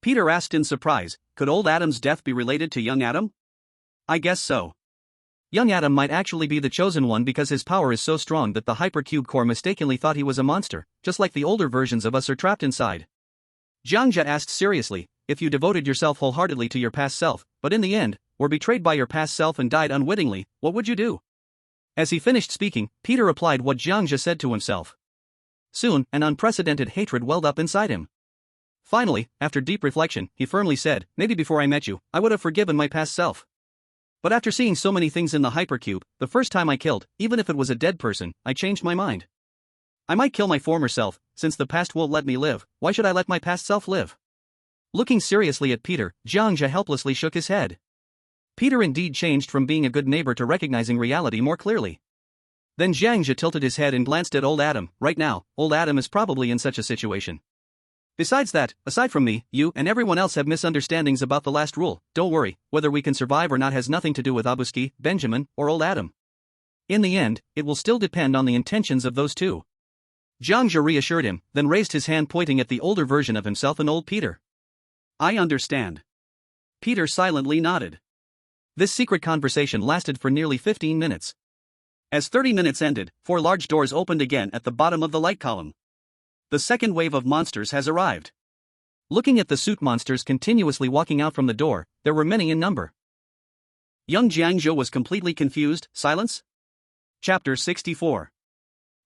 Peter asked in surprise, could Old Adam's death be related to young Adam? "I guess so. Young Adam might actually be the chosen one because his power is so strong that the hypercube core mistakenly thought he was a monster, just like the older versions of us are trapped inside." Jiang Zhe asked seriously, "If you devoted yourself wholeheartedly to your past self, but in the end, were betrayed by your past self and died unwittingly, what would you do?" As he finished speaking, Peter applied what Jiang Zhe said to himself. Soon, an unprecedented hatred welled up inside him. Finally, after deep reflection, he firmly said, "Maybe before I met you, I would have forgiven my past self. But after seeing so many things in the hypercube, the first time I killed, even if it was a dead person, I changed my mind. I might kill my former self, since the past won't let me live. Why should I let my past self live?" Looking seriously at Peter, Jiang Zhe helplessly shook his head. Peter indeed changed from being a good neighbor to recognizing reality more clearly. Then Jiang Zhe tilted his head and glanced at Old Adam. Right now, Old Adam is probably in such a situation. Besides that, aside from me, you and everyone else have misunderstandings about the last rule. Don't worry, whether we can survive or not has nothing to do with Abuski, Benjamin, or Old Adam. In the end, it will still depend on the intentions of those 2. Jiang Zhe reassured him, then raised his hand pointing at the older version of himself and old Peter. "I understand." Peter silently nodded. This secret conversation lasted for nearly 15 minutes. As 30 minutes ended, 4 large doors opened again at the bottom of the light column. The second wave of monsters has arrived. Looking at the suit monsters continuously walking out from the door, there were many in number. Young Jiang Zhe was completely confused. Silence? Chapter 64.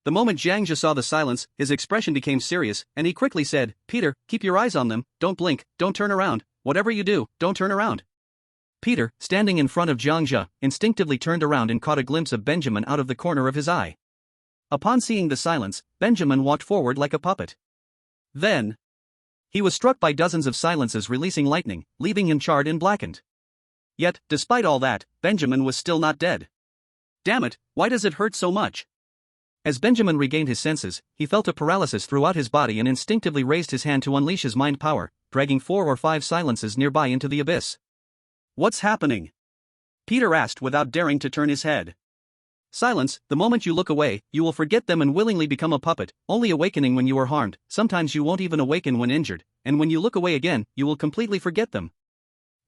The moment Jiang Zhe saw the silence, his expression became serious, and he quickly said, "Peter, keep your eyes on them, don't blink, don't turn around, whatever you do, don't turn around." Peter, standing in front of Jiang Zhe, instinctively turned around and caught a glimpse of Benjamin out of the corner of his eye. Upon seeing the silence, Benjamin walked forward like a puppet. Then, he was struck by dozens of silences releasing lightning, leaving him charred and blackened. Yet, despite all that, Benjamin was still not dead. Damn it, why does it hurt so much? As Benjamin regained his senses, he felt a paralysis throughout his body and instinctively raised his hand to unleash his mind power, dragging 4 or 5 silences nearby into the abyss. "What's happening?" Peter asked without daring to turn his head. "Silence, the moment you look away, you will forget them and willingly become a puppet, only awakening when you are harmed, sometimes you won't even awaken when injured, and when you look away again, you will completely forget them."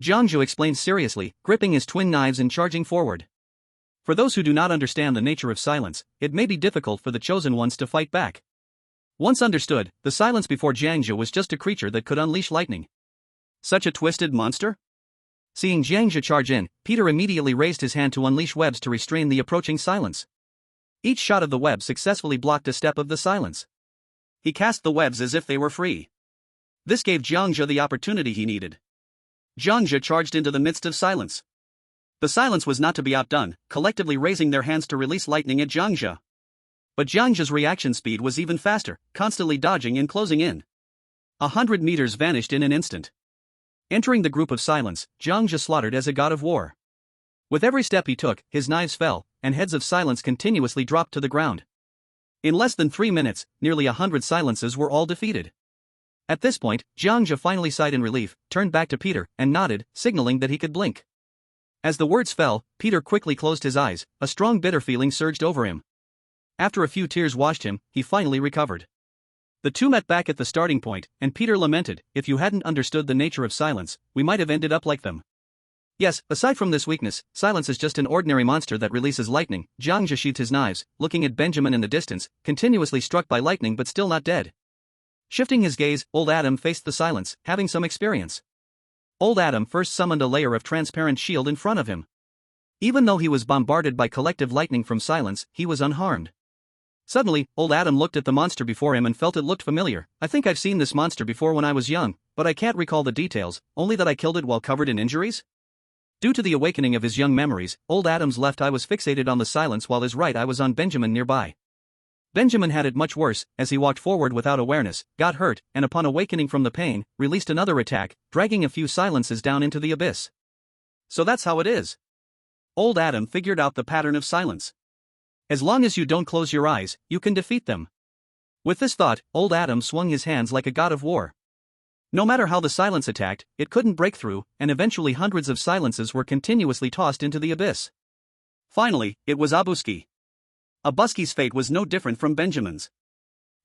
Jiang Zhe explained seriously, gripping his twin knives and charging forward. For those who do not understand the nature of silence, it may be difficult for the chosen ones to fight back. Once understood, the silence before Jiang Zhe was just a creature that could unleash lightning. Such a twisted monster? Seeing Jiang Zhe charge in, Peter immediately raised his hand to unleash webs to restrain the approaching silence. Each shot of the web successfully blocked a step of the silence. He cast the webs as if they were free. This gave Jiang Zhe the opportunity he needed. Jiang Zhe charged into the midst of silence. The silence was not to be outdone, collectively raising their hands to release lightning at Jiang Zhe. But Jiang Zhe's reaction speed was even faster, constantly dodging and closing in. 100 meters vanished in an instant. Entering the group of silence, Jiang Zhe slaughtered as a god of war. With every step he took, his knives fell, and heads of silence continuously dropped to the ground. In less than 3 minutes, nearly 100 silences were all defeated. At this point, Jiang Zhe finally sighed in relief, turned back to Peter, and nodded, signaling that he could blink. As the words fell, Peter quickly closed his eyes, a strong bitter feeling surged over him. After a few tears washed him, he finally recovered. The two met back at the starting point, and Peter lamented, "If you hadn't understood the nature of silence, we might have ended up like them." Yes, aside from this weakness, silence is just an ordinary monster that releases lightning. Jiang Zhe sheathed his knives, looking at Benjamin in the distance, continuously struck by lightning but still not dead. Shifting his gaze, old Adam faced the silence, having some experience. Old Adam first summoned a layer of transparent shield in front of him. Even though he was bombarded by collective lightning from silence, he was unharmed. Suddenly, old Adam looked at the monster before him and felt it looked familiar. "I think I've seen this monster before when I was young, but I can't recall the details, only that I killed it while covered in injuries?" Due to the awakening of his young memories, old Adam's left eye was fixated on the silence while his right eye was on Benjamin nearby. Benjamin had it much worse, as he walked forward without awareness, got hurt, and upon awakening from the pain, released another attack, dragging a few silences down into the abyss. So that's how it is. Old Adam figured out the pattern of silence. As long as you don't close your eyes, you can defeat them. With this thought, old Adam swung his hands like a god of war. No matter how the silence attacked, it couldn't break through, and eventually hundreds of silences were continuously tossed into the abyss. Finally, it was Abuski. Abuski's fate was no different from Benjamin's.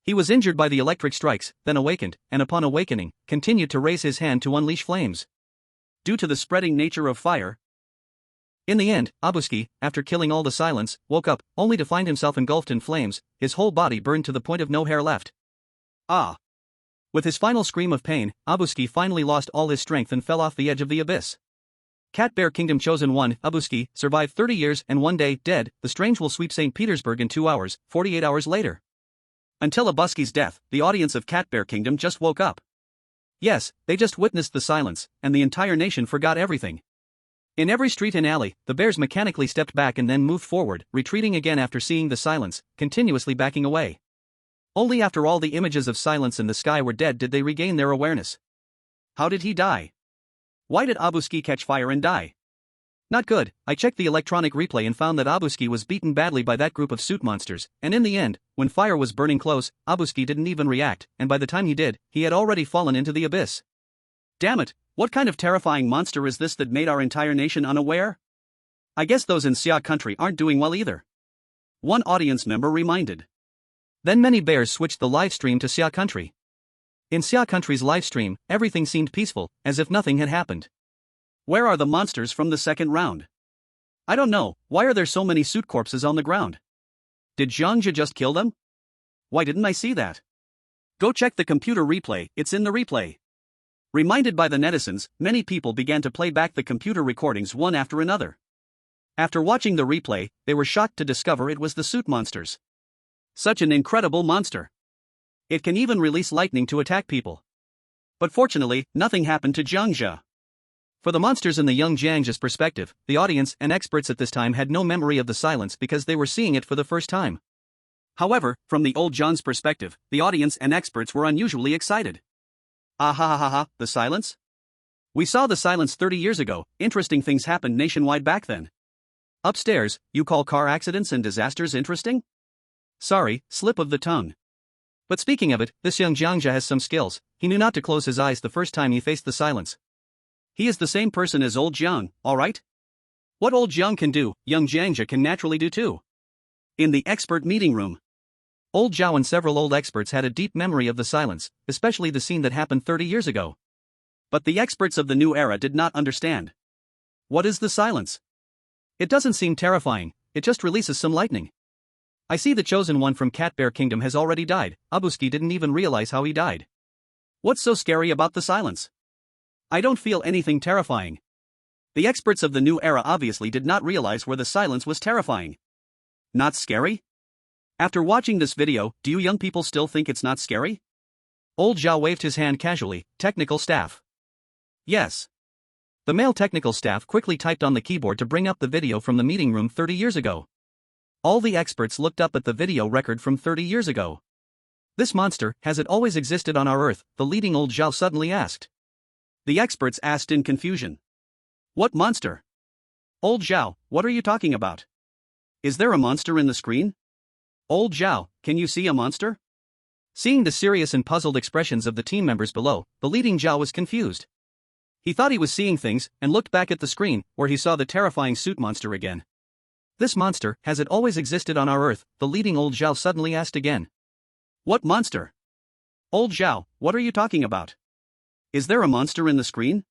He was injured by the electric strikes, then awakened, and upon awakening, continued to raise his hand to unleash flames. Due to the spreading nature of fire, in the end, Abuski, after killing all the silence, woke up, only to find himself engulfed in flames, his whole body burned to the point of no hair left. Ah! With his final scream of pain, Abuski finally lost all his strength and fell off the edge of the abyss. Cat Bear Kingdom Chosen 1, Abuski, survived 30 years and 1 day, dead. The strange will sweep St. Petersburg in 2 hours, 48 hours later. Until Abuski's death, the audience of Cat Bear Kingdom just woke up. Yes, they just witnessed the silence, and the entire nation forgot everything. In every street and alley, the bears mechanically stepped back and then moved forward, retreating again after seeing the silence, continuously backing away. Only after all the images of silence in the sky were dead did they regain their awareness. How did he die? Why did Abuski catch fire and die? Not good. I checked the electronic replay and found that Abuski was beaten badly by that group of suit monsters, and in the end, when fire was burning close, Abuski didn't even react, and by the time he did, he had already fallen into the abyss. Damn it, what kind of terrifying monster is this that made our entire nation unaware? I guess those in Xia country aren't doing well either. One audience member reminded. Then many bears switched the live stream to Xia country. In Xia country's live stream, everything seemed peaceful, as if nothing had happened. Where are the monsters from the second round? I don't know, why are there so many suit corpses on the ground? Did Jiang Zhe just kill them? Why didn't I see that? Go check the computer replay, it's in the replay. Reminded by the netizens, many people began to play back the computer recordings one after another. After watching the replay, they were shocked to discover it was the suit monsters. Such an incredible monster. It can even release lightning to attack people. But fortunately, nothing happened to Jiang Zhe. For the monsters in the young Jiang Zhe's perspective, the audience and experts at this time had no memory of the silence because they were seeing it for the first time. However, from the old Jiang's perspective, the audience and experts were unusually excited. Ah ha ha ha ha, the silence? We saw the silence 30 years ago, interesting things happened nationwide back then. Upstairs, you call car accidents and disasters interesting? Sorry, slip of the tongue. But speaking of it, this young Jiang Zhe has some skills. He knew not to close his eyes the first time he faced the silence. He is the same person as old Jiang, alright? What old Jiang can do, young Jiang Zhe can naturally do too. In the expert meeting room, old Zhao and several old experts had a deep memory of the silence, especially the scene that happened 30 years ago. But the experts of the new era did not understand. What is the silence? It doesn't seem terrifying, it just releases some lightning. I see the chosen one from Cat Bear Kingdom has already died. Abuski didn't even realize how he died. What's so scary about the silence? I don't feel anything terrifying. The experts of the new era obviously did not realize where the silence was terrifying. Not scary? After watching this video, do you young people still think it's not scary? Old Zhao waved his hand casually. Technical staff. Yes. The male technical staff quickly typed on the keyboard to bring up the video from the meeting room 30 years ago. All the experts looked up at the video record from 30 years ago. This monster, has it always existed on our Earth? The leading old Zhao suddenly asked. The experts asked in confusion. What monster? Old Zhao, what are you talking about? Is there a monster in the screen? Old Zhao, can you see a monster? Seeing the serious and puzzled expressions of the team members below, the leading Zhao was confused. He thought he was seeing things, and looked back at the screen, where he saw the terrifying suit monster again. This monster, has it always existed on our Earth? The leading old Zhao suddenly asked again. What monster? Old Zhao, what are you talking about? Is there a monster in the screen?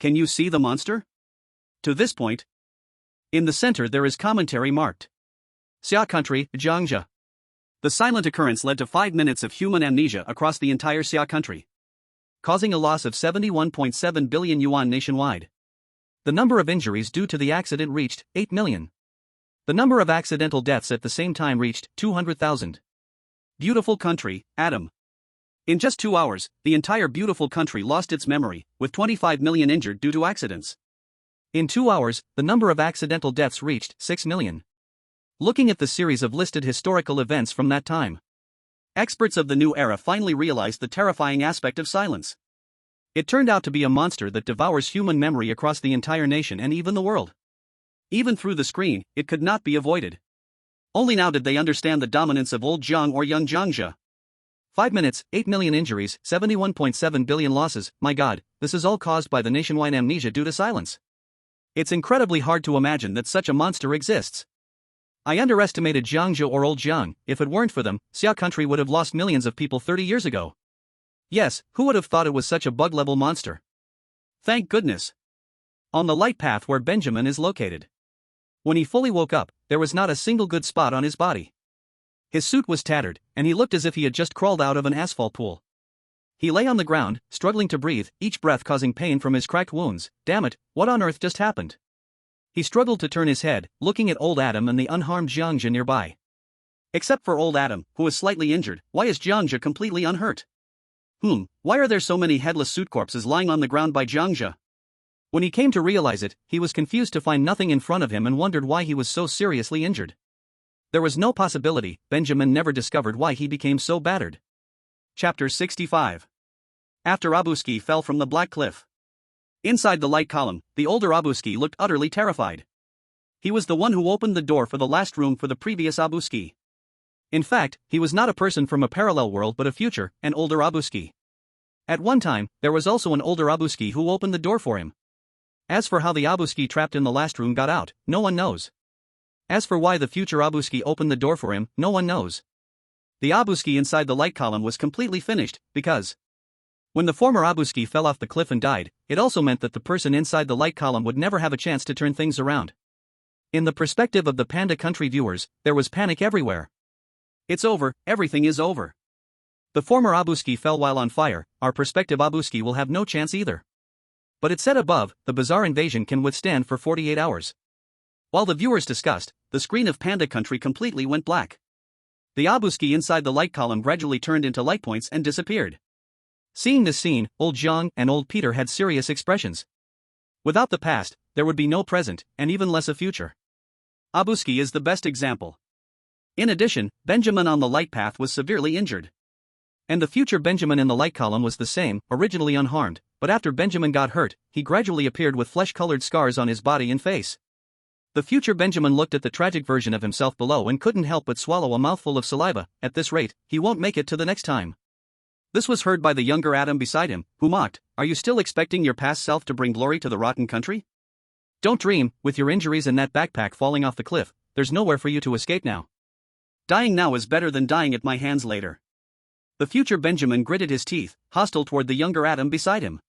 Can you see the monster? To this point, in the center there is commentary marked. Xia Country, Jiang Zhe. The silent occurrence led to 5 minutes of human amnesia across the entire Xia Country, causing a loss of 71.7 billion yuan nationwide. The number of injuries due to the accident reached 8 million. The number of accidental deaths at the same time reached 200,000. Beautiful country, Adam. In just 2 hours, the entire beautiful country lost its memory, with 25 million injured due to accidents. In 2 hours, the number of accidental deaths reached 6 million. Looking at the series of listed historical events from that time, experts of the new era finally realized the terrifying aspect of silence. It turned out to be a monster that devours human memory across the entire nation and even the world. Even through the screen, it could not be avoided. Only now did they understand the dominance of old Jiang or young Jiang Zhe. 5 minutes, 8 million injuries, 71.7 billion losses. My god, this is all caused by the nationwide amnesia due to silence. It's incredibly hard to imagine that such a monster exists. I underestimated Jiang Zhe or old Jiang. If it weren't for them, Xia Country would have lost millions of people 30 years ago. Yes, who would have thought it was such a bug-level monster? Thank goodness. On the light path where Benjamin is located. When he fully woke up, there was not a single good spot on his body. His suit was tattered, and he looked as if he had just crawled out of an asphalt pool. He lay on the ground, struggling to breathe, each breath causing pain from his cracked wounds. Damn it, what on earth just happened? He struggled to turn his head, looking at old Adam and the unharmed Jiang Zhe nearby. Except for old Adam, who was slightly injured, why is Jiang Zhe completely unhurt? Why are there so many headless suit corpses lying on the ground by Jiang Zhe? When he came to realize it, he was confused to find nothing in front of him and wondered why he was so seriously injured. There was no possibility. Benjamin never discovered why he became so battered. Chapter 65. After Abuski fell from the black cliff. Inside the light column, the older Abuski looked utterly terrified. He was the one who opened the door for the last room for the previous Abuski. In fact, he was not a person from a parallel world but a future, an older Abuski. At one time, there was also an older Abuski who opened the door for him. As for how the Abuski trapped in the last room got out, no one knows. As for why the future Abuski opened the door for him, no one knows. The Abuski inside the light column was completely finished, because when the former Abuski fell off the cliff and died, it also meant that the person inside the light column would never have a chance to turn things around. In the perspective of the Panda Country viewers, there was panic everywhere. It's over, everything is over. The former Abuski fell while on fire, our prospective Abuski will have no chance either. But it said above, the bizarre invasion can withstand for 48 hours. While the viewers discussed, the screen of Panda Country completely went black. The Abuski inside the light column gradually turned into light points and disappeared. Seeing this scene, old Jiang and old Peter had serious expressions. Without the past, there would be no present, and even less a future. Abuski is the best example. In addition, Benjamin on the light path was severely injured. And the future Benjamin in the light column was the same, originally unharmed, but after Benjamin got hurt, he gradually appeared with flesh-colored scars on his body and face. The future Benjamin looked at the tragic version of himself below and couldn't help but swallow a mouthful of saliva. At this rate, he won't make it to the next time. This was heard by the younger Adam beside him, who mocked, "Are you still expecting your past self to bring glory to the rotten country? Don't dream, with your injuries and that backpack falling off the cliff, there's nowhere for you to escape now. Dying now is better than dying at my hands later." The future Benjamin gritted his teeth, hostile toward the younger Adam beside him.